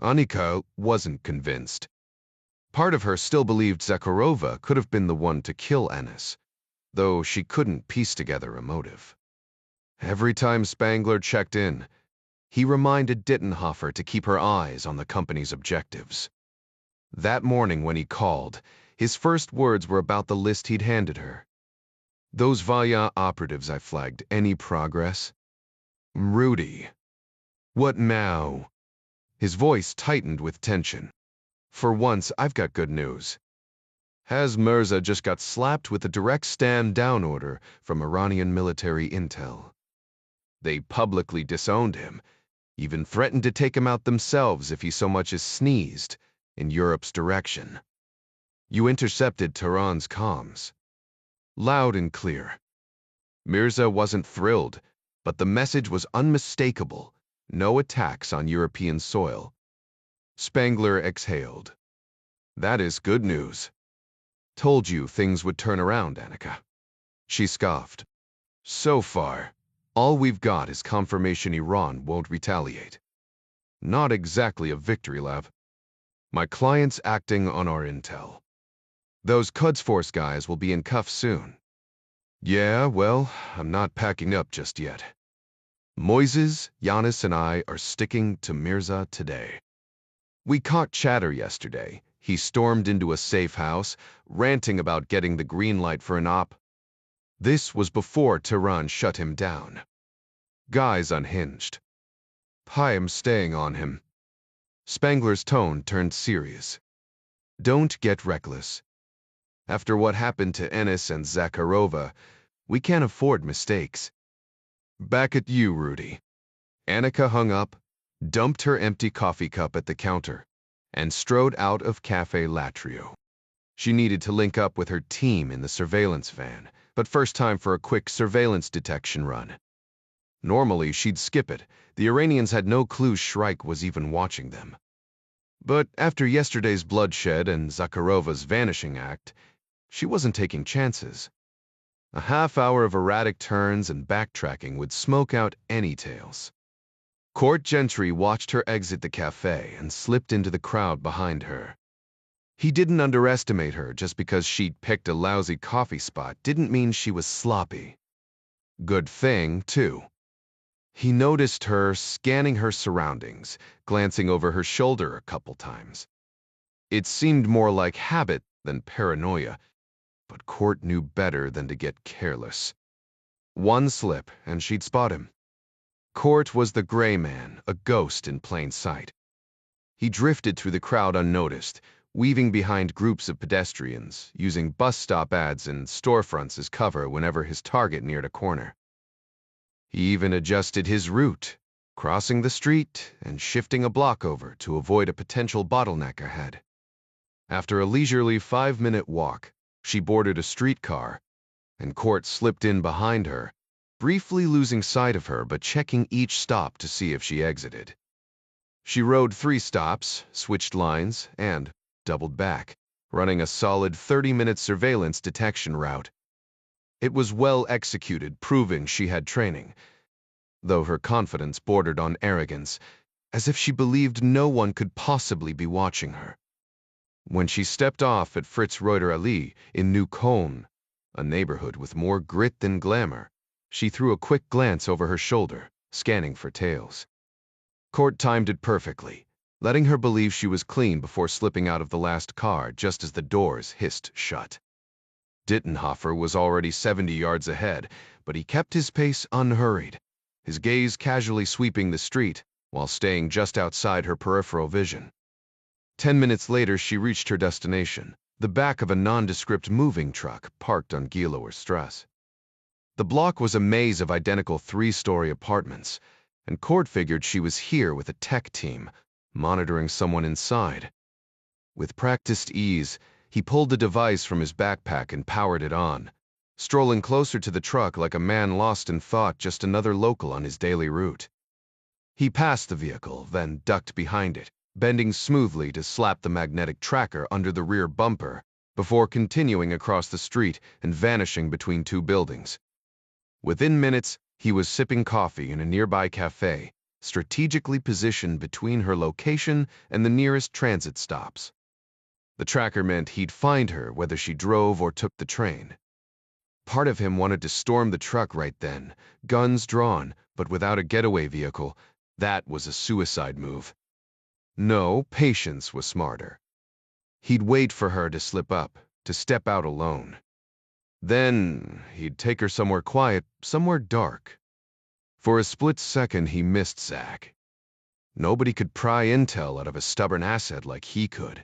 Annika wasn't convinced. Part of her still believed Zakharova could have been the one to kill Ennis, though she couldn't piece together a motive. Every time Spangler checked in, he reminded Dittenhofer to keep her eyes on the company's objectives. That morning when he called, his first words were about the list he'd handed her. Those Vaya operatives I flagged, any progress? Rudy. What now? His voice tightened with tension. For once, I've got good news. Haz Mirza just got slapped with a direct stand-down order from Iranian military intel. They publicly disowned him, even threatened to take him out themselves if he so much as sneezed in Europe's direction. You intercepted Tehran's comms. Loud and clear. Mirza wasn't thrilled, but the message was unmistakable. No attacks on European soil. Spangler exhaled. That is good news. Told you things would turn around, Annika. She scoffed. So far, all we've got is confirmation Iran won't retaliate. Not exactly a victory lap. My client's acting on our intel. Those Quds Force guys will be in cuffs soon. Yeah, well, I'm not packing up just yet. Moises, Giannis, and I are sticking to Mirza today. We caught chatter yesterday. He stormed into a safe house, ranting about getting the green light for an op. This was before Tehran shut him down. Guy's unhinged. I am staying on him. Spangler's tone turned serious. Don't get reckless. After what happened to Ennis and Zakharova, we can't afford mistakes. Back at you, Rudy. Annika hung up, dumped her empty coffee cup at the counter, and strode out of Café Latrio. She needed to link up with her team in the surveillance van, but first time for a quick surveillance detection run. Normally, she'd skip it. The Iranians had no clue Shrike was even watching them. But after yesterday's bloodshed and Zakharova's vanishing act, she wasn't taking chances. A half-hour of erratic turns and backtracking would smoke out any tales. Court Gentry watched her exit the cafe and slipped into the crowd behind her. He didn't underestimate her. Just because she'd picked a lousy coffee spot didn't mean she was sloppy. Good thing, too. He noticed her scanning her surroundings, glancing over her shoulder a couple times. It seemed more like habit than paranoia, but Court knew better than to get careless. One slip, and she'd spot him. Court was the gray man, a ghost in plain sight. He drifted through the crowd unnoticed, weaving behind groups of pedestrians, using bus stop ads and storefronts as cover whenever his target neared a corner. He even adjusted his route, crossing the street and shifting a block over to avoid a potential bottleneck ahead. After a leisurely 5-minute walk, she boarded a streetcar, and Court slipped in behind her, briefly losing sight of her but checking each stop to see if she exited. She rode 3 stops, switched lines, and doubled back, running a solid 30-minute surveillance detection route. It was well executed, proving she had training, though her confidence bordered on arrogance, as if she believed no one could possibly be watching her. When she stepped off at Fritz Reuter Allee in New Cologne, a neighborhood with more grit than glamour, she threw a quick glance over her shoulder, scanning for tails. Court timed it perfectly, letting her believe she was clean before slipping out of the last car just as the doors hissed shut. Dittenhofer was already 70 yards ahead, but he kept his pace unhurried, his gaze casually sweeping the street while staying just outside her peripheral vision. 10 minutes later, she reached her destination, the back of a nondescript moving truck parked on Gilower Strasse. The block was a maze of identical 3-story apartments, and Court figured she was here with a tech team, monitoring someone inside. With practiced ease, he pulled the device from his backpack and powered it on, strolling closer to the truck like a man lost in thought, just another local on his daily route. He passed the vehicle, then ducked behind it, bending smoothly to slap the magnetic tracker under the rear bumper before continuing across the street and vanishing between 2 buildings. Within minutes, he was sipping coffee in a nearby cafe, strategically positioned between her location and the nearest transit stops. The tracker meant he'd find her whether she drove or took the train. Part of him wanted to storm the truck right then, guns drawn, but without a getaway vehicle. That was a suicide move. No, patience was smarter. He'd wait for her to slip up, to step out alone. Then he'd take her somewhere quiet, somewhere dark. For a split second, he missed Zach. Nobody could pry intel out of a stubborn asset like he could.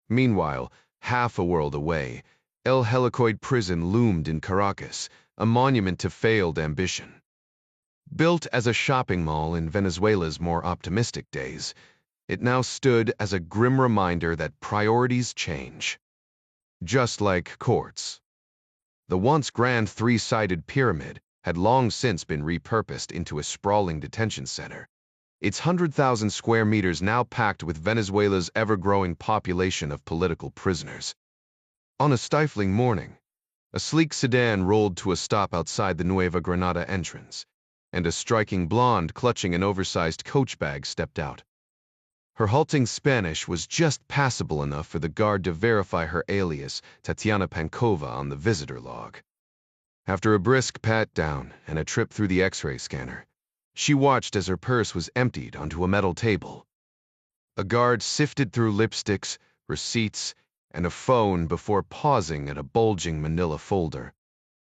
Meanwhile, half a world away, El Helicoide prison loomed in Caracas, a monument to failed ambition. Built as a shopping mall in Venezuela's more optimistic days, it now stood as a grim reminder that priorities change. Just like courts. The once grand 3-sided pyramid had long since been repurposed into a sprawling detention center, its 100,000 square meters now packed with Venezuela's ever-growing population of political prisoners. On a stifling morning, a sleek sedan rolled to a stop outside the Nueva Granada entrance, and a striking blonde clutching an oversized coach bag stepped out. Her halting Spanish was just passable enough for the guard to verify her alias, Tatiana Pankova, on the visitor log. After a brisk pat-down and a trip through the X-ray scanner, she watched as her purse was emptied onto a metal table. A guard sifted through lipsticks, receipts, and a phone before pausing at a bulging manila folder.